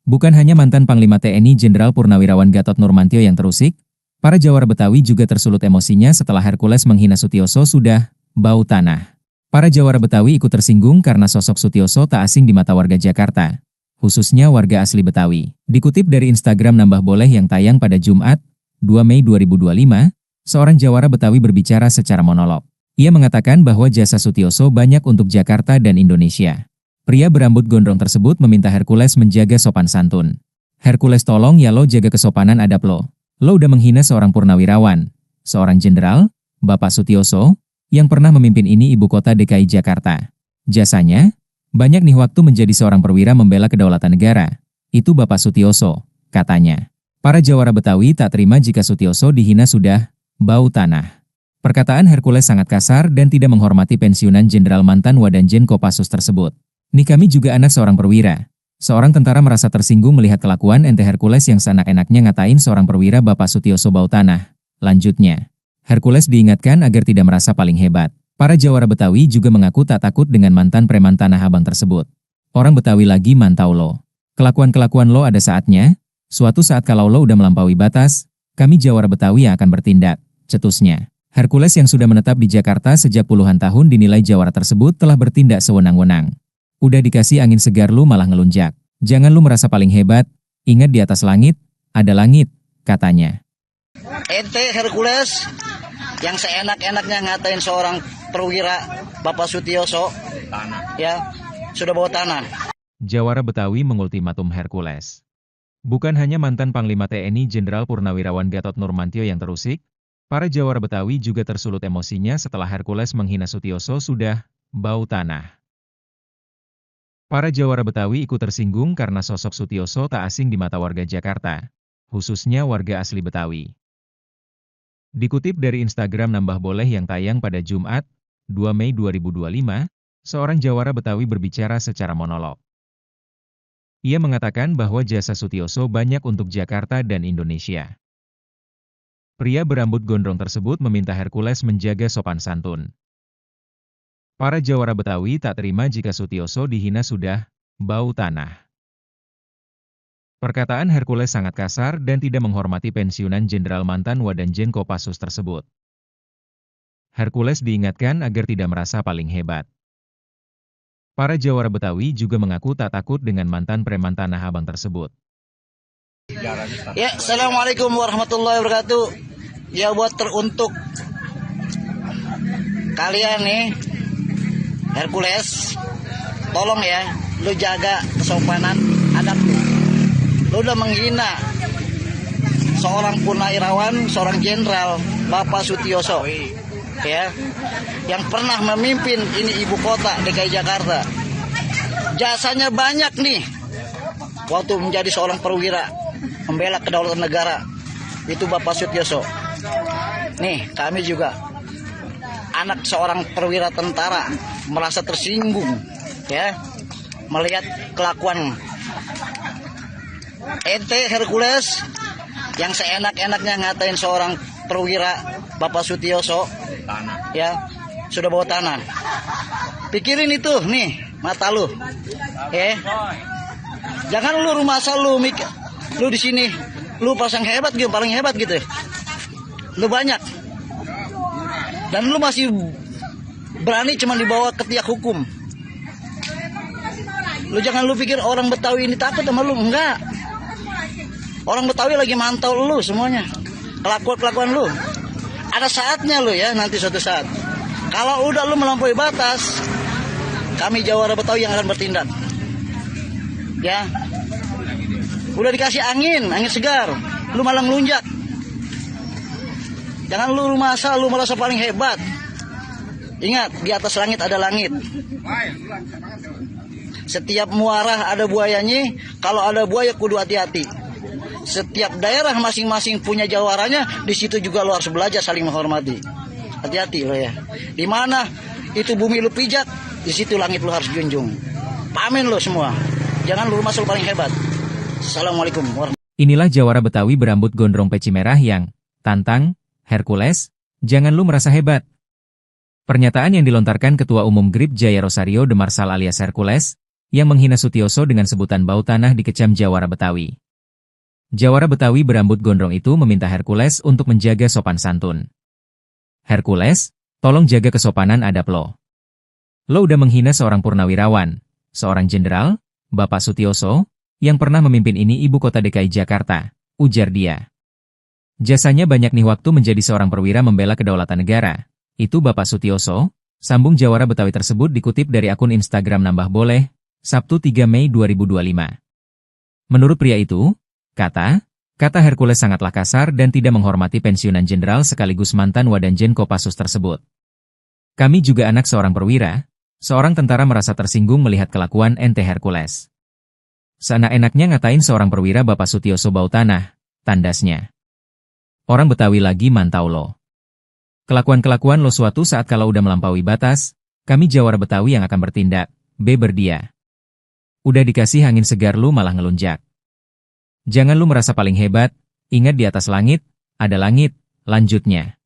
Speaker 1: Bukan hanya mantan Panglima TNI Jenderal Purnawirawan Gatot Nurmantio yang terusik, para Jawara Betawi juga tersulut emosinya setelah Hercules menghina Sutioso sudah bau tanah. Para Jawara Betawi ikut tersinggung karena sosok Sutioso tak asing di mata warga Jakarta, khususnya warga asli Betawi. Dikutip dari Instagram Nambah Boleh yang tayang pada Jumat, 2 Mei 2025, seorang Jawara Betawi berbicara secara monolog. Ia mengatakan bahwa jasa Sutioso banyak untuk Jakarta dan Indonesia. Pria berambut gondrong tersebut meminta Hercules menjaga sopan santun. Hercules tolong ya lo jaga kesopanan adab lo. Lo udah menghina seorang purnawirawan, seorang jenderal, Bapak Sutioso, yang pernah memimpin ini ibu kota DKI Jakarta. Jasanya, banyak nih waktu menjadi seorang perwira membela kedaulatan negara. Itu Bapak Sutioso, katanya. Para Jawara Betawi tak terima jika Sutioso dihina sudah bau tanah. Perkataan Hercules sangat kasar dan tidak menghormati pensiunan jenderal mantan Wadanjen Kopassus tersebut. Nih kami juga anak seorang perwira. Seorang tentara merasa tersinggung melihat kelakuan ente Hercules yang seenak-enaknya ngatain seorang perwira Bapak Sutioso bau tanah. Lanjutnya, Hercules diingatkan agar tidak merasa paling hebat. Para Jawara Betawi juga mengaku tak takut dengan mantan preman Tanah Abang tersebut. Orang Betawi lagi mantau lo. Kelakuan-kelakuan lo ada saatnya, suatu saat kalau lo udah melampaui batas, kami Jawara Betawi yang akan bertindak, cetusnya. Hercules yang sudah menetap di Jakarta sejak puluhan tahun dinilai Jawara tersebut telah bertindak sewenang-wenang. Udah dikasih angin segar lu malah ngelunjak. Jangan lu merasa paling hebat, ingat di atas langit, ada langit, katanya.
Speaker 2: Ente Hercules yang seenak-enaknya ngatain seorang perwira Bapak Sutioso, ya, sudah bawa tanah.
Speaker 1: Jawara Betawi mengultimatum Hercules. Bukan hanya mantan Panglima TNI Jenderal Purnawirawan Gatot Nurmantio yang terusik, para Jawara Betawi juga tersulut emosinya setelah Hercules menghina Sutioso sudah bau tanah. Para Jawara Betawi ikut tersinggung karena sosok Sutioso tak asing di mata warga Jakarta, khususnya warga asli Betawi. Dikutip dari Instagram Nambah Boleh yang tayang pada Jumat, 2 Mei 2025, seorang Jawara Betawi berbicara secara monolog. Ia mengatakan bahwa jasa Sutioso banyak untuk Jakarta dan Indonesia. Pria berambut gondrong tersebut meminta Hercules menjaga sopan santun. Para Jawara Betawi tak terima jika Sutioso dihina sudah bau tanah. Perkataan Hercules sangat kasar dan tidak menghormati pensiunan jenderal mantan Wadanjen Kopassus tersebut. Hercules diingatkan agar tidak merasa paling hebat. Para Jawara Betawi juga mengaku tak takut dengan mantan preman Tanah Abang tersebut.
Speaker 2: Ya, Assalamualaikum warahmatullahi wabarakatuh. Ya, buat teruntuk kalian nih, Hercules, tolong ya, lu jaga kesopanan adab lu. Lu udah menghina seorang purnawirawan, seorang jenderal, Bapak Sutioso. ya, yang pernah memimpin ini ibu kota DKI Jakarta. Jasanya banyak nih waktu menjadi seorang perwira membela kedaulatan negara, itu Bapak Sutioso. Nih, kami juga anak seorang perwira tentara merasa tersinggung ya melihat kelakuan ente Hercules yang seenak-enaknya ngatain seorang perwira Bapak Sutioso ya sudah bawa tanah. Pikirin itu nih mata lu ya. Jangan lu rumah asal lu mikir lu di sini lu pasang hebat gitu, paling hebat gitu. Lu banyak. Dan lu masih berani cuma dibawa ke tiak hukum. Lu jangan lu pikir orang Betawi ini takut sama lu, enggak. Orang Betawi lagi mantau lu semuanya. Kelakuan lu. Ada saatnya lu ya nanti suatu saat. Kalau udah lu melampaui batas, kami Jawara Betawi yang akan bertindak. Ya. Udah dikasih angin segar, lu malah ngelunjak. Jangan lu rumah asal lu merasa paling hebat. Ingat, di atas langit ada langit. Setiap muara ada buayanya, kalau ada buaya kudu hati-hati. Setiap daerah masing-masing punya jawaranya, di situ juga lu harus belajar saling menghormati. Hati-hati lo ya. Di mana itu bumi lu pijak, di situ langit lu harus junjung. Pamen lo semua. Jangan lu rumah asal paling hebat. Assalamualaikum warahmatullahi wabarakatuh.
Speaker 1: Inilah Jawara Betawi berambut gondrong peci merah yang tantang Hercules, jangan lu merasa hebat. Pernyataan yang dilontarkan Ketua Umum GRIP Jaya Rosario de Marsal alias Hercules, yang menghina Sutioso dengan sebutan bau tanah dikecam Jawara Betawi. Jawara Betawi berambut gondrong itu meminta Hercules untuk menjaga sopan santun. Hercules, tolong jaga kesopanan adab lo. Lo udah menghina seorang purnawirawan, seorang jenderal, Bapak Sutioso, yang pernah memimpin ini ibu kota DKI Jakarta, ujar dia. Jasanya banyak nih waktu menjadi seorang perwira membela kedaulatan negara. Itu Bapak Sutioso, sambung Jawara Betawi tersebut dikutip dari akun Instagram Nambah Boleh, Sabtu 3 Mei 2025. Menurut pria itu, kata Hercules sangatlah kasar dan tidak menghormati pensiunan jenderal sekaligus mantan Wadanjen Kopassus tersebut. Kami juga anak seorang perwira, seorang tentara merasa tersinggung melihat kelakuan ente Hercules. Seenak-enaknya ngatain seorang perwira Bapak Sutioso bau tanah, tandasnya. Orang Betawi lagi mantau lo. Kelakuan-kelakuan lo suatu saat kalau udah melampaui batas, kami Jawara Betawi yang akan bertindak, beber dia. Udah dikasih angin segar lu malah ngelunjak. Jangan lu merasa paling hebat, ingat di atas langit, ada langit, lanjutnya.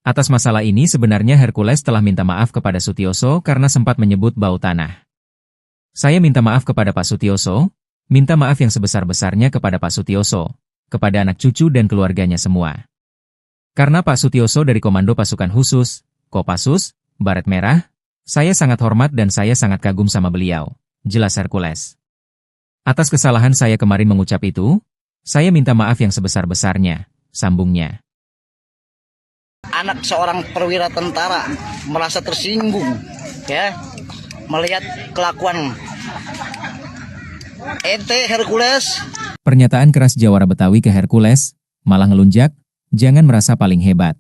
Speaker 1: Atas masalah ini sebenarnya Hercules telah minta maaf kepada Sutioso karena sempat menyebut bau tanah. Saya minta maaf kepada Pak Sutioso, minta maaf yang sebesar-besarnya kepada Pak Sutioso, kepada anak cucu dan keluarganya semua. Karena Pak Sutioso dari Komando Pasukan Khusus, Kopassus, Baret Merah, saya sangat hormat dan saya sangat kagum sama beliau, jelas Hercules. Atas kesalahan saya kemarin mengucap itu, saya minta maaf yang sebesar-besarnya, sambungnya.
Speaker 2: Anak seorang perwira tentara merasa tersinggung ya melihat kelakuan ente Hercules.
Speaker 1: Pernyataan keras Jawara Betawi ke Hercules, malah ngelunjak, jangan merasa paling hebat.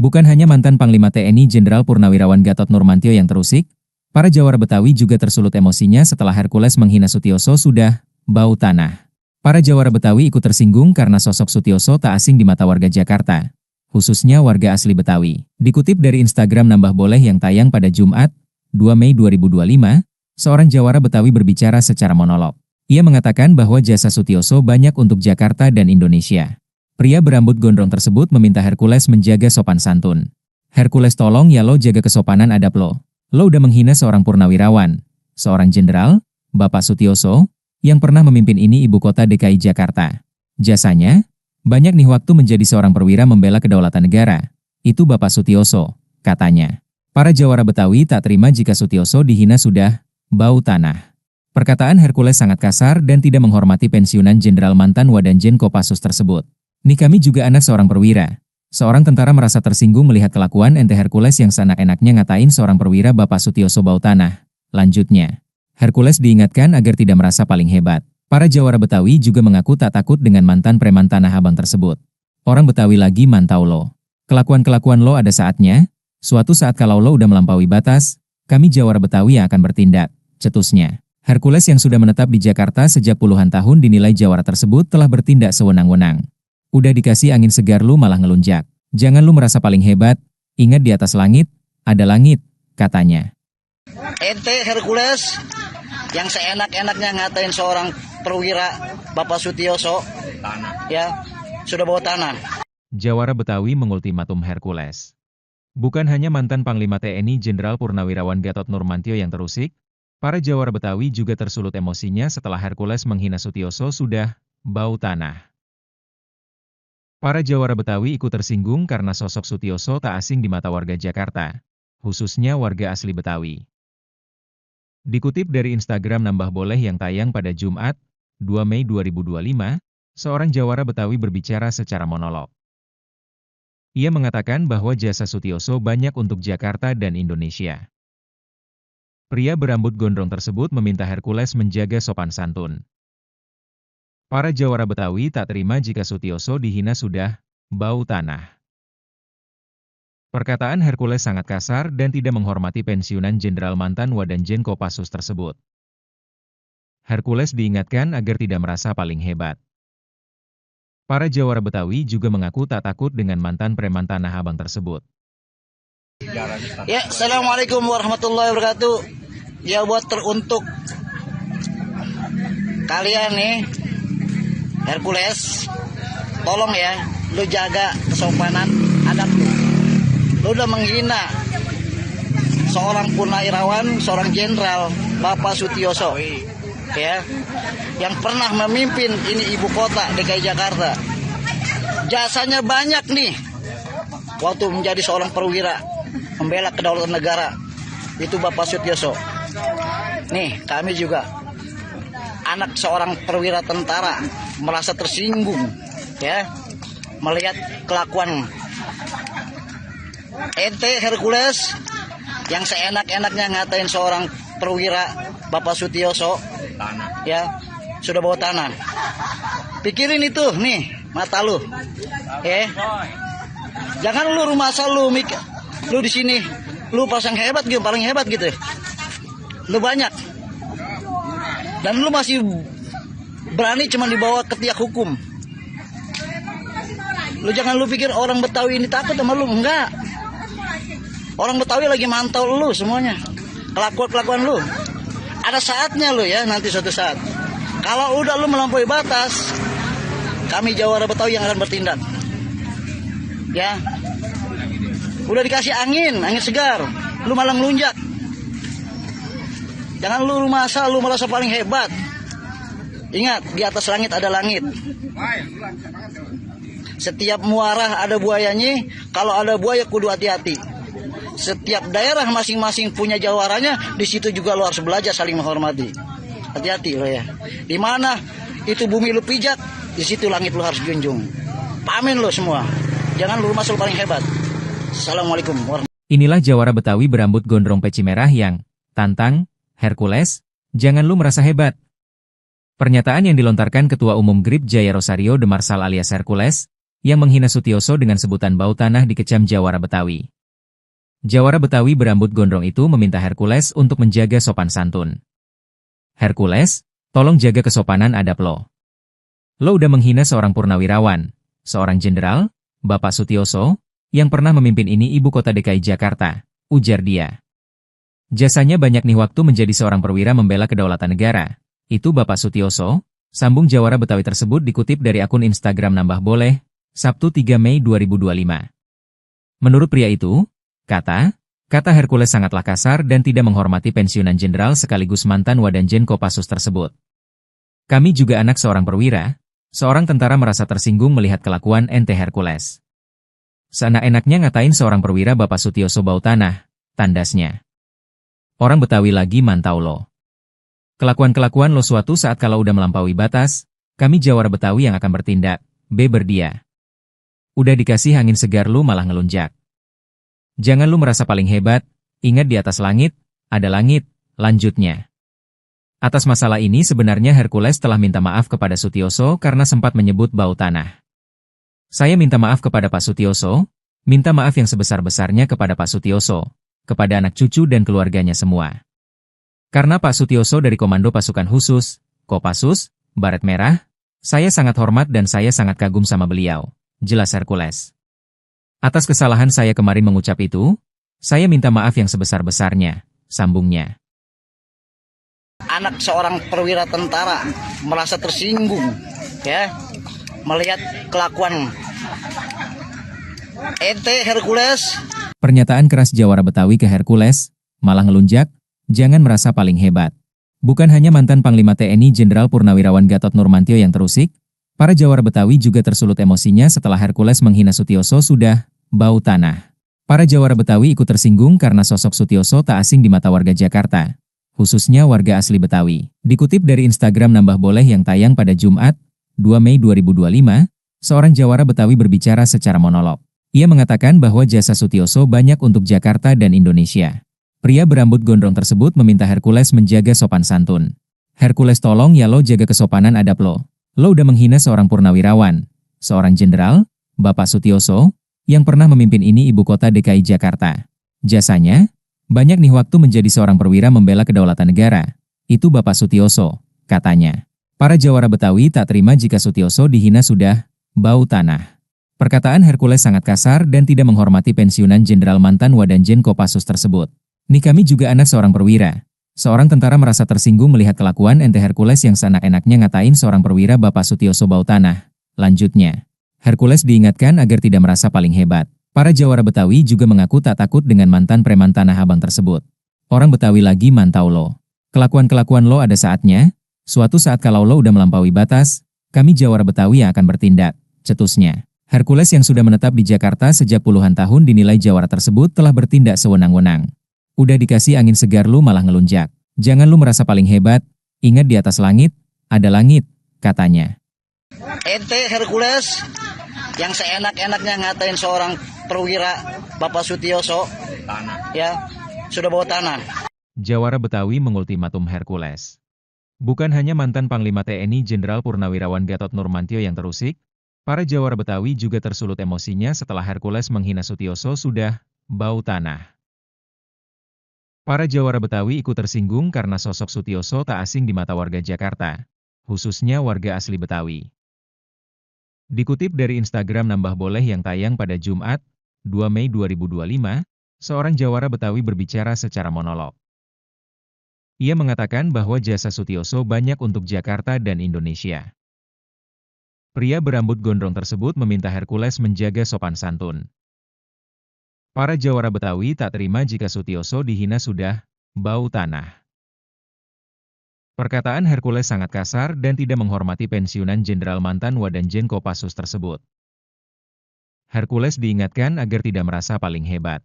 Speaker 1: Bukan hanya mantan Panglima TNI Jenderal Purnawirawan Gatot Nurmantio yang terusik, para Jawara Betawi juga tersulut emosinya setelah Hercules menghina Sutioso sudah bau tanah. Para Jawara Betawi ikut tersinggung karena sosok Sutioso tak asing di mata warga Jakarta, khususnya warga asli Betawi. Dikutip dari Instagram Nambah Boleh yang tayang pada Jumat, 2 Mei 2025, seorang Jawara Betawi berbicara secara monolog. Ia mengatakan bahwa jasa Sutioso banyak untuk Jakarta dan Indonesia. Pria berambut gondrong tersebut meminta Hercules menjaga sopan santun. Hercules tolong ya lo jaga kesopanan adab lo. Lo udah menghina seorang purnawirawan, seorang jenderal, Bapak Sutioso, yang pernah memimpin ini ibu kota DKI Jakarta. Jasanya, banyak nih waktu menjadi seorang perwira membela kedaulatan negara. Itu Bapak Sutioso, katanya. Para Jawara Betawi tak terima jika Sutioso dihina sudah bau tanah. Perkataan Hercules sangat kasar dan tidak menghormati pensiunan jenderal mantan Wadanjen Kopassus tersebut. Nih kami juga anak seorang perwira. Seorang tentara merasa tersinggung melihat kelakuan ente Hercules yang seenak-enaknya ngatain seorang perwira Bapak Sutioso bau tanah. Lanjutnya, Hercules diingatkan agar tidak merasa paling hebat. Para Jawara Betawi juga mengaku tak takut dengan mantan preman Tanah Abang tersebut. Orang Betawi lagi mantau lo. Kelakuan-kelakuan lo ada saatnya, Suatu saat kalau lo udah melampaui batas, kami Jawara Betawi yang akan bertindak, cetusnya. Hercules yang sudah menetap di Jakarta sejak puluhan tahun dinilai Jawara tersebut telah bertindak sewenang-wenang. Udah dikasih angin segar lu malah ngelunjak. Jangan lu merasa paling hebat, ingat di atas langit, ada langit, katanya.
Speaker 2: Ente Hercules yang seenak-enaknya ngatain seorang perwira Bapak Sutioso, ya, sudah bawa tanah.
Speaker 1: Jawara Betawi mengultimatum Hercules. Bukan hanya mantan Panglima TNI Jenderal Purnawirawan Gatot Nurmantio yang terusik, para Jawara Betawi juga tersulut emosinya setelah Hercules menghina Sutioso sudah bau tanah. Para Jawara Betawi ikut tersinggung karena sosok Sutioso tak asing di mata warga Jakarta, khususnya warga asli Betawi. Dikutip dari Instagram Nambah Boleh yang tayang pada Jumat, 2 Mei 2025, seorang Jawara Betawi berbicara secara monolog. Ia mengatakan bahwa jasa Sutioso banyak untuk Jakarta dan Indonesia. Pria berambut gondrong tersebut meminta Hercules menjaga sopan santun. Para Jawara Betawi tak terima jika Sutioso dihina sudah bau tanah. Perkataan Hercules sangat kasar dan tidak menghormati pensiunan Jenderal mantan Wadanjen Kopassus tersebut. Hercules diingatkan agar tidak merasa paling hebat. Para Jawara Betawi juga mengaku tak takut dengan mantan preman Tanah Abang tersebut.
Speaker 2: Ya, Assalamualaikum warahmatullahi wabarakatuh. Ya, buat teruntuk kalian nih, Hercules, tolong ya, lu jaga kesopanan adab lu. Lu udah menghina seorang purnawirawan, seorang jenderal, Bapak Sutioso, ya, yang pernah memimpin ini ibu kota DKI Jakarta. Jasanya banyak nih, waktu menjadi seorang perwira, membela kedaulatan negara, itu Bapak Sutioso. Nih, kami juga, anak seorang perwira tentara, merasa tersinggung, ya, melihat kelakuan ente Hercules yang seenak-enaknya ngatain seorang perwira Bapak Sutioso, ya, sudah bawa tanah. Pikirin itu nih, mata lu, jangan lu rumah asal lu mikir, lu di sini, lu pasang hebat gitu, paling hebat gitu, lu banyak, dan lu masih berani cuma dibawa ke tiak hukum. Lu jangan lu pikir orang Betawi ini takut sama lu, enggak. Orang Betawi lagi mantau lu semuanya, kelakuan lu. Ada saatnya lu ya, nanti suatu saat. Kalau udah lu melampaui batas, kami Jawara Betawi yang akan bertindak. Ya, udah dikasih angin segar, lu malah ngelunjak. Jangan lu masa lu merasa paling hebat. Ingat, di atas langit ada langit. Setiap muara ada buayanya, kalau ada buaya kudu hati-hati. Setiap daerah masing-masing punya jawaranya, di situ juga lo harus belajar saling menghormati. Hati-hati lo ya. Di mana itu bumi lu pijak, di situ langit lo harus junjung. Pamin lo semua. Jangan lu masuk paling hebat. Assalamualaikum warahmatullahi wabarakatuh.
Speaker 1: Inilah Jawara Betawi berambut gondrong peci merah yang tantang Hercules, jangan lu merasa hebat. Pernyataan yang dilontarkan Ketua Umum GRIP Jaya Rosario de Marsal alias Hercules, yang menghina Sutioso dengan sebutan bau tanah dikecam Jawara Betawi. Jawara Betawi berambut gondrong itu meminta Hercules untuk menjaga sopan santun. Hercules, tolong jaga kesopanan adab lo. Lo udah menghina seorang purnawirawan, seorang jenderal, Bapak Sutioso, yang pernah memimpin ini ibu kota DKI Jakarta, ujar dia. Jasanya banyak nih waktu menjadi seorang perwira membela kedaulatan negara. Itu Bapak Sutioso, sambung Jawara Betawi tersebut dikutip dari akun Instagram Nambah Boleh, Sabtu 3 Mei 2025. Menurut pria itu, kata Hercules sangatlah kasar dan tidak menghormati pensiunan jenderal sekaligus mantan Wadanjen Kopassus tersebut. Kami juga anak seorang perwira, seorang tentara merasa tersinggung melihat kelakuan ente Hercules. Seenak-enaknya ngatain seorang perwira Bapak Sutioso bau tanah, tandasnya. Orang Betawi lagi mantau lo. Kelakuan-kelakuan lo suatu saat kalau udah melampaui batas, kami Jawara Betawi yang akan bertindak, berdia. Udah dikasih angin segar lu malah ngelunjak. Jangan lu merasa paling hebat, ingat di atas langit, ada langit, lanjutnya. Atas masalah ini sebenarnya Hercules telah minta maaf kepada Sutioso karena sempat menyebut bau tanah. Saya minta maaf kepada Pak Sutioso, Minta maaf yang sebesar-besarnya kepada Pak Sutioso, kepada anak cucu dan keluarganya semua. Karena Pak Sutioso dari Komando Pasukan Khusus, Kopassus, Baret Merah, saya sangat hormat dan saya sangat kagum sama beliau, jelas Hercules. Atas kesalahan saya kemarin mengucap itu, saya minta maaf yang sebesar-besarnya, sambungnya.
Speaker 2: Anak seorang perwira tentara merasa tersinggung, ya, melihat kelakuan ente Hercules.
Speaker 1: Pernyataan keras Jawara Betawi ke Hercules, malah ngelunjak, jangan merasa paling hebat. Bukan hanya mantan Panglima TNI Jenderal Purnawirawan Gatot Nurmantio yang terusik, para Jawara Betawi juga tersulut emosinya setelah Hercules menghina Sutioso sudah bau tanah. Para Jawara Betawi ikut tersinggung karena sosok Sutioso tak asing di mata warga Jakarta, khususnya warga asli Betawi. Dikutip dari Instagram Nambah Boleh yang tayang pada Jumat, 2 Mei 2025, seorang Jawara Betawi berbicara secara monolog. Ia mengatakan bahwa jasa Sutioso banyak untuk Jakarta dan Indonesia. Pria berambut gondrong tersebut meminta Hercules menjaga sopan santun. Hercules, tolong ya lo jaga kesopanan adab lo. Lo udah menghina seorang purnawirawan, seorang jenderal, Bapak Sutioso, yang pernah memimpin ini ibu kota DKI Jakarta. Jasanya, banyak nih waktu menjadi seorang perwira membela kedaulatan negara. Itu Bapak Sutioso, katanya. Para Jawara Betawi tak terima jika Sutioso dihina sudah bau tanah. Perkataan Hercules sangat kasar dan tidak menghormati pensiunan Jenderal mantan Wadanjen Kopassus tersebut. Nih kami juga anak seorang perwira. Seorang tentara merasa tersinggung melihat kelakuan ente Hercules yang seenak-enaknya ngatain seorang perwira Bapak Sutioso bau tanah. Lanjutnya, Hercules diingatkan agar tidak merasa paling hebat. Para Jawara Betawi juga mengaku tak takut dengan mantan preman Tanah Abang tersebut. Orang Betawi lagi mantau lo. Kelakuan-kelakuan lo ada saatnya. Suatu saat kalau lo udah melampaui batas, kami Jawara Betawi yang akan bertindak, cetusnya. Hercules yang sudah menetap di Jakarta sejak puluhan tahun dinilai Jawara tersebut telah bertindak sewenang-wenang. Udah dikasih angin segar lu malah ngelunjak. Jangan lu merasa paling hebat, ingat di atas langit, ada langit, katanya.
Speaker 2: Ente Hercules yang seenak-enaknya ngatain seorang perwira Bapak Sutioso, ya, sudah bawa tanah.
Speaker 1: Jawara Betawi mengultimatum Hercules. Bukan hanya mantan Panglima TNI Jenderal Purnawirawan Gatot Nurmantio yang terusik, para Jawara Betawi juga tersulut emosinya setelah Hercules menghina Sutioso sudah bau tanah. Para Jawara Betawi ikut tersinggung karena sosok Sutioso tak asing di mata warga Jakarta, khususnya warga asli Betawi. Dikutip dari Instagram Nambah Boleh yang tayang pada Jumat, 2 Mei 2025, seorang Jawara Betawi berbicara secara monolog. Ia mengatakan bahwa jasa Sutioso banyak untuk Jakarta dan Indonesia. Pria berambut gondrong tersebut meminta Hercules menjaga sopan santun. Para Jawara Betawi tak terima jika Sutioso dihina sudah bau tanah. Perkataan Hercules sangat kasar dan tidak menghormati pensiunan Jenderal mantan Wadanjen Kopassus tersebut. Hercules diingatkan agar tidak merasa paling hebat.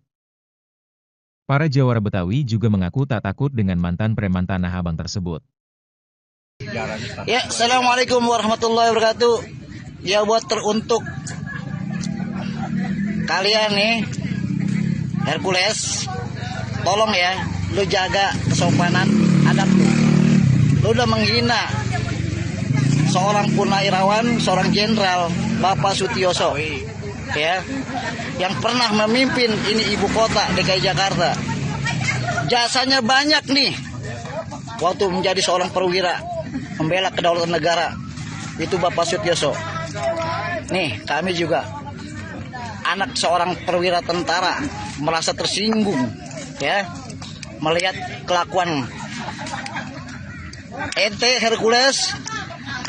Speaker 1: Para Jawara Betawi juga mengaku tak takut dengan mantan preman Tanah Abang tersebut.
Speaker 2: Ya, Assalamualaikum warahmatullahi wabarakatuh. Ya, buat teruntuk kalian nih, Hercules, tolong ya, lu jaga kesopanan adab lu. Lu udah menghina seorang purnawirawan, seorang jenderal, Bapak Sutioso, ya, yang pernah memimpin ini ibu kota DKI Jakarta. Jasanya banyak nih, waktu menjadi seorang perwira membela kedaulatan negara, itu Bapak Sutioso. Nih, kami juga anak seorang perwira tentara merasa tersinggung, ya, melihat kelakuan ente Hercules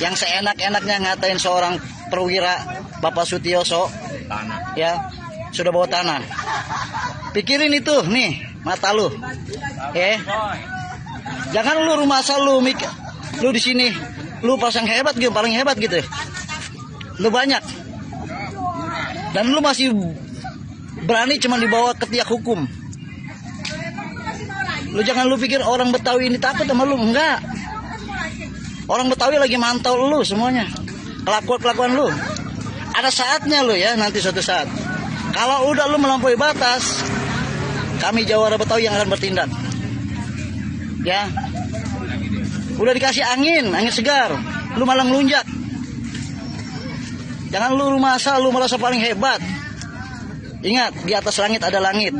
Speaker 2: yang seenak-enaknya ngatain seorang perwira Bapak Sutioso, ya, sudah bawa tanah. Pikirin itu, nih, mata lu, ya. Jangan lu rumah asal lu mikir, lu di sini, lu pasang hebat gitu, paling hebat gitu. Lu banyak. Dan lu masih berani cuma dibawa ke tiak hukum. Lu jangan lu pikir orang Betawi ini takut sama lu, enggak. Orang Betawi lagi mantau lu semuanya. Kelakuan lu. Ada saatnya lu ya, nanti suatu saat. Kalau udah lu melampaui batas, kami Jawara Betawi yang akan bertindak. Ya. Udah dikasih angin segar, lu malah ngelunjak. Jangan lu rumah asal, lu merasa paling hebat. Ingat, di atas langit ada langit.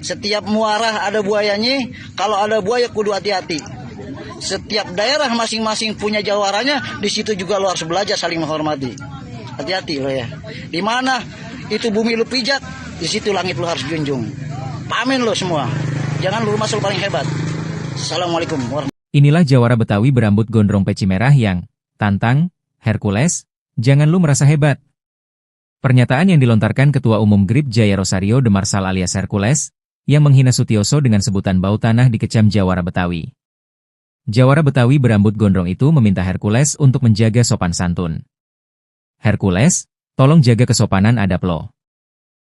Speaker 2: Setiap muara ada buayanya. Kalau ada buaya kudu hati-hati. Setiap daerah masing-masing punya jawarannya. Di situ juga lo harus belajar saling menghormati. Hati-hati lo ya. Di mana itu bumi lu pijak, di situ langit lu harus junjung. Pamin lo semua. Jangan lu masuk paling hebat. Assalamualaikum warahmatullahi wabarakatuh.
Speaker 1: Inilah jawara Betawi berambut gondrong peci merah yang tantang Hercules, jangan lu merasa hebat. Pernyataan yang dilontarkan Ketua Umum GRIP Jaya Rosario de Marsal alias Hercules, yang menghina Sutioso dengan sebutan bau tanah dikecam jawara Betawi. Jawara Betawi berambut gondrong itu meminta Hercules untuk menjaga sopan santun. Hercules, tolong jaga kesopanan adab lo.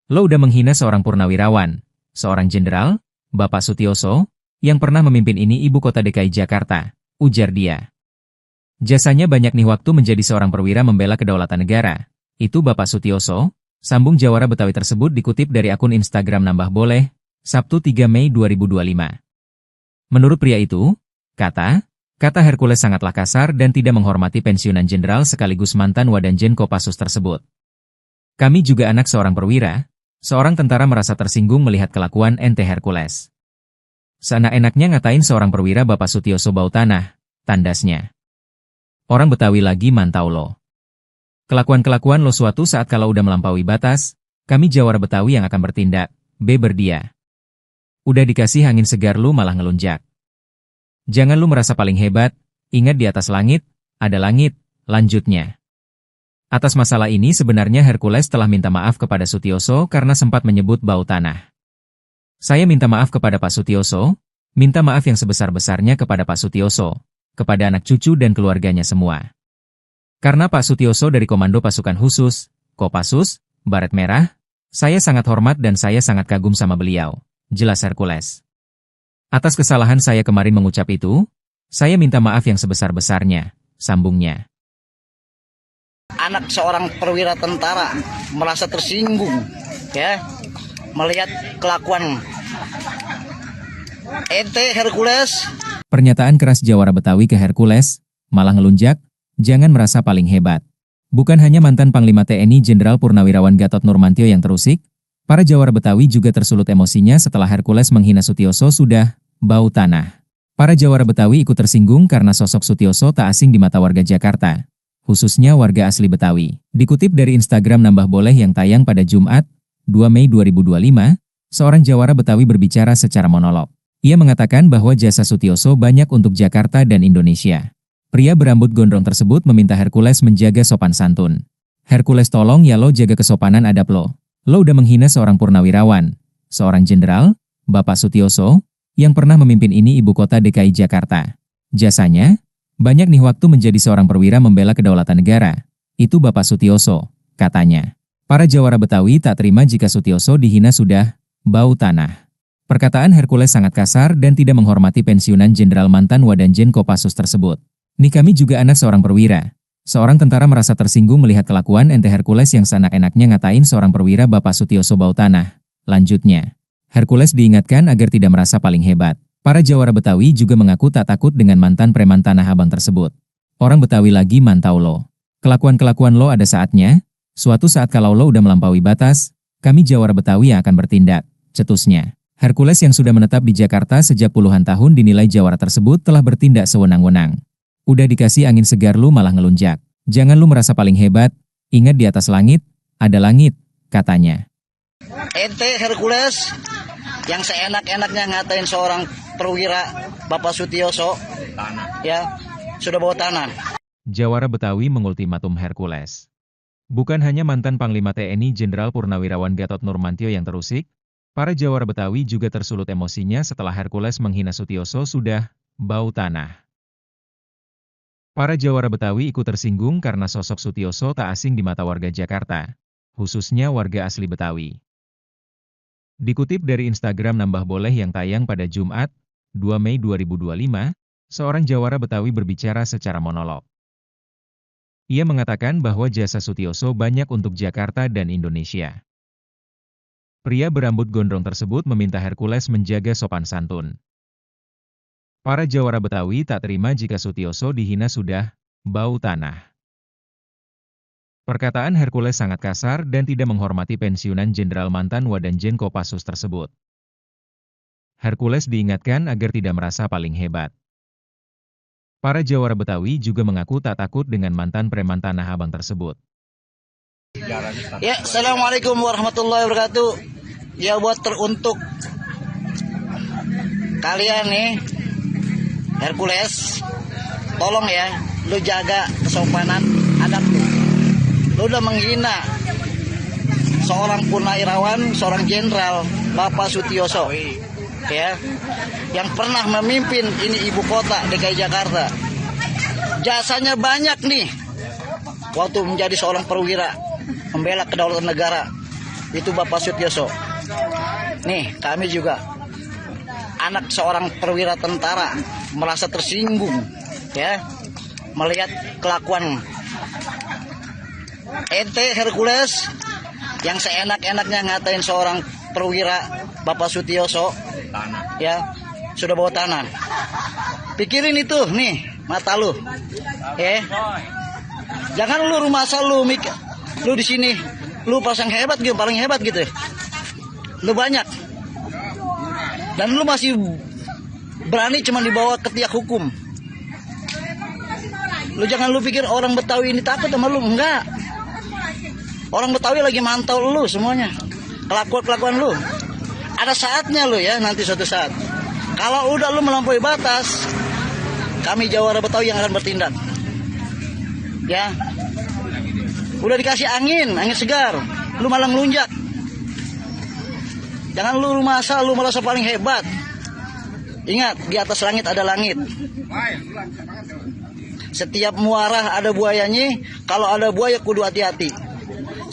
Speaker 1: Lo udah menghina seorang purnawirawan, seorang jenderal, Bapak Sutioso, yang pernah memimpin ini ibu kota DKI Jakarta, ujar dia. Jasanya banyak nih waktu menjadi seorang perwira membela kedaulatan negara. Itu Bapak Sutioso, sambung jawara Betawi tersebut dikutip dari akun Instagram Nambah Boleh, Sabtu 3 Mei 2025. Menurut pria itu, kata Hercules sangatlah kasar dan tidak menghormati pensiunan jenderal sekaligus mantan Wadanjen Kopassus tersebut. Kami juga anak seorang perwira, seorang tentara merasa tersinggung melihat kelakuan ente Hercules. Seenak-enaknya ngatain seorang perwira Bapak Sutioso bau tanah, tandasnya. Orang Betawi lagi mantau lo. Kelakuan-kelakuan lo suatu saat kalau udah melampaui batas, kami jawara Betawi yang akan bertindak, beber dia. Udah dikasih angin segar lu malah ngelunjak. Jangan lu merasa paling hebat, ingat di atas langit, ada langit, lanjutnya. Atas masalah ini sebenarnya Hercules telah minta maaf kepada Sutioso karena sempat menyebut bau tanah. Saya minta maaf kepada Pak Sutioso, minta maaf yang sebesar-besarnya kepada Pak Sutioso, kepada anak cucu dan keluarganya semua. Karena Pak Sutioso dari Komando Pasukan Khusus, Kopassus, Baret Merah, saya sangat hormat dan saya sangat kagum sama beliau, jelas Hercules. Atas kesalahan saya kemarin mengucap itu, saya minta maaf yang sebesar-besarnya, sambungnya.
Speaker 2: Anak seorang perwira tentara merasa tersinggung, ya, melihat kelakuan ente Hercules.
Speaker 1: Pernyataan keras jawara Betawi ke Hercules, malah ngelunjak, jangan merasa paling hebat. Bukan hanya mantan Panglima TNI Jenderal Purnawirawan Gatot Nurmantio yang terusik, para jawara Betawi juga tersulut emosinya setelah Hercules menghina Sutioso sudah bau tanah. Para jawara Betawi ikut tersinggung karena sosok Sutioso tak asing di mata warga Jakarta, khususnya warga asli Betawi. Dikutip dari Instagram Nambah Boleh yang tayang pada Jumat, 2 Mei 2025, seorang jawara Betawi berbicara secara monolog. Ia mengatakan bahwa jasa Sutioso banyak untuk Jakarta dan Indonesia. Pria berambut gondrong tersebut meminta Hercules menjaga sopan santun. Hercules tolong ya lo jaga kesopanan adab lo. Lo udah menghina seorang purnawirawan, seorang jenderal, Bapak Sutioso, yang pernah memimpin ini ibu kota DKI Jakarta. Jasanya, banyak nih waktu menjadi seorang perwira membela kedaulatan negara. Itu Bapak Sutioso, katanya. Para jawara Betawi tak terima jika Sutioso dihina sudah bau tanah. Perkataan Hercules sangat kasar dan tidak menghormati pensiunan jenderal mantan Wadanjen Kopassus tersebut. Nih kami juga anak seorang perwira. Seorang tentara merasa tersinggung melihat kelakuan ente Hercules yang seenak-enaknya ngatain seorang perwira Bapak Sutioso bau tanah. Lanjutnya, Hercules diingatkan agar tidak merasa paling hebat. Para jawara Betawi juga mengaku tak takut dengan mantan preman Tanah Abang tersebut. Orang Betawi lagi mantau lo. Kelakuan-kelakuan lo ada saatnya, suatu saat kalau lo udah melampaui batas, kami jawara Betawi yang akan bertindak, cetusnya. Hercules yang sudah menetap di Jakarta sejak puluhan tahun dinilai jawara tersebut telah bertindak sewenang-wenang. Udah dikasih angin segar lu malah ngelunjak. Jangan lu merasa paling hebat, ingat di atas langit, ada langit, katanya.
Speaker 2: Ente Hercules yang seenak-enaknya ngatain seorang perwira Bapak Sutioso, ya, sudah bawa tanah.
Speaker 1: Jawara Betawi mengultimatum Hercules. Bukan hanya mantan Panglima TNI Jenderal Purnawirawan Gatot Nurmantio yang terusik, para jawara Betawi juga tersulut emosinya setelah Hercules menghina Sutioso sudah bau tanah. Para jawara Betawi ikut tersinggung karena sosok Sutioso tak asing di mata warga Jakarta, khususnya warga asli Betawi. Dikutip dari Instagram Nambah Boleh yang tayang pada Jumat, 2 Mei 2025, seorang jawara Betawi berbicara secara monolog. Ia mengatakan bahwa jasa Sutioso banyak untuk Jakarta dan Indonesia. Pria berambut gondrong tersebut meminta Hercules menjaga sopan santun. Para jawara Betawi tak terima jika Sutioso dihina sudah bau tanah. Perkataan Hercules sangat kasar dan tidak menghormati pensiunan Jenderal mantan Wadanjen Kopassus tersebut. Hercules diingatkan agar tidak merasa paling hebat. Para jawara Betawi juga mengaku tak takut dengan mantan preman Tanah Abang tersebut.
Speaker 2: Ya, Assalamualaikum warahmatullahi wabarakatuh. Ya, buat teruntuk kalian nih, Hercules, tolong ya, lu jaga kesopanan adab lu. Lu udah menghina seorang purnawirawan, seorang jenderal, Bapak Sutioso, ya, yang pernah memimpin ini ibu kota DKI Jakarta. Jasanya banyak nih, waktu menjadi seorang perwira, membela kedaulatan negara, itu Bapak Sutioso. Nih, kami juga anak seorang perwira tentara merasa tersinggung, ya, melihat kelakuan ente Hercules yang seenak-enaknya ngatain seorang perwira Bapak Sutioso, ya, sudah bawa tanah. Pikirin itu nih mata lu, ya. Jangan lu rumah asal lu mikir, lu di sini lu pasang hebat gitu, paling hebat gitu. Lu banyak. Dan lu masih berani cuma dibawa ke tiak hukum. Lu jangan lu pikir orang Betawi ini takut sama lu, enggak. Orang Betawi lagi mantau lu semuanya. Kelakuan lu. Ada saatnya lu ya, nanti suatu saat. Kalau udah lu melampaui batas, kami jawara Betawi yang akan bertindak. Ya. Udah dikasih angin segar, lu malah ngelunjak. Jangan lu rumah asal, lu merasa paling hebat. Ingat, di atas langit ada langit. Setiap muara ada buayanya, kalau ada buaya kudu hati-hati.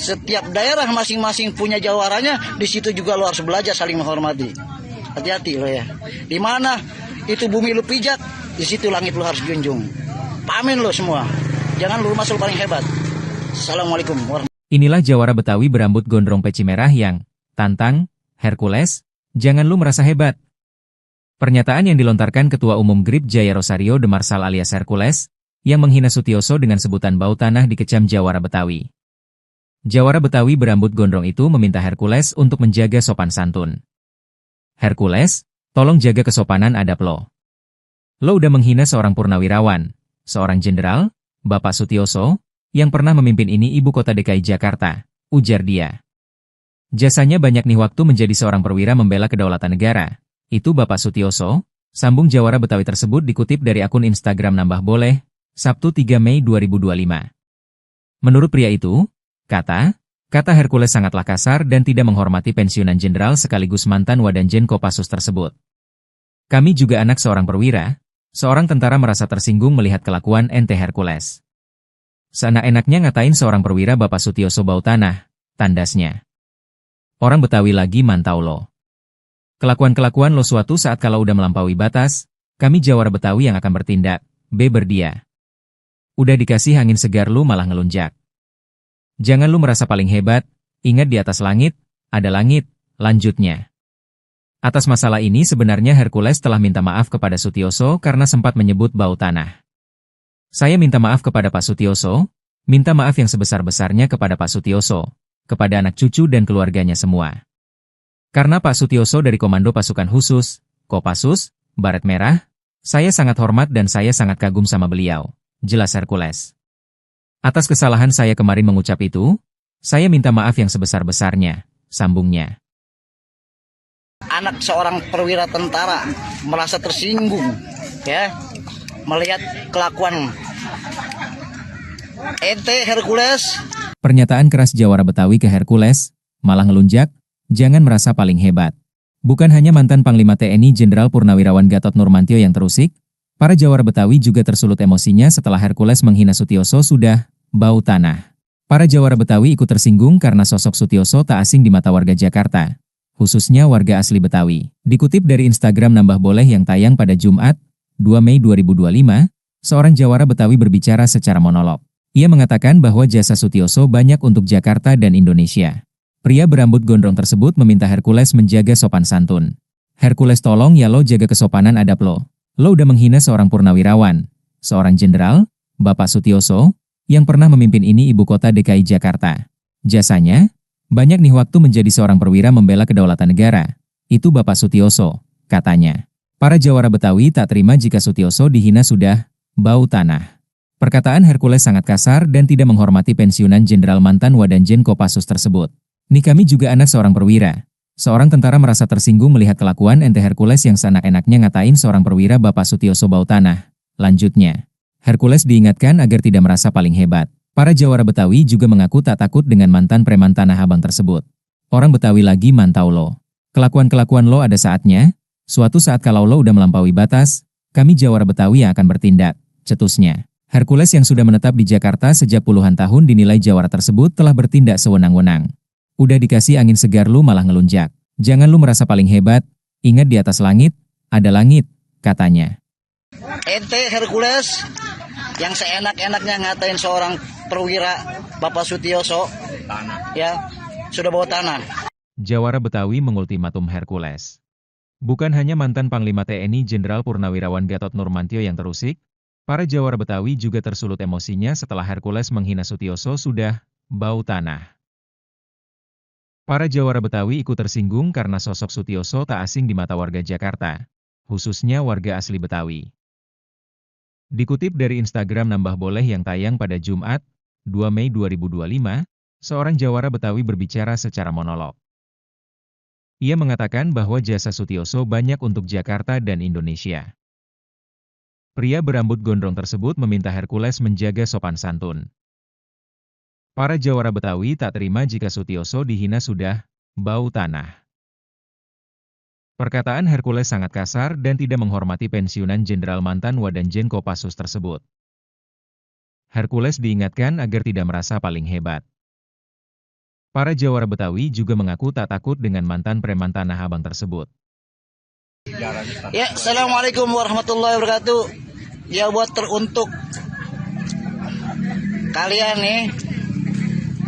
Speaker 2: Setiap daerah masing-masing punya jawaranya, di situ juga lu harus belajar saling menghormati. Hati-hati lo ya. Di mana itu bumi lu pijak, di situ langit lu harus junjung. Pamin lo semua. Jangan lu rumah asal paling hebat. Assalamualaikum warahmatullahi wabarakatuh.
Speaker 1: Inilah jawara Betawi berambut gondrong peci merah yang tantang Hercules, jangan lu merasa hebat. Pernyataan yang dilontarkan Ketua Umum GRIP Jaya Rosario de Marsal alias Hercules, yang menghina Sutioso dengan sebutan bau tanah dikecam jawara Betawi. Jawara Betawi berambut gondrong itu meminta Hercules untuk menjaga sopan santun. Hercules, tolong jaga kesopanan adab lo. Lo udah menghina seorang purnawirawan, seorang jenderal, Bapak Sutioso, yang pernah memimpin ini ibu kota DKI Jakarta, ujar dia. Jasanya banyak nih waktu menjadi seorang perwira membela kedaulatan negara. Itu Bapak Sutioso, sambung jawara Betawi tersebut dikutip dari akun Instagram Nambah Boleh, Sabtu 3 Mei 2025. Menurut pria itu, kata Hercules sangatlah kasar dan tidak menghormati pensiunan jenderal sekaligus mantan Wadanjen Kopassus tersebut. Kami juga anak seorang perwira, seorang tentara merasa tersinggung melihat kelakuan ente Hercules. Seenak-enaknya ngatain seorang perwira Bapak Sutioso bau tanah, tandasnya. Orang Betawi lagi mantau lo. Kelakuan-kelakuan lo suatu saat kalau udah melampaui batas, kami jawara Betawi yang akan bertindak, berdia. Udah dikasih angin segar lu malah ngelunjak. Jangan lu merasa paling hebat, ingat di atas langit, ada langit, lanjutnya. Atas masalah ini sebenarnya Hercules telah minta maaf kepada Sutioso karena sempat menyebut bau tanah. Saya minta maaf kepada Pak Sutioso, minta maaf yang sebesar-besarnya kepada Pak Sutioso, kepada anak cucu dan keluarganya semua. Karena Pak Sutioso dari Komando Pasukan Khusus, Kopassus, Baret Merah, saya sangat hormat dan saya sangat kagum sama beliau, jelas Hercules. Atas kesalahan saya kemarin mengucap itu, saya minta maaf yang sebesar-besarnya, sambungnya.
Speaker 2: Anak seorang perwira tentara merasa tersinggung, ya, melihat kelakuan ente Hercules.
Speaker 1: Pernyataan keras jawara Betawi ke Hercules, malah ngelunjak, jangan merasa paling hebat. Bukan hanya mantan Panglima TNI Jenderal Purnawirawan Gatot Nurmantio yang terusik, para jawara Betawi juga tersulut emosinya setelah Hercules menghina Sutioso sudah bau tanah. Para jawara Betawi ikut tersinggung karena sosok Sutioso tak asing di mata warga Jakarta, khususnya warga asli Betawi. Dikutip dari Instagram Nambah Boleh yang tayang pada Jumat, 2 Mei 2025, seorang jawara Betawi berbicara secara monolog. Ia mengatakan bahwa jasa Sutioso banyak untuk Jakarta dan Indonesia. Pria berambut gondrong tersebut meminta Hercules menjaga sopan santun. Hercules tolong ya lo jaga kesopanan adab lo. Lo udah menghina seorang purnawirawan, seorang jenderal, Bapak Sutioso, yang pernah memimpin ini ibu kota DKI Jakarta. Jasanya, banyak nih waktu menjadi seorang perwira membela kedaulatan negara. Itu Bapak Sutioso, katanya. Para jawara Betawi tak terima jika Sutioso dihina sudah bau tanah. Perkataan Hercules sangat kasar dan tidak menghormati pensiunan Jenderal mantan Wadanjen Kopassus tersebut. Nih kami juga anak seorang perwira. Seorang tentara merasa tersinggung melihat kelakuan ente Hercules yang seenak-enaknya ngatain seorang perwira Bapak Sutioso bau tanah. Lanjutnya, Hercules diingatkan agar tidak merasa paling hebat. Para jawara Betawi juga mengaku tak takut dengan mantan preman Tanah Abang tersebut. Orang Betawi lagi mantau lo. Kelakuan-kelakuan lo ada saatnya, suatu saat kalau lo udah melampaui batas, kami jawara Betawi yang akan bertindak, cetusnya. Hercules yang sudah menetap di Jakarta sejak puluhan tahun dinilai jawara tersebut telah bertindak sewenang-wenang. Udah dikasih angin segar lu malah ngelunjak. Jangan lu merasa paling hebat, ingat di atas langit, ada langit, katanya.
Speaker 2: Ente Hercules yang seenak-enaknya ngatain seorang perwira Bapak Sutioso, ya, sudah bawa tanah.
Speaker 1: Jawara Betawi mengultimatum Hercules. Bukan hanya mantan Panglima TNI Jenderal Purnawirawan Gatot Nurmantio yang terusik, para jawara Betawi juga tersulut emosinya setelah Hercules menghina Sutioso sudah bau tanah. Para jawara Betawi ikut tersinggung karena sosok Sutioso tak asing di mata warga Jakarta, khususnya warga asli Betawi. Dikutip dari Instagram Nambah Boleh yang tayang pada Jumat, 2 Mei 2025, seorang jawara Betawi berbicara secara monolog. Ia mengatakan bahwa jasa Sutioso banyak untuk Jakarta dan Indonesia. Pria berambut gondrong tersebut meminta Hercules menjaga sopan santun. Para jawara Betawi tak terima jika Sutioso dihina sudah bau tanah. Perkataan Hercules sangat kasar dan tidak menghormati pensiunan Jenderal mantan Wadanjen Kopassus tersebut. Hercules diingatkan agar tidak merasa paling hebat. Para jawara Betawi juga mengaku tak takut dengan mantan preman Tanah Abang tersebut.
Speaker 2: Ya, Assalamualaikum warahmatullahi wabarakatuh. Ya, buat teruntuk kalian nih,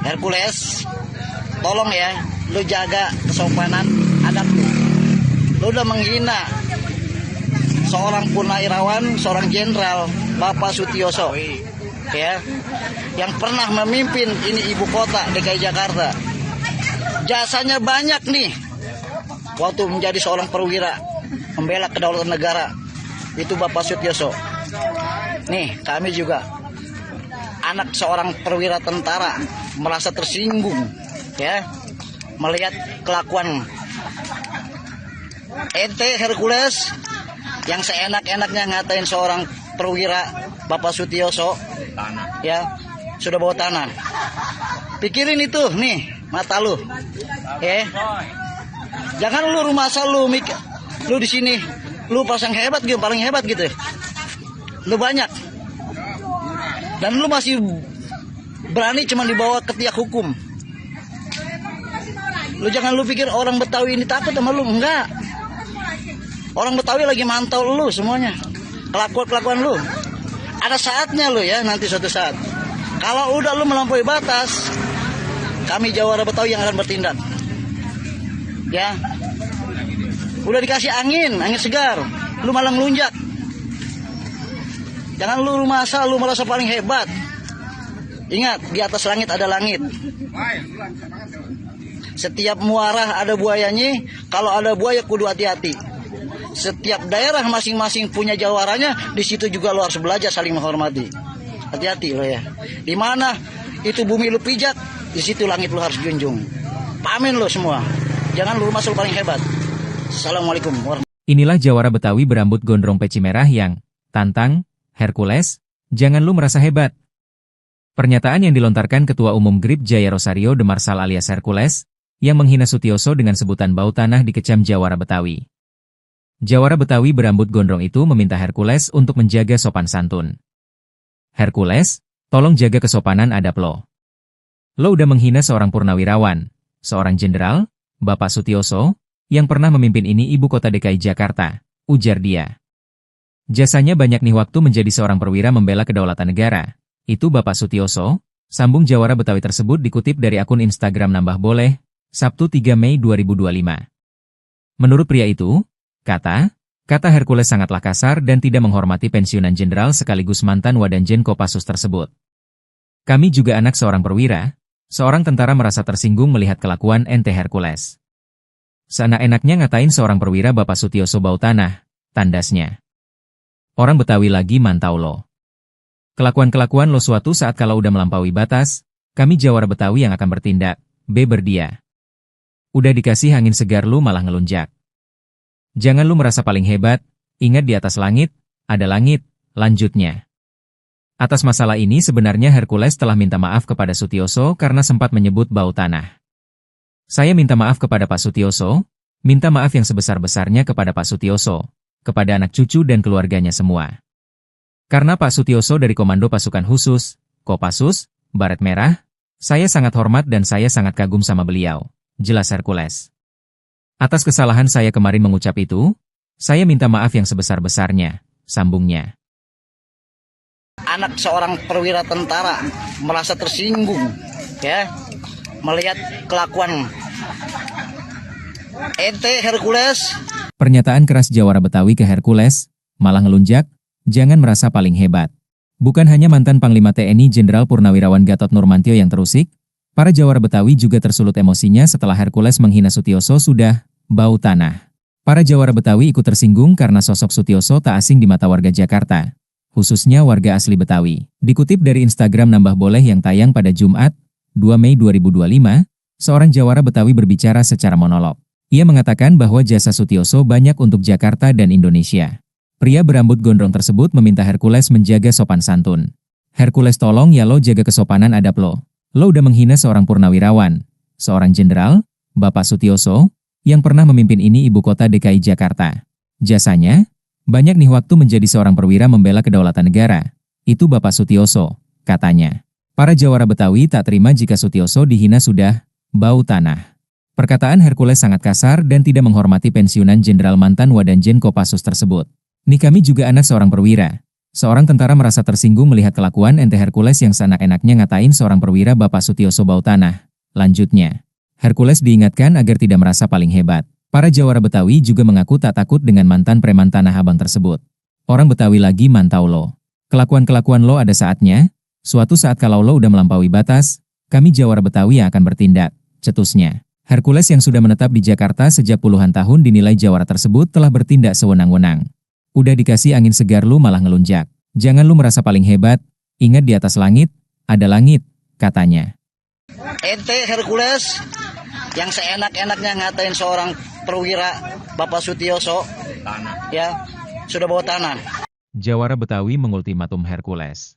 Speaker 2: Hercules, tolong ya, lu jaga kesopanan adab lu. Lu udah menghina seorang purnawirawan, seorang jenderal, Bapak Sutioso, ya, yang pernah memimpin ini ibu kota DKI Jakarta. Jasanya banyak nih, waktu menjadi seorang perwira membela kedaulatan negara, itu Bapak Sutioso. Nih, kami juga anak seorang perwira tentara merasa tersinggung, ya, melihat kelakuan ente Hercules yang seenak-enaknya ngatain seorang perwira Bapak Sutioso, ya, sudah bawa tanah. Pikirin itu nih mata lu, ya. Jangan lu rumah asal lu di sini lu pasang hebat gitu, paling hebat gitu. Lu banyak. Dan lu masih berani cuma dibawa ke tiak hukum. Lu jangan lu pikir orang Betawi ini takut sama lu, enggak. Orang Betawi lagi mantau lu semuanya. Kelakuan lu. Ada saatnya lu ya, nanti suatu saat. Kalau udah lu melampaui batas, kami jawara Betawi yang akan bertindak. Ya. Udah dikasih angin segar, lu malah ngelunjak. Jangan lu rumah asal lu merasa paling hebat. Ingat, di atas langit ada langit. Setiap muara ada buayanya, kalau ada buaya kudu hati-hati. Setiap daerah masing-masing punya jawaranya, di situ juga lu harus belajar saling menghormati. Hati-hati lo ya. Di mana itu bumi lu pijak, di situ langit lu harus junjung. Pamin lo semua. Jangan lu rumah asal paling hebat. Assalamualaikum warahmatullahi wabarakatuh.
Speaker 1: Inilah jawara Betawi berambut gondrong peci merah yang tantang Hercules, jangan lu merasa hebat. Pernyataan yang dilontarkan Ketua Umum GRIP Jaya Rosario de Marsal alias Hercules, yang menghina Sutioso dengan sebutan bau tanah dikecam jawara Betawi. Jawara Betawi berambut gondrong itu meminta Hercules untuk menjaga sopan santun. Hercules, tolong jaga kesopanan adab lo. Lo udah menghina seorang purnawirawan, seorang jenderal, Bapak Sutioso, yang pernah memimpin ini ibu kota DKI Jakarta, ujar dia. Jasanya banyak nih waktu menjadi seorang perwira membela kedaulatan negara. Itu Bapak Sutioso, sambung jawara Betawi tersebut dikutip dari akun Instagram Nambah Boleh, Sabtu 3 Mei 2025. Menurut pria itu, kata Hercules sangatlah kasar dan tidak menghormati pensiunan jenderal sekaligus mantan Wadanjen Kopassus tersebut. Kami juga anak seorang perwira, seorang tentara merasa tersinggung melihat kelakuan ente Hercules. Seenak-enaknya ngatain seorang perwira Bapak Sutioso bau tanah, tandasnya. Orang Betawi lagi mantau lo. Kelakuan-kelakuan lo suatu saat kalau udah melampaui batas, kami Jawara Betawi yang akan bertindak, berdia. Udah dikasih angin segar lu malah ngelunjak. Jangan lu merasa paling hebat, ingat di atas langit, ada langit, lanjutnya. Atas masalah ini sebenarnya Hercules telah minta maaf kepada Sutioso karena sempat menyebut bau tanah. Saya minta maaf kepada Pak Sutioso, minta maaf yang sebesar-besarnya kepada Pak Sutioso, kepada anak cucu dan keluarganya semua. Karena Pak Sutioso dari Komando Pasukan Khusus, Kopassus, Baret Merah, saya sangat hormat dan saya sangat kagum sama beliau, jelas Hercules. Atas kesalahan saya kemarin mengucap itu, saya minta maaf yang sebesar-besarnya, sambungnya.
Speaker 2: Anak seorang perwira tentara merasa tersinggung, ya, melihat kelakuan ente Hercules.
Speaker 1: Pernyataan keras Jawara Betawi ke Hercules, malah ngelunjak, jangan merasa paling hebat. Bukan hanya mantan Panglima TNI Jenderal Purnawirawan Gatot Nurmantio yang terusik, para Jawara Betawi juga tersulut emosinya setelah Hercules menghina Sutioso sudah bau tanah. Para Jawara Betawi ikut tersinggung karena sosok Sutioso tak asing di mata warga Jakarta, khususnya warga asli Betawi. Dikutip dari Instagram Nambah Boleh yang tayang pada Jumat, 2 Mei 2025, seorang Jawara Betawi berbicara secara monolog. Ia mengatakan bahwa jasa Sutioso banyak untuk Jakarta dan Indonesia. Pria berambut gondrong tersebut meminta Hercules menjaga sopan santun. Hercules tolong ya lo jaga kesopanan adab lo. Lo udah menghina seorang purnawirawan, seorang jenderal, Bapak Sutioso, yang pernah memimpin ini ibu kota DKI Jakarta. Jasanya, banyak nih waktu menjadi seorang perwira membela kedaulatan negara. Itu Bapak Sutioso, katanya. Para Jawara Betawi tak terima jika Sutioso dihina sudah bau tanah. Perkataan Hercules sangat kasar dan tidak menghormati pensiunan Jenderal mantan Wadanjen Kopassus tersebut. Nih kami juga anak seorang perwira. Seorang tentara merasa tersinggung melihat kelakuan ente Hercules yang seenak-enaknya ngatain seorang perwira Bapak Sutioso bau tanah. Lanjutnya, Hercules diingatkan agar tidak merasa paling hebat. Para Jawara Betawi juga mengaku tak takut dengan mantan preman Tanah Abang tersebut. Orang Betawi lagi mantau lo. Kelakuan-kelakuan lo ada saatnya, suatu saat kalau lo udah melampaui batas, kami Jawara Betawi yang akan bertindak, cetusnya. Hercules yang sudah menetap di Jakarta sejak puluhan tahun dinilai Jawara tersebut telah bertindak sewenang-wenang. Udah dikasih angin segar lu malah ngelunjak. Jangan lu merasa paling hebat, ingat di atas langit, ada langit, katanya.
Speaker 2: Ente Hercules yang seenak-enaknya ngatain seorang perwira Bapak Sutioso, ya, sudah bawa tanah.
Speaker 1: Jawara Betawi mengultimatum Hercules.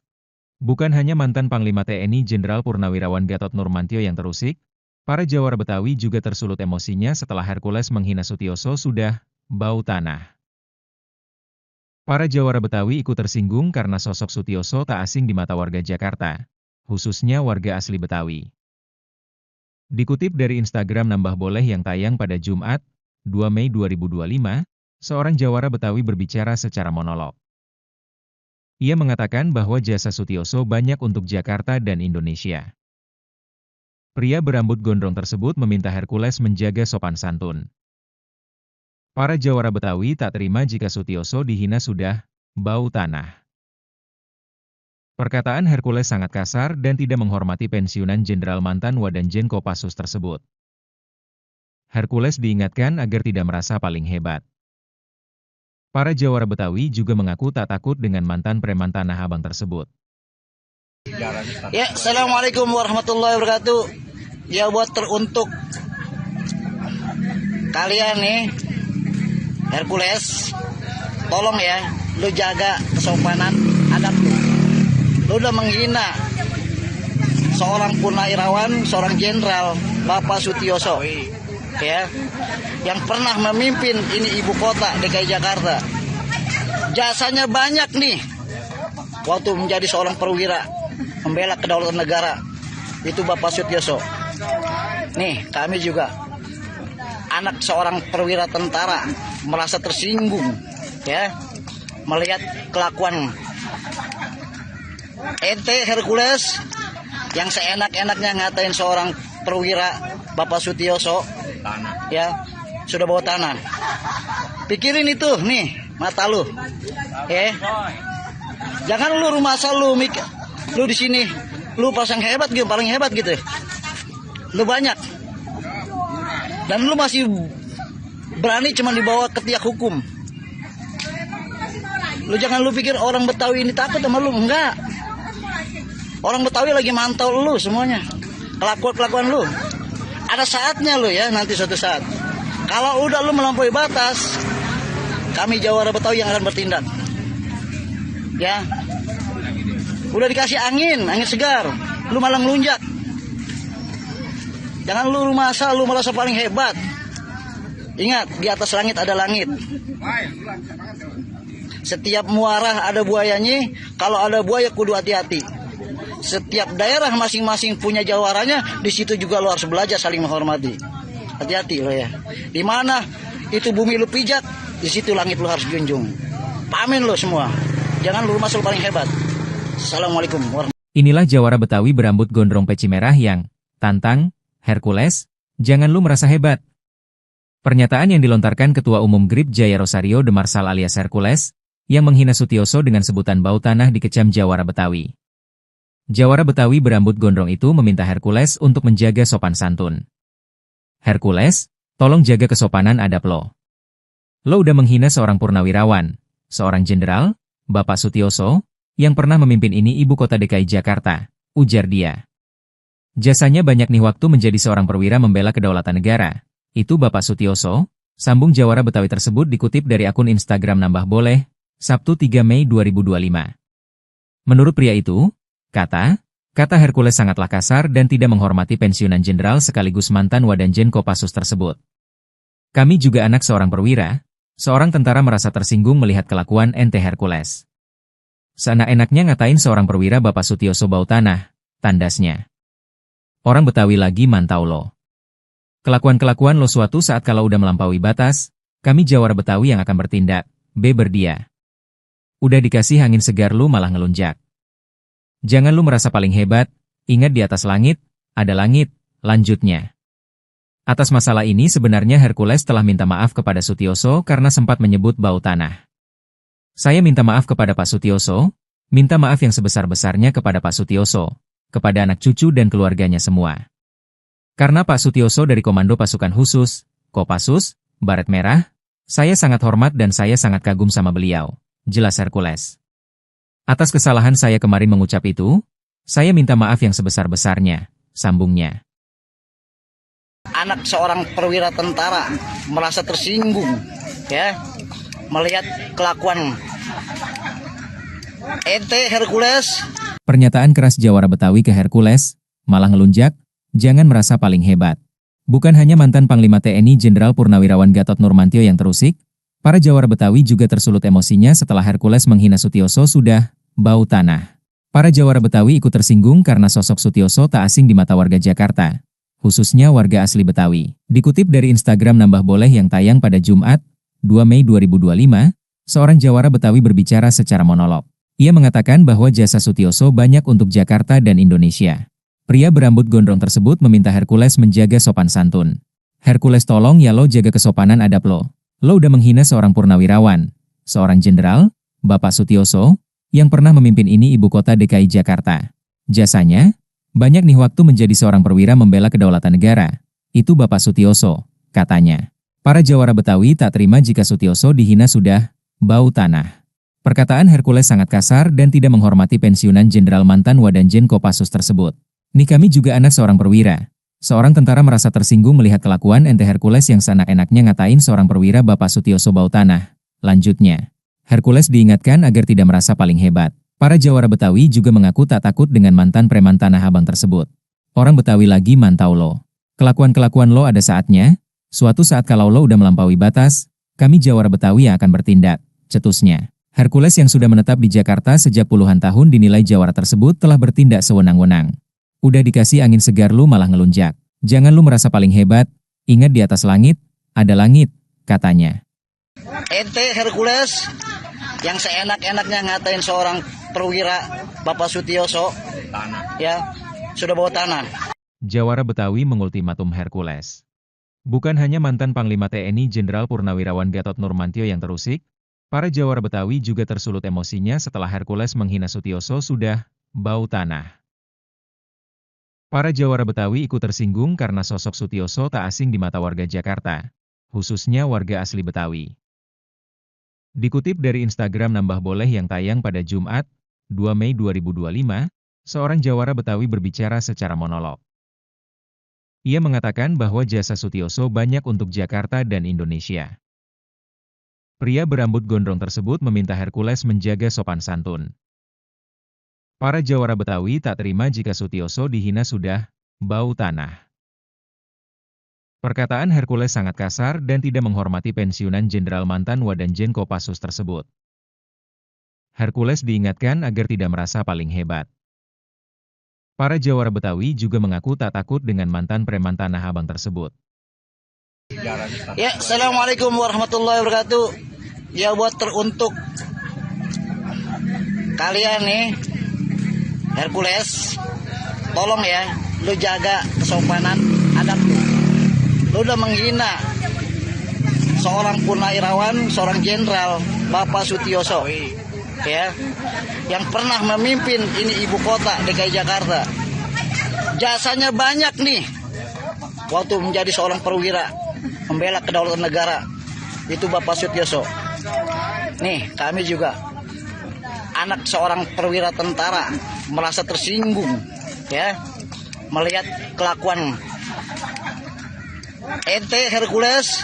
Speaker 1: Bukan hanya mantan Panglima TNI Jenderal Purnawirawan Gatot Nurmantio yang terusik, para Jawara Betawi juga tersulut emosinya setelah Hercules menghina Sutioso sudah bau tanah. Para Jawara Betawi ikut tersinggung karena sosok Sutioso tak asing di mata warga Jakarta, khususnya warga asli Betawi. Dikutip dari Instagram Nambah Boleh yang tayang pada Jumat, 2 Mei 2025, seorang Jawara Betawi berbicara secara monolog. Ia mengatakan bahwa jasa Sutioso banyak untuk Jakarta dan Indonesia. Pria berambut gondrong tersebut meminta Hercules menjaga sopan santun. Para Jawara Betawi tak terima jika Sutioso dihina sudah bau tanah. Perkataan Hercules sangat kasar dan tidak menghormati pensiunan Jenderal mantan Wadanjen Kopassus tersebut. Hercules diingatkan agar tidak merasa paling hebat. Para Jawara Betawi juga mengaku tak takut dengan mantan preman Tanah Abang tersebut.
Speaker 2: Ya, Assalamualaikum warahmatullahi wabarakatuh. Ya, buat teruntuk kalian nih, Hercules, tolong ya, lu jaga kesopanan adab lu. Lu udah menghina seorang purnawirawan, seorang jenderal, Bapak Sutioso, ya, yang pernah memimpin ini ibu kota DKI Jakarta. Jasanya banyak nih, waktu menjadi seorang perwira, membela kedaulatan negara, itu Bapak Sutioso. Nih, kami juga anak seorang perwira tentara merasa tersinggung, ya, melihat kelakuan ente Hercules yang seenak-enaknya ngatain seorang perwira Bapak Sutioso, ya, sudah bawa tanah. Pikirin itu nih mata lu, jangan lu rumah asal lu di sini Lu pasang hebat gitu, paling hebat gitu. Lu banyak. Dan lu masih berani cuma dibawa ke tiak hukum. Lu jangan lu pikir orang Betawi ini takut sama lu, enggak. Orang Betawi lagi mantau lu semuanya. Kelakuan lu. Ada saatnya lu ya, nanti suatu saat. Kalau udah lu melampaui batas, kami Jawara Betawi yang akan bertindak. Ya. Udah dikasih angin segar, lu malah ngelunjak. Jangan lu merasa paling hebat. Ingat, di atas langit ada langit. Setiap muara ada buayanya, kalau ada buaya kudu hati-hati. Setiap daerah masing-masing punya jawaranya, di situ juga lo harus belajar saling menghormati. Hati-hati lo ya. Di mana itu bumi lu pijak, di situ langit lo harus junjung. Pamin lo semua. Jangan lu masuk paling hebat. Assalamualaikum warahmatullahi wabarakatuh.
Speaker 1: Inilah Jawara Betawi berambut gondrong peci merah yang tantang Hercules, jangan lu merasa hebat. Pernyataan yang dilontarkan Ketua Umum GRIP Jaya Rosario de Marsal alias Hercules, yang menghina Sutioso dengan sebutan bau tanah dikecam Jawara Betawi. Jawara Betawi berambut gondrong itu meminta Hercules untuk menjaga sopan santun. Hercules, tolong jaga kesopanan adab lo. Lo udah menghina seorang purnawirawan, seorang jenderal, Bapak Sutioso, yang pernah memimpin ini ibu kota DKI Jakarta, ujar dia. Jasanya banyak nih waktu menjadi seorang perwira membela kedaulatan negara. Itu Bapak Sutioso, sambung Jawara Betawi tersebut dikutip dari akun Instagram Nambah Boleh, Sabtu 3 Mei 2025. Menurut pria itu, kata Hercules sangatlah kasar dan tidak menghormati pensiunan jenderal sekaligus mantan Wadanjen Kopassus tersebut. Kami juga anak seorang perwira, seorang tentara merasa tersinggung melihat kelakuan ente Hercules. Seenak-enaknya ngatain seorang perwira Bapak Sutioso bau tanah, tandasnya. Orang Betawi lagi mantau lo. Kelakuan-kelakuan lo suatu saat kalau udah melampaui batas, kami Jawara Betawi yang akan bertindak, berdia. Udah dikasih angin segar lu malah ngelunjak. Jangan lu merasa paling hebat, ingat di atas langit, ada langit, lanjutnya. Atas masalah ini sebenarnya Hercules telah minta maaf kepada Sutioso karena sempat menyebut bau tanah. Saya minta maaf kepada Pak Sutioso, minta maaf yang sebesar-besarnya kepada Pak Sutioso, kepada anak cucu dan keluarganya semua. Karena Pak Sutioso dari Komando Pasukan Khusus, Kopassus, Baret Merah, saya sangat hormat dan saya sangat kagum sama beliau, jelas Hercules. Atas kesalahan saya kemarin mengucap itu, saya minta maaf yang sebesar-besarnya, sambungnya.
Speaker 2: Anak seorang perwira tentara merasa tersinggung, ya, melihat kelakuan ente Hercules.
Speaker 1: Pernyataan keras Jawara Betawi ke Hercules, malah ngelunjak, jangan merasa paling hebat. Bukan hanya mantan Panglima TNI Jenderal Purnawirawan Gatot Nurmantio yang terusik, para Jawara Betawi juga tersulut emosinya setelah Hercules menghina Sutioso sudah bau tanah. Para Jawara Betawi ikut tersinggung karena sosok Sutioso tak asing di mata warga Jakarta, khususnya warga asli Betawi. Dikutip dari Instagram Nambah Boleh yang tayang pada Jumat, 2 Mei 2025, seorang Jawara Betawi berbicara secara monolog. Ia mengatakan bahwa jasa Sutioso banyak untuk Jakarta dan Indonesia. Pria berambut gondrong tersebut meminta Hercules menjaga sopan santun. Hercules tolong ya lo jaga kesopanan adab lo. Lo udah menghina seorang purnawirawan, seorang jenderal, Bapak Sutioso, yang pernah memimpin ini ibu kota DKI Jakarta. Jasanya, banyak nih waktu menjadi seorang perwira membela kedaulatan negara. Itu Bapak Sutioso, katanya. Para Jawara Betawi tak terima jika Sutioso dihina sudah bau tanah. Perkataan Hercules sangat kasar dan tidak menghormati pensiunan jenderal mantan Wadanjen Kopassus tersebut. Nih kami juga anak seorang perwira. Seorang tentara merasa tersinggung melihat kelakuan ente Hercules yang seenak-enaknya ngatain seorang perwira Bapak Sutioso bau tanah. Lanjutnya, Hercules diingatkan agar tidak merasa paling hebat. Para Jawara Betawi juga mengaku tak takut dengan mantan preman Tanah Abang tersebut. Orang Betawi lagi mantau lo. Kelakuan-kelakuan lo ada saatnya. Suatu saat kalau lo udah melampaui batas, kami Jawara Betawi yang akan bertindak, cetusnya. Hercules yang sudah menetap di Jakarta sejak puluhan tahun dinilai Jawara tersebut telah bertindak sewenang-wenang. Udah dikasih angin segar lu malah ngelunjak. Jangan lu merasa paling hebat, ingat di atas langit, ada langit, katanya.
Speaker 2: Ente Hercules yang seenak-enaknya ngatain seorang perwira Bapak Sutioso, ya, sudah bawa tanah.
Speaker 1: Jawara Betawi mengultimatum Hercules. Bukan hanya mantan Panglima TNI Jenderal Purnawirawan Gatot Nurmantio yang terusik, para Jawara Betawi juga tersulut emosinya setelah Hercules menghina Sutioso sudah bau tanah. Para Jawara Betawi ikut tersinggung karena sosok Sutioso tak asing di mata warga Jakarta, khususnya warga asli Betawi. Dikutip dari Instagram Nambah Boleh yang tayang pada Jumat, 2 Mei 2025, seorang Jawara Betawi berbicara secara monolog. Ia mengatakan bahwa jasa Sutioso banyak untuk Jakarta dan Indonesia. Pria berambut gondrong tersebut meminta Hercules menjaga sopan santun. Para Jawara Betawi tak terima jika Sutioso dihina sudah bau tanah. Perkataan Hercules sangat kasar dan tidak menghormati pensiunan Jenderal mantan Wadanjen Kopassus tersebut. Hercules diingatkan agar tidak merasa paling hebat. Para Jawara Betawi juga mengaku tak takut dengan mantan preman Tanah Abang tersebut.
Speaker 2: Ya, Assalamualaikum warahmatullahi wabarakatuh. Ya, buat teruntuk kalian nih, Hercules, tolong ya, lu jaga kesopanan adab lu. Lu udah menghina seorang purnawirawan, seorang jenderal, Bapak Sutioso, ya, yang pernah memimpin ini ibu kota DKI Jakarta. Jasanya banyak nih, waktu menjadi seorang perwira, membela kedaulatan negara, itu Bapak Sutioso. Nih, kami juga anak seorang perwira tentara merasa tersinggung, ya, melihat kelakuan ente Hercules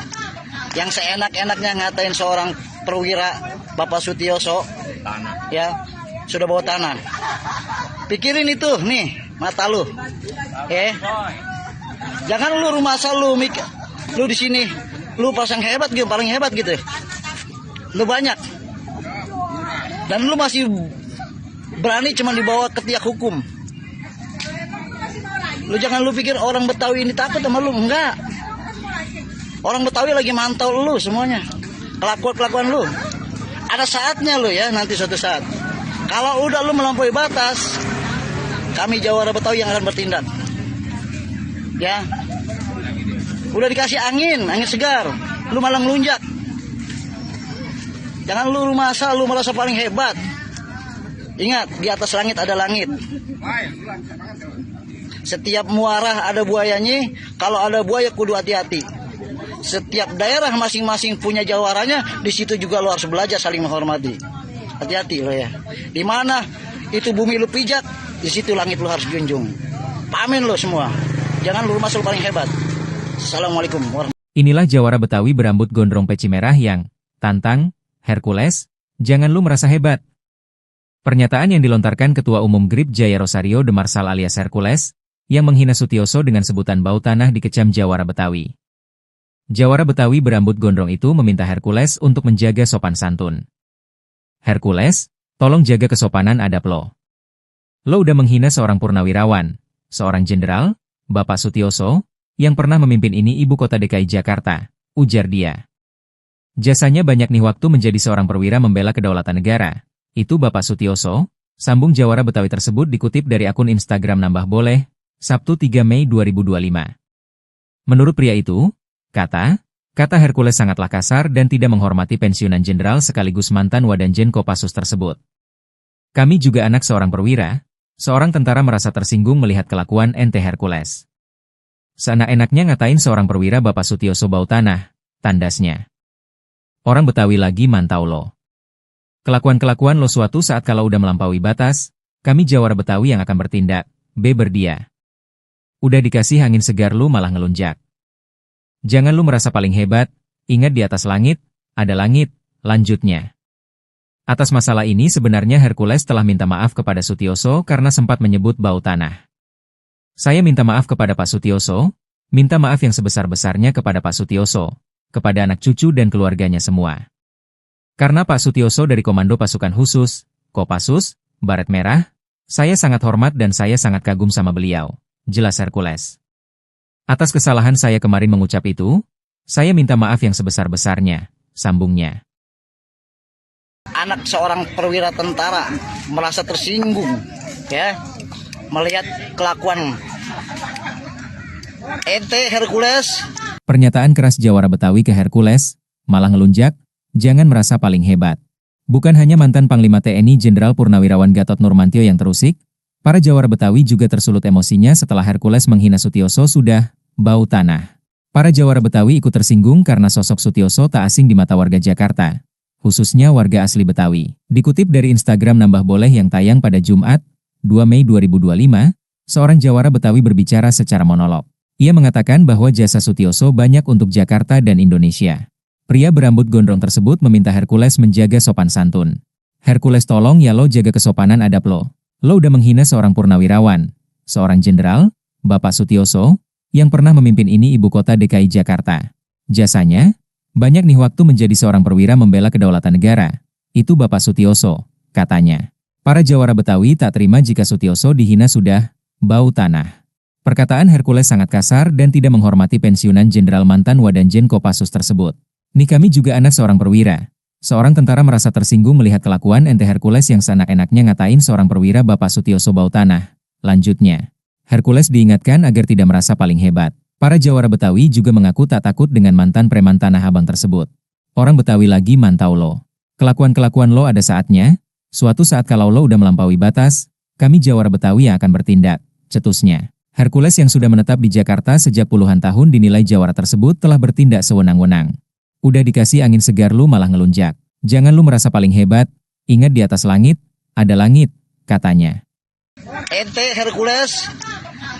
Speaker 2: yang seenak-enaknya ngatain seorang perwira Bapak Sutioso, ya, sudah bawa tanah. Pikirin itu nih mata lu, jangan lu rumah asal lu di sini lu pasang hebat gitu, paling hebat gitu, lu banyak, dan lu masih berani cuma dibawa ke tiak hukum. Lu jangan lu pikir orang Betawi ini takut sama lu, enggak. Orang Betawi lagi mantau lu semuanya, kelakuan lu. Ada saatnya lu ya, nanti suatu saat. Kalau udah lu melampaui batas, kami Jawara Betawi yang akan bertindak. Ya, udah dikasih angin segar, lu malah ngelunjak. Jangan lu masa lu merasa paling hebat. Ingat, di atas langit ada langit. Setiap muara ada buayanya, kalau ada buaya kudu hati-hati. Setiap daerah masing-masing punya jawaranya, di situ juga lu harus belajar saling menghormati. Hati-hati lo ya. Di mana itu bumi lu pijak, di situ langit lu harus junjung. Pamin lo semua. Jangan lu masuk paling hebat. Assalamualaikum warahmatullahi wabarakatuh.
Speaker 1: Inilah Jawara Betawi berambut gondrong peci merah yang tantang Hercules, jangan lu merasa hebat. Pernyataan yang dilontarkan Ketua Umum GRIP Jaya Rosario de Marsal alias Hercules, yang menghina Sutioso dengan sebutan bau tanah dikecam Jawara Betawi. Jawara Betawi berambut gondrong itu meminta Hercules untuk menjaga sopan santun. Hercules, tolong jaga kesopanan adab lo. Lo udah menghina seorang purnawirawan, seorang jenderal, Bapak Sutioso, yang pernah memimpin ini ibu kota DKI Jakarta, ujar dia. Jasanya banyak nih waktu menjadi seorang perwira membela kedaulatan negara. Itu Bapak Sutioso, sambung Jawara Betawi tersebut dikutip dari akun Instagram Nambah Boleh, Sabtu 3 Mei 2025. Menurut pria itu, kata Hercules sangatlah kasar dan tidak menghormati pensiunan jenderal sekaligus mantan Wadanjen Kopassus tersebut. Kami juga anak seorang perwira, seorang tentara merasa tersinggung melihat kelakuan ente Hercules. Seenak-enaknya ngatain seorang perwira Bapak Sutioso bau tanah, tandasnya. Orang Betawi lagi mantau lo. Kelakuan-kelakuan lo suatu saat kalau udah melampaui batas, kami Jawara Betawi yang akan bertindak, berdia. Udah dikasih angin segar lu malah ngelunjak. Jangan lu merasa paling hebat, ingat di atas langit, ada langit, lanjutnya. Atas masalah ini sebenarnya Hercules telah minta maaf kepada Sutioso karena sempat menyebut bau tanah. Saya minta maaf kepada Pak Sutioso, minta maaf yang sebesar-besarnya kepada Pak Sutioso, kepada anak cucu dan keluarganya semua. Karena Pak Sutioso dari Komando Pasukan Khusus, Kopassus, Baret Merah, saya sangat hormat dan saya sangat kagum sama beliau, jelas Hercules. Atas kesalahan saya kemarin mengucap itu, saya minta maaf yang sebesar-besarnya, sambungnya.
Speaker 2: Anak seorang perwira tentara merasa tersinggung, ya, melihat kelakuan ente Hercules.
Speaker 1: Pernyataan keras Jawara Betawi ke Hercules, malah ngelunjak, jangan merasa paling hebat. Bukan hanya mantan Panglima TNI Jenderal Purnawirawan Gatot Nurmantio yang terusik, Para jawara Betawi juga tersulut emosinya setelah Hercules menghina Sutioso sudah bau tanah. Para jawara Betawi ikut tersinggung karena sosok Sutioso tak asing di mata warga Jakarta, khususnya warga asli Betawi. Dikutip dari Instagram Nambah Boleh yang tayang pada Jumat, 2 Mei 2025, seorang jawara Betawi berbicara secara monolog. Ia mengatakan bahwa jasa Sutioso banyak untuk Jakarta dan Indonesia. Pria berambut gondrong tersebut meminta Hercules menjaga sopan santun. Hercules, tolong ya lo jaga kesopanan adab lo. Lo udah menghina seorang purnawirawan, seorang jenderal, Bapak Sutioso, yang pernah memimpin ini ibu kota DKI Jakarta. Jasanya, banyak nih waktu menjadi seorang perwira membela kedaulatan negara. Itu Bapak Sutioso, katanya. Para jawara Betawi tak terima jika Sutioso dihina sudah bau tanah. Perkataan Hercules sangat kasar dan tidak menghormati pensiunan Jenderal mantan Wadanjen Kopassus tersebut. Nih kami juga anak seorang perwira. Seorang tentara merasa tersinggung melihat kelakuan ente Hercules yang seenak-enaknya ngatain seorang perwira Bapak Sutioso bau tanah. Lanjutnya, Hercules diingatkan agar tidak merasa paling hebat. Para jawara Betawi juga mengaku tak takut dengan mantan preman Tanah Abang tersebut. Orang Betawi lagi mantau lo. Kelakuan-kelakuan lo ada saatnya. Suatu saat kalau lo udah melampaui batas, kami jawara Betawi yang akan bertindak, cetusnya. Hercules yang sudah menetap di Jakarta sejak puluhan tahun dinilai jawara tersebut telah bertindak sewenang-wenang. Udah dikasih angin segar lu malah ngelunjak. Jangan lu merasa paling hebat, ingat di atas langit, ada langit, katanya.
Speaker 2: Ente Hercules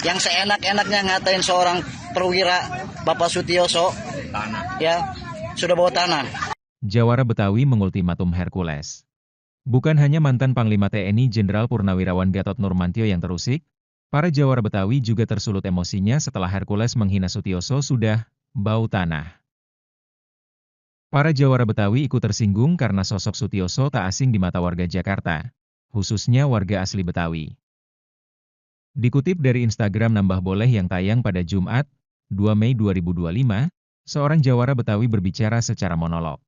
Speaker 2: yang seenak-enaknya ngatain seorang perwira Bapak Sutioso, ya, sudah bawa tanah.
Speaker 1: Jawara Betawi mengultimatum Hercules. Bukan hanya mantan Panglima TNI Jenderal Purnawirawan Gatot Nurmantio yang terusik, para jawara Betawi juga tersulut emosinya setelah Hercules menghina Sutioso sudah bau tanah. Para jawara Betawi ikut tersinggung karena sosok Sutioso tak asing di mata warga Jakarta, khususnya warga asli Betawi. Dikutip dari Instagram Nambah Boleh yang tayang pada Jumat, 2 Mei 2025, seorang jawara Betawi berbicara secara monolog.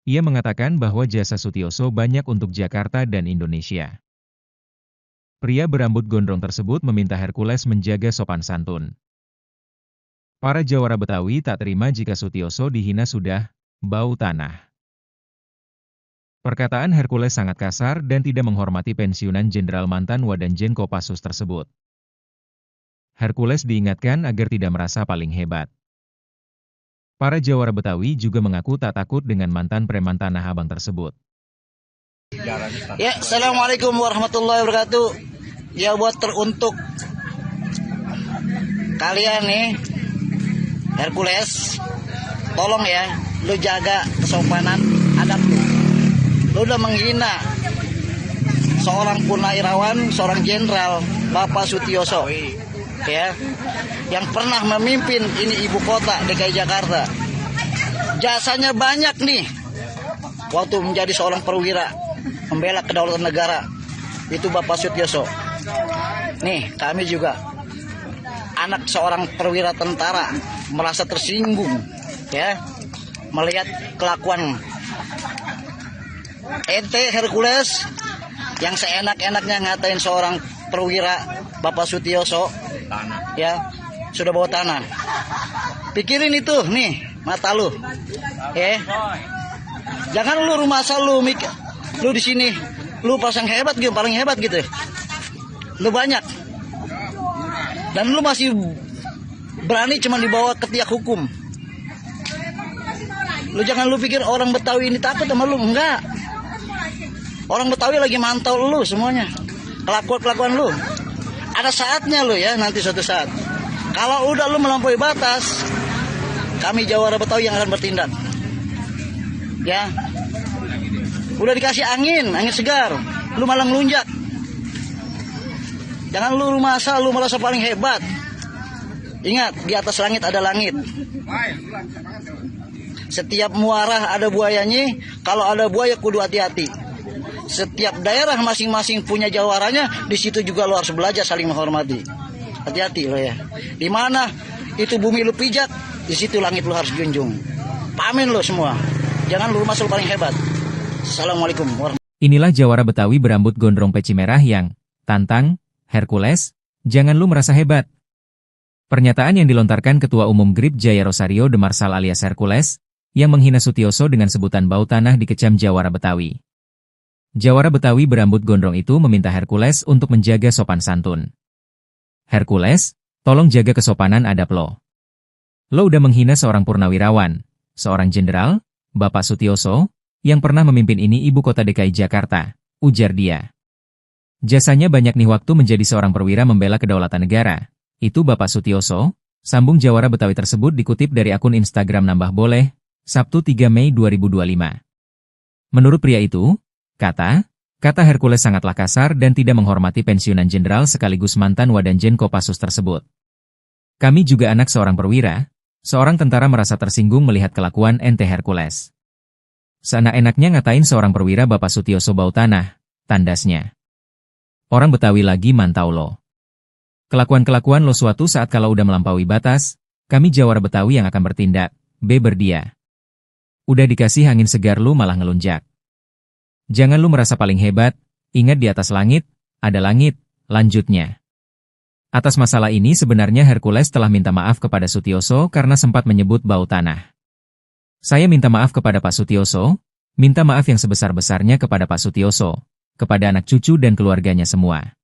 Speaker 1: Ia mengatakan bahwa jasa Sutioso banyak untuk Jakarta dan Indonesia. Pria berambut gondrong tersebut meminta Hercules menjaga sopan santun. Para jawara Betawi tak terima jika Sutioso dihina sudah bau tanah. Perkataan Hercules sangat kasar dan tidak menghormati pensiunan Jenderal mantan Wadanjen Kopassus tersebut. Hercules diingatkan agar tidak merasa paling hebat. Para jawara Betawi juga mengaku tak takut dengan mantan preman Tanah Abang tersebut.
Speaker 2: Ya, Assalamualaikum warahmatullahi wabarakatuh. Ya, buat teruntuk kalian nih, Hercules, tolong ya, lu jaga kesopanan adab lu. Lu udah menghina seorang purnawirawan, seorang jenderal, Bapak Sutioso, ya, yang pernah memimpin ini ibu kota DKI Jakarta. Jasanya banyak nih, waktu menjadi seorang perwira, membela kedaulatan negara, itu Bapak Sutioso. Nih, kami juga anak seorang perwira tentara merasa tersinggung, ya, melihat kelakuan ente Hercules yang seenak-enaknya ngatain seorang perwira Bapak Sutioso, ya, sudah bawa tanah. Pikirin itu nih mata lu, ya. Jangan lu rumah asal lu mikir, lu di sini lu pasang hebat gitu, paling hebat gitu. Lu banyak. Dan lu masih berani cuma dibawa ke tiak hukum. Lu jangan lu pikir orang Betawi ini takut sama lu, enggak. Orang Betawi lagi mantau lu semuanya. Kelakuan lu. Ada saatnya lu ya, nanti suatu saat. Kalau udah lu melampaui batas, kami jawara Betawi yang akan bertindak. Ya. Udah dikasih angin segar, lu malah ngelunjak. Jangan lu rumah asal lu merasa paling hebat. Ingat, di atas langit ada langit. Setiap muara ada buayanya, kalau ada buaya kudu hati-hati. Setiap daerah masing-masing punya jawaranya, di situ juga lu harus belajar saling menghormati. Hati-hati lo ya. Di mana itu bumi lu pijak, di situ langit lu harus junjung. Pamin lo semua. Jangan lu rumah asal paling hebat. Assalamualaikum warahmatullahi wabarakatuh.
Speaker 1: Inilah jawara Betawi berambut gondrong peci merah yang tantang Hercules, jangan lu merasa hebat. Pernyataan yang dilontarkan Ketua Umum GRIP Jaya Rosario de Marsal alias Hercules, yang menghina Sutioso dengan sebutan bau tanah dikecam jawara Betawi. Jawara Betawi berambut gondrong itu meminta Hercules untuk menjaga sopan santun. Hercules, tolong jaga kesopanan adab lo. Lo udah menghina seorang purnawirawan, seorang jenderal, Bapak Sutioso, yang pernah memimpin ini ibu kota DKI Jakarta, ujar dia. Jasanya banyak nih waktu menjadi seorang perwira membela kedaulatan negara. Itu Bapak Sutioso, sambung Jawara Betawi tersebut dikutip dari akun Instagram Nambah Boleh, Sabtu 3 Mei 2025. Menurut pria itu, kata Hercules sangatlah kasar dan tidak menghormati pensiunan jenderal sekaligus mantan Wadanjen Kopassus tersebut. Kami juga anak seorang perwira, seorang tentara merasa tersinggung melihat kelakuan ente Hercules. Seenak-enaknya ngatain seorang perwira Bapak Sutioso bau tanah, tandasnya. Orang Betawi lagi mantau lo. Kelakuan-kelakuan lo suatu saat kalau udah melampaui batas, kami Jawara Betawi yang akan bertindak, beber dia. Udah dikasih angin segar lu malah ngelunjak. Jangan lu merasa paling hebat, ingat di atas langit, ada langit, lanjutnya. Atas masalah ini sebenarnya Hercules telah minta maaf kepada Sutioso karena sempat menyebut bau tanah. Saya minta maaf kepada Pak Sutioso, minta maaf yang sebesar-besarnya kepada Pak Sutioso, kepada anak cucu dan keluarganya semua.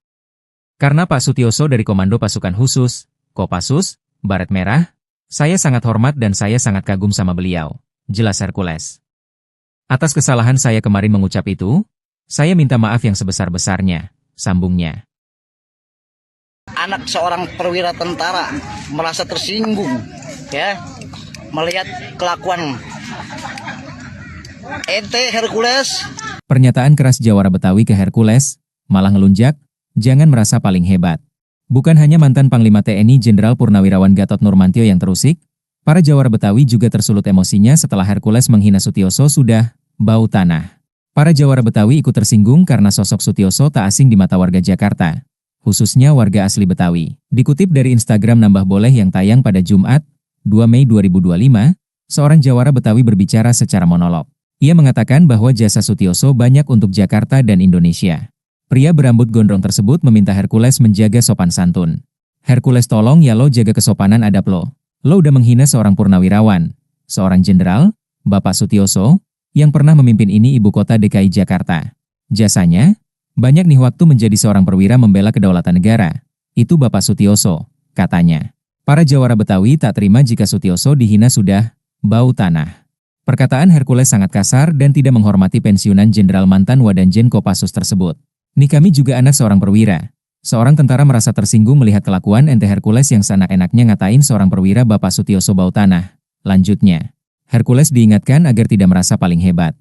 Speaker 1: Karena Pak Sutioso dari Komando Pasukan Khusus, Kopassus, Baret Merah, saya sangat hormat dan saya sangat kagum sama beliau, jelas Hercules. Atas kesalahan saya kemarin mengucap itu, saya minta maaf yang sebesar-besarnya, sambungnya.
Speaker 2: Anak seorang perwira tentara merasa tersinggung, ya, melihat kelakuan ente Hercules.
Speaker 1: Pernyataan keras Jawara Betawi ke Hercules, malah ngelunjak, jangan merasa paling hebat. Bukan hanya mantan Panglima TNI Jenderal Purnawirawan Gatot Nurmantio yang terusik, para Jawara Betawi juga tersulut emosinya setelah Hercules menghina Sutioso sudah bau tanah. Para Jawara Betawi ikut tersinggung karena sosok Sutioso tak asing di mata warga Jakarta, khususnya warga asli Betawi. Dikutip dari Instagram Nambah Boleh yang tayang pada Jumat, 2 Mei 2025, seorang Jawara Betawi berbicara secara monolog. Ia mengatakan bahwa jasa Sutioso banyak untuk Jakarta dan Indonesia. Pria berambut gondrong tersebut meminta Hercules menjaga sopan santun. Hercules tolong ya lo jaga kesopanan adab lo. Lo udah menghina seorang purnawirawan, seorang jenderal, Bapak Sutioso, yang pernah memimpin ini ibu kota DKI Jakarta. Jasanya, banyak nih waktu menjadi seorang perwira membela kedaulatan negara. Itu Bapak Sutioso, katanya. Para Jawara Betawi tak terima jika Sutioso dihina sudah bau tanah. Perkataan Hercules sangat kasar dan tidak menghormati pensiunan jenderal mantan Wadanjen Kopassus tersebut. Nih kami juga anak seorang perwira. Seorang tentara merasa tersinggung melihat kelakuan ente Hercules yang seenak-enaknya ngatain seorang perwira Bapak Sutioso bau tanah. Lanjutnya. Hercules diingatkan agar tidak merasa paling hebat.